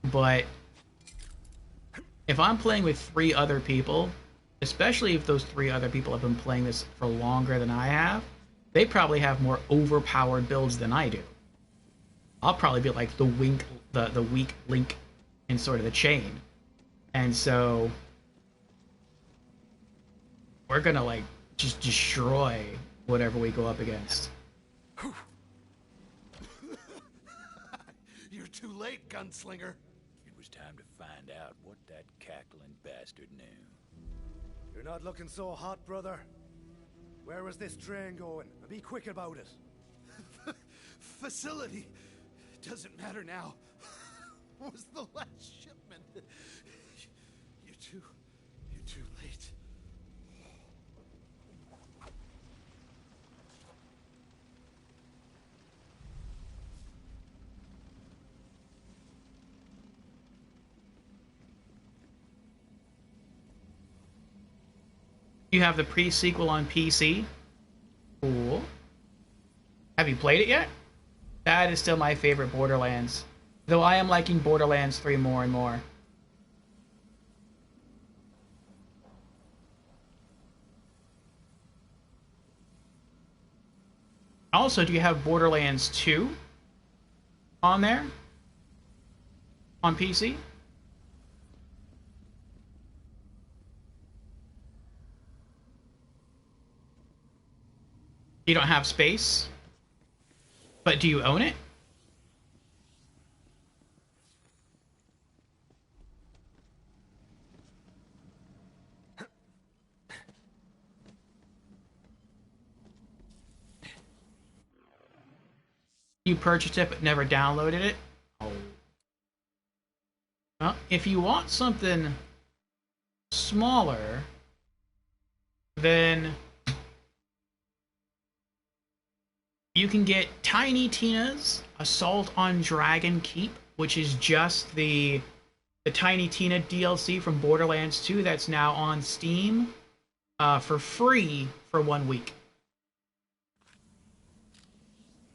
A: But if I'm playing with 3 other people, especially if those 3 other people have been playing this for longer than I have, they probably have more overpowered builds than I do. I'll probably be like the weak link in sort of the chain. And so we're gonna like just destroy whatever we go up against.
O: You're too late, gunslinger.
H: It was time to find out what that cackling bastard knew.
C: You're not looking so hot, brother. Where was this train going? Be quick about it.
O: Facility. Doesn't matter now. Was the last shipment. You're too late.
A: You have the pre-sequel on PC. Cool. Have you played it yet? That is still my favorite Borderlands. Though I am liking Borderlands 3 more and more. Also, do you have Borderlands 2 on there? On PC? You don't have space? But do you own it? You purchased it but never downloaded it? Oh. Well, if you want something smaller, then you can get Tiny Tina's Assault on Dragon Keep, which is just the Tiny Tina DLC from Borderlands 2 that's now on Steam for free for 1 week.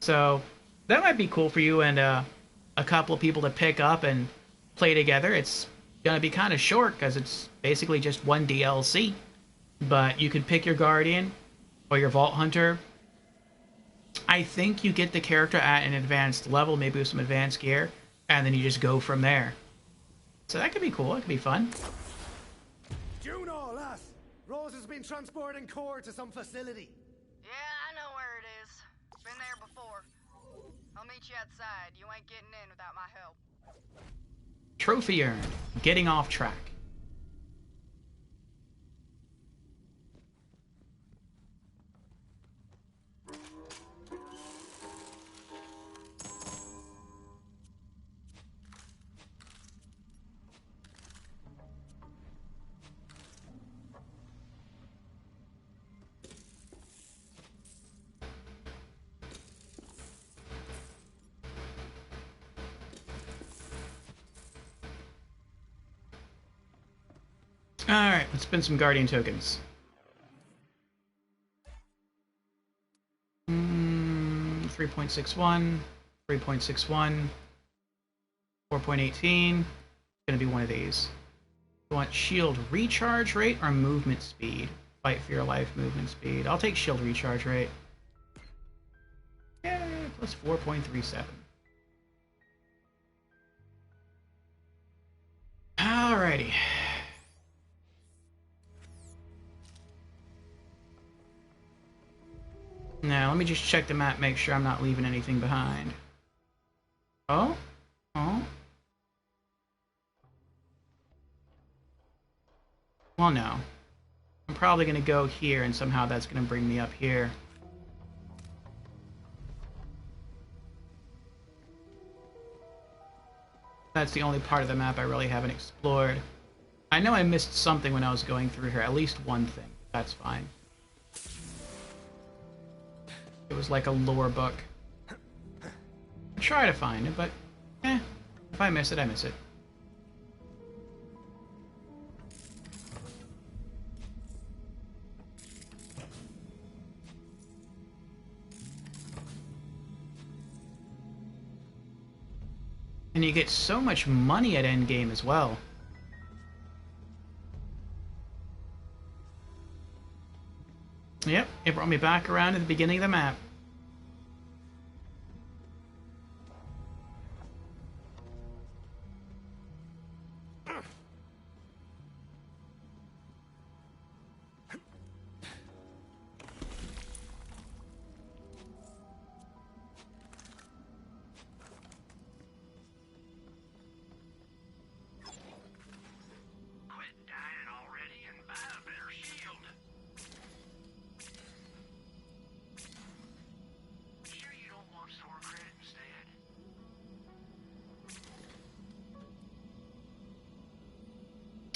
A: So that might be cool for you and a couple of people to pick up and play together. It's going to be kind of short because it's basically just one DLC. But you could pick your Guardian or your Vault Hunter. I think you get the character at an advanced level, maybe with some advanced gear, and then you just go from there. So that could be cool. It could be fun.
C: Juno, lass! Rose has been transporting Core to some facility.
R: Yeah, I know where it is. Been there before. I'll meet you outside. You ain't getting in without my help.
A: Trophy earned. Getting off track. Alright, let's spend some Guardian tokens. 3.61, 3.61, 4.18. Gonna be one of these. You want shield recharge rate or movement speed? Fight for your life, movement speed. I'll take shield recharge rate. Yay, plus 4.37. Alrighty. Now, let me just check the map, make sure I'm not leaving anything behind. Oh? Oh? Well, no. I'm probably going to go here, and somehow that's going to bring me up here. That's the only part of the map I really haven't explored. I know I missed something when I was going through here, at least one thing. That's fine. It was like a lore book. I try to find it, but if I miss it, I miss it. And you get so much money at endgame as well. Yep, it brought me back around to the beginning of the map.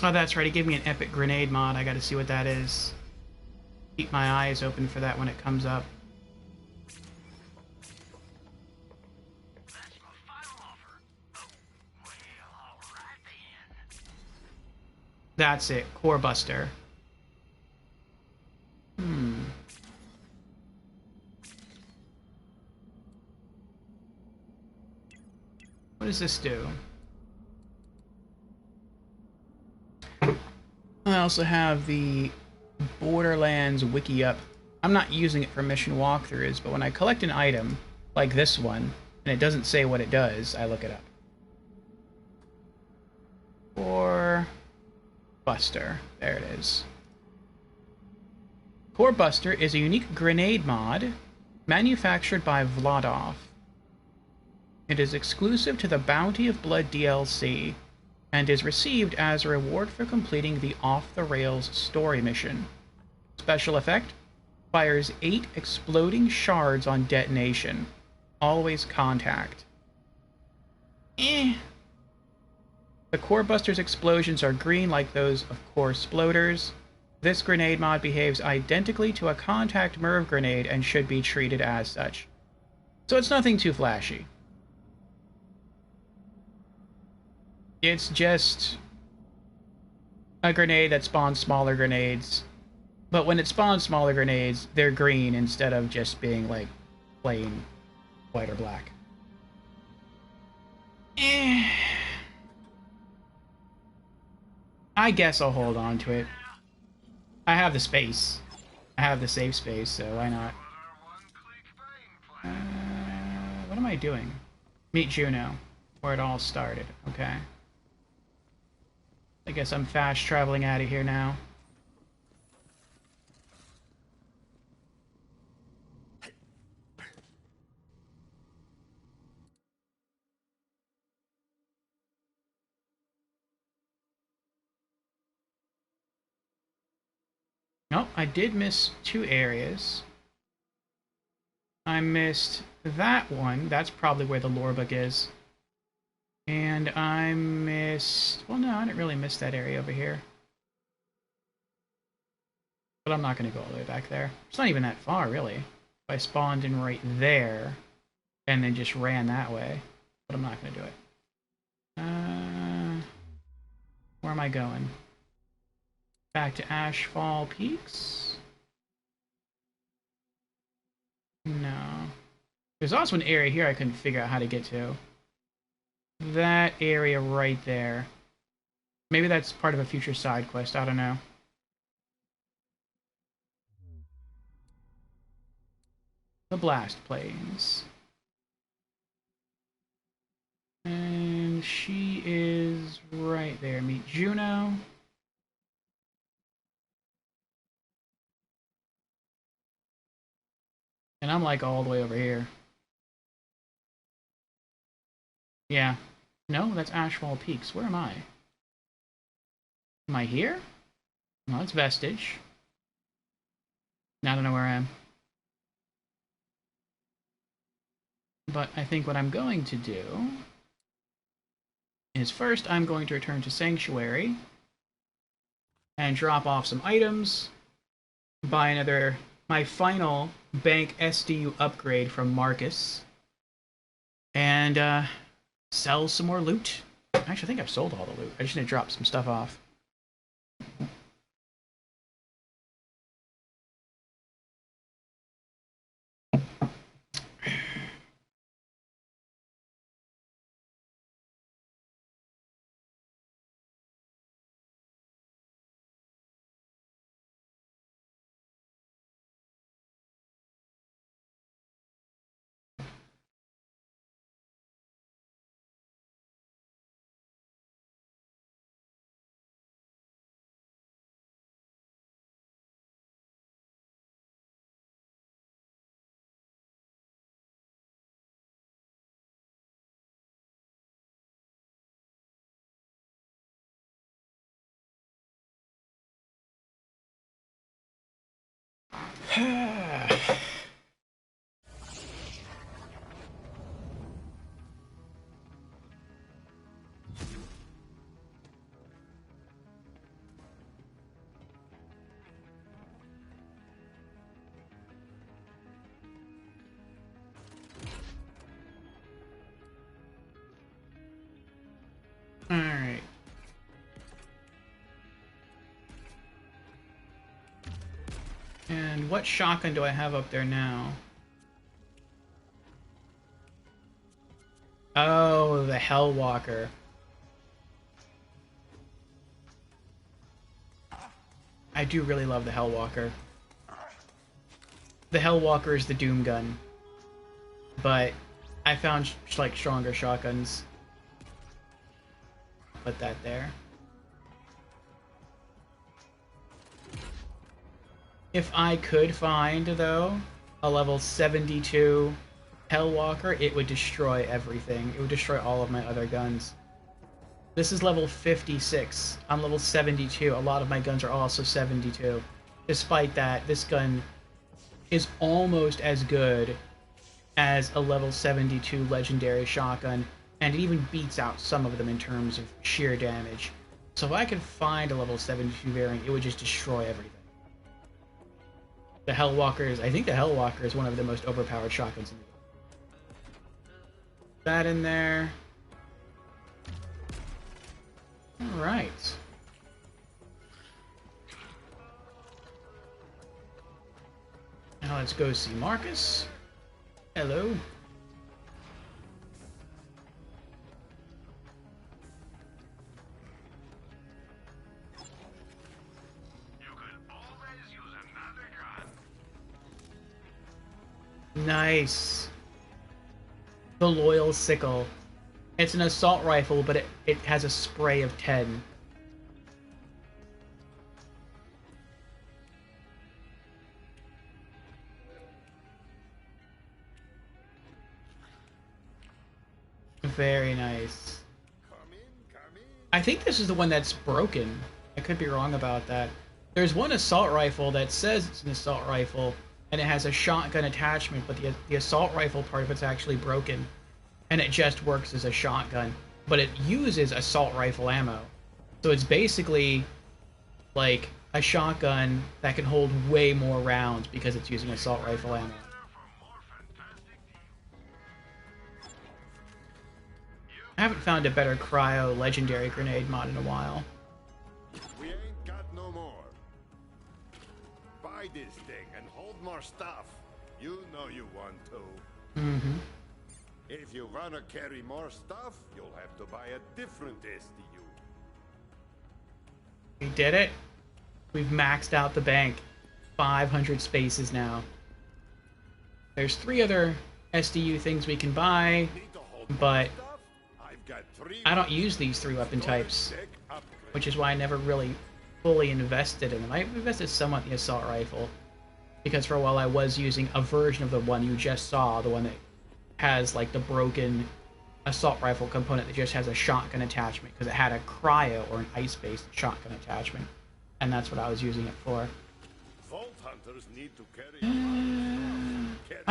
A: Oh, that's right. He gave me an epic grenade mod. I gotta see what that is. Keep my eyes open for that when it comes up. That's it. Core Buster. What does this do? I also have the Borderlands wiki up. I'm not using it for mission walkthroughs, but when I collect an item, like this one, and it doesn't say what it does, I look it up. Core Buster. There it is. Core Buster is a unique grenade mod manufactured by Vladov. It is exclusive to the Bounty of Blood DLC, and is received as a reward for completing the Off the Rails story mission. Special effect: fires 8 exploding shards on detonation. Always contact. The Core Busters explosions are green like those of Core Sploders. This grenade mod behaves identically to a contact MIRV grenade and should be treated as such. So it's nothing too flashy. It's just a grenade that spawns smaller grenades. But when it spawns smaller grenades, they're green instead of just being like plain white or black. I guess I'll hold on to it. I have the space. I have the safe space, so why not? What am I doing? Meet Juno, where it all started. Okay. I guess I'm fast traveling out of here now. Nope, I did miss 2 areas. I missed that one. That's probably where the lore book is. And I missed... Well, no, I didn't really miss that area over here. But I'm not going to go all the way back there. It's not even that far, really. If I spawned in right there, and then just ran that way. But I'm not going to do it. Where am I going? Back to Ashfall Peaks? No. There's also an area here I couldn't figure out how to get to. That area right there. Maybe that's part of a future side quest, I don't know. The Blast Plains. And she is right there. Meet Juno. And I'm like all the way over here. Yeah. No, that's Ashfall Peaks. Where am I? Am I here? No, it's Vestige. Now I don't know where I am. But I think what I'm going to do is first I'm going to return to Sanctuary and drop off some items, buy another, my final bank SDU upgrade from Marcus, and sell some more loot. Actually, I think I've sold all the loot. I just need to drop some stuff off. Alright. And what shotgun do I have up there now? Oh, the Hellwalker. I do really love the Hellwalker. The Hellwalker is the Doom gun. But I found like stronger shotguns. Put that there. If I could find, though, a level 72 Hellwalker, it would destroy everything. It would destroy all of my other guns. This is level 56. I'm level 72. A lot of my guns are also 72. Despite that, this gun is almost as good as a level 72 legendary shotgun, and it even beats out some of them in terms of sheer damage. So if I could find a level 72 variant, it would just destroy everything. The Hellwalker I think the Hellwalker is one of the most overpowered shotguns in the game. That in there. Alright. Now let's go see Marcus. Hello. Nice. The Loyal Sickle. It's an assault rifle, but it has a spray of 10. Very nice. I think this is the one that's broken. I could be wrong about that. There's one assault rifle that says it's an assault rifle, and it has a shotgun attachment, but the assault rifle part of it's actually broken, and it just works as a shotgun, but it uses assault rifle ammo. So it's basically like a shotgun that can hold way more rounds because it's using assault rifle ammo. I haven't found a better cryo legendary grenade mod in a while.
N: We ain't got no more. Buy this thing and hold more stuff. You know you want to.
A: Mm-hmm.
N: If you wanna carry more stuff, you'll have to buy a different SDU.
A: We did it. We've maxed out the bank. 500 spaces now. There's 3 other SDU things we can buy, but I don't use these 3 weapon types, which is why I never really fully invested in them. I invested somewhat in the assault rifle, because for a while I was using a version of the one you just saw, the one that has like the broken assault rifle component that just has a shotgun attachment, because it had a cryo or an ice-based shotgun attachment, and that's what I was using it for.
N: Vault hunters need to carry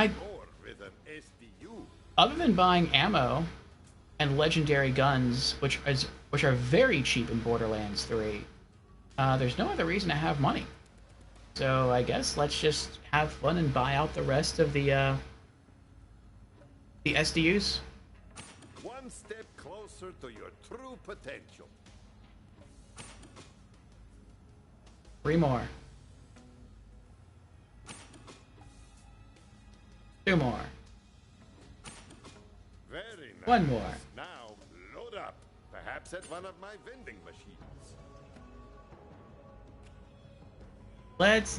N: more with an SDU.
A: Other than buying ammo and legendary guns, which are very cheap in Borderlands 3, there's no other reason to have money. So I guess let's just have fun and buy out the rest of the SDUs.
N: One step closer to your true potential.
A: 3 more. 2 more.
N: Very nice.
A: 1 more.
N: Now load up. Perhaps at one of my vending machines.
A: Let's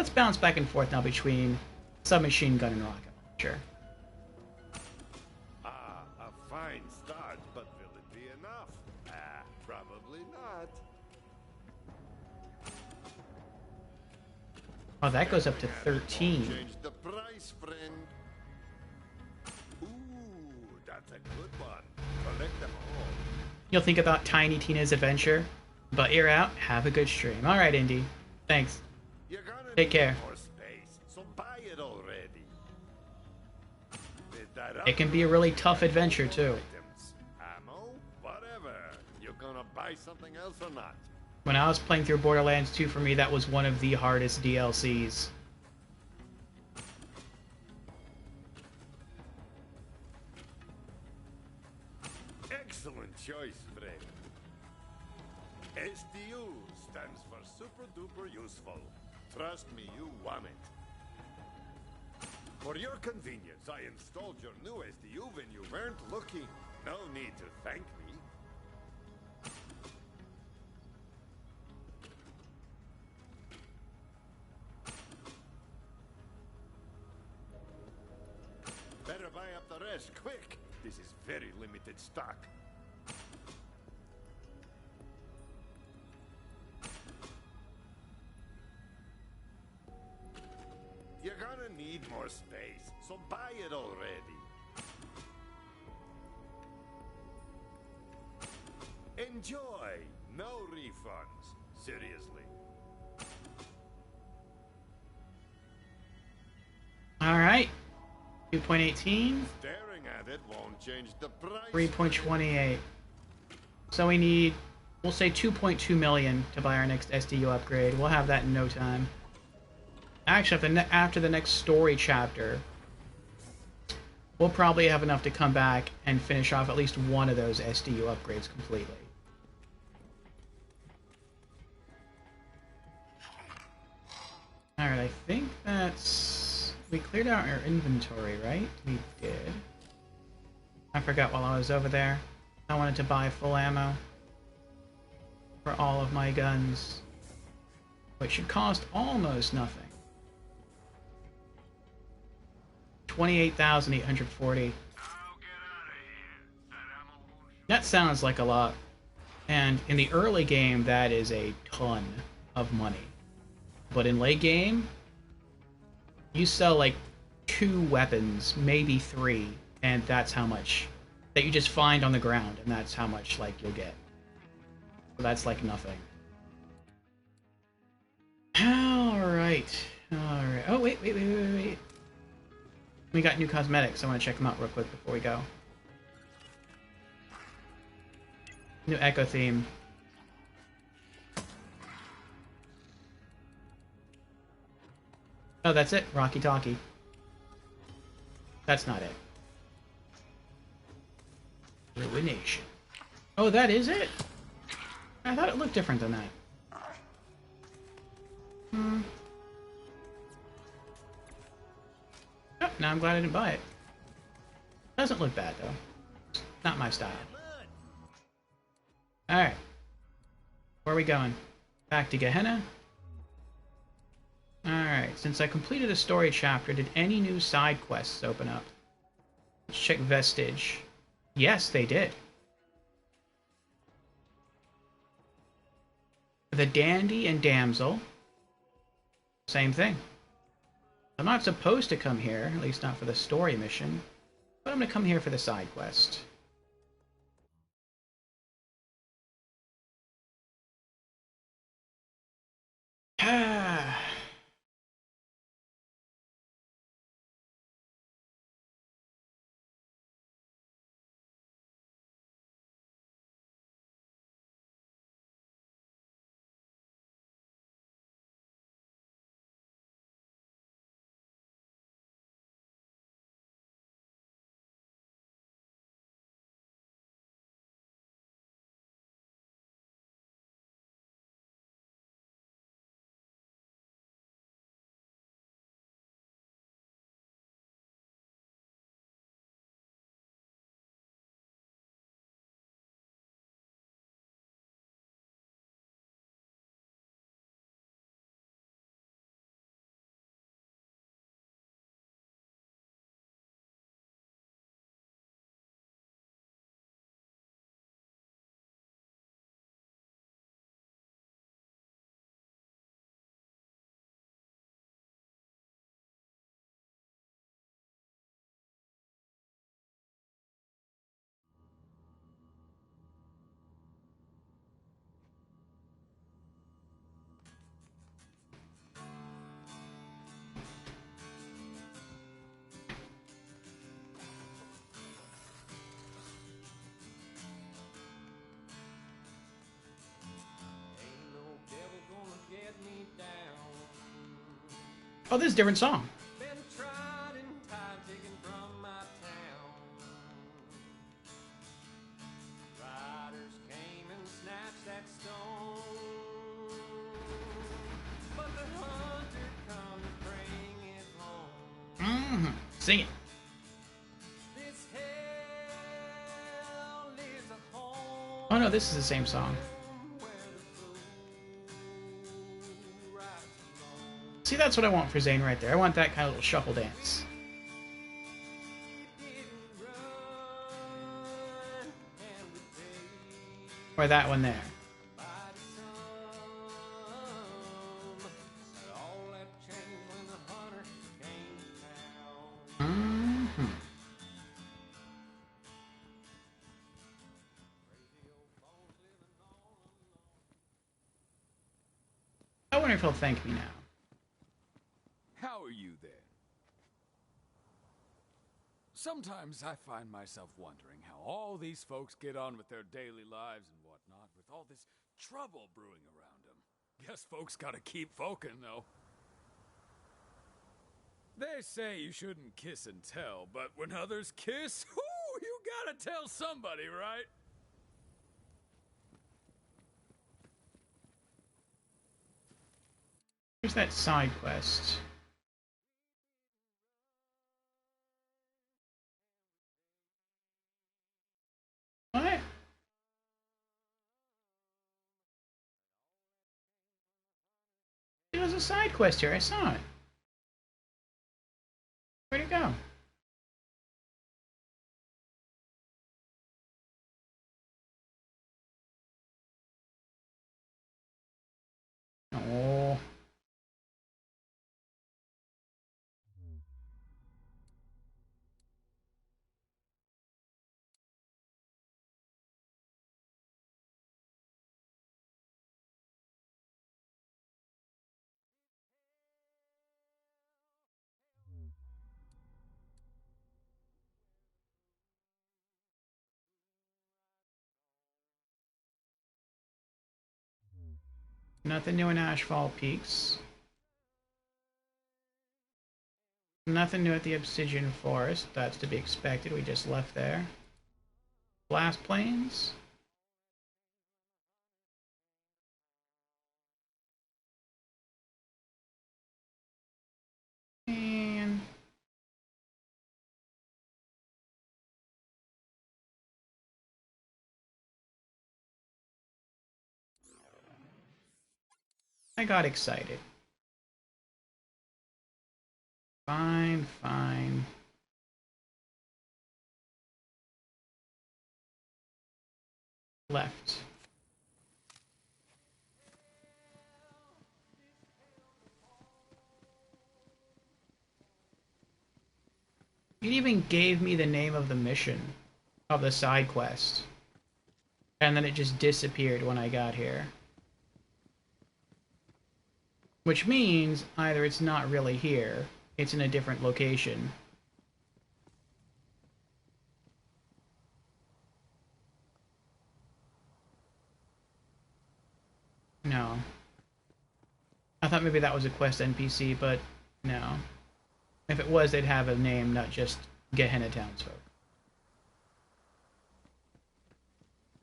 A: bounce back and forth now between submachine gun and rocket launcher.
N: Ah, a fine start, but will it be enough? Ah, probably not.
A: Oh, that goes up to 13.
N: Change the price, friend. Ooh, that's a good one. Collect them all.
A: You'll think about Tiny Tina's Adventure, but you're out. Have a good stream. All right, Indy. Thanks. Take care.
N: More space, so buy it already.
A: It can be a really tough adventure too.
N: Ammo, whatever. You're gonna buy something else or not?
A: When I was playing through Borderlands 2, for me, that was one of the hardest DLCs.
N: Excellent choice, friend. SDU stands for super duper useful. Trust me, you want it. For your convenience, I installed your new SDU when you weren't looking. No need to thank me. Better buy up the rest, quick! This is very limited stock. You're gonna need more space, so buy it already. Enjoy! No refunds. Seriously.
A: All right. 2.18.
N: Staring at it won't change the price.
A: 3.28. So we need, we'll say 2.2 million to buy our next SDU upgrade. We'll have that in no time. Actually, after the next story chapter, we'll probably have enough to come back and finish off at least one of those SDU upgrades completely. Alright, I think that's... We cleared out our inventory, right? We did. I forgot while I was over there. I wanted to buy full ammo for all of my guns, which should cost almost nothing. 28,840. That sounds like a lot. And in the early game, that is a ton of money. But in late game, you sell like 2 weapons, maybe 3, and that's how much that you just find on the ground, and that's how much like you'll get. So that's like nothing. Alright. Alright. Oh, wait. We got new cosmetics. I want to check them out real quick before we go. New Echo theme. Oh, that's it. Rocky Talkie. That's not it. Ruination. Oh, that is it? I thought it looked different than that. Oh, now I'm glad I didn't buy it. Doesn't look bad, though. Not my style. Alright. Where are we going? Back to Gehenna? Alright, since I completed a story chapter, did any new side quests open up? Let's check Vestige. Yes, they did. The Dandy and Damsel. Same thing. I'm not supposed to come here, at least not for the story mission, but I'm going to come here for the side quest. Oh, this is a different song. Sing it. Oh no, this is the same song. See, that's what I want for Zane right there. I want that kind of little shuffle dance. Or that one there. I wonder if he'll thank me now.
B: How are you there?
K: Sometimes I find myself wondering how all these folks get on with their daily lives and whatnot with all this trouble brewing around them. Guess folks gotta keep folking, though. They say you shouldn't kiss and tell, but when others kiss, whoo, you gotta tell somebody, right?
A: Here's that side quest. What? There was a side quest here. I saw it. Where'd it go? Oh. Nothing new in Ashfall Peaks. Nothing new at the Obsidian Forest. That's to be expected. We just left there. Blast Plains. And I got excited. Fine, fine. Left. It even gave me the name of the mission of the side quest. And then it just disappeared when I got here. Which means either it's not really here, it's in a different location. No. I thought maybe that was a quest NPC, but no. If it was, they'd have a name, not just Gehenna townsfolk.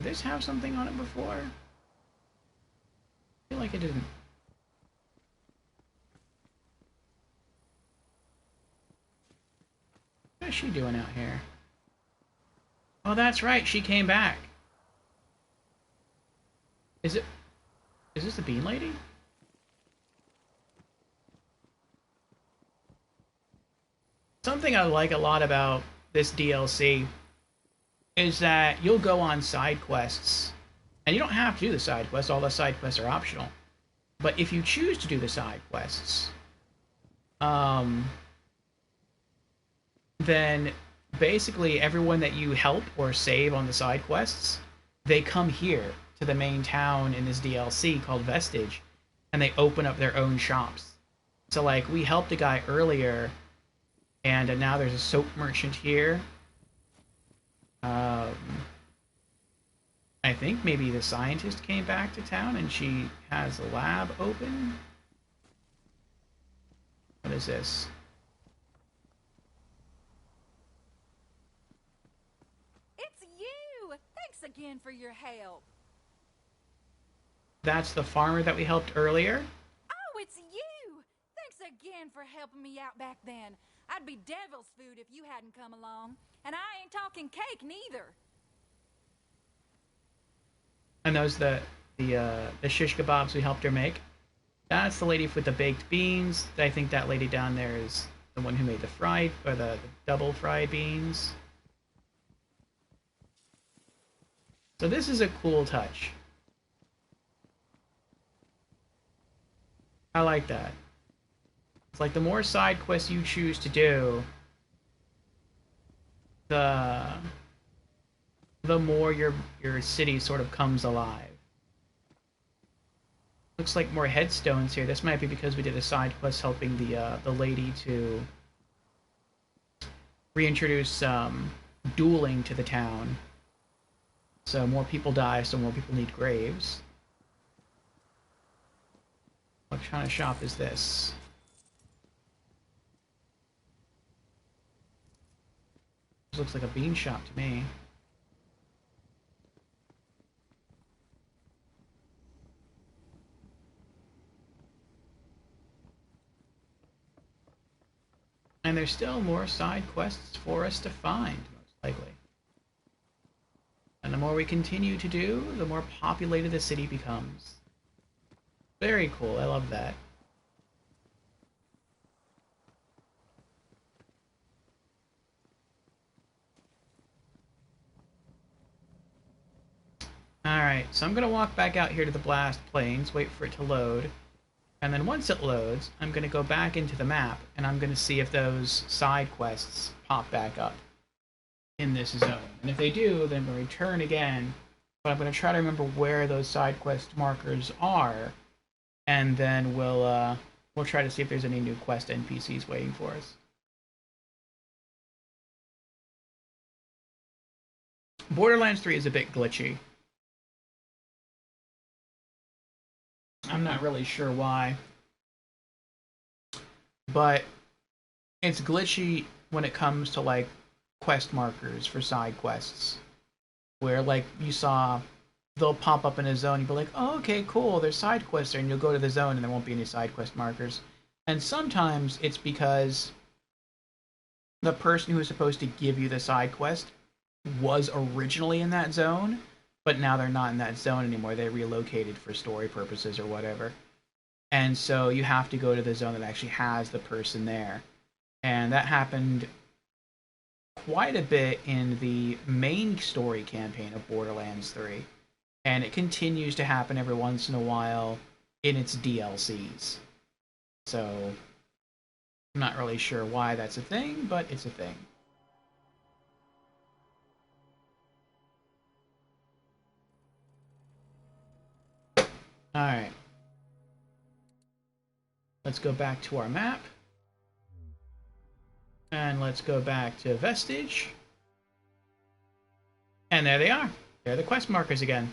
A: Did this have something on it before? I feel like it didn't. What is she doing out here? Oh, that's right, she came back. Is this the Bean Lady? Something I like a lot about this DLC is that you'll go on side quests, and you don't have to do the side quests, all the side quests are optional. But if you choose to do the side quests, then basically everyone that you help or save on the side quests, they come here to the main town in this DLC called Vestige, and they open up their own shops. So like, we helped a guy earlier, and now there's a soap merchant here. I think maybe the scientist came back to town and she has a lab open. What is this?
F: It's you! Thanks again for your help.
A: That's the farmer that we helped earlier?
F: Oh, it's you! Thanks again for helping me out back then. I'd be devil's food if you hadn't come along. And I ain't talking cake, neither.
A: And those the shish kebabs we helped her make. That's the lady with the baked beans. I think that lady down there is the one who made the fried, or the double fried beans. So this is a cool touch. I like that. It's like the more side quests you choose to do, the more your city sort of comes alive. Looks like more headstones here. This might be because we did a side quest helping the lady to reintroduce dueling to the town. So more people die, so more people need graves. What kind of shop is this? This looks like a bean shop to me. And there's still more side quests for us to find, most likely. And the more we continue to do, the more populated the city becomes. Very cool, I love that. Alright, so I'm gonna walk back out here to the Blast Plains, wait for it to load. And then once it loads, I'm going to go back into the map, and I'm going to see if those side quests pop back up in this zone. And if they do, then we'll return again. But I'm going to try to remember where those side quest markers are, and then we'll try to see if there's any new quest NPCs waiting for us. Borderlands 3 is a bit glitchy. I'm not really sure why, but it's glitchy when it comes to like quest markers for side quests, where like you saw they'll pop up in a zone, you'll be like, oh, okay, cool, there's side quests there, and you'll go to the zone and there won't be any side quest markers. And sometimes it's because the person who was supposed to give you the side quest was originally in that zone, but now they're not in that zone anymore. They relocated for story purposes or whatever. And so you have to go to the zone that actually has the person there. And that happened quite a bit in the main story campaign of Borderlands 3. And it continues to happen every once in a while in its DLCs. So I'm not really sure why that's a thing, but it's a thing. Alright. Let's go back to our map. And let's go back to Vestige. And there they are. They're the quest markers again.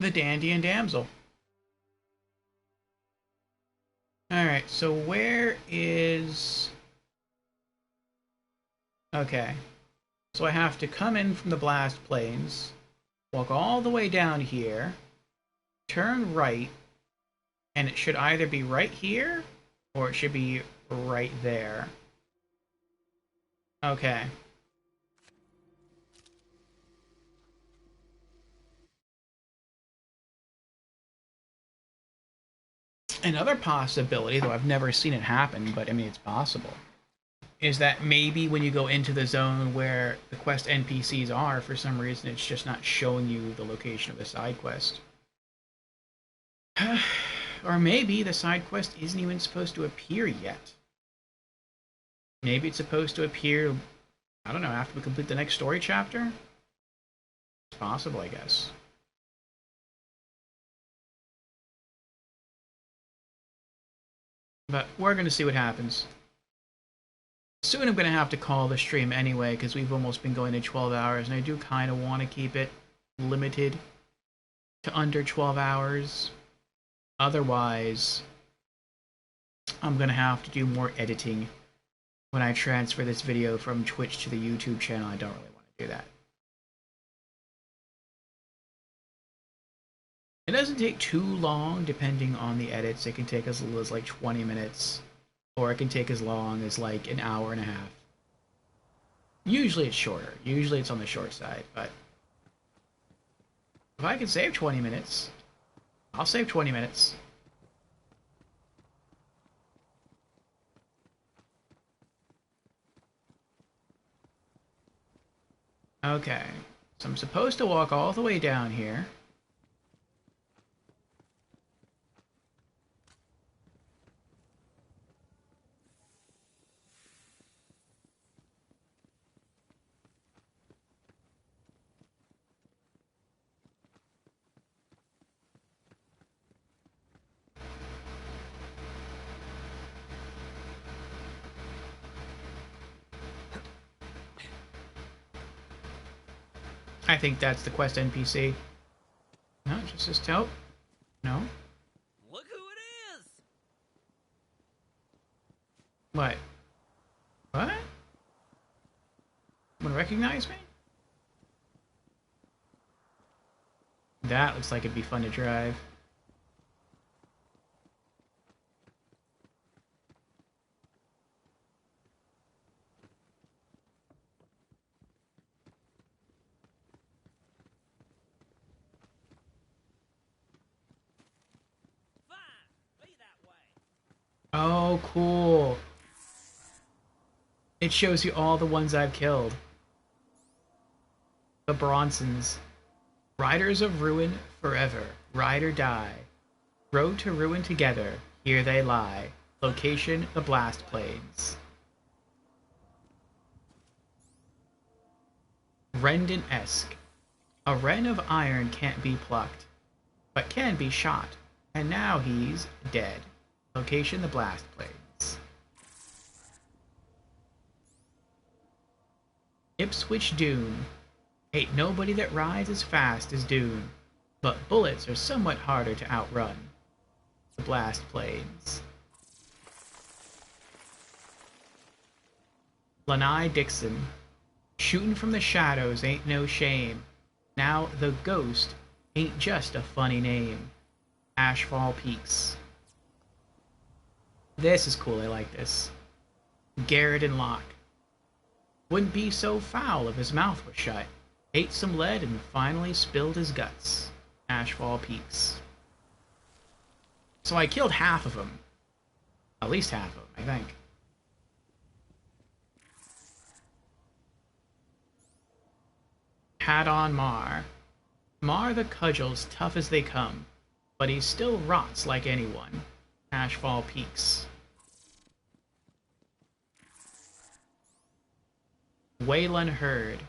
A: The Dandy and Damsel. Alright, so where is... Okay. So I have to come in from the Blast Plains, walk all the way down here, turn right, and it should either be right here, or it should be right there. Okay. Another possibility, though I've never seen it happen, but I mean it's possible, is that maybe when you go into the zone where the quest NPCs are, for some reason it's just not showing you the location of the side quest. Or maybe the side quest isn't even supposed to appear yet. Maybe it's supposed to appear, I don't know, after we complete the next story chapter? It's possible, I guess. But we're going to see what happens. Soon I'm going to have to call the stream anyway, because we've almost been going to 12 hours, and I do kind of want to keep it limited to under 12 hours. Otherwise, I'm going to have to do more editing when I transfer this video from Twitch to the YouTube channel. I don't really want to do that. It doesn't take too long, depending on the edits. It can take as little as like 20 minutes, or it can take as long as like an hour and a half. Usually it's shorter. Usually it's on the short side, but if I can save 20 minutes, I'll save 20 minutes. Okay, so I'm supposed to walk all the way down here. I think that's the quest NPC. No, it just says taupe. No.
L: Look who it is!
A: What? What? Someone recognize me? That looks like it'd be fun to drive. Oh, cool. It shows you all the ones I've killed. The Bronsons. Riders of ruin forever. Ride or die. Road to ruin together. Here they lie. Location, the Blast Plains. Rendon-esque. A wren of iron can't be plucked, but can be shot. And now he's dead. Location, the Blast Plains. Ipswich Dune. Ain't nobody that rides as fast as Dune, but bullets are somewhat harder to outrun. The Blast Plains. Lanai Dixon. Shootin' from the shadows ain't no shame. Now the Ghost ain't just a funny name. Ashfall Peaks. This is cool, I like this. Garrett and Locke. Wouldn't be so foul if his mouth was shut. Ate some lead and finally spilled his guts. Ashfall Peaks. So I killed half of them. At least half of them, I think. Had on Mar. Mar the Cudgel's tough as they come, but he still rots like anyone. Ashfall Peaks. Waylon Hurd.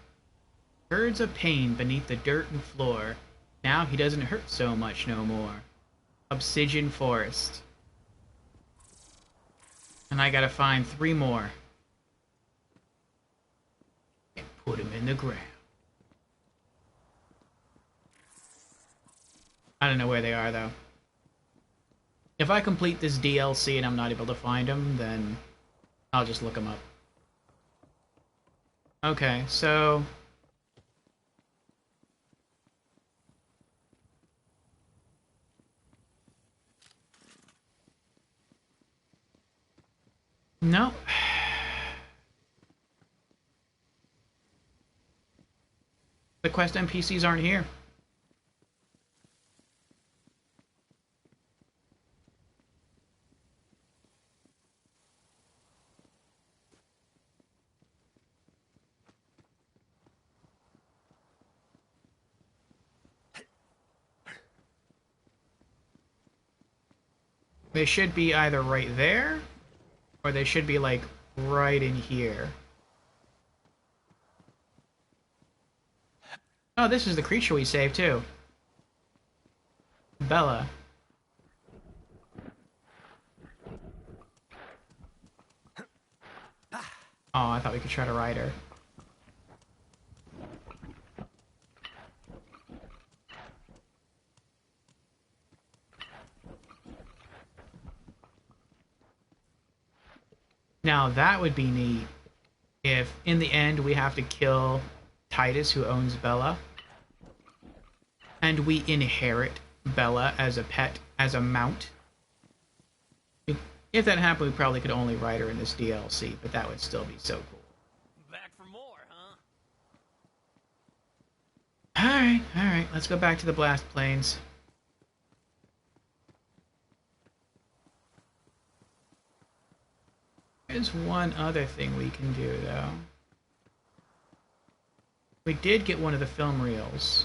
A: Hurd's a pain beneath the dirt and floor. Now he doesn't hurt so much no more. Obsidian Forest. And I gotta find 3 more. And put them in the ground. I don't know where they are, though. If I complete this DLC and I'm not able to find them, then I'll just look them up. Okay, so... No. The quest NPCs aren't here. They should be either right there, or they should be, like, right in here. Oh, this is the creature we saved, too. Bella. Oh, I thought we could try to ride her. Now that would be neat if in the end we have to kill Titus, who owns Bella, and we inherit Bella as a pet, as a mount. If that happened, we probably could only ride her in this DLC, but that would still be so cool.
L: Back for more, huh?
A: Alright, let's go back to the Blast Plains. There's one other thing we can do, though. We did get one of the film reels.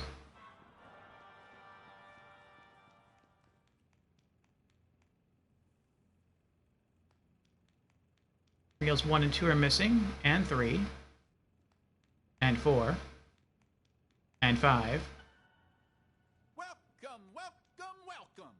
A: Reels 1 and 2 are missing, and 3, and 4, and 5.
I: Welcome, welcome, welcome.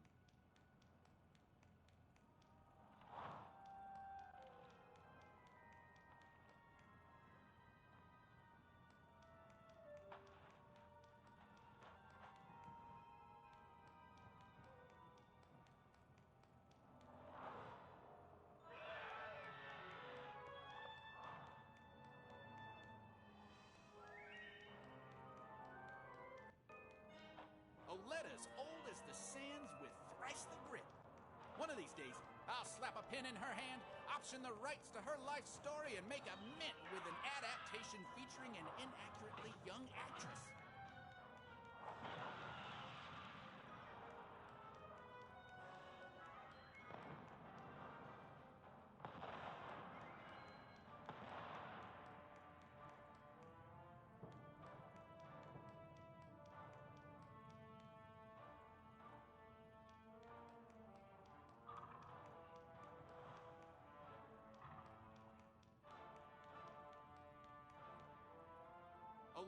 I: One of these days, I'll slap a pin in her hand, option the rights to her life story, and make a mint with an adaptation featuring an inaccurately young actress.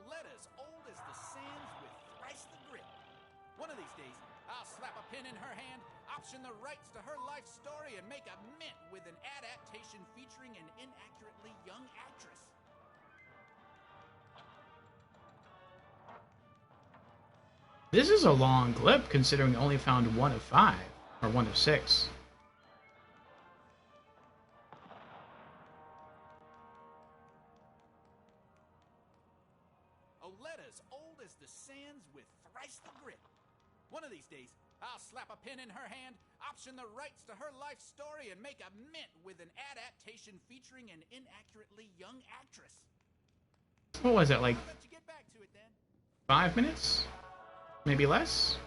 I: Letters old as the sands with thrice the grit. One of these days, I'll slap a pin in her hand, option the rights to her life story, and make a mint with an adaptation featuring an inaccurately young actress.
A: This is a long clip, considering we only found 1 of 5, or 1 of 6.
I: Letters old as the sands with thrice the grit. One of these days, I'll slap a pin in her hand, option the rights to her life story, and make a mint with an adaptation featuring an inaccurately young actress.
A: What was it, like
I: I'll let you get back to it then.
A: 5 minutes? Maybe less?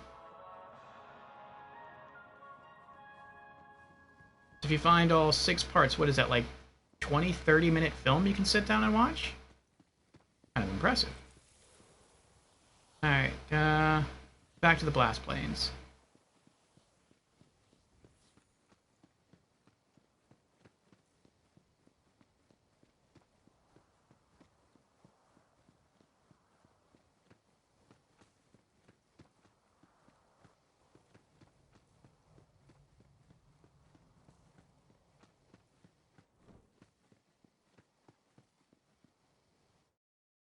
A: If you find all 6 parts, what is that, like 20, 30-minute film you can sit down and watch? Kind of impressive. Alright, back to the blast planes.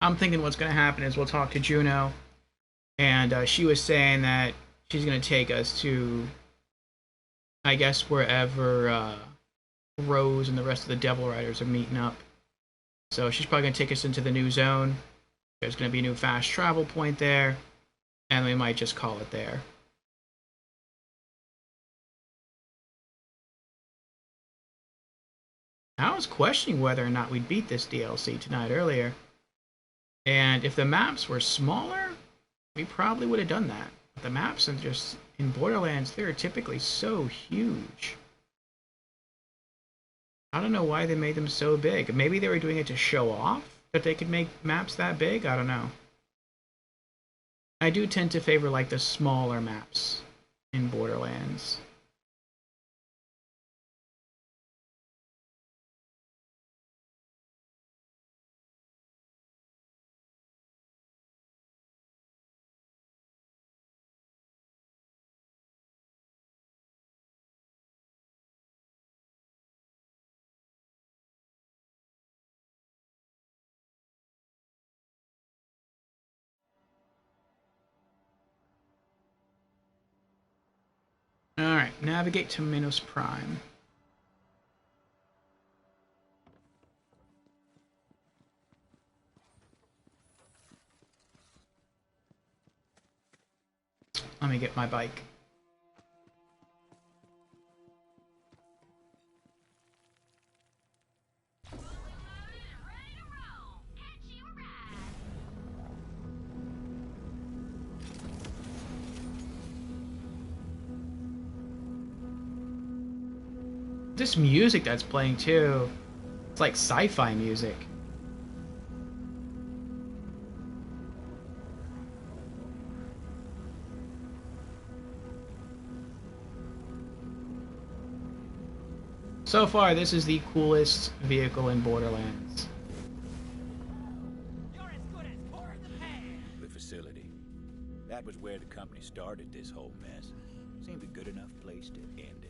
A: I'm thinking what's going to happen is we'll talk to Juno, and she was saying that she's going to take us to, I guess, wherever Rose and the rest of the Devil Riders are meeting up. So she's probably going to take us into the new zone. There's going to be a new fast travel point there, and we might just call it there. I was questioning whether or not we'd beat this DLC tonight earlier. And if the maps were smaller, we probably would have done that. But the maps are just in Borderlands, they're typically so huge. I don't know why they made them so big. Maybe they were doing it to show off that they could make maps that big? I don't know. I do tend to favor like the smaller maps in Borderlands. Alright, navigate to Minos Prime. Let me get my bike. This music that's playing too, it's like sci-fi music. So far, this is the coolest vehicle in Borderlands.
H: The facility. That was where the company started this whole mess. Seemed a good enough place to end it.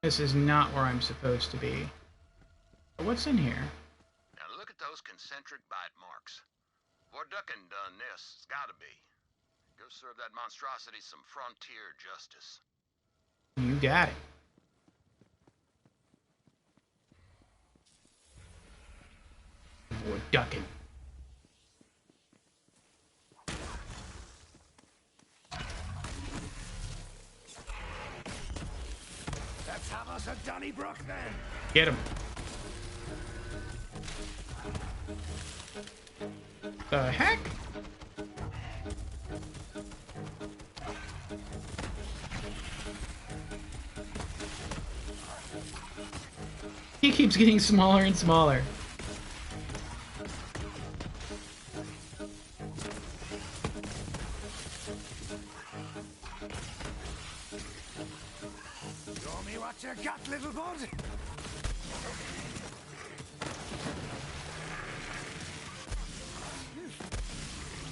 A: This is not where I'm supposed to be. But what's in here?
G: Now look at those concentric bite marks. Vorducken done this. It's gotta be. Go serve that monstrosity some frontier justice.
A: You got it. Vorducken.
C: Let's have us a Donnybrook then.
A: Get him. The heck? He keeps getting smaller and smaller.
C: Show me what you got, little bud.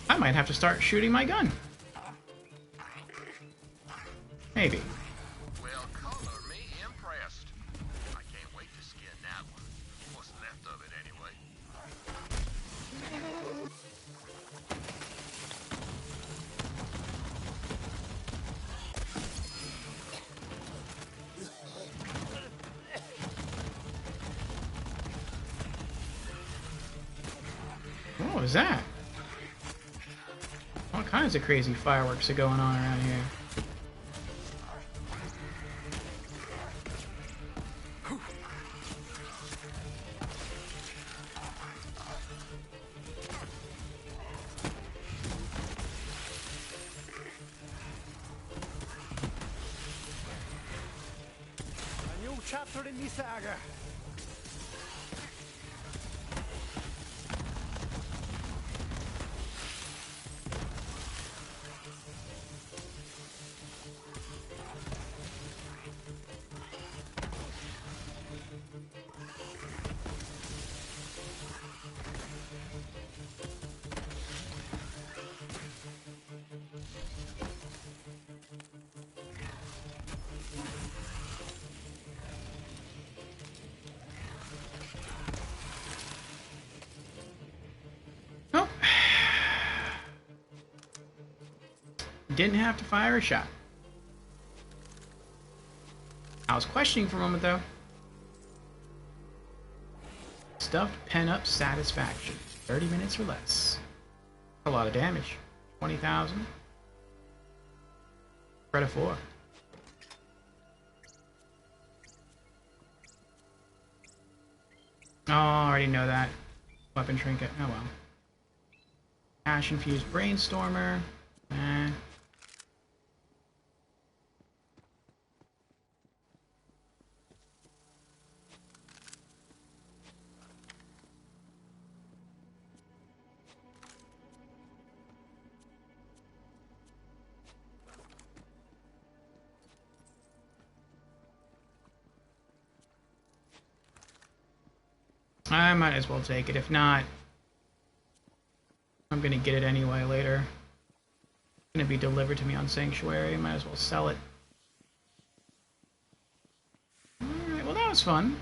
A: I might have to start shooting my gun. Maybe.
G: Well, color me impressed. I can't wait to skin that one. What's left of it anyway.
A: What was that? All kinds of crazy fireworks are going on around here.
C: A new chapter in the saga.
A: Didn't have to fire a shot. I was questioning for a moment though. Stuffed pent-up satisfaction. 30 minutes or less. A lot of damage. 20,000. Spread of 4. Oh, I already know that. Weapon trinket. Oh well. Ash-infused brainstormer. I might as well take it. If not, I'm gonna get it anyway later. It's gonna be delivered to me on Sanctuary. Might as well sell it. Alright, well that was fun.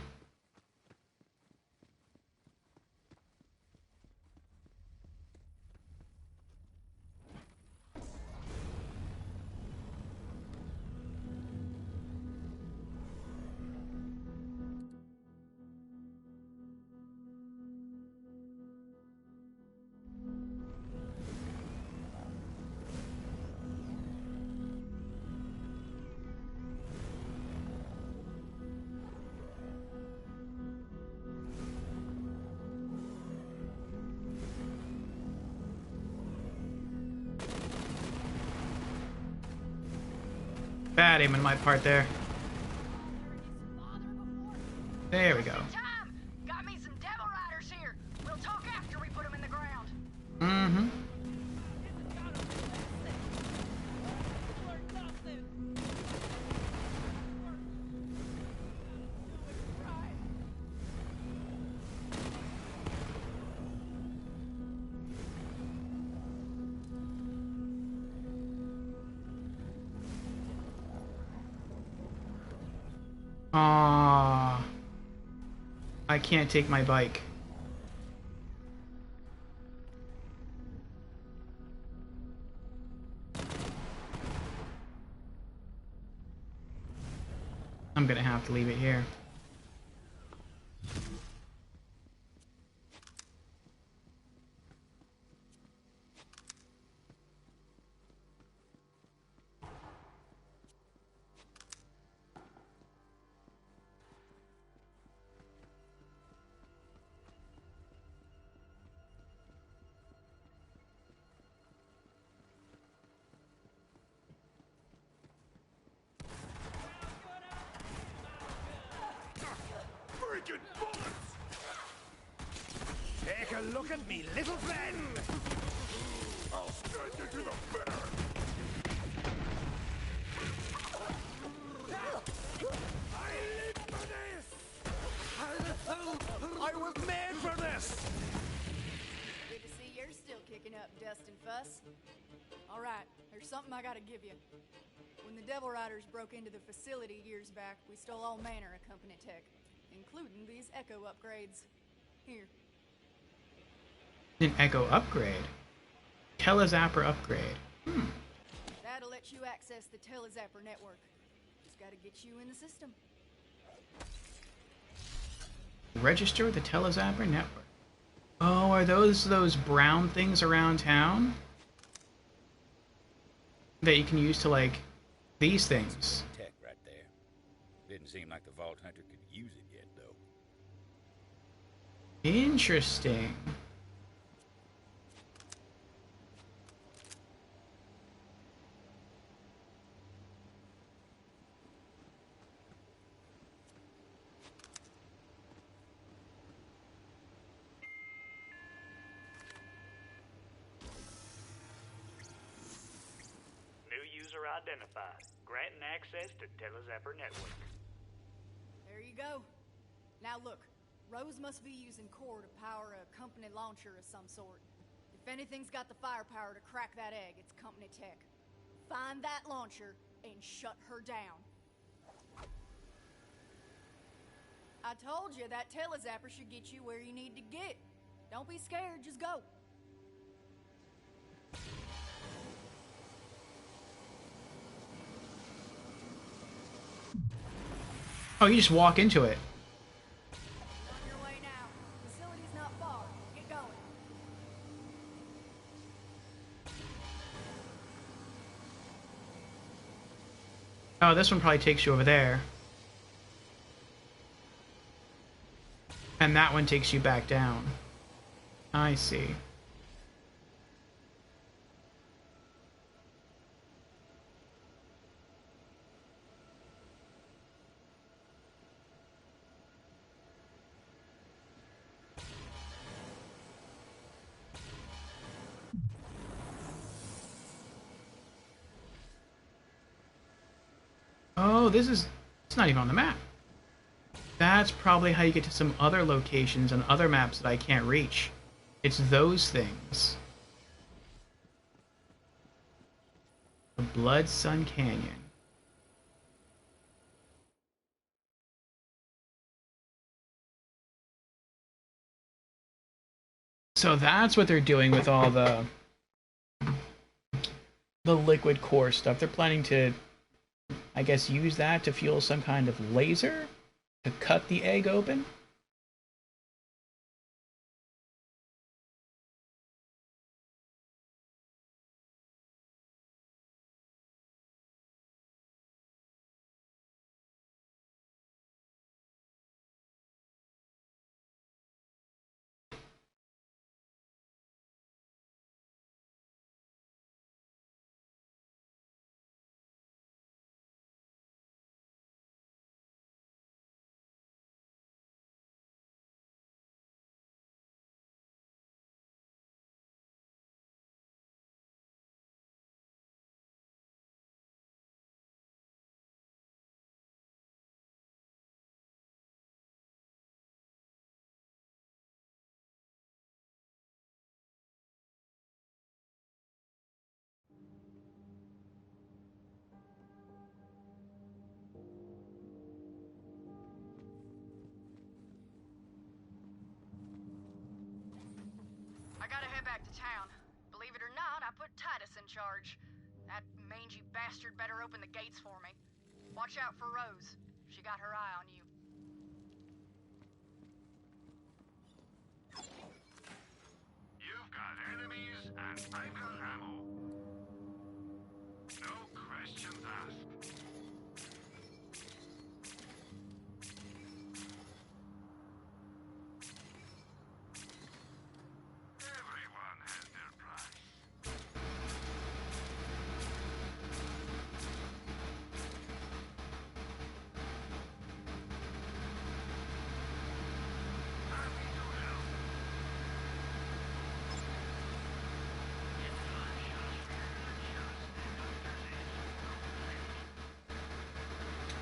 A: Bad aim on my part there. There we go.
R: Got me some devil riders here. We'll talk after we put them in the ground.
A: Mm-hmm. Ah, I can't take my bike. I'm gonna have to leave it here.
C: Freaking bullets! Take a look at me, little friend! I'll send you to the bear! I live for this! I was made for this!
F: Good to see you're still kicking up dust and fuss. All right, there's something I gotta give you. When the Devil Riders broke into the facility years back, we stole all manner of company tech, including these Echo upgrades. Here.
A: An Echo upgrade? Telezapper upgrade.
F: That'll let you access the Telezapper network. Just gotta get you in the system.
A: Register with the Telezapper network. Oh, are those brown things around town? That you can use to, like, these things.
H: Tech right there. Didn't seem like the Vault Hunter could use it yet, though.
A: Interesting.
Q: New user identified. Granting access to Telezapper network.
F: There you go. Now look, Rose must be using core to power a company launcher of some sort. If anything's got the firepower to crack that egg, it's company tech. Find that launcher and shut her down. I told you that Telezapper should get you where you need to get. Don't be scared, just go.
A: Oh, you just walk into it.
F: On your way now. Facility's not far. Get going.
A: Oh, this one probably takes you over there. And that one takes you back down. I see. Oh, it's not even on the map. That's probably how you get to some other locations on other maps that I can't reach. It's those things. The Blood Sun Canyon. So that's what they're doing with all the liquid core stuff. They're planning to, I guess, use that to fuel some kind of laser to cut the egg open.
R: the town. Believe it or not, I put Titus in charge. That mangy bastard better open the gates for me. Watch out for Rose. She got her eye on you.
O: You've got enemies, and I've got ammo. No questions asked. Everyone has their price.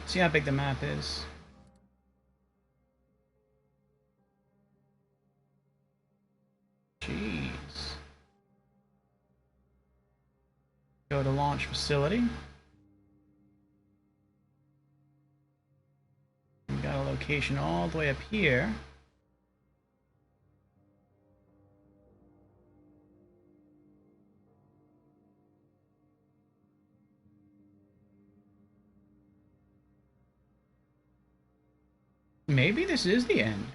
A: See how big the map is. Jeez. Go to launch facility. We got a location all the way up here. Maybe this is the end.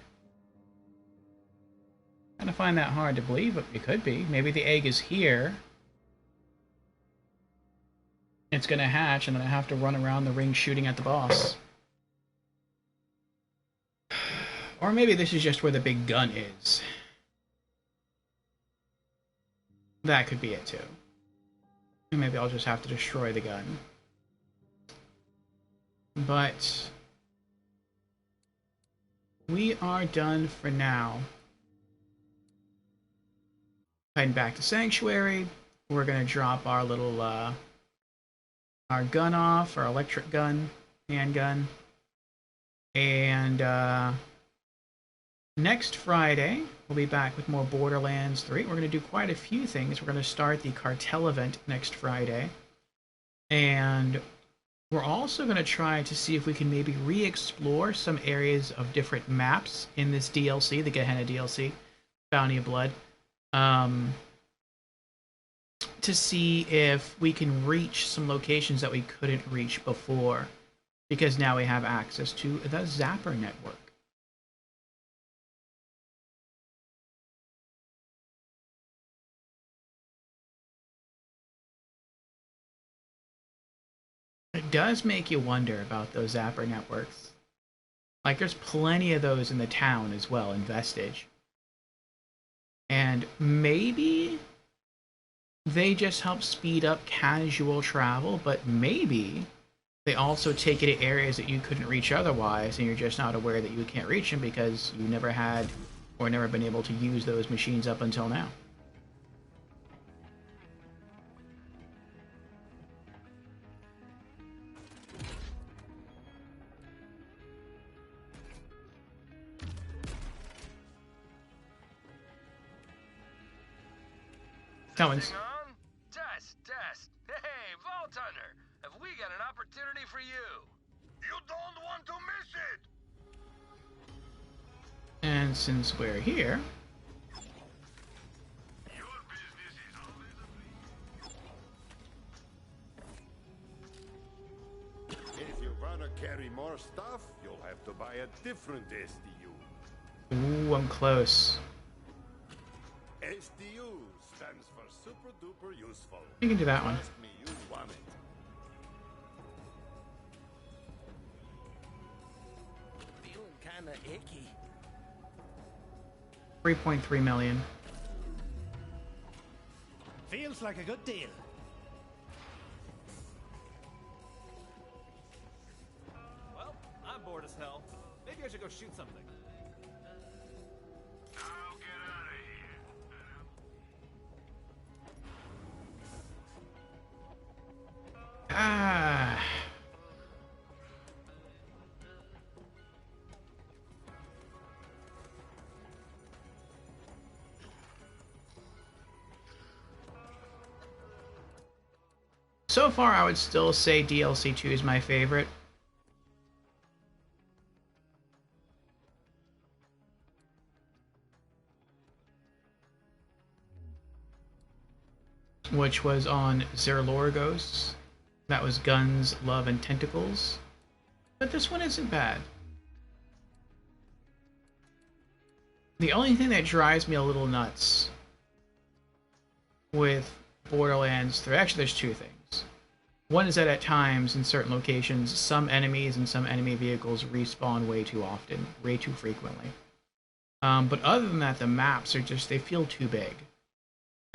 A: I find that hard to believe, but it could be. Maybe the egg is here. It's gonna hatch, and then I have to run around the ring shooting at the boss. Or maybe this is just where the big gun is. That could be it too. And maybe I'll just have to destroy the gun. But we are done for now. Heading back to Sanctuary. We're gonna drop our little our gun off, our electric gun, handgun. And next Friday, we'll be back with more Borderlands 3. We're going to do quite a few things. We're going to start the cartel event next Friday. And we're also going to try to see if we can maybe re-explore some areas of different maps in this DLC, the Gehenna DLC, Bounty of Blood. To see if we can reach some locations that we couldn't reach before. Because now we have access to the Zapper network. It does make you wonder about those Zapper networks. Like, there's plenty of those in the town as well, in Vestige. And maybe they just help speed up casual travel, but maybe they also take you to areas that you couldn't reach otherwise, and you're just not aware that you can't reach them because you never had or never been able to use those machines up until now. Cummins.
B: Test. Hey, Vault Hunter, have we got an opportunity for you? You don't want to miss it!
A: And since we're here,
N: If you wanna carry more stuff, you'll have to buy a different SDU.
A: ooh, I'm close.
N: SDU stands for super duper useful.
A: You can do that one.
N: Trust me, you want it.
C: Feeling kinda icky.
A: 3.3 million.
C: Feels like a good deal.
P: Well, I'm bored as hell. Maybe I should go shoot something.
A: Ah. So far, I would still say DLC 2 is my favorite. which was on Zerlorgos. That was Guns, Love, and Tentacles. But this one isn't bad. The only thing that drives me a little nuts with Borderlands 3, actually there's two things. One is that at times, in certain locations, some enemies and some enemy vehicles respawn way too often, way too frequently. But other than that, the maps are just, they feel too big.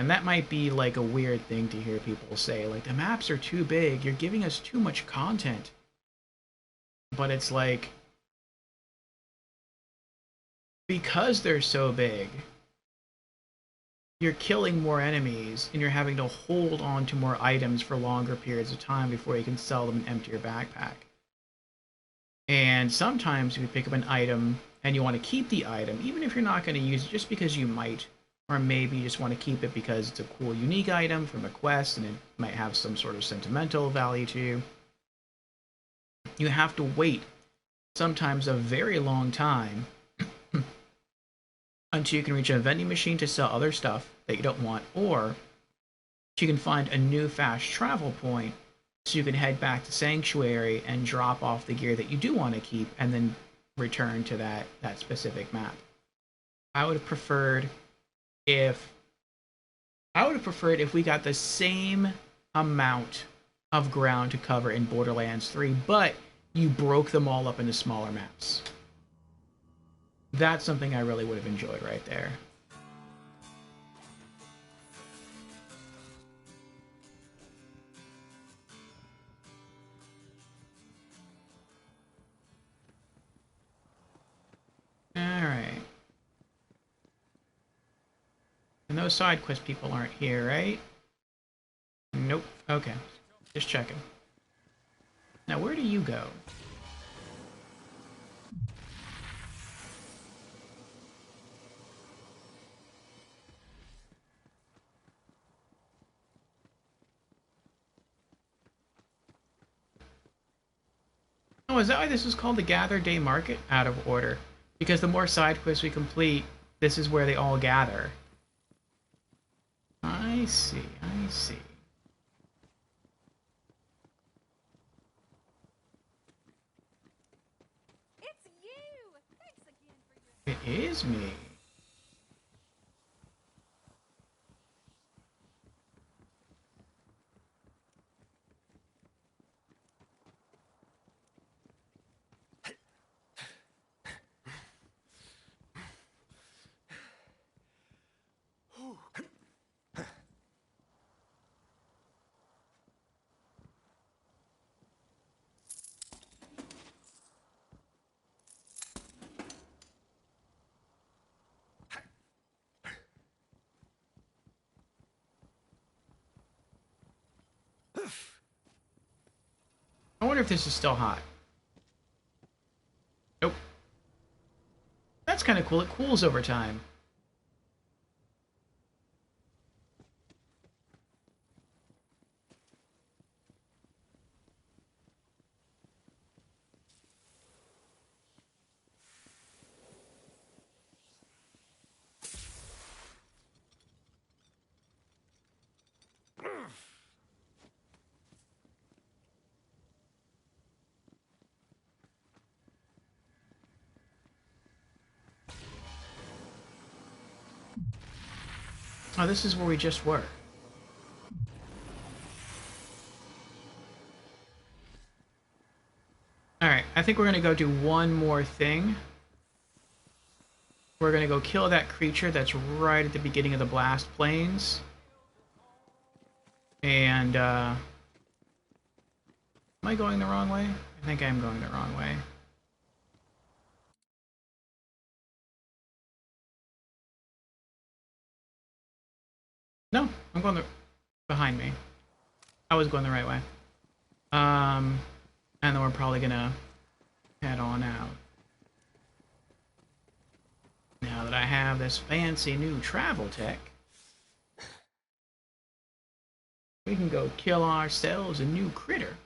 A: And that might be like a weird thing to hear people say, like, the maps are too big, you're giving us too much content. But it's like, because they're so big, you're killing more enemies and you're having to hold on to more items for longer periods of time before you can sell them and empty your backpack. And sometimes if you pick up an item and you want to keep the item, even if you're not going to use it just because you might, or maybe you just want to keep it because it's a cool, unique item from a quest and it might have some sort of sentimental value to you, you have to wait sometimes a very long time until you can reach a vending machine to sell other stuff that you don't want, or you can find a new fast travel point so you can head back to Sanctuary and drop off the gear that you do want to keep and then return to that specific map. I would have preferred if we got the same amount of ground to cover in Borderlands 3, but you broke them all up into smaller maps. That's something I really would have enjoyed right there. Alright. And those side quest people aren't here, right? Nope. Okay. Just checking. Now, where do you go? Oh, is that why this is called the Gather Day Market? Out of order. Because the more side quests we complete, this is where they all gather. I see, I see.
F: It's you! Thanks again for your...
A: It is me. I wonder if this is still hot. Nope. That's kind of cool. It cools over time. Oh, this is where we just were. Alright, I think we're gonna go do one more thing. We're gonna go kill that creature that's right at the beginning of the Blast Plains. And, am I going the wrong way? I think I am going the wrong way. No, I'm going behind me. I was going the right way. And then we're probably gonna head on out. Now that I have this fancy new travel tech, we can go kill ourselves a new critter.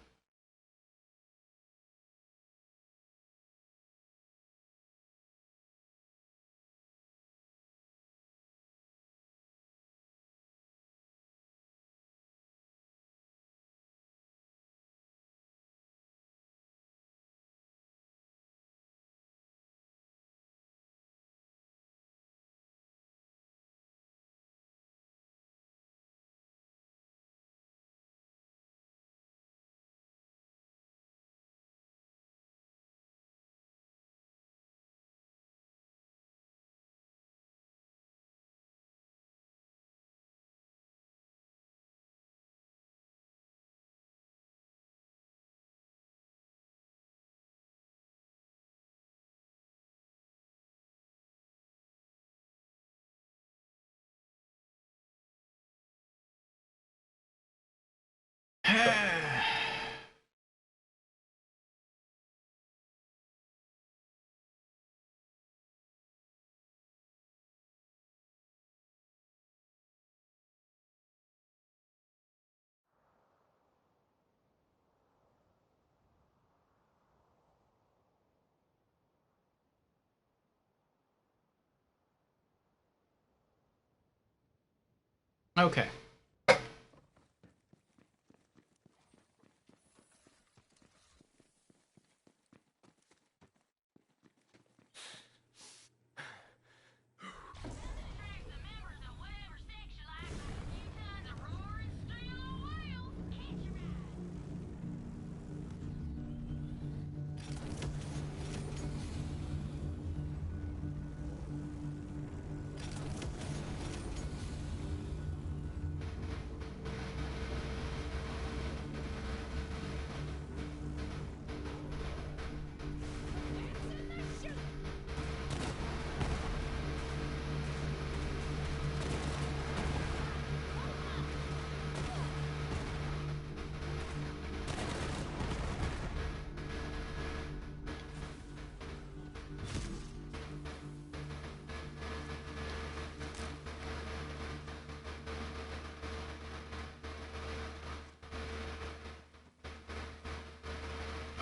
A: Okay.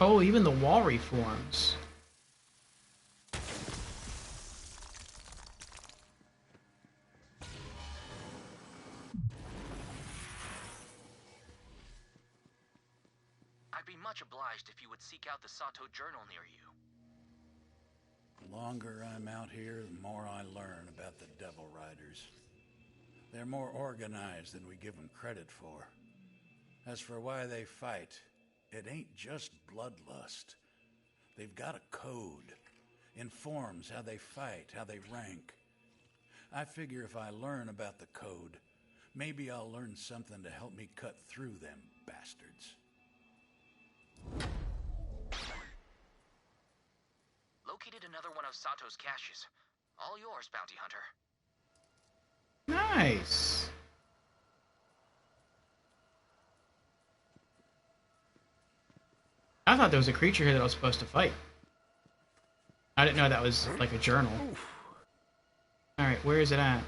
A: Oh, even the wall reforms.
J: I'd be much obliged if you would seek out the Sato Journal near you.
V: The longer I'm out here, the more I learn about the Devil Riders. They're more organized than we give them credit for. As for why they fight, it ain't just bloodlust. They've got a code. Informs how they fight, how they rank. I figure if I learn about the code, maybe I'll learn something to help me cut through them bastards.
J: Located another one of Sato's caches. All yours, Bounty Hunter.
A: Nice. I thought there was a creature here that I was supposed to fight. I didn't know that was like a journal. Alright, where is it at?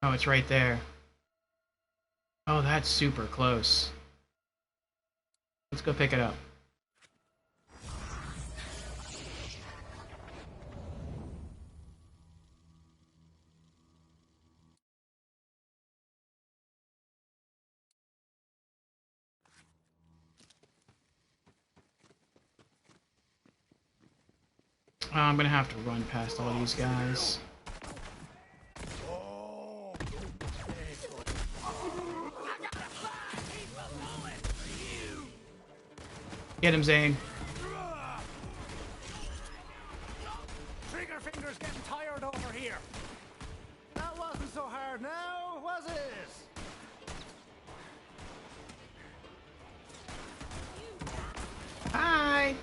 A: Oh, it's right there. Oh, that's super close. Let's go pick it up. I'm gonna have to run past all these guys. Get him, Zane.
C: Trigger finger's getting tired over here. That wasn't so hard now, was it?
A: Hi.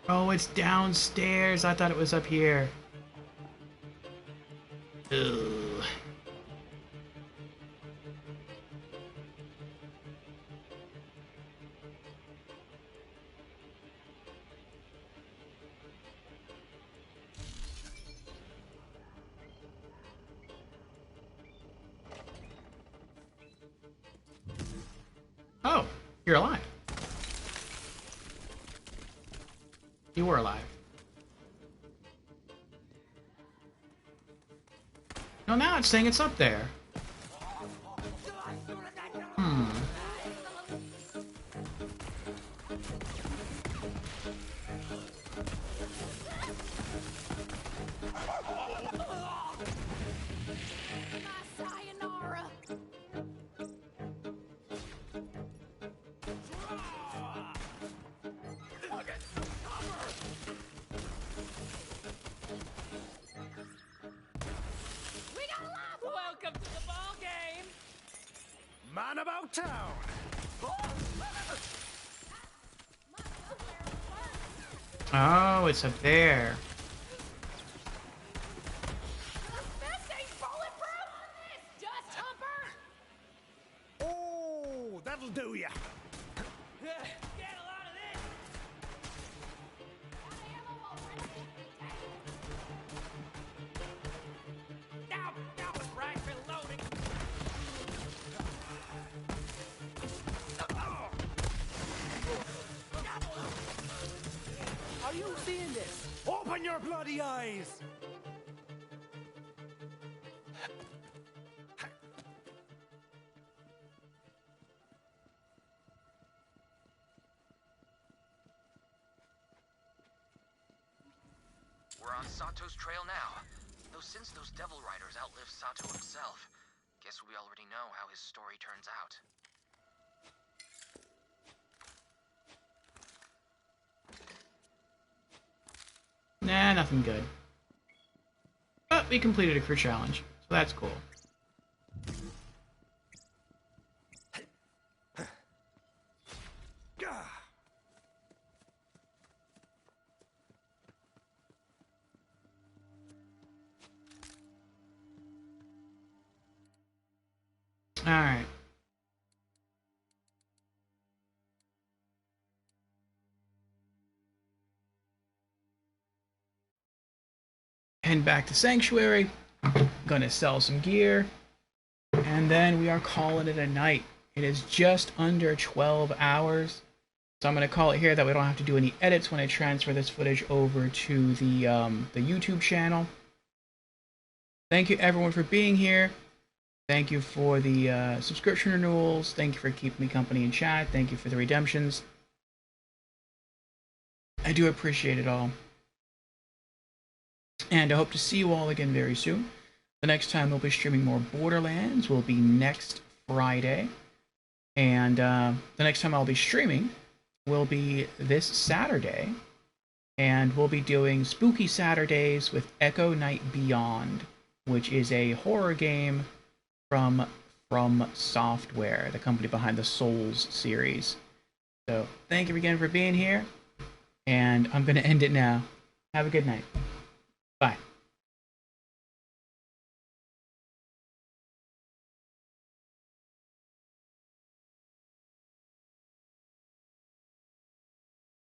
A: Oh, it's downstairs. I thought it was up here. Ugh. Oh, you're alive. You were alive. No, now it's saying it's up there. Hmm.
F: Sayonara.
L: Welcome to the ball game.
C: Man about town.
A: Oh, it's up there.
F: This ain't bulletproof. Just Humper.
C: Oh, that'll do ya.
L: Get a lot of this.
C: the eyes!
J: We're on Sato's trail now. Though since those Devil Riders outlived Sato himself, guess we already know how his story turns out.
A: Nah, nothing good. But we completed a crew challenge, so that's cool. Alright. Head back to Sanctuary. Gonna sell some gear. And then we are calling it a night. It is just under 12 hours. So I'm gonna call it here that we don't have to do any edits when I transfer this footage over to the YouTube channel. Thank you everyone for being here. Thank you for the subscription renewals. Thank you for keeping me company in chat. Thank you for the redemptions. I do appreciate it all. And I hope to see you all again very soon. The next time we'll be streaming more Borderlands will be next Friday. And the next time I'll be streaming will be this Saturday. And we'll be doing Spooky Saturdays with Echo Night Beyond, which is a horror game from Software, the company behind the Souls series. So thank you again for being here, and I'm going to end it now. Have a good night. Bye.